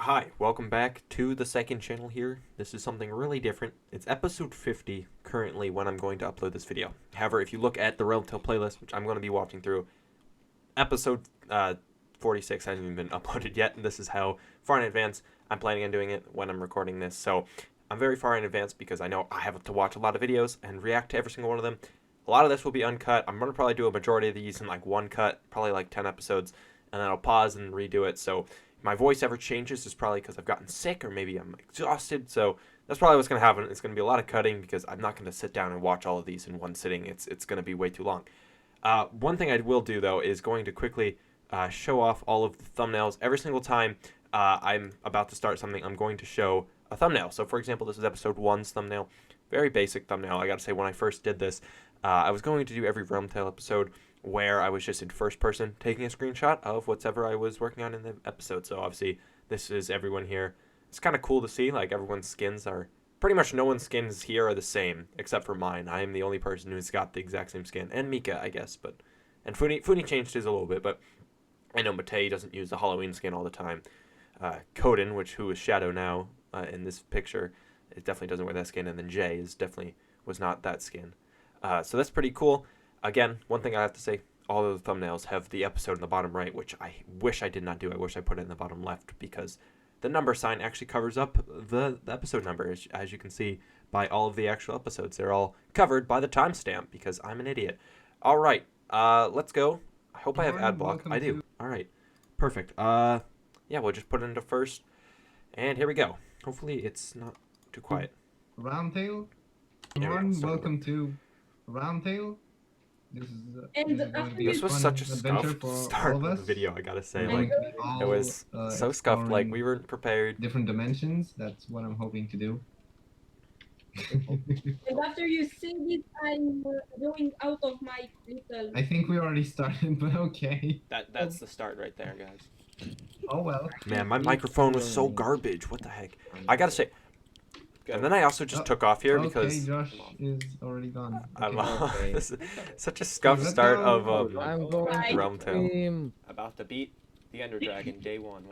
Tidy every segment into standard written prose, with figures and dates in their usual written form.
Hi, welcome back to the second channel here. This is something really different. It's episode 50 currently when I'm going to upload this video. However, if you look at the RealmTale playlist, which I'm going to be watching through, episode 46 hasn't even been uploaded yet, and this is how far in advance I'm planning on doing it when I'm recording this. So I'm very far in advance because I know I have to watch a lot of videos and react to every single one of them. A lot of this will be uncut. I'm going to probably do a majority of these in like one cut, probably like 10 episodes, and then I'll pause and redo it. So if my voice ever changes, it's probably because I've gotten sick or maybe I'm exhausted. So that's probably what's going to happen. It's going to be a lot of cutting because I'm not going to sit down and watch all of these in one sitting. It's going to be way too long. One thing I will do, though, is going to quickly show off all of the thumbnails. Every single time I'm about to start something, I'm going to show a thumbnail. So, for example, this is episode 1's thumbnail. Very basic thumbnail. I got to say, when I first did this, I was going to do every RealmTale episode where I was just in first person taking a screenshot of whatever I was working on in the episode. So, obviously, this is everyone here. It's kind of cool to see, like, everyone's skins are... Pretty much no one's skins here are the same, except for mine. I am the only person who's got the exact same skin. And Mika, I guess, but... And Funi changed his a little bit, but... I know Matei doesn't use the Halloween skin all the time. Coden, who is Shadow now in this picture, it definitely doesn't wear that skin. And then Jay was not that skin. So that's pretty cool. Again, one thing I have to say, all of the thumbnails have the episode in the bottom right, which I wish I did not do. I wish I put it in the bottom left because the number sign actually covers up the episode number, as you can see by all of the actual episodes. They're all covered by the timestamp because I'm an idiot. All right, let's go. I hope I have ad block. I do. All right, perfect. Yeah, we'll just put it into first, and here we go. Hopefully, it's not too quiet. RealmTale. Welcome to RealmTale. This was such a scuffed start of the video, I gotta say. Like, it was so scuffed, like we weren't prepared. Different dimensions, that's what I'm hoping to do. And after you sing it, I'm going out of my little... I think we already started, but okay. That's the start right there, guys. Oh well. Man, my microphone was so garbage. What the heck? I gotta say... And then I also just took off here because... Okay, Josh is already gone. Okay. This is such a scuffed start of I'm going RealmTale. About to beat the Ender Dragon day one.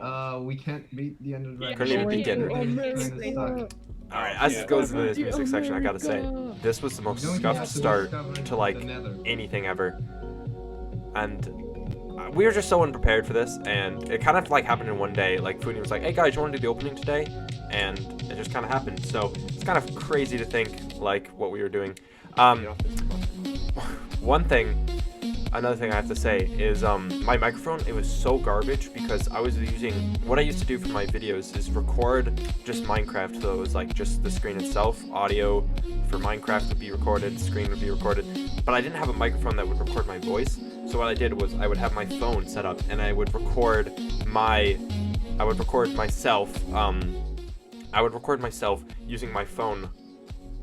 We can't beat the Ender Dragon. Couldn't even beat the Ender Dragon. Alright, as it goes into this music section, I gotta say, this was the most scuffed start to, like, anything ever. And we were just so unprepared for this, and it kind of, like, happened in one day. Like, Funi was like, hey guys, you want to do the opening today? And it just kind of happened. So, it's kind of crazy to think, like, what we were doing. Another thing I have to say is my microphone, it was so garbage because I was using, what I used to do for my videos is record just Minecraft, so it was like just the screen itself, audio for Minecraft would be recorded, screen would be recorded, but I didn't have a microphone that would record my voice, so what I did was I would have my phone set up and I would record myself using my phone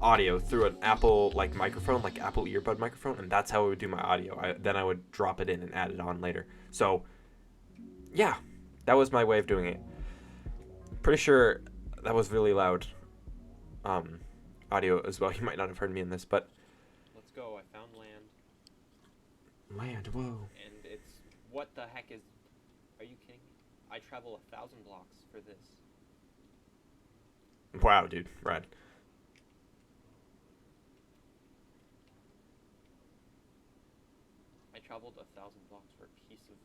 audio through an Apple microphone, like Apple earbud microphone, and that's how I would do my audio. Then I would drop it in and add it on later. So yeah, that was my way of doing it. Pretty sure that was really loud audio as well. You might not have heard me in this, but Let's go. I found land. Whoa. and it's what the heck is? Are you kidding me? I travel 1,000 blocks for this. Wow, dude, rad. I traveled 1,000 blocks for a piece of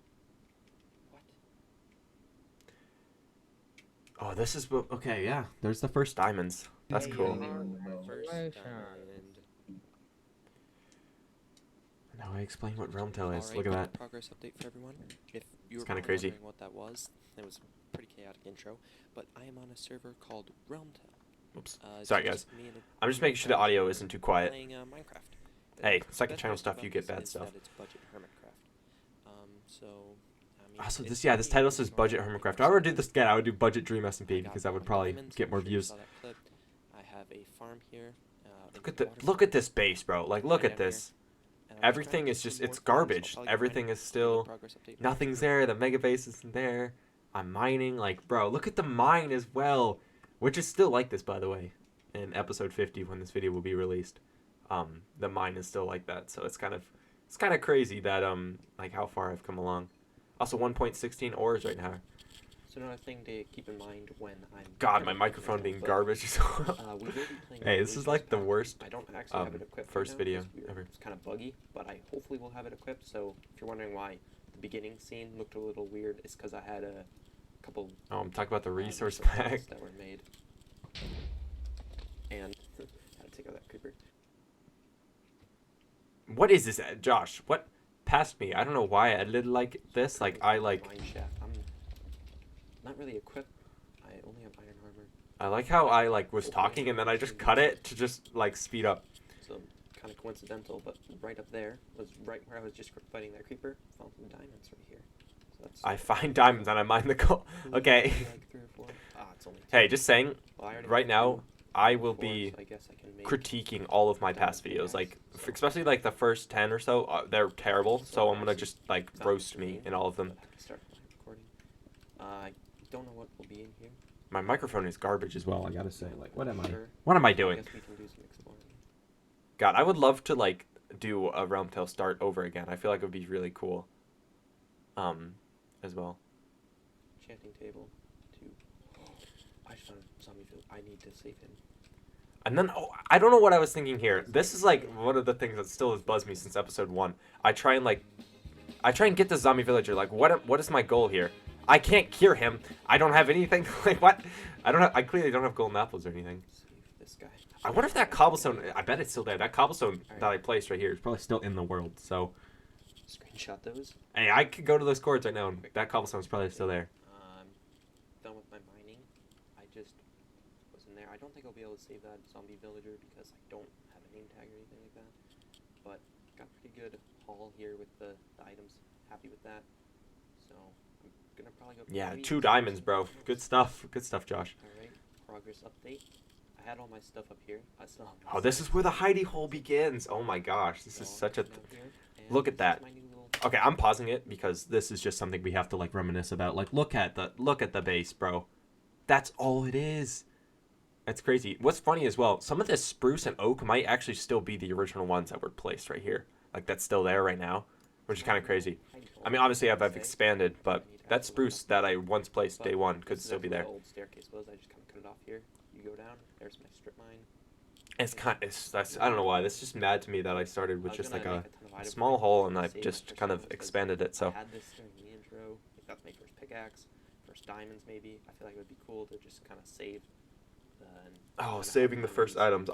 what? Oh, this is okay. Yeah, there's the first diamonds. That's cool. First Nice. diamond. Now I explain what RealmTale is. Alright, Look at that. Progress update for everyone. If you were kinda probably crazy. wondering what that was, it was a pretty chaotic intro, but I am on a server called RealmTale. Oops. It's Sorry, just guys. me and a I'm just group making of sure the friends audio isn't too quiet. playing Minecraft. Hey, The second best channel part stuff, about you get this bad is stuff. that it's budget hermitcraft. So, I mean, Also, it's this pretty title says normal budget for hermitcraft. If me. I were to do this again, I would do budget dream I SMP got because that would one probably diamond, get more I'm sure you views. saw that clip. I have a farm here. Look at this base, bro. Like, look at this. Everything is just, it's garbage. Everything is still, nothing's there. The mega base isn't there. I'm mining. Like, bro, look at the mine as well, which is still like this, by the way, in episode 50 when this video will be released. The mine is still like that, so it's kind of crazy that like how far I've come along. Also 1.16 ores right now. So another thing to keep in mind when I'm God, my microphone being garbage. we will be playing Hey, this is like the worst I don't actually have it equipped first right now video 'cause ever. It's kind of buggy, but I hopefully will have it equipped. So if you're wondering why the beginning scene looked a little weird, it's because I had a couple Oh, I'm talking about the resource resource pack. packs that were made, and had to take out that creeper. What is this, Josh? What passed me? I don't know why I edited like this. Like I like. Mine shaft. I'm not really equipped. I only have iron armor. I like how I like was talking and then I just cut it to just like speed up. So kind of coincidental, but right up there was right where I was just fighting that creeper. Found some diamonds right here. So that's I find diamonds and I mine the gold. Okay. like 3 or 4. Ah, it's only 2. Hey, just saying. Well, I already Right have now, 2, I will 4, be so I guess I can make critiquing all of my past videos. Like, especially like the first 10 or so. They're terrible. So I'm gonna just like roast me in all of them. I can start my recording. I don't know what will be in here. My microphone is garbage as well. I gotta say. Like, what am I? Sure. What am I I doing? guess we can do some exploring. God, I would love to like do a RealmTale start over again. I feel like it would be really cool. As well. Enchanting table. 2. I just found a zombie village. I need to save him. And then, oh, I don't know what I was thinking here. This is like one of the things that still has buzzed me since episode 1. I try and get the zombie villager. Like, what is my goal here? I can't cure him. I don't have anything. Like, what? I clearly don't have golden apples or anything. Save this guy. I wonder if that cobblestone, I bet it's still there. That cobblestone that I placed right here is probably still in the world. So, Screenshot those. hey, I could go to those cords right now and that cobblestone's probably still there. Done with my mining. I just was in there. I don't think I'll be able to save that zombie villager because I don't have a name tag or anything like that. But got pretty good haul here with the items. Happy with that. So I'm gonna probably go. Yeah, maybe 2 diamonds, bro. Good stuff. Good stuff, Josh. Alright, progress update. I had all my stuff up here. I still have my Oh, this stuff. is where the hidey hole begins. Oh my gosh, this is So, such a... I'm out here, and Look at this is that. my new little- Okay, I'm pausing it because this is just something we have to like reminisce about. Like, look at the base, bro. That's all it is. That's crazy. What's funny as well, some of this spruce and oak might actually still be the original ones that were placed right here. Like, that's still there right now, which is kind of crazy. I mean, obviously I've expanded, but that spruce that I once placed day 1 could This is still be actually there. where the old staircase was. I just kind of cut it off here. You go down. There's my strip mine. That's I don't know why. That's just mad to me that I started with I was just gonna like make a ton of items small right hole now and to I've save just my kind of first because expanded it. I So had this during the intro. Like that's my first pickaxe, first diamonds maybe. I feel like it would be cool to just kind of save. saving the first items.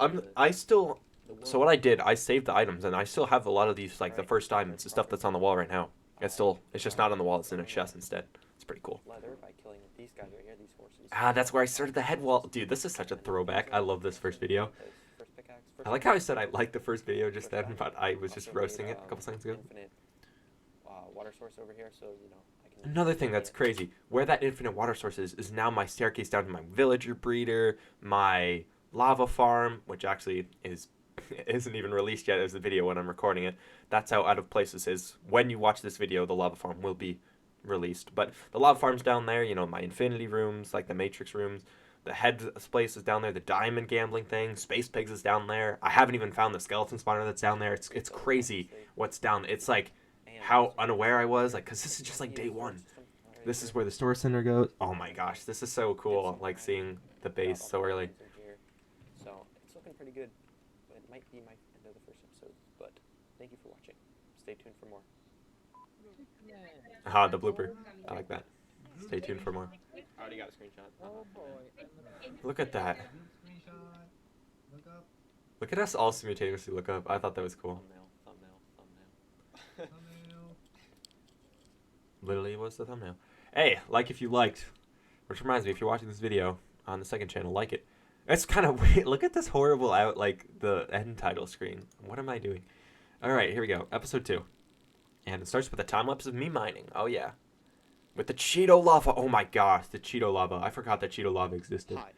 So So what I did, I saved the items and I still have a lot of these like the first diamonds, the stuff that's on the wall right now. It's just not on the wall. It's in a chest instead. It's pretty cool. leather by killing these guys right here, these horses. Ah, that's where I started the head wall. Dude, this is such a throwback. I love this first video. First pickaxe, I like how I said I liked the first video just then, but I was just Also roasting made, it a couple seconds ago. Infinite water source over here, so you know I can. Another thing that's crazy, where that infinite water source is now my staircase down to my villager breeder, my lava farm, which actually isn't even released yet as the video when I'm recording it. That's how out of place this is. When you watch this video, the lava farm will be released. But the lava farm's down there, you know, my infinity rooms, like the matrix rooms. The head place is down there. The diamond gambling thing. Space pigs is down there. I haven't even found the skeleton spawner that's down there. It's crazy what's down. It's like how unaware I was, like, because this is just like day 1. This is where the store center goes. Oh my gosh, this is so cool, like seeing the base so early. So it's looking pretty good. It might be my end of the first episode, but thank you for watching. Stay tuned for more. Ah, the blooper. I like that. Stay tuned for more. I already got a screenshot. Oh boy. Look at that. Screenshot. Look up. Look at us all simultaneously look up. I thought that was cool. Thumbnail. Thumbnail. Literally was the thumbnail. Hey, like if you liked. Which reminds me, if you're watching this video on the second channel, like it. It's kind of weird. Look at this horrible like the end title screen. What am I doing? Alright, here we go. Episode 2. And it starts with a time lapse of me mining. Oh yeah. With the Cheeto lava. Oh my gosh, the Cheeto lava. I forgot that Cheeto lava existed. Hi.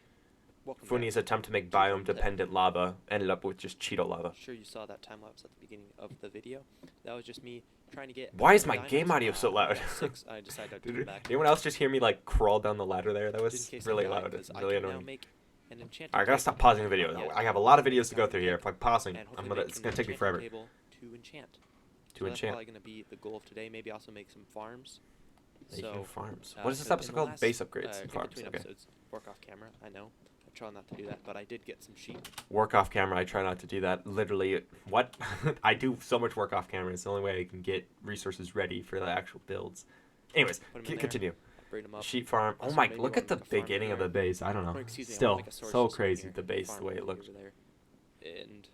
Welcome Funi's back. attempt to make biome-dependent lava ended up with just Cheeto lava. I'm sure you saw that time lapse at the beginning of the video. That was just me trying to get. Why is my diamonds. game audio so loud? At 6, I decided I'd come Did back. anyone else just hear me like crawl down the ladder there? That Just was in case I really die, loud. 'cause It's I really can now annoying. make an enchanting Alright, I gotta table. stop pausing the video. Yeah, I have a lot of videos to go through here. and If I'm pausing, hopefully make it's an gonna take me enchanting forever table to enchant. to So that's enchant. probably gonna be the goal of today. Maybe also make some farms. Making farms. uh, What is this 'cause episode in the called? last, Base upgrades and in farms. between Okay. episodes, work off camera. I know. I try not to do that, but I did get some sheep. Work off camera. I try not to do that. Literally, what? I do so much work off camera. It's the only way I can get resources ready for the actual builds. Anyways, Put 'em in there. continue. Breed them up. Sheep farm. Oh Also, my! maybe Look wanna at the make a farm beginning of here. the base. I don't know. Or, excuse me, I wanna Still, make a storage so system crazy here, the base, the farm way it over looks. there. And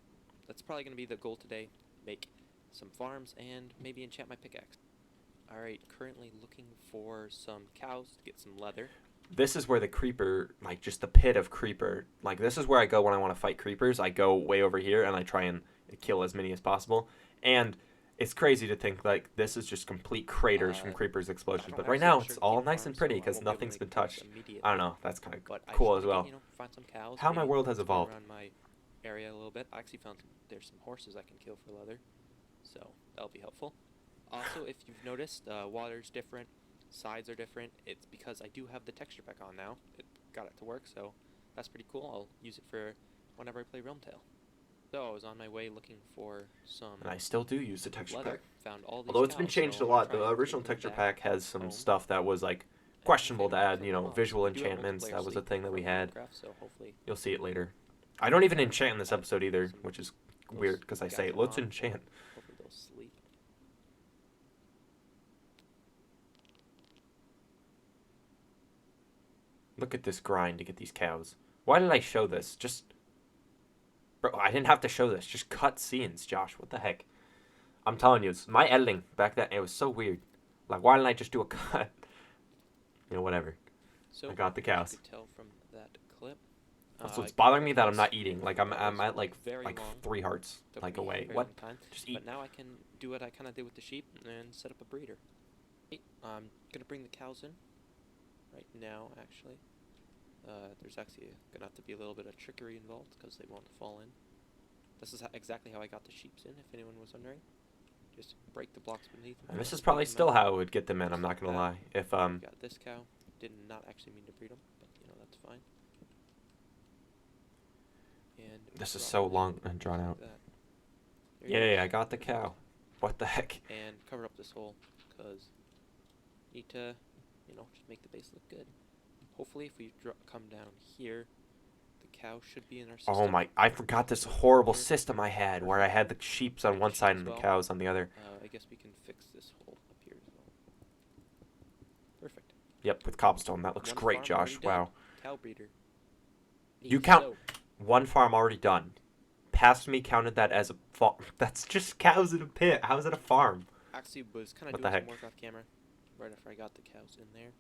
that's probably gonna be the goal today. Make some farms and maybe enchant my pickaxe. All right, currently looking for some cows to get some leather. This is where the creeper, like just the pit of creeper, like this is where I go when I want to fight creepers. I go way over here and I try and kill as many as possible. And it's crazy to think like this is just complete craters from creepers' explosions. But right now it's all nice and pretty because nothing's been touched. I don't know. That's kind of cool as well. Find some cows. How my maybe world has explore evolved. around my area a little bit. I actually found there's some horses I can kill for leather, so that'll be helpful. Also, if you've noticed, water's different, sides are different. It's because I do have the texture pack on now. It got it to work, so that's pretty cool. I'll use it for whenever I play RealmTale. So I was on my way looking for some And I still do use the texture leather. pack. Found all these Although it's been cows, changed so a I'm gonna lot. try The and original take them texture back pack has some home. stuff that was like And questionable to maybe add, kill you them know, off. visual We do have enchantments. multiplayer That was a sleep thing that we from had. Minecraft, so hopefully You'll see it later. I don't even enchant in this episode either, which is weird because I guys say, are let's on, enchant. hopefully they'll sleep. Look at this grind to get these cows. Why did I show this? Just... Bro, I didn't have to show this. Just cut scenes, Josh. What the heck? I'm telling you, it's my editing back then, it was so weird. Like, why didn't I just do a cut? You know, whatever. So I got the as cows. you could tell from that clip. Also, it's I bothering got me that I'm cows not eating. Like, I'm that was at, like very long. 3 hearts, Took like, me away. very What? long time. Just eat. But now I can do what I kind of did with the sheep and set up a breeder. I'm gonna bring the cows in right now. Actually, there's actually gonna have to be a little bit of trickery involved because they won't fall in. This is exactly how I got the sheeps in. If anyone was wondering, just break the blocks beneath them. And this is break probably them still out. how it would get them in, I'm not gonna lie. If, Got this cow. Did not actually mean to breed them, but you know that's fine. And this is drop so them in long and drawn like out. that. There you go. Yay, I got the cow. What the heck? And cover up this hole because need to, you know, just make the base look good. Hopefully, if we come down here, the cow should be in our system. Oh my, I forgot this horrible system I had where I had the sheeps on one side and the cows on the other. I guess we can fix this hole up here as well. Perfect. Yep, with cobblestone. That looks One great, farm Josh. already done. Wow. Cow breeder. You Neat. count- So, One farm already done. Past me counted that as a farm. That's just cows in a pit. How is it a farm? actually was kind of What the doing heck? some work off camera right after I got the cows in there.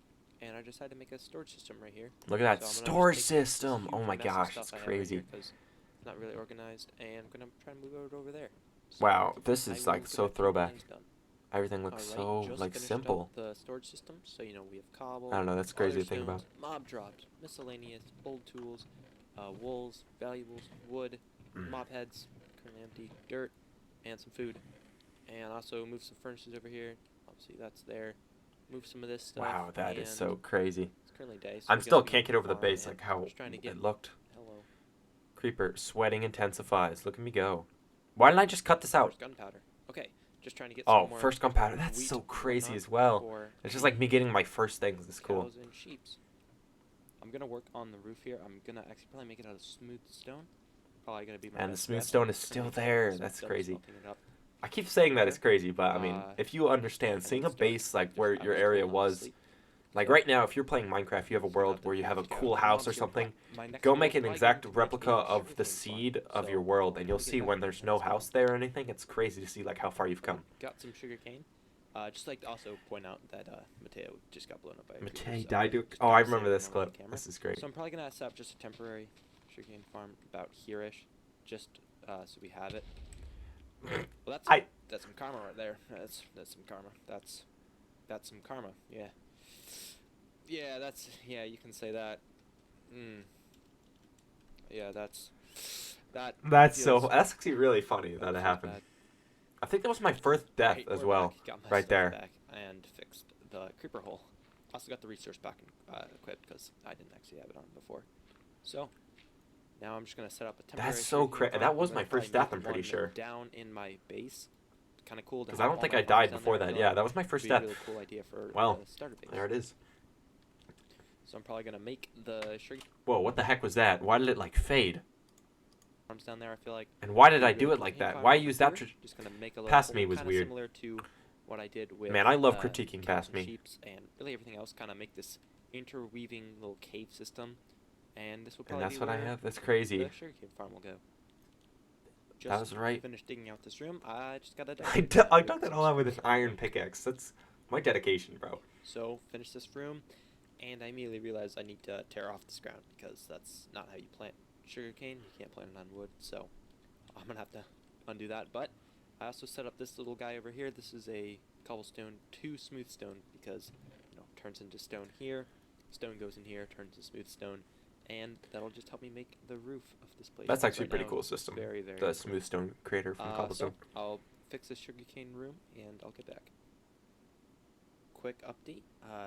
And I decided to make a storage system right here. Look at that So I'm gonna just storage take this system. huge Oh my mess of gosh, stuff it's I have right crazy. here 'cause it's not really organized, and I'm gonna try and move it over there. So Wow, this I is will like get so a few throwback. things done. Everything looks so Just like finished simple. up the storage system, so you know we have cobble. I don't know, that's crazy to think stones, about. mob drops, miscellaneous, old tools, wools, valuables, wood, Mm. mob heads, currently empty, dirt, and some food. And also move some furnaces over here. Obviously that's there. Move some of this stuff. Wow, that is and so crazy. It's currently day. So I'm I guess still we can't can get over the farm base, and like how just trying to get it looked. hello. Creeper, sweating intensifies. Look at me go. Why didn't I just cut this out? First gunpowder. Okay, just trying to get Oh, some more first gunpowder. That's wheat so and crazy whatnot as well. for It's just like me getting my first things. It's cool. cows and sheeps. I'm gonna work on the roof here. I'm gonna actually probably make it out of smooth stone. Probably gonna be my And the best smooth bet. stone is Currently still making there. smooth That's stone, crazy. smelting it up. I keep saying that it's crazy, but I mean, Uh, if you understand, and seeing a let's start. base like Just- where I your was area told not to was, sleep. like So, right now, if you're playing Minecraft, you have a so world that's where you have a the cool cow. house or Obviously, something. my next Go goal make is an probably exact going to replica make a of the sugarcane seed farm. of your So, world, and you'll probably see get when that there's done no as well. house there or anything. It's crazy to see like how far you've come. Got some sugarcane. Just like to also point out that Mateo just got blown up by a creeper, Matei so died. just Oh, I gotta say remember it this on clip. camera. This is great. So I'm probably gonna set up just a temporary sugarcane farm about here-ish, just so we have it. Well, that's some karma right there. That's some karma. That's some karma. Yeah. Yeah, you can say that. Yeah, that's that. That's so. feels- That's actually really funny that it feels happened. bad. I think that was my first death Right, as we're well. back. Got my right stuff there. Back and fixed the creeper hole. Also got the resource back equipped because I didn't actually have it on before. So now I'm just gonna set up a temporary. That's so sugarcane cra- farm. that I'm was gonna my first probably death, make I'm pretty one sure. Down in my base, kind of cool to Because I have don't all think my I farms died down before there. I that. feel Yeah, like that was my it'd first be a step. really cool idea for Well, the starter base. there it is. So I'm probably gonna make the sugar Whoa, what the heck was that? Why did it, like, fade? farms down there. I feel like And why did be I really do it cool. like Hang that? farm Why over use that? here. Just gonna make a little Past hole, me was kinda weird. similar to what I did with Man, I love critiquing cows past and me. sheeps and really everything else. Kind of make this interweaving little cave system, and this will And probably that's be what I where have. That's crazy. the sugarcane farm will go. Just That was right. finished digging out this room. I just gotta. I dug that all out with an iron pickaxe. That's my dedication, bro. So finish this room, and I immediately realized I need to tear off this ground because that's not how you plant sugarcane. You can't plant it on wood, so I'm gonna have to undo that. But I also set up this little guy over here. This is a cobblestone to smooth stone because turns into stone here, stone goes in here, turns to smooth stone, and that'll just help me make the roof of this place. That's because actually a right pretty now cool it's system. Very, very The crooked. smooth stone creator from cobblestone. So I'll fix the sugarcane room and I'll get back. Quick update.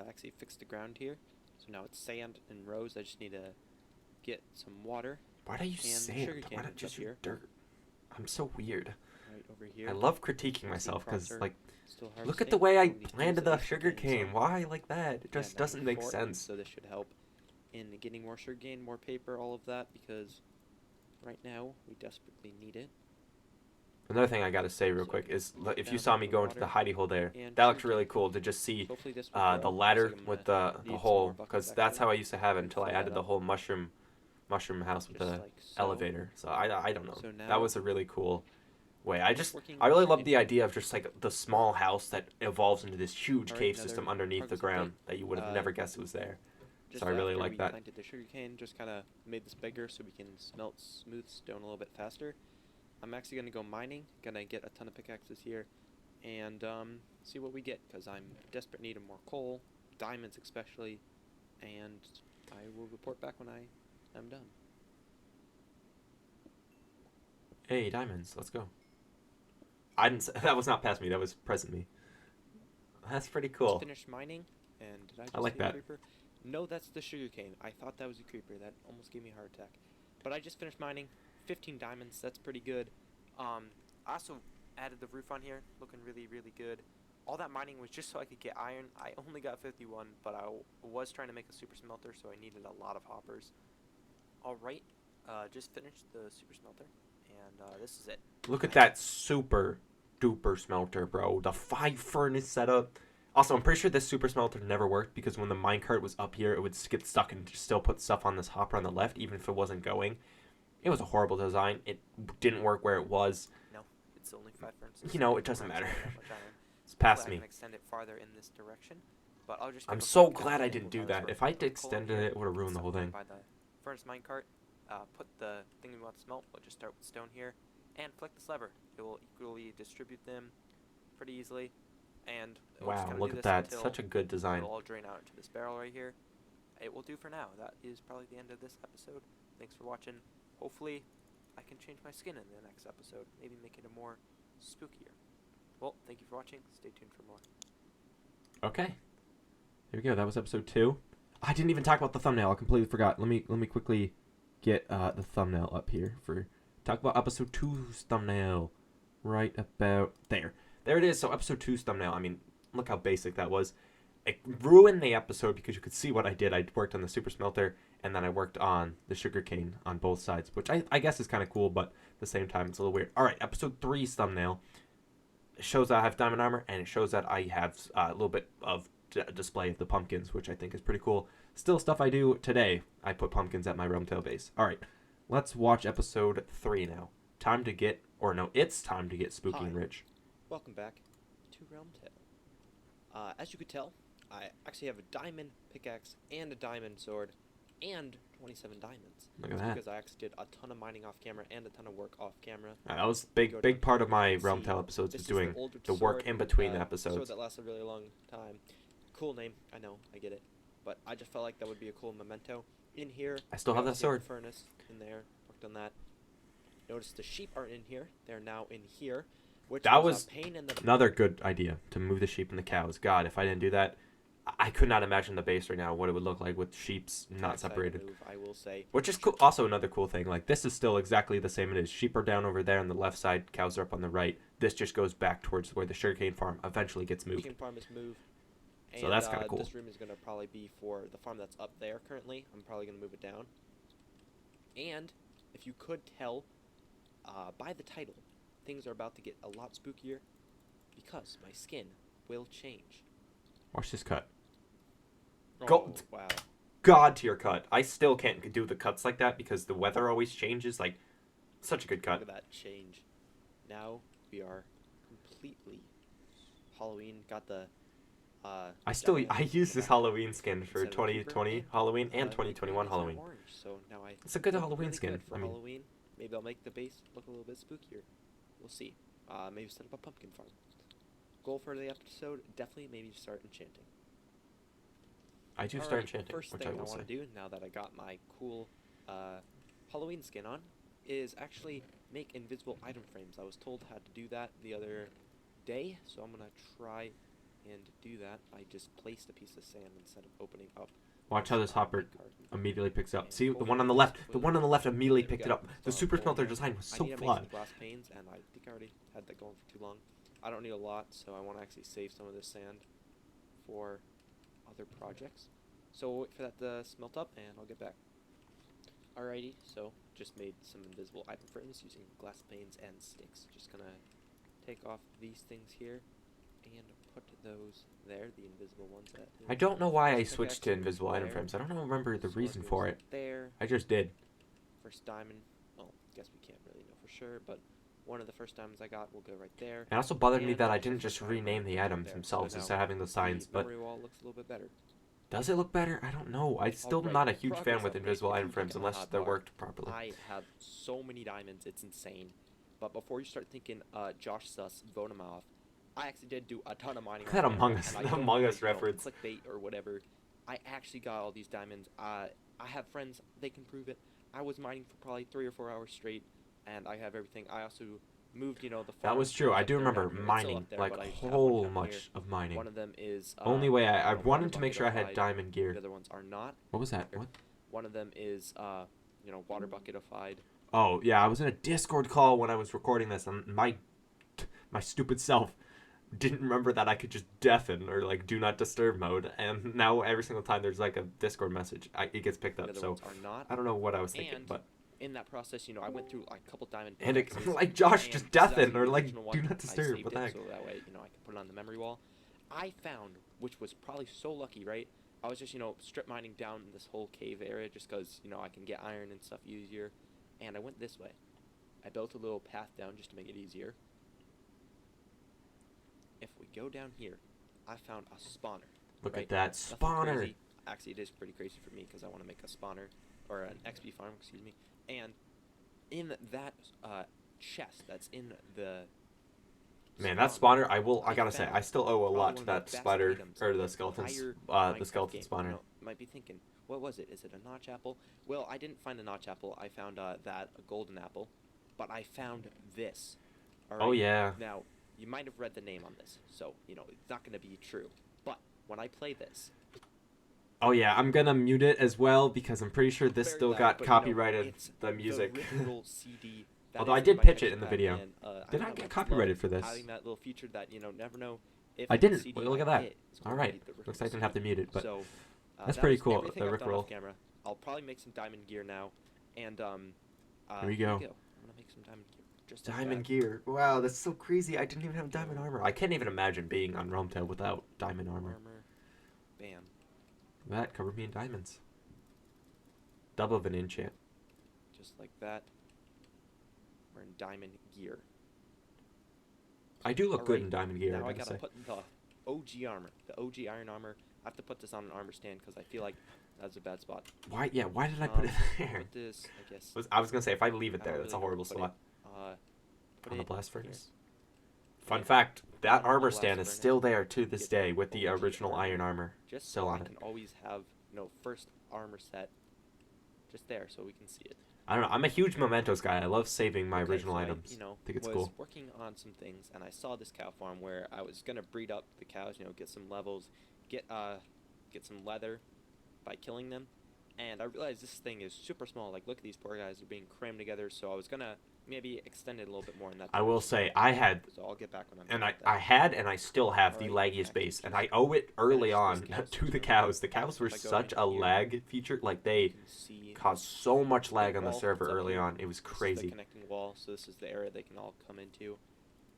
Actually fixed the ground here. So now it's sand and rows. I just need to get some water Why do you and sand? sugarcane Why not up just here. dirt? I'm so weird. Right over here. I love critiquing Seed myself because, crops are like, still look at the harvesting. way I All these leaves planted that the we should gain sugarcane. some. Why like that? It Yeah, just now doesn't we make have 4 sense. So this should help in getting more sugarcane, more paper, all of that, because right now we desperately need it. Another thing I gotta say real So, quick is if you down saw with me the go into the water hidey hole there, and that looked sugarcane. really cool to just see So hopefully this will the grow. ladder Looks like I'm with gonna the need some more hole, buckets, because that's how I actually. used to have it And until I fill that added the up. whole mushroom house with Just the like so. elevator. So I don't know. So now That was a really cool way. working I really sugarcane love the farm. idea of just like the small house that evolves into this huge Alright, cave another system underneath the progress ground update. that you would have never guessed was there. Just So I really after like we that. planted the sugarcane, just kind of made this bigger so we can smelt smooth stone a little bit faster. I'm actually going to go mining, gonna get a ton of pickaxes here, and see what we get, because I'm in desperate need of more coal, diamonds especially, and I will report back when I am done. Hey, diamonds, let's go. I didn't. That was not past me. That was present me. That's pretty cool. Just finished mining, and did I just like see a that. creeper? No, that's the sugarcane. I thought that was a creeper. That almost gave me a heart attack. But I just finished mining. 15 diamonds. That's pretty good. I also added the roof on here, looking really, really good. All that mining was just so I could get iron. I only got 51, but I was trying to make a super smelter, so I needed a lot of hoppers. Alright, just finished the super smelter, and this is it. Look at that super duper smelter, bro. The 5 furnace setup. Also, I'm pretty sure this super smelter never worked because when the minecart was up here, it would get stuck and just still put stuff on this hopper on the left, even if it wasn't going. It was a horrible design. It didn't work where it was. No, it's only 5 furnaces. You know, it doesn't Perhaps matter. not that much iron. It's past Hopefully I me. can extend it farther in this direction, but I'll just. I'm give a so quick glad I update didn't of do how this that. works. If I'd Put coal in extended here, it, it would have ruined the set whole down thing. By the furnace minecart, put the thing we want to smelt. We'll just start with stone here, and flick this lever. It will equally distribute them pretty easily, and we'll just Wow, kinda look do at this that. until Such a good design. it'll all drain out into this barrel right here. It will do for now. That is probably the end of this episode. Thanks for watching. Hopefully, I can change my skin in the next episode. Maybe make it a more spookier. Well, thank you for watching. Stay tuned for more. Okay. Here we go. That was episode 2. I didn't even talk about the thumbnail. I completely forgot. Let me quickly get the thumbnail up here for talk about episode 2's thumbnail. Right about there. There it is. So episode 2's thumbnail. I mean, look how basic that was. It ruined the episode because you could see what I did. I worked on the super smelter and then I worked on the sugarcane on both sides, which I guess is kind of cool, but at the same time it's a little weird. All right, episode 3's thumbnail. It shows that I have diamond armor and it shows that I have a little bit of display of the pumpkins, which I think is pretty cool. Still stuff I do today. I put pumpkins at my RealmTale base. All right, let's watch episode 3 now. Time to get, or no, it's time to get spooky Hi. and rich. Welcome back to RealmTale. As you could tell, I actually have a diamond pickaxe and a diamond sword and 27 diamonds. Look at It's that. because I actually did a ton of mining off camera and a ton of work off camera. That was Go big down part of here, my you can see RealmTale episodes This was is doing older the work sword, in between the sword episodes. that lasted a really long time. Cool name, I know, I get it. But I just felt like that would be a cool memento. In here, I still we have that obviously sword. a furnace in there, worked on that. Notice the sheep aren't in here, they're now in here. Which That was was a pain in the Another good idea to move the sheep and the cows. God, if I didn't do that, I could not imagine the base right now, what it would look like with sheep's not Backside separated. Move, I will say. Which is cool. Also another cool thing. Like, this is still exactly the same it is. Sheep are down over there on the left side. Cows are up on the right. This just goes back towards where the sugarcane farm eventually gets moved. Sugarcane farm is moved. So that's kinda cool. This room is going to probably be for the farm that's up there currently. I'm probably going to move it down. And if you could tell by the title, things are about to get a lot spookier because my skin will change. Watch this cut. Oh, Go- wow. God tier cut. I still can't do the cuts like that because the weather always changes. Like, such a good Look cut. at that change. Now we are completely Halloween. Got the I use this Halloween skin for instead of 2020 creeper. Halloween and My 2021 green is now Halloween. Orange, so now I It's a good look Halloween really skin. good for I mean, Halloween. Maybe I'll make the base look a little bit spookier. We'll see. Maybe set up a pumpkin farm. Goal for the episode: definitely maybe start enchanting. I do start Alright, enchanting, First which thing I will want say. to do now that I got my cool Halloween skin on is actually make invisible item frames. I was told how to do that the other day, so I'm gonna try and do that. I just placed a piece of sand instead of opening up. Watch how this hopper carton. immediately picks up. And See, the hopefully one on the this left. The will- one on the left immediately There we picked it go. up. So The I'm super going smelter now. design was I so need to make some flawed. glass panes, and I think I already had that going for too long. I don't need a lot, so I want to actually save some of this sand for other projects. So we'll wait for that to smelt up, and I'll get back. Alrighty, so just made some invisible item frames using glass panes and sticks. Just gonna take off these things here and put those there, the invisible ones. I don't know why I Just switched to pickaxe invisible item there. frames. I don't remember the Sword reason goes for it. There. I just did. First diamond. Well, guess we can't really know for sure, but one of the first diamonds I got will go right there. It also bothered me And that I the didn't first just diamond rename the will go items there. themselves So instead of now having the signs, the but memory wall looks a little bit better. does it look better? I don't know. I'm still Alright, not a huge progress fan with update. invisible If item you frames look at my unless they're hotbar, worked properly. I have so many diamonds, it's insane. But before you start thinking, Josh Suss, vote him off, I actually did do a ton of mining. Look at on Among camera, Us, and I the don't Among really, Us reference. clickbait or whatever. I actually got all these diamonds. I have friends, they can prove it. I was mining for probably 3 or 4 hours straight, and I have everything. I also moved, the farm. That was true. was I up do there remember down here. It's still mining, up there, like but I a just have one whole down much here. of mining. One of them is Only way I water wanted to make bucket sure I of had hide. diamond The gear. other ones are not. What was that? Here. What? One of them is water bucketified. Oh yeah, I was in a Discord call when I was recording this, and my stupid self didn't remember that I could just deafen or like do not disturb mode, and now every single time there's like a Discord message, it gets picked The up. other So ones are not. I don't know what I was thinking, And but in that process, I went through like a couple diamond and it, pickaxes, like Josh and just this is deafen actually or the like original do one. not I disturb. saved What the it, heck? So that way, I can put it on the memory wall. I found, which was probably so lucky, right? I was just, strip mining down this whole cave area just because, I can get iron and stuff easier. And I went this way. I built a little path down just to make it easier. If we go down here, I found a spawner. Look right? at that Nothing spawner. crazy. Actually, it is pretty crazy for me because I want to make a spawner, or an XP farm, excuse me. And in that chest that's in the Man, that spawner, spawner, I gotta say, found I still owe a probably lot one to of the that best spider items or in the the skeleton's entire the Minecraft skeleton game. spawner. You might be thinking, what was it? Is it a notch apple? Well, I didn't find a notch apple. I found a golden apple, but I found this. Oh Alright? yeah. Now, you might have read the name on this, so it's not going to be true. But when I play this, Oh yeah, I'm gonna mute it as well because I'm pretty sure this very still loud, got but, copyrighted, it's the music. literal CD. that Although is I did my pitch it texture in the pack, video. and, Did I would get love copyrighted for this? having that little feature that never know if I the didn't. CD Well, look I at that. hit is gonna Alright. be the Looks like I original didn't have to CD. mute it, but So, that's that pretty was cool, everything the I've done Rickroll. off camera. I'll probably make some diamond gear now, and Here we go. I'm gonna make some diamond gear. Just like Diamond that. gear. Wow, that's so crazy. I didn't even have diamond armor. I can't even imagine being on RealmTale without diamond armor. Bam. That covered me in diamonds. Double of an enchant. Just like that. We're in diamond gear. I do look good Alright, in diamond gear, Now I I gotta gotta say. put the OG armor, the OG iron armor. I have to put this on an armor stand because I feel like that's a bad spot. Why did I put it there? Put this, I guess. I was gonna say, if I leave it I there, don't that's a really know horrible where to put spot. Put On the it blast here. furnace. Fun Yeah. fact, that On the armor blast stand is furnace. still there to this Get day with the OG original armor. iron armor Just still so on I it. can always have, first armor set just there so we can see it. I don't know. I'm a huge mementos guy. I love saving my Okay, original so items. I, I think it's was cool. working on some things, and I saw this cow farm where I was gonna breed up the cows, get some levels, get some leather by killing them. And I realized this thing is super small. Like, look at these poor guys; they're being crammed together. So I was gonna maybe extend it a little bit more in that I will direction. say I had, So I'll get back when I'm and done with I that. had, and I still have the Alright, laggiest back base, to and just I owe it early finish on those cows. to the So cows. The cows were if I go such in a here, lag feature. Like you they can see caused so much lag big on the wall server that's up early here. on. It was This is the crazy. connecting wall, so this is the area they can all come into.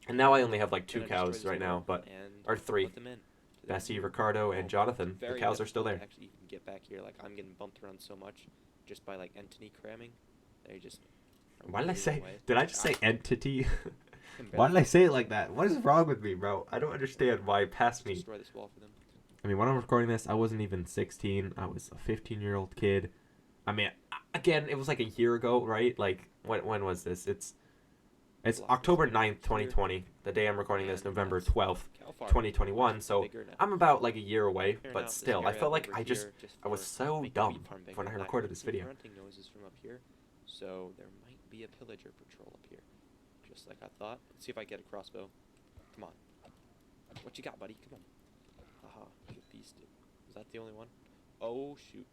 And now I only have like 2 Gonna destroy cows this right wall now, but and or 3. let them in. to their Bessie, room. Ricardo, and Oh, Jonathan. The very cows are still difficult there. to actually even get back here. Like, I'm getting bumped around so much just by like entity cramming. They just. are Why did I way say? away. Did I just say Ah, entity? can Why barely did I say it like that? What is wrong with me, bro? I don't understand why past me. destroy this wall for them. I mean, when I'm recording this, I wasn't even 16. I was a 15-year-old kid. I mean, again, it was like a year ago, right? Like, when was this? It's Block October this 9th, here. 2020. The day I'm recording this, And November that's 12th, Cow farm, 2021. much So bigger now. I'm about like a year away, Clearing but out this still, I area felt like over I here I was for so making the dumb wheat farm bigger, when I and recorded can this see video. grunting noises from up here, so there might be a pillager patrol up here, just like I thought. Let's see if I get a crossbow. Come on. What you got, buddy? Come on. Haha, you beast. Is that the only one? Oh, shoot.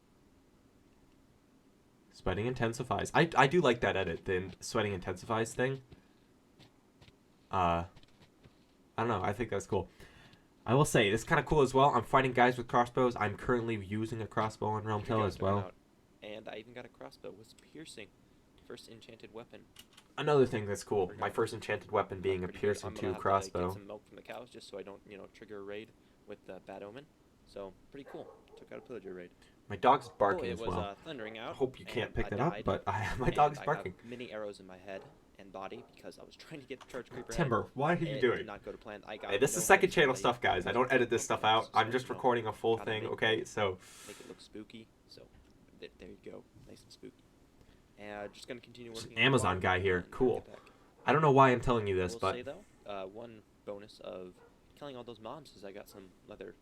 Sweating intensifies. I do like that edit, the sweating intensifies thing. I don't know. I think that's cool. I will say, it's kind of cool as well. I'm fighting guys with crossbows. I'm currently using a crossbow on Here we RealmTale go, as check 'em well. out. And I even got a crossbow with piercing. First enchanted weapon. Another thing that's cool. Forgot My about first enchanted weapon being a Pretty good. piercing I'm gonna 2 have to crossbow. get some milk from the cows just so I don't, trigger a raid with the bad omen. So, pretty cool. Took out a pillager raid. My dog's Oh, barking it as was well. thundering I out. hope you can't and pick I that up, died, but my and dog's I barking. have many arrows in my head and body because I was trying to get the charge creeper. Timber, what are head. you It doing? did not go to plan. I got Hey, this no is second heads, channel buddy. stuff, guys. I don't edit this stuff out. I'm just recording a full gotta thing, make okay? them- So, Make it look spooky. So, there you go. Nice and spooky. And just gonna continue There's working. an on the Amazon farm guy here. and Cool. get back. I don't know why I'm telling you I this, will but say though, one bonus of killing all those mobs is I got some leather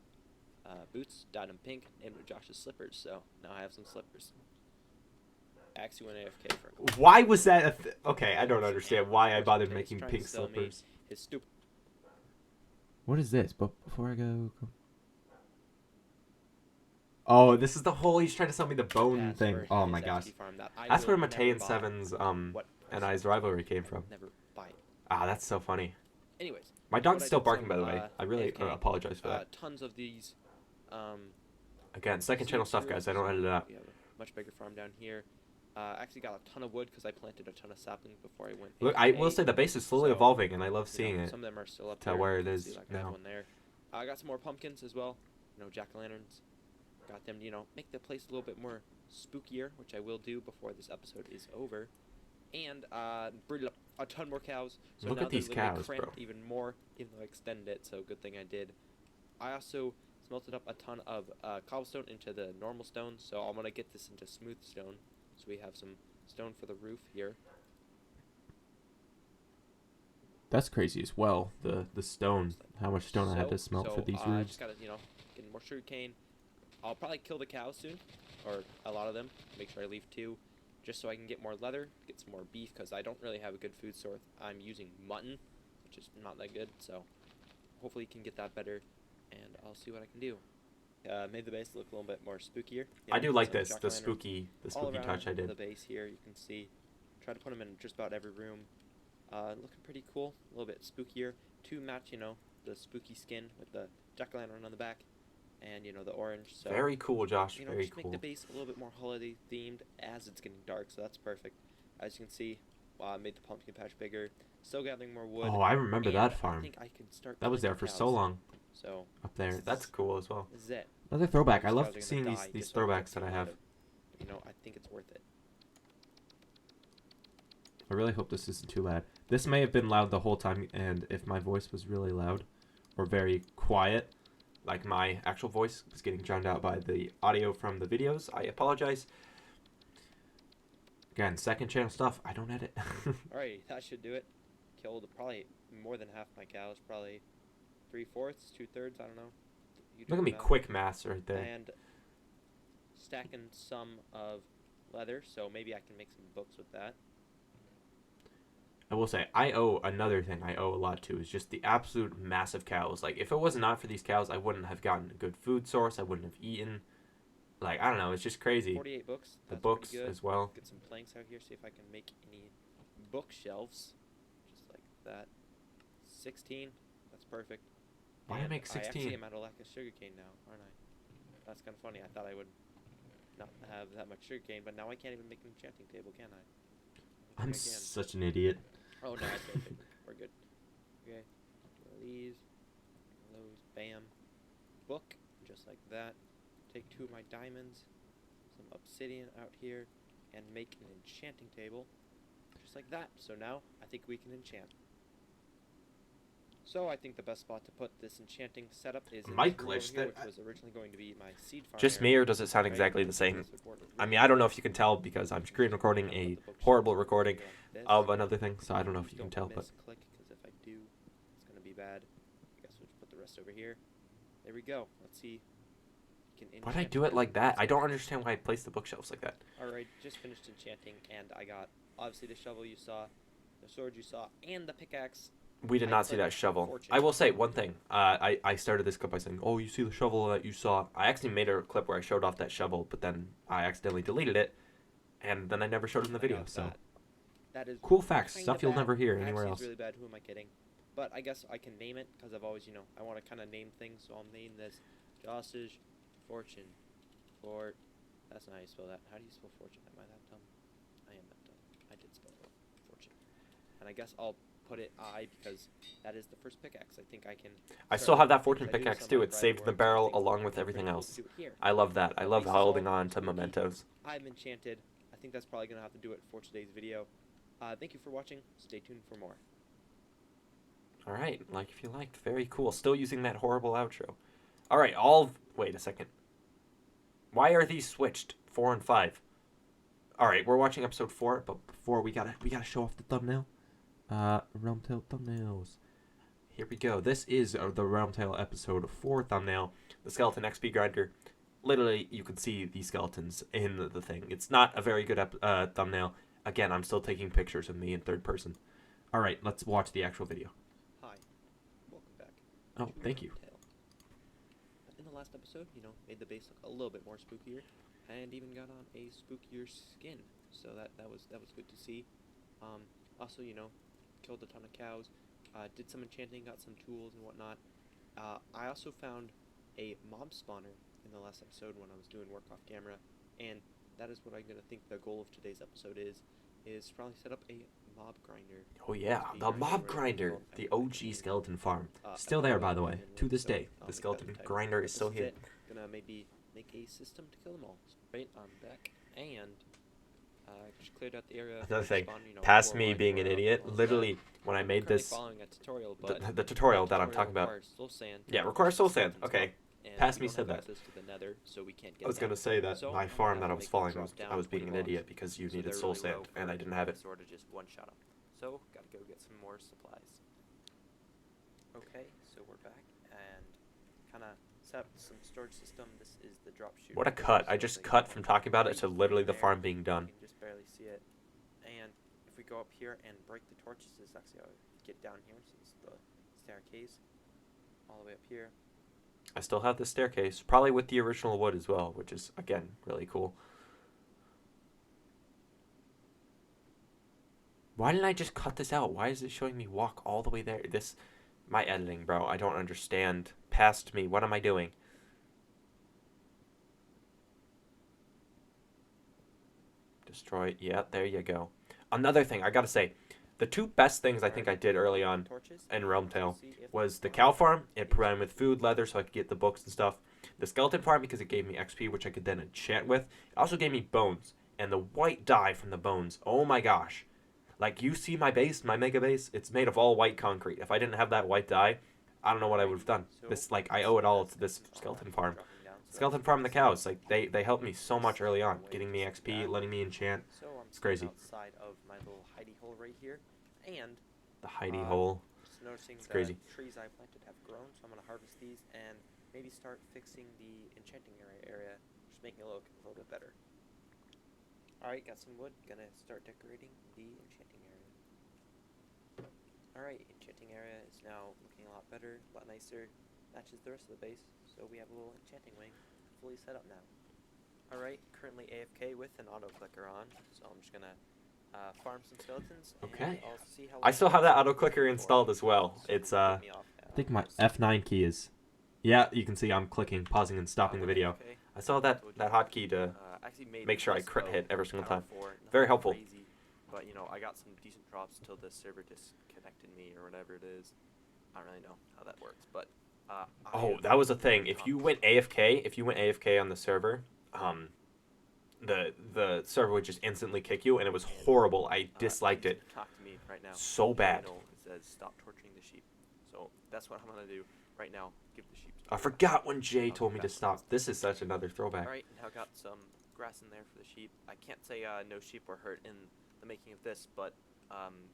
boots dyed in pink named with Josh's slippers. So now I have some slippers. Actually went AFK for a couple. why was that okay, I don't understand And, why of I course, bothered Mateus making trying to pink sell me slippers. His stupid. What is this? But before I go... Oh, this is the whole... He's trying to sell me the bone pass thing. for Oh his my gosh. XP farm that I That's where will Matei and never buy. Seven's What and I's rivalry came from. Never buy it. Ah, that's so funny. Anyways, My But dog's I still did barking, some, by the way. I really AFK, apologize for that. tons of these. Again, second channel seeds stuff, here, guys. I don't so edit it out. We have a much bigger farm down here. Actually got a ton of wood because I planted a ton of saplings before I went. Look, I will AFK. say the base is slowly So, evolving, and I love seeing it. Some of them are still up to there. where You it can is see, like, I have now. one there. I got some more pumpkins as well. Jack-o'-lanterns. Got them, make the place a little bit more spookier, which I will do before this episode is over. And breed up a ton more cows. So Look now at these they're literally cows, cramped bro. even more, even though I extended it. So good thing I did. I also smelted up a ton of cobblestone into the normal stone. So I'm gonna get this into smooth stone. So we have some stone for the roof here. That's crazy as well. The stone. How much stone I had to smelt for these I roofs. just gotta, get more sugarcane. I'll probably kill the cows soon, or a lot of them. Make sure I leave 2, just so I can get more leather, get some more beef, because I don't really have a good food source. I'm using mutton, which is not that good, so hopefully can get that better, and I'll see what I can do. Made the base look a little bit more spookier. I do like some this, the jack-o'-lanterns spooky all around touch I did. the base here. You can see, try to put them in just about every room. Looking pretty cool, a little bit spookier. To match, the spooky skin with the jack-o'-lantern on the back, and the orange. So Very cool, Josh. Very just make cool. the base a little bit more holiday themed as it's getting dark. So that's perfect. As you can see, I made the pumpkin patch bigger. Still gathering more wood. Oh, I remember and that I farm. think I can start That was killing there for the so cows. long So up there. this That's is- cool as well. this is it. Another throwback. I These love cows are gonna seeing die these just so I can throwbacks get that I some have. leather. I think it's worth it. I really hope this isn't too loud. This may have been loud the whole time, and if my voice was really loud or very quiet, like my actual voice was getting drowned out by the audio from the videos, I apologize. Again, second channel stuff. I don't edit. Alright, that should do it. Killed probably more than half my cows. Probably 3/4, 2/3. I don't know. You do Look at me, the math. quick maths right there. And stacking some of leather, so maybe I can make some books with that. I will say, another thing I owe a lot to is just the absolute massive cows. Like, if it was not for these cows, I wouldn't have gotten a good food source. I wouldn't have eaten. Like, I don't know. It's just crazy. 48 books. The That's books pretty good. as well. Get some planks out here. See if I can make any bookshelves, just like that. 16. That's perfect. Why did I And make I actually 16? am out of lack of sugarcane now, aren't I? That's kind of funny. I thought I would not have that much sugarcane, but now I can't even make an enchanting table, can I? I I'm think I can. such an idiot. Oh no, okay. We're good. Okay. One of these. One of those. Bam. Book. Just like that. Take 2 of my diamonds. Some obsidian out here. And make an enchanting table. Just like that. So now, I think we can enchant. So I think the best spot to put this enchanting setup is in Mic this room over glitch. here, That- which was originally going to be my seed farm Just me, area. or does it sound Right? exactly the same? This would work I really mean, I don't know well. if you can tell because I'm screen Just recording kinda put a the bookshelves horrible over recording here like this. of another thing, so I don't know if Please you can don't tell, but misclick, because if I do, it's gonna be bad. I guess we'll just put the rest over here. There we go. Let's see. why'd I do it like that? I don't understand why I placed the bookshelves like that. Alright, just finished enchanting, and I got obviously the shovel you saw, the sword you saw, and the pickaxe. We did I not see put that shovel. fortune. I will say one thing. I started this clip by saying, "Oh, you see the shovel that you saw." I actually made a clip where I showed off that shovel, but then I accidentally deleted it, and then I never showed it in the I video. got So that is cool facts, kinda stuff you'll bad. never hear Actually, anywhere it's else. really bad. Who am I kidding? But I guess I can name it because I've always, I want to kind of name things. So I'll name this Joss's Fortune. That's not how you spell that. How do you spell fortune? Am I that dumb? I am that dumb. I did spell fortune. And I guess I'll put it I because that is the first pickaxe. I think I can. I start still have making that fortune things. I do this pickaxe on too. my It private saved the works, I barrel think along it'd with be everything pretty cool else. to do it here. I love that. I But love this is all holding on to spooky. mementos. I'm enchanted. I think that's probably gonna have to do it for today's video. Thank you for watching. Stay tuned for more. All right, like if you liked, very cool. Still using that horrible outro. All right, wait a second. Why are these switched? 4 and 5. All right, we're watching episode 4, but before we gotta show off the thumbnail. RealmTale thumbnails. Here we go. This is the RealmTale episode 4 thumbnail. The skeleton XP grinder. Literally, you can see the skeletons in the thing. It's not a very good thumbnail. Again, I'm still taking pictures of me in third person. All right, let's watch the actual video. Hi, welcome back. Oh, to thank you. RealmTale. In the last episode, made the base look a little bit more spookier, and even got on a spookier skin. So that was good to see. Also, killed a ton of cows, did some enchanting, got some tools and whatnot. I also found a mob spawner in the last episode when I was doing work off camera, and that is what I'm gonna think the goal of today's episode is to probably set up a mob grinder. Oh yeah, XP the mob where it's grinder, called the everything OG in, skeleton farm. a Still there, video by the way, and to link, this so day. I'll The link that in skeleton the title. grinder But is still this here. it. Gonna maybe make a system to kill them all. Right, I'm back, and just cleared out the area. Another thing, spawn, past 4 me wide, being 4 an out, idiot, all that. literally, when I I'm made currently this, following a tutorial, but the tutorial that I'm tutorial talking about. requires soul sand to Yeah, unleash requires the soul sand. skeletons Okay, up, and past we me don't said have that. access to the nether, so we can't get I was gonna that. say that So my I'm farm gonna that I have was to make following them was drop I was down being an 20 idiot blocks. because you So needed they're soul really low sand and I for didn't have it. Sword to just one-shot them. So, gotta go get some more supplies. Okay, so we're back, and kind of set up some storage system. This is the drop chute. What a right there, cut! so I just they cut come from talking about it to right literally the there. farm being done. You can just barely see it. And if we go up here and break the torches, this is actually how we get down here. So this is the staircase all the way up here. I still have the staircase, probably with the original wood as well, which is again really cool. Why didn't I just cut this out? Why is it showing me walk all the way there? My editing, bro. I don't understand. Past me. What am I doing? Destroy. Yeah, there you go. Another thing, I gotta say, the two best things I think I did early on in RealmTale was the cow farm. It provided me with food, leather, so I could get the books and stuff. The skeleton farm, because it gave me XP, which I could then enchant with. It also gave me bones. And the white dye from the bones, oh my gosh. Like, you see my base, my mega base, it's made of all white concrete. If I didn't have that white dye, I don't know what I would have done. I owe it all to this skeleton farm. Skeleton farm and the cows, like, they helped me so much early on. Getting me XP, letting me enchant. So I'm It's crazy. outside of my little hidey hole right here, and The hidey hole. just noticing It's that crazy. trees I planted have grown, so I'm gonna harvest these and maybe start fixing the enchanting area, just making it look a little bit better. Alright, got some wood, gonna start decorating the enchanting area. Alright, enchanting area is now looking a lot better, a lot nicer. Matches the rest of the base, so we have a little enchanting wing fully set up now. Alright, currently AFK with an auto clicker on, so I'm just gonna farm some skeletons. Okay. And I'll see how I long still it have that takes auto to clicker for installed me. as well. So It's get me off I think my I'll see. F9 key is. Yeah, you can see I'm clicking, pausing, and stopping the When video. AFK, I saw I that told you, hotkey to actually made make sure I this crit bow hit every single power time. 4, nothing Very helpful. Crazy, but you know, I got some decent drops till the server disconnected me or whatever it is. I don't really know how that works, but Oh, that was a thing. If you went AFK on the server, the server would just instantly kick you, and it was horrible. I disliked it Talk to me right now. so bad. It says stop torturing the sheep. So that's what I'm gonna do right now. Give the sheep. I forgot when Jay I'll told get me to back stop. next This is such another throwback. All right, now got some grass in there for the sheep. I can't say no sheep were hurt in the making of this, but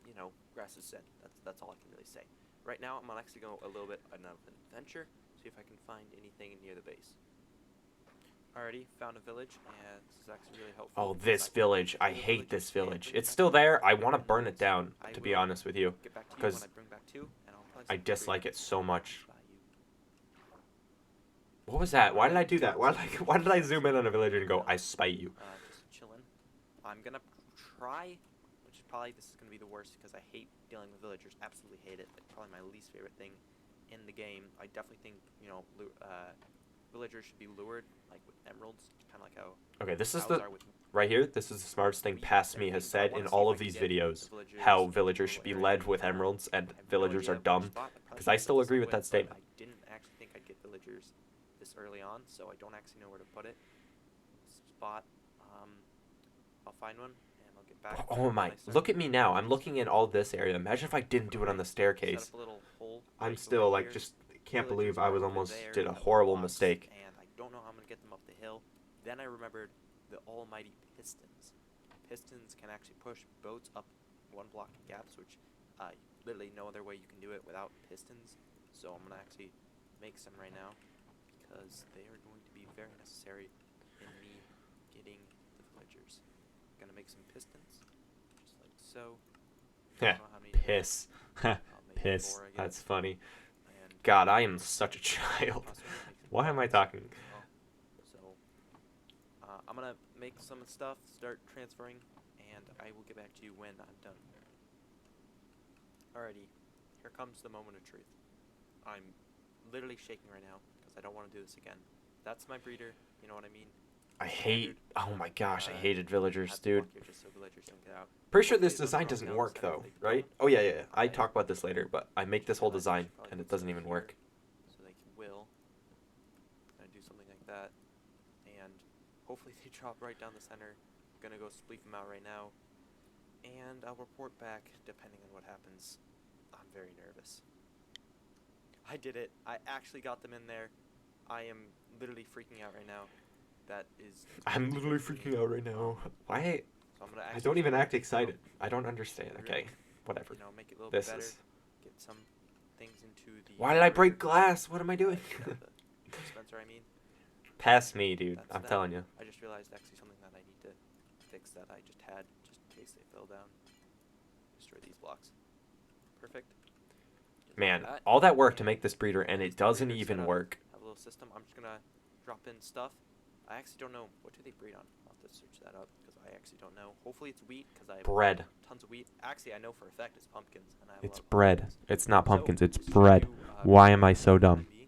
you know, grass is said. That's all I can really say. Right now, I'm gonna actually go a little bit on an adventure, see if I can find anything near the base. Already found a village, and this is actually really helpful. Oh, because this I can village. I kill the hate this villagers and village. bring It's back still to there. I and want to then burn it down, I to be will honest with you. get back to you when Because I bring back two, and I'll probably I set the breeder dislike it so much. by you. What was that? Why did I do that? Why did I zoom in on a villager and go, I spite you? Just chilling. I'm gonna try, which is probably this is gonna be the worst because I hate dealing with villagers. Absolutely hate it. Like, probably my least favorite thing in the game. I definitely think villagers should be lured like with emeralds, kind of like how Okay, this is cows the are with right here. This is the smartest thing past me has said in all of these videos. How villagers should be led with emeralds and villagers are dumb. Because I still agree with that statement. I didn't actually think I'd get villagers this early on, so I don't actually know where to put it. Spot. I'll find one and I'll get back. Oh my! Look at me now. I'm looking in all this area. Imagine if I didn't do it on the staircase. Set up a little hole I'm right still over like here. just can't Villagers believe I are was over almost there did a at the horrible blocks, mistake. And I don't know how I'm gonna get them up the hill. Then I remembered the almighty pistons. Pistons can actually push boats up one block gaps, which literally no other way you can do it without pistons. So I'm gonna actually make some right now because they are going to be very necessary in me getting the villagers. I'm gonna make some pistons, just like so. I Yeah, don't know how many to make. piss. I'll make Piss. 4, I guess. That's funny. And God, I am such a child. also gonna make some Why am I blocks talking? as well. So I'm gonna make some stuff, start transferring, and I will get back to you when I'm done. Alrighty, here comes the moment of truth. I'm literally shaking right now because I don't want to do this again. That's my breeder, you know what I mean? I hate. Oh my gosh, I hated I villagers, have to dude. block here just so villagers don't get out. Pretty sure Hopefully this they'll design drop doesn't down work the center though, if they right? don't. Oh yeah. I I talk about this later, but I make this whole realize I design should probably and it put doesn't some even here work. So they will. I'm gonna do something like that, and hopefully they drop right down the center. I'm gonna go spleef them out right now, and I'll report back depending on what happens. I'm very nervous. I did it. I actually got them in there. I am literally freaking out right now. That is. I'm literally freaking out right now. Why? So I'm gonna I actually don't even try to, act excited. I don't understand. really, Okay, whatever. You know, make it a little This bit better. is. Get some things into the. Why did I break glass? What am I doing? The dispenser, I mean. Pass me, dude. That's I'm that. telling you. I just realized actually something that I need to fix that I just had, just in case they fell down. Destroy these blocks. Perfect. Just like Man, that. all that work to And make this breeder and it this breeder doesn't even setup, work. Have a little system. I'm just gonna drop in stuff. I actually don't know what do they breed on. I'll have to search that up because I actually don't know. Hopefully it's wheat because I have Bread. tons of wheat. Actually, I know for a fact it's pumpkins, and I It's love bread. pumpkins. It's not pumpkins. So, It's this is bread. you, Why am I bread so dumb? MD.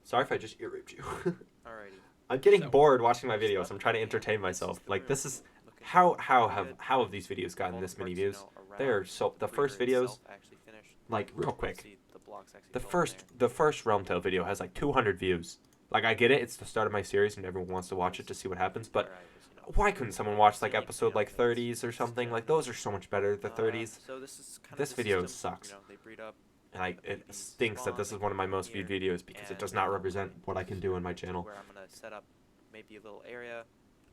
Sorry if I just ear raped you. Alrighty. I'm getting So, bored watching my this videos. stuff, I'm trying to and entertain this is myself. the Like room. this is Looking how pretty good. have these videos All gotten the this many parts, you views? know, They are around so the breeder first videos itself I actually finished. like real You quick. see the blocks actually The fill in first there. the first RealmTale video has like 200 views. Like I get it, it's the start of my series and everyone wants to watch it to see what happens, but Where I was, you know, why couldn't someone watch like seeing, episode like you know, 30s or things something? down. Like those are so much better, the 30s. So this is kind This of the video system, sucks. You know, they breed up. And the it babies stinks that spawn, this they is one of my come most viewed here, videos because it and does not they'll represent come what I can do in my to channel. Where I'm gonna set up maybe a little area,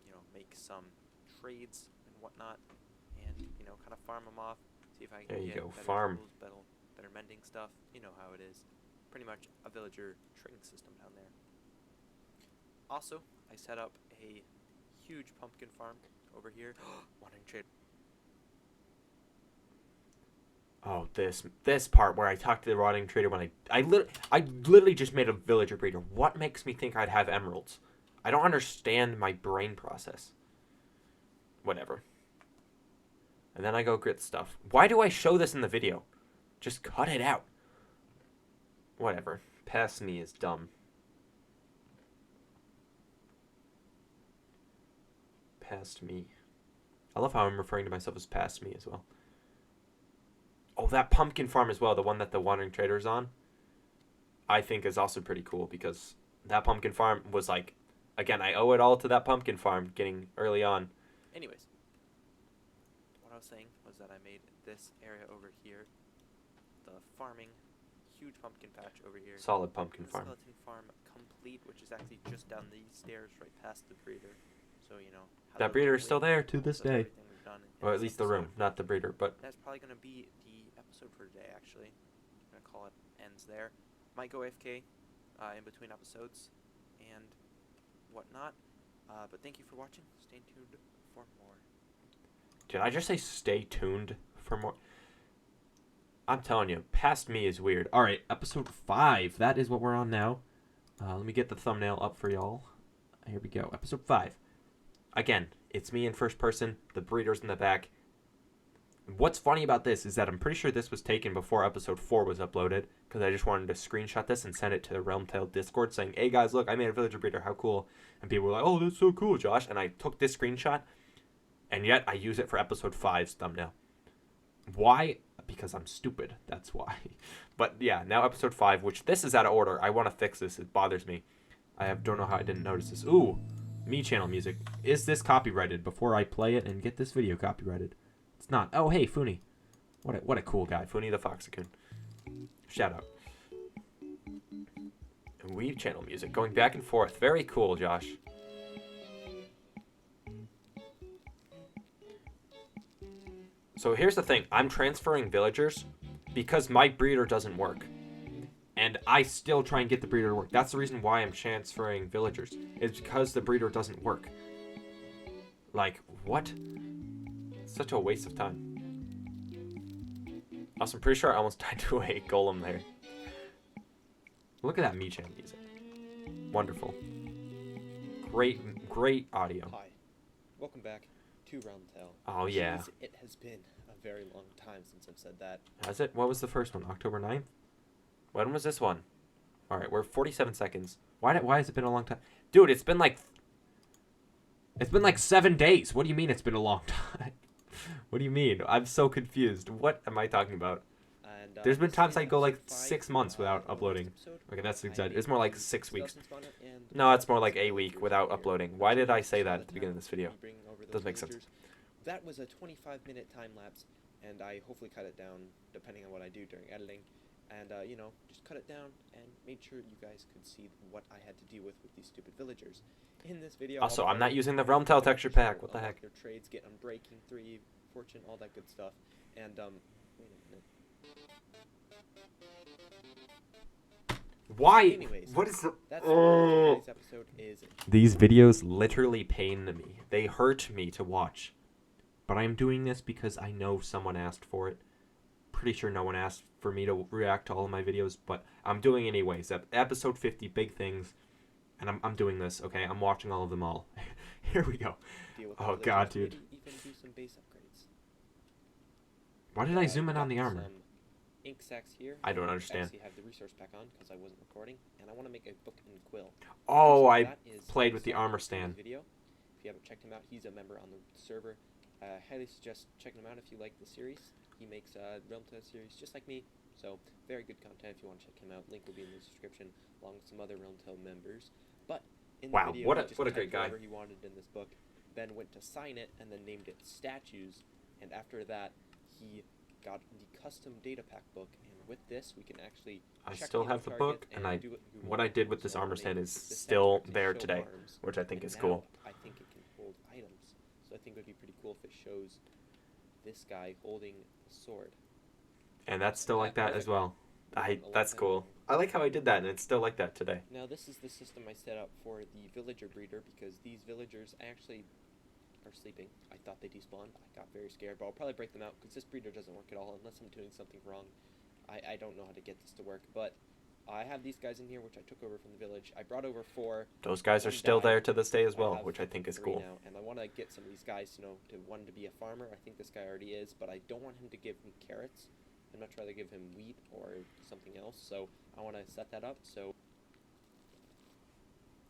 you know, make some trades and whatnot, and you know, kind of farm them off. See if I can There you get go, better farm. tools, better mending stuff. You know how it is. Pretty much a villager trading system down there. Also, I set up a huge pumpkin farm over here. Wandering trade. Oh, this part where I talked to the rotting trader when I literally just made a villager breeder. What makes me think I'd have emeralds? I don't understand my brain process. Whatever. And then I go grit stuff. Why do I show this in the video? Just cut it out. Whatever. Past me is dumb. Past me. I love how I'm referring to myself as past me as well. Oh, that pumpkin farm as well, the one that the wandering trader is on, I think is also pretty cool because that pumpkin farm was like, again, I owe it all to that pumpkin farm getting early on. Anyways, what I was saying was that I made this area over here, the farming, huge pumpkin patch over here. Solid pumpkin the farm. Skeleton farm complete, which is actually just down these stairs right past the breeder. So, you know. That breeder is still there to this day. Or at least the room, episode. not the breeder, but That's probably going to be the episode for today, actually. I'm going to call it ends there. Might go AFK in between episodes and whatnot. But thank you for watching. Stay tuned for more. did I just say stay tuned for more? I'm telling you, past me is weird. All right, episode 5. That is what we're on now. Let me get the thumbnail up for y'all. Here we go. Episode 5. Again, it's me in first person. The breeder's in the back. What's funny about this is that I'm pretty sure this was taken before episode 4 was uploaded, because I just wanted to screenshot this and send it to the RealmTale Discord saying, hey guys, look, I made a villager breeder, how cool. And people were like, oh, that's so cool, Josh. And I took this screenshot, and yet I use it for episode 5's thumbnail. Why? Because I'm stupid. That's why. But yeah, now episode 5, which this is out of order. I want to fix this. It bothers me. Don't know how I didn't notice this. Ooh, me channel music. Is this copyrighted before I play it and get this video copyrighted? It's not. Oh, hey, Funi. What a cool guy. Funi the Foxacoon. Shout out. And we channel music. Going back and forth. Very cool, Josh. So here's the thing. I'm transferring villagers because my breeder doesn't work. And I still try and get the breeder to work. That's the reason why I'm transferring villagers. It's because the breeder doesn't work. Like, what? Such a waste of time. Also, I'm pretty sure I almost died to a golem there. Look at that me channel music. Wonderful. Great audio. Hi, welcome back to RealmTale. Oh, yeah. Jeez, it has been a very long time since I've said that. Has it? What was the first one? October 9th? When was this one? Alright, we're 47 seconds. Why has it been a long time? Dude, it's been like 7 days. What do you mean it's been a long time? What do you mean? I'm so confused. What am I talking about? And, There's been this times is I go like episode 5, 6 months without the last uploading. episode. Okay, that's I exaggerated. made It's more like the 6 weeks. skeleton spawner and No, it's more like a skeleton week breeder without here. uploading. Why did I say So that the at the beginning of this time video? we bring over those Doesn't make sense. villagers, that was a 25-minute time lapse, and I hopefully cut it down depending on what I do during editing. And, you know, just cut it down and made sure you guys could see what I had to deal with these stupid villagers. In this video, Also, I'll I'm not cover using the how RealmTale to texture show pack. What the unlock heck? Their trades, get Unbreaking 3, Fortune, all that good stuff. And, wait a minute. Why? Anyways, What is the... That's Oh. today's episode is These videos literally pain me. They hurt me to watch. But I'm doing this because I know someone asked for it. Pretty sure no one asked for me to react to all of my videos, but I'm doing it anyways. Episode 50, big things. And I'm doing this, okay? I'm watching all of them all. Here we go. deal with Oh, the God, villagers, dude. maybe even do some base upgrades. Why did I zoom in on the got armor? some ink sacks here. I don't understand. I actually have the resource pack on because I wasn't recording, and I want to make a book and quill. Oh, So I that is played with the Simon armor from stand. his Video. If you haven't checked him out, he's a member on the server. Highly suggest checking him out if you like the series. He makes RealmTale series just like me, so very good content if you want to check him out. Link will be in the description along with some other RealmTale members. But in the Wow, video, what he a- just what a typed great guy. whatever he wanted in this book, then went to sign it and then named it Statues. And after that, he got the custom data pack book, and with this, we can actually. I check still the have the target book, and do we what want. I did with this So armor I'll stand name is the statue still to there show today, arms, which I think and is cool. now I think it can hold items. So I think it would be pretty cool if it shows this guy holding a sword. And that's still like that as well. Within That's 11. cool. I like how I did that, and it's still like that today. Now this is the system I set up for the villager breeder, because these villagers, I actually are sleeping. I thought they despawned. I got very scared, but I'll probably break them out because this breeder doesn't work at all unless I'm doing something wrong. I don't know how to get this to work, but I have these guys in here, which I took over from the village. I brought over 4. Those guys are One still died. there to this day as I well, have which I think is 3 cool. now, and I want to get some of these guys, you know, to one to be a farmer. I think this guy already is, but I don't want him to give me carrots. I'd much rather give him wheat or something else. So I want to set that up. So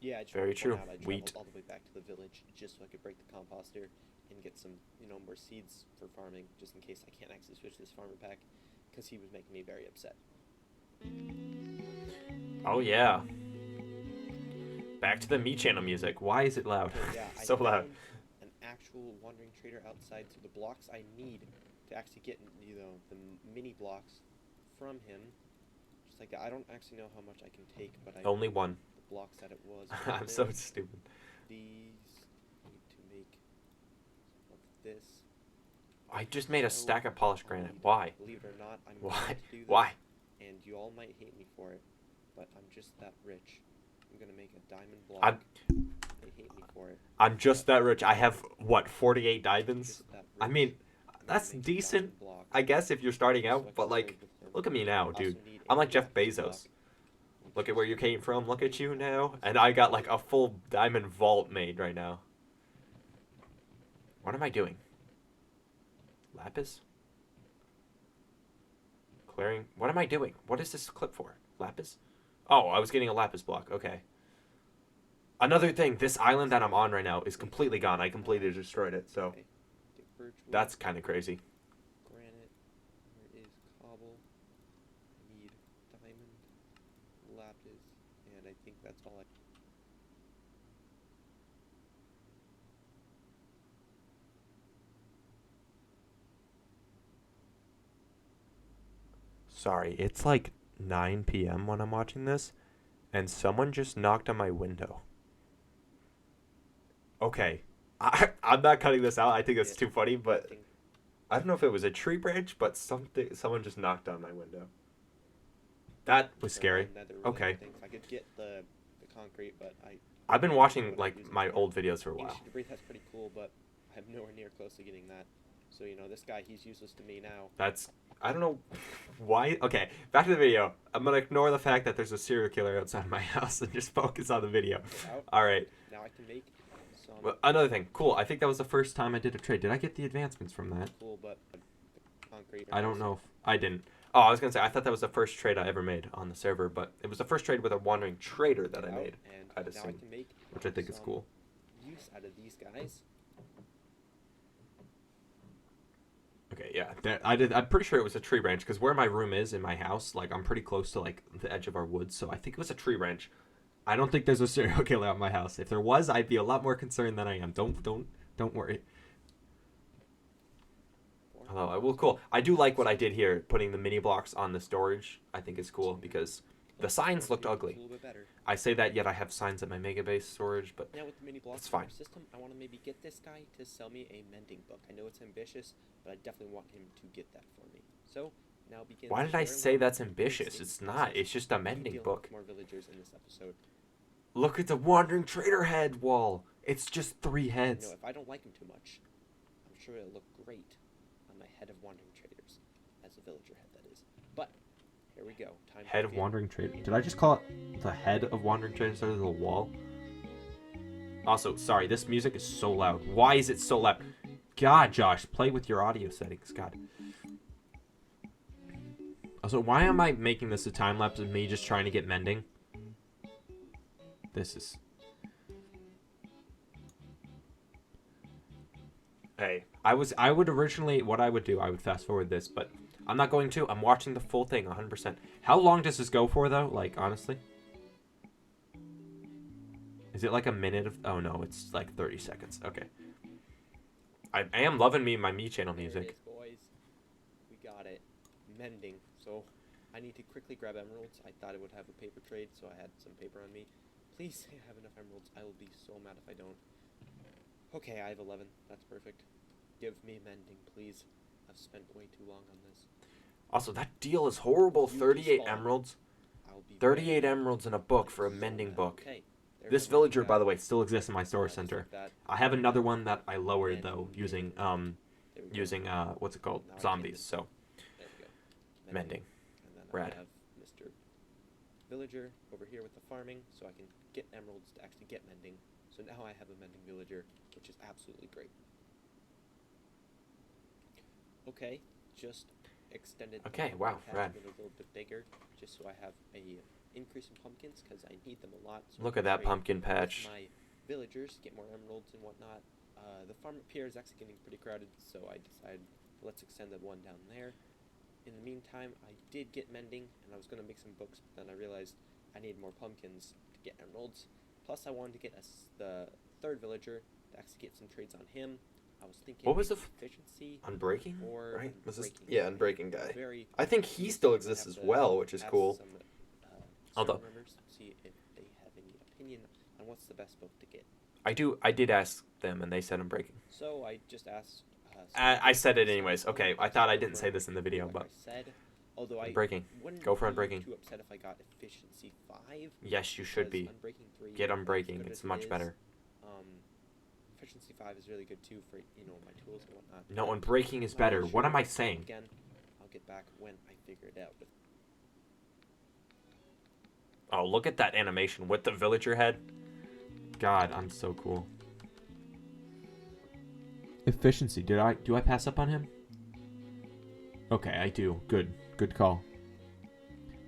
yeah, I just Very wanted to point true. out I traveled Wheat. all the way back to the village just so I could break the composter and get some, you know, more seeds for farming, just in case I can't actually switch this farmer pack, because he was making me very upset. Oh yeah. Back to the Me Channel music. Why is it loud? Okay, yeah, So I loud. found an actual wandering trader outside, so the blocks I need to actually get, you know, the mini blocks from him, just like that. I don't actually know how much I can take, but I Only one. the blocks that it was. I'm so stupid. These need to make of this. I just made a So, stack of polished I'll granite. need- Why? Believe it or not, I'm Why? going to do this, Why? and you all might hate me for it, but I'm just that rich. I'm gonna make a diamond block. I'm- They hate me for it. I'm just that rich. I have, what, 48 diamonds? Just that I rich. mean, I'm gonna that's make a decent, diamond block I guess, if you're starting so I out, can but trade like, with him. look at me now, I also dude. need I'm a like Jeff black Bezos. block, Look which at where is you came from. Look at you really now. awesome. And I got like a full diamond vault made right now. What am I doing? Lapis? Clearing? What am I doing? What is this clip for? Lapis? Oh, I was getting a lapis block. Okay. Another thing, this island that I'm on right now is completely gone. I completely destroyed it, so Okay. Get birch wood, that's kind of crazy. granite. Where is cobble? I need diamond, lapis, and I think that's all I. Sorry, it's like 9 p.m. when I'm watching this, and someone just knocked on my window. Okay. I'm not cutting this out. I think it's Yeah, too funny, but think I don't know if it was a tree branch, but someone just knocked on my window. That was for scary. nether really Okay. things. I could get the concrete, but I've been don't watching know what I'm like using my for it. old videos for a while. Ancient debris, that's pretty cool, but I'm nowhere near close to getting that. So, you know, this guy, he's useless to me now. That's I don't know why. Okay, back to the video. I'm gonna ignore the fact that there's a serial killer outside my house and just focus on the video. Okay, out. All right. Now I can make some Well, another thing. Cool. I think that was the first time I did a trade. Did I get the advancements from that? cool, but concrete. I don't know if I didn't. Oh, I was gonna say I thought that was the first trade I ever made on the server, but it was the first trade with a wandering trader that I Out, made, and I'd now I assume, can make which I think is some cool. use out of these guys. Okay, yeah, I'm pretty sure it was a tree branch because where my room is in my house, like I'm pretty close to like the edge of our woods, so I think it was a tree branch. I don't think there's a serial killer at my house. If there was, I'd be a lot more concerned than I am. Don't worry. Hello. Well, cool. I do like what I did here, putting the mini blocks on the storage. I think is cool because the signs looked ugly. A little bit better. I say that, yet I have signs at my mega base storage, but Now with the mini blocks It's in our fine. system, I want to maybe get this guy to sell me a mending book. I know it's ambitious, but I definitely want him to get that for me. So now begins. why did I your say learning that's and ambitious? basic It's not. process. It's just a I'll be mending dealing book. with more villagers in this episode. Look at the wandering trader head wall. It's just 3 You heads. know, if I don't like him too much, I'm sure it'll look great on my head of wandering traders, as a villager head that is. But here we go. Time Head to of begin. wandering trader. Did I just call it the head of wandering trader instead of the wall? Also, sorry, this music is so loud. Why is it so loud? God, Josh, play with your audio settings. God. Also, why am I making this a time lapse of me just trying to get mending? This is. Hey, I would originally, what I would do, I would fast forward this, but I'm not going to. I'm watching the full thing 100%. How long does this go for, though? Like, honestly? Is it like a minute of... Oh, no, it's like 30 seconds. Okay. I am loving my Me Channel There it music. is, boys. We got it. Mending. So I need to quickly grab emeralds. I thought it would have a paper trade, so I had some paper on me. Please say I have enough emeralds. I will be so mad if I don't. Okay, I have 11. That's perfect. Give me mending, please. I've spent way too long on this. Also, that deal is horrible. You 38 despawn. emeralds. I'll be 38 very emeralds in a book for a so mending mad. book. Okay, There's This some villager, guy, by the way, still exists in my just storage like center. that. I have another one that I lowered And though, boom, using there we go. what's it called, Now I can zombies. just- So There we go. mending. And then Rad. I have Mr. Villager over here with the farming, so I can get emeralds to actually get mending. So now I have a mending villager, which is absolutely great. Okay, just extended. Okay, the wow, patch rad. a little bit bigger, just so I have a increase in pumpkins because I need them a lot. So Look I at that trade pumpkin with patch. My villagers get more emeralds and whatnot. The farm up here is actually getting pretty crowded, so I decided let's extend the one down there. In the meantime, I did get mending, and I was going to make some books, but then I realized I need more pumpkins to get emeralds. Plus, I wanted to get the third villager to actually get some trades on him. I was thinking What was maybe the efficiency Unbreaking, or right? Was this? Unbreaking. Yeah, Unbreaking guy. Very I think he still I exists have as to well, which is ask cool. Some, Although- server members to see if they have any opinion on what's the best book to get. I did ask them, and they said Unbreaking. So I just asked. I said it some anyways. people Okay, if I thought I go didn't for say this in the video, like but I said, although I Unbreaking. wouldn't Go for be Unbreaking. too upset if I got efficiency 5. Yes, you should because be. Unbreaking 3, Get as Unbreaking. good It's as it much is, better. Efficiency 5 is really good too for my tools and whatnot. No, but Unbreaking is I'm not better. really What sure. am I saying? Again, I'll get back when I figure it out. Oh, look at that animation with the villager head. God, I'm so cool. Efficiency. Do I pass up on him? Okay, I do. Good. Good call.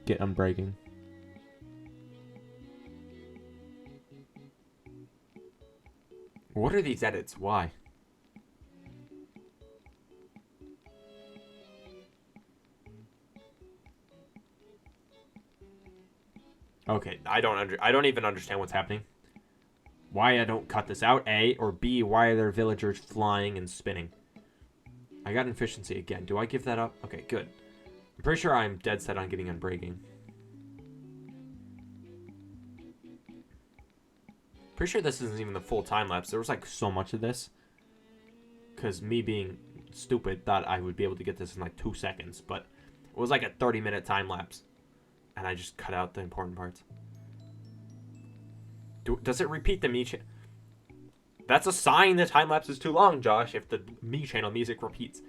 Get Unbreaking. What are these edits? Why? Okay, I don't even understand what's happening. Why I don't cut this out, A, or B, why are there villagers flying and spinning? I got efficiency again. Do I give that up? Okay, good. I'm pretty sure I'm dead set on getting Unbreaking. Pretty sure this isn't even the full time lapse. There was like so much of this. Because me being stupid thought I would be able to get this in like 2 seconds. But it was like a 30-minute time lapse. And I just cut out the important parts. Does it repeat the me channel? That's a sign the time lapse is too long, Josh, if the me channel music repeats.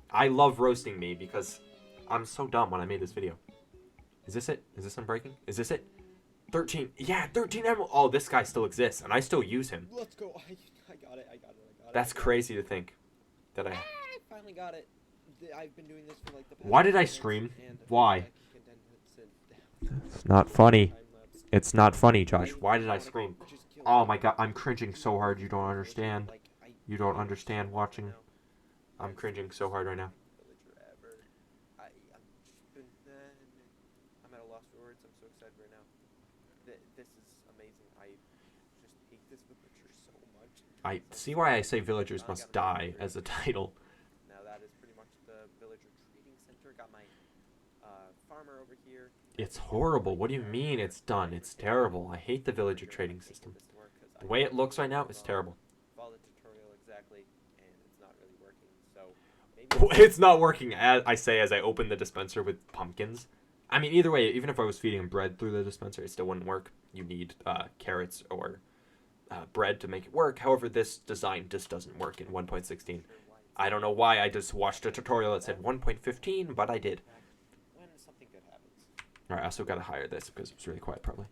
I love roasting me because I'm so dumb when I made this video. Is this it? Is this Unbreaking? Is this it? 13. Yeah, 13 emerald. Oh, this guy still exists, and I still use him. Let's go. I got it. That's crazy to think that I... I finally got it. I've been doing this for like the past Why did I 10 minutes, stream? and Why? I can condense it down. It's not funny. Time-lapse. It's not funny, Josh. I Why did I wanna scream? just kill Oh it. my god, I'm cringing so hard you don't understand. Like, You don't understand watching. No. I'm cringing so hard right now. Villager ever. I'm at a loss for words. I'm so excited right now. This is amazing. I just hate this villager so much. I see why I say villagers must die as a title. Now that is pretty much the villager trading center. Got my farmer over here. It's horrible. What do you mean it's done? It's terrible. I hate the villager trading system. The way it looks right now is terrible. Follow the tutorial exactly, and it's not really working. So maybe It's not working, as I say as I open the dispenser with pumpkins. I mean, either way, even if I was feeding him bread through the dispenser, it still wouldn't work. You need carrots or bread to make it work. However, this design just doesn't work in 1.16. I don't know why I just watched a tutorial that said 1.15, but I did. when something good happens. Alright, I also gotta hire this because it was really quiet probably.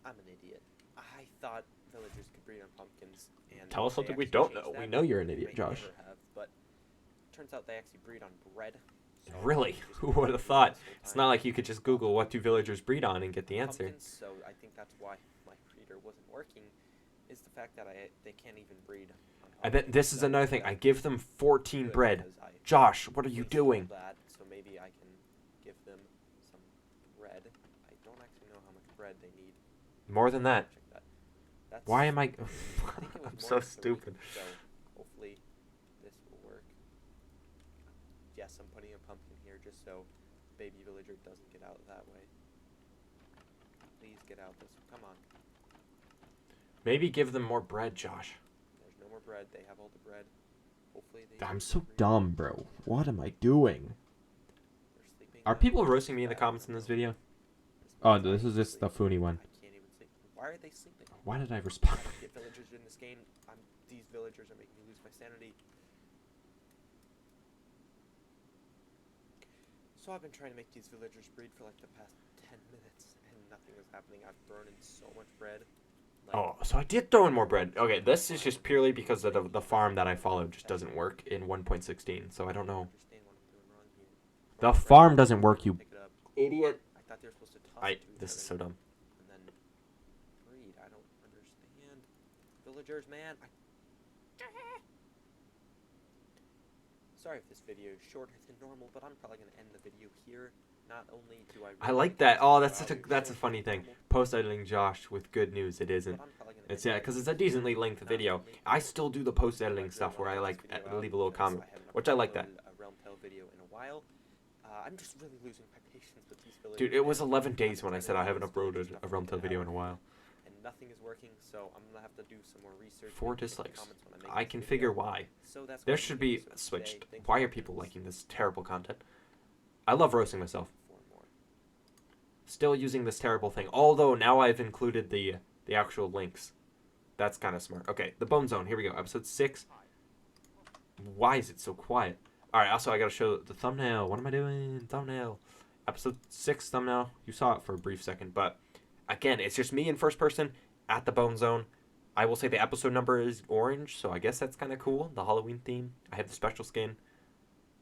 I'm an idiot. I thought villagers could breed on pumpkins. And Tell us they something we actually don't changed know. that. We know you're an They idiot, may Josh. never have, but turns out they actually breed on bread. So Really? you just Who have would to have do thought? this whole It's time. not like you could just Google what do villagers breed on and get the answer. Pumpkins, so I think that's why my breeder wasn't working. Is the fact that they can't even breed. On I bet this is pumpkins. another thing. I give them 14 Good, bread. because I Josh, what are you wasted all doing? That, so maybe I can give them some bread. I don't actually know how much bread they need. More than that. Check that. That's, Why am I... I think it was I'm more so than 3, stupid. So hopefully this will work. Yes, I'm putting a pumpkin here just so baby villager doesn't get out that way. Please get out this. Come on. Maybe give them more bread, Josh. There's no more bread. They have all the bread. Hopefully they. I'm so breed. dumb, bro. What am I doing? They're sleeping Are now. people roasting me in the comments in this video? This Oh, means this I is just the sleep. Foony one. I can't even sleep. Why are they sleeping? Why did I I respond? don't get villagers in this game. These villagers are making me lose my sanity. So I've been trying to make these villagers breed for like the past 10 minutes, and nothing is happening. I've burned in so much bread. Like, Oh, so I did throw in more bread. Okay, this is just purely because of the farm that I followed just doesn't work in 1.16, so I don't know. understand what I'm doing wrong here. The farm doesn't work, you Pick it up. idiot. I thought they were supposed to toss it to each This is other so dumb. and then breed. I don't understand. Villagers, man. Sorry if this video is shorter than normal, but I'm probably going to end the video here. Not only do I I like that. Oh, that's a funny thing. Post editing Josh with good news. It isn't. It's because it's a decently length video. I still do the post editing stuff where I like leave a little comment, which I like that. A RealmTale video in a while. I'm just really losing my patience with these villagers. Dude, it was and 11 I've days been when I trying to said I make haven't this village uploaded stuff a for like RealmTale an video hour in a and while. and nothing is working, so I'm gonna have to do some more research. 4 and check the dislikes. comments when make I this can video. figure why. So that's There what I'm should doing. be So today, switched. thank Why you are for people this. liking this terrible content? I love roasting myself. 4 more. Still using this terrible thing. Although now I've included the actual links. That's kind of smart. Okay, the Bone Zone. Here we go. Episode 6. Why is it so quiet? Alright, also I gotta show the thumbnail. What am I doing? Thumbnail. Episode 6 thumbnail. You saw it for a brief second, but again, it's just me in first person at the Bone Zone. I will say the episode number is orange, so I guess that's kind of cool. The Halloween theme. I have the special skin.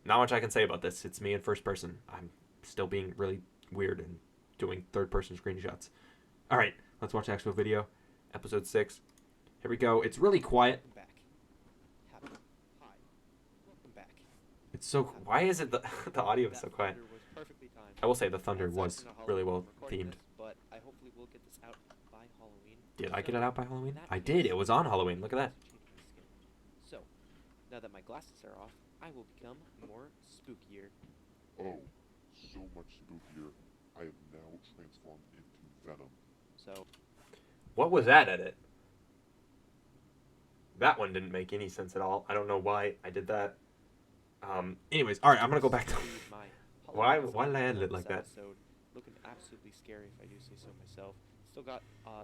Not much I can say about this. It's me in first person. I'm still being really weird and doing third person screenshots. Alright, let's watch the actual video. Episode 6. Here we go. It's really quiet. Welcome back. Happy. Hi. Welcome back. It's so... Why is it the audio is so That quiet? thunder was perfectly timed. I will say the thunder It's was actually not really Halloween well when I'm recording themed. this, but I hopefully will get this out by Halloween. Did I So, get it out by Halloween? in that I case, did. It was on Halloween. Look at that. changing my skin. So, now that my glasses are off, I will become more spookier. Oh, so much spookier. I have now transformed into Venom. So, What was that edit? That one didn't make any sense at all. I don't know why I did that. Anyways, all right, I'm gonna go back to. leave my Why Halloween did I theme edit it for like this that? episode looking absolutely scary, if I do say so myself. Still got,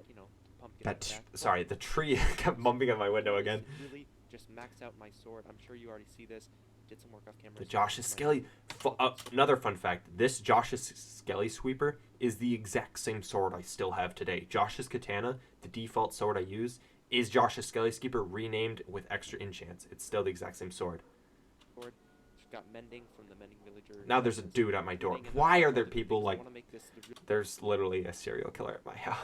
you know, the pumpkin. That in the back, but sorry, the tree kept bumping on my window again. Really, just maxed out my sword. I'm sure you already see this. Did some work off camera. The so Josh's my- Skelly. Another fun fact: this Josh's Skelly sweeper is the exact same sword I still have today. Josh's katana, the default sword I use, is Josh's Skelly sweeper renamed with extra enchants. It's still the exact same sword. sword. Got mending from the mending villager. Now there's a dude at my door. Mending and Why that's are there one of the people things I like? wanna make this the real- There's literally a serial killer at my house.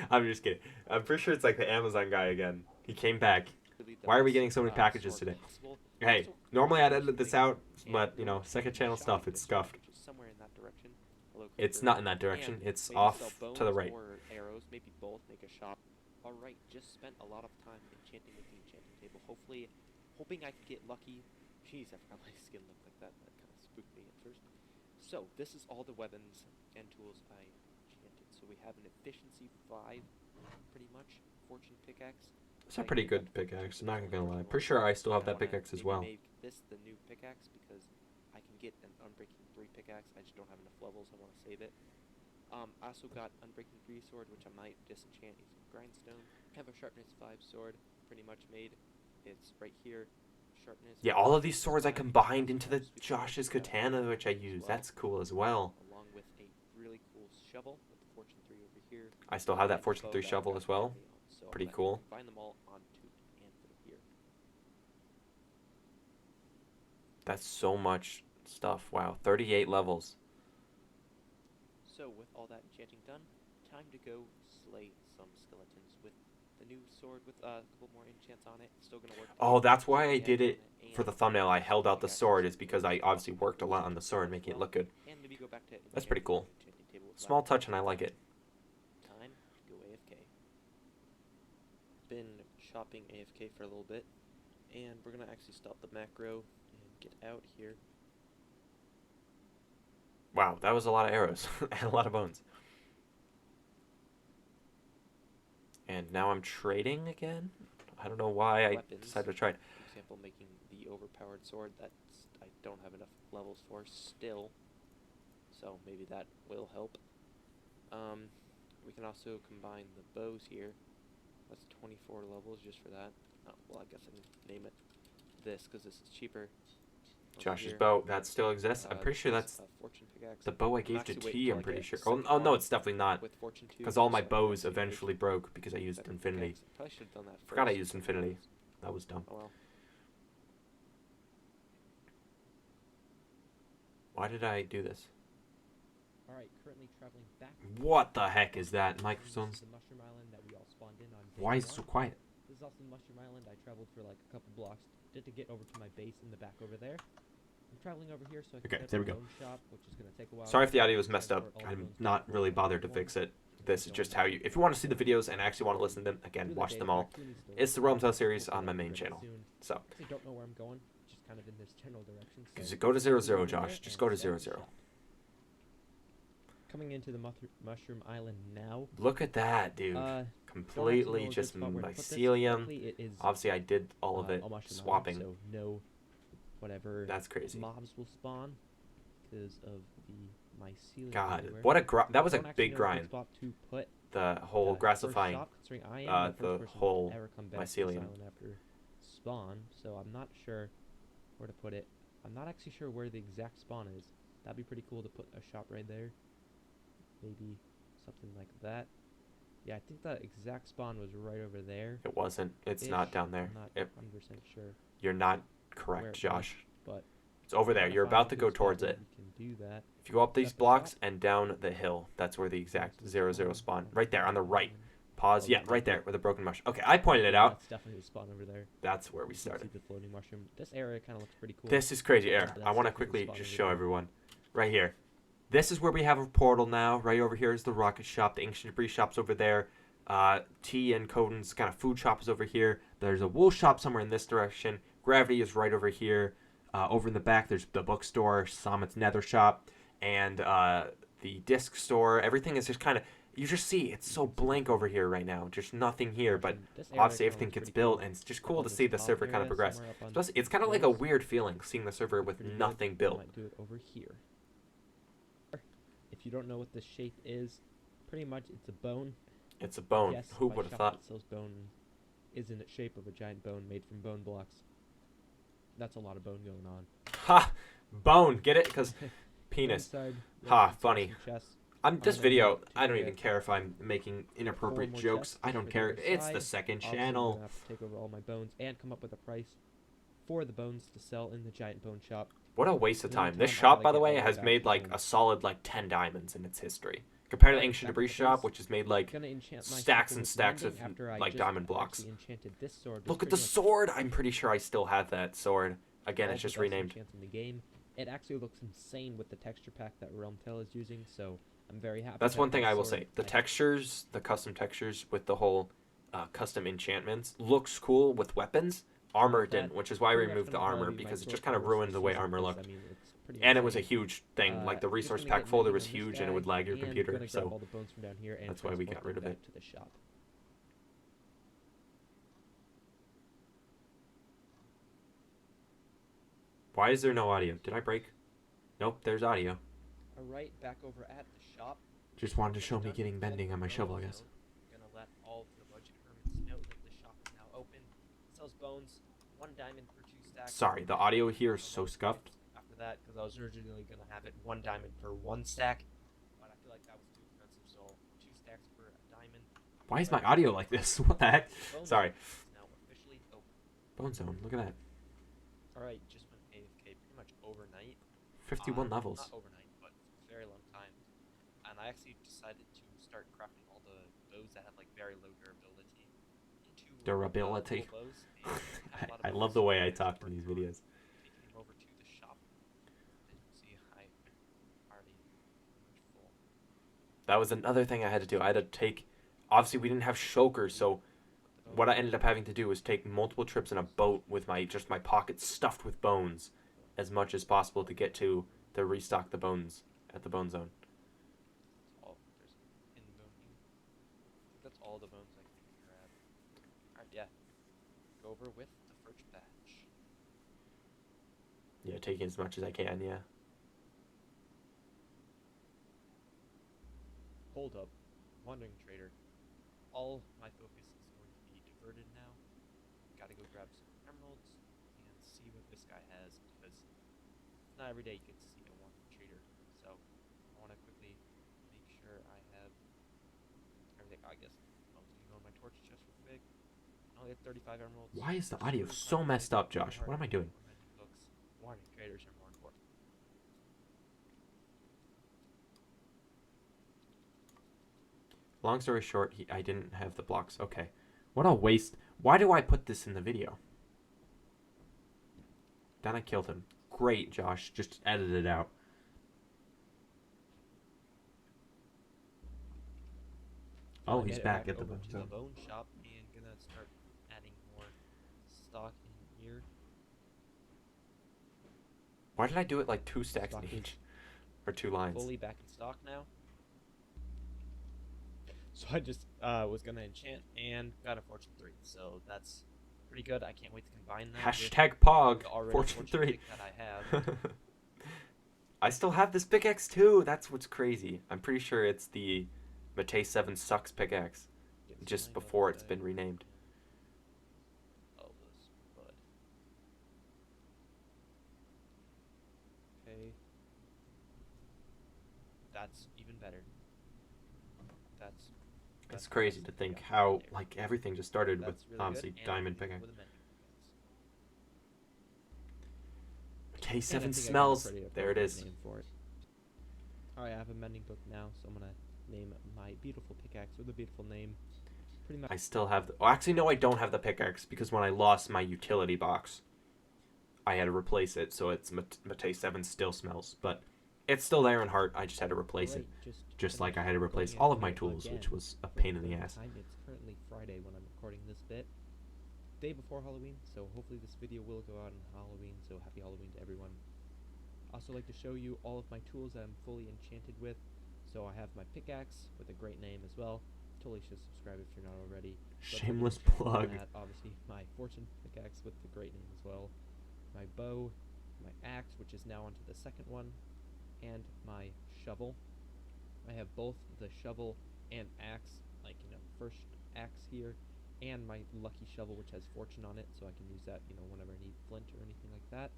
I'm just kidding. I'm pretty sure it's like the Amazon guy again. He came back. really the Why are we best, getting so many packages sword today? possible. Hey, Also, normally I'd really edit this big out, and but you know, really second channel shot stuff, it's this scuffed. which is somewhere in that direction. Hello, It's creeper. not in that direction. And It's maybe off sell to the bones right. Or arrows, maybe both. Make a shop. All right, just spent a lot of time enchanting with the enchanting table. Hoping I could get lucky. Jeez, I forgot my skin looked like that. That kind of spooked me at first. So this is all the weapons and tools I enchanted. So we have an efficiency 5, pretty much. Fortune pickaxe. It's a pretty good pickaxe. I'm not gonna lie. Pretty sure I still have that pickaxe as well. Make this the new pickaxe because I can get an Unbreaking 3 pickaxe. I just don't have enough levels. I want to save it. I also got Unbreaking 3 sword, which I might disenchant using grindstone. I have a Sharpness 5 sword, pretty much made. It's right here. Sharpness. Yeah, all of these swords I 5, combined into the because we can Josh's make that katana, one which I as use. well, That's cool as well. along with a really cool shovel with the Fortune 3 over here. I still have that and Fortune bow 3 that I shovel got as well. early on. So I'm Pretty gonna cool. combine them all onto an anvil here. That's so much stuff. Wow, 38 levels. So with all that enchanting done, time to go slay some skeletons with the new sword with a couple more enchants on it. Still gonna work. to Oh, get that's why I the did edge it on for the and thumbnail. I held out the pickaxes sword so is because we I can obviously use worked a lot those on the as sword, making it well. look good. And maybe go back to That's pretty enchanting cool. the enchanting table with Small black touch and I like diamonds. it. Time to go AFK. Been shopping AFK for a little bit, and we're gonna actually stop the macro and get out here. Wow, that was a lot of arrows and a lot of bones. And now I'm trading again. I don't know why I Weapons. decided to trade. For example, making the overpowered sword that I don't have enough levels for still, so maybe that will help. We can also combine the bows here. That's 24 levels just for that. Oh, well, I guess I can name it this because this is cheaper. Over Josh's here. bow, that still exists. I'm pretty This sure is that's a fortune pickaxe. the bow I I'm gave to actually waiting T, till I'm I pretty get sure. second Oh no, farm it's definitely not. with fortune 2, Because all my so I can bows actually make eventually broke because I used better infinity. pickaxe. Probably should have done that Forgot I first. used infinity. That was dumb. Oh well. Why did I do this? Alright, currently traveling back. What the heck is that? This Microphones? is the mushroom island that we all spawned in on day Why is it so one. quiet? This is also the mushroom island. I traveled for like a couple blocks just to get over to my base in the back over there. I'm traveling over here so I can Okay, set up there a we go. bone shop, which is gonna take a while. Sorry if the audio was messed up. Transport all the I'm bones not back really to bothered to one. fix it. This is just how you... If you want to see the videos and actually want to listen to them, again, Through the watch day them to all. Raccoon store. It's the RealmTale series Hopefully on my I'll be main ready channel. soon. So, I don't know where I'm going, just kind of in this general direction. because So go to 0, over 0, there Josh. Just and go to set 0, up 0. shop. Coming into the mushroom island now. Look at that, dude. Don't actually Completely know a good just spot where to put this. mycelium. Luckily, it is Obviously, I did all of it a mushroom swapping. island, so no whatever That's crazy. mobs will spawn because of the mycelium. God, everywhere. what a that was a Don't actually big know a good grind. spot to put The whole the first grassifying. shop, considering I am the the first person whole to ever come back to this mycelium. island after spawn, so I'm not sure where to put it. I'm not actually sure where the exact spawn is. That'd be pretty cool to put a shop right there. Maybe something like that. Yeah, I think the exact spawn was right over there. It wasn't. It's not down there. I'm not It, 100% sure you're not where correct, it was, Josh. but It's over there. trying to You're find about a to good go spot towards where it. we can do that. If you go up these Set the blocks shop. and down the hill, that's where the exact There's 0, the 0 spawn. spawn. Right there, on the right. Pause. Oh, Yeah, yeah, right there, where the broken mushroom. Okay, I pointed it Yeah, out. that's definitely the spawn over there. That's where we You can started. see the floating mushroom. This area kind of looks pretty cool. This is crazy air. But I that's want to definitely the quickly spot just over show there. everyone. Right here. This is where we have a portal now. Right over here is the rocket shop. The ancient debris shop's over there. T and Coden's kind of food shop is over here. There's a wool shop somewhere in this direction. Gravity is right over here. Over in the back, there's the bookstore, Summit's nether shop, and the disc store. Everything is just kind of... You just see, it's so blank over here right now. Just nothing here, but This area obviously kinda everything looks gets pretty built, cool. and it's just Up cool on to this see the top server kind of area, progress. somewhere up on Plus, it's kind of like a hills. weird feeling, seeing the server with Pretty good. nothing I built. might do it over here. If you don't know what this shape is, pretty much it's a bone. It's a bone. Yes, Who my would have shop thought? that sells bone is in the shape of a giant bone made from bone blocks. That's a lot of bone going on. Ha! Bone. Get it? Because penis. Inside, Ha, there's funny. some chests. This gonna video, do I don't a even care if I'm making inappropriate more jokes. chests I don't for the care. other It's the side. second Obviously, I'm channel. gonna have to take over all my bones and come up with a price for the bones to sell in the giant bone shop. What a waste of In the time. This meantime, I shop, gotta by the get way, all the way has back made to like home. a solid like 10 diamonds in its history. Compared to the Right, ancient back at debris the shop, base. which has made like Gonna enchant my stacks sword and with stacks of mending after I like just diamond blocks. actually enchanted this sword. Look with at the pretty much sword. I'm pretty sure I still have that sword. Again, all it's the just best renamed. enchants in the game. It actually looks insane with the texture pack that RealmTale is using, so I'm very happy. That's that one thing this I will sword say. The I- textures, the custom textures with the whole custom enchantments looks cool with weapons. Armor that didn't, which is why I pretty much removed the gonna probably armor be my because it sword just kind of for the rest ruined the way season, armor 'cause, looked. I mean, it's pretty And it was a insane. huge thing. Like the Just resource gonna pack get folder mending was on this huge and it guy, would lag your and computer. gonna grab So all the bones from down here and that's why we got transport rid them of back it. to the shop. why is there no audio? Did I break? Nope, there's audio. Alright, back over at the shop. Just wanted to show me Done getting with bending on my the shovel, I bone guess. zone. Gonna let all the budget hermits know that the shop is now open. Sells bones, 1 diamond per 2 stacks. Sorry, the audio here is so scuffed. After that, because I was originally gonna have it 1 diamond per 1 stack, but I feel like that was too expensive, so 2 stacks per diamond. Why is my audio like this? What the heck? Bone Sorry. zone is now officially open. Bone zone, look at that. Alright, just went AFK pretty much overnight. 51 levels. Not overnight, but for a very long time. And I actually decided to start crafting all the bows that have like very low durability into Durability. dual bows, and have a lot of I bows love the way I to talk in work these on. videos. Taking them over to the shop. As you can see, I already pretty much full. That was another thing I had to do. I had to take... Obviously, we didn't have shulkers, so what I ended up having to do was take multiple trips in a boat with my pockets stuffed with bones as much as possible to get to restock the bones at the bone zone. That's all there's in the bone here. I think that's all the bones I can grab. Alright, yeah. Go over with the first batch. Yeah, taking as much as I can, yeah. Hold up. Wandering Trader. All my focus is going to be diverted now. Gotta go grab some emeralds and see what this guy has, because not every day you get to see a Wandering Trader. So I want to quickly make sure I have everything. I guess I'm just gonna go in my torch chest real quick. I only have 35 emeralds. Why is the which audio really so fine, messed but up, Josh? hard What am I to doing? get more mending books. Wandering Traders are more important. Long story short, I didn't have the blocks. Okay. What a waste. Why do I put this in the video? Then I killed him. Great, Josh. Just edit it out. Oh, Gonna he's head back at the over to the bone. bone shop and gonna start adding more stock in here. Why did I do it like 2 stacks Stock in is each? Or 2 lines? fully back in stock now. So I just was gonna enchant and got a fortune 3. So that's pretty good. I can't wait to combine that Hashtag with Pog. the already Fortune 3. pick that I have. I still have this pickaxe too. That's what's crazy. I'm pretty sure it's the Matei 7 Sucks pickaxe. Get Just some before of it's the- been renamed. Oh, this bud. Okay. That's even better. It's crazy to think how like everything just started with That's really obviously good, and diamond with a pickaxe. mending pickaxe. Matei And I 7 think I got a smells. pretty There it appropriate is. name for it. Alright, I have a mending book now, so I'm gonna name my beautiful pickaxe with a beautiful name. Pretty much. I still have oh, actually no, I don't have the pickaxe because when I lost my utility box, I had to replace it. So it's Matei 7 still smells, but it's still there in heart. I just had to replace it. Just like I had to replace all of my tools, which was a pain in the ass. It's currently Friday when I'm recording this bit. Day before Halloween, so hopefully this video will go out on Halloween, so happy Halloween to everyone. Also like to show you all of my tools that I'm fully enchanted with. So I have my pickaxe with a great name as well. Totally should subscribe if you're not already. Shameless Enchanted on plug. that. Obviously my fortune pickaxe with the great name as well. My bow, my axe, which is now onto the second one, and my shovel. I have both the shovel and axe, like, first axe here, and my lucky shovel, which has fortune on it, so I can use that, whenever I need flint or anything like that.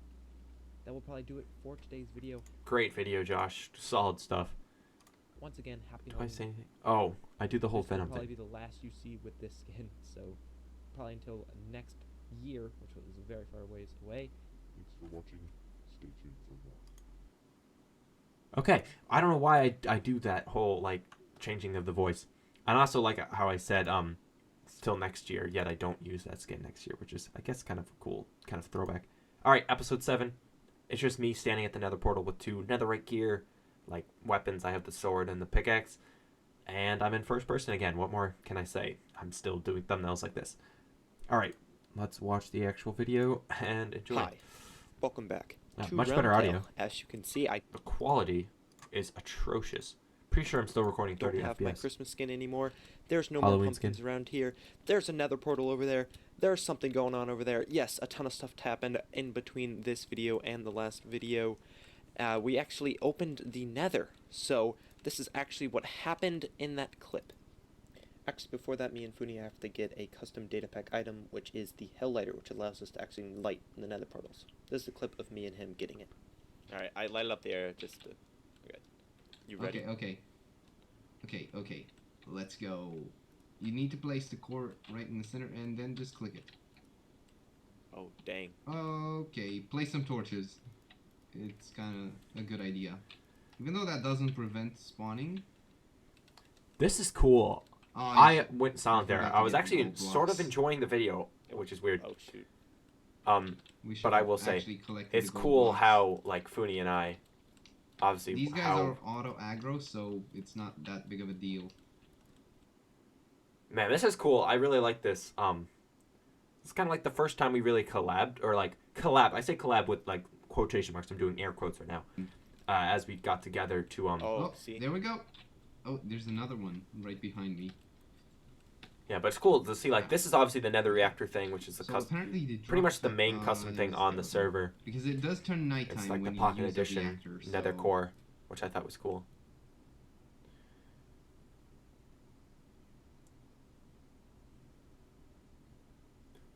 That will probably do it for today's video. Great video, Josh. Solid stuff. Once again, happy Do I Halloween. say anything? Oh, I do the whole This will Venom probably thing. be the last you see with this skin, so probably until next year, which is very far ways away. Thanks for watching. Stay tuned for more. Okay, I don't know why I do that whole like changing of the voice, and also like how I said till next year. Yet I don't use that skin next year, which is I guess kind of cool, kind of throwback. All right, episode 7. It's just me standing at the Nether portal with 2 netherite gear, like weapons. I have the sword and the pickaxe, and I'm in first person again. What more can I say? I'm still doing thumbnails like this. All right, let's watch the actual video and enjoy. Hi, welcome back. to Much better RealmTale. audio. As you can see, I The quality is atrocious. Pretty sure I'm still recording don't 30 have my FPS. Christmas skin anymore. There's no Halloween more pumpkins skin. around here. There's another portal over there. There's something going on over there. Yes, a ton of stuff happened in between this video and the last video. We actually opened the Nether. So this is actually what happened in that clip. Actually, before that, me and Funi have to get a custom data pack item, which is the Hell Lighter, which allows us to actually light the Nether portals. This is a clip of me and him getting it. All right, I light it up there just to. Okay. You ready? Okay. Let's go. You need to place the core right in the center and then just click it. Oh, dang. Okay, place some torches. It's kind of a good idea. Even though that doesn't prevent spawning. This is cool. Oh, I went silent there. forgot I to was get actually gold sort of blocks. enjoying the video, which is weird. Oh, shoot. we should But I will say, actually collected it's the gold cool blocks. how like Funi and I, obviously These guys how are auto aggro, so it's not that big of a deal. man, this is cool. I really like this. It's kind of like the first time we really collabed, or like collab. I say collab with like quotation marks. I'm doing air quotes right now. As we got together to Oh, see? There we go. Oh, there's another one right behind me. yeah, but it's cool to see like this is obviously the Nether reactor thing, which is the So custom, apparently they pretty much dropped the main custom thing on the server. because it does turn nighttime It's like the when Pocket you use the Edition reactor, Nether so- core, which I thought was cool.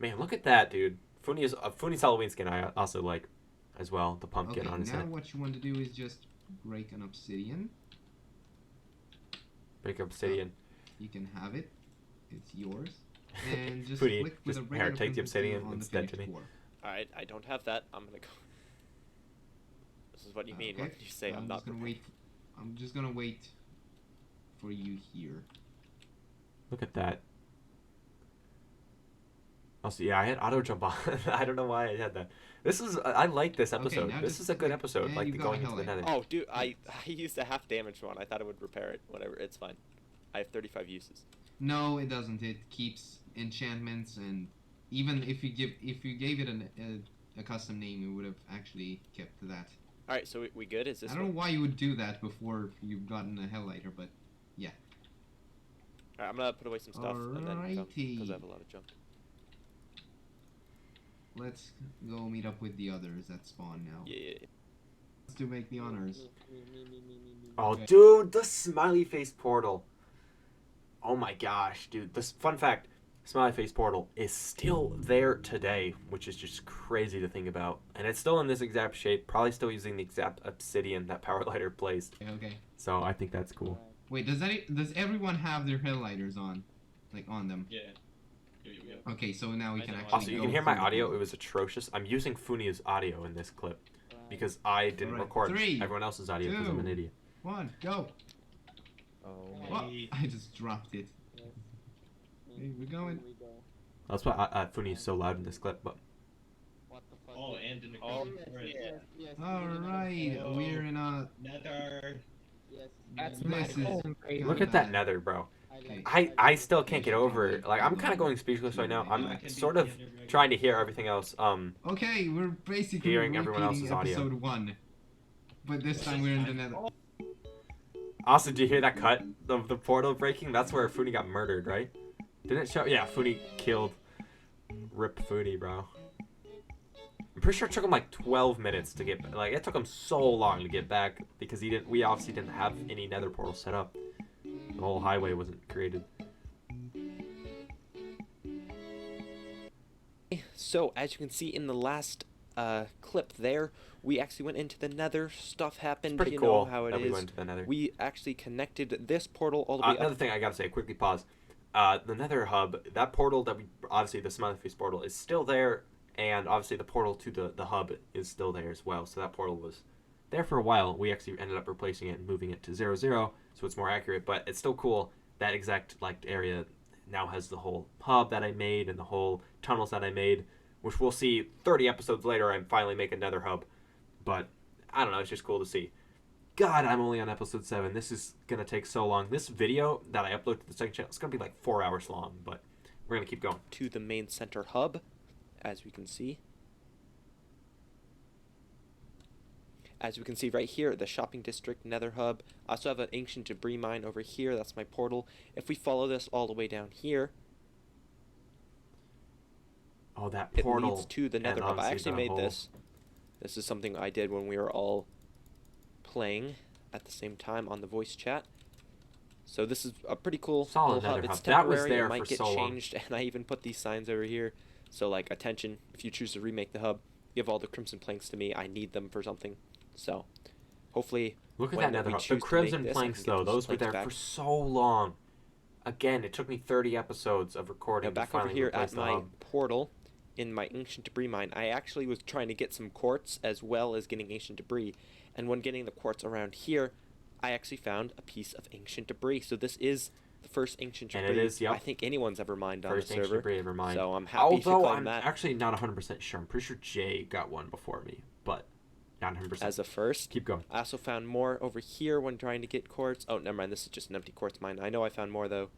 Man, look at that, dude. Funi's Halloween skin I also like as well. The pumpkin Okay, on his now head. what you want to do is just break an obsidian. Break obsidian. You can have it. It's yours. And just Funi, click with just a regular take the pencil tool obsidian on the instead to finished me. core. Alright, I don't have that. I'm gonna go. This is what you mean when Okay, you say I'm not just gonna prepared. wait. I'm just gonna wait for you here. Look at that. Also, yeah, I had auto jump on. I don't know why I had that. I like this Okay, episode. now this just is a good click, episode. and Like you've the got a going into the highlight. nether. Oh, dude, I used a half damage one. I thought it would repair it. Whatever, it's fine. I have 35 uses. No, it doesn't. It keeps enchantments, and even if you gave it a custom name, it would have actually kept that. Alright, so we good? Is this I don't know why you would do that before you've gotten a Helllighter, but yeah. Alright, I'm gonna put away some stuff and then come, Alrighty. because I have a lot of junk. Let's go meet up with the others at spawn now. Yeah. Let's do make the honors. Oh, dude, the smiley face portal. Oh my gosh, dude. This fun fact: smiley face portal is still there today, which is just crazy to think about. And it's still in this exact shape. Probably still using the exact obsidian that Powerlighter placed. Okay. So I think that's cool. Wait, does everyone have their Helllighters on, like on them? Yeah. Okay, so now we can actually. Also, you go can hear my through audio. them. It was atrocious. I'm using Funi's audio in this clip because I didn't Alright, record 3, everyone else's audio because I'm an 2, idiot. 1, go. Oh, Whoa, I just dropped it. Hey, we're going. That's why Funi is so loud in this clip. But Oh, and in the Oh, forest. All right, Oh. we're in a. Nether. That's my This is. home. look at that nether, bro. Okay. I still can't get over it. Like I'm kind of going speechless right now. I'm sort of trying to hear everything else. Okay, we're basically Hearing everyone repeating else's audio. episode 1, but this time we're in the nether. Also, did you hear that cut of the portal breaking? That's where Funi got murdered, right? Didn't it show? Yeah, Funi killed. Rip Funi, bro. I'm pretty sure it took him like 12 minutes to get. Like it took him so long to get back because he didn't. We obviously didn't have any nether portal set up. The whole highway wasn't created. So, as you can see in the last clip there, we actually went into the nether. Stuff happened. Pretty you cool know how it that we is. went to the nether. We actually connected this portal all the way Another up. thing I gotta say, quickly pause. The nether hub, that portal that we, obviously the smiley face portal is still there, and obviously the portal to the hub is still there as well. So that portal was there for a while. We actually ended up replacing it and moving it to 0, 0, so it's more accurate, but it's still cool. That exact like area now has the whole hub that I made and the whole tunnels that I made, which we'll see 30 episodes later. I finally make another hub, but I don't know, it's just cool to see. God, I'm only on episode 7. This is gonna take so long. This video that I upload to the second channel is gonna be like 4 hours long, but we're gonna keep going. To the main center hub, as we can see. As we can see right here, the shopping district nether hub. I also have an ancient debris mine over here. That's my portal. If we follow this all the way down here, Oh, that it portal. leads to the and nether hub. I obviously actually the made whole- this. This is something I did when we were all playing at the same time on the voice chat. So this is a pretty cool Solid little hub. nether It's hub. That was temporary. there It might for get so long. changed, and I even put these signs over here. So like, attention, if you choose to remake the hub, give all the crimson planks to me. I need them for something. So hopefully, Look at when that nether we hub. The choose to make crimson this, I planks, can get though, those were planks there back. for so long. Again, it took me 30 episodes of recording Now to back over finally here replace at the my hub. portal, in my ancient debris mine, I actually was trying to get some quartz as well as getting ancient debris. And when getting the quartz around here, I actually found a piece of ancient debris. So this is the first ancient And debris it is, yep. I think anyone's ever mined on the First ancient server. debris ever mined. So I'm happy to Although claim I'm that actually not 100% sure. I'm pretty sure Jay got one before me, but not 100%. as a first. Keep going. I also found more over here when trying to get quartz. Oh, never mind. This is just an empty quartz mine. I know I found more, though.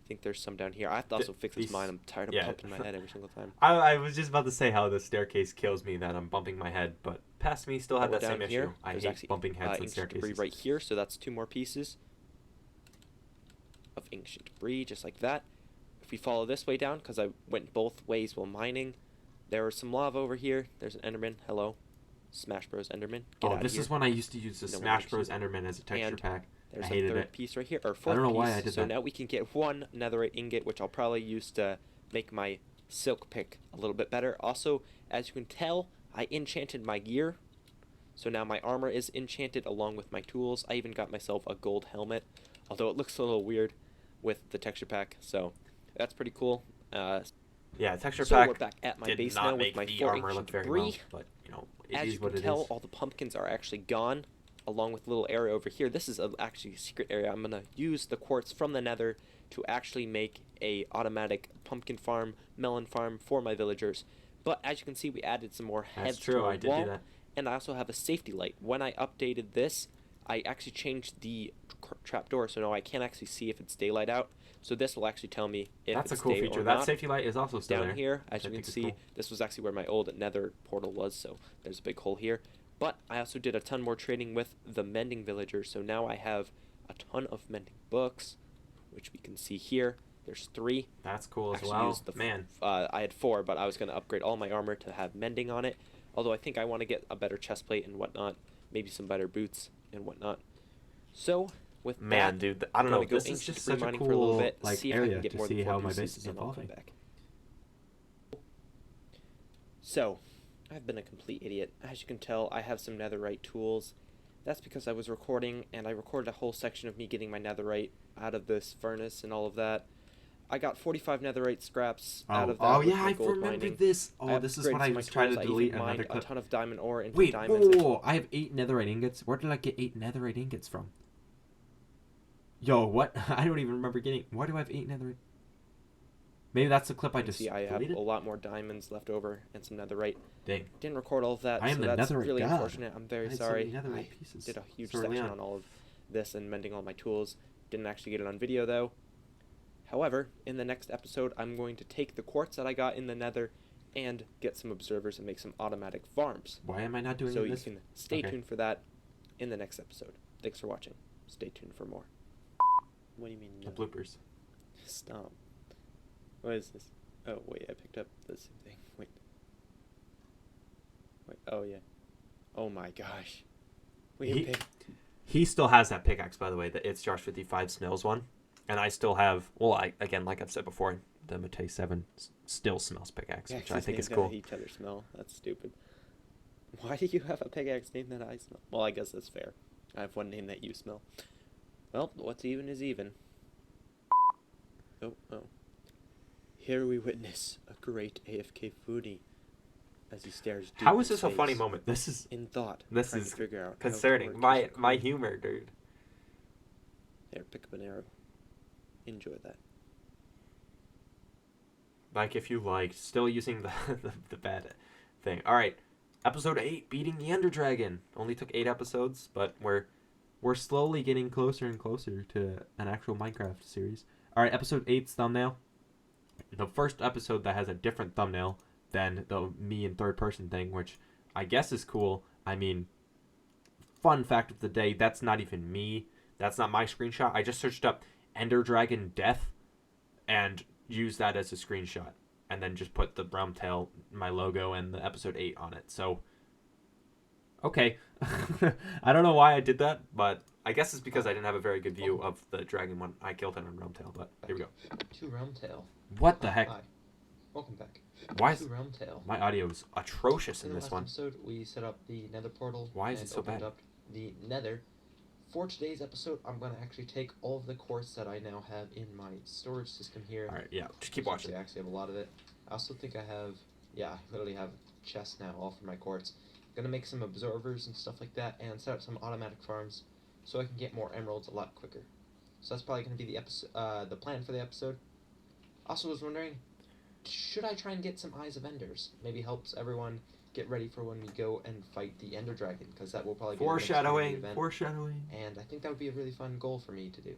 I think there's some down here. I have to also fix this these- mine. I'm tired of yeah. pumping my head every single time. I was just about to say how the staircase kills me, that I'm bumping my head, but past me still had We're that same down issue. here. I There's hate actually, bumping heads on ancient debris staircases. right here, so that's 2 more pieces of ancient debris, just like that. If we follow this way down, because I went both ways while mining, there was some lava over here. There's an Enderman. Hello. Smash Bros. Enderman. Get Oh, out this of here. is when I used to use the No one Smash likes Bros. you. Enderman as a texture And pack. There's I a hated third it. piece right here, or fourth don't know piece. why I did so that. now we can get 1 netherite ingot, which I'll probably use to make my silk pick a little bit better. Also, as you can tell, I enchanted my gear. So now my armor is enchanted along with my tools. I even got myself a gold helmet, although it looks a little weird with the texture pack. So that's pretty cool. Yeah, texture So pack we're back at my did base not now make with my the 4 armor ancient look very debris. well, but you know, it As is you what can it tell, is. all the pumpkins are actually gone, along with a little area over here. This is actually a secret area. I'm going to use the quartz from the nether to actually make a automatic pumpkin farm, melon farm for my villagers. But as you can see, we added some more heads That's true, to our I did wall, do that. and I also have a safety light. When I updated this, I actually changed the trapdoor, so now I can't actually see if it's daylight out. So this will actually tell me if That's a it's cool day feature. or That not. safety light is also still Down there. here, as which I you can think is see, cool. this was actually where my old nether portal was, so there's a big hole here. But I also did a ton more trading with the mending villagers, so now I have a ton of mending books, which we can see here. There's 3. That's cool as Actually well. used the Man, I had 4, but I was going to upgrade all my armor to have mending on it. Although I think I want to get a better chest plate and whatnot, maybe some better boots and whatnot. So with man, that, dude, I don't I'm know. gonna go This is ancient just debris such a mining for a little cool bit, like see if I area can get to more see how my fortresses, base is and I'll come evolving. back. So, I've been a complete idiot. As you can tell, I have some netherite tools. That's because I was recording, and I recorded a whole section of me getting my netherite out of this furnace and all of that. I got 45 netherite scraps out of that Oh with yeah, my I gold remember mining. this. I Oh, this is what upgraded I some was of my trying to tools. I delete even another mined a clip. ton of diamond ore into Wait, whoa, diamonds. whoa, whoa, I have 8 netherite ingots. Where did I get 8 netherite ingots from? Yo, what? I don't even remember getting. Why do I have 8 netherite? Maybe that's the clip I You can just see I have deleted. a lot more diamonds left over and some netherite. Dang. Didn't record all of that, I am so the that's netherite really god. unfortunate. I'm I very had so sorry. many netherite I pieces did a huge so early section on. on all of this and mending all my tools. Didn't actually get it on video though. However, in the next episode, I'm going to take the quartz that I got in the nether and get some observers and make some automatic farms. Why am I not doing So this? you can stay Okay. tuned for that in the next episode. Thanks for watching. Stay tuned for more. What do you mean? The No? bloopers. Stop. What is this? Oh, wait, I picked up the same thing. Wait. Oh, yeah. Oh my gosh. He still has that pickaxe, by the way, the It's Josh 55 Snails one. And I still have, well, again, like I've said before, the Matei 7 still smells pickaxe, which I think is cool. Each other smell. That's stupid. Why do you have a pickaxe name that I smell? Well, I guess that's fair. I have one name that you smell. Well, what's even is even. Oh. Here we witness a great AFK foodie as he stares deep How is in this a funny space moment? This is in thought. this trying is to figure out how to concerning. work My his my code. humor, dude. There, pick up an arrow. Enjoy that. Like if you liked, still using the bad thing. All right, episode 8, beating the Ender Dragon. Only took 8 episodes, but we're slowly getting closer and closer to an actual Minecraft series. All right, episode 8's thumbnail. The first episode that has a different thumbnail than the me in third person thing, which I guess is cool. I mean, fun fact of the day, that's not even me. That's not my screenshot. I just searched up Ender Dragon Death and used that as a screenshot. And then just put the RealmTale, my logo, and the episode 8 on it. So, okay. I don't know why I did that, but I guess it's because I didn't have a very good view of the dragon when I killed it on RealmTale, but here we go. To RealmTale. What the heck? Hi. Welcome back. Why To is RealmTale. my audio is atrocious in In the this last one? episode, we set up the nether portal. Why is and it so opened bad? up the nether. For today's episode, I'm going to actually take all of the quartz that I now have in my storage system here. All right, yeah, just keep So watching. I actually have a lot of it. I also think I have, I literally have chests now, all for my quartz. I'm going to make some observers and stuff like that, and set up some automatic farms so I can get more emeralds a lot quicker. So that's probably going to be the plan for the episode. Also was wondering, should I try and get some Eyes of Enders? Maybe helps everyone get ready for when we go and fight the Ender Dragon, because that will probably be the next Foreshadowing, event. foreshadowing. And I think that would be a really fun goal for me to do.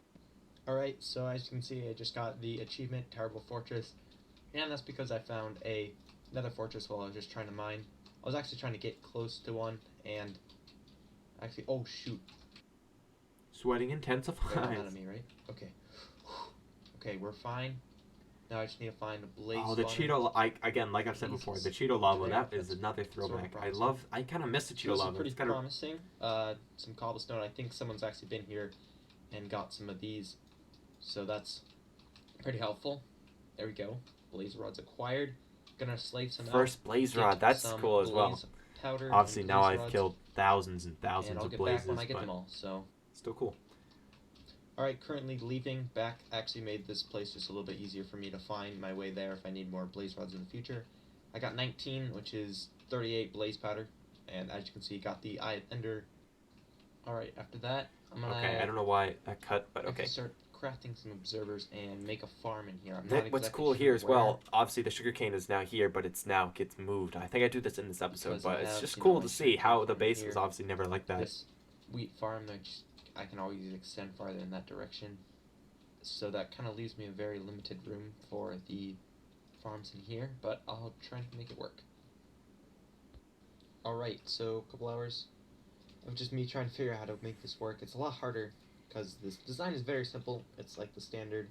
Alright, so as you can see, I just got the achievement, Terrible Fortress. And that's because I found another fortress while I was just trying to mine. I was actually trying to get close to one, and actually, oh shoot. Sweating They're intensifies. not mad at me, right? Okay. Okay, we're fine. Now I just need to find a blaze. Oh, the Cheeto, again, like I've said before, the Cheeto lava, Yeah, that is that's another sort of throwback. promising. I kind of miss the Cheeto Those are lava. pretty It's kind of, promising. Some cobblestone. I think someone's actually been here and got some of these, so that's pretty helpful. There we go. blaze rods acquired. Gonna slave some out. First blaze get rod. That's some cool as well. blaze powder and Obviously, now blaze I've rods, killed thousands and and thousands I'll of get blazes, back when I get but them all. So, still cool. alright, currently leaving back. Actually made this place just a little bit easier for me to find my way there if I need more blaze rods in the future. I got 19, which is 38 blaze powder, and as you can see, got the eye of ender. Alright, after that, I'm gonna Okay, I don't know why I cut, but okay. start crafting some observers and make a farm in here. I'm What's not exactly cool sure here as where, well, obviously the sugarcane is now here, but it's now gets moved. I think I do this in this episode, Because I but it's have, just you know, cool my to see how sugarcane the from base here. was obviously never like that. This wheat farm, I can always extend farther in that direction. So that kind of leaves me a very limited room for the farms in here, but I'll try and make it work. Alright, so a couple hours of just me trying to figure out how to make this work. It's a lot harder because this design is very simple. It's like the standard.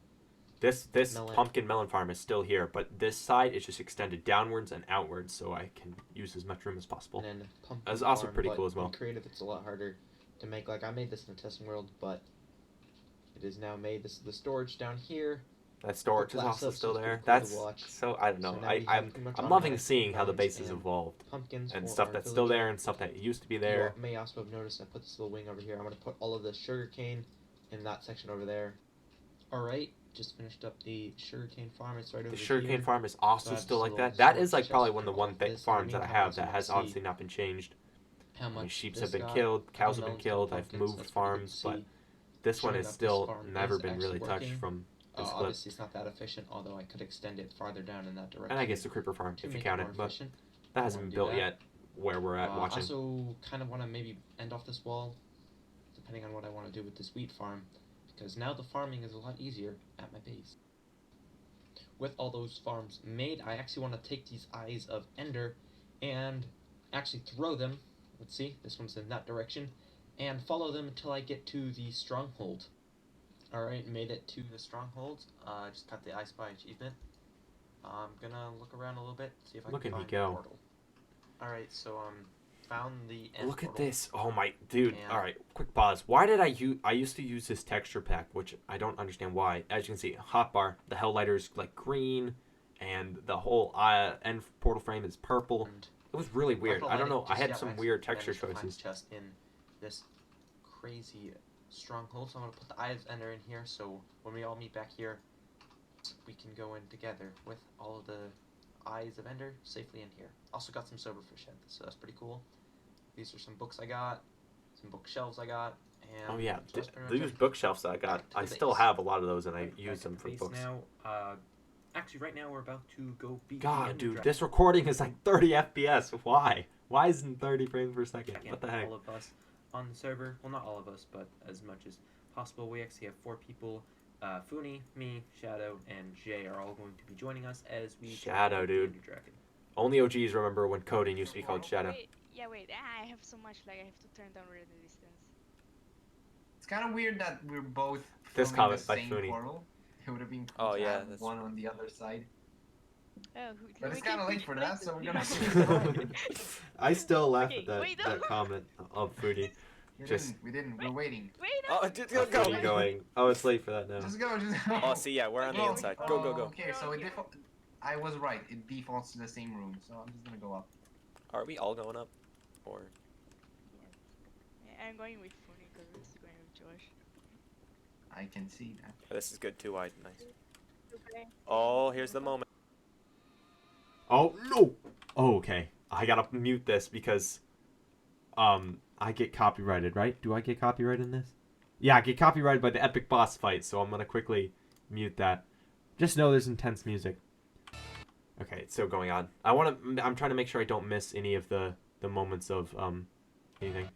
This melon. pumpkin melon farm is still here, but this side is just extended downwards and outwards, so I can use as much room as possible. And then pumpkin That's also farm, pretty but cool as well. in creative, it's a lot harder to make. Like, I made this in a testing world, but it is now made. This is the storage down here. That storage is glass also up's still just there. pretty cool to That's watch. so I don't know. So now we have pretty much I'm loving automatic seeing how the farms base has and evolved pumpkins and for stuff our that's still villager. there and stuff that used to be You there. may also have noticed I put this little wing over here. I'm going to put all of the sugarcane in that section over there. Alright, just finished up the sugarcane farm. It's right over The here. sugarcane farm is also So I have still just like a that. little That storage is like chest probably for one of the all one of this. farms that I have Meantime, that I has also wanna obviously not been changed. how I mean, much sheep this have been got. killed, Couple cows have been melons, killed. couple I've pumpkins, moved that's pretty good farms, to but see. this one Showing is that this still farm never is been really actually touched working. from this clip. Obviously, it's not that efficient, although I could extend it farther down in that direction. And I guess the creeper farm, to if you make count it it, more but efficient. that I hasn't wanna been do built that. yet. Where we're at I watching. also kind of want to maybe end off this wall, depending on what I want to do with this wheat farm, because now the farming is a lot easier at my base. With all those farms made, I actually want to take these eyes of ender and actually throw them. Let's see, this one's in that direction, and follow them until I get to the stronghold. Alright, made it to the stronghold. Just got the I Spy achievement. I'm gonna look around a little bit, see if I Look can at me find go. the portal. Alright, so found the end Look at portal. this. Oh my dude. And- Alright, quick pause. Why did I used to use this texture pack, which I don't understand why. As you can see, hotbar, the hell lighter's like green, and the whole end portal frame is purple. And It was really weird. I don't know. I had some weird texture managed to find choices. chest in this crazy stronghold. So I'm gonna put the Eye of Ender in here. So when we all meet back here, we can go in together with all of the Eyes of Ender safely in here. Also got some silverfish heads, so that's pretty cool. These are some books I got, some bookshelves I got, and Oh yeah, so that's pretty much these it. bookshelves that I got. Back to I the still base. have a lot of those, and I Back use at them the for base books. now. Actually, right now we're about to go beat the God, Ender dude, Dragon. this recording is like 30 FPS. Why? Why isn't 30 frames per second? Again, What the heck? all of us on the server, well, not all of us, but as much as possible. We actually have 4 people. Funi, me, Shadow, and Jay are all going to be joining us as we Shadow, tackle the dude. Ender Dragon. Only OGs remember when coding used to be called Shadow. Wait, I have so much lag, I have to turn down the distance. It's kind of weird that we're both This filming comment the by same Funi. portal. It would have been cool Oh, to yeah, have that's one true. on the other side. Oh, But it's kind of late for that, so we're gonna I still laugh Okay, at that, wait, no. that comment of Foodie. We didn't. We're waiting. Wait, no! Oh, just Of go, Foodie go. going. Oh, it's late for that now. Just go. Just go. Oh, see, yeah, we're on the Oh, inside. Go, go, oh, go. Okay, so it I was right. It defaults to the same room, so I'm just gonna go up. Are we all going up? Or Yeah, I'm going with Funi because this is going with Josh. I can see that. this is good too wide. Nice. Okay. Oh, here's the moment. Oh no! Oh, okay. I gotta mute this because, I get copyrighted, right? Do I get copyrighted in this? Yeah, I get copyrighted by the epic boss fight, so I'm gonna quickly mute that. Just know there's intense music. Okay, it's still going on. I'm trying to make sure I don't miss any of the moments of anything.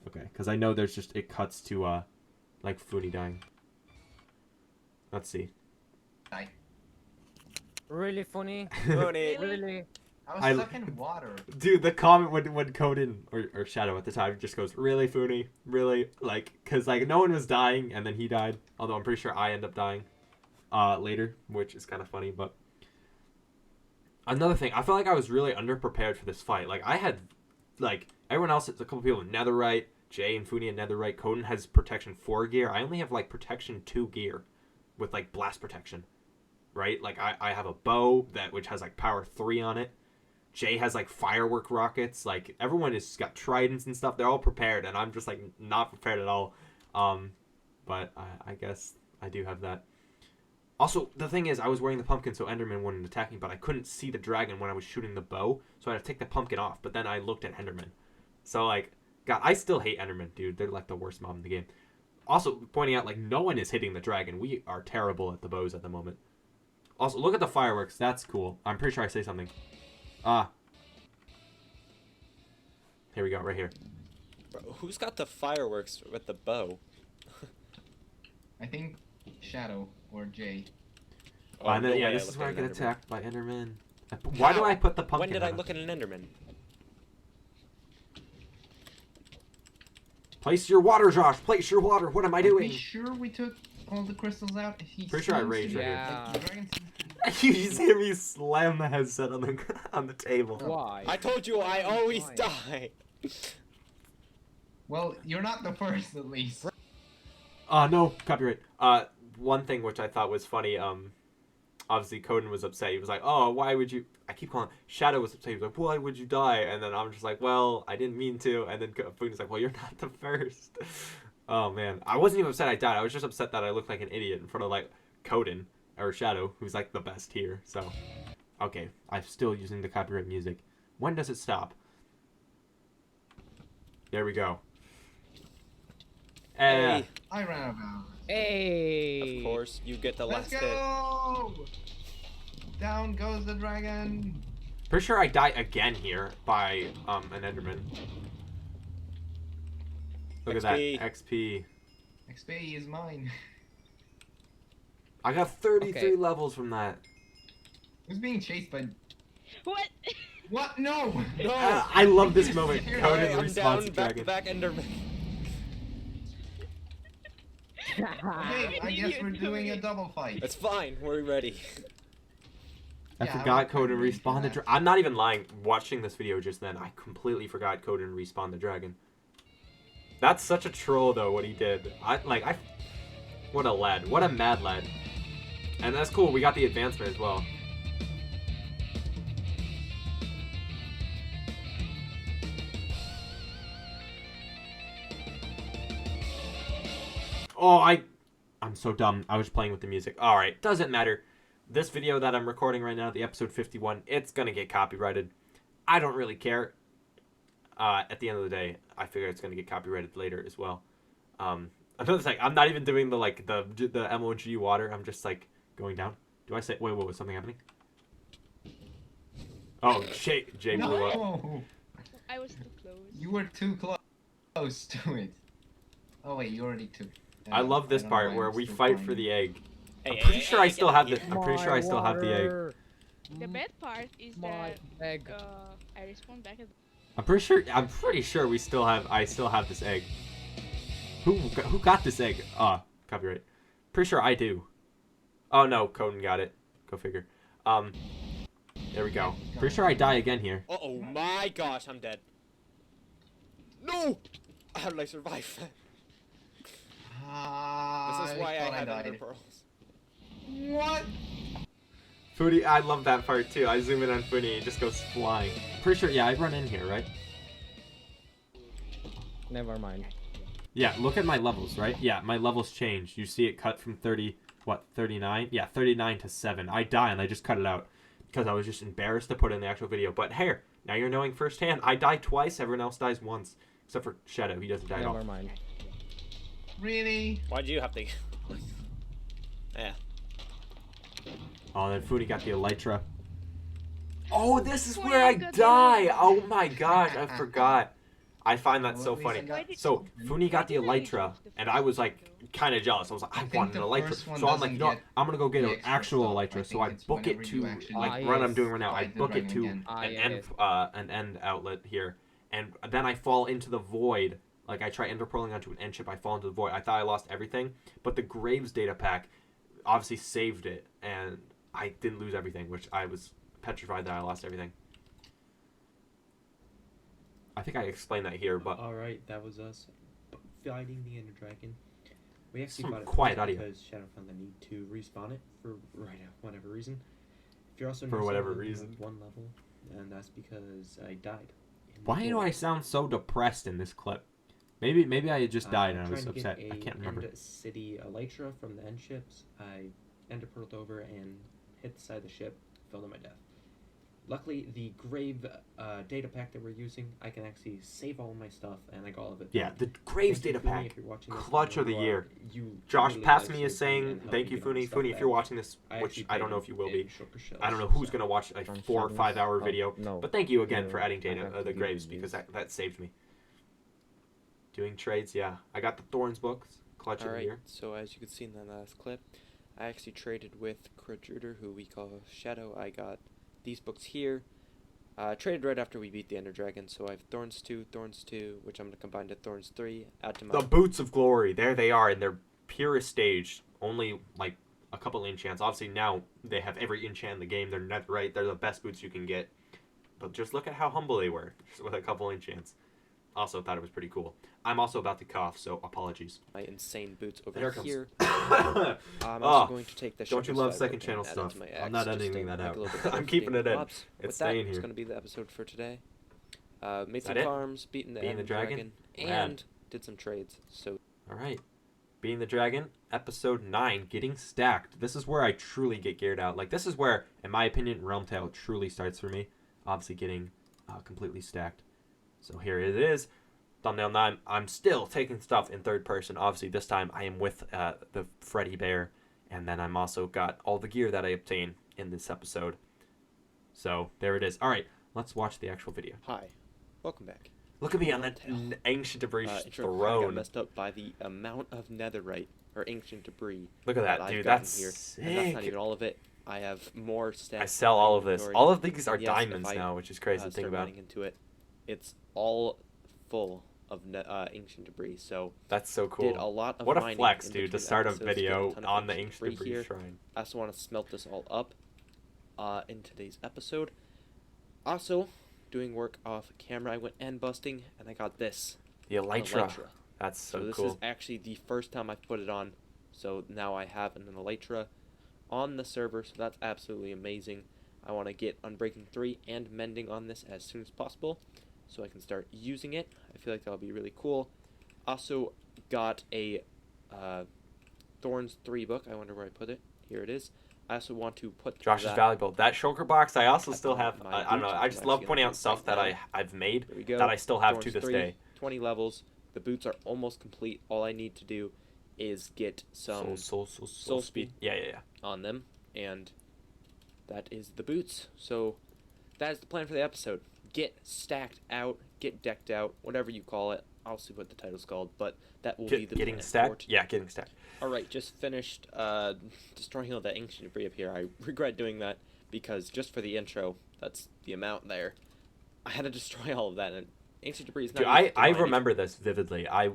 Okay, because I know it cuts to like Funi dying. Let's see. Die. Really funny. Funny. Really. I was I- stuck in water. Dude, the comment when Coden or Shadow at the time just goes, really, Funi? Really? Like, because, like, no one was dying, and then he died. Although I'm pretty sure I end up dying later, which is kind of funny, but... Another thing, I felt like I was really underprepared for this fight. Like, I had, like, everyone else, it's a couple people in Netherite, Jay and Funi in Netherite. Coden has protection 4 gear. I only have, like, protection 2 gear with, like, blast protection. right? Like I have a bow which has like power 3 on it. Jay has like firework rockets. Like everyone has got tridents and stuff. They're all prepared, and I'm just like not prepared at all. But I guess I do have that. Also, the thing is, I was wearing the pumpkin so Enderman wouldn't attack me, but I couldn't see the dragon when I was shooting the bow, so I had to take the pumpkin off. But then I looked at Enderman. So, like, God, I still hate Enderman, dude. They're, like, the worst mob in the game. Also, pointing out, like, no one is hitting the dragon. We are terrible at the bows at the moment. Also, look at the fireworks. That's cool. I'm pretty sure I say something. Here we go, right here. Bro, who's got the fireworks with the bow? I think Shadow or Jay. Oh, And then, no yeah, way this is looked where I at get an Enderman. attacked by Enderman. Why do I put the pumpkin When did I on? look at an Enderman? Place your water, Josh. Place your water. What am I Are doing? we sure we took all the crystals out? Pretty sure I raged right here. Like, the dragon seems You just hear me slam the headset on the on the table. Why? I told you I always die. Well, you're not the first, at least. No, copyright. One thing which I thought was funny, obviously Coden was upset. He was like, oh, why would you... I keep calling... Shadow was upset. He was like, why would you die? And then I'm just like, well, I didn't mean to. And then Coden's like, well, you're not the first. Oh, man. I wasn't even upset I died. I was just upset that I looked like an idiot in front of, like, Coden, or Shadow, who's, like, the best here. So, okay. I'm still using the copyright music. When does it stop? There we go. Hey, I ran out of hours. Hey. of course, you get the Let's last hit. go! Down goes the dragon. Pretty sure I die again here by an Enderman. Look at that XP. XP. XP is mine. I got 33 Okay. levels from that. Who's being chased by... What? What? No! No! I love this moment. Here, Coden I'm response down, to back to dragon. back Enderman. Hey, I guess we're doing a double fight. It's fine, we're ready. I Yeah, forgot I would Coden ready for respawn the that. dragon. I'm not even lying. Watching this video just then, I completely forgot Coden respawn the dragon. That's such a troll though. What he did. What a lad. What a mad lad. And that's cool. We got the advancement as well. Oh, I'm so dumb. I was playing with the music. Alright, doesn't matter. This video that I'm recording right now, the episode 51, it's gonna get copyrighted. I don't really care. At the end of the day, I figure it's gonna get copyrighted later as well. Another thing, I'm not even doing the MOG water. I'm just like going down. Do I say? Wait, was something happening? Oh, Jay blew up. No! I was too close. You were too close to it. Oh wait, you already took. I love this don't know part why where I'm we still fight flying. for the egg. Hey, I'm pretty hey, sure hey, I still get have here. the. I'm pretty sure I still have the egg. The bad part is My that egg. I respawn back at. I'm pretty sure we still have. I still have this egg. Who got this egg? Copyright. Pretty sure I do. Oh no, Coden got it. Go figure. There we go. Pretty sure I die again here. Oh my gosh, I'm dead. No! How did I survive? This is why I thought have died. Ender Pearls. What? Foodie, I love that part too. I zoom in on Foodie and he just goes flying. Pretty sure, yeah, I run in here, right? Never mind. Yeah, look at my levels, right? Yeah, my levels changed. You see it cut from 39? Yeah, 39 to 7. I die and I just cut it out because I was just embarrassed to put in the actual video. But here, now you're knowing firsthand. I die twice, everyone else dies once. Except for Shadow, he doesn't die at all. Never mind. Really? Why'd you have to... Yeah. Oh, then Foodie got the elytra. Oh, this is Why where I I got the die! elytra? Oh my gosh, I forgot. I find that Well, so at least funny. I got- So, Foodie got the Why didn't I elytra, use the and I was like kind of jealous. I was like, I think want an the elytra. first one So I'm like, doesn't no, get I'm gonna go get the an extra actual stuff. I elytra. So think I it's book whenever it you to actually like Ah, what I'm yes. doing right now. I fight the book it dragon to again. Ah, an end outlet here, and then I fall into the void. Like I try interpearling onto an end chip, I fall into the void. I thought I lost everything, but the Graves data pack obviously saved it, and I didn't lose everything, which I was petrified that I lost everything. I think I explained that here, but Alright, that was us fighting the Ender Dragon. We actually Some bought it quiet first audio. because Shadow found the need to respawn it for whatever reason. If you're also For noticing, whatever I only have reason. one level, and that's because I died. in the Why do void. I sound so depressed in this clip? Maybe I had just died and I Trying was to upset. get I can't remember. End city elytra from the end ships. I ender pearled over and hit the side of the ship, fell to my death. Luckily, the grave data pack that we're using, I can actually save all my stuff, and I got all of it. Yeah, back. the Graves Thank you, data Funi, pack. if you're watching this, Clutch I of the know you year. are. You Josh literally past have me is saved me saying, and helped thank me you, get all my Funi. stuff Funi, if back. you're watching this, I which actually I don't paid know if you will in be. shulker shells, I don't know who's so- going to watch a From 4 or Shadows? 5 hour Oh, video. no. But thank you again You- for adding I data, have to the give Graves, you because these. that saved me. Doing trades, yeah. I got the Thorns books. Clutch of the Alright, year. so as you can see in the last clip, I actually traded with Krodruder, who we call Shadow. I got these books here. Traded right after we beat the Ender Dragon, so I have Thorns 2, which I'm going to combine to Thorns 3, add to my... The Boots of Glory. There they are in their purest stage. Only, like, a couple enchants. Obviously, now they have every enchant in the game. They're netherite. They're the best boots you can get. But just look at how humble they were, just with a couple enchants. Also thought it was pretty cool. I'm also about to cough, so apologies. My insane boots over There it comes. here. I'm I'm also going to take the don't you Shepherd's love Fiber second and channel add it stuff? to my I'm axe not just editing to that make out. a little bit better I'm for keeping getting it in. mobs. It's With that, staying it's here. going to be the episode for today. Made Is some that it? farms, beaten the Beating the Ender dragon? and Rad. did some trades. So All right. Being the Dragon, episode 9, Getting Stacked. This is where I truly get geared out. Like, this is where, in my opinion, RealmTale truly starts for me. Obviously getting completely stacked. So here it is. Thumbnail 9. I'm still taking stuff in third person. Obviously, this time I am with the Freddy Bear. And then I'm also got all the gear that I obtain in this episode. So, there it is. All right, let's watch the actual video. hi, welcome back. Look at me on that RealmTale. ancient debris Intro got throne. messed up by the amount of netherite or ancient debris. Look at that, I've dude. gotten That's here. sick. And that's not even all of it. I have more stats. I sell in my all of this. inventory. All of these are And yes, if diamonds I, now, which is crazy to think start about. mining into it. It's all full of ancient debris. So That's so did a cool. lot of What a mining flex, in dude, to between start a episodes, get video ton of on the ancient debris here. shrine. I also want to smelt this all up in today's episode. Also, doing work off camera, I went end busting, and I got this. The an Elytra. That's so this cool. is actually the first time I've put it on, so now I have an Elytra on the server, so that's absolutely amazing. I want to get Unbreaking 3 and Mending on this as soon as possible, so I can start using it. I feel like that'll be really cool. Also got a Thorns 3 book. I wonder where I put it. Here it is. I also want to put Josh is that valuable. That shulker box, I also still have. my I don't know. boots, I which just I'm love actually pointing gonna out do stuff right that now. I've made There we go. that I still have to Thorns this 3, day. 20 levels. The boots are almost complete. All I need to do is get some Soul speed. Yeah. on them, and that is the boots. So that is the plan for the episode. Get stacked out, get decked out, whatever you call it. I'll see what the title's called, but that will be the Getting plan for stacked? today. Yeah, getting stacked. Alright, just finished destroying all the ancient debris up here. I regret doing that because just for the intro, that's the amount there. I had to destroy all of that, and ancient debris is not Dude, easy to I mine. remember this vividly. I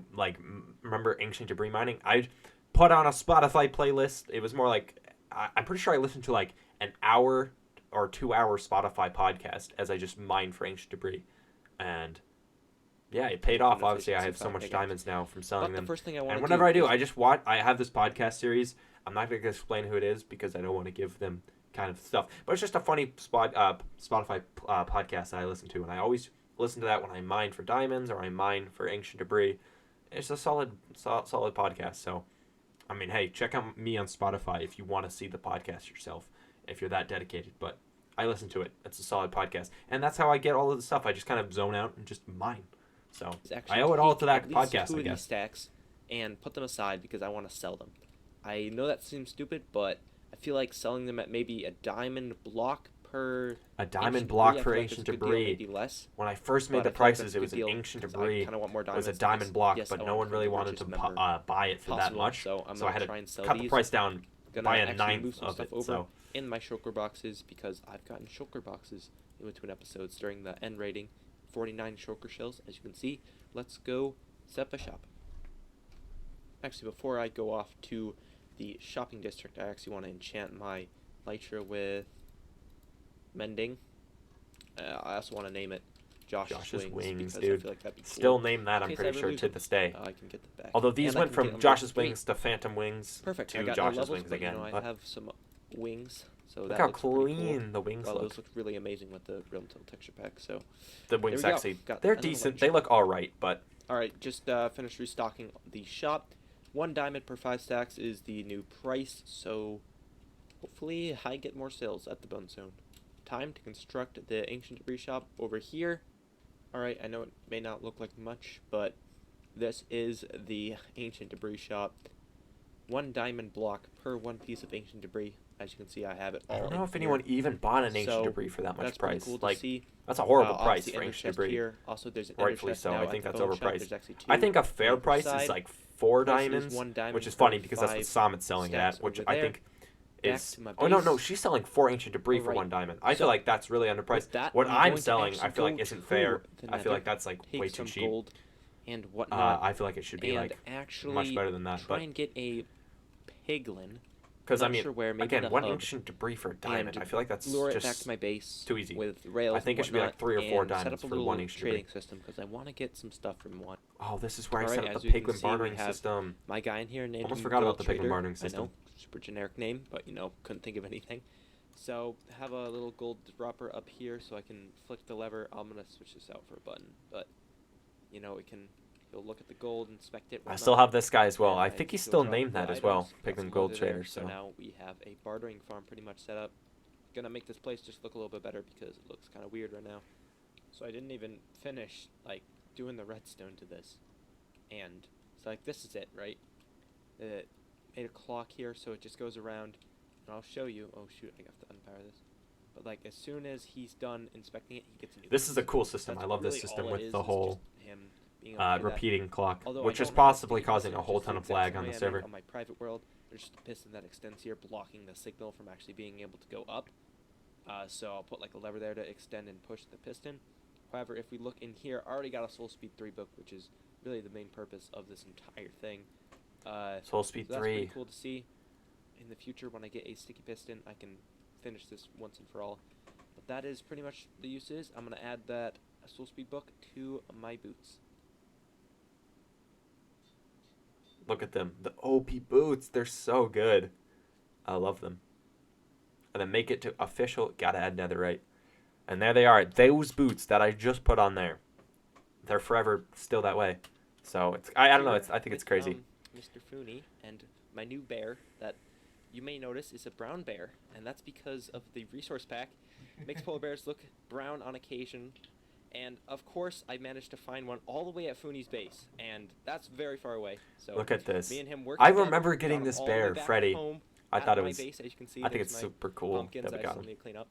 remember ancient debris mining. I put on a Spotify playlist. It was more like I'm pretty sure I listened to like an hour or 2 hour Spotify podcast as I just mined for ancient debris, and yeah, it paid off. Obviously, I have so much diamonds now from selling But them. the first thing I want And to whenever I do, is I just watch. I have this podcast series. I'm not going to explain who it is because I don't want to give them kind of stuff. But it's just a funny Spotify podcast that I listen to, and I always listen to that when I mine for diamonds or I mine for ancient debris. It's a solid podcast. So, I mean, hey, check out me on Spotify if you want to see the podcast yourself, if you're that dedicated. But I listen to it. It's a solid podcast, and that's how I get all of the stuff. I just kind of zone out and just mine. So I owe it all to that at least podcast, two I of these guess. stacks and put them aside because I want to sell them. I know that seems stupid, but I feel like selling them at maybe a diamond block per. A diamond ancient block debris, I for feel like ancient it's a good deal, debris. maybe less. When I first made But the I feel like prices, that's it a was good an deal ancient 'cause I debris. kinda want more It was a diamonds diamond because, block, yes, but I no want one to really be the wanted to richest member buy it for that possible, much. so I'm So I gonna had try and sell cut the these. price down Gonna by a actually ninth move some of stuff it. over So in my shulker boxes because I've gotten shulker boxes in between episodes during the end rating. 49 shulker shells, as you can see. Let's go set up a shop. Actually, before I go off to the shopping district, I actually want to enchant my Lytra with Mending. I also want to name it Josh's Wings because dude. I feel like that'd be cool. Still name that, I'm In case I pretty ever sure, lose to them, this day. I can get them back. Although these And I went can from get 'em Josh's for free. Wings to Phantom Wings Perfect. I to got Josh's no levels, Wings but, again. You know, I But have some wings, so look that how looks pretty cool. clean the wings Well, look. those look really amazing with the RealmTale texture pack. So The wings we go. actually, Got they're another decent. bunch. They look all right, but All right, just finished restocking the shop. 1 diamond per 5 stacks is the new price, so hopefully I get more sales at the Bone Zone. Time to construct the ancient debris shop over here. All right, I know it may not look like much, but this is the ancient debris shop. 1 diamond block per 1 piece of ancient debris. As you can see, I have it all. I don't know in if here. anyone even bought an ancient So, debris for that much that's pretty price. cool to Like, see. that's a horrible price Obviously, for ender ancient chest debris. here. Also, there's an ender Rightfully chest so. now I at think the that's bone shop. overpriced. There's actually 2 I think a fair on either price side. is like 4 Price is diamonds, 1 diamond which is per funny because that's what 5 Samit's selling it at, stacks which over I there. think Back is. to my Oh no, base. she's selling 4 ancient debris for Alright, 1 diamond. I so feel like that's really underpriced. with that, What I'm I'm going to selling, I actually feel like go isn't to fair. the I feel like nether, that's like take way too some cheap. gold and whatnot, I feel like it should be and like actually much better than that. try But and get a piglin. because I not mean, sure where, maybe again, the 1 hub, ancient debris for a diamond. and I feel like that's lure it back just to my base too easy. with rails. I think it and should be like whatnot, 3 or 4 and set diamonds up a for little 1 ancient debris. trading system because I want to get some stuff from one. Oh, this is where I Alright, set up as the you can piglin see, we bartering have system. My guy in here named Almost him forgot about Gold the piglin Trader. bartering I system. know, super generic name, but you know, couldn't think of anything. So have a little gold dropper up here so I can flick the lever. I'm gonna switch this out for a button, but you know, you'll look at the gold, inspect it. I still have this guy as well. and I think he's he'll still drop named the that as well, items. Got Piglin some Gold leather there, Trader. So So now we have a bartering farm pretty much set up. Gonna make this place just look a little bit better because it looks kind of weird right now. So I didn't even finish like doing the redstone to this, and so like this is it, right? It made a clock here, so it just goes around, and I'll show you. Oh shoot, I have to unpower this. But like as soon as he's done inspecting it, he gets a new. this is a cool system. That's I love this really system all it with is, the is whole just him being able to do that. repeating clock, Although I which is don't have a possibly sticky causing piston, a whole just the ton of exact lag same on way the I make server. on my private world, there's just a piston that extends here, blocking the signal from actually being able to go up. So I'll put like a lever there to extend and push the piston. However, if we look in here, I already got a Soul Speed 3 book, which is really the main purpose of this entire thing. Soul Speed so that's 3. pretty cool to see. In the future, when I get a sticky piston, I can finish this once and for all. But that is pretty much the uses. I'm going to add that Soul Speed book to my boots. Look at them. The OP boots. They're so good. I love them. And then make it to official. Gotta add netherite. And there they are. Those boots that I just put on there. They're forever still that way. So it's I don't know. I think it's crazy. Mr. Fooney and my new bear that you may notice is a brown bear, and that's because of the resource pack. It makes polar bears look brown on occasion. And of course, I managed to find one all the way at Fooney's base, and that's very far away. So Look at this. me and him worked I together, remember got getting him this all the way bear, back Freddy. home I at thought it my was. base, as you can see, I think there's it's my super cool pumpkins that we I got still him. need to clean up.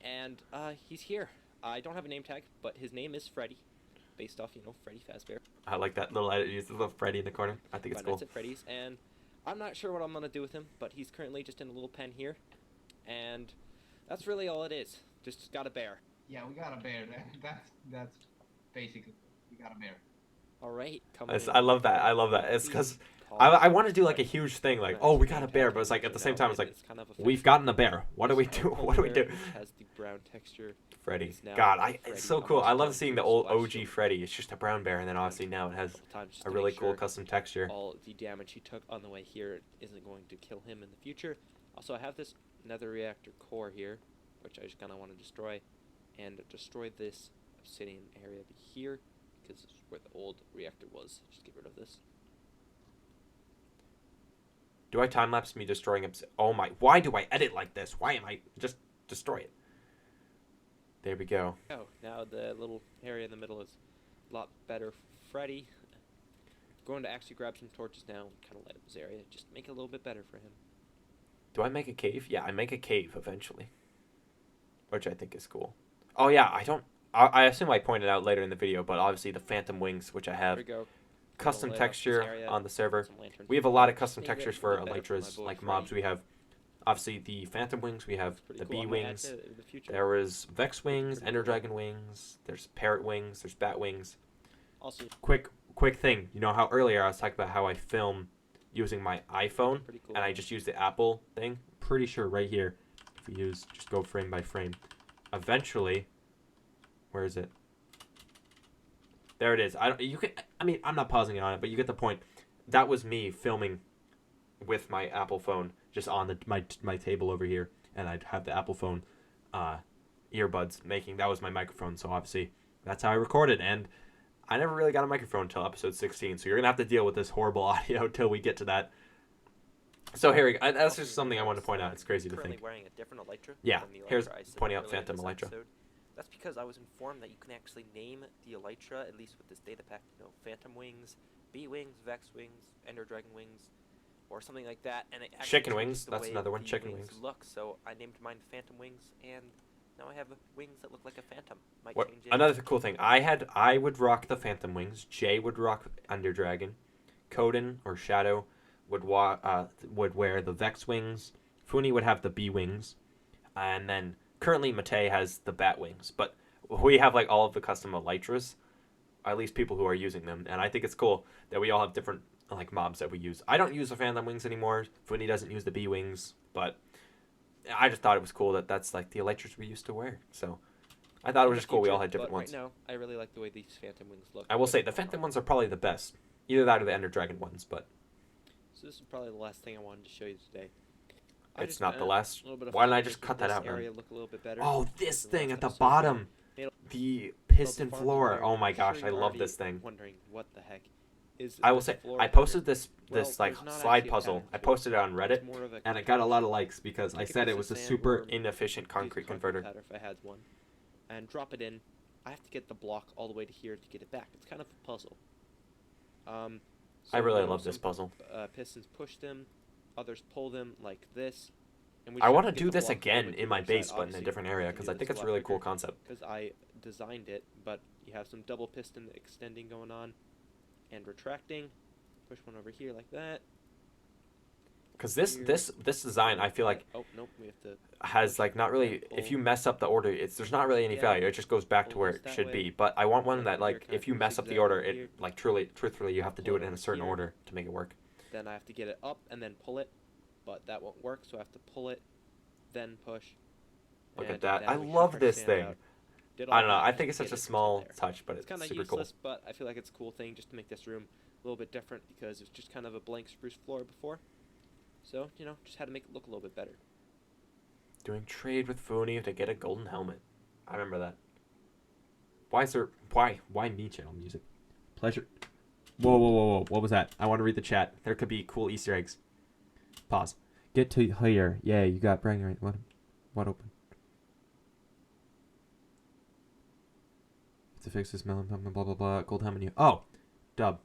And he's here. I don't have a name tag, but his name is Freddy, based off, you know, Freddy Fazbear. I like that little edit. Use the little Freddy in the corner. I think it's But cool. it's at Freddy's, and I'm not sure what I'm gonna do with him, but he's currently just in a little pen here, and that's really all it is. Just got a bear. Yeah, we got a bear. That's basically we got a bear. All right, come I love that. I love that. It's because I want to do like a huge thing, like, oh, we got a bear, but it's like at the same time, it's like, kind of we've gotten a bear. What do we do? What do we do? Has the brown texture. Freddy. It's now God, Freddy. it's so I'm cool. just I love going seeing through the this old last OG Freddy. It's just a brown bear, and then obviously now it has couple times just a to really make cool sure custom texture. all the damage he took on the way here isn't going to kill him in the future. Also, I have this nether reactor core here, which I just kind of want to destroy, and destroy this obsidian area here, because this is where the old reactor was. Just get rid of this. Do I time lapse me destroying Oh my! Why do I edit like this? Why am I just destroy it? There we go. Oh, now the little area in the middle is a lot better for Freddy. Going to actually grab some torches now, kind of light up this area, just make it a little bit better for him. Do I make a cave? Yeah, I make a cave eventually, which I think is cool. Oh yeah, I assume I pointed out later in the video, but obviously the phantom wings, which I have. There we go. Custom Light up this texture area, on the server. some lanterns. We have a lot of Just custom made it a textures little for bit better for elytras, my boy like Freddy. mobs. We have obviously the phantom wings. We have Pretty the cool. bee I'm gonna add wings. to it in the future. There is vex wings, Pretty ender cool. dragon wings. There's parrot wings. There's bat wings. Also, Quick thing. You know how earlier I was talking about how I film using my iPhone, pretty cool. and I just use the Apple thing. Pretty sure right here, if we just go frame by frame, eventually, where is it? There it is. You can. I mean, I'm not pausing it on it, but you get the point. That was me filming with my Apple phone just on my table over here, and I'd have the Apple phone earbuds making. That was my microphone, so obviously that's how I recorded. And I never really got a microphone until episode 16, so you're gonna have to deal with this horrible audio till we get to that. So Harry, that's just something I wanted to point out. It's crazy to currently think. wearing a different elytra. Yeah, than the here's elytra I set pointing up out earlier in Phantom this elytra. episode. That's because I was informed that you can actually name the elytra, at least with this data pack. Phantom wings, bee wings, vex wings, ender dragon wings, or something like that. And it actually Chicken changes wings, the that's way another one, the chicken wings wings. look. So I named mine Phantom wings, and now I have wings that look like a phantom. Might What, change it. another cool thing, I would rock the Phantom wings. Jay would rock Ender Dragon. Coden or Shadow would wear the Vex wings. Funi would have the bee wings, and then currently Matei has the bat wings. But we have like all of the custom elytras, at least people who are using them, and I think it's cool that we all have different like mobs that we use. I don't use the Phantom wings anymore. Funi doesn't use the bee wings, but I just thought it was cool that that's like the elytras we used to wear. So I thought it was just cool we all had different but ones. Right now, I really like the way these Phantom wings look. I will say the Phantom ones are probably the best. Either that or the Ender Dragon ones, but So this is probably the last thing I wanted to show you today. it's not the last. A little bit of Why didn't I fun just making cut that this out, man? area look a little bit better. Oh, this than the thing last at the episode. bottom. Made The built piston the farm floor. over Oh my there. I'm gosh, sure I you're love already this thing. Wondering what the heck is I will this say floor I pattern? posted this Well, like there's not slide actually a puzzle. pattern I to it. posted it on Reddit, It's more of a and it got a lot of concept. likes because I Take a said piece it of was a sand super or inefficient use concrete concrete converter. platter if I had one, and drop it in. I have to get the block all the way to here to get it back. It's kind of a puzzle. I really you know, love this some, puzzle. Pistons push them, others pull them like this. And we I just want have to get do the this block all the again way to in the my other side. base, but in a Obviously, different you area can because do I this think a it's a lot really quicker cool concept. because I designed it, but you have some double piston extending going on and retracting. Push one over here like that. Because this design, I feel like oh nope, we have to has push like not really. and If you pull. mess up the order, there's not really any Yeah. value. It just goes back to Pull where this it that should way. be. But I want one And that then here like kind if of you mess up the zigzag order, over it here. like truthfully, you have to Pull do it it in a over certain here. order to make it work. Then I have to get it up and then pull it, but that won't work, so I have to pull it, then push. Look and at that! now I we should love press this sand thing. out. Did I all don't know. that I just think to it's such get a it to small there. touch, but It's kind of super cool. useless, but I feel like it's a cool thing just to make this room a little bit different because it's just kind of a blank spruce floor before. So, you know, just had to make it look a little bit better. Doing trade with Funi to get a golden helmet. I remember that. Why me channel music? Pleasure. Whoa. What was that? I want to read the chat. There could be cool Easter eggs. Pause. Get to here. Yeah, you got bring right. What open? To fix this melon, blah blah blah. Gold helmet. Oh, dub.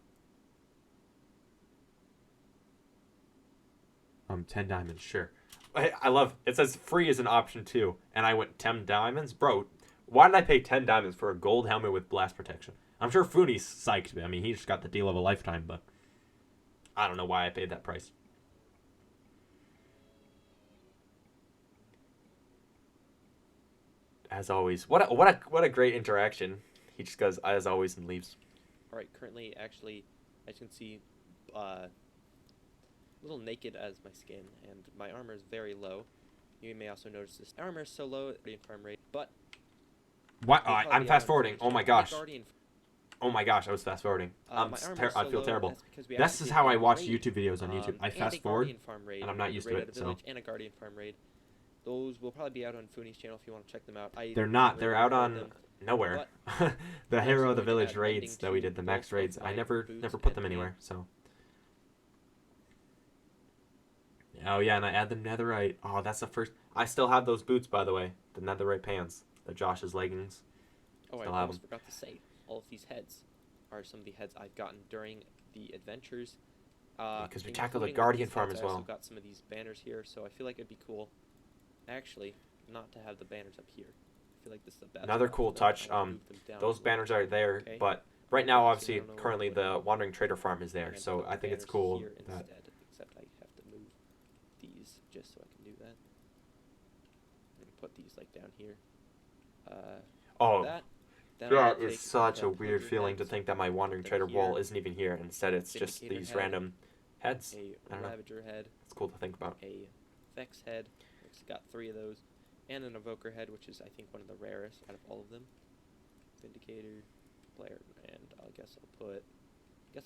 10 diamonds, sure. I love it says free is an option too, and I went 10 diamonds, bro. Why did I pay 10 diamonds for a gold helmet with blast protection? I'm sure Funi's psyched. I mean, he just got the deal of a lifetime, but I don't know why I paid that price. As always, what a great interaction. He just goes as always and leaves. All right, currently, actually, as you can see, a little naked as my skin, and my armor is very low. You may also notice this armor is so low at Guardian Farm rate, but What? you'll probably I'm be fast out on forwarding. Phoenix Oh my channel. gosh. Guardian, Oh my gosh, I was fast forwarding. my armor is so I feel low, terrible. that's because we This actually is did how I a watch raid, YouTube videos on YouTube. I and fast a forward, Guardian Farm raid, and I'm not with a used raid to at it, a so. village and a Guardian Farm raid. Those will probably be out on Fooney's channel if you want to check them out. They're not. really They're out record on them. nowhere. But The I'm Hero also of the going to Village add raids lending that we to did, the max both of raids, I my never boots put them and anywhere, pants. so. Oh yeah, and I add the netherite. Oh, that's the first. I still have those boots, by the way. The netherite pants. The Josh's leggings. Oh, I Still have almost 'em. forgot to say, all of these heads are some of the heads I've gotten during the adventures. Because we tackled the including with Guardian these farm heads, as I also well. got some of these banners here, so I feel like it'd be cool, actually, not to have the banners up here. I feel like this is the best. Another spot cool for them. I touch. would move them down Those a little banners are there, Okay. but right now, So I obviously, don't know currently what- the Wandering Trader farm is there, and so put the I think it's banners cool here that. instead, except I have to move these just so I can do that. And put these like down here. Oh, That. Then I that will is take such the a weird pleasure feeling to heads, think that my Wandering then Trader wall here, isn't even here. Instead, it's just Vindicator these head, random heads. a I don't know. Ravager head, It's cool to think about. a Vex head, it's got 3 of those, and an Evoker head, which is I think one of the rarest out of all of them. Vindicator, player, and I guess I'll put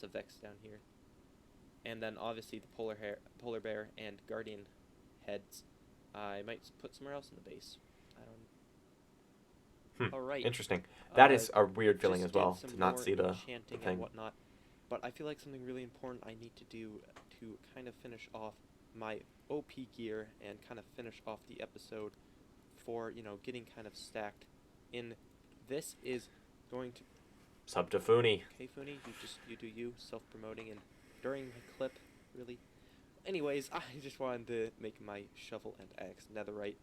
a Vex down here, and then obviously the polar bear and guardian heads. I might put somewhere else in the base. I don't. All right. Interesting. That is a weird feeling just as well did some to not more see the enchanting thing. and whatnot, but I feel like something really important I need to do to kind of finish off my OP gear and kind of finish off the episode for, you know, getting kind of stacked in. This is going to... Sub to Funi. Okay, Funi, you do you, self-promoting, and during my clip, really. Anyways, I just wanted to make my shovel and axe netherite.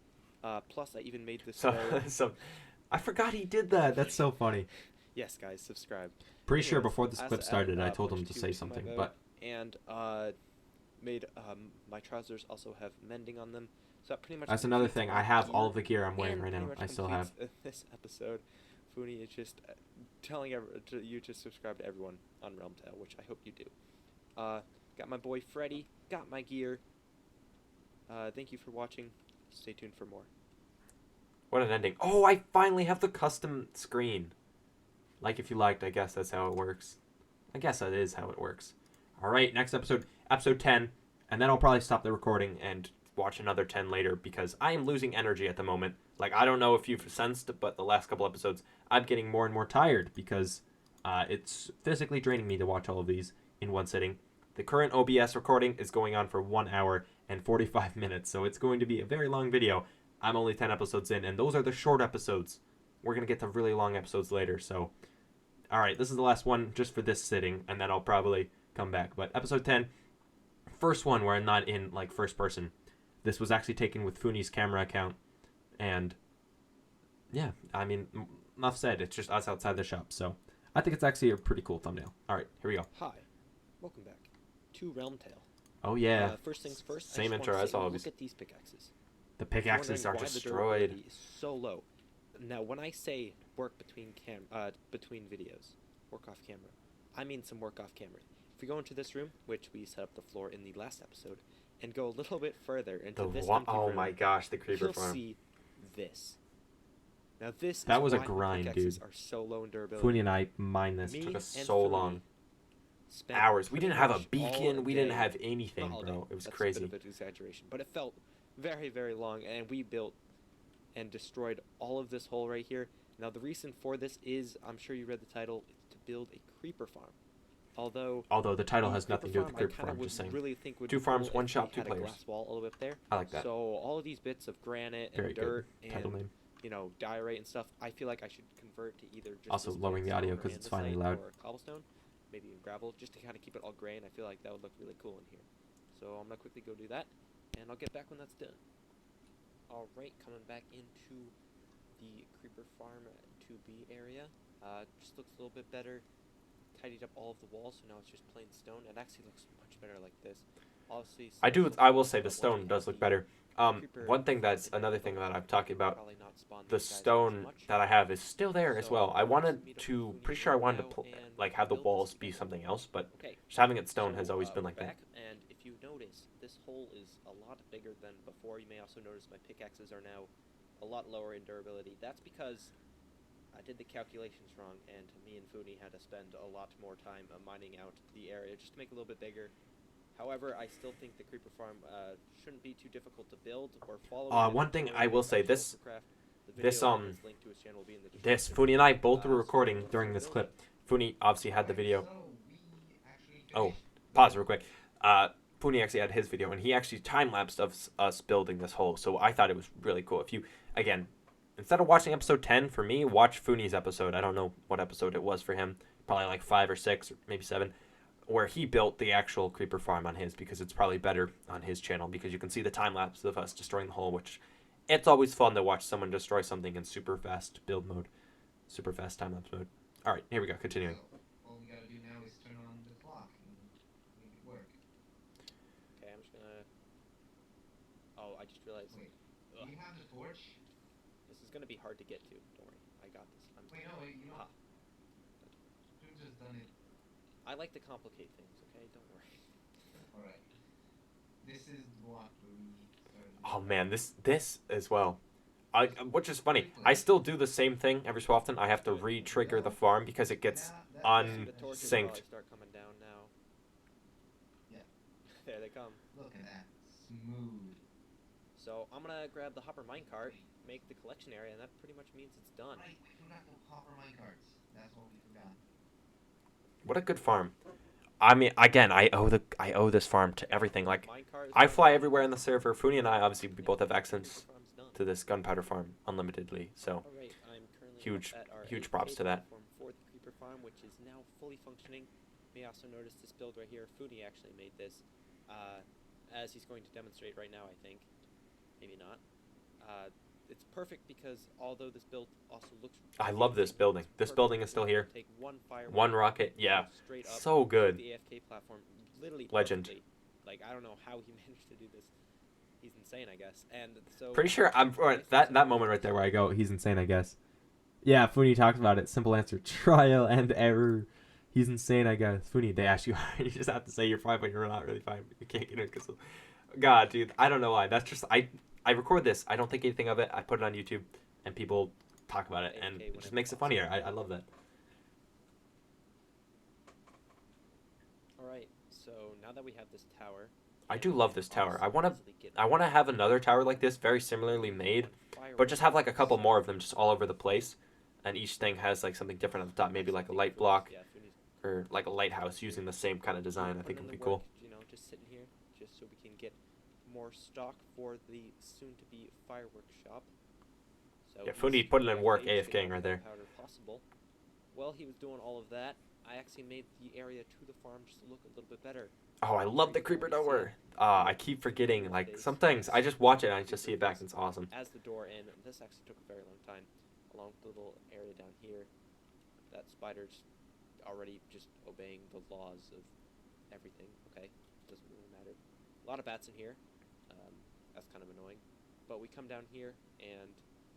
Plus, I even made this So I forgot he did that. That's so funny. Yes, guys, subscribe. Pretty sure Anyways, before this I clip also started, added I a told him bunch to of say tubes to my something, boat, but and made my trousers also have mending on them. So that pretty much that's another completes thing. my I have gear, all of the gear I'm wearing and right pretty now. much I still have. completes, this episode. Funi is just telling you to subscribe to everyone on RealmTale, which I hope you do. Got my boy Freddy. Got my gear. Thank you for watching. Stay tuned for more. What an ending. Oh, I finally have the custom screen. Like if you liked, I guess that's how it works. I guess that is how it works. Alright, next episode, episode 10. And then I'll probably stop the recording and watch another 10 later because I am losing energy at the moment. Like, I don't know if you've sensed, but the last couple episodes, I'm getting more and more tired because it's physically draining me to watch all of these in one sitting. The current OBS recording is going on for 1 hour and 45 minutes, so it's going to be a very long video. I'm only 10 episodes in, and those are the short episodes. We're going to get to really long episodes later, so... Alright, this is the last one just for this sitting, and then I'll probably come back. But episode 10, first one where I'm not in, like, first person. This was actually taken with Funi's camera account, and... yeah, I mean, enough said, it's just us outside the shop, so... I think it's actually a pretty cool thumbnail. Alright, here we go. Hi, welcome back to RealmTale. Oh yeah. First things first. Same I intro just as wanna say, always. look at these pickaxes. The pickaxes are Wondering why the destroyed. durability is so low. Now, when I say work between videos, work off camera, I mean some work off camera. If we go into this room, which we set up the floor in the last episode, and go a little bit further into this empty Oh room, my gosh, the creeper you'll farm. see this. Now this That is was a why the grind, pickaxes dude. are so low in durability. Funi and I mined this. Me It took us and so Funi long. spent Hours. We pretty didn't have a much all beacon. We didn't day. have anything, Not all bro. day. It was That's crazy. a bit of an exaggeration, but it felt very, very long, and we built and destroyed all of this hole right here. Now, the reason for this is, I'm sure you read the title, it's to build a creeper farm. Although the title has nothing to do with the creeper farm, would just saying. really think would 2 be farms, cool 1 if shop, we 2 had players. a glass wall all the way up there. I like that. So all of these bits of granite and Very good dirt title and name. you know, diorite and stuff, I feel like I should convert to either just Also this lowering the audio sandstone or 'cause it's finally andesite loud. or cobblestone, maybe even gravel, just to kind of keep it all gray, and I feel like that would look really cool in here. So I'm gonna quickly go do that, and I'll get back when that's done. All right, coming back into the creeper farm 2B area. Just looks a little bit better. Tidied up all of the walls, so now it's just plain stone. It actually looks much better like this. Obviously, I will say the stone does look better. One thing another thing that I'm talking about, the stone that I have is still there as well. I wanted to, pretty sure I wanted to like have the walls be something else, but just having it stone has always been like that. And if you notice, this hole is a lot bigger than before. You may also notice my pickaxes are now a lot lower in durability. That's because I did the calculations wrong, and me and Funi had to spend a lot more time mining out the area just to make it a little bit bigger. However, I still think the creeper farm shouldn't be too difficult to build or follow. One thing I will say, this Funi Funi and I both were recording during this clip. Funi obviously had the video. Oh, pause real quick. Funi actually had his video, and he actually time-lapsed of us building this hole, so I thought it was really cool. If you, again, instead of watching episode 10, for me, watch Funi's episode. I don't know what episode it was for him. Probably like 5 or 6, or maybe 7, where he built the actual creeper farm on his, because it's probably better on his channel, because you can see the time-lapse of us destroying the hole, which it's always fun to watch someone destroy something in super fast build mode. Super fast time-lapse mode. Alright, here we go, continuing. All we gotta do now is turn on the clock and make it work. Okay, I'm just gonna... Oh, I just realized... Wait, do you have the torch? This is gonna be hard to get to. Don't worry, I got this. Wait, no, you don't. You've just done it. I like to complicate things, okay? Don't worry. Alright. This is the block where we started. Oh man, this as well. Which is funny. I still do the same thing every so often. I have to re-trigger the farm because it gets The torches unsynced. probably start coming down now. Yeah. There they come. Look at that. Smooth. So I'm gonna grab the hopper minecart, make the collection area, and that pretty much means it's done. Right, we forgot the hopper minecarts. That's what we forgot. What a good farm. I mean, again, I owe this farm to everything. Like, Minecart is I done. fly everywhere in the server. Funi and I, obviously, we both have access Farm's done. to this gunpowder farm unlimitedly. So, Alright, I'm currently huge- up at our huge 8K props to that. platform for the creeper farm, which is now fully functioning. You may also notice this build right here. Funi actually made this, as he's going to demonstrate right now, I think. Maybe not. It's perfect because although this build also looks I love this amazing, building. it's This perfect building is because still you here. can Take one fire One rocket, yeah. straight up So good. the AFK platform, literally Legend. perfectly. Like, I don't know how he managed to do this. He's insane, I guess. And so Pretty sure I'm that moment right there where I go, he's insane, I guess. Yeah, Funi talks about it. Simple answer: trial and error. He's insane, I guess. Funi, they ask you, you just have to say you're fine, but you're not really fine. You can't get it because, God, dude, I don't know why. That's just I record this. I don't think anything of it. I put it on YouTube, and people talk about it, and it just makes it funnier. I love that. Alright, so now that we have this tower, I do love this tower. I want to have another tower like this, very similarly made, but just have like a couple more of them just all over the place, and each thing has like something different at the top, maybe like a light block or like a lighthouse using the same kind of design. I think it would be cool. You know, just sitting here, just so we can get more stock for the soon-to-be fireworks shop. So Yeah, he's Funi putting in work, AFK, AFKing right there. powder possible. While he was doing all of that, I actually made the area to the farm just to look a little bit better. Oh, I love the creeper door. I keep forgetting. Like some things, I just watch it and I just see it back, and it's awesome. As the door in, this actually took a very long time, along with the little area down here. That spider's already just obeying the laws of everything. Okay, doesn't really matter. A lot of bats in here. That's kind of annoying. But we come down here and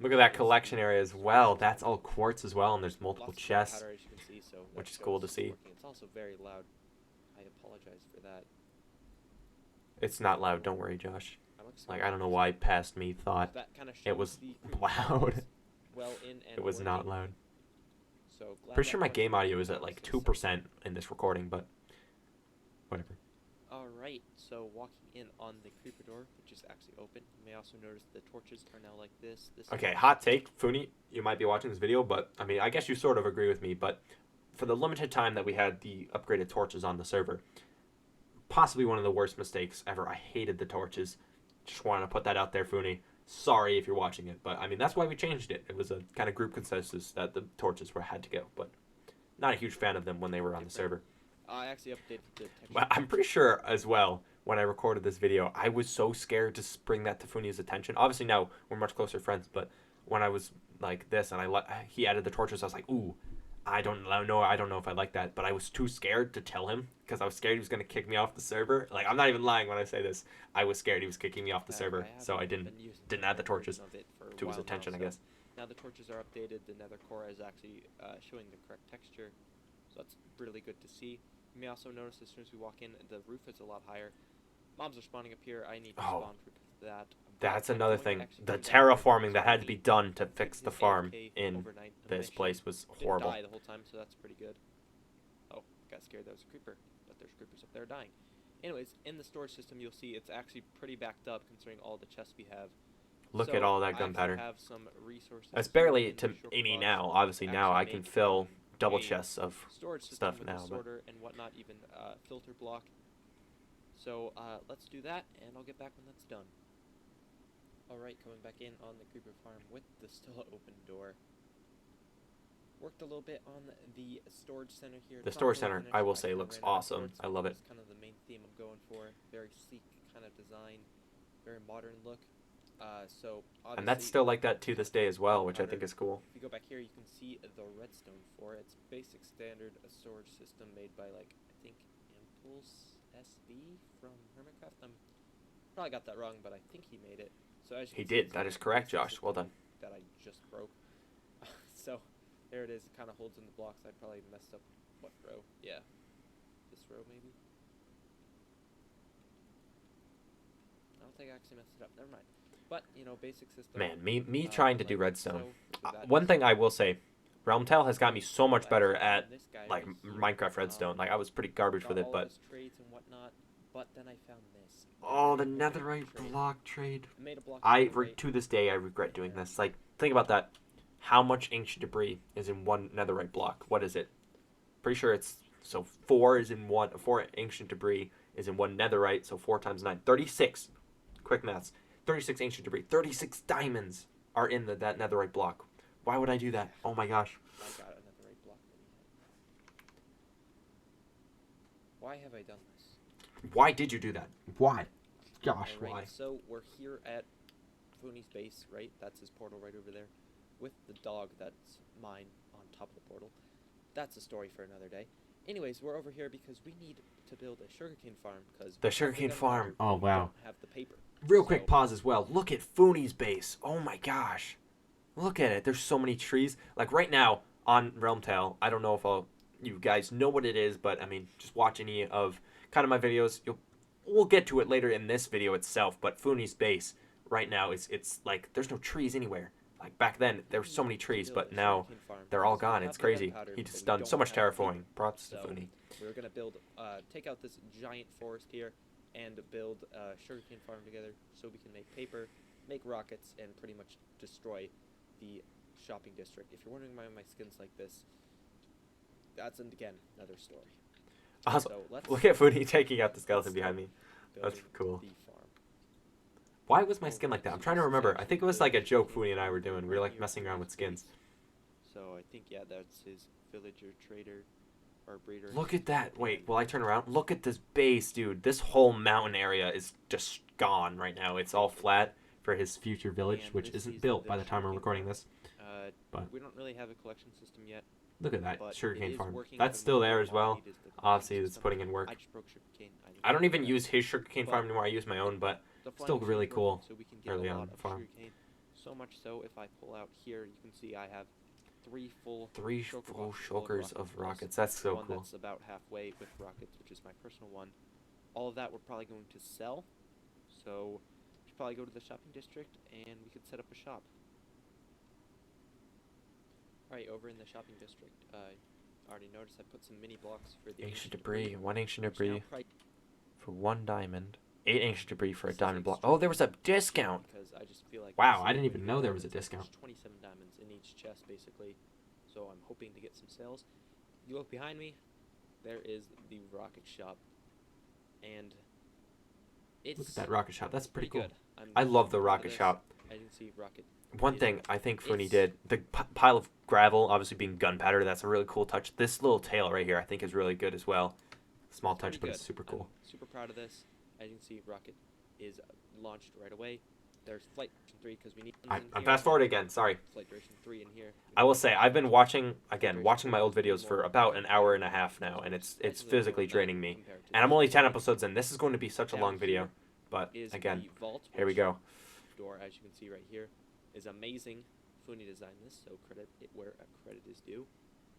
Look at that collection area as well. That's all quartz as well, and there's multiple lots of chests. powder, as you can see, so which that is cool shows to see. working. It's also very loud. I apologize for that. It's not loud. Don't worry, Josh. I'm Like, I don't know why past me thought that kind of it was the creeper loud. well in and It was not working. loud. So glad Pretty that sure my part game audio is was at like so 2% in this recording, but whatever. Alright, so walking in on the creeper door, which is actually open, you may also notice the torches are now like this. Okay, hot take, Funi, you might be watching this video, but I mean, I guess you sort of agree with me, but for the limited time that we had the upgraded torches on the server, possibly one of the worst mistakes ever. I hated the torches. Just want to put that out there, Funi. Sorry if you're watching it, but I mean, that's why we changed it. It was a kind of group consensus that the torches had to go, but not a huge fan of them when they were on the server. I actually updated the texture. Well, I'm pretty sure as well, when I recorded this video, I was so scared to bring that to Funi's attention. Obviously now we're much closer friends, but when I was like this and he added the torches, I was like, ooh, I don't know if I like that, but I was too scared to tell him because I was scared he was going to kick me off the server. Like, I'm not even lying when I say this. I was scared he was kicking me off the server, so I didn't add the torches to his attention, I guess. Now the torches are updated. The nether core is actually showing the correct texture, so that's really good to see. You may also notice as soon as we walk in, the roof is a lot higher. Mobs are spawning up here. I need to spawn for that. That's another thing. The terraforming that had to be done to fix the farm in this place was horrible. Didn't die the whole time, so that's pretty good. Oh, got scared. That was a creeper, but there's creepers up there dying. Anyways, in the storage system, you'll see it's actually pretty backed up considering all the chests we have. Look at all that gunpowder. Have some resources That's barely to any now. Obviously now I can fill double chests of stuff now. But sorter and whatnot, even filter block. So let's do that, and I'll get back when that's done. Alright, coming back in on the creeper farm with the still open door. Worked a little bit on the storage center here. The storage center, I will say, looks awesome. I love it. That's kind of the main theme I'm going for. Very sleek kind of design, very modern look. And that's still like that to this day as well, which I think is cool. If you go back here, you can see the redstone for it. It's basic standard storage system made by, like, I think Impulse SV from Hermitcraft. I'm probably got that wrong, but I think he made it. So as you He can see, did. it's That is correct, Josh. Well done. that I just broke. So there it is. It kind of holds in the blocks. I probably messed up what row? Yeah, this row maybe. I don't think I actually messed it up. Never mind. But you know, basic system. Man, me trying to do like redstone. so that One is thing I will say, RealmTale has got me so much as better you can at this guy like right here, Minecraft redstone. Like I was pretty garbage got with it, all of but his trades and whatnot. But then I found this. oh, the netherite netherite trade. block trade. I made a block of netherite. To this day I regret doing this. Like think about that. How much ancient debris is in one netherite block? What is it? Pretty sure it's so 4 is in one. 4 ancient debris is in one netherite. So 4 times 9, 36. Quick maths. 36 ancient debris. 36 diamonds are in that netherite block. Why would I do that? Oh my gosh. I got a netherite block that he had. Why have I done this? Why did you do that? Why? Gosh, Alright, why? so we're here at Fooney's base, right? That's his portal right over there. With the dog that's mine on top of the portal. That's a story for another day. Anyways, we're over here because we need to build a sugarcane farm because The sugarcane farm. Oh wow. don't have the paper. Real quick pause as well. Look at Fooney's base. Oh my gosh. Look at it. There's so many trees. Like right now on RealmTale, I don't know if you guys know what it is, but I mean, just watch any of kind of my videos. We'll get to it later in this video itself, but Fooney's base right now it's like there's no trees anywhere. Like back then there were so many trees, but now they're all gone. It's crazy. He just done so much terraforming. Props to Fooney. We're gonna build, take out this giant forest here and build a sugarcane farm together so we can make paper, make rockets, and pretty much destroy the shopping district. If you're wondering why my skin's like this, that's again another story. Also, So let's look at Fooney taking out the skeleton behind me. That's building cool. the farm. Why was my skin like that? I'm trying to remember. I think it was like a joke Fooney and I were doing. We were like messing around with skins. So I think, yeah, that's his villager, trader, or breeder. Look at that. Wait, will I turn around? Look at this base, dude. This whole mountain area is just gone right now. It's all flat for his future village, And which this isn't is built by the time I'm sugarcane recording farm. this. But We don't really have a collection system yet. look at that but it sugarcane is farm. working That's for still me. there as All I well. need is the collection Obviously, it's system. putting in work. I just broke sugarcane. I don't even use his sugarcane farm anymore. I use my own, but The still farm is really working, cool So we can get early a on lot the of farm. sugarcane. So much so, if I pull out here, you can see I have three full shulkers of rockets. rockets. That's so one cool. that's about halfway with rockets, which is my personal one. All of that we're probably going to sell. So we should probably go to the shopping district and we could set up a shop. Alright, over in the shopping district, I already noticed I put some mini blocks for the Ancient debris. 1 ancient which now debris pri- for 1 diamond. 8 ancient debris for a This is diamond block. extremely Oh, there was a discount. because I just feel like Wow, this I is didn't even really know good there was a diamonds. discount. There's 27 diamonds in each chest, basically. So I'm hoping to get some sales. You look behind me, there is the rocket shop. And it's Look at that rocket shop. That's pretty cool. good. I love the proud of rocket this. shop. I didn't see rocket. One is- thing I think Fooney it's- did, the pile of gravel obviously being gunpowder, that's a really cool touch. This little tail right here I think is really good as well. Small It's touch, pretty but good. it's super cool. I'm super proud of this. As you can see, rocket is launched right away. There's flight duration 3 because we need. I'm fast forward again, sorry. Flight duration 3 in here. I will say I've been watching my old videos for about an hour and a half now, and it's physically draining me. And I'm only 10 episodes in. This is going to be such a long video, but Is again, the vault, here we which go. Door, as you can see right here, is amazing. Fooney designed this, so credit it where credit is due.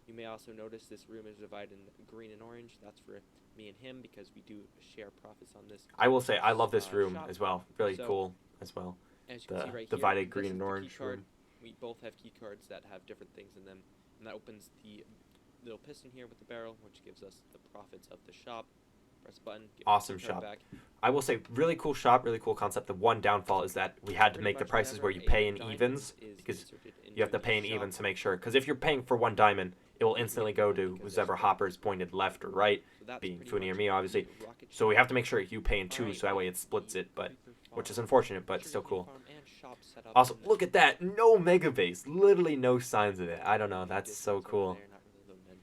You may also notice this room is divided in green and orange. That's for me and him because we do share profits on this. I will say I love this room shop. as well. Really So, cool as well. As you can see right divided here, green this is and the key orange card. room. We both have key cards that have different things in them, and that opens the little piston here with the barrel, which gives us the profits of the shop. Press a button. Get your Awesome key card shop. Back. I will say, really cool shop, really cool concept. The one downfall is that we had to Pretty make the much prices where you whenever pay a in diamond evens is because inserted you have to into pay in the shop, evens to make sure. Because if you're paying for 1 diamond, it will instantly go to whichever hopper's pointed left or right, so that's being pretty Fooney or much me, obviously. the rocket So we shop. have to make sure you pay in 2, Alright, so that way it with splits the it, but creeper which is farm, unfortunate, but still sugarcane cool. farm, and shop set up Also, in the look at that! No mega base! Literally no signs of it. I don't know, that's so distance over cool. there, not really zoomed in.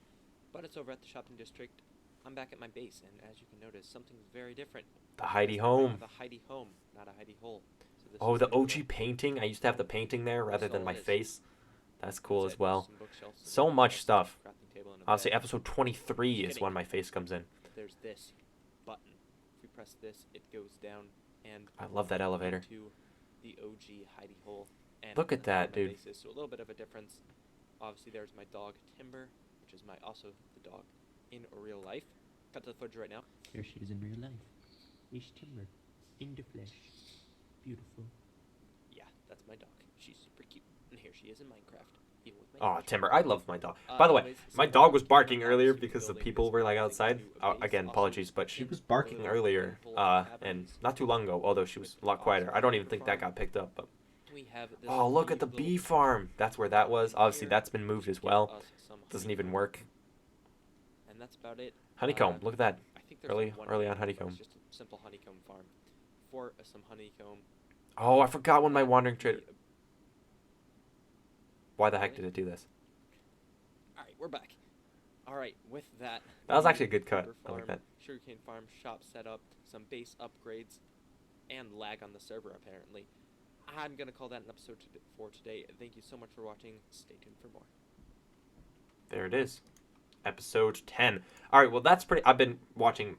But it's over at the shopping district. I'm back at my base, and as you can notice, something's very different. The Heidi We home. have a hidey home, not a hidey hole. So this Oh, is the pretty OG cool. painting. I used to have the painting there rather That's than all my it is. face. That's cool That's as it, well. some bookshelves, some So much chests, stuff. crafting table, and a Honestly, bed. episode 23 Just is kidding. when my face comes in. There's this button. If we press this, it goes down and I love that elevator. into the OG hidey hole. And Look at that's where that, my dude. base is. So a little bit of a difference. Obviously, there's my dog Timber, which is also the dog in real life. Cut to the footage right now. Here she is in real life. Ish Timber. In the flesh. Beautiful. That's my dog. She's super cute. And here she is in Minecraft. Even with my Oh, dog. Timber, I love my dog. By the way, Anyways, my so dog was I'm barking earlier obviously because the building people this were like whole thing outside. into a base. Again, Also, apologies, but she in was the barking little earlier, handful of and cavities not too long ago, although she was a lot quieter. I don't even think that got picked up, but we have this oh, look at the cute little bee farm. That's where that was. in Obviously, here, that's been which moved should as give well. us some Doesn't even honeycomb. work. And that's about it. Honeycomb, look at that. I think there's Early one on more, but honeycomb. It's just a simple honeycomb farm. For some honeycomb. Oh, I forgot when my wandering trader. the- Why the heck did it do this? All right, we're back. All right, with that. That was the actually a good cut. timber I like farm, that. Sugarcane farm, shop setup, some base upgrades, and lag on the server apparently. I'm gonna call that an episode for today. Thank you so much for watching. Stay tuned for more. There it is. Episode 10. Alright, well that's pretty... I've been watching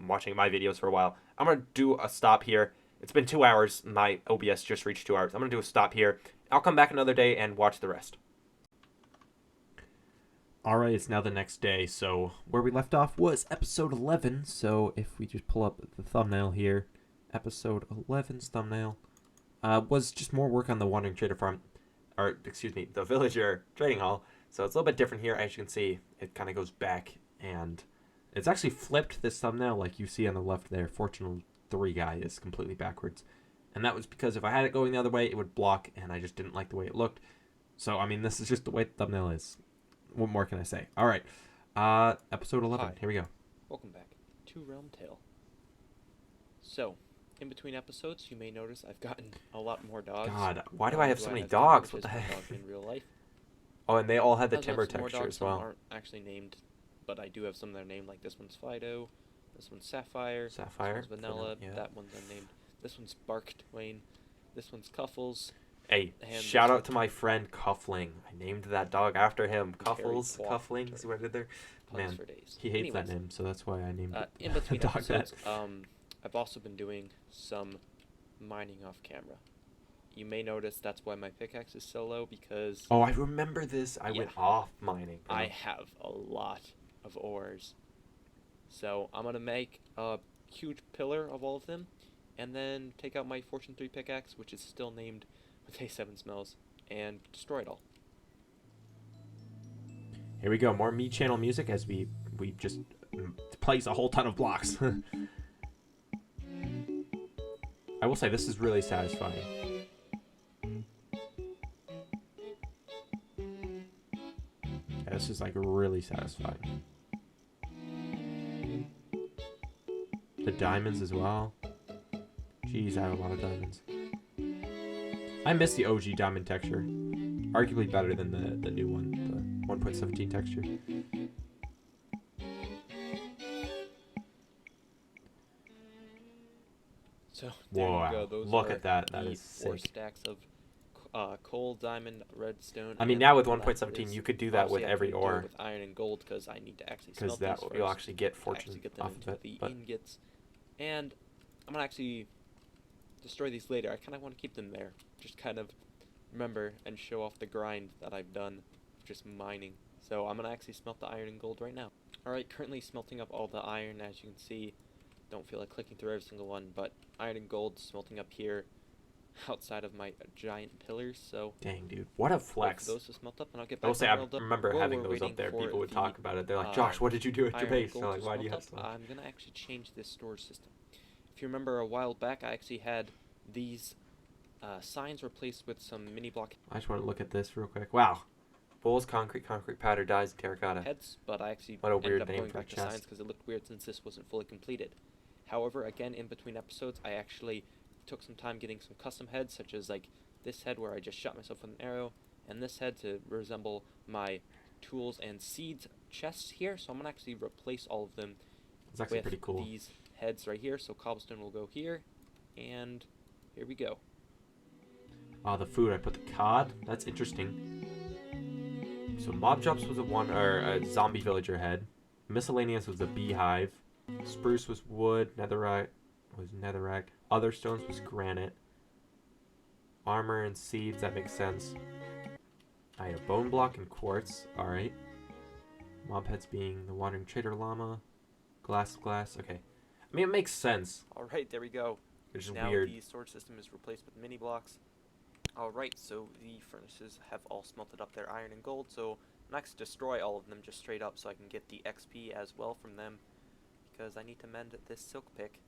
watching my videos for a while. I'm going to do a stop here. It's been 2 hours. My OBS just reached 2 hours. I'm going to do a stop here. I'll come back another day and watch the rest. Alright, it's now the next day. So where we left off was episode 11. So if we just pull up the thumbnail here. Episode 11's thumbnail. Was just more work on the Wandering Trader Farm. Or, excuse me, the Villager Trading Hall. So it's a little bit different here. As you can see, it kind of goes back, and it's actually flipped this thumbnail like you see on the left there. Fortune 3 guy is completely backwards. And that was because if I had it going the other way, it would block, and I just didn't like the way it looked. So, I mean, this is just the way the thumbnail is. What more can I say? All right. Episode 11. Hi. Here we go. Welcome back to RealmTale. So, in between episodes, you may notice I've gotten a lot more dogs. God, why do I have so many Timber, dogs? which What the is my heck? dog in real life. Oh, and they all had the I also timber have some more texture dogs. as well. Some aren't actually named, but I do have some that are named. Like this one's Fido, this one's Sapphire, Sapphire, this one's Vanilla, yeah. that one's unnamed. This one's Bark Twain, this one's Cuffles. Hey, And shout this out to my friend Cuffling. I named that dog after him. Cuffles, Terry Cuffling, Quaff- see what I did there? Puns Man, for days. he hates that Anyways, name, so that's why I named it. in between dog episodes, that. I've also been doing some mining off camera. You may notice that's why my pickaxe is so low, because Oh, I remember this. I went Yeah. off mining. bro. I have a lot of ores. So I'm gonna make a huge pillar of all of them, and then take out my Fortune 3 pickaxe, which is still named with A7 Smells, and destroy it all. Here we go. More Me Channel music as we just place a whole ton of blocks. I will say this is really satisfying. Yeah, this is like really satisfying. The diamonds as well. Jeez, I have a lot of diamonds. I miss the OG diamond texture. Arguably better than the new one, the 1.17 texture. So there Wow, you go. Those look are at that. That the is 4 sick. stacks of coal, diamond, redstone. I mean, and now with that 1.17, is- you could do that with obviously I every couldn't do it ore. with iron and gold because I need to actually Because smelt that these you'll first actually get to fortune actually get them off into of it. the But ingots. And I'm gonna actually destroy these later. I kind of want to keep them there, just kind of remember and show off the grind that I've done, of just mining. So I'm gonna actually smelt the iron and gold right now. All right, currently smelting up all the iron, as you can see. Don't feel like clicking through every single one, but iron and gold smelting up here, outside of my giant pillars. So dang, dude, what a wait for flex! those to smelt up, and I'll get I will back say my I world up. remember While having we're those up waiting there. for People would the, talk about it. They're like, Josh, what did you do at your iron base? and They're gold like, to why do you smelt have up, stuff? I'm gonna actually change this storage system. If you remember a while back, I actually had these signs replaced with some mini block I just want to look at this real quick. Wow, bulls, concrete, powder, dyes, terracotta. heads, but I actually What a ended weird up name going for a back to chest. signs because it looked weird since this wasn't fully completed. However, again, in between episodes, I actually took some time getting some custom heads, such as like this head where I just shot myself with an arrow, and this head to resemble my tools and seeds chests here. So I'm gonna actually replace all of them It's actually with pretty cool. these heads right here. So cobblestone will go here, and here we go. Oh, the food. I put the cod. That's interesting. So mob drops was a zombie villager head. Miscellaneous was a beehive. Spruce was wood. Netherite was netherrack. Other stones was granite. Armor and seeds. That makes sense. I have bone block and quartz. All right. Mob heads being the wandering trader llama. Glass. Okay. I mean, it makes sense. All right, there we go. Which is Now weird. the storage system is replaced with mini blocks. Alright, so the furnaces have all smelted up their iron and gold, so next destroy all of them just straight up so I can get the XP as well from them, because I need to mend this silk pick,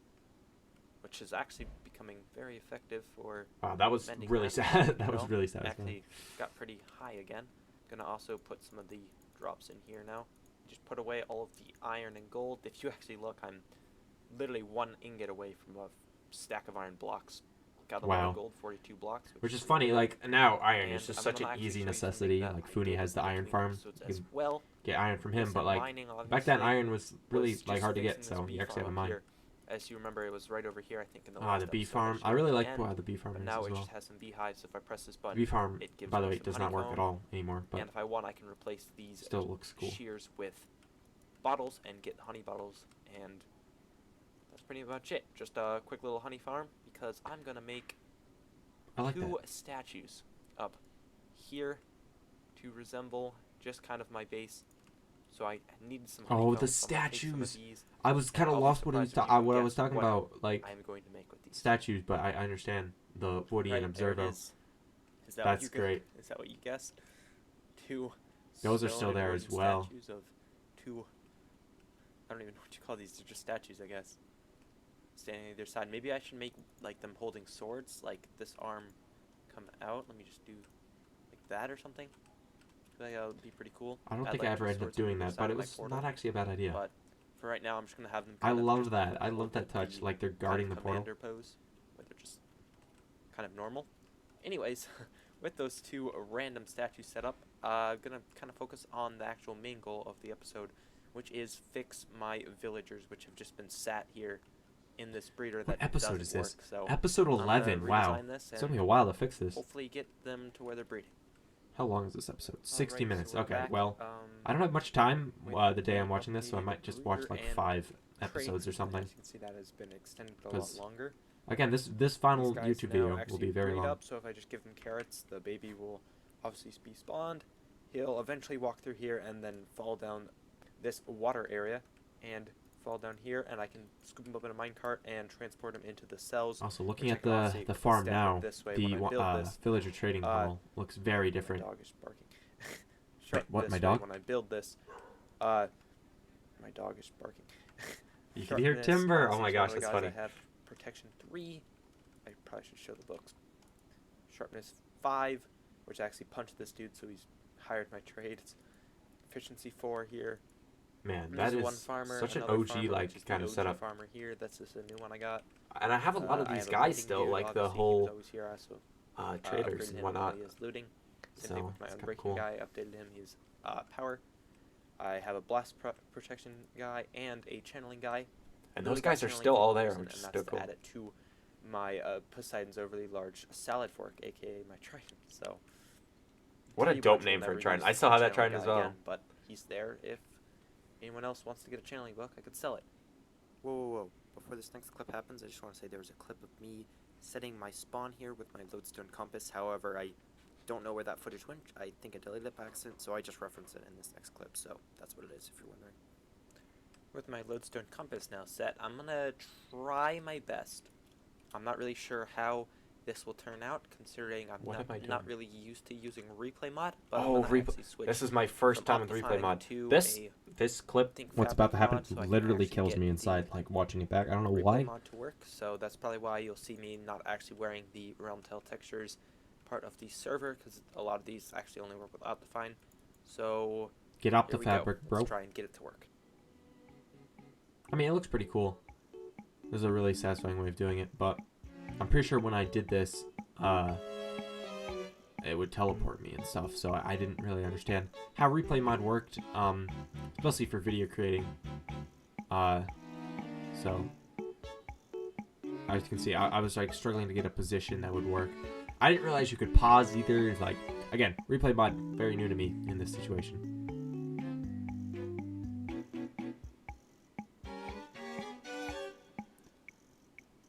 which is actually becoming very effective for Wow, that was mending really that. sad. That was really sad. Actually got pretty high again. Gonna also put some of the drops in here now. Just put away all of the iron and gold. If you actually look, I'm literally 1 ingot away from a stack of iron blocks. Got a lot Wow. of gold, 42 blocks. Which is funny, like, now iron is And just I'm such an gonna actually easy show you something necessity. that Like, I Funi did has the in iron between farm. episodes You as can well. get iron from him, With but, some like, mining, back then obviously, iron was really, was like, just hard to get, fixing this so bee you actually have a farm up mine. here. As you remember, it was right over here, I think, in the Ah, last the bee episode farm. I showed really at like the end, the bee farm but is now as it well. just has some beehives. If I press this button, Bee farm, it gives by the me way, some does not work at honeycomb, all anymore, but and if I want, I can replace these still looks cool. shears with bottles and get honey bottles, and that's pretty much it. Just a quick little honey farm, because I'm gonna make I like 2 that. statues up here to resemble just kind of my base. So I needed some honeycomb. Oh, the so I'm gonna take some of statues. these, I was kind of I'll be lost what I was surprised if you can what I guess was talking what about, like, I'm going to make with these. statues, but I understand the Woody Right, and there it Observo. is. Is that what That's you great. Is that what you guessed? 2 Those are still stone there wooden as well. Statues of 2. I don't even know what you call these. They're just statues, I guess. Standing on either side. Maybe I should make like them holding swords, like this arm come out. Let me just do like that or something. I think that would be pretty cool. I don't I'd think like I ever two ended up swords on doing either that, side but of it my was portal. not actually a bad idea. But for right now, I'm just gonna have them. I Kind of love just that. I hold love that with touch, the like they're kind guarding of the portal. commander pose, where they're just kind of normal. Anyways, with those 2 random statues set up, gonna kind of focus on the actual main goal of the episode, which is fix my villagers, which have just been sat here in this breeder that What episode doesn't is this? work. So Episode I'm gonna 11. Wow. redesign this It took and me a while to fix this. hopefully get them to where they're breeding. How long is this episode? 60 Alright, minutes. so we're Okay, back, well, I don't have much time with the day I'm the watching this, so I might just watch breeder like and 5 crate. episodes or something. As you can see, that has been extended a lot 'Cause longer. Again, this final These guys YouTube now video will actually be very breed long. up, so if I just give him carrots, the baby will obviously be spawned. He'll eventually walk through here and then fall down this water area and fall down here, and I can scoop him up in a minecart and transport him into the cells. Also, looking which I at can obviously the farm stand now, this way the when I build this. villager trading hall looks very different. My dog is barking. Sharp what, this my way dog? When I build this, my dog is barking. You can hear Sharpness, timber. Oh since my one gosh, of the that's guys funny. I have protection 3. I probably should show the books. Sharpness 5, which I actually punched this dude, so he's hired my trade. It's efficiency 4 here. Man, And that there's is one farmer, such an another OG farmer, like which is the kind of OG setup. farmer here. That's just a new one I got. And I have a lot of I these have a guys looting still, dude, like the obviously, he was whole always here. I also traders upgraded and him whatnot. while he is looting. Same thing So with my it's kinda unbreaking cool. guy. I updated him. He's power. I have a blast protection guy and a channeling guy. And Really those got guys are channeling still for all one there, reason, which is and still that's cool. to add it to my Poseidon's overly large salad fork, aka my trident. So What a pretty dope much name will for a never trident. use I still the have that channeling trident as guy well. again, but he's there if anyone else wants to get a channeling book. I could sell it. Whoa, whoa, whoa. Before this next clip happens, I just want to say there was a clip of me setting my spawn here with my lodestone compass. However, I don't know where that footage went. I think I deleted it by accident, so I just referenced it in this next clip. So that's what it is, if you're wondering. With my lodestone compass now set, I'm going to try my best. I'm not really sure how this will turn out, considering I'm What am I not doing? really used to using replay mod. But Oh, I'm gonna actually switch this is my first from time with replay Optifine mod. to This clip, Think what's about to Fabric happen, mod, so I can literally actually kills get me the inside, like watching it back. I don't know replay why. mod to work, so that's probably why you'll see me not actually wearing the RealmTale textures part of the server, because a lot of these actually only work with Optifine. So Get up here the we fabric, go. bro. Let's try and get it to work. I mean, it looks pretty cool. This is a really satisfying way of doing it, but I'm pretty sure when I did this, it would teleport me and stuff, so I didn't really understand how replay mod worked, especially for video creating. So as you can see, I was like struggling to get a position that would work. I didn't realize you could pause either. It's like, again, replay mod, very new to me in this situation.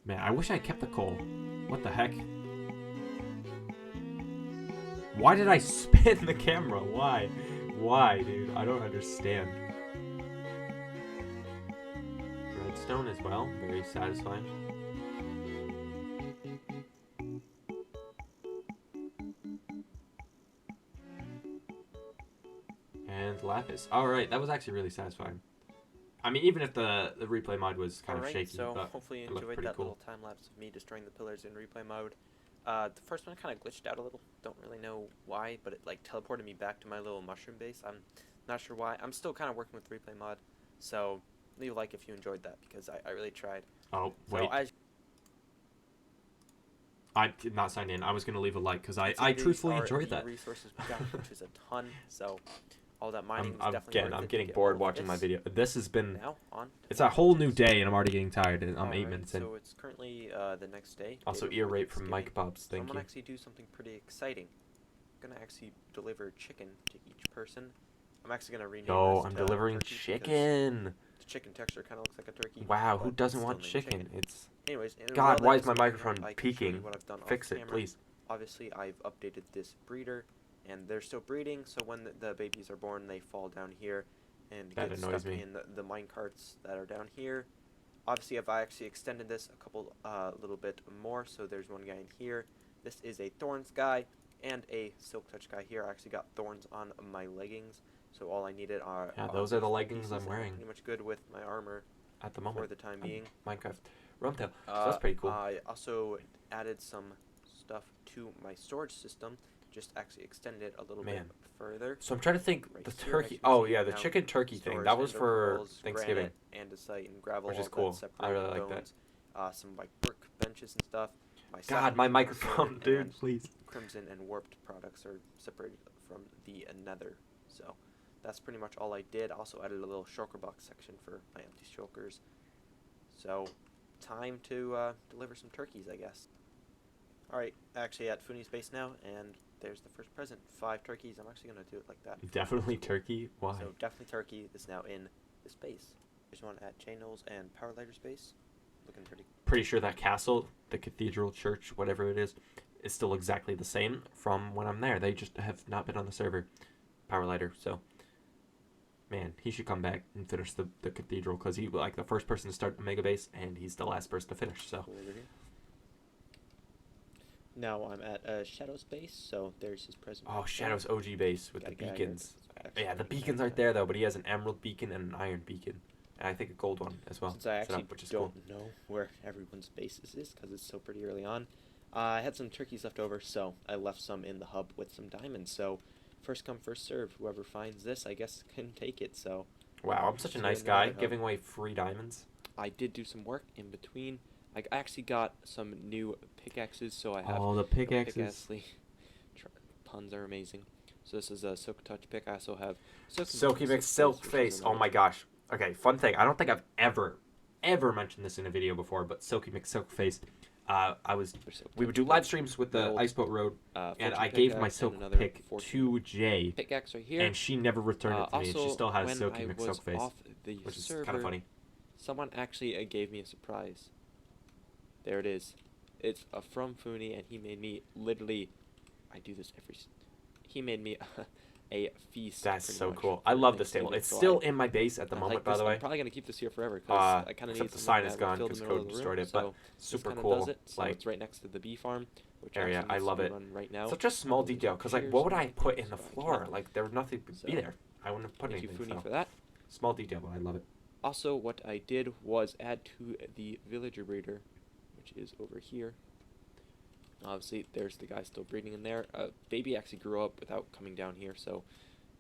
Man, I wish I kept the coal. What the heck? Why did I spin the camera? Why? Why, dude? I don't understand. Redstone as well. Very satisfying. lapis. All right, that was actually really satisfying. I mean, even if the replay mod was kind of Alright, shaky, so but hopefully you it looked enjoyed pretty that cool. little time lapse of me destroying the pillars in replay mode. The first one kind of glitched out a little. Don't really know why, but it like teleported me back to my little mushroom base. I'm not sure why. I'm still kind of working with replay mod, so leave a like if you enjoyed that because I really tried. Oh, So wait. I did not sign in. I was going to leave a like because I truthfully enjoyed that. Resources we got, which is a ton. So all that mining was I'm definitely worth I'm it to getting get bored all of watching my this. video. This has been... Now on. to It's the a whole next new news. day, and I'm already getting tired, and I'm 8 Alright, minutes in. So it's currently the next day. Also, day ear before rape from Thanksgiving. Mike Pops. So Thank I'm you. gonna actually do something pretty exciting. I'm gonna actually deliver chicken to each person. I'm actually gonna rename Yo, this I'm to delivering turkey because chicken. the chicken texture kind of looks like a turkey. Wow, who but doesn't it's want still named chicken? It's... Anyways, God, while why that is my cooking up, microphone I can show you peaking? what I've done Fix off it, camera. please. Obviously, I've updated this breeder, and they're still breeding. So when the babies are born, they fall down here and That get annoys stuck me. in the mine carts that are down here. Obviously, I've actually extended this a couple little bit more. So there's one guy in here. This is a thorns guy and a silk touch guy here. I actually got thorns on my leggings, so all I needed are Yeah, those are the these leggings pieces, I'm and wearing pretty much good with my armor at the for moment. the time being. Minecraft. RealmTale. So that's pretty cool. I also added some stuff to my storage system. Just actually extended it a little bit further. So I'm trying to think, Right the here, as turkey... you can Oh, see, yeah, the now chicken turkey thing. stores That was ender for pearls, Thanksgiving. granite, andesite, and gravel. Which all is cool. that I really separated like that. bones, some like work benches and stuff. My God, my saplings are microphone, sorted, dude, and please. crimson and warped products are separated from the nether. So that's pretty much all I did. Also added a little shulker box section for my empty shulkers. So time to deliver some turkeys, I guess. Alright, actually at Funi's base now, and there's the first present. 5 turkeys. I'm actually going to do it like that. Definitely turkey? Why? So definitely turkey is now in this base. There's one at J Knowles and Power Lighter's base. Looking pretty sure that castle, the cathedral church, whatever it is still exactly the same from when I'm there. They just have not been on the server. Power Lighter, so... Man, he should come back and finish the cathedral, because he was like the first person to start a mega base, and he's the last person to finish, so... Now I'm at Shadow's base, so there's his present. Oh, Shadow's OG base with the beacons. Yeah, the beacons aren't there, though, but he has an emerald beacon and an iron beacon. And I think a gold one as well. Since I actually which is don't cool. know where everyone's bases is, because it's so pretty early on, I had some turkeys left over, so I left some in the hub with some diamonds. So first come, first serve. Whoever finds this, I guess, can take it. So. Wow, I'm such a nice guy, giving away free diamonds. I did do some work in between. I actually got some new pickaxes, so I have... Oh, the pickaxes. Puns are amazing. So this is a Silk Touch pick. I also have... Silky Mix Silk Face. Oh my gosh. Okay, fun thing. I don't think I've ever mentioned this in a video before, but Silky Mix Silk Face. We would do live streams with the Ice Boat Road, and I gave my silk pick to Jay, pickaxe right here. and she never returned it to me, and she still has Silky Mix Silk Face, which is kind of funny. Someone actually gave me a surprise. There it is. It's from Funi, and he made me literally... I do this every... He made me a feast. That's so cool. I love this table. It's still in my base at the moment, by the way. I'm probably going to keep this here forever, because I kind of need except the sign is gone because Code destroyed it, but super cool. So it's right next to the bee farm, which area. I love it. Right now. Such a small detail, because like, what would I put in the floor? Like, there would nothing be there. I wouldn't have put anything. Thank you, Funi, for that. Small detail, but I love it. Also, what I did was add to the villager breeder, which is over here. Obviously, there's the guy still breeding in there. Baby actually grew up without coming down here, so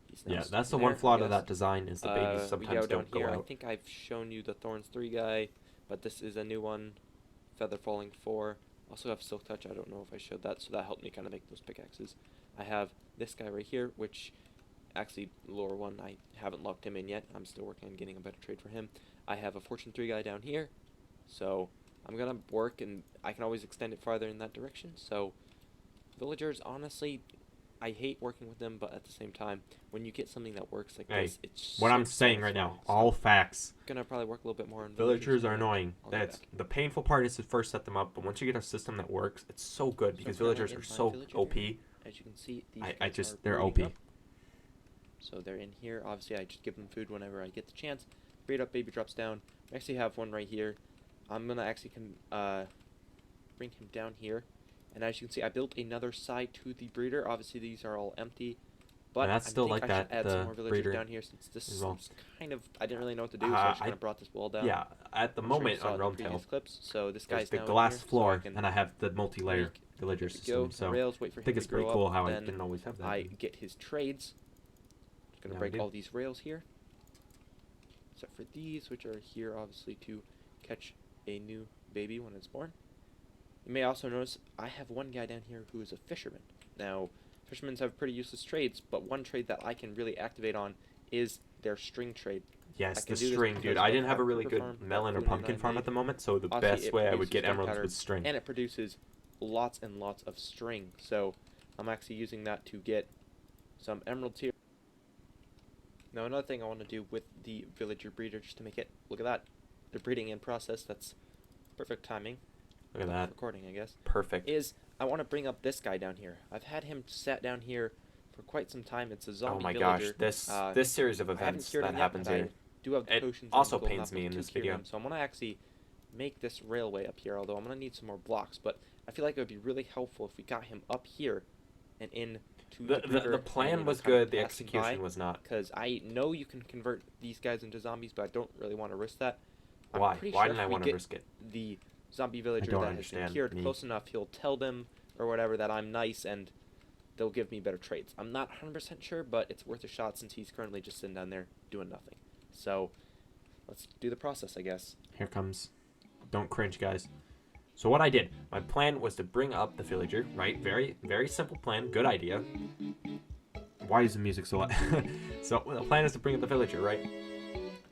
he's now that's the one flaw to that design, is the babies sometimes don't go out. I think I've shown you the Thorns 3 guy, but this is a new one. Feather Falling 4. Also have Silk Touch. I don't know if I showed that, so that helped me kind of make those pickaxes. I have this guy right here, which actually lore 1, I haven't locked him in yet. I'm still working on getting a better trade for him. I have a Fortune 3 guy down here, so I'm going to work, and I can always extend it farther in that direction. So villagers, honestly, I hate working with them, but at the same time, when you get something that works like this, it's what I'm saying right now, all facts. Gonna probably work a little bit more on villagers are annoying. That's the painful part, is to first set them up, but once you get a system that works, it's so good, because villagers are so OP. As you can see, they're OP. So they're in here. Obviously, I just give them food whenever I get the chance. Breed up, baby drops down. I actually have one right here. I'm gonna actually bring him down here, and as you can see, I built another side to the breeder. Obviously, these are all empty. But And that's I still think like I that, should add the some more villagers breeder down here since this as well. is kind of I didn't really know what to do, so I just kind of brought this wall down. Yeah, at the I'm sure you moment saw on it in the previous RealmTale, clips. So this there's guy's the now in glass here, so I floor, can and I have the multi-layer make- villager there we go, system. So rails, wait for I him think to it's pretty grow cool up, how I then didn't always have that. I get his trades. Just gonna Yeah, break we do. all these rails here, except for these, which are here obviously to catch a new baby when it's born. You may also notice I have one guy down here who is a fisherman. Now, fishermen have pretty useless trades, but one trade that I can really activate on is their string trade. Yes, can the do this string, because dude. I I didn't have a have really creeper good farm, melon or Food pumpkin 99 farm made. at the moment, so the Obviously, best it way I would produces get emeralds gunpowder, was string. and it produces lots and lots of string. So I'm actually using that to get some emeralds here. Now another thing I want to do with the villager breeder, just to make it, look at that, the breeding in process, that's perfect timing. Look at that. Recording, I guess. Perfect. Is I want to bring up this guy down here. I've had him sat down here for quite some time. It's a zombie Oh my villager. gosh, this series of I haven't events cured that him yet, happens but I here. do have the It potions also and golden pains me apples in to this cure video. him, so I'm gonna actually make this railway up here. Although I'm gonna need some more blocks, but I feel like it would be really helpful if we got him up here and in to The plan was good, the execution was not. Because I know you can convert these guys into zombies, but I don't really want to risk that. I'm Why? pretty Why sure didn't if I we want to get risk it? the zombie villager don't that has been understand cured me. close enough, he'll tell them or whatever that I'm nice and they'll give me better trades. I'm not 100% sure, but it's worth a shot since he's currently just sitting down there doing nothing. So let's do the process, I guess. Here comes. Don't cringe, guys. So what I did, my plan was to bring up the villager, right? Very, very simple plan. Good idea. Why is the music so loud? So the plan is to bring up the villager, right?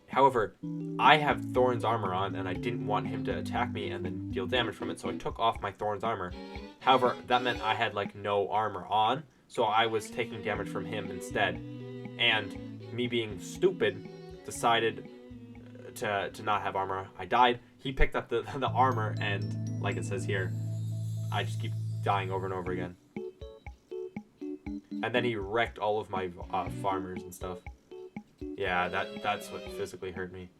However, I have Thorn's armor on, and I didn't want him to attack me and then deal damage from it, so I took off my Thorn's armor. However, that meant I had, like, no armor on, so I was taking damage from him instead. And me being stupid, decided to not have armor. I died. He picked up the armor, and like it says here, I just keep dying over and over again. And then he wrecked all of my farmers and stuff. Yeah, that's what physically hurt me.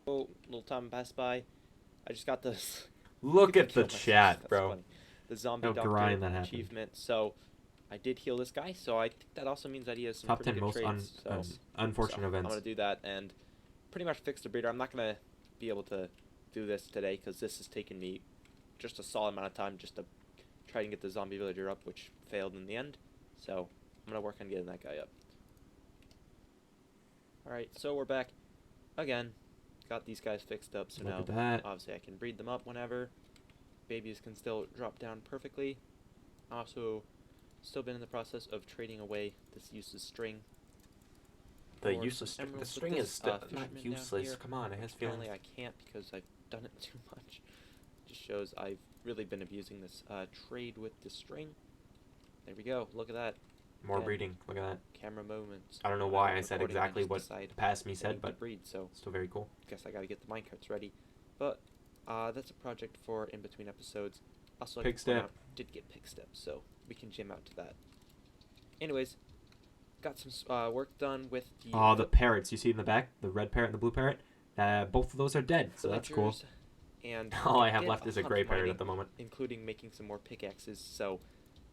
Oh, little time passed by. I just got this. Look at the Kill myself. chat, That's bro. funny. The zombie How doctor grind that happened. achievement. So I did heal this guy, so I think that also means that he has some Top pretty 10 good most traits. unfortunate I'm events. gonna do that and pretty much fix the breeder. I'm not gonna be able to do this today because this has taken me just a solid amount of time just to try and get the zombie villager up, which failed in the end. So I'm gonna work on getting that guy up. Alright, so we're back again. Got these guys fixed up, so Look now at that. obviously I can breed them up whenever. Babies can still drop down perfectly. Also, still been in the process of trading away this useless string. The for useless some the emeralds with string this, is still not fisherman down useless. here. Come on, it has feelings. Apparently I can't because I've done it too much. Just shows I've really been abusing this trade with the string. There we go. Look at that. More Again, breeding. Look at that. Camera moments. I don't know When why I'm I said recording, exactly just what decide past me I said, need to but breed, so still very cool. guess I gotta get the minecarts ready. But that's a project for in between episodes. Also, like Pig to point step. out, did get pig step, so we can jam out to that. Anyways, got some work done with the. Oh, the parrots you see in the back, the red parrot and the blue parrot. Both of those are dead, so that's cool. villagers, And All I we have did left is a ton gray of parrot mining, at the moment. including making some more pickaxes. So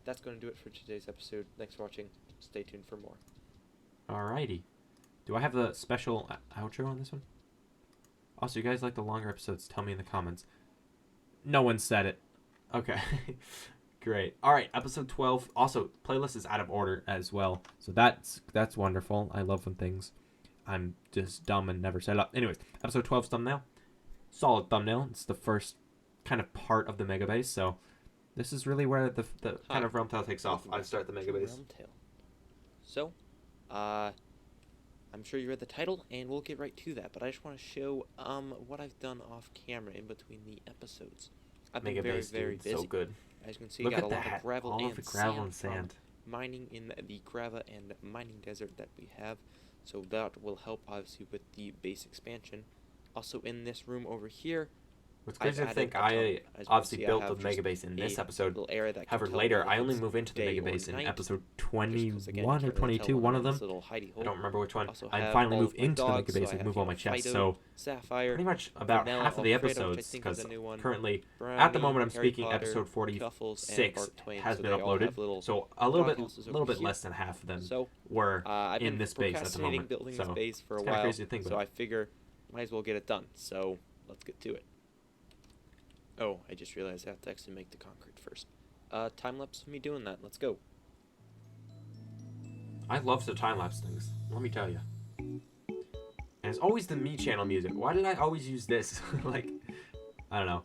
that's going to do it for today's episode. Thanks for watching. Stay tuned for more. Alrighty. Do I have the special outro on this one? Also, you guys like the longer episodes? Tell me in the comments. No one said it. Okay. Great. Alright, episode 12. Also, playlist is out of order as well. So that's wonderful. I love when things... I'm just dumb and never set it up. Anyways, episode 12's thumbnail. Solid thumbnail. It's the first kind of part of the mega base, so this is really where the kind of RealmTale takes off. I start the mega base. RealmTale. So, I'm sure you read the title, and we'll get right to that. But I just want to show what I've done off camera in between the episodes. I've been Mega very, base, very dude. busy. So good. As you can see, Look got at a lot that. of gravel All and of the gravel and from sand. mining in the grava and mining desert that we have. So that will help obviously with the base expansion. Also in this room over here, What's I've crazy to added think a ton. I As you can obviously see, I built the have mega just base in this a episode. little area that can However, tell later me if I only it's move into the day mega or base in night, episode just 'cause, again, you 21 or can't really tell 22, when one I'm of in this them. little hidey I hole. don't remember which one. Also I have finally all moved of my into the mega dogs, base so I and have, move all my chests. Fido, So Sapphire, pretty much about Vanilla, half of the Alfredo, which I episodes, think is a because new one, currently Brownie, at the moment I'm Harry speaking, Potter, episode Cuffles, and 46 Bark Twain, has so been they all uploaded. have little So a little dog bit, houses over here. less than half of them So were I've in been this base at the procrastinating moment. building So this base for a it's kind of while, crazy to think so about. I figure might as well get it done. So let's get to it. Oh, I just realized I have to actually make the concrete first. Time lapse of me doing that. Let's go. I love the time lapse things. Let me tell you. And it's always the Me channel music. Why did I always use this? Like, I don't know.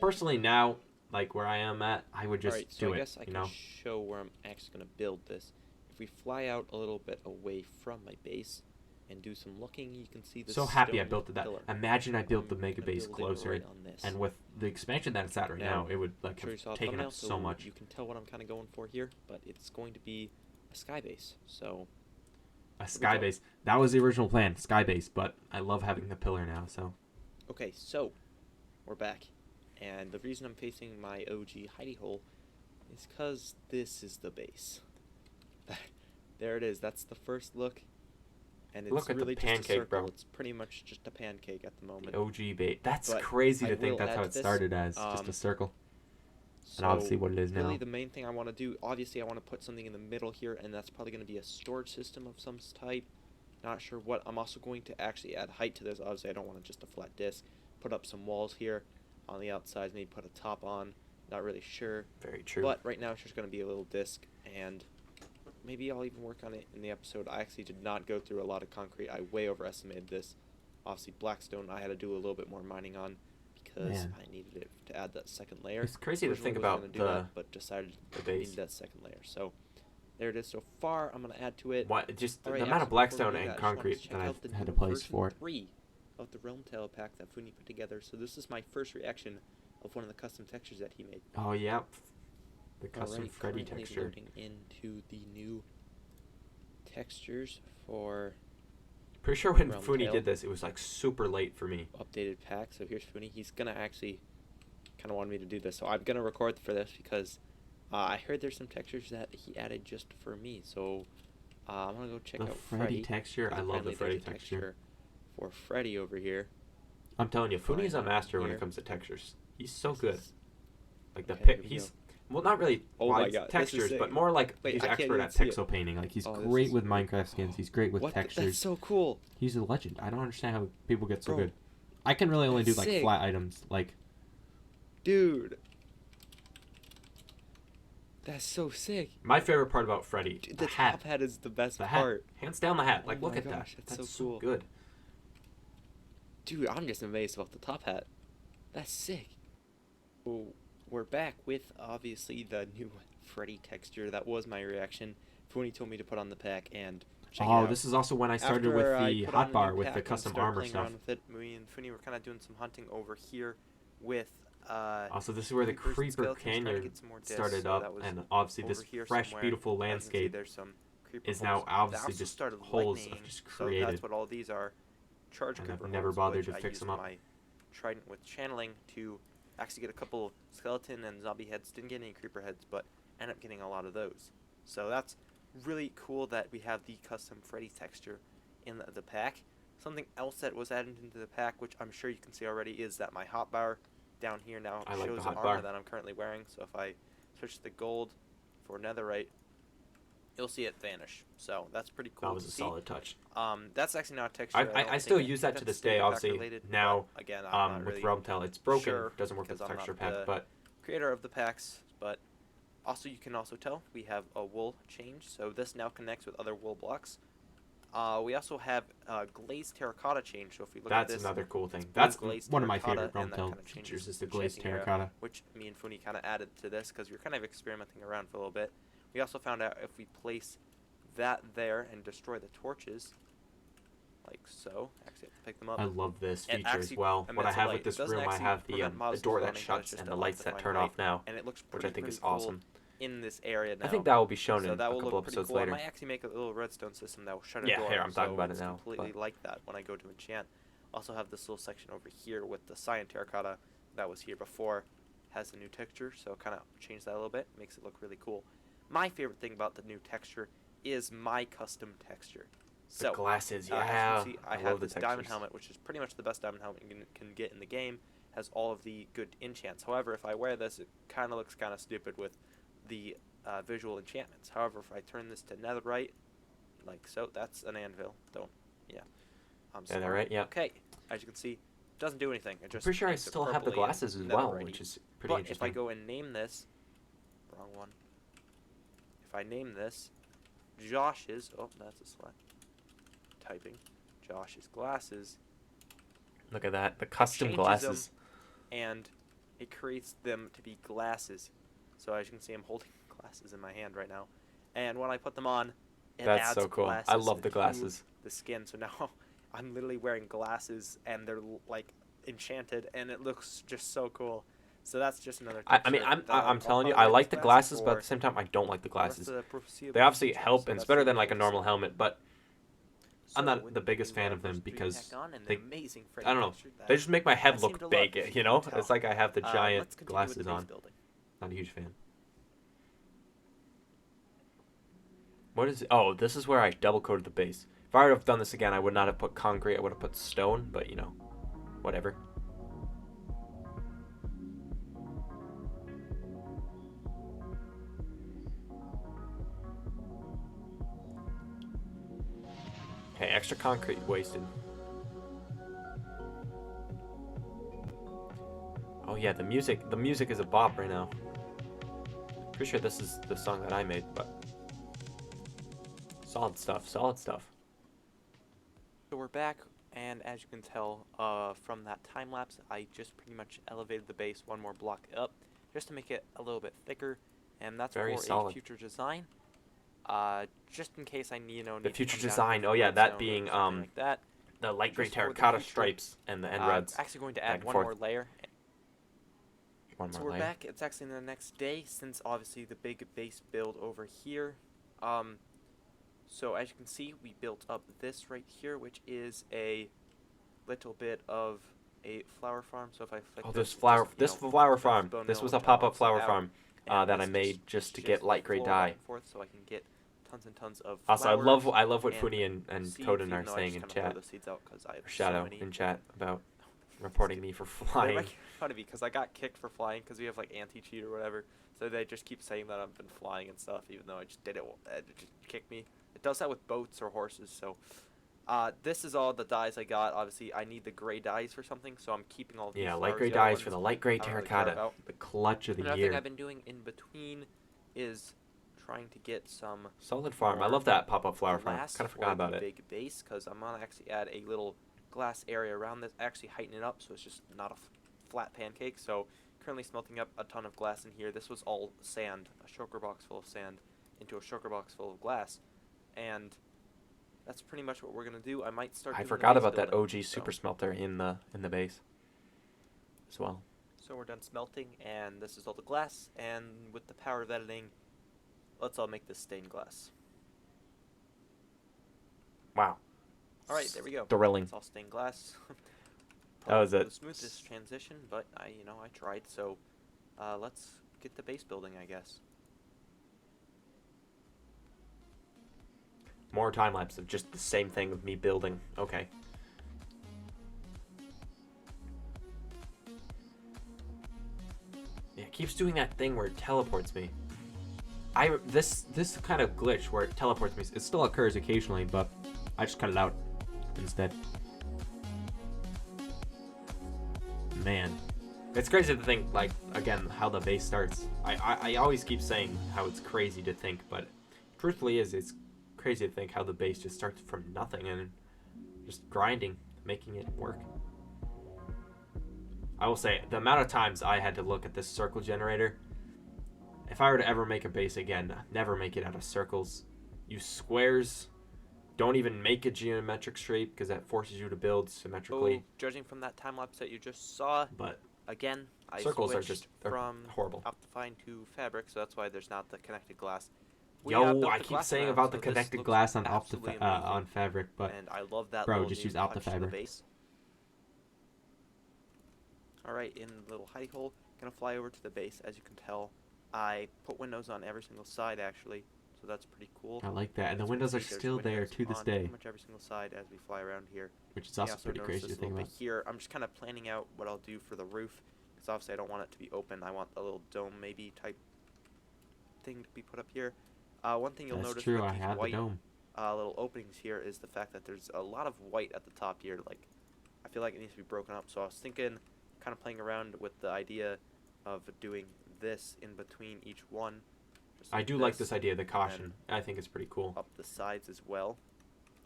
Personally, now, like where I am at, I would just Alright, so do I it. guess I can show where I'm actually going to build this. If we fly out a little bit away from my base and do some looking, you can see this So happy I stone built that. pillar. Imagine I built the I'm mega gonna base build it closer, right on this. and with the expansion that it's at right now, it would like I'm sure you have saw the taken thumbnail, up so much. You can tell what I'm kind of going for here, but it's going to be a sky base. So A sky base. That was the original plan, sky base. But I love having the pillar now. So okay, so we're back, and the reason I'm facing my OG hidey hole is because this is the base. There it is. That's the first look, and it's look at really the just a pancake, circle. bro. It's pretty much just a pancake at the moment. The OG base. That's But crazy I to think will that's add how to it this, started as just a circle. So And obviously what it is now. really the main thing I want to do, obviously I want to put something in the middle here, and that's probably going to be a storage system of some type. Not sure what. I'm also going to actually add height to this. Obviously I don't want just a flat disc. Put up some walls here on the outside, maybe put a top on. Not really sure. Very true. But right now it's just going to be a little disc, and maybe I'll even work on it in the episode. I actually did not go through a lot of concrete. I way overestimated this. Obviously Blackstone I had to do a little bit more mining on, because I needed it to add that second layer. It's crazy to think Originally about wasn't gonna do that, but decided the I base. needed that second layer. So there it is so far. I'm going to add to it. What? Just Alright, the amount of actually, before we Blackstone do and that, I just wanted concrete check that out the I've had to new place version for it. 3 of the RealmTale pack that Funi put together. So this is my first reaction of one of the custom textures that he made. Oh, yeah. The custom Alright, Freddy currently texture. loading into the new textures for Pretty sure when RealmTale. Funi did this, it was like super late for me. Updated pack. So here's Funi. He's gonna actually kind of want me to do this, so I'm gonna record for this because I heard there's some textures that he added just for me. So I'm gonna go check The out Freddy texture. I love the Freddy texture. For Freddy over here. I'm telling you, Funi is a Find master when here. it comes to textures. He's so good. Like the Okay, pic, here we he's go. well, not really Oh my wide God, this is textures, sick. but more like Wait, he's I can't expert even at see it. pixel painting. Like he's Oh, this great is- with Minecraft skins. He's great with What? textures. That's so cool. He's a legend. I don't understand how people get so Bro, good. I can really only do that's like sick. flat items. Like Dude. That's so sick. my favorite part about Freddy, Dude, the the hat. top hat is the best The hat, part. hands down the hat. Oh Like look my at gosh, that. that's so so cool. good. Dude, I'm just amazed about the top hat. That's sick. Oh, we're back with obviously the new Freddy texture. That was my reaction when he told me to put on the pack and check it Oh, out. this is also when I started After with I the put on hotbar new with pack the and custom started armor playing stuff. around with it, me and Funi were kind of doing some hunting over here with Also, this is where the creepers and Creeper skeletons, trying to Canyon get some more discs, started so that up, was and obviously this over here fresh, somewhere. beautiful As you can see, landscape there's some creeper is now holes. They obviously also just started holes lightning, of just so created. that's what all these are. Charge And creeper I've never holes, bothered which to I fix used them up. my trident with channeling to actually get a couple skeleton and zombie heads. Didn't get any creeper heads, but ended up getting a lot of those. So that's really cool that we have the custom Freddy texture in the pack. Something else that was added into the pack, which I'm sure you can see already, is that my hotbar down here now I like shows the the armor hotbar. that I'm currently wearing. So if I switch to the gold for netherite, you'll see it vanish. So that's pretty cool That was to a see. solid touch. That's actually not a texture. I still use that to this day, obviously. Related, Now, but again, I'm not with really RealmTale, it's broken. sure Doesn't work with because the I'm not texture pack, the but creator of the packs, but also you can also tell we have a wool change, so this now connects with other wool blocks. We also have glazed terracotta change, so if we look at that's this, another cool thing. blue That's glazed one of my terracotta, favorite and that RealmTale kinda changes features is the the glazed shaping area, terracotta. which me and Funi kind of added to this because we were kind of experimenting around for a little bit. We also found out if we place that there and destroy the torches, like so, actually have to pick them up. I love this It feature as actually well. What I emits a have light. with It this doesn't room, I actually have the prevent mobs door from that spawning, but it's shuts just and a the light lights to that find turn light, off now, and it looks which I think pretty is cool awesome. in this area now. I think that will be shown so in that a will couple look pretty episodes cool. later. I might actually make a little redstone system that will shut a Yeah, door. here, I'm talking so about it it's now, completely but- like that when I go to enchant. Also have this little section over here with the cyan terracotta that was here before. Has a new texture, so kind of change that a little bit. Makes it look really cool. My favorite thing about the new texture is my custom texture. The So, glasses, as yeah. you can see, I love have the this diamond textures. helmet, which is pretty much the best diamond helmet you can get in the game. Has all of the good enchants. However, if I wear this, it kind of looks kind of stupid with the visual enchantments. However, if I turn this to netherite, like so, that's an anvil. I'm Yeah, smart. right, yeah. Okay, as you can see, it doesn't do anything. It just Pretty sure I makes it still have the purpley and glasses as well, netherite-y. which is pretty But interesting. if I go and name this, wrong one. If I name this Josh's, oh, that's a select. Typing Josh's glasses. Look at that, the It custom changes glasses. them, and it creates them to be glasses. So as you can see, I'm holding glasses in my hand right now, and when I put them on, it That's adds so cool. I glasses love the to glasses. the skin. So now I'm literally wearing glasses, and they're like enchanted, and it looks just so cool. So that's just another. I mean, texture that I'm I'll telling you, probably I wear like these the glasses, but at for the same time, I don't like the the rest glasses. of the foreseeable They obviously future, help, so and it's that's better really than like a cool to normal see. helmet, but I'm So not with the biggest being fan of them first 3 because tech on and they, the amazing I don't know, texture that they just make my head I seem look to big, love, you know? can It's tell. like I have the giant Let's continue with the glasses base on. building. Not a huge fan. What is it? Oh, this is where I double coated the base. If I would have done this again, I would not have put concrete, I would have put stone, but you know, whatever. Okay, extra concrete wasted. Oh yeah, the music is a bop right now. Pretty sure this is the song that I made, but solid stuff, solid stuff. So we're back, and as you can tell from that time lapse, I just pretty much elevated the base one more block up, just to make it a little bit thicker, and that's Very for solid. a future design. Just in case I need The to future come down design, here oh for yeah, that redstone or being something like that. the light gray Just for the terracotta future, stripes and the end I'm reds. actually going to back add and one forth. more layer. One So more we're layer. back. It's actually the next day, since obviously the big base build over here. So as you can see, we built up this right here, which is a little bit of a flower farm. So if I flick Oh, this, this it flower, just, this know, flower turns farm. bone This meal, was a which pop-up unlocks it flower out, farm and that I this made just to shifts get the light gray floor dye. back and forth, so I can get tons and tons of Also, I flowers love what and Funi and seeds, Coden even are though I saying just in kinda blur chat. the seeds out 'cause I have Or so Shadow many. in chat about reporting me for flying. They're making fun of me because I got kicked for flying because we have like anti-cheat or whatever. So they just keep saying that I've been flying and stuff, even though I just did it. It just kicked me. It does that with boats or horses. So this is all the dyes I got. Obviously, I need the gray dyes for something, so I'm keeping all these Yeah, flowers. light gray The other dyes for ones the light gray I don't really care terracotta. about. The clutch of the Another year. thing I've been doing in between is trying to get some Solid farm. I more love that pop-up flower farm. glass Kind of for forgot about the it. big base, because I'm gonna actually add a little glass area around this, actually heighten it up so it's just not a flat pancake. So currently smelting up a ton of glass in here. This was all sand, a shulker box full of sand into a shulker box full of glass, and that's pretty much what we're gonna do. I might start. I doing the forgot base about that building, OG super smelter in the base as well. So we're done smelting, and this is all the glass. And with the power of editing, let's all make this stained glass. Wow. All right, there we go. Thrilling. It's all stained glass. That was Probably it. the smoothest transition, but I tried. So let's get the base building, I guess. More time lapse of just the same thing with me building. Okay. Yeah, it keeps doing that thing where it teleports me. This kind of glitch where it teleports me, it still occurs occasionally, but I just cut it out instead. Man. It's crazy to think, like, again, how the base starts. I always keep saying how it's crazy to think, but truthfully it's crazy to think how the base just starts from nothing and just grinding, making it work. I will say, the amount of times I had to look at this circle generator, if I were to ever make a base again, never make it out of circles. Use squares. Don't even make a geometric shape because that forces you to build symmetrically. So, judging from that time lapse that you just saw, But again, I circles are switched just they're from horrible. Optifine to Fabric, so that's why there's not the connected glass. Yo, built I the keep glass saying around, about the so this connected looks glass on absolutely amazing, on Fabric, but and I love that bro, little just new use touch to the OptiFabric. base. Alright, in the little hidey hole, gonna fly over to the base. As you can tell, I put windows on every single side actually, so that's pretty cool. I like that, and the As you can windows are see, there's still there windows to this on day, pretty much every single side as we fly around here. which is You also pretty notice crazy to this think little about. bit here. I'm just kind of planning out what I'll do for the roof, because obviously I don't want it to be open. I want a little dome maybe type thing to be put up here. One thing you'll That's notice true. with I these have the white dome. little openings here is the fact that there's a lot of white at the top here. Like, I feel like it needs to be broken up. So I was thinking, kind of playing around with the idea of doing this in between each one. Just I do like this idea, the caution. I think it's pretty cool. Up the sides as well.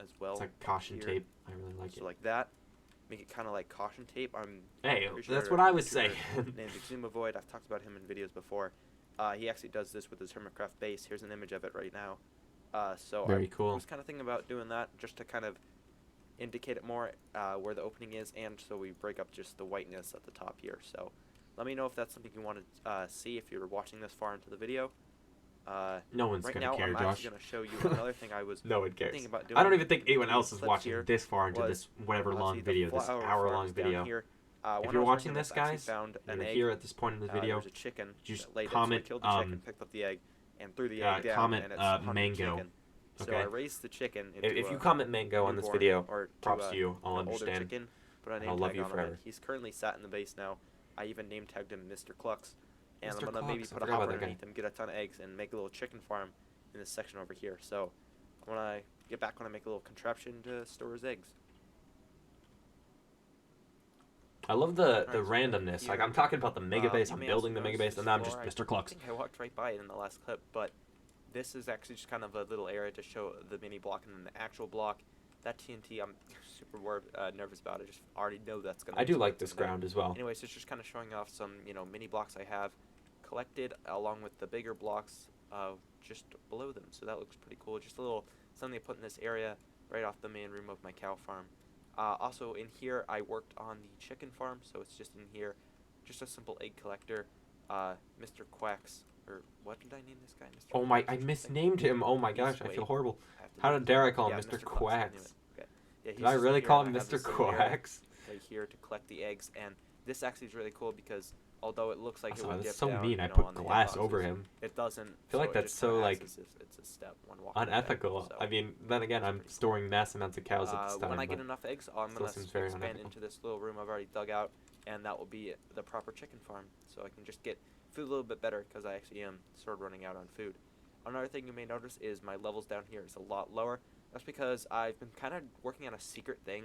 It's like caution here. tape. I really like So it. like that. Make it kind of like caution tape. I'm Hey, pretty sure that's what I would YouTuber say. named Exumavoid. I've talked about him in videos before. He actually does this with his Hermitcraft base. Here's an image of it right now. So Very I cool. was kind of thinking about doing that just to kind of indicate it more where the opening is, and so we break up just the whiteness at the top here. So let me know if that's something you want to see if you're watching this far into the video. No one's right gonna now, care, I'm Josh. actually going to show you another thing I was No one cares. thinking about doing. I don't even think anyone else is Clips watching here this far into was, this whatever long obviously, the video, this flower hour-long farms down video. here. If When you're I was watching working this, I actually guys, found and an you're egg. here at this point in the There video, was a chicken just that laid comment, it, so I killed the chicken, picked up the egg, and threw the egg down, comment, and it's hunting mango. chicken. So Okay. I raised the chicken into If you a comment mango on this newborn, video, or props to you. I'll an older understand. chicken, put a and name I'll love tag you on forever. him. He's currently sat in the base now. I even name tagged him Mr. Clucks, and Mr. I'm gonna maybe Clucks, I put a forgot hopper about that guy. underneath him, get a ton of eggs, and make a little chicken farm in this section over here. So when I get back, when I make a little contraption to store his eggs. I love the Alright, so randomness. Like, here, I'm talking about the mega base, you I'm may building the also mega notice base, and this then I'm just floor. Mr. Clucks. I think I walked right by it in the last clip, but this is actually just kind of a little area to show the mini block and then the actual block. That TNT, I'm super nervous about. I just already know that's gonna. I do like explode this someday. ground as well. Anyways, it's just kind of showing off some mini blocks I have collected along with the bigger blocks just below them. So that looks pretty cool. Just a little something to put in this area right off the main room of my cow farm. Also in here, I worked on the chicken farm, so it's just in here, just a simple egg collector. Mr. Quacks, or what did I name this guy? Mr. Oh my, Quacks I or something? misnamed him. Oh my He's gosh, I feel way- horrible. I have to How do did this. Derek call him Yeah, Mr. Quacks, I knew Quacks? it. Okay. Yeah, he's Did I just in really here, call and him I have Mr. this little area Quacks? right here to collect the eggs, and this actually is really cool because although it looks like it Also, would that's dip so down, mean. I on put the glass hitboxes, over him. it doesn't. I feel like it that's just so, kinda like, acts as if it's a step when walking the egg, Unethical. so I mean, then again, I'm pretty cool. storing mass amounts of cows at this time. when I get but enough eggs, I'm still gonna seems very expand unethical. into this little room I've already dug out, and that will be the proper chicken farm. So I can just get food a little bit better because I actually am sort of running out on food. Another thing you may notice is my levels down here is a lot lower. That's because I've been kind of working on a secret thing.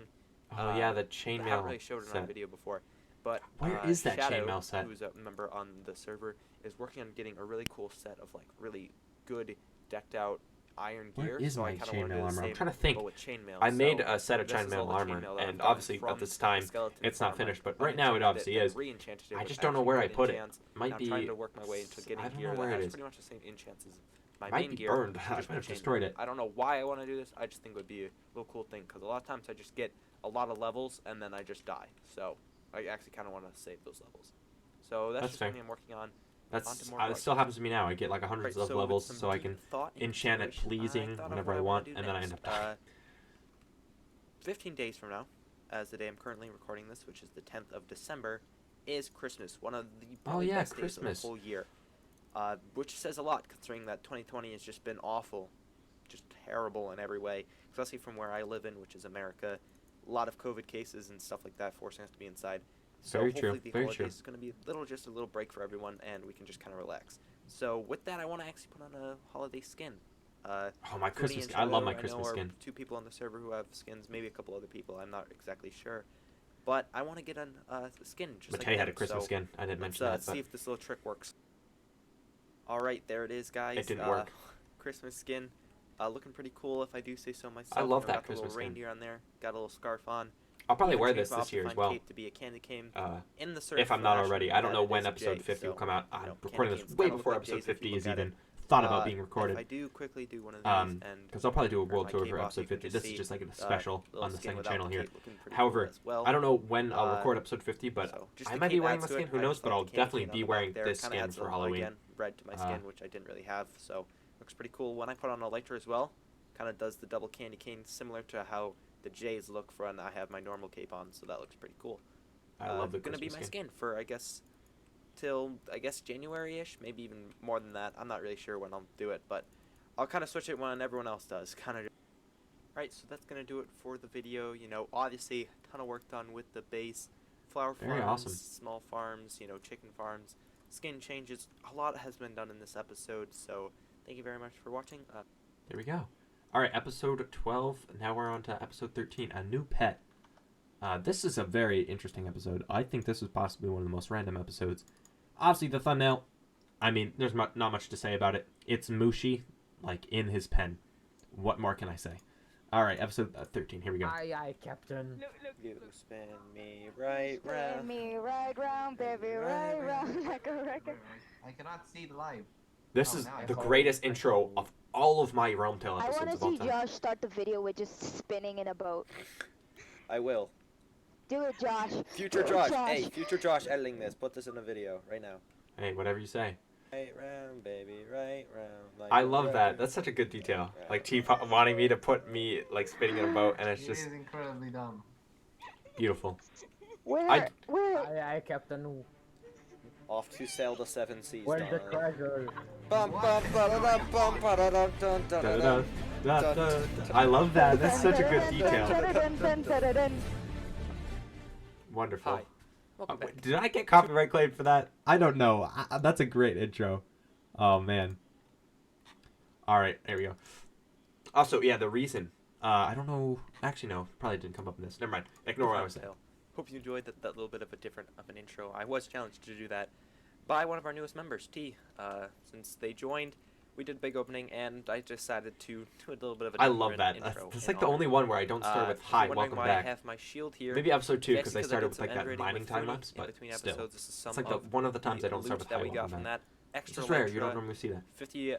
Oh yeah, the I haven't chainmail really showed it on set. video before, but Where is that Shadow, chainmail set? who's a member on the server, is working on getting a really cool set of like really good decked out iron Where gear. is so my I kind of want to chainmail do the armor? I'm same, trying to think. but with chainmail. I made So a set of this is all chainmail the armor, chainmail that I've and gotten obviously from at this time, the skeleton it's not farm. finished. But I right now, it enchanted obviously then is. re-enchanted it I with just don't know actually where I good put it. enchants. Might I'm be. trying to work my way into I getting don't gear know that where it has is. pretty much the same enchants as my Might main be gear. burned. just I with might have chainmail. destroyed it. I don't know why I want to do this. I just think it would be a little cool thing because a lot of times I just get a lot of levels and then I just die. So I actually kind of want to save those levels. So that's That's just fair. something I'm working on. That's onto more it still projects. happens to me now. I get like hundreds Right, of so with levels, some so I deep can thought and enchant it consideration, pleasing thought of whenever what I wanna want, do and then I next. end up dying. 15 days from now, as the day I'm currently recording this, which is the 10th of December, is Christmas. One of the probably yeah, best days Christmas. of the whole year. Which says a lot, considering that 2020 has just been awful. Just terrible in every way. Especially from where I live in, which is America. A lot of COVID cases and stuff like that forcing us to be inside. So Very true, hopefully the very holidays true. is going to be just a little break for everyone, and we can just kind of relax. So with that, I want to actually put on a holiday skin. Oh, my Foodie Christmas! and I love Shadow, my know, Christmas are skin. 2 people on the server who have skins, maybe a couple other people. I'm not exactly sure, but I want to get on skin just Matei like had them. a Christmas so skin. I didn't let's mention that, see but if this little trick works. All right, there it is, guys. it didn't work. Christmas skin, looking pretty cool if I do say so myself. I love that got the Christmas little skin. reindeer on there. Got a little scarf on. I'll probably Even wear changed this my this year as Optifine well. cape to be a candy cane. In the If I'm not already. I don't know when it is episode Jade, 50 will so, come out. you I'm know, recording candy this canes way kinda look before like episode Jays if you 50 look is at it. even thought about being If I recorded. do quickly do one of these, and Because I'll probably do a grab world my tour cape for off, episode you can 50. just This see, is just like a special little on the skin second without channel the here. cape looking pretty However, cool as well. I don't know when I'll record episode 50, but So, just I the might be cape wearing adds my to it. skin. Who I knows? just But love I'll the candy definitely cane on be the back wearing there. this Kinda skin adds for a little, Halloween. again, red to my skin, which I didn't really have, so looks pretty cool. When I put on a lighter as well, kind of does the double candy cane, similar to how the Jays look for when I have my normal cape on, so that looks pretty cool. I love the gonna be Christmas my skin for I guess till January-ish, maybe even more than that. I'm not really sure when I'll do it, but I'll kind of switch it when everyone else does. Kind of. Right, so that's gonna do it for the video. You know, obviously a ton of work done with the base, flower Very farms, awesome. small farms, you know, chicken farms, skin changes. A lot has been done in this episode, so thank you very much for watching. There we go. All right, episode 12. Now we're on to episode 13, a new pet. This is a very interesting episode. I think this is possibly one of the most random episodes. Obviously, the thumbnail, I mean, there's not much to say about it. It's Mushi, like, in his pen. What more can I say? All right, episode 13. Here we go. Aye, Captain. You spin me right round. Spin me right round, baby, right round like a record. I cannot see the live. This Oh, is now I the follow. greatest intro of all of my RealmTale I episodes want of to all see time. Josh start the video with just spinning in a boat. I will. Do it, Josh. Future Do it, Josh. Hey, future Josh editing this. Put this in a video right now. Hey, whatever you say. Right round, baby, right round. Like I a love that. record. That's such a good detail. Right Like T wanting me to put me like spinning in a boat, and it's It just is incredibly dumb. beautiful. Where? I- Where? Aye, Captain. Off to sail the seven seas. Where's the darling. treasure? Bum, bum, ba-da-dum, bum, ba-da-dum, dun, dun, dun, dun. Da-da-da, da-da. I love that. That's such a good detail. Wonderful. Hi. Welcome back. Wait, did I get copyright claimed for that? I don't know. That's a great intro. Oh man. All right, there we go. Also, yeah, the reason. I don't know. Actually, no. Probably didn't come up in this. Never mind. Ignore what I was saying. Hope you enjoyed that little bit of a different of an intro. I was challenged to do that by one of our newest members, T. Since they joined, we did a big opening, and I decided to do a little bit of a I different love that. intro. That's in like the honor. only one where I don't start with If hi, you're wondering welcome why back. I have my shield here. Maybe episode 2 It's because I actually started did with some like that end raiding mining with time Funi lapse, in but between still. episodes. This is some It's like of one of the times I don't loot start with that hi, we got welcome from back. that It's extra just rare. You Electra, don't normally see that. 50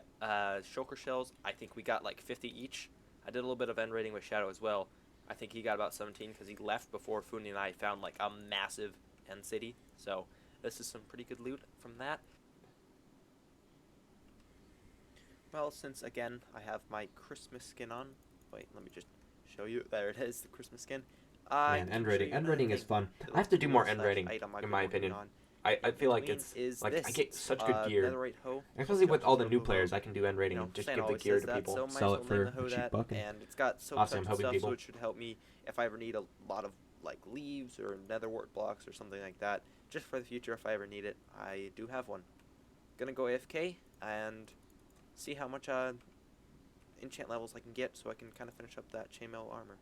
shulker shells. I think we got like 50 each. I did a little bit of end raiding with Shadow as well. I think he got about 17 because he left before Funi and I found like a massive end city. So this is some pretty good loot from that. Well, since again I have my Christmas skin on. Wait, let me just show you. There it is, the Christmas skin. Man, end raiding. End raiding is fun. I have to do more end raiding, in my opinion. I feel like it's like I get such good gear. Especially with all the new players, I can do end raiding and just give the gear to people, sell it for a cheap buck, and it's got so awesome. I'm much helping stuff, people. so it should help me if I ever need a lot of like leaves or nether wart blocks or something like that. Just for the future, if I ever need it, I do have one. Gonna go AFK and see how much enchant levels I can get, so I can kind of finish up that chainmail armor.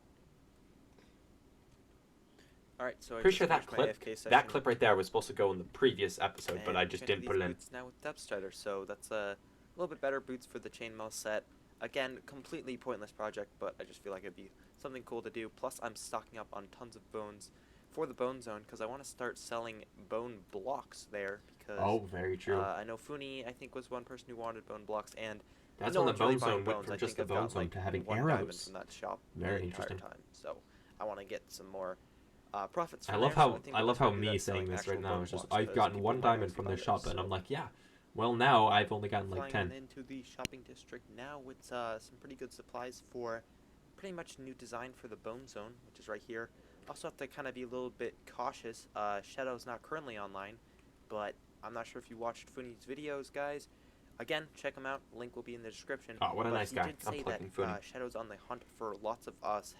Alright, so I Pretty just sure that finished my clip, AFK session. that clip right there was supposed to go in the previous episode, but And I just changed didn't put it these in. boots now with depth strider, so that's a little bit better boots for the chainmail set. Again, completely pointless project, but I just feel like it'd be something cool to do. Plus, I'm stocking up on tons of bones for the bone zone because I want to start selling bone blocks there. Because Oh, very true. I know Funi, I think, was one person who wanted bone blocks, and That's no when the one's really bone zone buying went bones. I from just think the I've bone got, zone like, to having 1 diamond arrows. from that shop Very the entire interesting. time. So I want to get some more profits. I From love there, so how think I I'm love just how gonna do me that, selling saying this actual right now bone is just blocks, I've 'cause gotten people 1 buy diamond those from from their shop, others, and I'm so- like, yeah. Well, now I've only gotten like Flying 10. into the shopping district now with some pretty good supplies for pretty much new design for the bone zone, which is right here. Also have to kind of be a little bit cautious. Shadow's not currently online, but I'm not sure if you watched Funi's videos, guys. Again, check them out. Link will be in the description. Oh, what a But nice he guy. did I'm say plucking that Funi. Shadow's on the hunt for lots of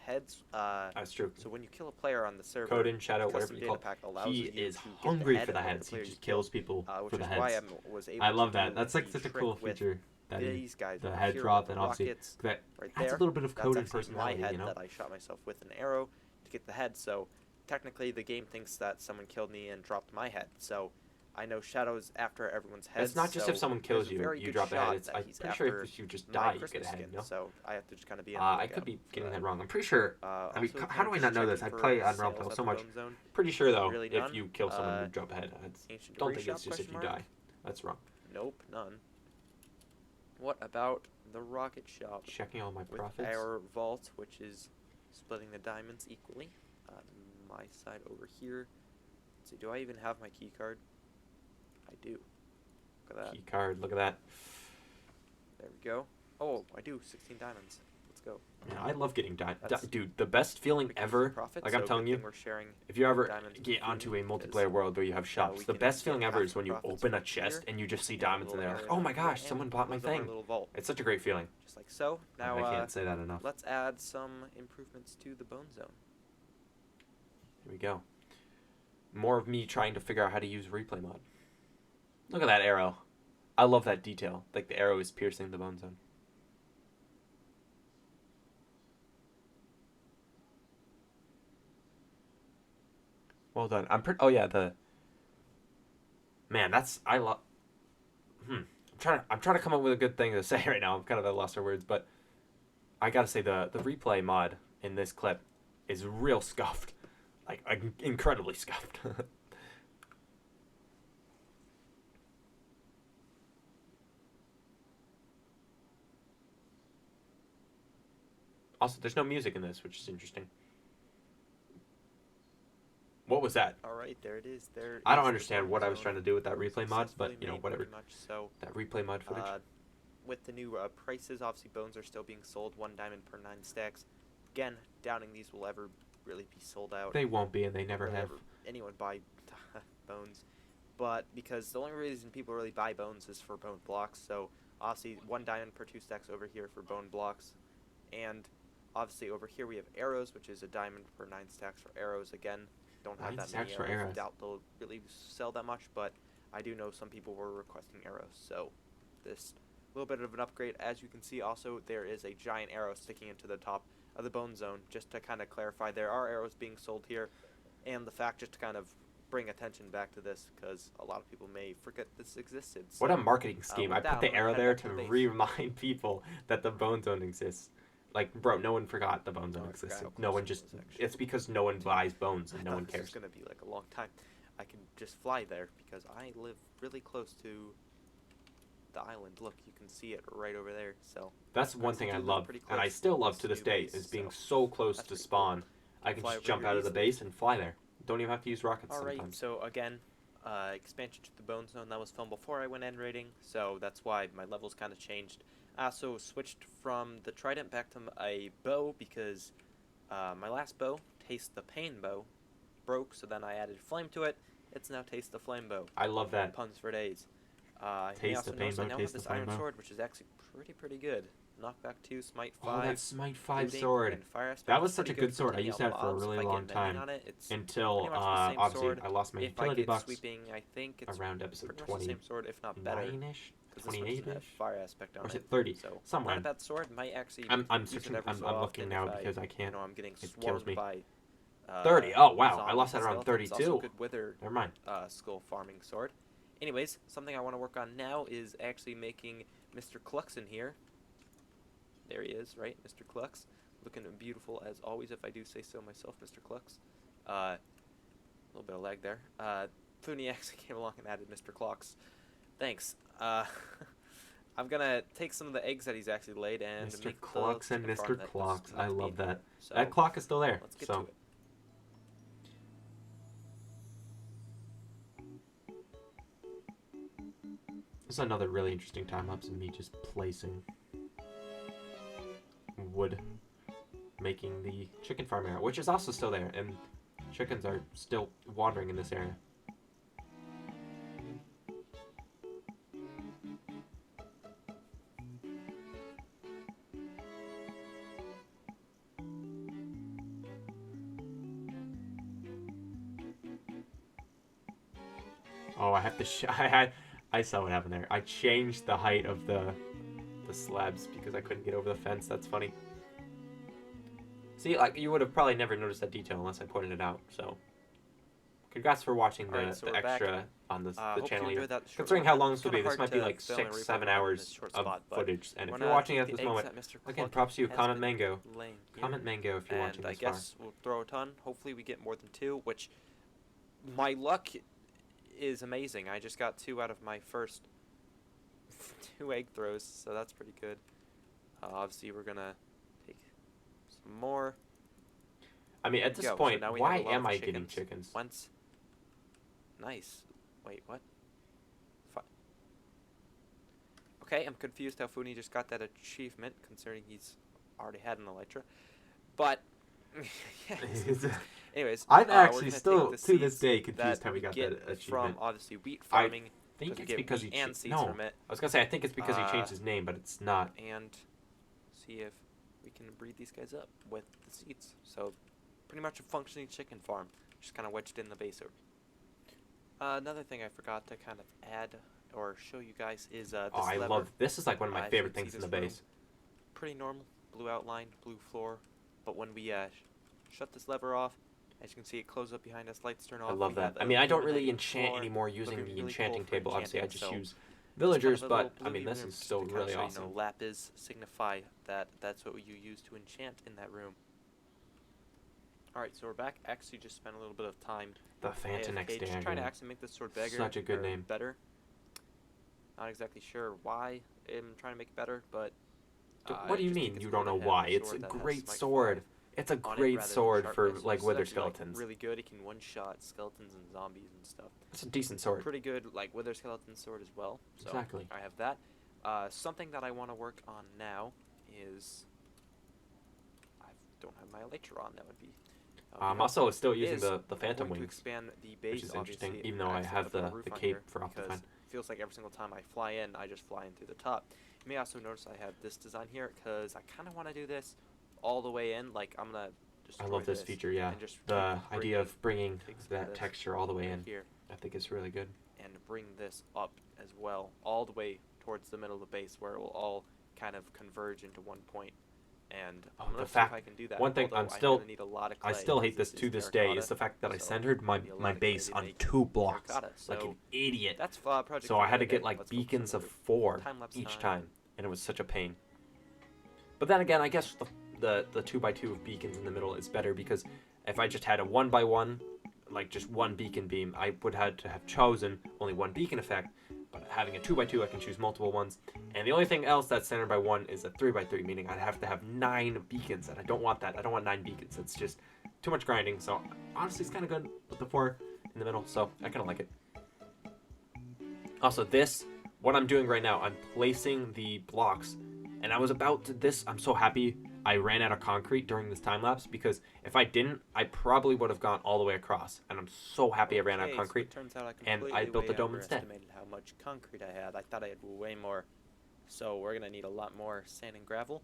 heads. That's true. So when you kill a player on the server, Code in Shadow, the whatever custom you data call it. pack allows He you is to get hungry head for the of heads. He player just you kills kill, people which for the is why heads. I was able I love to that. do That's like the such a trick cool with feature. That these guys, the right head here drop with and obviously rockets that right adds there. a little bit of code and That's actually my personality, head you know. that I shot myself with an arrow to get the head. So technically, the game thinks that someone killed me and dropped my head. So I know Shadow's after everyone's head. It's not just if someone kills you, you drop a head. It's, I'm he's pretty sure after if you just my die, you Christmas get a head. skin, No. So I have to just kind of be. On the I lookout could be for getting that wrong. I'm pretty sure. I mean, also how do I just not know this? I checking play for on sales RealmTale at so the much. Bone Zone. Pretty sure though, Really if none. you kill someone, you drop a head. I Ancient don't debris think it's shop, just if you question mark? die. That's wrong. Nope, none. What about the rocket shop? Checking all my With profits. our vault, which is splitting the diamonds equally. My side over here. Let's see, do I even have my key card? I do. Look at that. Key card. Look at that. There we go. Oh, I do. 16 diamonds. let's go. Yeah, I love getting That's- dude, the best feeling We can ever. profit, Like so I'm telling good you, thing we're sharing if you ever diamonds with get onto a Fumi, because multiplayer world where you have shops, we the can best feeling get ever half is the when you profits open a from chest here, and you just see in our diamonds in little there. Like, area oh my down here, gosh, and someone bought my close up our thing. little vault, It's such a great feeling. just like so. Now, I can't say that enough. let's add some improvements to the bone zone. Here we go. More of me trying to figure out how to use replay mod. Look at that arrow. I love that detail. Like the arrow is piercing the bone zone. Well done. Oh yeah, man, that's I love. I'm trying to come up with a good thing to say right now. I'm kind of at a loss for words, but I gotta say the replay mod in this clip is real scuffed, like incredibly scuffed. Also, there's no music in this, which is interesting. What was that? All right, there it is. There. I don't is the understand bone what I was zone trying to do with that replay mod, but successfully you know, made, whatever. pretty much. So, That replay mod footage. with the new prices, obviously bones are still being sold 1 diamond per 9 stacks. Again, doubting these will ever really be sold out. They won't be, and they never Really have. ever anyone buy bones, but because the only reason people really buy bones is for bone blocks. So obviously 1 diamond per 2 stacks over here for bone blocks, and obviously over here we have arrows, which is a diamond per 9 stacks for arrows. Again, don't have 9 that stacks many for arrows. arrows. Doubt they'll really sell that much, but I do know some people were requesting arrows, so this little bit of an upgrade. As you can see, also there is a giant arrow sticking into the top of the bone zone. Just to kind of clarify, there are arrows being sold here, and the fact, just to kind of bring attention back to this, because a lot of people may forget this existed. So, What a marketing scheme! with I that, put the I'm gonna arrow head there back to the base. remind people that the bone zone exists. Like, bro, no one forgot the bone zone Oh, I forgot existed. how No close one it just. was, actually. It's because no one buys bones and no I one thought cares. This was gonna be like a long time. I can just fly there because I live really close to the island. Look, you can see it right over there. So That's one actually thing I do live love, pretty and I close still to love to this new day, base, is being so so close that's to pretty cool. spawn. I can Fly just over jump here out of the easily. base and fly there. Don't even have to use rockets Alright, sometimes. so again, expansion to the bone zone that was filmed before I went end raiding, so that's why my levels kind of changed. I also switched from the trident back to a bow because my last bow, Taste the Pain bow, broke, so then I added flame to it. It's now Taste the Flame bow. I love that. Puns for days. You may Taste also the Pain notice I bow, now taste have the this flame iron bow. sword, which is actually pretty good. Knockback 2, Smite 5. Oh, that Smite 5 looting, sword. and fire aspect That was is such a pretty good sword. I taking used out that for a mobs. really If I long get mending time. on it, it's Until, pretty much the same obviously, sword. I lost my If I utility get box sweeping, I think it's around episode pretty much the same sword, if not better. 29-ish? Because this one doesn't have 28-ish? fire aspect on Or is it. it 30? So, Somewhere. not a bad sword. Might actually I'm use searching. it every I'm so looking often now if because I can't. I'm getting It kills swarmed me. by 30. Oh, wow. I zombies lost that and around skeletons. 32. Also good wither Never mind. skull farming sword. Anyways, something I want to work on now is actually making Mr. Clux in here. There he is, right? Mr. Clux. Looking beautiful as always, if I do say so myself, Mr. Clux. A little bit of lag there. Fooney actually came along and added Mr. Clux. Thanks. I'm gonna take some of the eggs that he's actually laid and Mr. make Clux the and chicken farm Mr. that Clux. was I left love being. that. So, That clock is still there. let's get So. to it. This is another really interesting time lapse of me just placing wood, making the chicken farm area, which is also still there, and chickens are still wandering in this area. Oh, I have to. I saw what happened there. I changed the height of the slabs because I couldn't get over the fence. That's funny. See, like you would have probably never noticed that detail unless I pointed it out. So, congrats for watching the, Alright, so the we're back. extra on the Hope you channel here. enjoyed that short Considering how video. long It's this would be, kinda this hard might be to like film and 6-7 replay in hours this short of spot, but footage. And if wanna you're watching take at the this eggs moment, that Mr. again, Cluck props to you, has comment been mango. laying here. Comment mango if you're And watching I this far. guess we'll throw a ton. Hopefully we get more than 2, which my luck is amazing. I just got 2 out of my first 2 egg throws, so that's pretty good. Obviously we're gonna take some more. I mean, at this Go. So point, now we why have a lot am of I getting chickens. chickens? Once. Nice. Wait, what? Okay, I'm confused how Fooney just got that achievement, considering he's already had an elytra. But, yeah, anyways, I'm we're actually gonna still, take the to this seeds day, confused that how we got that get achievement. from, obviously, wheat I farming. I think we it's get because wheat he and seeds no. from it. I was gonna say I think it's because he changed his name, but it's not. And see if we can breed these guys up with the seeds. So, pretty much a functioning chicken farm, just kind of wedged in the base over. Another thing I forgot to kind of add or show you guys is this Oh, I lever. love this. Is like one of my As you favorite can see things in the this room, base. Pretty normal, blue outline, blue floor. But when we shut this lever off, as you can see, it closes up behind us. Lights turn off. I love we have that. I a mean, I don't illuminated really enchant floor, anymore using looking the really enchanting cool for table. Obviously, I enchanting, just so use it's kind villagers, of a little but I mean, bluey this room is just still to kind of really show, awesome. You know, lapis signify that that's what you use to enchant in that room. Alright, so we're back. Actually, just spent a little bit of time. The Phantom AFK, just trying to actually make this sword bigger. Such a good or name. Better. Not exactly sure why I'm trying to make it better, but. What do you mean you don't know why? It's a great sword. It's a great sword for like wither skeletons. Really good. It can one-shot skeletons and zombies and stuff. It's a decent sword. Pretty good, like wither skeleton sword as well. So Exactly. I have that. Something that I want to work on now is I don't have my elytra on. That would be. I'm also still using is the phantom going to wings, expand the base, which is interesting. obviously. Even though I Actually, have gonna put a the roof on cape here for Optifine. because it feels like every single time I fly in, I just fly in through the top. You may also notice I have this design here because I kind of want to do this all the way in. Like I'm gonna. I love this feature. Yeah, and just the idea of bringing take some of that this texture all the way in. here I think it's really good. and bring this up as well, all the way towards the middle of the base, where it will all kind of converge into one point. And I'm gonna see if I can do that. One thing although I'm still, I'm gonna need a lot of clay I still hate because this to is this day terracotta, is the fact that I so centered my it'll be a lot my of clay base to on make 2 blocks, terracotta, like so an idiot. That's project So for I had to another get day. like Let's focus on beacons of another 4 time-lapse each time. time, and it was such a pain. But then again, I guess the 2x2 of beacons in the middle is better because if I just had a 1x1, like just one beacon beam, I would have to have chosen only one beacon effect. But having a 2x2, I can choose multiple ones. And the only thing else that's centered by 1 is a 3x3, meaning I'd have to have 9 beacons, and I don't want that. I don't want 9 beacons. It's just too much grinding. So honestly, it's kind of good with the 4 in the middle. So I kind of like it. Also, what I'm doing right now, I'm placing the blocks. And I was about to I'm so happy I ran out of concrete during this time lapse because if I didn't, I probably would have gone all the way across. And I'm so happy I ran out of concrete. So it turns out I and I built the dome instead. underestimated how much concrete I had. I thought I had way more. So we're gonna need a lot more sand and gravel.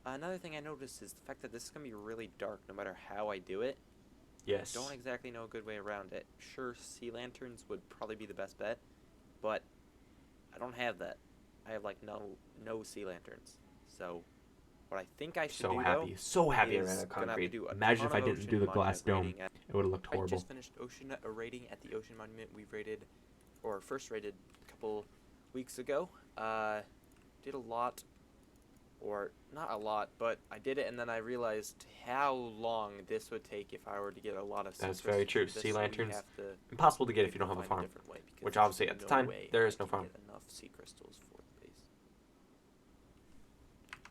Another thing I noticed is the fact that this is gonna be really dark no matter how I do it. Yes. I don't exactly know a good way around it. Sure, sea lanterns would probably be the best bet, but I don't have that. I have like no sea lanterns. So what I think I should do So happy I is ran out of gonna have to concrete. do a Imagine ton if I of didn't ocean do the glass dome. monument raiding It would have looked I horrible. just finished ocean raiding at the ocean monument we raided, or first raided a couple weeks ago. Did a lot, or not a lot, but I did it, and then I realized how long this would take if I were to get a lot of sea That's very true. crystals. Sea We lanterns, have to impossible to get if you don't have a find farm. different way, because Which there's obviously at the no time, way there is I no can farm. get enough sea crystals for the base.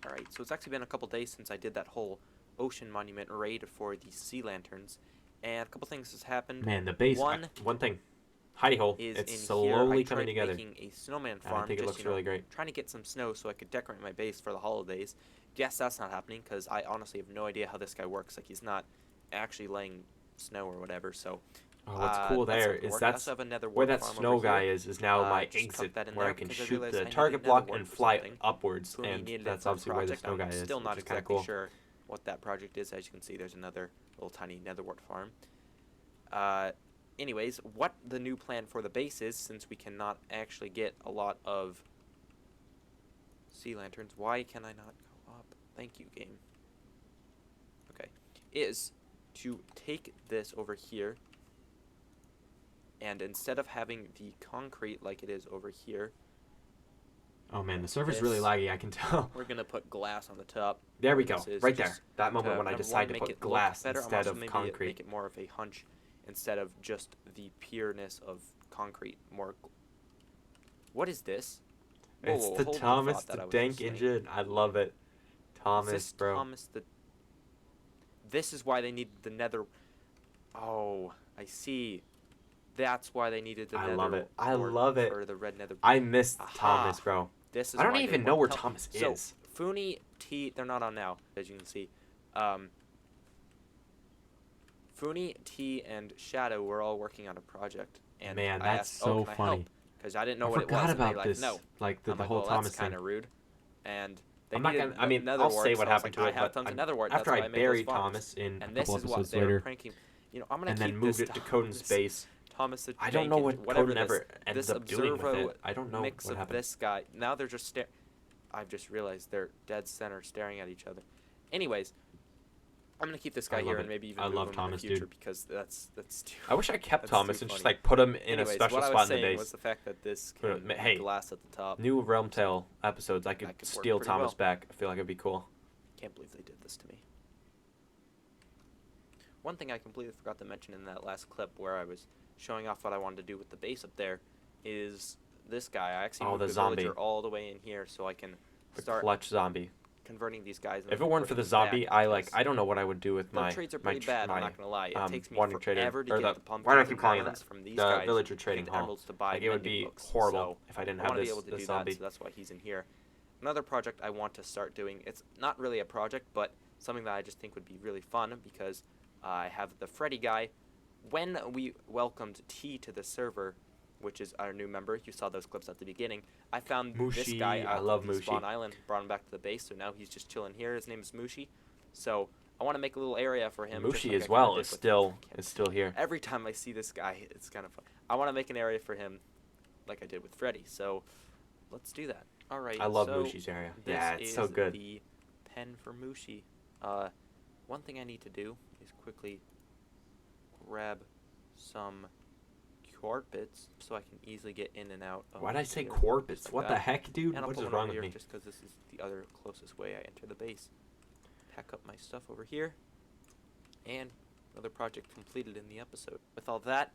Alright, so it's actually been a couple days since I did that whole ocean monument raid for the sea lanterns, and a couple things has happened. Man, the base. One thing. Hidey hole. is It's in slowly here. I coming tried together. making a snowman And farm. I think it just, looks you know, really great. Trying to get some snow so I could decorate my base for the holidays. Yes, that's not happening because I honestly have no idea how this guy works. Like, he's not actually laying snow or whatever. So Oh, what's cool that's there not gonna is work. I that's also have another where work that farm snow over guy here. is now my Just tuck exit that in where there I can because I shoot realized I the needed target nether block wart and for fly something. upwards, So we and needed it that's for a obviously where the project. snow guy I'm is, still not which is kind of exactly cool. sure what that project is. As you can see, there's another little tiny nether wart farm. Anyways, what the new plan for the base is, since we cannot actually get a lot of sea lanterns, why can I not go up? Thank you, game. Okay, is to take this over here, and instead of having the concrete like it is over here, Oh man, the server's really laggy, I can tell. we're gonna put glass on the top. There we go, This is right there. just That moment to, when I number decide one, to make put it look glass better, and instead also of maybe concrete. make it more of a hunch instead of just the pureness of concrete. What is this? It's Whoa, the hold Thomas thought that the I was Dank just saying. engine. I love it. Thomas, Is this bro. Thomas the... This is why they needed the nether... Oh, I see. That's why they needed the nether... I love it. I wart love it. Or the red nether... I missed Aha. Thomas, bro. This is I don't why even they know where wanted Thomas So, is. Funi, T, they're not on now, as you can see. Funi, T, and Shadow were all working on a project. And Man, I that's asked, so can I funny. help? Because I didn't know I what it forgot was. And they about like, this, no. like the I'm like, whole well, Thomas that's kind thing. of rude. And they I'm not needed gonna. I mean, nether I'll wart, say so what I was happened like, to I it, have but tons of nether wart. after That's I why I made those buried farms. Thomas in And a this couple is what episodes they're later, pranking. You know, I'm gonna and keep then moved this it to Coden's Thomas- base. Thomas the I don't know Jenkins, what whatever Coden ever this ended up doing with Observo it. I don't know mix what of happened. this guy. Now they're just I've just realized they're dead center staring at each other. Anyways, I'm gonna keep this guy I love here it. and maybe even I move love him Thomas, in the future dude. because that's too. I wish I kept that's Thomas too and just funny. like put him in Anyways, a special what I spot was in the saying base. was the fact that this But, can hey, glass at the top. New RealmTale episodes. I could that could work steal pretty Thomas well. back. I feel like it'd be cool. Can't believe they did this to me. One thing I completely forgot to mention in that last clip where I was showing off what I wanted to do with the base up there is this guy. I actually moved the the zombie. villager all the way in here so I can The start clutch zombie. converting these guys. And If it then weren't for pushing the them zombie, back, I because don't know what I would do with their my trades are pretty bad. I'm not gonna lie. It takes me wandering trader, forever to or get the the pumpkins why do I keep and calling it melons that? from these The guys. villager to trading get the hall. emeralds to buy Like it would mending be books. horrible So if I didn't I have want to be this able to this do zombie. that, so that's why he's in here. Another project I want to start doing. It's not really a project, but something that I just think would be really fun because I have the Freddy guy. When we welcomed T to the server, which is our new member, you saw those clips at the beginning, I found this Mushi, guy I out love of the spawn Mushi. island, brought him back to the base, so now he's just chilling here. His name is Mushi. So I want to make a little area for him. just Mushi like as I kinda well did is with still here. Every time I see this guy, it's kind of fun. I want to make an area for him like I did with Freddy, so let's do that. All right. I love so Mushi's area. this Yeah, it's is so good. the pen for Mushi. One thing I need to do is quickly grab some carpets so I can easily get in and out. Why'd I say here, carpets? just like What that. the heck, dude? And I'll What put is one wrong over with here me? just because this is the other closest way I enter the base. Pack up my stuff over here. And another project completed in the episode. With all that,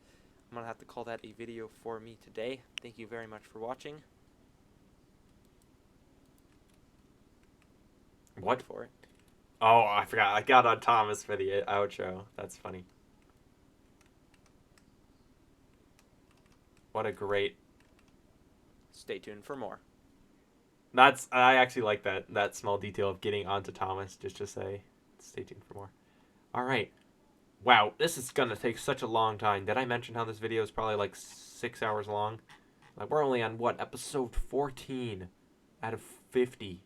I'm going to have to call that a video for me today. Thank you very much for watching. What? Wait for it. Oh, I forgot. I got on Thomas for the outro. That's funny. What a great... Stay tuned for more. I actually like that small detail of getting onto Thomas, just to say, stay tuned for more. All right. Wow, this is going to take such a long time. Did I mention how this video is probably like 6 hours long? Like, we're only on, what, episode 14 out of 50.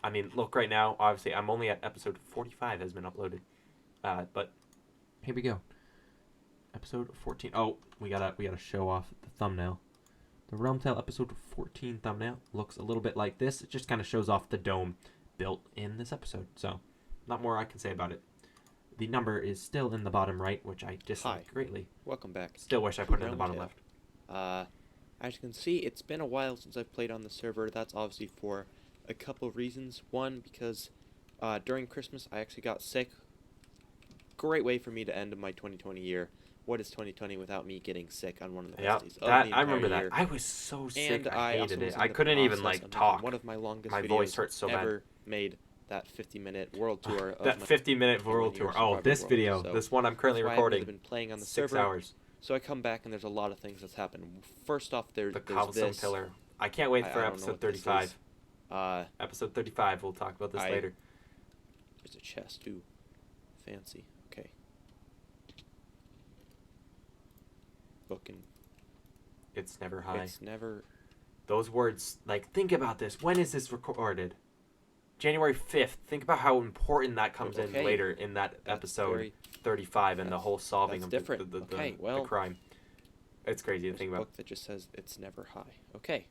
I mean, look, right now, obviously, I'm only at episode 45 has been uploaded. But here we go. Episode 14. Oh, we gotta show off the thumbnail. The RealmTale episode 14 thumbnail looks a little bit like this. It just kind of shows off the dome built in this episode. So, not more I can say about it. The number is still in the bottom right, which I dislike greatly. Welcome back. Still wish I put it in the bottom RealmTale. left. As you can see, it's been a while since I've played on the server. That's obviously for a couple reasons. One, because during Christmas I actually got sick. Great way for me to end my 2020 year. What is 2020 without me getting sick on one of the Yeah, besties of the I entire remember that. year? I was so sick. And I also hated was it. in I the couldn't even process like of making talk. One of my longest My videos voice hurt so bad. ever made that 50-minute world tour. Of That my 50-minute 21 world tour. years Oh, surviving this world. video, So this one I'm currently that's why I've really recording. been playing on the 6 server. hours. So I come back and there's a lot of things that's happened. First off, there's The cobblestone this. pillar. I can't wait I for don't know episode what this is. 35. Uh, Episode 35. We'll talk about this later. There's a chest too. Fancy. Okay. Book and It's never high. it's never. Those words, like, think about this. When is this recorded? January 5th. Think about how important that comes in Okay. later in that That's episode very- 35 and the that's- whole solving that's of different. the Okay, well, crime. It's crazy to There's think a about. book that just says it's never high. Okay.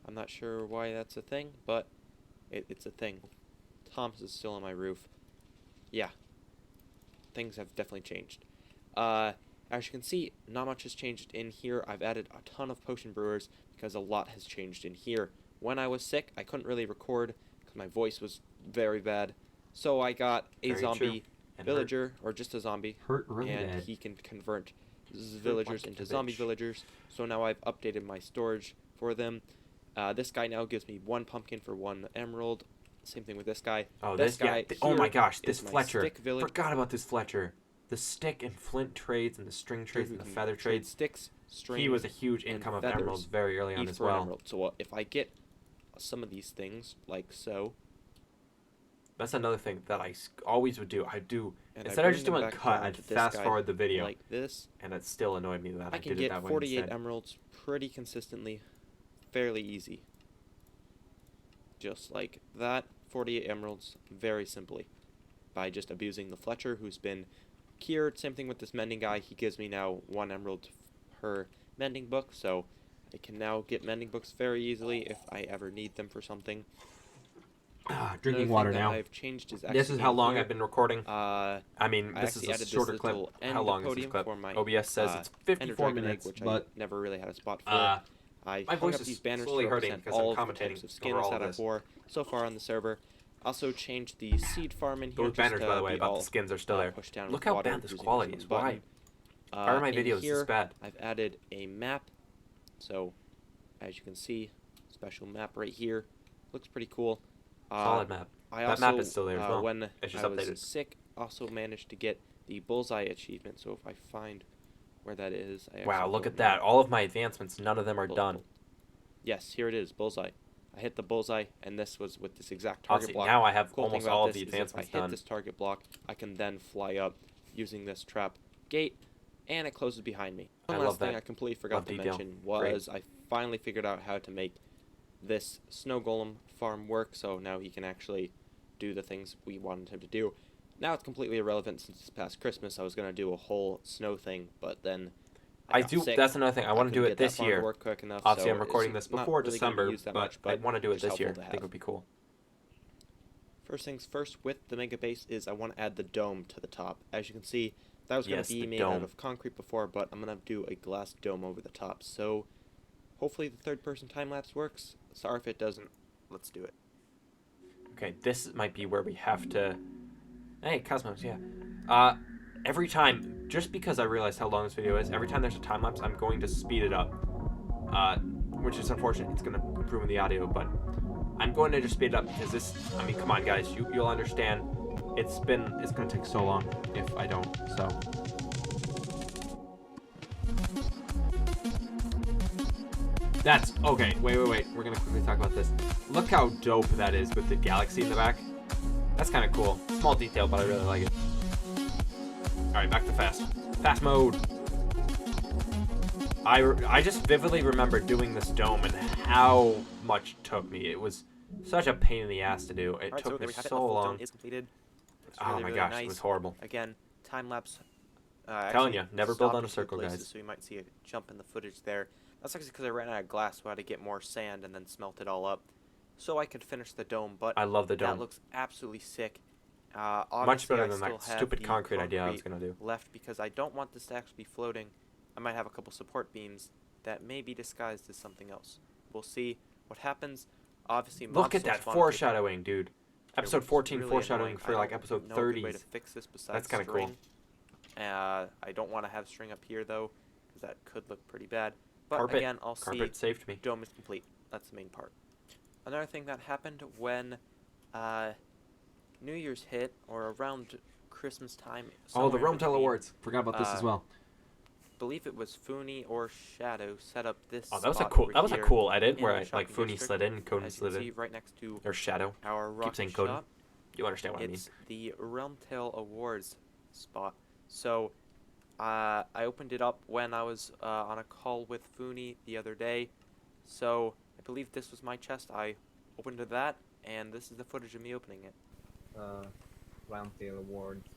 I'm not sure why that's a thing, but it's a thing. Tom's is still on my roof. Yeah. Things have definitely changed. As you can see, not much has changed in here. I've added a ton of potion brewers because a lot has changed in here. When I was sick, I couldn't really record because my voice was very bad. So I got a Very zombie true. And villager, or just a zombie, hurt really and bad. he can convert villagers like into a zombie bitch. villagers. So now I've updated my storage for them. This guy now gives me 1 pumpkin for 1 emerald. Same thing with this guy. Oh, this guy. oh my here gosh, this is my Fletcher. stick village. Forgot about this Fletcher. The stick and flint trades and the string trades and the feather Trade trades. sticks, strings. He was a huge and income of feathers, emeralds very early on each as for an well. emerald. So if I get some of these things like so, That's another thing that I always would do. I'd do, and I instead of bring just them doing a back cut, down I'd to this fast guy forward the video. like this. And it still annoyed me that I can did it get that way 48 instead. emeralds pretty consistently, fairly easy. Just like that, 48 emeralds very simply by just abusing the Fletcher, who's been cured. Same thing with this mending guy. He gives me now 1 emerald per mending book, so I can now get mending books very easily if I ever need them for something. Drinking Another water thing that now. I've changed is This is how in long here, I've been recording. I I mean, this is actually a added shorter this clip. little How long is this podium clip? for my OBS says it's Ender 54 Dragon minutes, egg, which but I never really had a spot for. my I voice hung up is these banners slowly to hurting represent because I'm all of the commentating types of over skins all that of I've this. wore so far on the server. Also changed the seed farm in here. Those banners, by the way, about the skins are still there. Pushed down Look with how water bad this using quality one is. Why? button. Why are my In videos here, this bad? I've added a map. So, as you can see, special map right here. Looks pretty cool. Solid map. I That also, map is still there as well. when It's just I was updated. sick, also managed to get the bullseye achievement. So if I find where that is, I Wow, actually look don't at that. know. All of my advancements, none of them are Bull- done. bull- Yes, here it is, bullseye. I hit the bullseye, and this was with this exact target Obviously, block. now I have Cool thing almost about all of this the is advancements if I hit done. this target block, I can then fly up using this trap gate, and it closes behind me. One I last love thing that. I completely forgot Love to detail. mention was I finally figured out how to make this snow golem farm work, so now he can actually do the things we wanted him to do. Now it's completely irrelevant since it's past Christmas. I was going to do a whole snow thing, but then I got sick. That's another thing. I want to do couldn't it get that this farm to year. work quick enough, Obviously, so I'm recording it's this not before really gonna be December, used that but much, I want to do it just this year. helpful I to think it have. would be cool. First things first, with the mega base is I want to add the dome to the top. As you can see, that was going Yes, to be the made dome. out of concrete before, but I'm going to do a glass dome over the top. So hopefully the third person time lapse works. Sorry if it doesn't. Let's do it. Okay, this might be where we have to... Hey, Cosmos, yeah. Every time, just because I realized how long this video is, every time there's a time lapse, I'm going to speed it up. Which is unfortunate. It's going to ruin the audio, but I'm going to just speed it up because this... I mean, come on, guys. You'll understand. It's going to take so long if I don't, so... That's... Okay, wait. We're going to quickly talk about this. Look how dope that is with the galaxy in the back. That's kind of cool. Small detail, but I really like it. Alright, back to fast. Fast mode. I just vividly remember doing this dome and how much it took me. It was such a pain in the ass to do. It Alright, took so there me we have it. so The full long. dome is completed. Looks Oh really, my really gosh, nice. it was horrible. Again, time lapse. Telling you, never build on a stopped circle, places, guys. So you might see a jump in the footage there. That's actually because I ran out of glass, so I had to get more sand and then smelt it all up, so I could finish the dome. But I love the dome. that looks absolutely sick. Much Obviously, better I than still that have stupid the concrete idea I was going to do. left because I don't want this to actually be floating. I might have a couple support beams that may be disguised as something else. We'll see what happens. Obviously, Look at mobs that spawn foreshadowing, dude. Episode which is 14 really foreshadowing annoying. for I like don't episode know a good way 30s. to fix this besides That's kind of cool. string. I don't want to have string up here though, because that could look pretty bad. But Carpet. again, I'll see. Carpet saved me. Dome is complete. That's the main part. Another thing that happened when New Year's hit, or around Christmas time. Oh, the somewhere in RealmTale between, Awards. Forgot about this as well. Believe it was Funi or Shadow set up this. Oh, that was a spot cool. over That was a here cool edit in where the I, like shopping Funi district. slid in, Coden As you slid can in, see right next to or Shadow. our Keep saying rocket Coden. shop. You understand what I mean? It's the RealmTale Awards spot. So, I opened it up when I was on a call with Funi the other day. So, I believe this was my chest. I opened that, and this is the footage of me opening it. RealmTale Awards.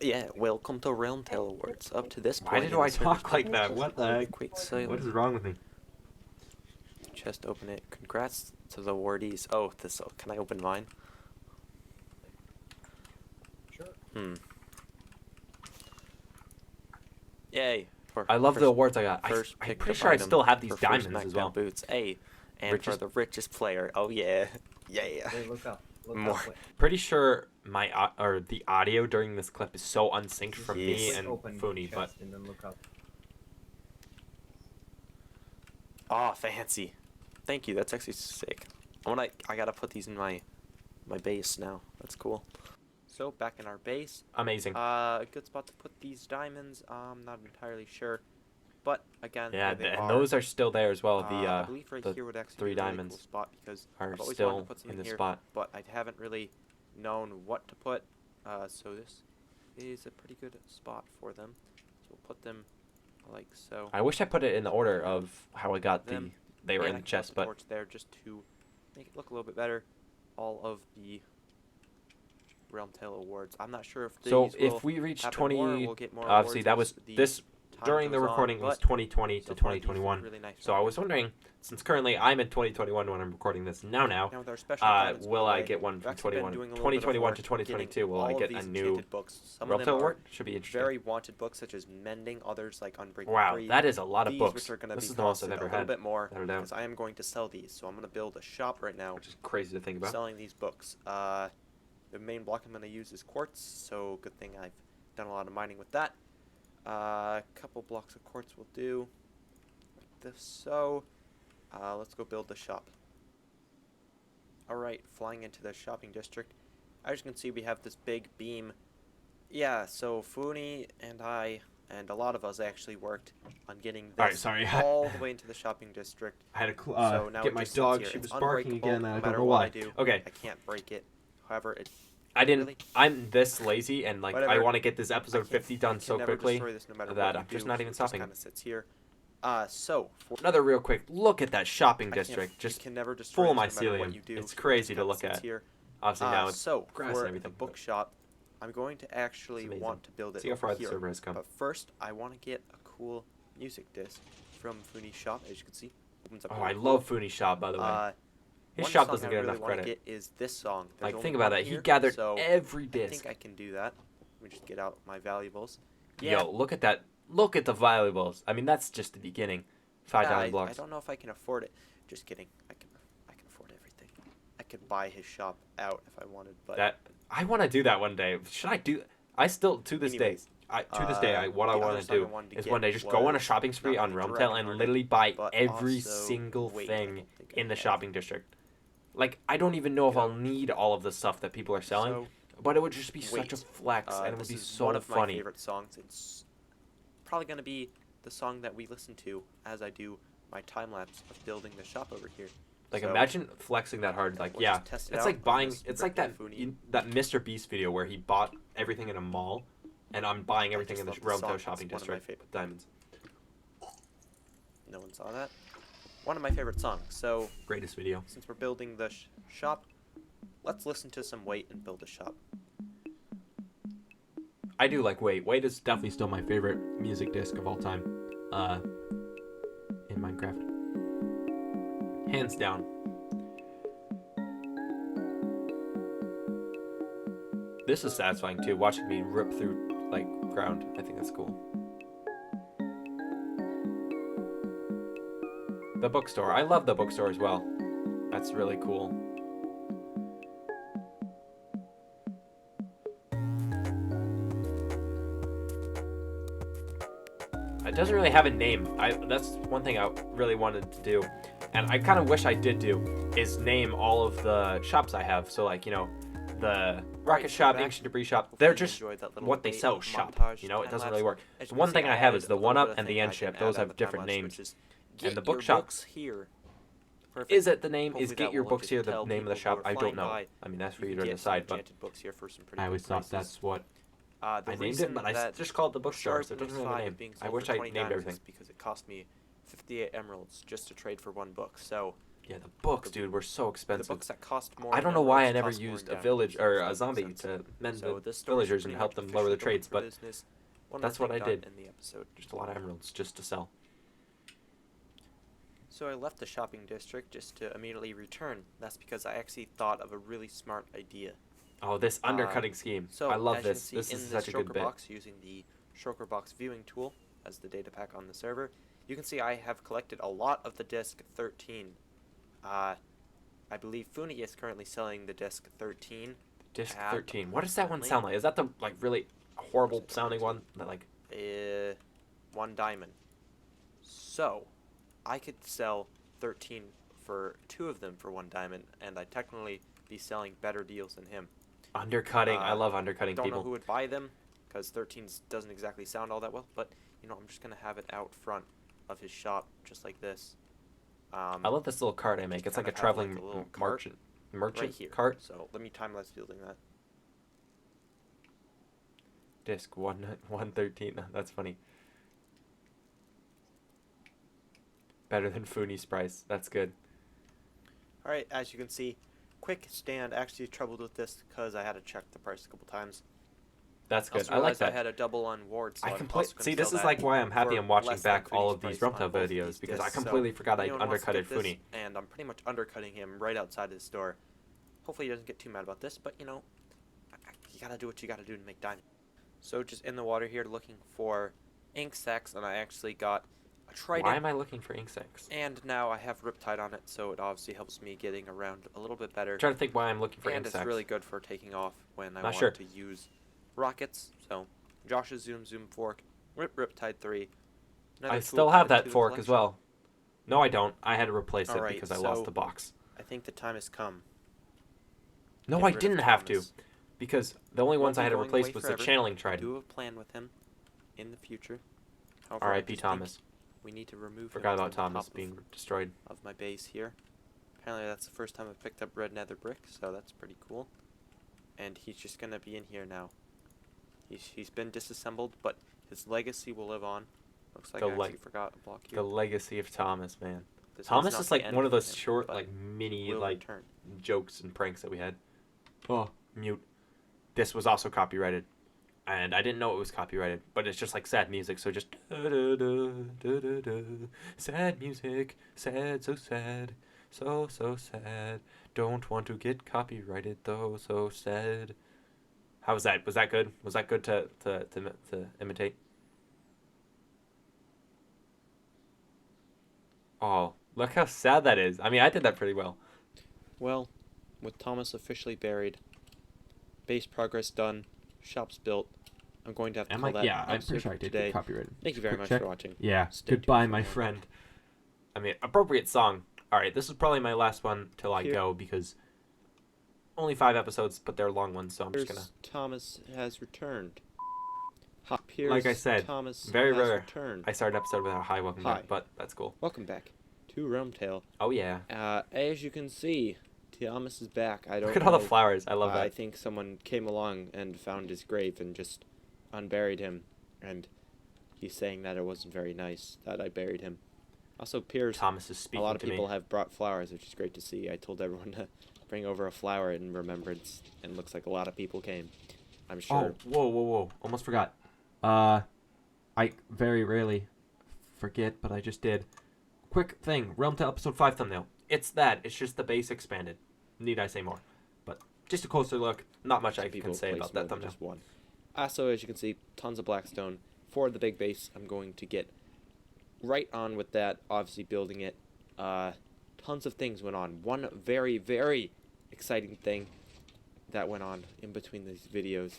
Yeah, welcome to RealmTale Awards. Up to this point. Why did in I the server's talk like that? progress, What the I'll be heck? quite silent. What is wrong with me? Just open it. Congrats to the awardees. Oh, this. Oh, can I open mine? Sure. Yay! For I love first, the awards I got. First I'm picked pretty up sure I item still have these for first diamonds as knockdown well. boots. A, and Richest- for the richest player. Oh yeah, yeah. Wait, look up. Look More. up. Wait. Pretty sure my or the audio during this clip is so unsynced from me Yes. and Open Funi, but chest and then look up. Oh, fancy. Thank you. That's actually sick. I gotta put these in my base now. That's cool. So back in our base. amazing. A good spot to put these diamonds. I'm not entirely sure. But again, Yeah, here they and are. those are still there as well. I believe right the here would actually 3 be a really diamonds cool spot because are I've always wanted still to put something in the here, spot. but I haven't really known what to put. So this is a pretty good spot for them. So we'll put them like so. I wish I put it in the order of how I got Them, they were and in I the can put chest, the but torch there just to make it look a little bit better. All of the RealmTale awards. I'm not sure if these so will if we reach happen 20, more, we'll get more obviously awards that as was the this time during the goes on, recording was but 2020 to so far these look 2021. really nice So I right was here. wondering, since currently I'm in 2021 when I'm recording this now, Now with our special diamonds, by will the I way, get one we've from actually been 21, doing a little bit of 2021 work to getting 2022? Will I all of get these a new enchanted books. Some of them RealmTale are award? Should be interesting. very wanted books such as Mending, others like Unbreaking Wow, 3. that is a lot of These books. which are going to This be is the most I've costed ever a little had, bit more without a doubt. because I am going to sell these. So I'm going to build a shop right now Which is crazy to think about. selling these books. The main block I'm going to use is quartz, so good thing I've done a lot of mining with that. A couple blocks of quartz will do, like this. So let's go build the shop. Alright, flying into the shopping district. As you can see, we have this big beam. Yeah, so Funi and I, and a lot of us actually worked on getting this Alright, sorry. all the way into the shopping district. I had to So now get it my just sits dog. here. She It's was barking unbreakable, again, and no I don't matter know what why. I do. Okay. I can't break it. However, it I didn't. really? I'm this lazy, and like I Whatever. want to get this episode 50 done so never quickly destroy this no matter that what I'm you just do. not even It stopping. Just kind of sits here. So for Another real quick look at that shopping I can't- district. you Just can never destroy full this no matter what mycelium. you do. It's It crazy just to kinda look sits at. Here. Obviously now it's So grass for and everything. the bookshop, I'm going to actually amazing. want to build it See how far over the here. server has come. But first, I want to get a cool music disc from Funi's shop. As you can see, opens up Oh, really I cool. love Funi's shop, by the way. His one shop song doesn't I get really enough wanna credit. Get is this song. There's Like, only think about one that. He here, gathered so every I disc. think I can do that. Let me just get out my valuables. Yeah. Yo, look at that. Look at the valuables. I mean, that's just the beginning. 5 diamond blocks. I don't know if I can afford it. Just kidding. I can afford everything. I could buy his shop out if I wanted, but I want to do that one day. Should I do? I still to this Anyways, day. What I the want other to song I do wanted to is get one day just go on a was shopping spree not on really RealmTale direct and order, literally buy but every also- single wait, I thing don't think I in the have. shopping district. Like, I don't even know if You I'll know. need all of the stuff that people are selling, So, but it would just be such a wait. flex, and it would This be is so one of my funny. favorite songs. It's probably gonna be the song that we listen to as I do my time lapse of building the shop over here. Like, So, imagine flexing that hard. Like, we'll yeah, just test it it's out like on buying. this It's like Brick that Funi. that Mr. Beast video where he bought everything in a mall, and I'm buying I everything just in the love this song. RealmTale It's shopping one of my district favorite. with diamonds. No one saw that. One of my favorite songs. So Greatest video. since we're building the shop, let's listen to some Wait and build a shop. I do like Wait. Wait is definitely still my favorite music disc of all time. In Minecraft. Hands down. This is satisfying too, watching me rip through like ground. I think that's cool. The bookstore. I love the bookstore as well. That's really cool. It doesn't really have a name. That's one thing I really wanted to do, and I kind of wish I did do, is name all of the shops I have. So like, you know, the rocket shop, back. ancient debris shop, Hopefully they're you just enjoyed that little what they wait sell shop. montage You know, it time doesn't lapse. really work. As The you one can thing see, I have added is the a little one bit up of and the thing end I can ship. add Those out have of the time different lapse, names. which is And get the your bookshop. books here. Perfect. Is it the name? Hopefully Is that get your will books just here the tell name of the people who shop? are I don't flying know. by I mean, that's for you you can to get some decide, but enchanted books here for some pretty I good always thought prices. that's what The I named reason it, but I that just called it the bookstore, so it Shark doesn't have a Five name. being I sold wish for I 20 named diamonds everything. is because it cost me 58 emeralds just to trade for one book. So Yeah, the books, dude, were so the expensive. books that cost more I in don't know why I emeralds never cost more in used a diamonds, village if or that a makes zombie sense. to mend So the this story is villagers and pretty help much them lower the officially trades, open for but business. One that's more what I thing done did. in the episode. just a lot of emeralds just to sell. So I left the shopping district just to immediately return. That's because I actually thought of a really smart idea. Oh, this undercutting scheme. So I love as you can this. see This in is this such a good shulker bit. box, using the shulker box viewing tool as the data pack on the server, you can see I have collected a lot of the disc 13. I believe Funi is currently selling the disc 13. Disc at 13. What does that one approximately, sound like? Is that the like really horrible sounding one? That like 1 diamond. So I could sell 13 for 2 of them for 1 diamond, and I'd technically be selling better deals than him. undercutting. I love undercutting Don't know people. who would buy them because 13 doesn't exactly sound all that well. But you know, I'm just gonna have it out front of his shop, just like this. I love this little cart I make. It's like a kind of have, traveling like, a little cart merchant right here. cart. So let me time-lapse building that. Disc 113. That's funny. Better than Fooney's price. That's good. Alright, as you can see, quick stand. Actually troubled with this because I had to check the price a couple times. That's good. Also I like realized that. I had a double on ward, so I I'm completely also gonna see. This sell is that like why I'm happy for I'm watching less than back all Fooney's of these price on RealmTale both of videos these because I discs. So completely forgot I anyone wants to undercutted get this, Fooney. and I'm pretty much undercutting him right outside his store. Hopefully he doesn't get too mad about this, but you know, you gotta do what you gotta do to make diamond. So just in the water here looking for ink sacs, and I actually got a trident. Why am I looking for ink sacs? And now I have Riptide on it, so it obviously helps me getting around a little bit better. I'm trying to think why I'm looking for And ink it's sacs. really good for taking off when I Not want sure. to use rockets. So Josh's Zoom Fork, Riptide 3. I still have that fork as well. No, I don't. I had to replace it Alright, because I lost so the box. I think the time has come. No, Get I rid of didn't have to. Thomas. Because the only ones I Won't had be to going replace away was the forever. channeling I trident. do have a plan with him in the future. However, I R.I.P. just think Thomas. we need to remove Forgot him about from the Thomas top being destroyed. of my base here. Apparently that's the first time I've picked up red nether brick, so that's pretty cool. And he's just gonna be in here now. He's been disassembled, but his legacy will live on. Looks like The I actually forgot a block here. The legacy of Thomas, man. This Thomas not is the like end one of for those him, short, but like mini, will like return. jokes and pranks that we had. Oh, mute. This was also copyrighted, and I didn't know it was copyrighted, but it's just like sad music, so just sad music, sad, so sad, so sad. Don't want to get copyrighted though, so sad. How was that? Was that good? Was that good to imitate? Oh, look how sad that is. I mean, I did that pretty well. Well, with Thomas officially buried, base progress done, shops built, I'm going to have to call that Yeah, I'm episode pretty sure I did today. get copyrighted. Thank you very Quick much check. for watching. Yeah, Stay goodbye, tuned for my more. friend. I mean, appropriate song. All right, this is probably my last one till I Here- go because only 5 episodes, but they're long ones, so I'm just gonna. Thomas has returned. Like I said, Thomas very has rare. returned. I started an episode with a hi, welcome Hi. back, but that's cool. Welcome back to RealmTale. Oh yeah, As you can see, Thomas is back. I don't look at all the know. flowers. I love I that. think someone came along and found his grave and just unburied him, and he's saying that it wasn't very nice that I buried him. Also, Piers, Thomas is a speaking lot of to people me. have brought flowers, which is great to see. I told everyone to bring over a flower in remembrance, and looks like a lot of people came. I'm sure. Oh, whoa! Almost forgot. I very rarely forget, but I just did. Quick thing, RealmTale episode 5 thumbnail. It's that. It's just the base expanded. Need I say more? But just a closer look. Not much I can say about that thumbnail. Just one. Also, as you can see, tons of blackstone for the big base. I'm going to get right on with that. Obviously, building it. Tons of things went on. One very, very exciting thing that went on in between these videos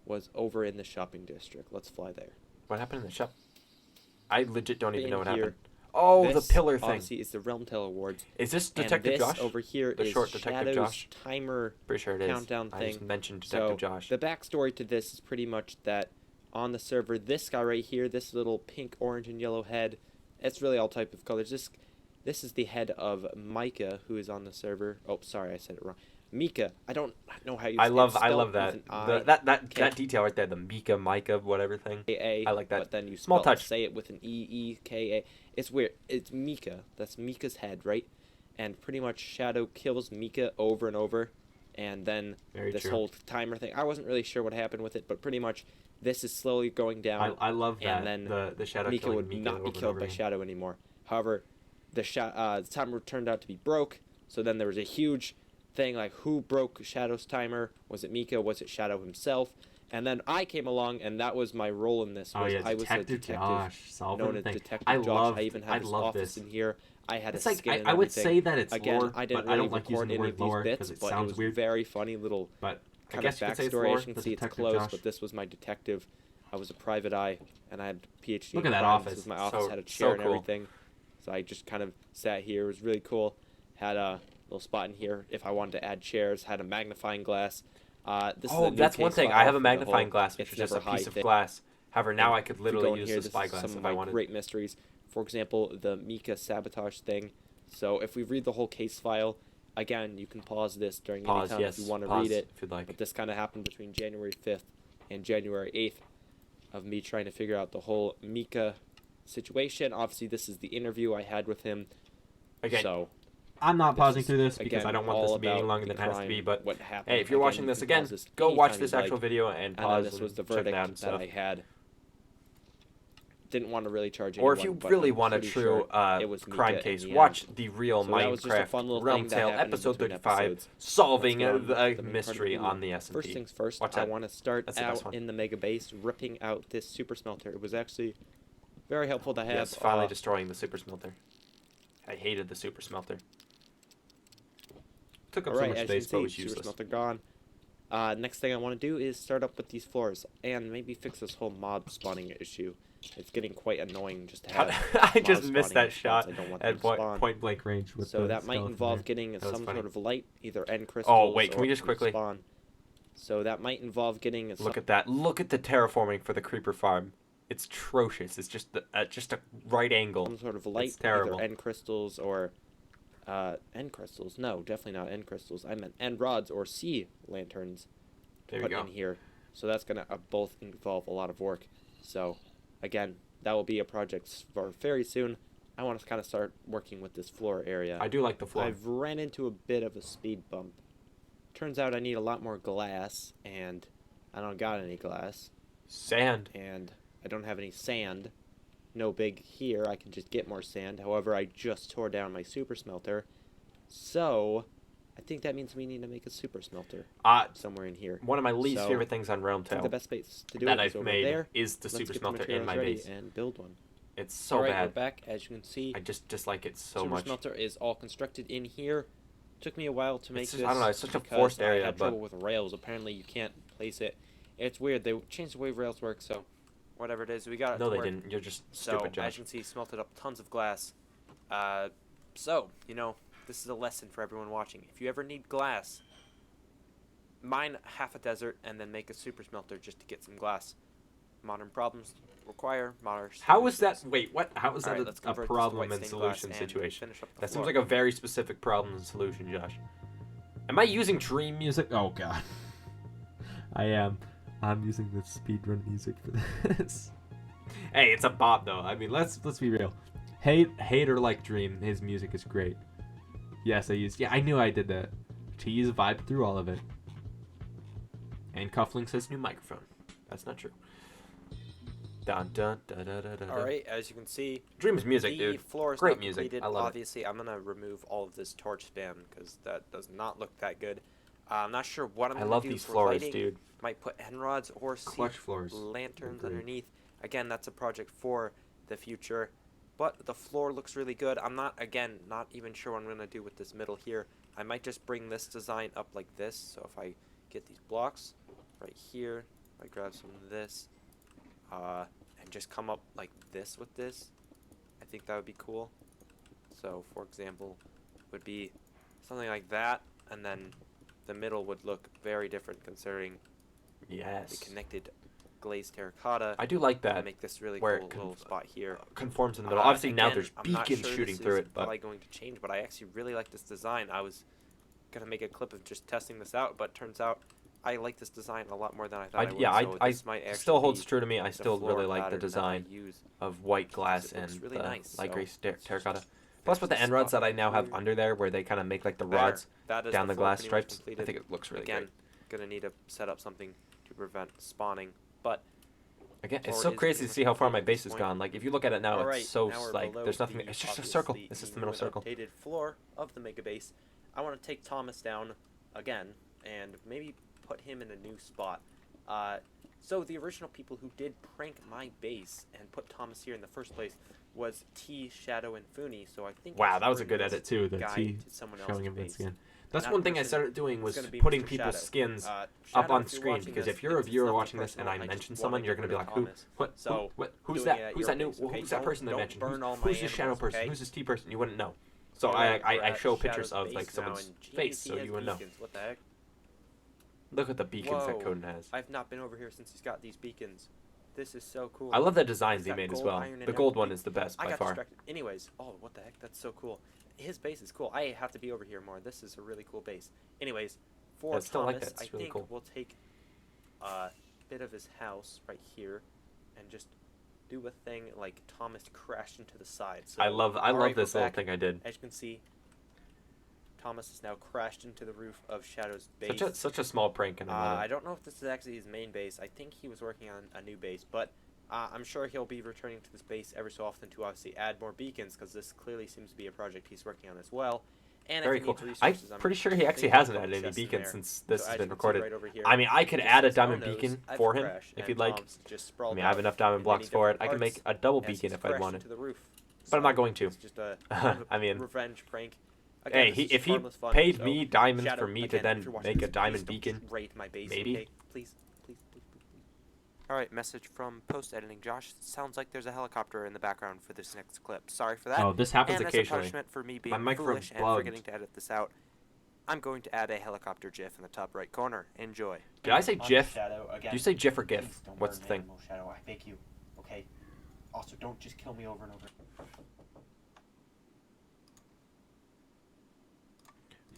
was over in the shopping district. Let's fly there. What happened in the shop? I legit don't even In know what here, happened. Oh, this, the pillar thing. Obviously, is the RealmTale Awards. Is this And Detective this Josh? over here The is short Detective Shadow's Josh? timer Pretty sure it is. countdown I thing. just mentioned Detective So Josh. the backstory to this is pretty much that on the server, this guy right here, this little pink, orange, and yellow head, it's really all type of colors. This is the head of Micah, who is on the server. Oh, sorry, I said it wrong. Mika. I don't know how you. I love spelled that. with an That detail right there, the Micah, whatever thing. I, I like that. But then you Small spell, touch. say it with an E-E-K-A. It's weird. It's Mika. That's Mika's head, right? And pretty much Shadow kills Mika over and over. And then Very this true. whole timer thing. I wasn't really sure what happened with it, but pretty much this is slowly going down. I love that. And then the Shadow Mika killing would Mika not over be and killed over by again. Shadow anymore. However, the timer turned out to be broke. So then there was a huge thing like, who broke Shadow's timer? Was it Mika? Was it Shadow himself? And then I came along, and that was my role in this. Oh yeah, I was a Detective detective Josh solving known the as thing. Detective I Josh. love. I even had his office in here. I had It's a like skin and I would everything. say that it's Again, lore, I didn't but I really don't like record using the any word of these lore bits, it but it sounds was weird. very funny little But I kind guess of you could say it's backstory. lore. As you The can see, it's Detective close, Josh. but this was my detective. I was a private eye, and I had PhD. Look in at that crime. office. This was my office. So- Had a so chair and cool. everything. So I just kind of sat here. It was really cool. Had a little spot in here if I wanted to add chairs. Had a magnifying glass. This is Oh, a new that's one case thing. file I have a for the magnifying whole glass, which It's is just a Never High piece of thing. glass. However, now I could If we literally go in use here, the this spy is glass some if of I my wanted. great mysteries. For example, the Mika sabotage thing. So if we read the whole case file, again, you can pause this during any Pause, time yes. if you want to Pause read it. if you'd like. But this kind of happened between January 5th and January 8th of me trying to figure out the whole Mika situation. Obviously, this is the interview I had with him. Again, So I'm not this pausing is, through this because again, I don't want this all to be any about longer the than it has to be. crime, But what happened. hey, if you're Again, watching you this can again, pause this go watch anytime this you'd actual like. video and And pause this was the and check verdict it out and that stuff. I had. Didn't want to really charge Or anyone, if you but really I'm want a pretty true sure it was crime Mika in case, the watch end. the real So that was just a Minecraft fun little Realm thing that Tale happened in episode between 35, episodes. solving Let's get on a the main part of the mystery video. on the S&P. First things first, Watch I that. want to start That's the best out one. in the mega base, ripping out this super smelter. It was actually very helpful to have. Yes, finally destroying the super smelter. I hated the super smelter. Took up so Alright, much as space, but you was can see, super useless. smelter gone. Next thing I want to do is start up with these floors and maybe fix this whole mob spawning issue. It's getting quite annoying just to have I just mob missed spawning that shot I don't want at them to spawn. point blank range with So the that might skeleton involve there. getting That was some funny. sort of light, either end crystals wait, can we or just quickly- spawn. So that might involve getting Look at that. Look at the terraforming for the creeper farm. It's atrocious. It's just just a right angle. some sort of light, It's terrible. either end crystals or end crystals. No, definitely not end crystals. I meant end rods or sea lanterns There we put go. in here. So that's gonna both involve a lot of work. So again, that will be a project for very soon. I want to kind of start working with this floor area. I do like the floor. I've ran into a bit of a speed bump. Turns out I need a lot more glass, and I don't got any glass. Sand. And I don't have any sand. No big here, I can just get more sand. However, I just tore down my super smelter. So, I think that means we need to make a super smelter somewhere in here. One of my least So, favorite things on I think the RealmTale best space to do that it is I've over made there. is the Let's super get smelter in materials my ready base. and build one. It's so Alright, bad. we're back. As you can see, I just dislike it so super much. smelter is all constructed in here. Took me a while to make It's this. just- I don't know, it's such a because forced I area, had but- trouble with rails. Apparently, you can't place it. It's weird. They changed the way rails work, so whatever it is, we got it. No, to they work. didn't. You're just So, stupid, as Josh. you can see, smelted up tons of glass. So, you know, this is a lesson for everyone watching. If you ever need glass, mine half a desert and then make a super smelter just to get some glass. Modern problems require modern How is that? solutions. Wait, what? How is that Alright, a let's convert this to problem white and stained glass solution and situation? finish up the That floor. seems like a very specific problem and solution, Josh. Am I using dream music? Oh god. I am. I'm using the speedrun music for this. Hey, it's a bop though. I mean, let's be real. Hate or like Dream, his music is great. Yes, I used. Yeah, I knew I did that. Cheese vibe through all of it. And Cufflink says new microphone. That's not true. Dun dun da da da da. All right, as you can see, Dream's music, the dude. floor is Great now music. completed. I love it. Obviously, I'm gonna remove all of this torch spam because that does not look that good. I'm not sure what I'm I gonna love do these for floors, lighting. dude. Might put end rods or Clutch sea floors. lanterns Agreed. underneath. Again, that's a project for the future. But the floor looks really good. I'm not even sure what I'm gonna do with this middle here. I might just bring this design up like this. So if I get these blocks right here, I grab some of this, and just come up like this with this, I think that would be cool. So for example, would be something like that, and then the middle would look very different considering Yes. the connected glazed terracotta. I do like to that. make this really where cool it little spot here. conforms in the middle. Obviously now Again, there's I'm not beacons sure shooting this through is it, but probably going to change, but I actually really like this design. I was gonna make a clip of just testing this out, but turns out I like this design a lot more than I thought I would. So this might it still actually holds be true to me. I the still floor really like the pattern that I design use of white glass it and looks really the nice, light so gray let's terracotta. just Plus with the finish end this rods up that I now have here. under there where they kind of make like the There. rods That is down the floor glass pretty much stripes. I completed. think it looks really Again, great. gonna need to set up something to prevent spawning, but Again, it's floor so is crazy pretty to see much how far my completed at this base has point. gone. Like if you look at it now, Alright, it's so now we're like below there's nothing. the It's just a circle. obviously It's just the new middle and circle. Updated floor of the mega base. I want to take Thomas down again and maybe put him in a new spot. So the original people who did prank my base and put Thomas here in the first place was T, Shadow, and Funi. So I think I Wow, should that was a bring good this edit too. The guy T to someone showing else's him the base. skin. That's that one thing I person started doing is was gonna be putting Mr. people's Shadow. skins up Shadow, on if you're screen watching because this, if you're a it's viewer nothing watching this and personal, I I mention just someone, wanted you're to gonna be get like, rid who? of Thomas. What? So, What? Who's doing it that? at Who's your that new? pace, okay? Who's that person they Don't mentioned? burn all my Who's this shadow animals, person? okay? Who's this T person? You wouldn't know. So Alright, I we're I at show Shadow's pictures of base like now, someone's and face jeez, he so has you would know. beacons. What the heck? Look at the beacons that Whoa. Coden has. I've not been over here since he's got these beacons. This is so cool. I love the designs He's he got made as gold, well. iron, and The gold one everything. is the best I by got far. distracted. Anyways, oh, what the heck? That's so cool. His base is cool. I have to be over here more. This is a really cool base. Anyways, for I still like Thomas, that. It's I really think cool. we'll take a bit of his house right here and just do a thing like Thomas crashed into the side. So, I love alright, this we're little back. thing I did. As you can see, Thomas has now crashed into the roof of Shadow's base. Such a small prank, and I love I it. don't know if this is actually his main base. I think he was working on a new base, but I'm sure he'll be returning to this base every so often to obviously add more beacons, because this clearly seems to be a project he's working on as well. And Very if he cool. needs I'm resources, pretty sure he actually thinking hasn't of added putting any chests in beacons there. since this So has as been you can see recorded. right over here, I mean, I could it add a says, diamond "Oh, beacon I've for him crashed," if and you'd like. Tom's just I sprawled mean, I have out enough diamond in blocks many for it. different I can make parts a double as beacon he's if I crashed wanted. into the roof. But I'm not So, going to. It's just a kind of I mean, revenge prank. Again, hey, this is if he harmless fun, paid so me diamonds Shadow, for me to again, then if you're watching make a this, diamond please don't beacon, raid my base, maybe. okay? Please. Alright, message from post-editing Josh. Sounds like there's a helicopter in the background for this next clip. Sorry for that. Oh, this happens and occasionally. As a punishment for me My being microphone foolish and bugged. forgetting to edit this out, I'm going to add a helicopter GIF in the top right corner. Enjoy. Did I say GIF? Shadow, again, Do you say GIF or please GIF? don't What's burn the thing? Animal Shadow, I beg you. Okay? Also, don't just kill me over and over.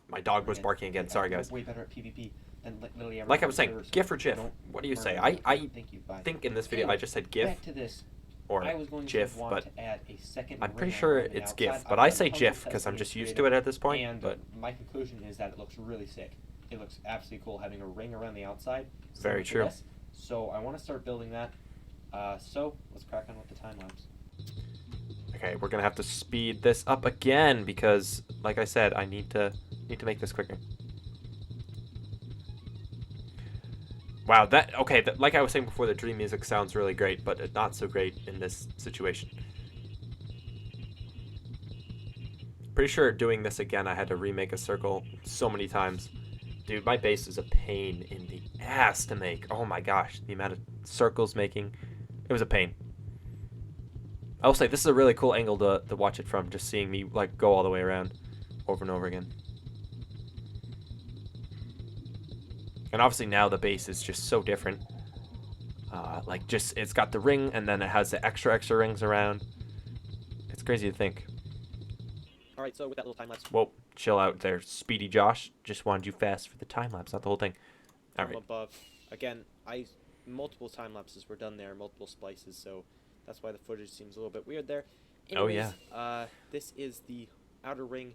My dog was barking again. Sorry, guys. Way better at PvP than literally Like I was saying, GIF or GIF? What do you say? I Thank you. Bye. think in this video I just said GIF Back to this. or I was going GIF, to want but to add a second I'm pretty ring sure around the it's outside. GIF. But I've I done say tons of GIF because testing I'm just with used to creative, it at this point. And But my conclusion is that it looks really sick. It looks absolutely cool having a ring around the outside. Very similar true. to this. So I want to start building that. So let's crack on with the time lapse. okay, we're gonna have to speed this up again because, like I said, I need to make this quicker. Wow, like I was saying before, the dream music sounds really great, but it's not so great in this situation. Pretty sure doing this again, I had to remake a circle so many times. Dude, my base is a pain in the ass to make. Oh my gosh, the amount of circles making, it was a pain. I will say this is a really cool angle to watch it from, just seeing me like go all the way around over and over again. And obviously now the base is just so different. Like just it's got the ring and then it has the extra rings around. It's crazy to think. All right, so with that little time lapse, Whoa, chill out there, Speedy Josh. Just wanted you fast for the time lapse, not the whole thing. All from right. above. Again, multiple time lapses were done there, multiple splices, so that's why the footage seems a little bit weird there. Oh, Anyways, yeah. This is the outer ring.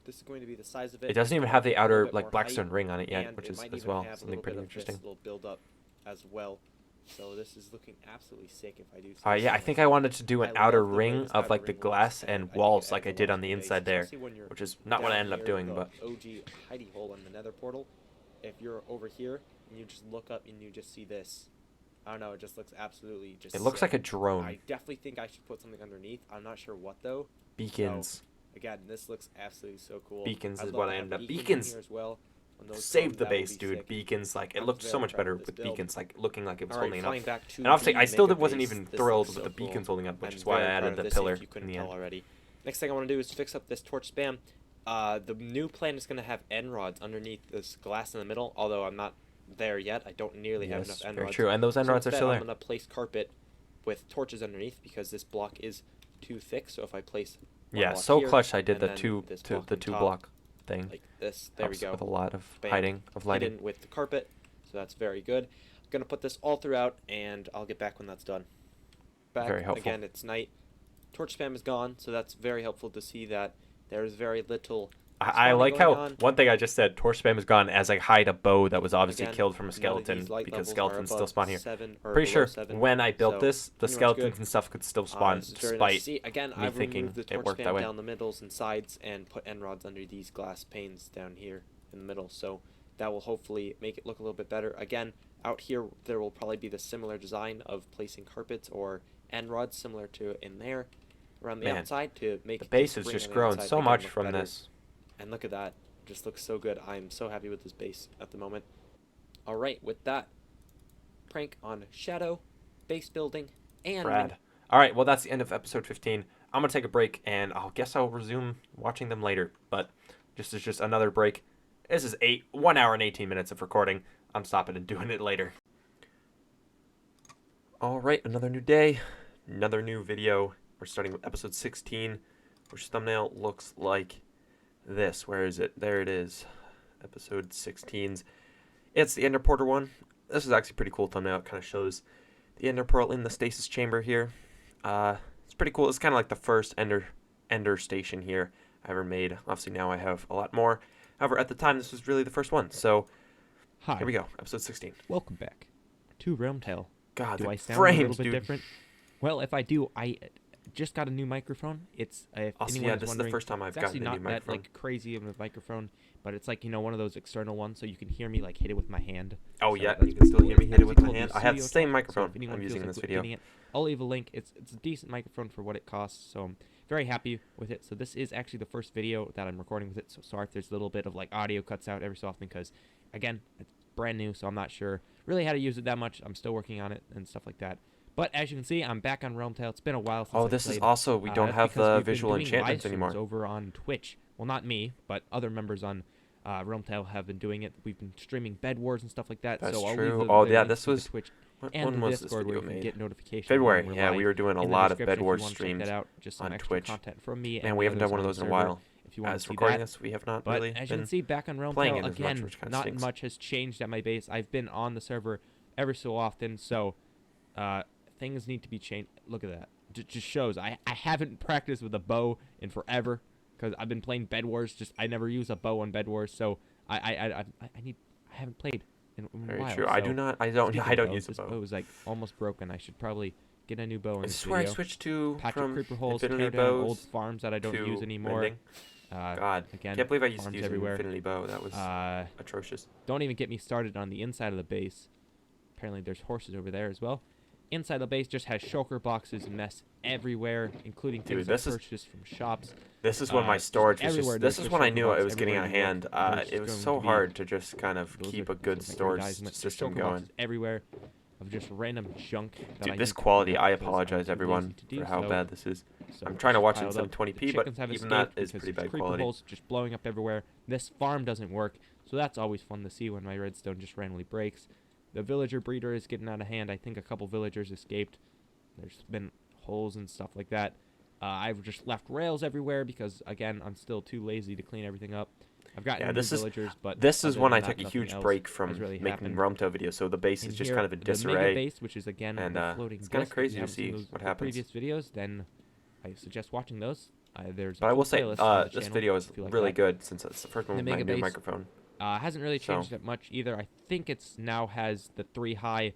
This is going to be the size of it. It doesn't even It's have the gonna have a little outer bit like more blackstone height, ring on it yet, and which it is might as even well have a something little pretty bit of this interesting. little build up as well. So this is looking absolutely sick if I do say Yeah, so I think I myself. wanted to do an I outer love the way ring this of outer like the ring looks, glass and I and think walls it like I adds a did lot on to the base, inside there, especially when you're which is not what I down ended up near doing, the but OG hidey hole in the nether portal. If you're over here and you just look up and you just see this, I don't know, it just looks absolutely just it looks sick. like a drone. I definitely think I should put something underneath. I'm not sure what though. Beacons. Again, this looks absolutely so cool. Beacons I'd is love what to I have ended up. beacons in Beacons here as well. When those saved come, the that would base, be dude. sick. Beacons, like it I'm looked so very much proud better of this with build. beacons, like looking like it was Alright, holding flying up. back to And obviously, the I still mega wasn't base. even This thrilled looks with so the cool. beacons holding up, which I'm is why I very proud added of the this pillar if you couldn't in the tell end. already. Next thing I want to do is fix up this torch spam. The new plan is going to have end rods underneath this glass in the middle, although I'm not there yet. I don't nearly have enough Yes, end very rods. true. And those end So rods are instead, still I'm there. going to place carpet with torches underneath because this block is too thick. So if I place one Yeah, block so here, clutch I did and the then two this to block the on two top, block thing. like this. There Helps we go. with a lot of Bam. hiding of lighting. Hidden with the carpet, so that's very good. I'm gonna put this all throughout, and I'll get back when that's done. Back Very helpful. again. It's night. Torch spam is gone, so that's very helpful to see that there's very little. I spawning like going how on. one thing I just said, torch spam is gone as I hide a bow that was obviously Again, killed from a none of skeleton these light because levels are skeletons still above spawn here. 7 or Pretty below sure 7, when I built so this, the pretty much skeletons good. and stuff could still spawn This is very nice to despite see. Again, me I've thinking removed the it torch worked spam that way. down the middles and sides and put end rods under these glass panes down here in the middle. So that will hopefully make it look a little bit better. Again, out here there will probably be the similar design of placing carpets or end rods similar to in there around the Man, outside to make The base this has ring just on the grown outside so again much look from better. this. And look at that. Just looks so good. I'm so happy with this base at the moment. Alright, with that, prank on Shadow, base building, and Brad. All right, well, that's the end of episode 15. I'm going to take a break, and I'll guess I'll resume watching them later. But this is just another break. This is 1 hour and 18 minutes of recording. I'm stopping and doing it later. Alright, another new day, another new video. We're starting with episode 16, which thumbnail looks like this. Where is it? There it is. Episode 16's. It's the Ender Porter one. This is actually a pretty cool thumbnail. It kind of shows the Ender Pearl in the stasis chamber here. It's pretty cool. It's kind of like the first Ender station here I ever made. Obviously now I have a lot more. However, at the time this was really the first one. So Hi. here we go, episode 16. Welcome back to RealmTale. God, Do the I sound frames, a little bit dude. different? Well, if I do, I just got a new microphone. It's if Also, anyone yeah, is this is the wondering, first time I've it's actually gotten a new not that microphone. like crazy of a microphone, but it's like, you know, one of those external ones, so you can hear me like hit it with my hand. Oh So yeah, that's you can still pretty hear cool. me hit it It's with actually my hand. called I have the Studio same Talk, microphone so if anyone I'm feels using in like this video. getting it, I'll leave a link. It's a decent microphone for what it costs, so I'm very happy with it. So this is actually the first video that I'm recording with it. So sorry if there's a little bit of like audio cuts out every so often, because again, it's brand new, so I'm not sure really how to use it that much. I'm still working on it and stuff like that. But as you can see, I'm back on RealmTale. It's been a while since Oh, I this is played. also, we don't That's have because the we've been visual doing enchantments live streams anymore. over on Twitch. Well, not me, but other members on RealmTale have been doing it. We've been streaming Bed Wars and stuff like that. That's so I'll true. leave the, Oh, the yeah, links this to the was... Twitch When and the was this Discord where video you can made? get notifications. February, when we're yeah, live we were doing a in the lot of description Bed if you Wars wanna check streams that out. Just some on extra Twitch. content from me Man, and we the haven't done others one of on those the in a server while. if you want to As see recording that. this, we have not But really as you been can see, back on playing RealmTale, it as much, again, which kinda not stinks. much has changed at my base. I've been on the server ever so often, so things need to be changed. Look at that. Just shows I haven't practiced with a bow in forever, because I've been playing Bed Wars. Just I never use a bow on Bed Wars, so I haven't played in a Very while. true. So I don't speaking of use a this bow. bow is like almost broken. I should probably get a new bow in Is this this where I video. switched to Patch from up creeper holes, Infinity tear down old Bows farms that I don't to use anymore. Mending? God, Again, can't believe I used to farms use an everywhere. Infinity Bow. That was atrocious. Don't even get me started on the inside of the base. Apparently there's horses over there as well. Inside the base just has shulker boxes mess everywhere, including Dude, things this I is- purchased from shops. This is when my just storage was everywhere just... This there's is just when I shulker knew box it was getting out of everywhere you hand. look. There's It was going so to be- hard to just kind of Those keep are a good just like storage guys went- system shulker going. boxes everywhere of just random junk. That I Dude, need this to clean quality, up I because I'm apologize too everyone lazy to do for how so. bad this is. So I'm trying to just watch in piled some up. 20p, The but chickens have even that escaped is because pretty there's bad creeper quality. holes just blowing up everywhere. This farm doesn't work, so that's always fun to see when my redstone just randomly breaks. The villager breeder is getting out of hand. I think a couple villagers escaped. There's been holes and stuff like that. I've just left rails everywhere because, again, I'm still too lazy to clean everything up. I've gotten new villagers, but this is other when than I that, took a nothing huge else break has from really making happened. RealmTale videos, so the base In is just here, kind of in the mega disarray. base, which is again And the floating it's kind of disc. If crazy you to haven't seen see those what the happens. previous videos, then I suggest watching those. There's a But I will full say, playlist on the this channel video is if you like really that. good since it's the first one The with my mega new base, microphone. Hasn't really So- changed that much either. I think it's now has the 3 high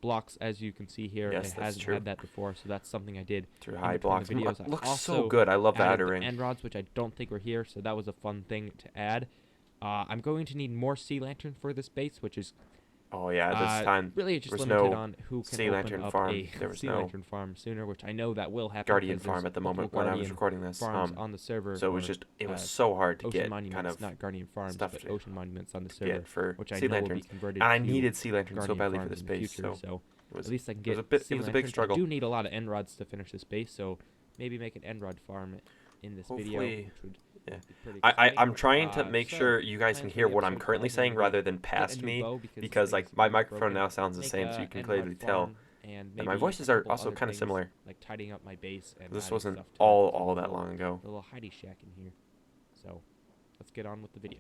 blocks, as you can see here. Yes, It that's hasn't true. had that before, so that's something I did. 3 in high between blocks. the videos. I Looks so also good. I love the added outer the ring. end rods, which I don't think were here, so that was a fun thing to add. I'm going to need more sea lantern for this base, which is Oh yeah, this time really just there was limited no on who can sea open lantern up farm. a There was sea no lantern farm sooner, which I know that will happen. Guardian because there's farm at the multiple moment when I was Guardian recording this. farms on the server. So it was or, just it was so hard to ocean get monuments, kind of not Guardian farms, stuff but to ocean monuments on the server, get for which I sea know will be lanterns. converted And I to needed sea lanterns so Guardian badly for farms this in the base, future, so at was- least I can it was get a bit- sea it was a big lanterns. struggle. I do need a lot of end rods to finish this base, so maybe make an end rod farm in this video, Hopefully, which would yeah. be pretty I'm exciting. trying to make So, sure you guys can plans for hear the what I'm episode currently 12, saying I'm rather gonna than past get a new me, bow because this because thing like is my almost microphone broken. now sounds the Make same, so a you can end clearly rod tell. farm and And my maybe voices a are couple also other kind of things, similar. like tidying up my base and This adding wasn't stuff to it. all There's a that little- long ago. a little hidey shack in here. So let's get on with the video.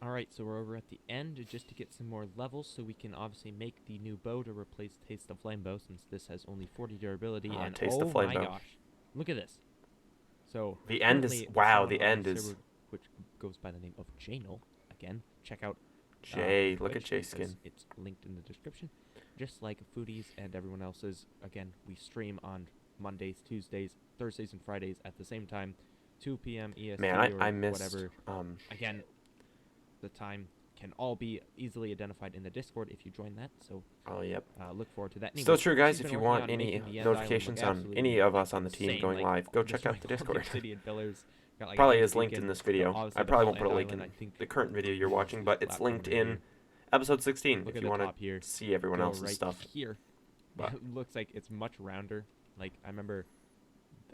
Alright, so we're over at the end just to get some more levels so we can obviously make the new bow to replace Taste the Flame Bow, since this has only 40 durability. And Taste the oh Flame my Bow. gosh, look at this. So The end is- currently wow, someone the on end is- server which goes by the name of Janel. Again, check out Jay, look at Twitch Jay's because skin. it's linked in the description. Just like Foodies and everyone else's. Again, we stream on Mondays, Tuesdays, Thursdays, and Fridays at the same time, 2 p.m. EST Man, or I missed whatever. Again, the time can all be easily identified in the Discord if you join that. So oh yep. Look forward to that. Still Anyways, true, guys. she's If been you working want on any making the end island look notifications on absolutely any of us on the team insane, going like, live, go just check out like the all Discord. obsidian pillars. Got, like, a Probably huge is linked in beacon, this video. obviously I the probably whole won't put a end link island, in I think, the current video you're is watching, but it's platform linked right in here. episode 16 Look if at you the want top here. to see everyone Go else's right stuff. here. But- It looks like it's much rounder. Like I remember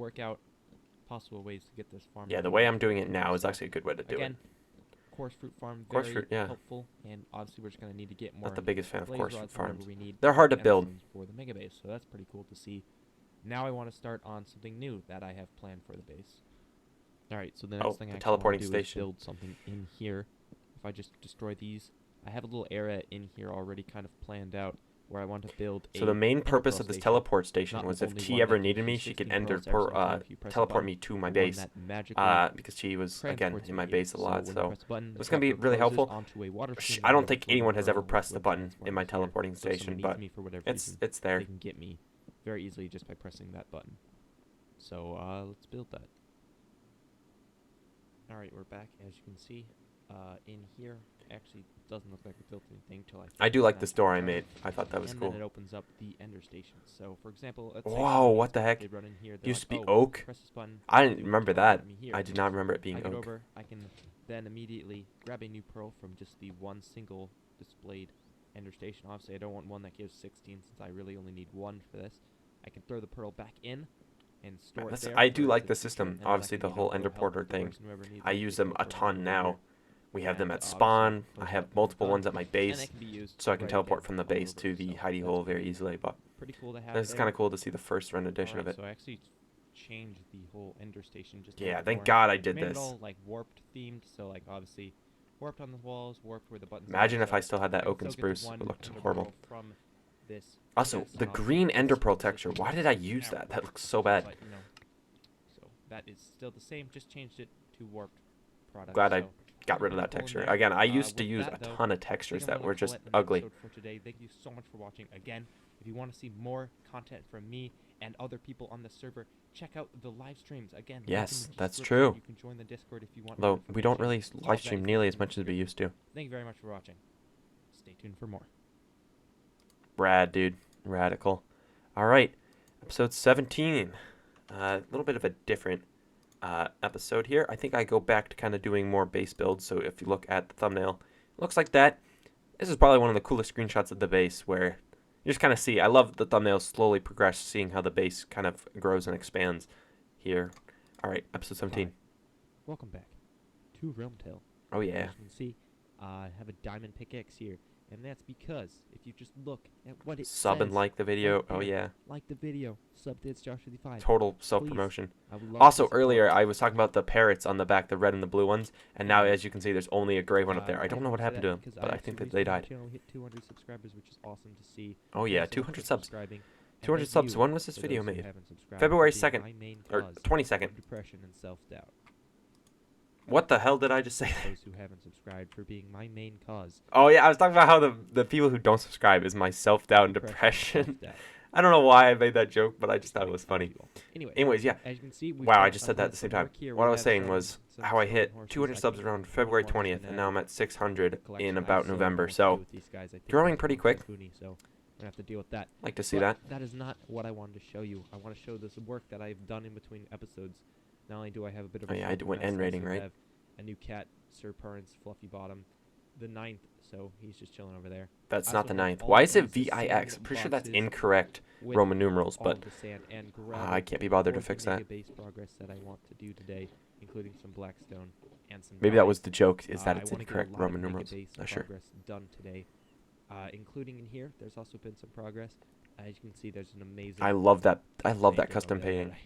work out possible ways to get this farm. Yeah, to the be way more I'm doing it sustainable. now is So, actually a good way to do again, it. Coarse fruit farm, Coarse very fruit, yeah. helpful, and obviously we're just gonna need to get more. Not the biggest fan of blaze coarse rods fruit and whatever farms. we need They're hard to and build. stones for the mega base, so that's pretty cool to see. Now I want to start on something new that I have planned for the base. All right, so the next thing the I actually teleporting want to do station. is build something in here. If I just destroy these, I have a little area in here already kind of planned out where I want to build So a the main ender purpose pearl of this station. teleport station Not was if only T one ever that gives needed you me, she could 16 pearls every single time if you press a teleport button, me to my but one base. that magically Because she was again transports in me my here. base a lot, when you so press a button, it's the gonna be teleport really closes helpful. onto a water stream I and don't the think floating anyone has ever pearl pressed the would button in my transport me here. teleporting So if someone station, needs but me for whatever it's reason, there. they can get me very easily just by pressing that button. So let's build that. All right, we're back. As you can see, in here actually doesn't look like we built anything till I do like the snap door I out. made. I thought that was And cool. then it opens up the ender station. So for example, let's say Whoa, someone what needs the to- heck? they run in here, they're Used to be like, "Oh, oak? press this button I didn't to remember teleport that. me here." I did not remember it I being get oak. over, I can then immediately grab a new pearl from just the one single displayed ender station. Obviously, I don't want one that gives 16 since I really only need one for this. I can throw the pearl back in and store it there. I do for like its the future, system. and that Obviously, can the be whole helpful ender to help porter the thing. person whoever needs I it use to them a teleport ton over now. here. We have them And at obviously spawn. close I it have up when we're multiple done, ones at my and it base, can be used so I can right teleport again from the all base over, to the so hidey that's hole very easily. But pretty cool to have. it's there. kind of cool to see the first rendition of Alright, it. so I actually changed the whole ender station just a Yeah, little thank more. God I did Made this. it all like warped themed, so like obviously warped on the walls, warped where the buttons Imagine are, if I so still had that I can oak and still get the spruce. It one looked ender horrible. pearl from this Also, chest, the and obviously green this ender pearl system texture. works Why did I use out, that? That looks so bad. but, you know, so that is still the same, just changed it to warped product. Glad I so got rid of pretty that cool in texture. there. Again, I used to With use that, a though, ton of I textures think I'm that gonna were call just it an ugly. episode for today. Thank you so much for watching again. If you want to see more content from me and other people on the server, check out the live streams. Again, link in Yes, the that's description. true. You can join the Discord if you want. Though more we don't information. really All of live that stream is nearly linked as in the much as we description. used to. Thank you very much for watching. Stay tuned for more. Rad, dude. Radical. All right, episode 17. A little bit of a different episode here. I think I go back to kind of doing more base builds. So if you look at the thumbnail, it looks like that. This is probably one of the coolest screenshots of the base where you just kind of see. I love the thumbnails slowly progress, seeing how the base kind of grows and expands here. All right, episode 17. Hi. Welcome back to RealmTale. Oh, yeah. As you can see, I have a diamond pickaxe here, and that's because if you just look at what it Sub says and like the video. right Oh, there, yeah. like the video, sub to it's Josh55. Total self-promotion. I would love to Also, see support. earlier, I was talking about the parrots on the back, the red and the blue ones. And now, Yeah. as you can see, there's only a gray one up there. I don't know what say happened that to them, because but I actually think that recently they my died. channel hit 200 subscribers, which is awesome to see. Oh, Thank yeah, you so much 200 for subs. subscribing. And 200 thank subs. you When was this for video those who made? haven't subscribed for February being 2nd, my main or cause 22nd. of depression and self-doubt. What the hell did I just say? Those who haven't subscribed for being my main cause. Oh, yeah, I was talking about how the people who don't subscribe is my self-doubt and depression. self-doubt. I don't know why I made that joke, but I just thought it was funny. Anyways, yeah. as you can see, Wow, I just said that at the same time. What I was saying was how I hit 200 subs around February 20th, and now I'm at 600 in about November. So, growing pretty quick. So we're gonna have to deal with that. Like to see But that. that is not what I wanted to show you. I want to show this work that I've done in between episodes. Not only do I have a bit of Oh, a yeah, I sharper went mess, end I rating, also right? have a new cat, Sir Parent's Fluffy Bottom, the 9th, so he's just chilling over there. That's I not also the have 9th. all Why of is it these VIX? sand Pretty sure that's boxes incorrect with Roman numerals, all but the sand and I gravel can't be bothered to for the fix that. mega base progress that I want to do today, including some blackstone and some Maybe that dye. was the joke, is that I it's wanna get a incorrect lot of Roman mega numerals. base Not sure. progress done today, including in here. There's also been some progress. As you can see, there's an amazing. I love that. I love that painting custom over there painting.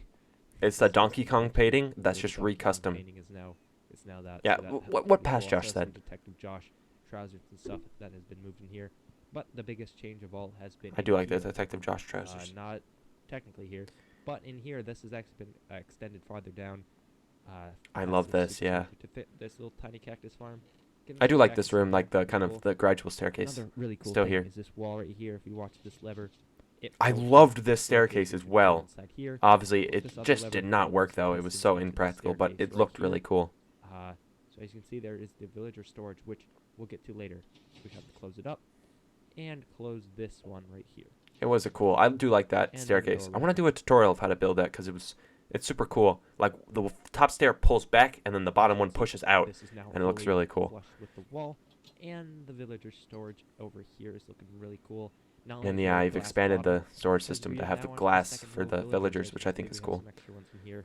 that It's the Donkey Kong painting. That's the just Donkey Kong recustom. painting is now, it's now that. Yeah, so that what- helps what pretty past cool. Josh Also some said. Detective Josh trousers and stuff that has been moved in here, but the biggest change of all has been. I in do like the here. Detective Josh trousers. Not technically here, but in here, this has actually been extended farther down. I as love it's this, super yeah. cheap to fit this little tiny cactus farm. Getting I do this like cactus this room, farm like the pretty kind cool. of the gradual staircase. Another really cool Still thing here. is this wall right here. If you watch this lever, it I floats loved up this so staircase big as you can go well. inside here. Obviously, With it this other just lever, did not work it's though. It placed was so into the impractical, but staircase it right looked here. really cool. So as you can see, there is the villager storage, which we'll get to later. We have to close it up and close this one right here. It was a cool. I do like that And then go staircase. I want to around. do a tutorial of how to build that because it's super cool. Like the top stair pulls back and then the bottom one pushes out, This is now and it looks fully really cool. flush with the wall, and the villager storage over here is looking really cool. Not only And is yeah, there a I've glass expanded bottom, the storage because system we to are have the now onto glass second for level the villagers, as which you I can think see is we have cool. some extra ones in here.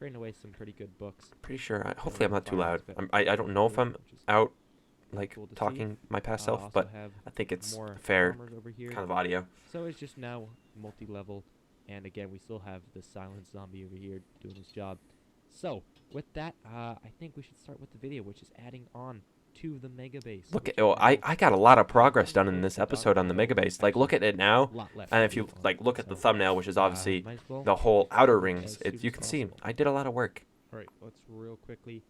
trading away some pretty good books. Pretty sure. Don't Hopefully, I'm really not too loud. farms, but I don't know if I'm which is out, like cool to see. talking my past Also self, but have I think it's more fair farmers over here. kind of audio. So it's just now multi-level, and again, we still have the silent zombie over here doing his job. So with that, I think we should start with the video, which is adding on to the mega base. Look which at, oh, now I got a lot of progress is done in close this to dark episode on the mode. mega base. Like, look at it now, A lot left and to if you do on like it, look at the so, thumbnail, which is obviously might as well the whole outer do it rings. as soon You as can see possible. I did a lot of work. Alright, let's real quickly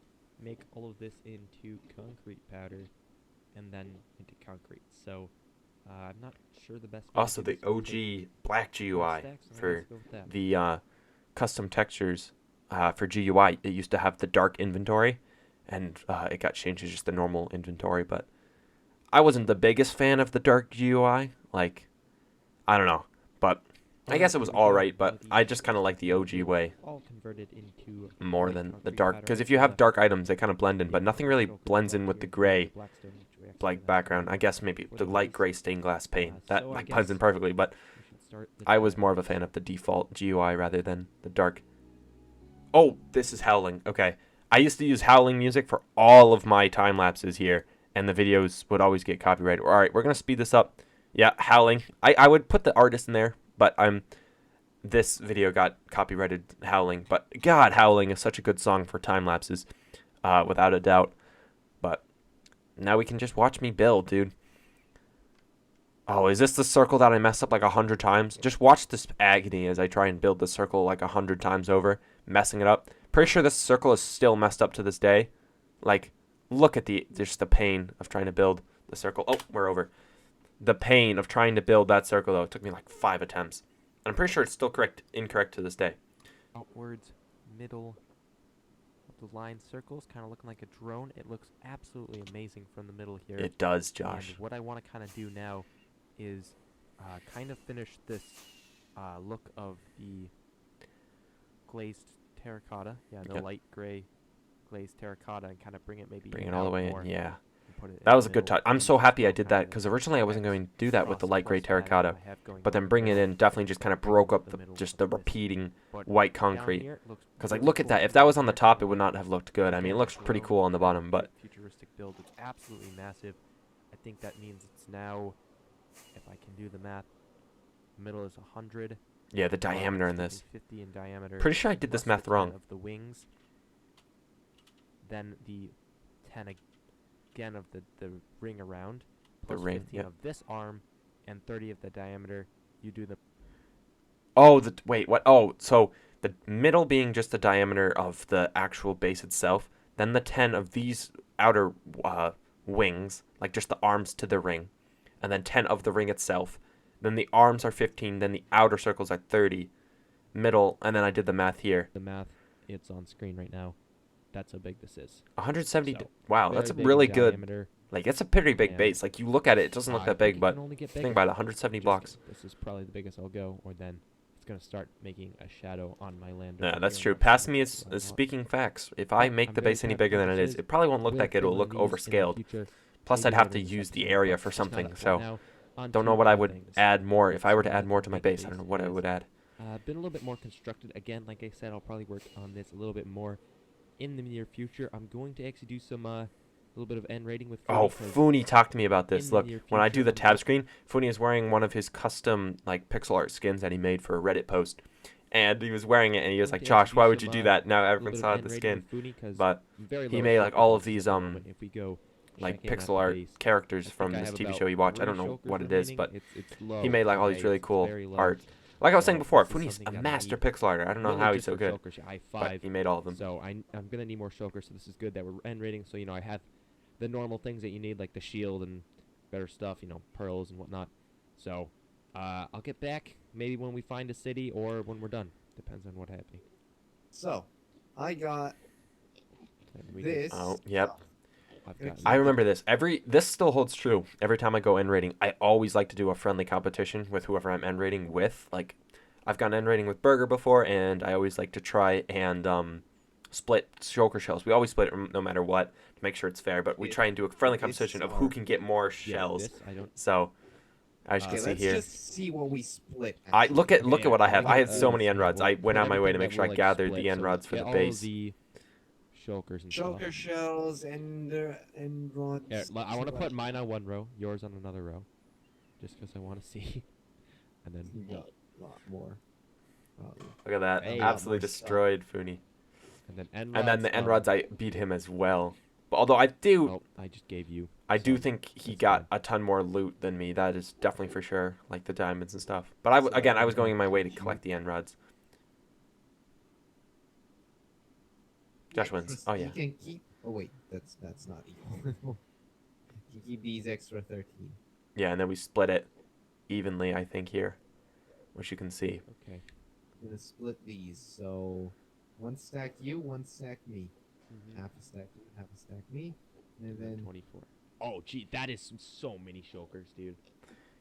make all of this into concrete powder and then into concrete. So, I'm not sure the best way to Also, do the this. We'll take OG black four GUI stacks, and for let's go with that. the custom textures for GUI. It used to have the dark inventory, and it got changed to just the normal inventory. But I wasn't the biggest fan of the dark GUI. Like, I don't know, but I guess it was Here we go. alright. Now But the I just kind of like the OG is way all converted into more white than the concrete dark. powder. Because if Let's you go have left. dark items, they kind of blend in, Yeah, but nothing really go blends up in with the here, gray, Blackstone, which we actually like have background. now. I guess maybe For the the light base. gray stained glass paint. That So I like blends in guess perfectly. But we should start the I was time. more of a fan of the default GUI rather than the dark. Oh, this is howling. Okay. I used to use howling music for all of my time lapses here, and the videos would always get copyrighted. All right, we're going to speed this up. Yeah, howling. I would put the artist in there, but this video got copyrighted howling. But God, howling is such a good song for time lapses, without a doubt. But now we can just watch me build, dude. Oh, is this the circle that I messed up like 100 times? Just watch this agony as I try and build the circle like 100 times over, messing it up. Pretty sure this circle is still messed up to this day. Like, look at just the pain of trying to build the circle. Oh, we're over. The pain of trying to build that circle, though, it took me like 5 attempts. And I'm pretty sure it's still incorrect to this day. Outwards, middle of the line circles, kind of looking like a drone. It looks absolutely amazing from the middle here. It does, Josh. And what I want to kind of do now is kind of finish this look of the glazed terracotta. Yeah, the Yep. light gray glazed terracotta, and kind of bring it maybe Bring it even all the out way more in, yeah. and put it in That the was a good middle. touch. I'm And so just happy go I did kinda that, because originally I wasn't going to do that with the cross light gray plus flag terracotta. I have going But then over bringing it middle in definitely and just kind of bring broke it up the middle just of the this. repeating But white down concrete. here, it looks Because, like, really look at cool. that. If that was on the top, it would not have looked good. I mean, it looks pretty cool on the bottom, but Futuristic build. It's absolutely massive. I think that means it's now, if I can do the math, middle is 100. yeah, the diameter in it's this. 50 in diameter. Pretty sure I did this plus the math 10 wrong. Of the wings. Then the 10 again of the ring around. Plus ring, 15 yep. of this arm, and 30 of the diameter. You do the Oh, wait, what? Oh, so the middle being just the diameter of the actual base itself, then the 10 of these outer wings, like just the arms to the ring, and then 10 of the ring itself. Then the arms are 15, then the outer circles are 30, middle, and then I did the math here. the math. It's on screen right now. That's how big this is. 170. So, Wow, very that's a big in really good. diameter. Like, it's a pretty big And, base. Like, you look at it, it doesn't look I that think big, it but can only get think bigger. about it, 170 Just blocks. kidding. This is probably the biggest I'll go, or then it's gonna start making a shadow on my land. Yeah, over that's here, true. and that's Past gonna me be is a lot. speaking facts. If But I make I'm the very base any proud bigger of than what it this is, is. it probably won't look Will that good. It'll build look on these in the overscaled. future, Plus, maybe I'd have to later this use the year, area but for just not something, right so now. On don't to know what I other would things. add more. If I were to So add more to my make the base, I don't know base what I is, would add. Been a little bit more constructed. Again, like I said, I'll probably work on this a little bit more in the near future. I'm going to actually do some a little bit of end rating with Oh, Foodie, 'cause Fooney talked to me about this. in the Look, near when I do future, the I'm tab going- screen, Fooney is wearing one of his custom like pixel art skins that he made for a Reddit post, and he was wearing it, and he was going like, to "Josh, actually why do would you some, do that?" Now little everyone bit of saw end the rating skin, with Foodie, 'cause but very he low made like shulker all of builds at these the moment. If we go like checking out the pixel art base, characters I think from I this have TV about show you watch. I 3 don't know shulkers what it is, remaining. but it's low. he made like all these okay? really It's cool very low. art. Like I was saying So before, this is Fooney's something a that I master need pixel artist. I don't know really how he's just so for good, shulkers. I but 5. he made all of them. So I'm gonna need more shulkers. So this is good that we're end rating. So I have the normal things that you need, like the shield and better stuff. Pearls and whatnot. So I'll get back maybe when we find a city or when we're done. Depends on what happens. So, I got And we can- this. Oh, yep. I've Gonna got keep I it- remember this. This still holds true. Every time I go end rating, I always like to do a friendly competition with whoever I'm end rating with. Like, I've gone end rating with Burger before, and I always like to try and split shulker shells. We always split it no matter what to make sure it's fair. But we try and do a friendly This competition of are- who can get more yeah, shells. this I don't. So As you can Okay, see let's here. just see what we split. I actually. look at what I have. I had so many end yeah, rods. we'll I went put out my way to everything make that sure I we'll, like, gathered split, the end so rods for get the all base. of the shulkers and stuff. Shulker shells and rods. Here, I want to put mine on one row, yours on another row, just because I want to see. And then You got a lot more. Probably. Look at that. Hey. Absolutely More stuff. destroyed Funi. and then end And then rods the end are- rods, I beat him as well. But although I do, Oh, I just gave you. I do some. think he That's got fine. a ton more loot than me. That is definitely for sure, like the diamonds and stuff. But So again, I was I'm going gonna in my way to teach you- collect the end rods. Josh wins. Chris, Oh yeah. You can keep. Oh wait, that's not equal. You keep these extra 13. Yeah, and then we split it evenly, I think, here, which you can see. Okay. I'm gonna split these. So, one stack you, one stack me. Mhm. Half a stack you, half a stack me, and then 24. Oh, gee, that is so many shulkers, dude.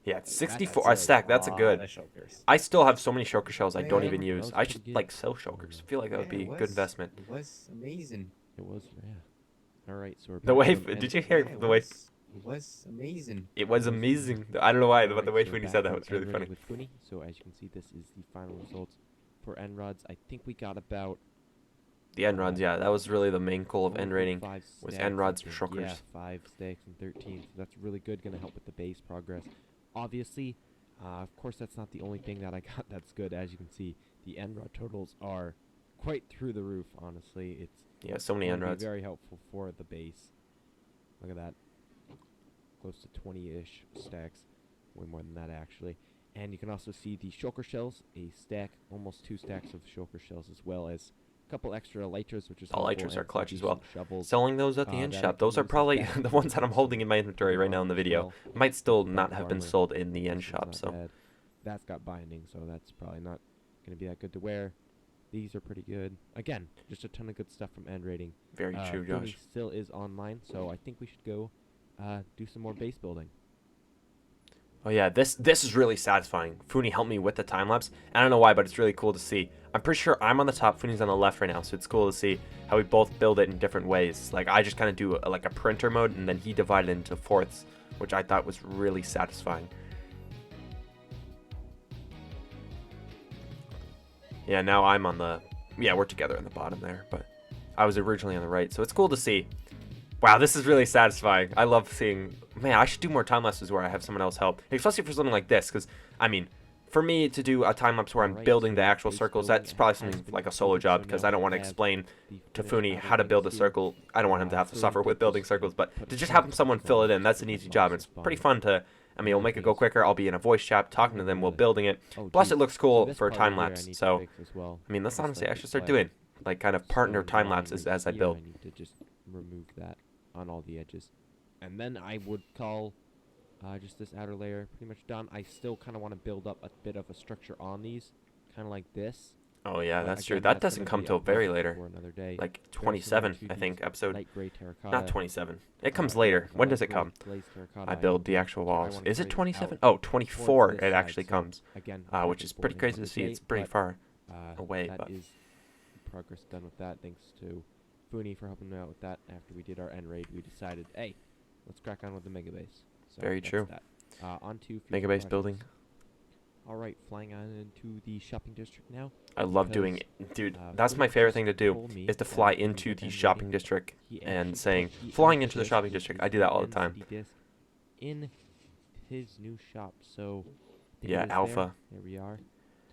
Yeah, it's That's 64 a stack. That's a lot good. of shulkers. I still have so many shulker shells I don't Yeah, even that use. was I pretty should good. like sell shulkers. I feel like that would Yeah, be it a good was- investment. It was amazing. It was, yeah. All right, so we're The back wave. from Did end- you hear Yeah, the way? It was amazing. It was amazing. I don't know why, but Alright, the way so we're Funi back said that from was really end funny. rating with Funi. So as you can see, this is the final results for end rods. I think we got about The end rods, yeah, that was really the main goal of 4 end through rating. 5 was stacks, end I rods or think. shulkers. Yeah, 5 stacks and 13. So that's really good. Going to help with the base progress. Obviously, of course, that's not the only thing that I got that's good. As you can see, the end rod totals are quite through the roof. Honestly, it's Yeah, so many going end to be rods. very helpful for the base. Look at that. Close to 20-ish stacks. Way more than that, actually. And you can also see the shulker shells, a stack, almost 2 stacks of shulker shells, as well as a couple extra elytras, which is The helpful, elytras are and clutch some as well. decent Shovels. Selling those at the end that I shop. can Those are use as probably backup the for ones that I'm some holding in my inventory right now in the armor as video. well. Might still Bag not of have been armor. sold in the end This is shop, not so bad. That's got binding, so that's probably not going to be that good to wear. These are pretty good. Again, just a ton of good stuff from end rating. very true, Fumi Josh. still is online, so I think we should go do some more base building. Oh yeah, this is really satisfying. Funi helped me with the time lapse. I don't know why, but it's really cool to see. I'm pretty sure I'm on the top, Funi's on the left right now, so it's cool to see how we both build it in different ways. Like I just kind of do like a printer mode, and then he divided it into fourths, which I thought was really satisfying. Yeah, now I'm on the... Yeah, we're together on the bottom there, but I was originally on the right, so it's cool to see. Wow, this is really satisfying. I love seeing... Man, I should do more time lapses where I have someone else help, especially for something like this, because, I mean, for me to do a time lapse where I'm Alright, building so the actual base circles, building that's probably has something been like a solo completed, job, so because now I don't we want to have explain the to finished Funi outer how to build a base here. circle. I don't want him to have to So suffer we've with got building this circles, but put to a just couple have someone circles fill on it in, that's an the easy box job. and It's spawn pretty it. fun to... I mean, it'll make it go Base. quicker. I'll be in a voice chat talking to them while building it. Oh, Plus, geez. it looks So cool this for part time right here I lapse. need to So, fix as well. I mean, that's Just honestly like I the should start flag. doing. Like, kind of partner Stone time line lapses right as I here, build. I need to just remove that on all the edges. And then I would call just this outer layer pretty much done. I still kind of want to build up a bit of a structure on these, kind of like this. Oh yeah, But that's true. again, That that's doesn't gonna come be till a very topic later. for another day. Like Very similar 27, to I think, these episode. light gray terracotta. Not 27. It comes uh, later. When does it gold come? glazed terracotta I I build would the do. actual So I walls. wanna Is it create 27? out Oh, towards 24 this it side, actually so comes. Again, Which back is and pretty forth crazy to another see. day, It's pretty but, far away, that but... is progress done with that. Thanks to Funi for helping me out with that. After we did our end raid, we decided, hey, let's crack on with the mega base. So Very that's true. That. On to future Mega base building. projects. All right, flying on into the shopping district now. I love because, doing it. Dude, uh, that's Funi my favorite just thing to do, told me is to that fly in the into end the rating, shopping district he and actually saying, put the flying end into the disc, shopping which district. is I do that the all the time. NCD disc, in his new shop. So I think Yeah, it is Alpha. There we are.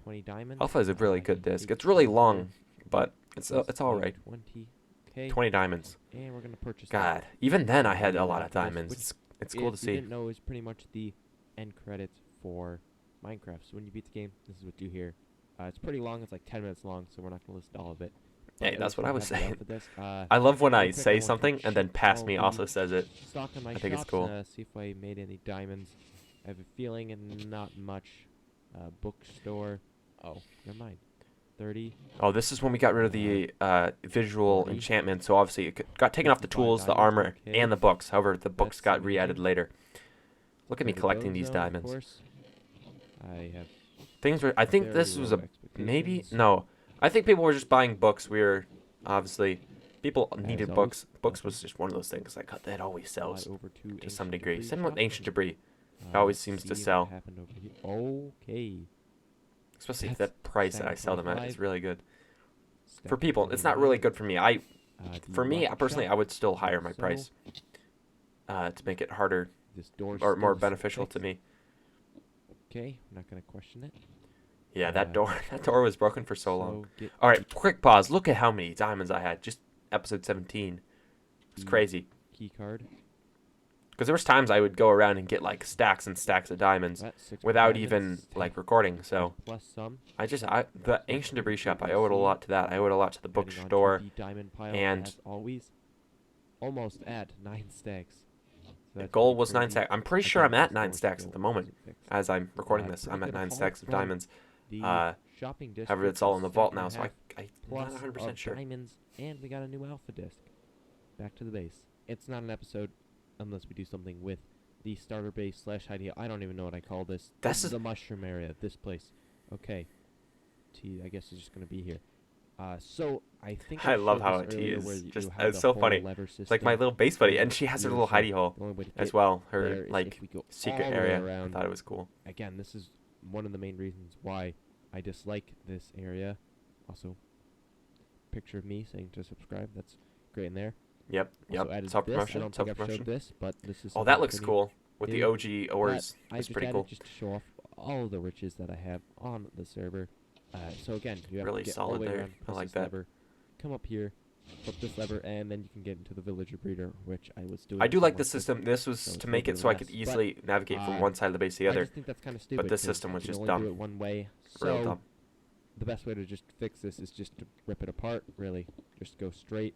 20 diamonds. Alpha is a really I good can disc. take It's really that long, there, but it's plus alright. 20k. 20 diamonds. And we're gonna purchase God, that. even then I had Yeah, a lot of that disc, diamonds. which It's cool to if you see. didn't know, is pretty much the end credits for Minecraft. So when you beat the game, this is what you hear. It's pretty long. It's like 10 minutes long, so we're not gonna list all of it. Hey, But that's if what you I was have the saying. Alpha disc, I love when real I quick, say want to something and then check Pass all Me the also says it. stock on my I think it's shops, cool. see if I made any diamonds. I have a feeling, and not much. Bookstore. Oh, never mind. 30. Oh, this is when we got rid of the visual 40. enchantment, so obviously it got taken off the 55 tools, the diamonds, armor, okay. and the books. However, the books That's got amazing. re-added later. Look at me Go to collecting Go these Zone, of diamonds. course. I have Things were... I think very this was low a... Maybe? expectations. No. I think people were just buying books. We were... Obviously... People As needed always, books. Books was just one of those things like that always fly sells over to some Ancient degree. Debris Same with shop. Ancient Debris. always let's seems to see what sell. happened over here. Okay. Especially if That's that price that I stack sell them at is 25. really good. For Stack people, it's not really 29. good for me. The For me, rocket personally, shop, I would still like hire my so. price to make it harder This door's or more still beneficial to fixed. me. Okay, I'm not gonna question it. Yeah, that door was broken for so long. Get All right, quick pause. Look at how many diamonds I had. Just episode 17. It's the crazy. key card. Because there was times I would go around and get like stacks and stacks of diamonds That's 6 without diamonds, even 10 like recording. So plus some. the ancient debris shop, I owed a lot to that. I owed a lot to the Adding on to bookstore. the diamond pile, and as always, almost at 9 stacks. So The that's goal pretty was 9 crazy. stacks. I'm pretty sure I'm Again, at this 9 door stacks at still the moment. wasn't fixed. As I'm recording this, Pretty I'm at good 9 haul stacks of from diamonds. The shopping district. However, it's all in the vault now, and so half I'm plus not 100% of sure. diamonds, and we got a new alpha disc. Back to the base. It's not an episode unless we do something with the starter base / hidey. I don't even know what I call this. This is the mushroom area. This place. Okay. T, I guess is just gonna be here. So I think I love showed how this T earlier is where you just have it's the so whole funny. lever It's like my system little base buddy, going and she has her here, little so hidey hole the only way to as get well. there Her is like if we go secret all the way area. I around. thought it was cool. Again, this is one of the main reasons why I dislike this area. Also, picture of me saying to subscribe. That's great in there. Yep. Also added Self this. I promotion. don't Self think I've promotion. showed this, but this is Oh, that something looks pretty cool with the new. OG ores. But I That's just pretty added cool. just to show off all the riches that I have on the server. So again, you have Really to get all solid the way there. around, I press like this that. lever, come up here, flip this lever, and then you can get into the villager breeder, which I was doing. I do like somewhat the system. This was so it's to a make little it bit so I could less, easily navigate from one side of the base to the I other. just think that's kind of stupid. But this 'cause system was you can just only dumb. do it one way. Real So dumb. the best way to just fix this is just to rip it apart. Really, just go straight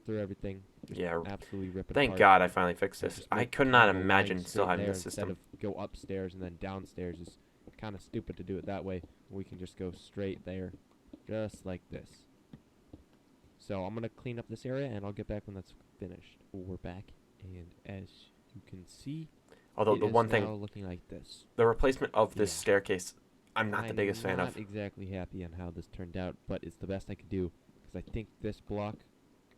through everything. Just Yeah. absolutely rip it Thank apart. God I finally fixed And this. just I make could kind not of a line imagine still straight having there this system. Instead of go upstairs and then downstairs is kind of stupid to do it that way. We can just go straight there, just like this. So I'm gonna clean up this area and I'll get back when that's finished. We're back, and as you can see, Although it the is one now thing, looking like this. the replacement of this Yeah. staircase, I'm not the biggest fan I'm of. not exactly happy on how this turned out, but it's the best I could do because I think this block,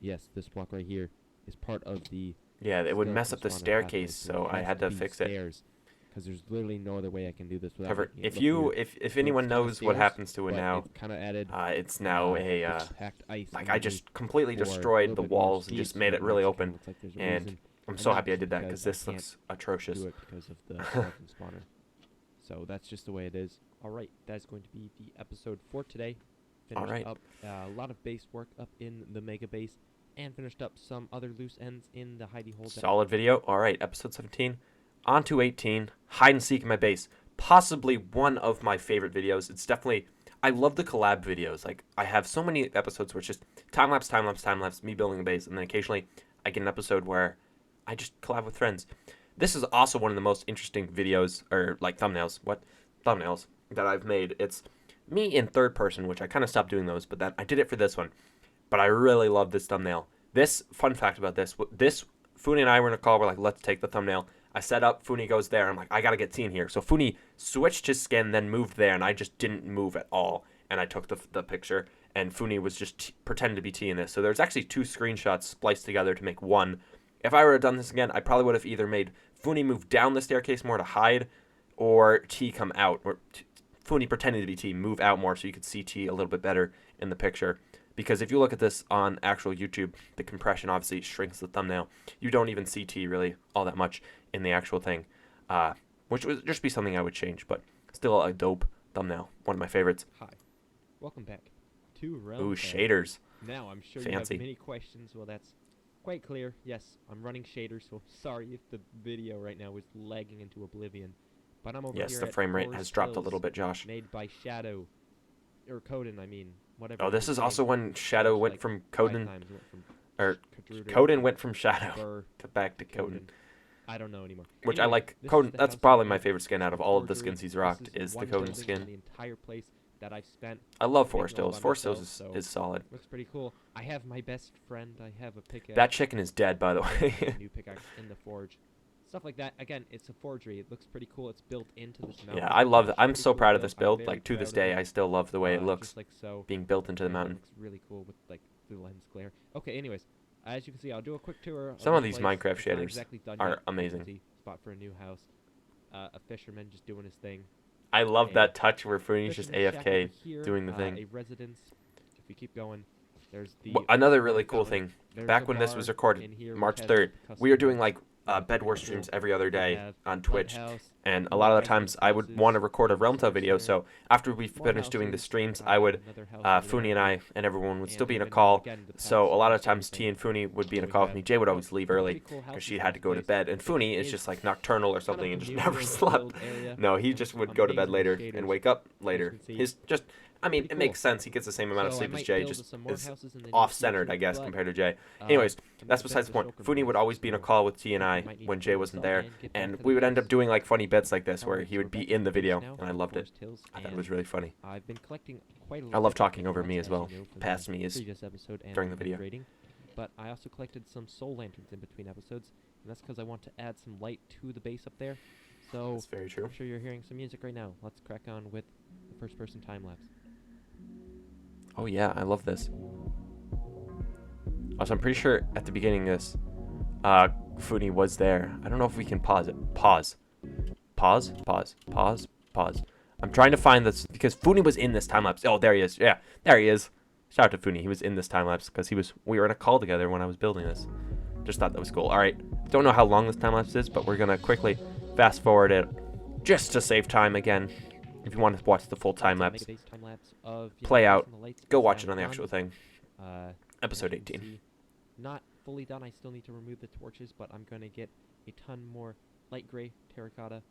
yes, this block right here, is part of the. Yeah, it would mess skeleton up the spawner staircase, pathway, so it I has had to be fix it. stairs, because there's literally no other way I can do this without. However, making it if look you, weird. if So it's anyone kinda knows what stairs, happens to it but now, it's kind of added. it's now a packed ice. like I underneath just completely for a destroyed little the bit more walls and speed, just so made it it really makes open, looks like there's a and reason, I'm and so not happy I just did that because because I this can't looks atrocious. do it because of the skeleton spawner. So that's just the way it is. All right, that's going to be the episode for today. Finished Alright. up a lot of base work up in the mega base, and finished up some other loose ends in the hidey hole. Solid video. All right, episode 17. On to 18. Hide and seek in my base. Possibly one of my favorite videos. It's definitely. I love the collab videos. Like I have so many episodes where it's just time lapse, me building a base, and then occasionally I get an episode where I just collab with friends. This is also one of the most interesting videos, or like thumbnails. What thumbnails that I've made? It's me in third person, which I kind of stopped doing those, but then I did it for this one. But I really love this thumbnail. This fun fact about this: Funi and I were in a call. We're like, let's take the thumbnail. I set up. Funi goes there. I'm like, I gotta get T in here. So Funi switched his skin, then moved there, and I just didn't move at all. And I took the picture, and Funi was just pretending to be T in this. So there's actually 2 screenshots spliced together to make one. If I would have done this again, I probably would have either made Funi move down the staircase more to hide, or T come out, or Funi pretending to be T move out more so you could see T a little bit better in the picture. Because if you look at this on actual YouTube, the compression obviously shrinks the thumbnail. You don't even see T really all that much in the actual thing, which would just be something I would change, but still a dope thumbnail. One of my favorites. Hi, welcome back to RealmTale. Ooh, shaders. Now I'm sure Fancy. you have many questions. Well, that's quite clear. Yes, I'm running shaders, so sorry if the video right now is lagging into oblivion. But I'm over Yes, here the at frame rate Forest has dropped a Hills, little bit, Josh. Made by Shadow, or Coden, I mean, whatever. Oh, this his is also name. when Shadow Which, went like, from 5 Coden, times went from or Kadruder Coden to went from Shadow Burr to back to Coden. I don't know anymore. Which I Anyway, like. this is Coden, the that's house probably I my made. favorite skin out of It's a all of the forgery. skins he's This rocked, is is the one Coden building skin. on the entire place that I've spent I love making Forest all Hills. by Forest Hills myself, is solid. looks pretty cool. I have my best friend. I have a pickaxe. That chicken is dead, by the way. New pickaxe in the forge. Stuff like that. Again, it's a forgery. It looks pretty cool. It's built into this mountain. Yeah, I love that. I'm Pretty so cool proud of build. this I'm build. very Like, to this proud of day, it. I still love the way it looks Just like so. being built into the It mountain. looks really cool with like the lens glare. Okay, anyways, as you can see, I'll do a quick tour. Some of the these place. Minecraft It's not shaders exactly done are yet. amazing. Empty spot for a new house. a fisherman just doing his thing. I love a that touch where Funi's just fisherman's shack over AFK here, doing the a thing. residence. If we keep going, there's the Another really water cool fountain. thing. There's Back a when this was bar recorded, in here, which March has 3rd, custom we were doing lights. like Bed War Pretty streams cool. every other We day have on Twitch. lighthouse, And a more lot of the residence times I would houses, want to record a maybe RealmTale search video. center, So after we more finished doing the houses, streams, I would another house over Funi there, and I and everyone would and still be in a even, call. again, the So paths a lot of and times T everything. and Funi would be in a So we call with have me. Jay would always leave early pretty cool because houses she in had to this go to place. bed. And It Funi is is just like nocturnal or kind of something a and just newer never slept. build area. No, he just would go to bed Amazing later shaders. and wake up As you later. can see, His just, I mean, pretty it makes cool. sense. He gets the same amount of So I sleep as might Jay, build just some more is houses in the near off-centered, future, I guess, but, compared to Jay. uh, Anyways, to make that's the besides the best point. of Funi Shulker would always be in a so call with T and I I might need when to Jay build wasn't some there, and get back and to we the would end up base. doing like funny bits like this where Alright, he so would we're be back in at the base video, now and I in loved it. Forest Hills, I thought it and was really funny. I've been collecting quite a lot I love of talking over emeralds, me as you well. know, from Past the me is previous episode and during the video. upgrading, but I also collected some soul lanterns in between episodes, and that's because I want to add some light to the base up there. So That's very true. I'm sure you're hearing some music right now. Let's crack on with the first-person time lapse. Oh yeah, I love this. Also, I'm pretty sure at the beginning of this, Funi was there. I don't know if we can pause it. Pause. Pause. Pause. Pause. Pause. I'm trying to find this because Funi was in this time lapse. Oh, there he is. Yeah, there he is. Shout out to Funi. He was in this time lapse because we were in a call together when I was building this. Just thought that was cool. All right. Don't know how long this time lapse is, but we're gonna quickly fast forward it just to save time again. If you want to watch the full time lapse, play out, go watch it on the actual thing. Episode 18. See, not fully done. I still need to remove the torches, but I'm going to get a ton more light gray terracotta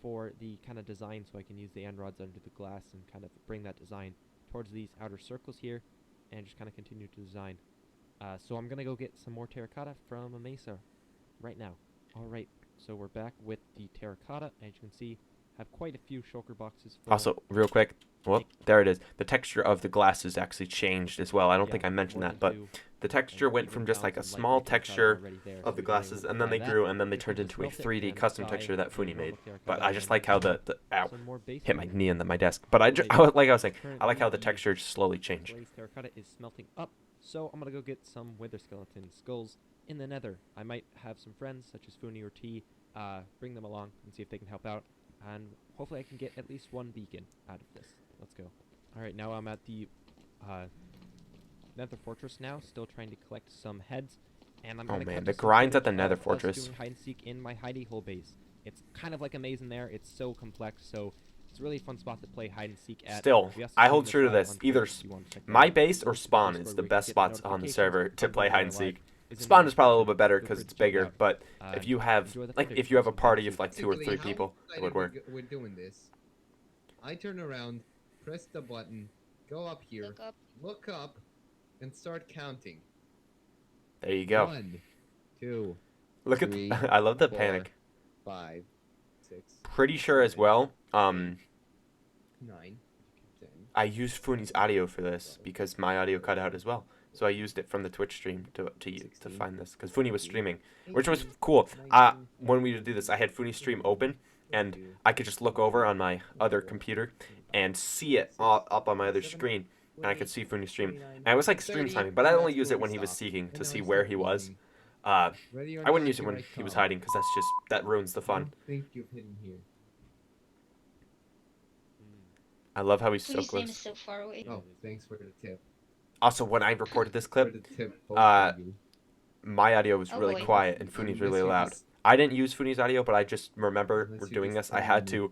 for the kind of design so I can use the end rods under the glass and kind of bring that design towards these outer circles here and just kind of continue to design. So I'm going to go get some more terracotta from a mesa right now. Alright, so we're back with the terracotta. As you can see, have quite a few shulker boxes. Also, real quick, well, there it is. The texture of the glasses actually changed as well. I don't think I mentioned that, but the texture went from just like a small texture of the glasses, and then they grew, and then they turned into a 3D custom texture that Funi made. But I just like how the ow, hit my knee on my desk. But like I was saying, I like how the texture just slowly changed. Glazed terracotta is smelting up, so I'm gonna go get some wither skeleton skulls in the nether. I might have some friends, such as Funi or T, bring them along and see if they can help out. And hopefully I can get at least one beacon out of this. Let's go. Alright, now I'm at the Nether Fortress now, still trying to collect some heads. And I'm Oh gonna man, cut the to some grinds at the footage Nether of us Fortress. doing hide and seek in my hidey hole base. It's kind of like a maze in there. It's so complex, so it's a really fun spot to play hide and seek at. Still, We also I stream hold this true to live this. on Either Twitch if you want to check that my out. base or There's spawn Discord is the where you best get spots on the notifications server to when play we hide go and live. seek. Is in Spawn the is probably a little description. bit better Feel because free it's to check it bigger, out. but if And you have enjoy the like footage. if you have a Awesome. party Thank of like 2 or 3 people, it would work. We're doing this. I turn around, press the button, go up here, look up, and start counting. There you go. 1, 2, Look at 3, I love the 4, panic. 5, 6, Pretty sure as well. 9, 10. I used Funi's audio for this because my audio cut out as well. So I used it from the Twitch stream to find this because Funi was streaming, which was cool. When we would do this, I had Funi's stream open, and I could just look over on my other computer and see it up on my other screen, and I could see Funi's stream. And it was like stream timing, but I only use it when he was seeking to see where he was. I wouldn't use it when he was hiding because that ruins the fun. Think you've hidden here. I love how he's so Funi's name close. is so far away. Oh, thanks for the tip. Also, when I recorded this clip, my audio was really quiet and Funi's really loud. I didn't use Funi's audio, but I just remember we're doing this. I had to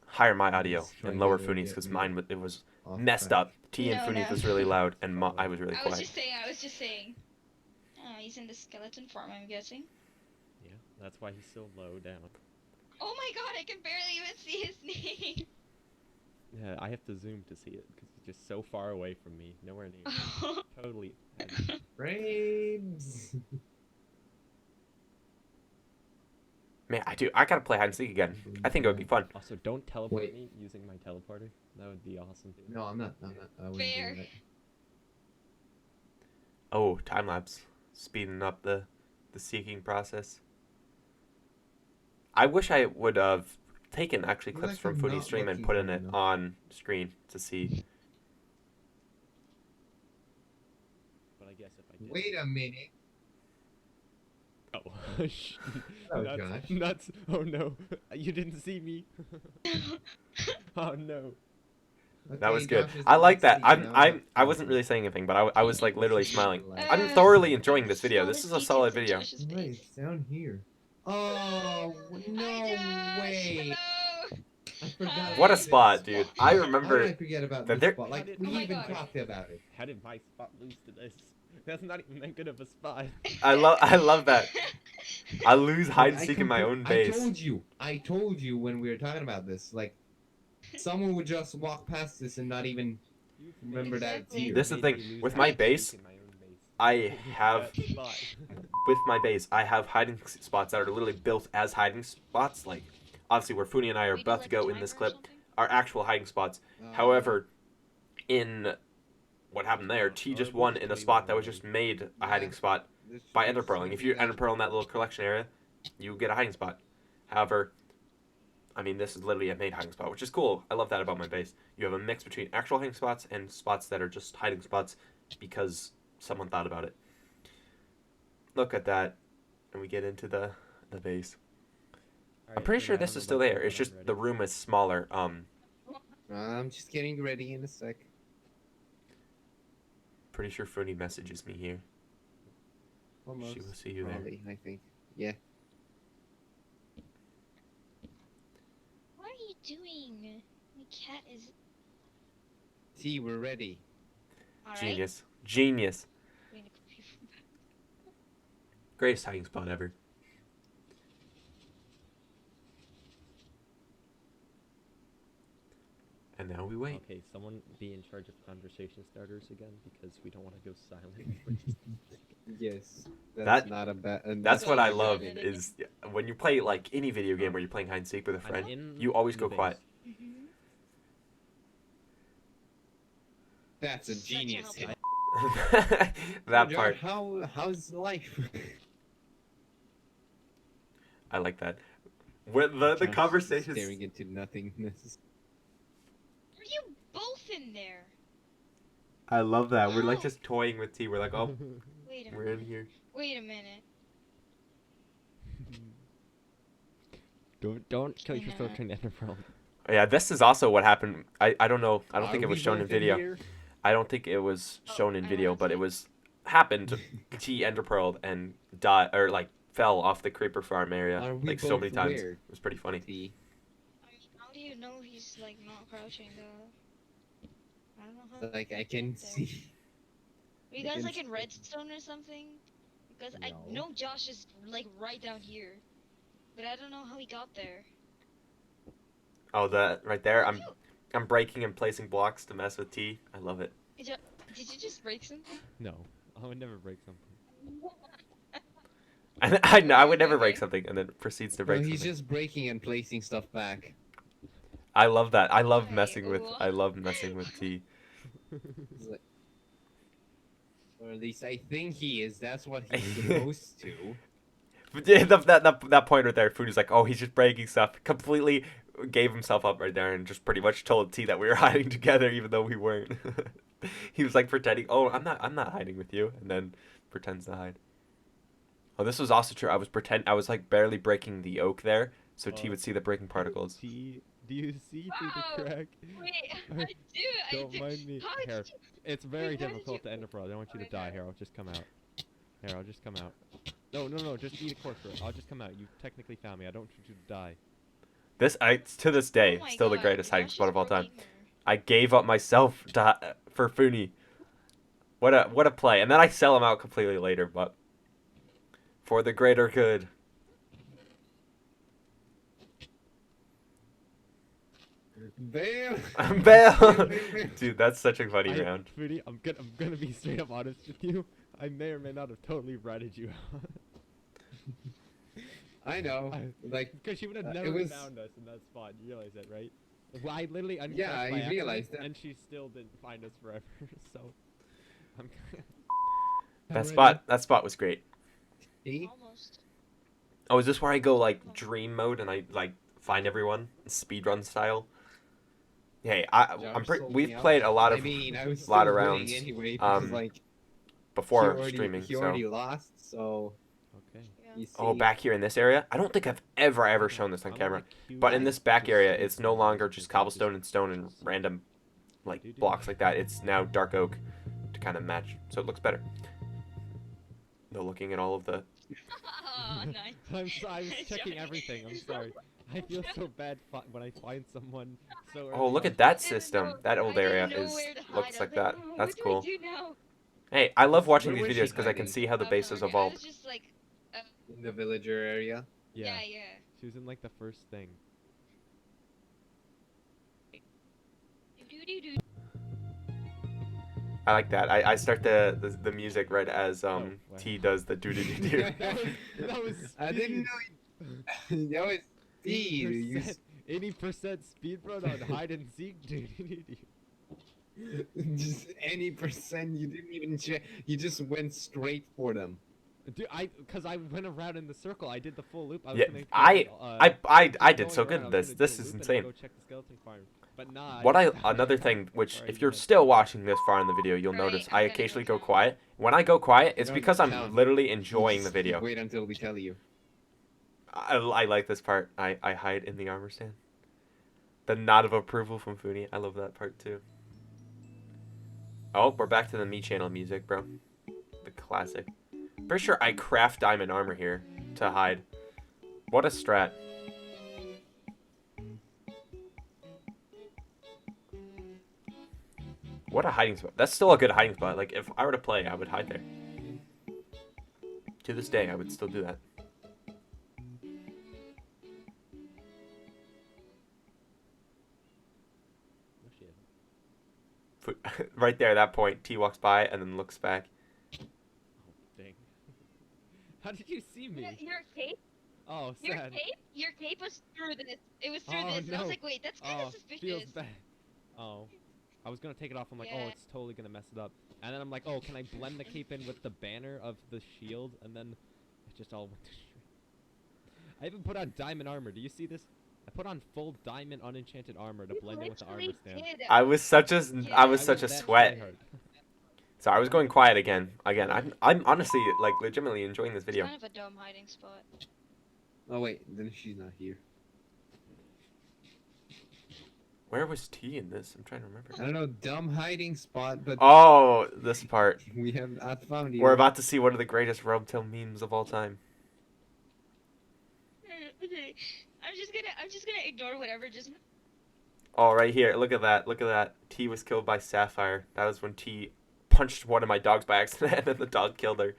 higher my audio and lower Funi's because mine it was messed up. T and Funi's was really loud, and I was really I was quiet. just saying. He's in the skeleton form, I'm guessing. Yeah, that's why he's so low down. Oh my god, I can barely even see his name. Yeah, I have to zoom to see it because he's just so far away from me, nowhere near. Totally. Frames. Man, I gotta play hide and seek again. I think it would be fun. Also, don't teleport me using my teleporter. That would be awesome. No, I'm not. I wouldn't Fair. do that. Oh, time lapse, speeding up the seeking process. I wish I would have taken actually clips from Funi's stream and put in it on screen to see. But I guess if I did. Wait a minute. Oh, Oh, nuts, Josh. nuts. Oh no, you didn't see me. Oh no. That was Okay, good. Josh is I like that. backstage now, but I wasn't really saying anything, but I was like literally smiling. I'm Uh, thoroughly enjoying this video. Slower This is a speeds solid into video. Josh's Right, face. it's down here. Oh, no way. No! I forgot What a about this spot, dude. I How did remember I forget about that this there. spot? How Like, did- we Oh my even God. talked about it. How did my spot lose to this? That's not even that good of a spot. I love that. I lose hide and I seek in my own I base. told you when we were talking about this, like, someone would just walk past this and not even remember that it's Exactly. here. This is the thing with my base. I have with my base. I have hiding spots that are literally built as hiding spots. Like, obviously, where Funi and I are We do, about like, to a go in this timer or clip something? are actual hiding spots. However, in what happened there, T just won in a spot that was just made a hiding spot by ender pearling. If you ender pearl in that little collection area, you get a hiding spot. However, I mean, this is literally a made hiding spot, which is cool. I love that about my base. You have a mix between actual hiding spots and spots that are just hiding spots because someone thought about it. Look at that. And we get into the base. I'm pretty sure this is still there. It's just the room is smaller. I'm just getting ready in a sec. Pretty sure Funi messages me here. Almost. She will see you there. Probably, I think. Yeah. What are you doing? My cat is. T, we're ready. Alright. Genius. Genius. Greatest hiding spot ever. And now we wait. Okay, someone be in charge of conversation starters again because we don't want to go silent for just Yes. That's not a bad. That's what I love is when you play like any video game where you're playing hide and seek with a friend, you always go quiet. That's a genius hit. That Josh, part. How's life? I like that. When the Josh conversations. staring into nothingness. Are you both in there? I love that. We're like just toying with T. We're like, oh, Wait a we're minute. in here. Wait a minute. Don't kill yourself trying to enter pearl. Yeah, this is also what happened. I don't know. I don't think Are it was we shown in both in video. here? I don't think it was shown in video, but it was happened. T ender pearled and died or like fell off the creeper farm area Are we like so both many times. where? It was pretty funny. T? I mean, how do you know he's like not crouching though? I don't know how. Like I can see. Are you guys like in redstone or something? Because I know Josh is like right down here, but I don't know how he got there. Oh, that right there. I'm breaking and placing blocks to mess with T. I love it. Did you just break something? No, I would never break something. And I would never break something, and then proceeds to break No, he's something. just breaking and placing stuff back. I love that. I love messing with. I love messing with T. Or at least I think he is. That's what he's supposed to. But yeah, that point right there, Food is like, oh, he's just breaking stuff. Completely gave himself up right there and just pretty much told T that we were hiding together, even though we weren't. He was like pretending, oh, I'm not hiding with you, and then pretends to hide. Oh, this was also true. I was like barely breaking the oak there, so T would see the breaking particles. T, do you see through the crack? Wait, I do. Don't mind me. How Here, did you? it's very Wait, how did difficult to ender pearl. I don't want you to die. Here, I'll just come out. Here, I'll just come out. No, just eat a cork for it. I'll just come out. You technically found me. I don't want you to die. To this day, Oh my still the God, greatest hiding Josh spot is of all pro time. gamer. I gave up myself for Funi. What a play. And then I sell him out completely later, but for the greater good. Bam! Bam! Dude, that's such a funny round. Foodie, I'm gonna be straight up honest with you. I may or may not have totally ratted you out. I know. Like, because she would have it never was- found us in that spot. You realize that, right? Well, I literally unpressed Yeah, by I accident, realized that. and she still didn't find us forever. So, I'm. That spot was great. Almost. Oh, is this where I go like dream mode and I like find everyone speedrun style? Hey, we've played a lot of I was lot still of winning rounds anyway because, like, before he already, streaming. He So already lost, so. Okay. You see, Oh, back here in this area? I don't think I've ever shown this on camera. But in this back area, it's no longer just cobblestone and stone and random, like, blocks like that. It's now dark oak to kind of match, so it looks better. No, looking at all of the... Oh, nice. I was checking everything. I'm sorry. I feel so bad when I find someone so early Oh, look on. at that system. That old area looks like that. That's cool. Hey, I love watching these Where was videos she because I can hiding? see how the base has I evolved. was just like, in the villager area. Yeah. yeah. She was in like the first thing. I like that. I start the music right as T does the doo doo doo doo. That was I didn't know. That was speed. 80% speed run on hide and seek. Just any percent. You didn't even check. You just went straight for them. Dude, because I went around in the circle. I did the full loop. I was Yeah, gonna I did so good at this. This is insane. Go check the skeleton farm. But nah. Another thing, which if you're still watching this far in the video, you'll notice I occasionally go quiet. When I go quiet, it's because I'm literally enjoying the video. Wait until we tell you. I like this part. I hide in the armor stand. The nod of approval from Funi. I love that part too. Oh, we're back to the Me Channel music, bro. The classic. Pretty sure I craft diamond armor here to hide. What a strat. What a hiding spot. That's still a good hiding spot. Like, if I were to play, I would hide there. To this day, I would still do that. Right there, that point, T walks by and then looks back. Oh, dang. How did you see me? Your cape? Oh, sad. Your cape was through this. It was through Oh, this. And I was no. like, wait, that's kind of suspicious. Feels bad. Oh. I was gonna take it off. I'm like, oh, it's totally gonna mess it up. And then I'm like, oh, can I blend the cape in with the banner of the shield? And then it just all went to shit. I even put on diamond armor. Do you see this? I put on full diamond unenchanted armor to blend in with the armor stand. I was such a sweat. So I was going quiet again. I'm honestly like legitimately enjoying this video. It's kind of a dumb hiding spot. Oh wait, then she's not here. Where was T in this? I'm trying to remember. I don't know, dumb hiding spot, but oh, this part. We have not found you. We're about to see one of the greatest RealmTale memes of all time. Okay, I'm just gonna ignore whatever just. Oh, right here. Look at that. Look at that. T was killed by Sapphire. That was when T punched one of my dogs by accident, and then the dog killed her.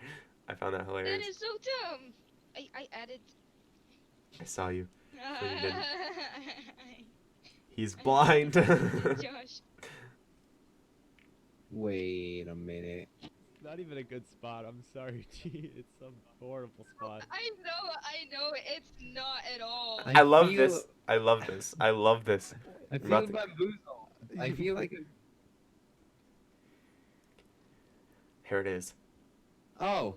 I found that hilarious. That is so dumb. I added. I saw you. But you didn't. He's blind. Josh. Wait a minute. Not even a good spot. I'm sorry, T. It's some horrible spot. I know, it's not at all. I love this. I love this. I love this. I feel bamboozled. I feel like Here it is. Oh.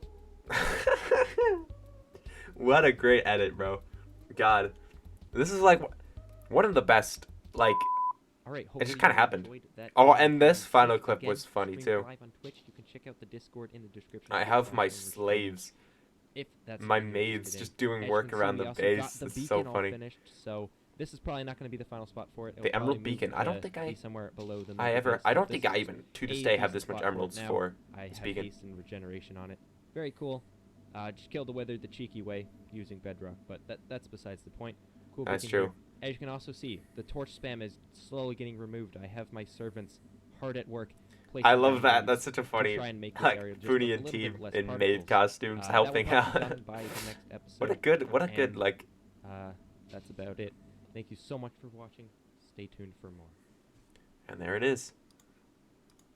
What a great edit, bro. God. This is like one of the best, like, Alright, it just kind of happened. that Oh, video. and this final clip Again, was funny stream too. live on Twitch. You can check out the Discord in the description. I of the have my platform we're slaves. If that's My what you're maids interested just in. doing As you work can around see, the we also base. got the This is so beacon all funny. finished, so this is probably not going to be the final spot for it. The It'll emerald probably move beacon. I don't to think be somewhere below the I middle base, don't but think this I is even to this a day have decent this much spot emeralds now. for I this have beacon. haste and regeneration on it. Very cool. Just killed the wither the cheeky way using bedrock, but that's besides the point. Cool. That's beacon here. true. As you can also see, the torch spam is slowly getting removed. I have my servants hard at work. I love that. down That's such a to funny, try and make this like, area just Foodie look a and little team bit less in particles. maid costumes That helping will have out. to be done by the next episode. What a good, And, like. that's about it. Thank you so much for watching. Stay tuned for more. And there it is.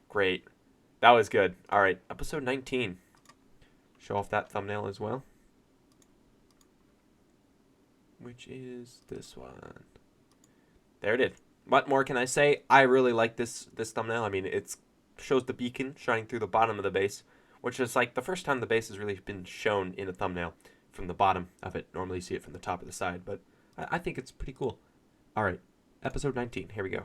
Great. That was good. All right, episode 19. Show off that thumbnail as well. Which is this one. There it is. What more can I say? I really like this thumbnail. I mean, it shows the beacon shining through the bottom of the base, which is like the first time the base has really been shown in a thumbnail from the bottom of it. Normally you see it from the top of the side, but I think it's pretty cool. All right, episode 19. Here we go.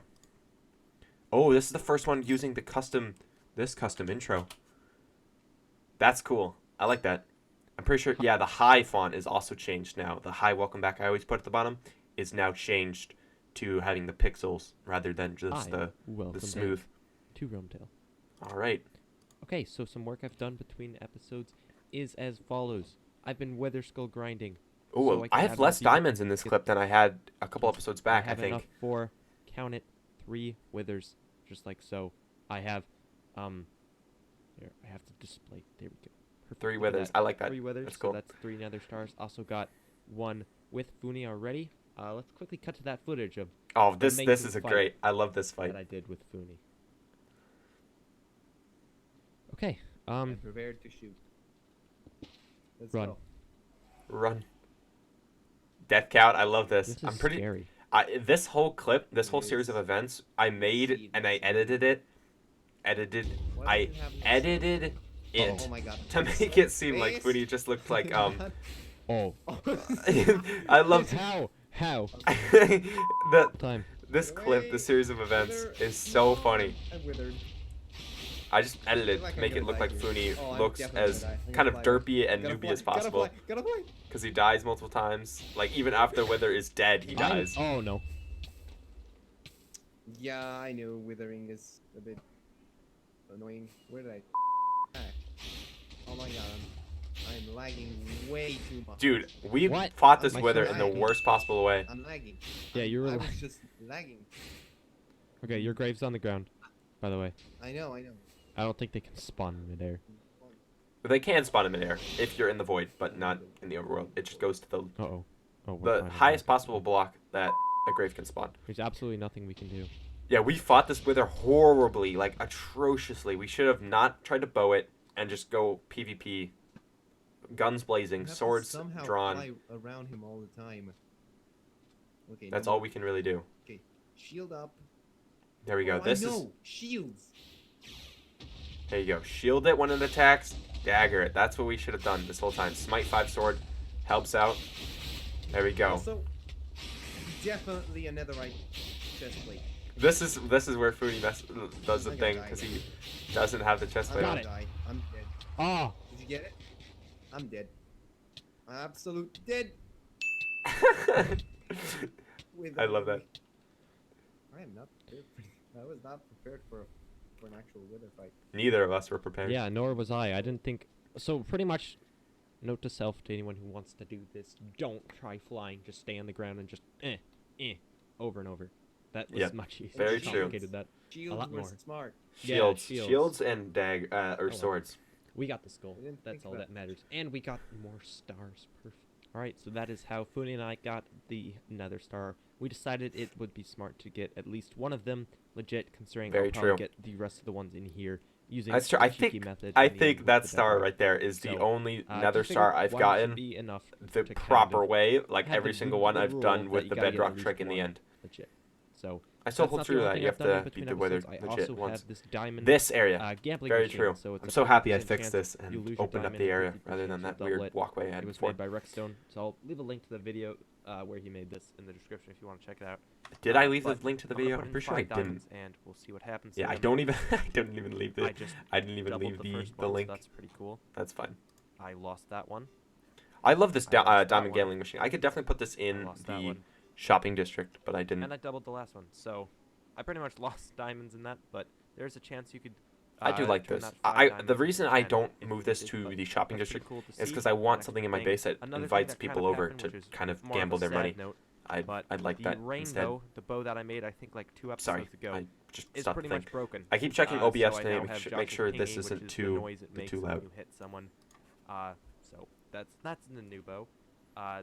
Oh, this is the first one using the custom intro. That's cool. I like that. I'm pretty sure, yeah, the high font is also changed now. The high welcome back I always put at the bottom is now changed to having the pixels rather than just the smooth. To RealmTale. All right. Okay, so some work I've done between episodes is as follows. I've been Wither Skull grinding. Oh, so I have less diamonds in this clip than I had a couple episodes back, I have think. enough for, count it, 3 withers, just like so. I have, here, I have to display, there we go. Perfect. 3 Look at withers, that. I like that. 3 withers, That's cool. so that's 3 nether stars. Also got 1 with Funi already. Let's quickly cut to that footage of Oh, the this amazing is a fight great, I love this fight. that I did with Funi. Okay, I'm prepared to shoot. Let's run. go. Run. Death count, I love this. This is I'm pretty scary. This whole clip, this whole series of events, I made and I edited it. I edited it Oh my god. to make it seem like Footy just looked like Oh. I love How? This clip, this series of events is so funny. I'm withered. I just edited Like to I'm make it gonna look die like here. Funi Oh, I'm looks definitely as gonna die. I'm kind of gonna fly. derpy and Gotta newbie fly, as possible. Gotta fly. Because he dies multiple times. Like, even after Wither is dead, he dies. Oh, no. Yeah, I know withering is a bit annoying. Where did I? Oh my god, I'm lagging way too much. Dude, we What? fought this I'm Wither in the lagging. worst possible way. I'm lagging. Yeah, you were I la- was just lagging. Okay, your grave's on the ground, by the way. I know. I don't think they can spawn in midair. They can spawn in midair if you're in the void, but not in the overworld. It just goes to the Uh-oh. Oh, we're the fine. highest possible block that a grave can spawn. There's absolutely nothing we can do. Yeah, we fought this Wither horribly, like atrociously. We should have not tried to bow it and just go PvP. Guns blazing, You have to swords somehow drawn. fly around him all the time. Okay. That's no all more. we can really do. Okay, shield up. There we go. Oh, This I is. know. Shields. There you go. Shield it when it attacks. Dagger it. That's what we should have done this whole time. Smite 5 sword helps out. There we go. Also, definitely another right chest plate. This is where Foodie does the I'm gonna thing die because again. he doesn't have the chest I'm plate gonna on. die. I'm dead. Ah! Did you get it? I'm dead. Absolute dead. I love that. I am not prepared. I was not prepared for an actual wither fight. Neither of us were prepared. Yeah, nor was I. I didn't think... So, pretty much, note to self, to anyone who wants to do this, don't try flying. Just stay on the ground and just over and over. That was Yep, much easier. very true. Complicated that Shields a lot were more. smart. Shields, Yeah, shields and well. swords. We got the skull. I didn't That's think all about that matters. And we got more stars. Perfect. Alright, so that is how Funi and I got the nether star. We decided it would be smart to get at least one of them legit, considering Very I'll probably true. get the rest of the ones in here using That's true. the I cheeky think method. I in the end think with that the star bedrock. right there is the So, only just nether figured star I've one should gotten be enough the to kind proper of way. Like have every the single good one I've rule done that with you the gotta get bedrock at least trick in the one end. legit. So I still that's hold not the true to only that. thing You have I've done in to between beat the weather episodes. I legit also ones. have this diamond This area, gambling very machine, true. so it's I'm a so happy I 50% fixed this chance and you lose your opened up diamond the and area 50% rather than chance that you'll weird double it. walkway I had It was before. made by Rexstone, so I'll leave a link to the video where he made this in the description if you want to check it out. Did I leave the But link to the I'm gonna video? put I'm in pretty sure I 5 didn't. diamonds, and we'll see what happens. to Yeah, I them. don't even. I didn't even leave the. I just I didn't even doubled leave the first the one, so link. that's pretty cool. That's fine. I lost that one. I love this I lost that diamond one. gambling machine. I could definitely put this I in lost that the one. shopping district, but I didn't. And I doubled the last one, so I pretty much lost diamonds in that, but there's a chance you could. I do like turn this. that 5 The diamonds reason into I 10 don't if move you this did, to but the shopping that's pretty district cool to is see. because I want And something in my think base that another thing invites that people kind of over happened, to which is kind of more of a gamble their sad money. note, I'd but like the that rainbow, instead. the bow that I made, I think like 2 episodes Sorry, ago, I just is stopped pretty the much thing. broken. I keep checking so OBS I to now make have sure, Josh's this pinging, which isn't is the too noise it makes too when loud. you hit someone. So that's in the new bow.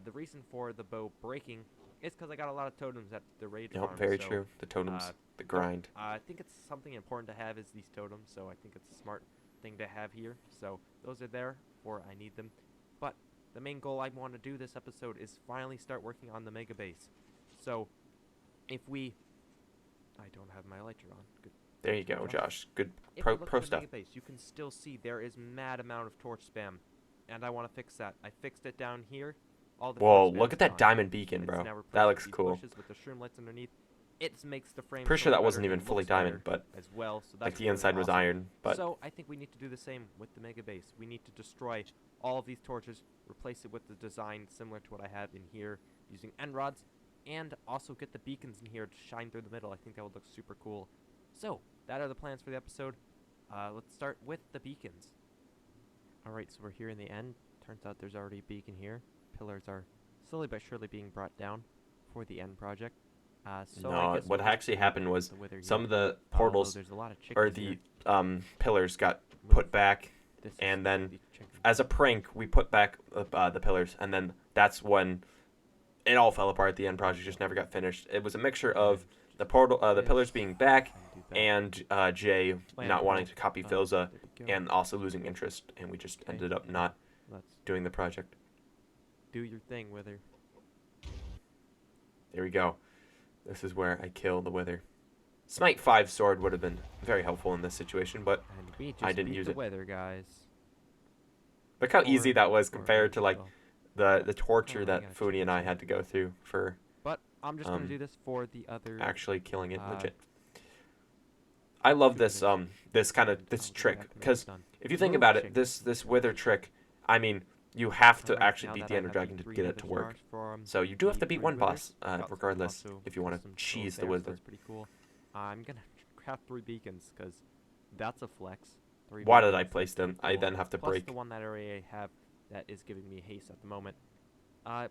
The reason for the bow breaking is because I got a lot of totems at the raid No, farm. very so, true. The totems, the don't- grind. I think it's something important to have is these totems, so I think it's a smart thing to have here. So those are there for I need them. But the main goal I want to do this episode is finally start working on the mega base. So if we... I don't have my lighter on. Good. There you go, Josh. Good If we pro look at the stuff. mega base, you can still see there is mad amount of torch spam. And I want to fix that. I fixed it down here. All the Whoa, torch look spam's at that gone. diamond beacon, It's bro. now replaced That with looks these cool. bushes with the shroom lights underneath. It makes the frame Pretty sure so that wasn't better even and fully looks diamond, better but as well. So like that's the really inside was awesome. iron. But So I think we need to do the same with the mega base. We need to destroy all of these torches, replace it with the design similar to what I have in here using end rods, and also get the beacons in here to shine through the middle. I think that would look super cool. So, that are the plans for the episode. Let's start with the beacons. Alright, so we're here in the end. Turns out there's already a beacon here. Pillars are slowly but surely being brought down for the end project. So no, what actually happened was some of the portals or the pillars got put back, and then as a prank we put back the pillars, and then that's when it all fell apart. The end project just never got finished. It was a mixture of the pillars being back, and Jay not wanting to copy Philza, and also losing interest, and we just ended up not doing the project. Do your thing, Wither. There we go. This is where I kill the Wither. Smite 5 sword would have been very helpful in this situation, but I didn't use it. Wither, guys. Look how easy that was compared to like the torture that Funi and I had to go through for. But I'm just gonna do this for the other. Actually, killing it legit. I love this this trick, because if you think about it, this Wither trick, I mean, you have to actually beat the Ender Dragon to get it to work. So you do have to beat one boss, regardless, if you want to cheese the Wither. That's pretty cool. I'm gonna craft 3 beacons because that's a flex. Why did I place them? I then have to plus break. The one that I already have that is giving me haste at the moment.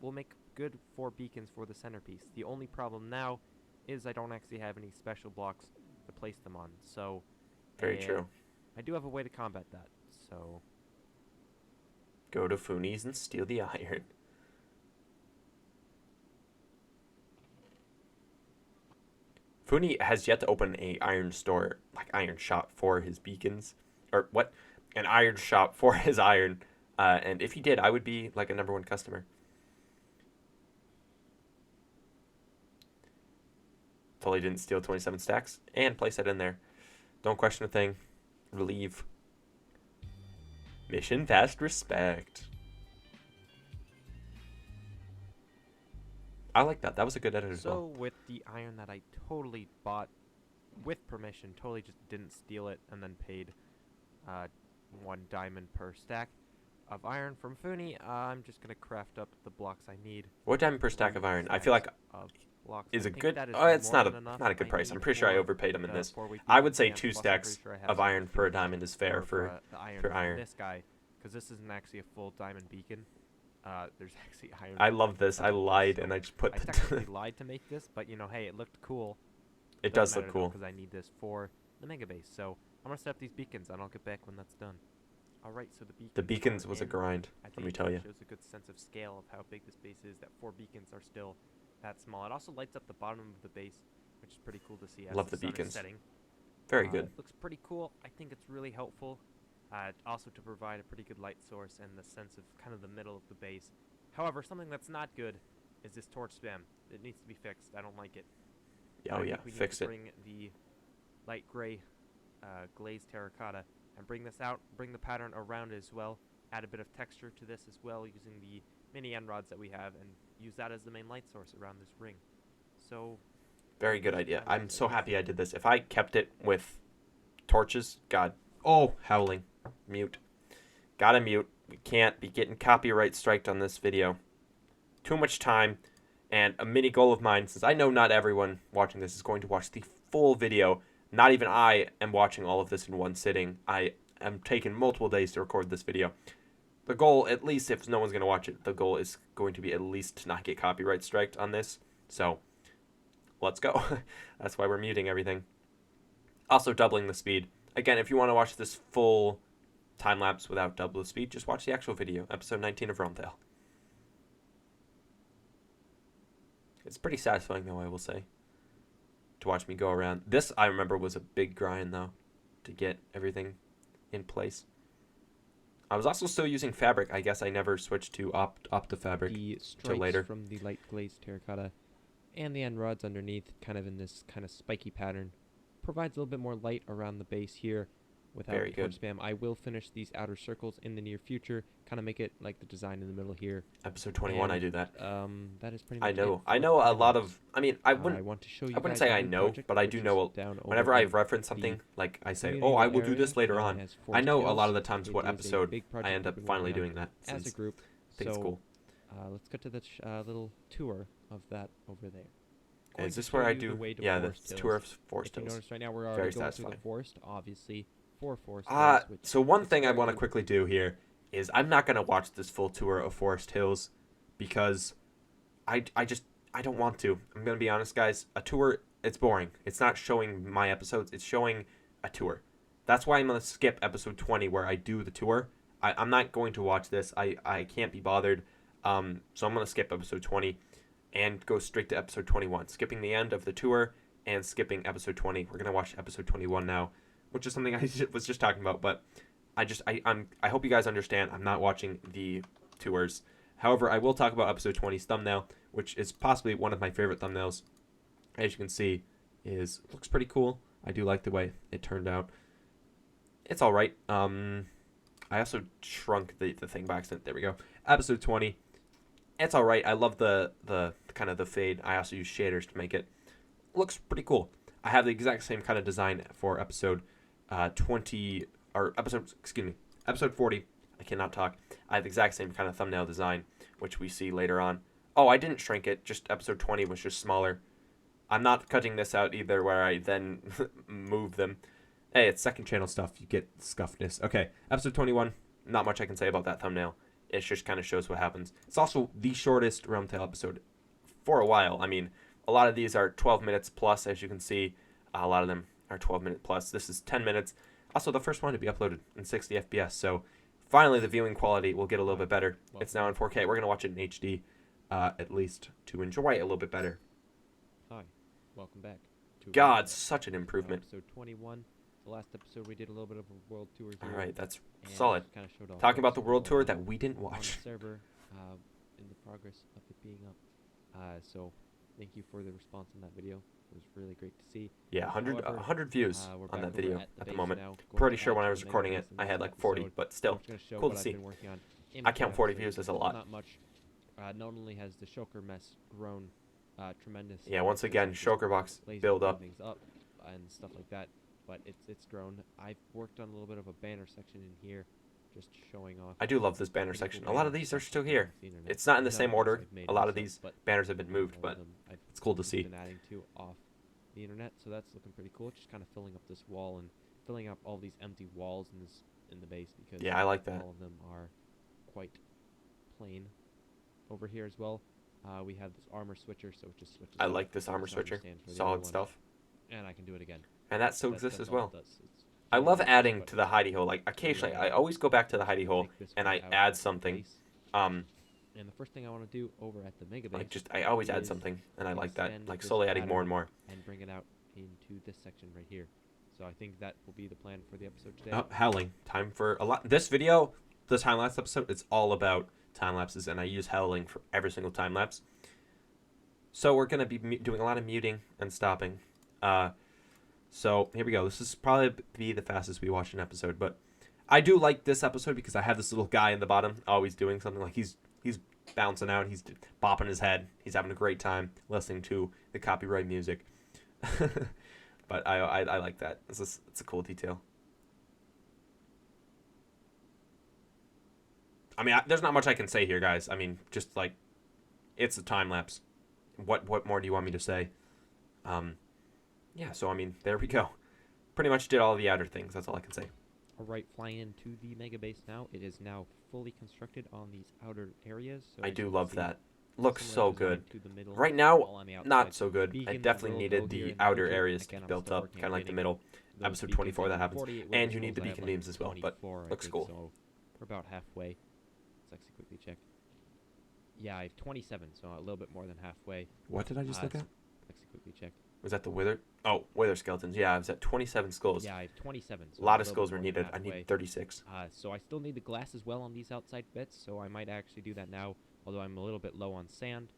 We'll make good 4 beacons for the centerpiece. The only problem now is I don't actually have any special blocks to place them on. So very true. I do have a way to combat that. So go to Funi's and steal the iron. Funi has yet to open a iron store, like iron shop for his beacons, or what? An iron shop for his iron. And if he did, I would be like a #1 customer. Totally didn't steal 27 stacks and place that in there. Don't question a thing. Relieve. Mission fast respect. I like that. That was a good edit as well. So with the iron that I totally bought with permission, totally just didn't steal it, and then paid 1 diamond per stack of iron from Funi, I'm just gonna craft up the blocks I need. What diamond per stack of iron? I feel like is a good. Oh, it's not a good price. I'm pretty sure I overpaid him in this. I would say 2 stacks of iron for a diamond is fair for iron. This guy, because this isn't actually a full diamond beacon. There's actually iron. I love this. I lied and I just put. I technically lied to make this, but you know, hey, it looked cool. It does look cool because I need this for the mega base. So I'm gonna set up these beacons, and I'll get back when that's done. All right, so the beacons was a grind. Let me tell you. It shows a good sense of scale of how big this base is. That 4 beacons are still that small. It also lights up the bottom of the base, which is pretty cool to see. As love the sun is beacons. Setting. Very good. It looks pretty cool. I think it's really helpful. Also to provide a pretty good light source and the sense of kind of the middle of the base. However, something that's not good is this torch spam. It needs to be fixed. I don't like it. Oh yeah, fix it. Bring the light gray glazed terracotta and bring this out. Bring the pattern around as well. Add a bit of texture to this as well using the mini end rods that we have, and use that as the main light source around this ring. So very good idea. I'm so happy I did this. If I kept it with torches, God. Oh, howling. Mute. Gotta mute. We can't be getting copyright striked on this video. Too much time. And a mini goal of mine, since I know not everyone watching this is going to watch the full video. Not even I am watching all of this in one sitting. I am taking multiple days to record this video. The goal, at least if no one's going to watch it, the goal is going to be at least to not get copyright striked on this. So, let's go. That's why we're muting everything. Also, doubling the speed. Again, if you want to watch this full time-lapse without double the speed, just watch the actual video, episode 19 of RealmTale. It's pretty satisfying, though, I will say, to watch me go around. This, I remember, was a big grind, though, to get everything in place. I was also still using fabric. I guess I never switched to Optifabric till later. From the light glazed terracotta and the end rods underneath, kind of in this kind of spiky pattern, provides a little bit more light around the base here. without Very torch good. spam. I will finish these outer circles in the near future, kind of make it like the design in the middle here. Episode 21, I And, do that. That is pretty much I it know for a time lot lapse. of. I mean, I want to show you wouldn't guys say a I new know, project, but I which do is know. down over Whenever I in reference the something, like I say, community "Oh, I will do area this later known on." as I Forest know a Hills. lot of the times It what is a episode big I project end we've up been finally working on doing that. as a Since group. I think it's So, cool. let's get to the little tour of that over there. Is Going to this where show I you the do? way to Yeah, the Forest tour Hills. of Forest If you Hills. notice right now, we're already Very going through satisfying. the forest, obviously, for Forest Hills. Which So one it's thing I want to very- quickly do here is I'm not gonna watch this full tour of Forest Hills because I don't want to. I'm gonna be honest, guys. A tour, it's boring. It's not showing my episodes. It's showing a tour. That's why I'm gonna skip episode 20 where I do the tour. I'm not going to watch this. I can't be bothered. So I'm gonna skip episode 20 and go straight to episode 21, skipping the end of the tour and skipping episode 20. We're gonna watch episode 21 now, which is something I was just talking about. But I hope you guys understand. I'm not watching the tours. However, I will talk about episode 20's thumbnail, which is possibly one of my favorite thumbnails. As you can see, looks pretty cool. I do like the way it turned out. It's all right. I also shrunk the thing by accident. There we go. Episode 20. It's all right. I love the kind of the fade. I also use shaders to make it. Looks pretty cool. I have the exact same kind of design for episode 20 or episode 40. I cannot talk. I have the exact same kind of thumbnail design, which we see later on. Oh, I didn't shrink it. Just episode 20 was just smaller. I'm not cutting this out either, where I then move them. Hey, it's second channel stuff. You get scuffedness. Okay, episode 21. Not much I can say about that thumbnail. It just kind of shows what happens. It's also the shortest RealmTale episode for a while. I mean, a lot of these are 12 minutes plus, as you can see. A lot of them are 12-minute plus. This is 10 minutes. Also, the first one to be uploaded in 60 FPS, so finally the viewing quality will get a little bit better. It's now in 4K. We're going to watch it in HD, at least, to enjoy it a little bit better. Hi, welcome back. God, such an improvement. Episode 21. The last episode we did a little bit of a world tour here. All right, that's and solid. Kind of showed off Talking about what's the world tour going that we didn't on watch. the server, in the progress of it being up. So thank you for the response on that video. It was really great to see. Yeah, 100 views we're on back that over video at at the base moment. now, going Pretty to sure add when I to was the recording mega it, base in I this had like 40, episode. but So still, I'm just gonna show cool what to I've see. been working on in I between count 40 episodes. views as a lot. Not much. Not only has the Shoker mess grown tremendous. Yeah, once because again, of just Shoker box lazy build up. things up and stuff like that, but it's grown. I've worked on a little bit of a banner section in here, just showing off. I do love this banner pretty section. cool A lot of banners, these are stuff still like here. the internet. It's not in the None same of these order. I've made A lot of myself, these but banners have been a moved, lot but of them I've it's cool to just see. been adding to off the internet, so that's looking pretty cool. Just kind of filling up this wall and filling up all these empty walls in the base because Yeah, I like that. all of them are quite plain. Over here as well, we have this armor switcher, so it just switches. I out. like this armor This switcher. stands for the other Solid one, stuff. and I can do it again. And that still That- exists that's as all it well. does. It's I really love nice, adding but to the hidey hole. Like occasionally, I always go back to the hidey hole take this and one I out add of the something. base. Um, And the first thing I want to do over at the mega base, like I always add is something, and I like that. extend Like this slowly adding more pattern and more. and bring it out into this section right here. So I think that will be the plan for the episode today. Oh, howling. Time for a lot. This video, the time lapse episode, it's all about time lapses, and I use howling for every single time lapse. So we're gonna be doing a lot of muting and stopping. So here we go. This is probably be the fastest we watch an episode, but I do like this episode because I have this little guy in the bottom always doing something. Like he's bouncing out, he's bopping his head, he's having a great time listening to the copyright music. But I like that. It's a cool detail. I mean, there's not much I can say here, guys. I mean, just like it's a time lapse. What more do you want me to say? Yeah, so I mean, there we go. Pretty much did all the outer things. That's all I can say. Alright, flying into the mega base now. It is now fully constructed on these outer areas. So I as do you can love see, that. Looks similar so design good. to the middle Right while now, I'm outside. not so good. I Beacons definitely will needed go here the in the outer future. areas to Again, be I'm built still up, working kind of on like the getting middle. those Episode beacons 24 that in. happens. 48 And weather you need the skulls, I have, beacon like, beams as well, but 24, I looks think, cool. So we're about halfway. Let's actually quickly check. Yeah, I have 27, so a little bit more than halfway. What did I just look at? Let's quickly check. Was that the wither? Oh, wither skeletons. Yeah, I was at 27 skulls. Yeah, I have 27. So A lot of little skulls bit were more than needed. I halfway. need 36. So I still need the glass as well on these outside bits, so I might actually do that now, although I'm a little bit low on sand.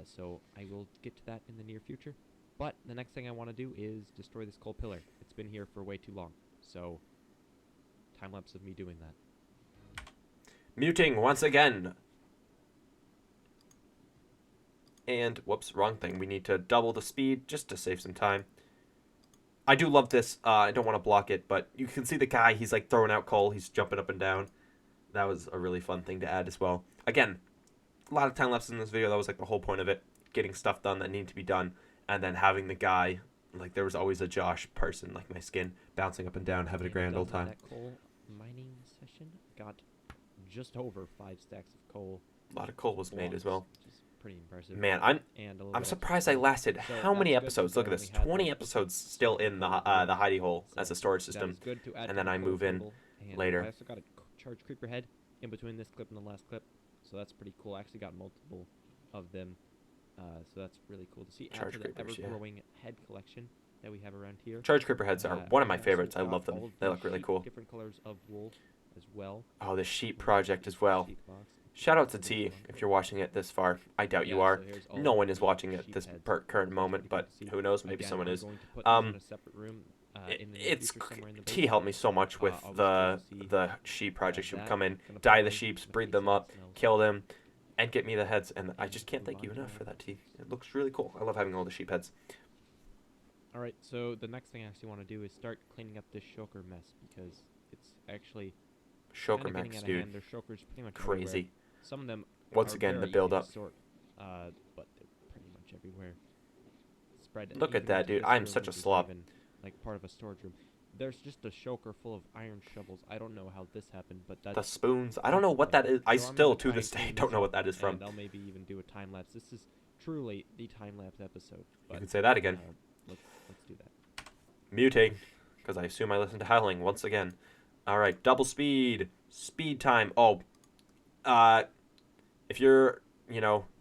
So I will get to that in the near future. But the next thing I want to do is destroy this coal pillar. It's been here for way too long. So, time lapse of me doing that. Muting once again. And, whoops, wrong thing. We need to double the speed just to save some time. I do love this. I don't want to block it, but you can see the guy. He's like throwing out coal. He's jumping up and down. That was a really fun thing to add as well. Again, a lot of time lapses in this video. That was like the whole point of it. Getting stuff done that needed to be done. And then having the guy, like there was always a Josh person, like my skin, bouncing up and down, having a grand old time. That coal mining session got just over 5 stacks of coal. A lot of coal was made as well. Which is pretty impressive. Man, I'm surprised I lasted So how many that's good episodes? because Look I at this, only had 20 like episodes still in the hidey hole as a storage that system, is good to add and to then the I coal move in table. And later. I also got a charge creeper head in between this clip and the last clip, so that's pretty cool. I actually got multiple of them, so that's really cool to see. Charge Add to the creepers, yeah. ever-growing head collection that we have around here. Charge creeper heads are one of my I also favorites. I got love them. all of They the look really sheep, cool. Different colors of wool as well. Oh, the sheep project as well. Shout out to T if you're watching it this far. I doubt you are. No one is watching it this current moment, but who knows? Maybe someone is. It's T helped me so much with the sheep project. She would come in, dye the sheeps, breed them up, kill them, and get me the heads. And I just can't thank you enough for that, T. It looks really cool. I love having all the sheep heads. Alright, so the next thing I actually want to do is start cleaning up this shulker mess, because it's actually Shulker mechs, dude. There's shulkers pretty much Crazy. everywhere. Some of them Once are again, the very build easy up. to sort, but they're pretty much everywhere. Spread. Look at even that, into dude. this I'm room, such a which is slob. even, like part of a storage room. There's just a shulker full of iron shovels. I don't know how this happened, but that's The spoons. I don't know what that is. I So I'm still, gonna to try this and day, clean don't this know up, what that is from. And I'll maybe even do a time lapse. This is truly the time lapse episode. But, You can say that again. Let's do that. Muting, because I assume I listened to howling once again. All right, double speed, speed time. Oh, if you're,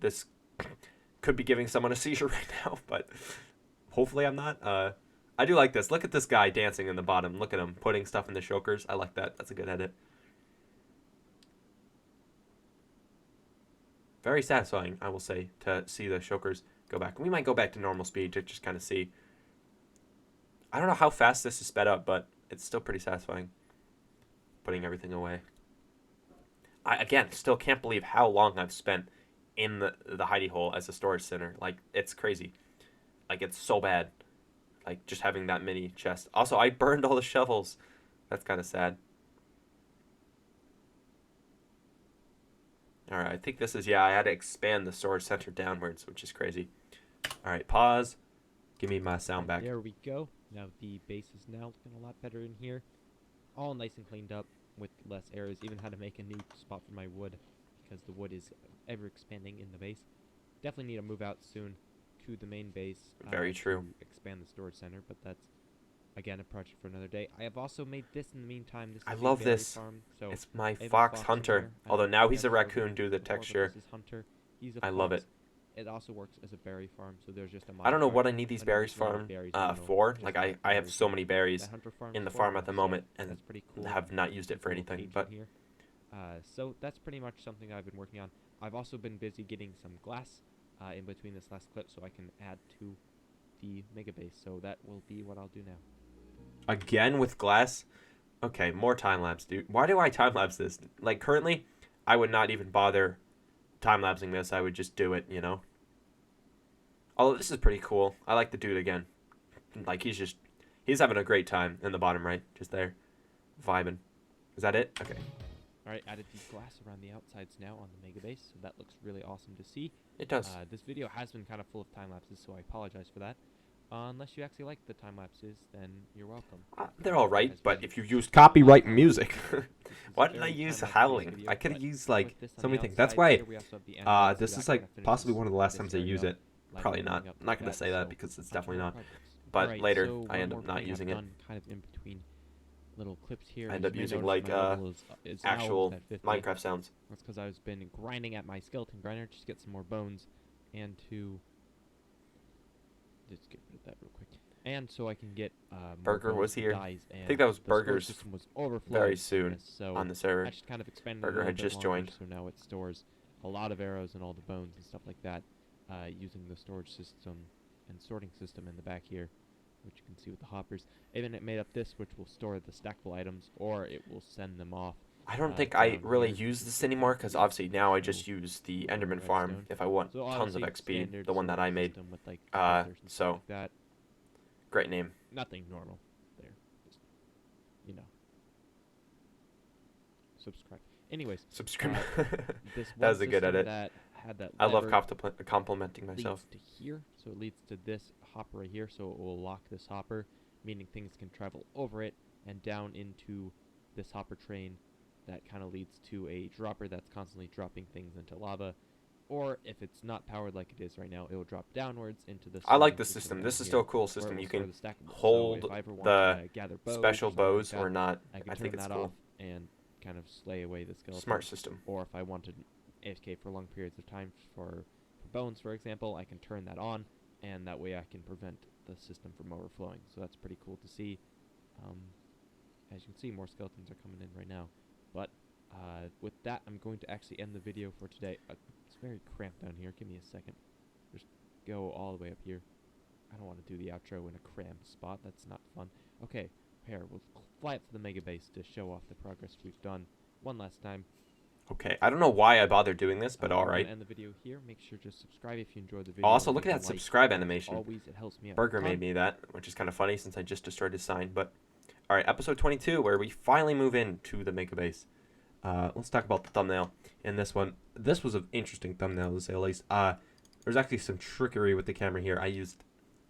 this could be giving someone a seizure right now, but hopefully I'm not. I do like this. Look at this guy dancing in the bottom. Look at him putting stuff in the shulkers. I like that. That's a good edit. Very satisfying, I will say, to see the shulkers go back. We might go back to normal speed to just kind of see. I don't know how fast this is sped up, but it's still pretty satisfying. Putting everything away. I, again, still can't believe how long I've spent in the hidey hole as a storage center. Like, it's crazy. Like, it's so bad. Like, just having that many chests. Also, I burned all the shovels. That's kind of sad. Alright, I think this is, I had to expand the storage center downwards, which is crazy. Alright, pause. Give me my sound back. There we go. Now the base is now looking a lot better in here. All nice and cleaned up with less errors. Even had to make a new spot for my wood because the wood is ever expanding in the base. Definitely need to move out soon to the main base. Very true. To expand the storage center, but that's again a project for another day. I have also made this in the meantime. This is I a love berry this. farm, so It's my I have a fox in hunter. there. I Although don't now think he's a I've showed raccoon you due to the before, but texture. This is Hunter. He's a I love fox. it. It also works as a berry farm, so there's just a I don't know modifier. what I need these But berries it's not farm berries, I don't know, for. just Like, like I have berries. so many berries That Hunter farm in the for farm me, at the so moment and that's pretty cool. have not used it There's for a little anything. page But in here. So that's pretty much something I've been working on. I've also been busy getting some glass in between this last clip so I can add to the mega base. So that will be what I'll do now. again with glass? Okay, more time-lapse, dude. Why do I time-lapse this? Like, currently, I would not even bother time-lapsing this. I would just do it, Although this is pretty cool. I like the dude again. Like, he's having a great time in the bottom right. Just there. Vibing. Is that it? Okay. Alright, added the glass around the outsides now on the mega base, so that looks really awesome to see. It does. This video has been kind of full of time-lapses, so I apologize for that. Unless you actually like the time-lapses, then you're welcome. They're alright, but if you use copyright music... Why did I use howling? I could have used, like, so many things. That's why this is, like, possibly one of the last times I use it. Probably not. I'm not going to say that because it's definitely not. But later, I end up not using it. Kind of in between little clips here. I end up using, like, actual Minecraft sounds. That's because I've been grinding at my skeleton grinder just to get some more bones and to... Just get rid of that real quick. And so I can get Burger was here. I think that was Burger's very soon so on the server. I just kind of expanded Burger had just joined. So now it stores a lot of arrows and all the bones and stuff like that using the storage system and sorting system in the back here. which you can see with the hoppers. And then it made up this, which will store the stackable items, or it will send them off. I don't think I down really here use to this the anymore, because obviously now I So, just use the little Enderman farm redstone. if I want So tons of obviously XP, standard the one that storage I made. system with like filters and stuff So, like that. great name. Nothing normal there. Just, you know. Subscribe. Anyways. Subscribe. This That one was a good system edit. that had that I love lever complimenting myself. leads to here, so it leads to this hopper right here, so it will lock this hopper, meaning things can travel over it and down into this hopper train that kind of leads to a dropper that's constantly dropping things into lava. Or if it's not powered like it is right now, it will drop downwards into this. I like this system. This is still a cool system. You can hold the special bows or not. I think it's cool. And kind of slay away the skeleton. Smart system. Or if I wanted AFK for long periods of time for bones, for example, I can turn that on, and that way I can prevent the system from overflowing. So that's pretty cool to see. As you can see, more skeletons are coming in right now. But with that, I'm going to actually end the video for today. It's very cramped down here. Give me a second. Just go all the way up here. I don't want to do the outro in a cramped spot. That's not fun. Okay, here, we'll fly up to the mega base to show off the progress we've done one last time. Okay, I don't know why I bothered doing this, but I'm alright. gonna end the video here. Make sure to subscribe if you enjoyed the video. Also, look Leave at a that like. subscribe animation. Always, it helps me out. Burger made me that, which is kind of funny since I just destroyed his sign. But alright, episode 22, where we finally move into the mega base. Let's talk about the thumbnail in this one. This was an interesting thumbnail, to say the least. There's actually some trickery with the camera here. I used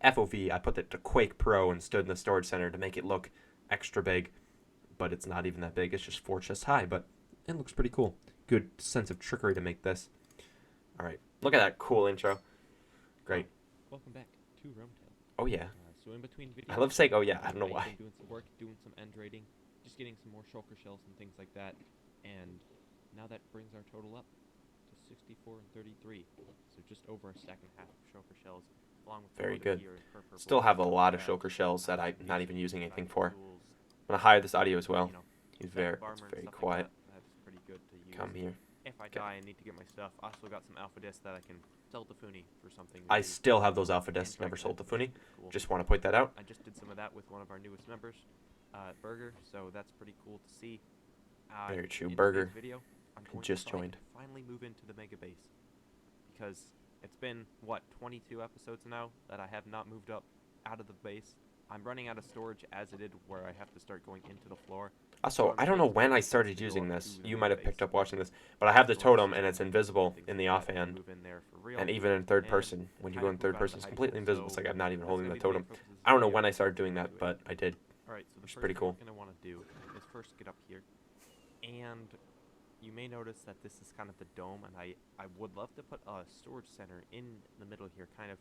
FOV. I put it to Quake Pro and stood in the storage center to make it look extra big. But it's not even that big. It's just 4 chests high, but it looks pretty cool. Good sense of trickery to make this. Alright, look at that cool intro. Great. Welcome back to RealmTale. Oh, yeah. So in between videos, I love saying, oh, yeah. I don't know I've why. been doing some work, doing some end raiding, just getting some more shulker shells and things like that. And now that brings our total up to 64 and 33. So just over a stack and a half of shulker shells, along with Very some good. other gear and purple Still have a stuff lot like of that. shulker shells that I'm not even using anything for. Tools, I'm going to hide this audio as well. you know, He's stack very, of armor it's and very stuff like quiet. that. That's pretty good to use. Come here. If I Okay. die and need to get my stuff, I also got some alpha discs that I can sell to Funi for something. I really still have those cool alpha and discs, never sold to fragmented, Funi. which is cool. Just want to point that out. I just did some of that with one of our newest members, Burger, so that's pretty cool to see. Very true. In Burger today's video, I'm going just to try joined. to finally move into the mega base, because it's been, what, 22 episodes now that I have not moved up out of the base. I'm running out of storage as it is, where I have to start going into the floor. Also, I don't know when I started using this. You might have picked up watching this, but I have the totem and it's invisible in the offhand, and even in third person. When you go in third person, it's completely invisible. It's like I'm not even holding the totem. I don't know when I started doing that, but I did. Alright, so the Which is first pretty thing cool. we're going to want to do is first get up here, and you may notice that this is kind of the dome, and I would love to put a storage center in the middle here, kind of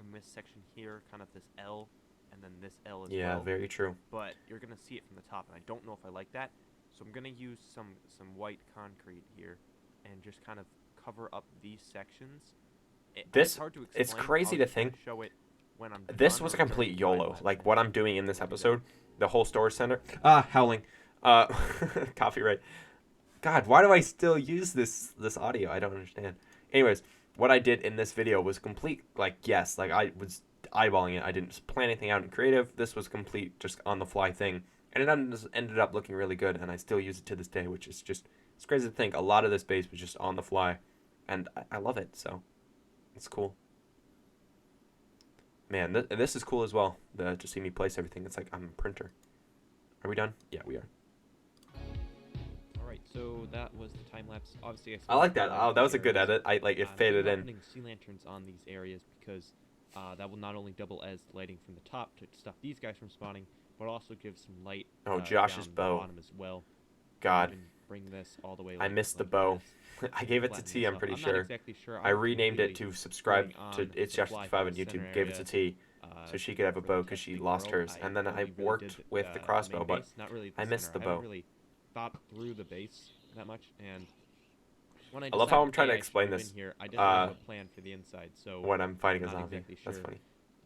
in this section here, kind of this L, and then this L as well. Yeah, very true. But you're going to see it from the top, and I don't know if I like that, so I'm going to use some white concrete here, and just kind of cover up these sections. It's hard to explain. It's crazy to think. Show it when I'm This done was a or during complete the YOLO. time-lapse. Like what I'm doing in this episode, the whole storage center. Howling. Copyright. God, why do I still use this audio? I don't understand. Anyways, what I did in this video was complete, like, yes, like I was eyeballing it. I didn't plan anything out in creative. This was complete, just on the fly thing. And it ended up looking really good, and I still use it to this day, which is just, it's crazy to think. A lot of this base was just on the fly, and I love it, so it's cool. Man, this is cool as well, to see me place everything. It's like I'm a printer. Are we done? Yeah, we are. Alright, so that was the time lapse. Obviously, I like that. Oh, that was a good edit. It faded in. Putting sea lanterns on these areas because that will not only double as lighting from the top to stop these guys from spawning, but also give some light. Oh, Josh's down bow. the bottom as well. God. Even bring this all the way. I like, missed the like bow. this. I gave it to Flatten T, this I'm up. pretty I'm sure. not exactly sure. I was renamed it completely to subscribe going to on It's the Josh fly 55 for on the center YouTube. Gave it to area, T, so she could have a for bow because she testing lost world. hers. And then I only really worked did, with the main crossbow, but base, not really I missed the center. I bow. haven't really thought through the base that much, and when I love how I'm decided, trying to I should explain move this, in here, I didn't really have a plan for the inside, so when I'm fighting a not zombie. exactly That's sure funny.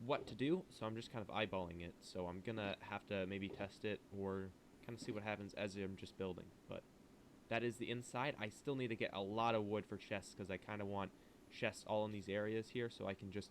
what to do, so I'm just kind of eyeballing it. So I'm gonna have to maybe test it or kind of see what happens as I'm just building. But that is the inside. I still need to get a lot of wood for chests because I kind of want chests all in these areas here, so I can just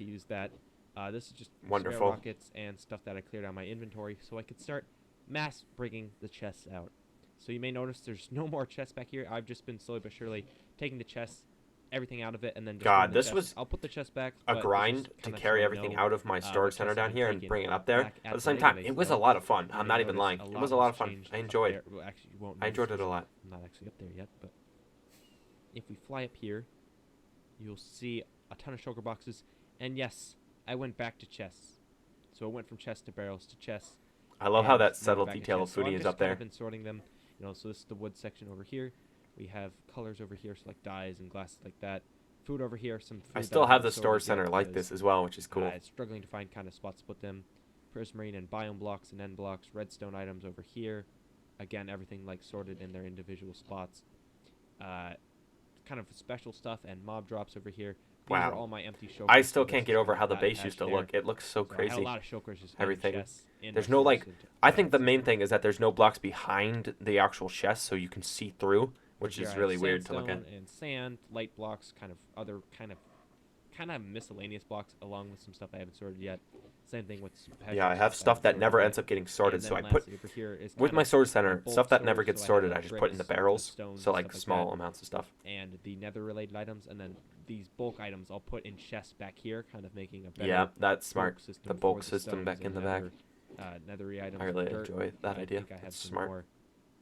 to use that. This is just Wonderful. spare rockets and stuff that I cleared out of my inventory so I could start mass bringing the chests out. So you may notice there's no more chests back here. I've just been slowly but surely taking the chests, everything out of it, and then just God, doing the this chests. was I'll put the chest back. a but it's grind just to kinda so carry I everything know, out of my the storage chests center have down been here and taken bring it up there. back At the the same mega time, base it was as a well. lot of fun. You I'm may not even notice lying. a It lot was a lot has of fun. changed I up enjoyed. there. Well, actually, you won't I enjoyed notice it a lot. I'm not actually up there yet, but if we fly up here, you'll see a ton of shulker boxes. And yes, I went back to chests. So it went from chest to barrels to chests. I love how and that now subtle back in detail of chests. So Foodie I've is just up kind there. of been sorting them. You know, so this is the wood section over here. We have colors over here, so like dyes and glasses like that. Food over here, some food. I that still I have haven't the storage sorted yet center like because, this as well, which is cool. struggling to find kind of spots to put them. Prismarine and biome blocks and end blocks. Redstone items over here. Again, everything like sorted in their individual spots. Kind of special stuff and mob drops over here. These are all my empty shulkers. I still so can't this get is over kind how of the that base hatch used to there. look. It looks so I had crazy. a lot of shulkers just in Everything. chests in There's my no storage like. center- I think the system. main thing is that there's no blocks behind the actual chest, so you can see through, which Here is I have really weird to look at. sandstone and sand, light blocks, kind of other kind of miscellaneous blocks, along with some stuff I haven't sorted yet. Same thing with some Yeah, I have stuff that never ends up getting sorted, so I put with my storage center stuff that never gets sorted. I just put in the barrels, so like small amounts of stuff. And the nether related items, and then these bulk items I'll put in chests back here, kind of making a better Yeah, that's bulk smart. system The bulk for system stones back and in the back. Nethery items. I and really dirt. enjoy that idea. I think I have That's some smart. more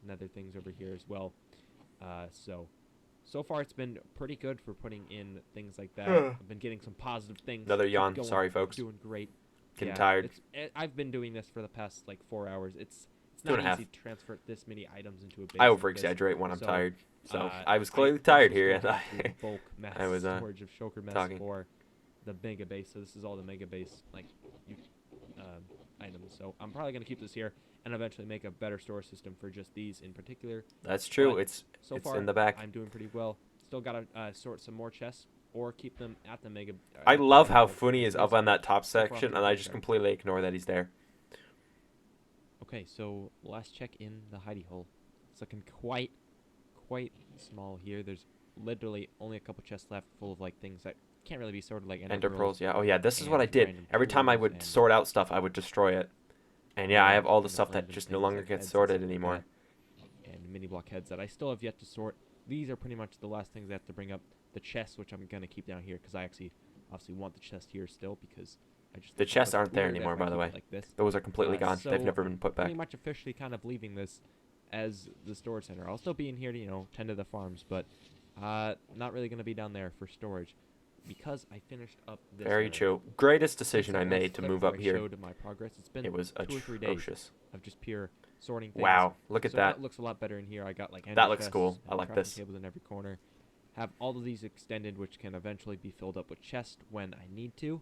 nether things over here as well. So far it's been pretty good for putting in things like that. I've been getting some positive things. Another Keep yawn. going, Sorry, folks. Doing great. Getting tired. I've been doing this for the past like 4 hours. It's Two not and a half. easy to transfer this many items into a base. I like over exaggerate when I'm So, tired. So I was I clearly also tired here, and stored the bulk mass I was storage of shulker mass talking. for the mega base. So this is all the mega base like items. So I'm probably gonna keep this here and eventually make a better storage system for just these in particular. That's true. But It's far, in the back. I'm doing pretty well. Still gotta sort some more chests or keep them at the mega. I love how base Funi is up on that top so far, I'm section, doing and I pretty just good. completely ignore that he's there. Okay, so last check in the hidey hole. It's looking quite small here. There's literally only a couple chests left full of like things that can't really be sorted, like Ender pearls, yeah. Oh yeah, this is what I and did. random Every time I tools would and sort out stuff, I would destroy it. And yeah, I have all the kind of stuff that random just no things longer like gets heads and sorted stuff like anymore. that, and mini block heads that I still have yet to sort. These are pretty much the last things I have to bring up. The chests, which I'm gonna keep down here because I actually obviously want the chest here still because I just The think it chests looks aren't there weird if anymore, I by the keep way. it like this. Those are completely gone. They've So never been put back. pretty much officially kind of leaving this as the storage center. I'll still be in here to tend to the farms, but not really gonna be down there for storage because I finished up this. Very area. true. Greatest Since decision that I last made to clip move where up I here. showed my progress. It's been It was 2 or 3 days atrocious. of just pure sorting things. Wow, look at So that. It looks a lot better in here. I got like That ender looks chests cool. I and like crafting this. tables in every corner. Have all of these extended, which can eventually be filled up with chests when I need to.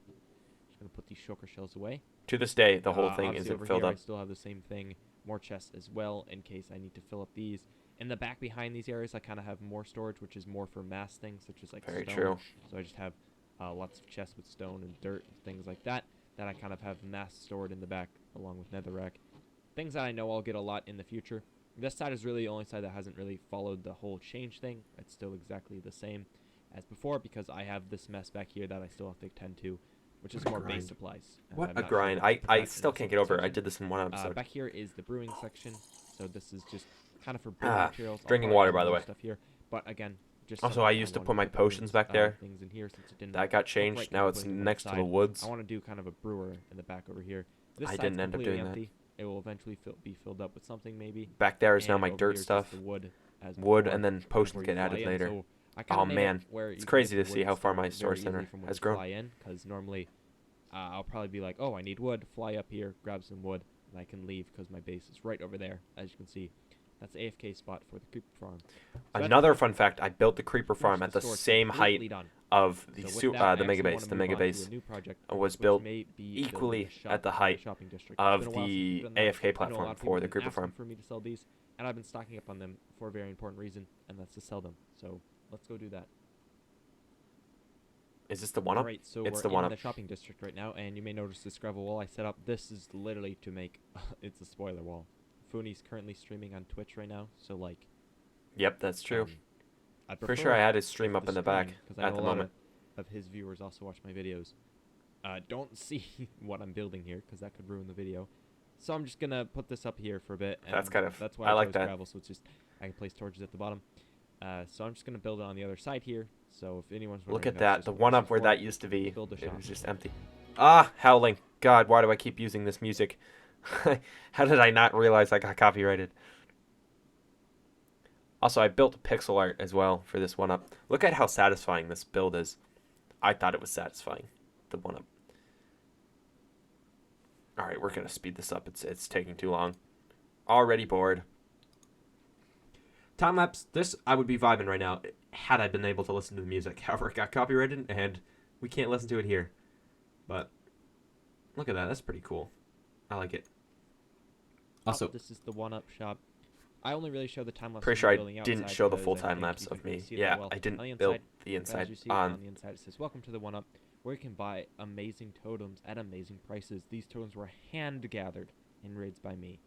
Just gonna put these shulker shells away. To this day, the whole thing Obviously isn't over filled here, up. I still have the same thing, more chests as well in case I need to fill up these. In the back behind these areas, I kind of have more storage, which is more for mass things, such as like Very stone. true. So I just have lots of chests with stone and dirt and things like that I kind of have mass stored in the back along with netherrack. Things that I know I'll get a lot in the future. This side is really the only side that hasn't really followed the whole change thing. It's still exactly the same as before because I have this mess back here that I still have to tend to, which is more base supplies. What I'm a not sure grind. what to put I that in still the can't second get over it. I section. did this in one episode. Back here is the brewing section. So this is just kind of for building materials. I'll Drinking probably water, add by the more way. Stuff here. But again, just Also, something I used to wanted put my the potions brewing, back there. Things in here since it didn't That got look changed. right Now kinda it's putting them next to inside. the woods. I want to do kind of a brewer in the back over here. This I side's didn't end up completely doing that. empty. It will eventually be filled up with something maybe. Back there is now And my over dirt here is just stuff. the wood, as Wood before, and then kind of potions where you get fly added in. later. So I kinda Oh made it man, where you it's can crazy get to the see wood how and far stuff my very storage easily center from where has you grown. fly in, because normally I'll probably be like, oh, I need wood, fly up here, grab some wood, and I can leave because my base is right over there, as you can see. That's the AFK spot for the creeper farm. So that's Another pretty fun fact: I built the creeper much farm at the storage same height completely done. of the So with su- that, I the mega actually base. wanna The move mega on to a base new project, was which built may be building equally a shop at the in height shopping district. It's of been a while since the we've done that. AFK I know a platform lot of for people the have been creeper asking farm. for me to sell these, and I've been stocking up on them for a very important reason, and that's to sell them. So let's go do that. Is this the one up? Right, so It's we're the one in up. the shopping district right now, and you may notice this gravel wall I set up. This is literally to make it's a spoiler wall. Funi's currently streaming on Twitch right now, so like. Yep, that's true. I'd Pretty prefer sure I had his if stream up the in the back stream, 'cause I at know the a lot moment. of his viewers also watch my videos. Don't see what I'm building here because that could ruin the video. So I'm just gonna put this up here for a bit. And That's kind of- that's why I like chose that. gravel, so it's just I can place torches at the bottom. So I'm just gonna build it on the other side here. So if anyone's Look wondering, at that's that. just The one this up is where for. that used to be. Build a It shop. was just empty. Ah, howling. God, why do I keep using this music? How did I not realize I got copyrighted? Also, I built pixel art as well for this 1-up. Look at how satisfying this build is. I thought it was satisfying, the 1-up. Alright, we're going to speed this up. It's taking too long. Already bored. Time-lapse, this I would be vibing right now had I been able to listen to the music. However, it got copyrighted, and we can't listen to it here. But look at that. That's pretty cool. I like it. Also, this is the 1-up shop. I only really show the time lapse. Pretty sure I didn't show the full time lapse of me. Yeah, I didn't build the inside on the inside. It says, "Welcome to the 1-up, where you can buy amazing totems at amazing prices. These totems were hand gathered in raids by me,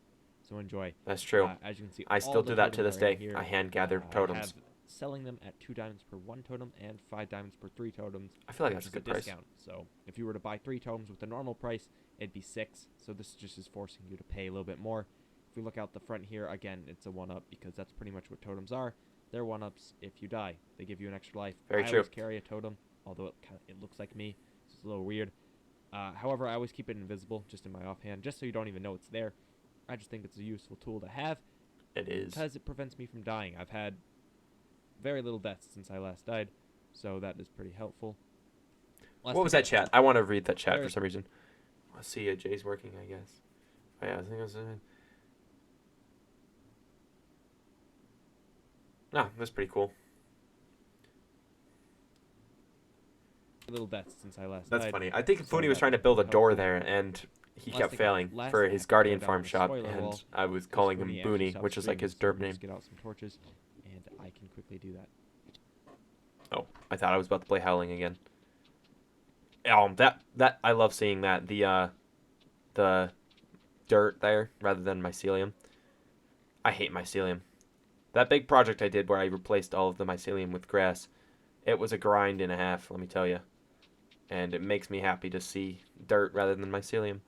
so enjoy." That's true. As you can see, I still do that to this day. I hand gathered totems. I have selling them at 2 diamonds per 1 totem and 5 diamonds per 3 totems. I feel like that's a good price. Discount. So if you were to buy 3 totems with the normal price, it'd be 6. So this just is forcing you to pay a little bit more. If we look out the front here, again, it's a 1-up because that's pretty much what totems are. They're 1-ups if you die. They give you an extra life. Very I true. always carry a totem, although it looks like me. So it's a little weird. However, I always keep it invisible, just in my offhand, just so you don't even know it's there. I just think it's a useful tool to have. It is. Because it prevents me from dying. I've had very little deaths since I last died, so that is pretty helpful. What was that chat? I want to read that chat for some reason. Let's see, Jay's working, I guess. Oh, yeah, I think it was... No, that's pretty cool. Little deaths since I last That's died. funny. I think Foodie was trying to build a door there, and he kept failing for his Guardian Farm shop, and I was calling him Booney, which is like his derp name. Get out some torches, and I can quickly do that. Oh, I thought I was about to play Howling again. That I love seeing that the dirt there rather than mycelium. I hate mycelium. That big project I did where I replaced all of the mycelium with grass, it was a grind and a half, let me tell you. And it makes me happy to see dirt rather than mycelium.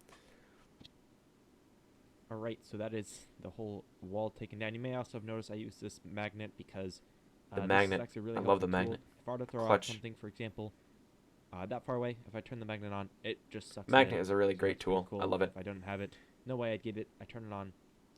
Alright, so that is the whole wall taken down. You may also have noticed I use this magnet because the magnet, this is actually really I love the magnet. If I were to throw Clutch. out something, for example, that far away, if I turn the magnet on, it just sucks Magnet it in. is a really So great that's pretty tool. cool. I love it. If I don't have it, no way I'd get it. I turn it on,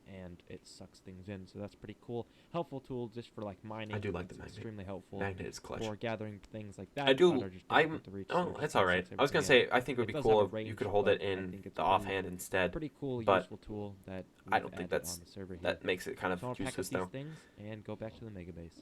and it sucks things in. So that's pretty cool. Helpful tool just for like mining. I do like the It's magnet. Extremely helpful. Magnet is clutch. For gathering things like that. I do. that are just difficult to reach, so Oh, it that's just all sucks right. I was gonna everything say I think it would be does cool have if a you range, could hold but it I in think it's the pretty- offhand instead. Pretty cool, but useful tool that I we've don't think added that's on the server here. that makes it kind of So I'll pack up useless these though. things and go back to the mega base.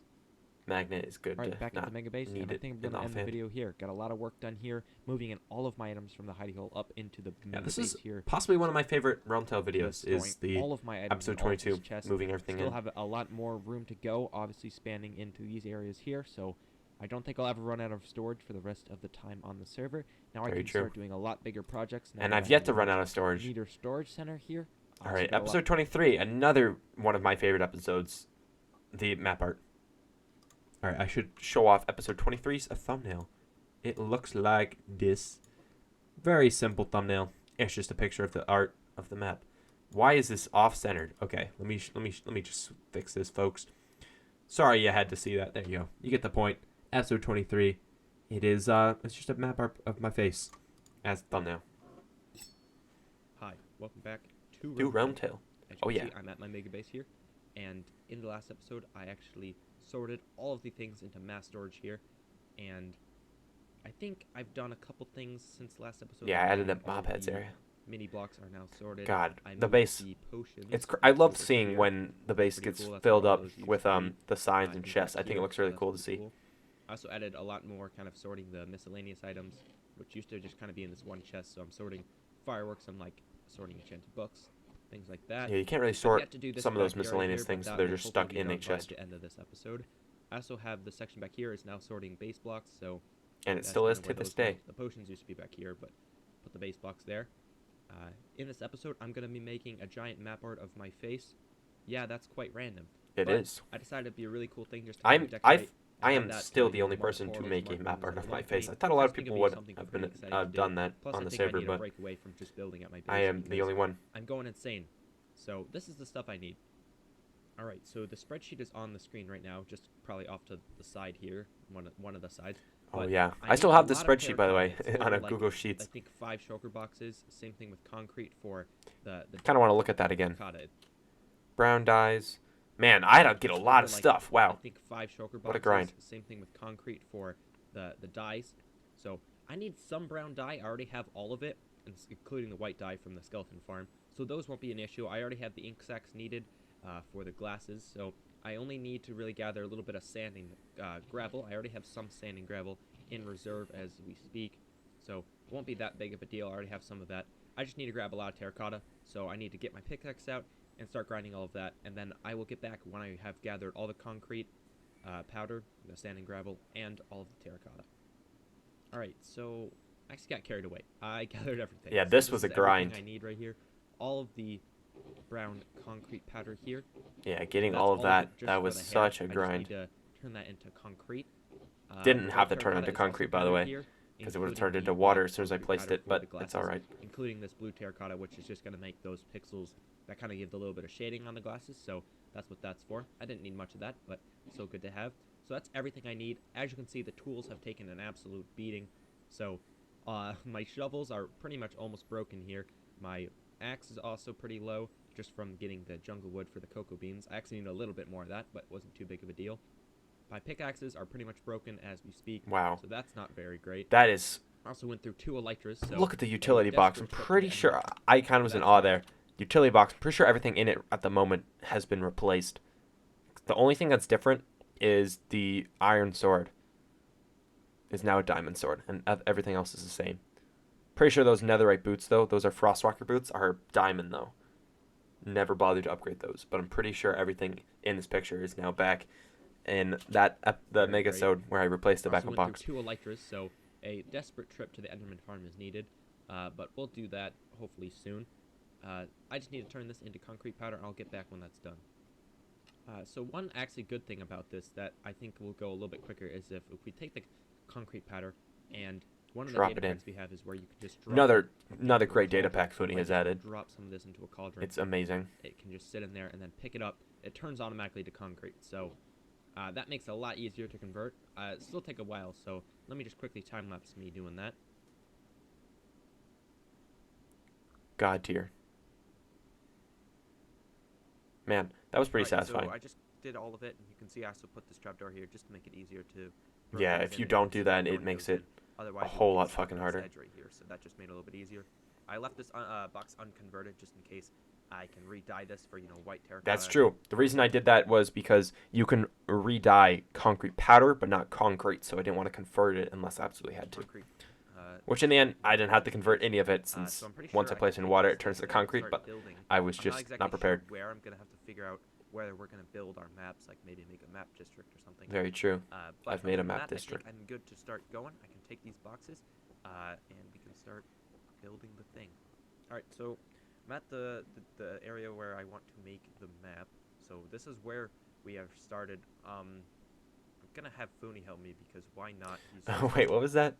Magnet is good. Alright, back at not the mega base, need and I it think I'm in going to end the offhand. video here. Got a lot of work done here, moving in all of my items from the hidey hole up into the Yeah, mega this base is here. possibly one of my favorite RealmTale videos. Just Is throwing the all of my items episode in all of this 22 chest. moving everything Still in. have a lot more room to go, obviously spanning into these areas here, so I don't think I'll ever run out of storage for the rest of the time on the server. Now Very I can true. start doing a lot bigger projects. Now And that I've I yet have to a run much out of storage. neater storage center here. All So right, got a lot- episode 23, another one of my favorite episodes, the map art. All right, I should show off episode 23's a thumbnail. It looks like this. Very simple thumbnail. It's just a picture of the art of the map. Why is this off-centered? Okay, let me just fix this, folks. Sorry you had to see that. There you go. You get the point. Episode 23. It is it's just a map art of my face as thumbnail. Hi, welcome back to RealmTale. As you Oh can yeah. see, I'm at my mega base here, and in the last episode, I actually sorted all of the things into mass storage here, and I think I've done a couple things since last episode. Yeah, I added and that mob all heads the area. Mini blocks are now sorted. God, I the moved base. the potions I love over seeing here. when the base Pretty gets cool, that's filled where all up those used with to be. the signs and Things chests. I back think it here, looks so really that's cool to pretty see. cool. I also added a lot more kind of sorting the miscellaneous items, which used to just kind of be in this one chest. So I'm sorting fireworks. I'm like sorting enchanted books, things like that. Yeah, you can't really I've sort yet to do this some of those back area miscellaneous here, but things, so that they're will just stuck hopefully be in a done by chest. the end of this episode. I also have the section back here is now sorting base blocks, so And it that's still kind is of to where this those go. day. The potions used to be back here, but put the base blocks there. In this episode, I'm going to be making a giant map art of my face. Yeah, that's quite random. It but is. I decided it'd be a really cool thing just to kind of decorate I and am have that still kind the of only mark person to portals, make a mark map rooms art that of I my love face. I paint. thought a lot of Just think people it'd be would something have pretty been exciting to done do. that Plus, on I the think I server, need a but break away from just building at my base I am the because only one. I'm going insane. So this is the stuff I need. Alright, so the spreadsheet is on the screen right now, just probably off to the side here, one of the sides. Oh But yeah, I need still a have the lot of spreadsheet by the way terracotta. It's on a over, like, Google I Sheets. think 5 shulker boxes. Same thing with concrete for the Kind of want to look at that again. terracotta. Brown dyes, Man, I don't get a lot of Like, stuff. I Wow. think 5 shulker boxes. What a grind. Same thing with concrete for the dyes. So I need some brown dye. I already have all of it, including the white dye from the skeleton farm. So those won't be an issue. I already have the ink sacks needed for the glasses. So I only need to really gather a little bit of sand and gravel. I already have some sand and gravel in reserve as we speak. So it won't be that big of a deal. I already have some of that. I just need to grab a lot of terracotta. So I need to get my pickaxe out and start grinding all of that, and then I will get back when I have gathered all the concrete, powder, the sand and gravel, and all of the terracotta. Alright, so I actually got carried away. I gathered everything. Yeah, So this was a is everything grind. I need right here. All of the brown concrete powder here. Yeah, getting That's all of that, it just that for was the hair. such a I just grind. need to turn that into concrete. Didn't the have to blue turn it terracotta into is also concrete, by the powdered way, here, because it would have including turned into the water black as soon as I concrete placed powder it, for but the it's glasses, alright. including this blue terracotta, which is just going to make those pixels that kind of give the little bit of shading on the glasses, so that's what that's for. I didn't need much of that, but still good to have. So that's everything I need. As you can see, the tools have taken an absolute beating. So my shovels are pretty much almost broken here. My axe is also pretty low, just from getting the jungle wood for the cocoa beans. I actually need a little bit more of that, but it wasn't too big of a deal. My pickaxes are pretty much broken as we speak. Wow. So that's not very great. That is... I also went through 2 elytras. So look at the utility box. I'm pretty sure... I kind of was in awe there. Utility box. I'm pretty sure everything in it at the moment has been replaced. The only thing that's different is the iron sword is now a diamond sword, and everything else is the same. Pretty sure those netherite boots, though, those are frostwalker boots, are diamond, though. Never bothered to upgrade those, but I'm pretty sure everything in this picture is now back in that the Megasode where I replaced the backup box. 2 elytras, so a desperate trip to the Enderman farm is needed, but we'll do that hopefully soon. I just need to turn this into concrete powder, and I'll get back when that's done. So one actually good thing about this that I think will go a little bit quicker is if we take the concrete powder and one of the data packs we have is where you can just drop another great data pack Foodie has added. Drop some of this into a cauldron. It's amazing. It can just sit in there and then pick it up. It turns automatically to concrete, so that makes it a lot easier to convert. It still take a while, so let me just quickly time lapse me doing that. God tier. Man, that was pretty satisfying. So I just did all of it, and you can see I also put this trapdoor here just to make it easier to... Yeah, if you don't do that, it makes it a whole lot fucking harder. Right here, so that just made it a little bit easier. I left this box unconverted just in case I can re-dye this for, white terracotta. That's true. The reason I did that was because you can re-dye concrete powder, but not concrete, so I didn't want to convert it unless I absolutely had to. Which in the end, I didn't have to convert any of it, since so once I place it in water, it turns to concrete, but I was just not prepared. Sure where I'm going to have to figure out whether we're going to build our maps, like maybe make a map district or something. Very true. But I've made a other than map that, district. I think I'm good to start going. I can take these boxes, and we can start building the thing. Alright, so I'm at the area where I want to make the map. So this is where we have started. I'm going to have Fooney help me because why not? Oh, wait, what was that?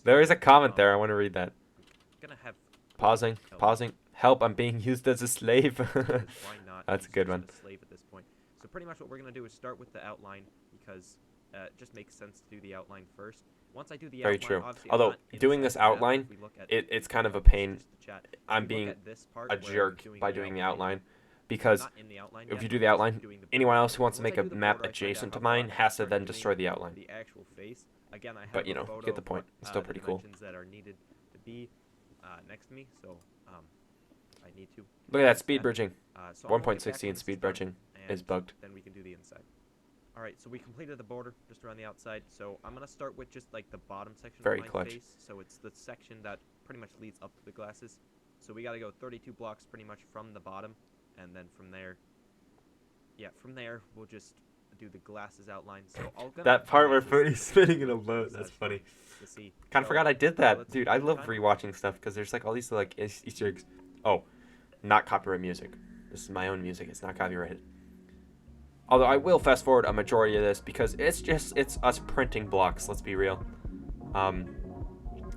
There is a comment there. I want to read that. I'm going to have Pausing. Help, I'm being used as a slave. Why not? That's a good one. A slave at this point. So pretty much what we're going to do is start with the outline because it just makes sense to do the outline first. Once I do the Very outline, true. obviously Although, doing this outline, it's kind of a pain. I'm being a jerk by doing the outline. Because if you do the outline, anyone else who wants to make a map adjacent to mine has to then destroy the outline. The actual face. Again, I have but, you know, get the of point. It's still pretty cool. That are needed to be next to me, so I need to. Look at that speed bridging. So I'm gonna 1.16 speed bridging is bugged. Then we can do the inside. Alright, so we completed the border just around the outside. So I'm going to start with just like the bottom section Very of my clutch. face. So it's the section that pretty much leads up to the glasses. So we got to go 32 blocks pretty much from the bottom. And then from there, from there, we'll just do the glasses outline. So that part where Footy's spinning in a boat, that's funny. Kind of forgot I did that. Dude, I love rewatching stuff because there's like all these like Easter eggs. Oh, not copyright music. This is my own music. It's not copyrighted. Although I will fast forward a majority of this because it's us printing blocks. Let's be real.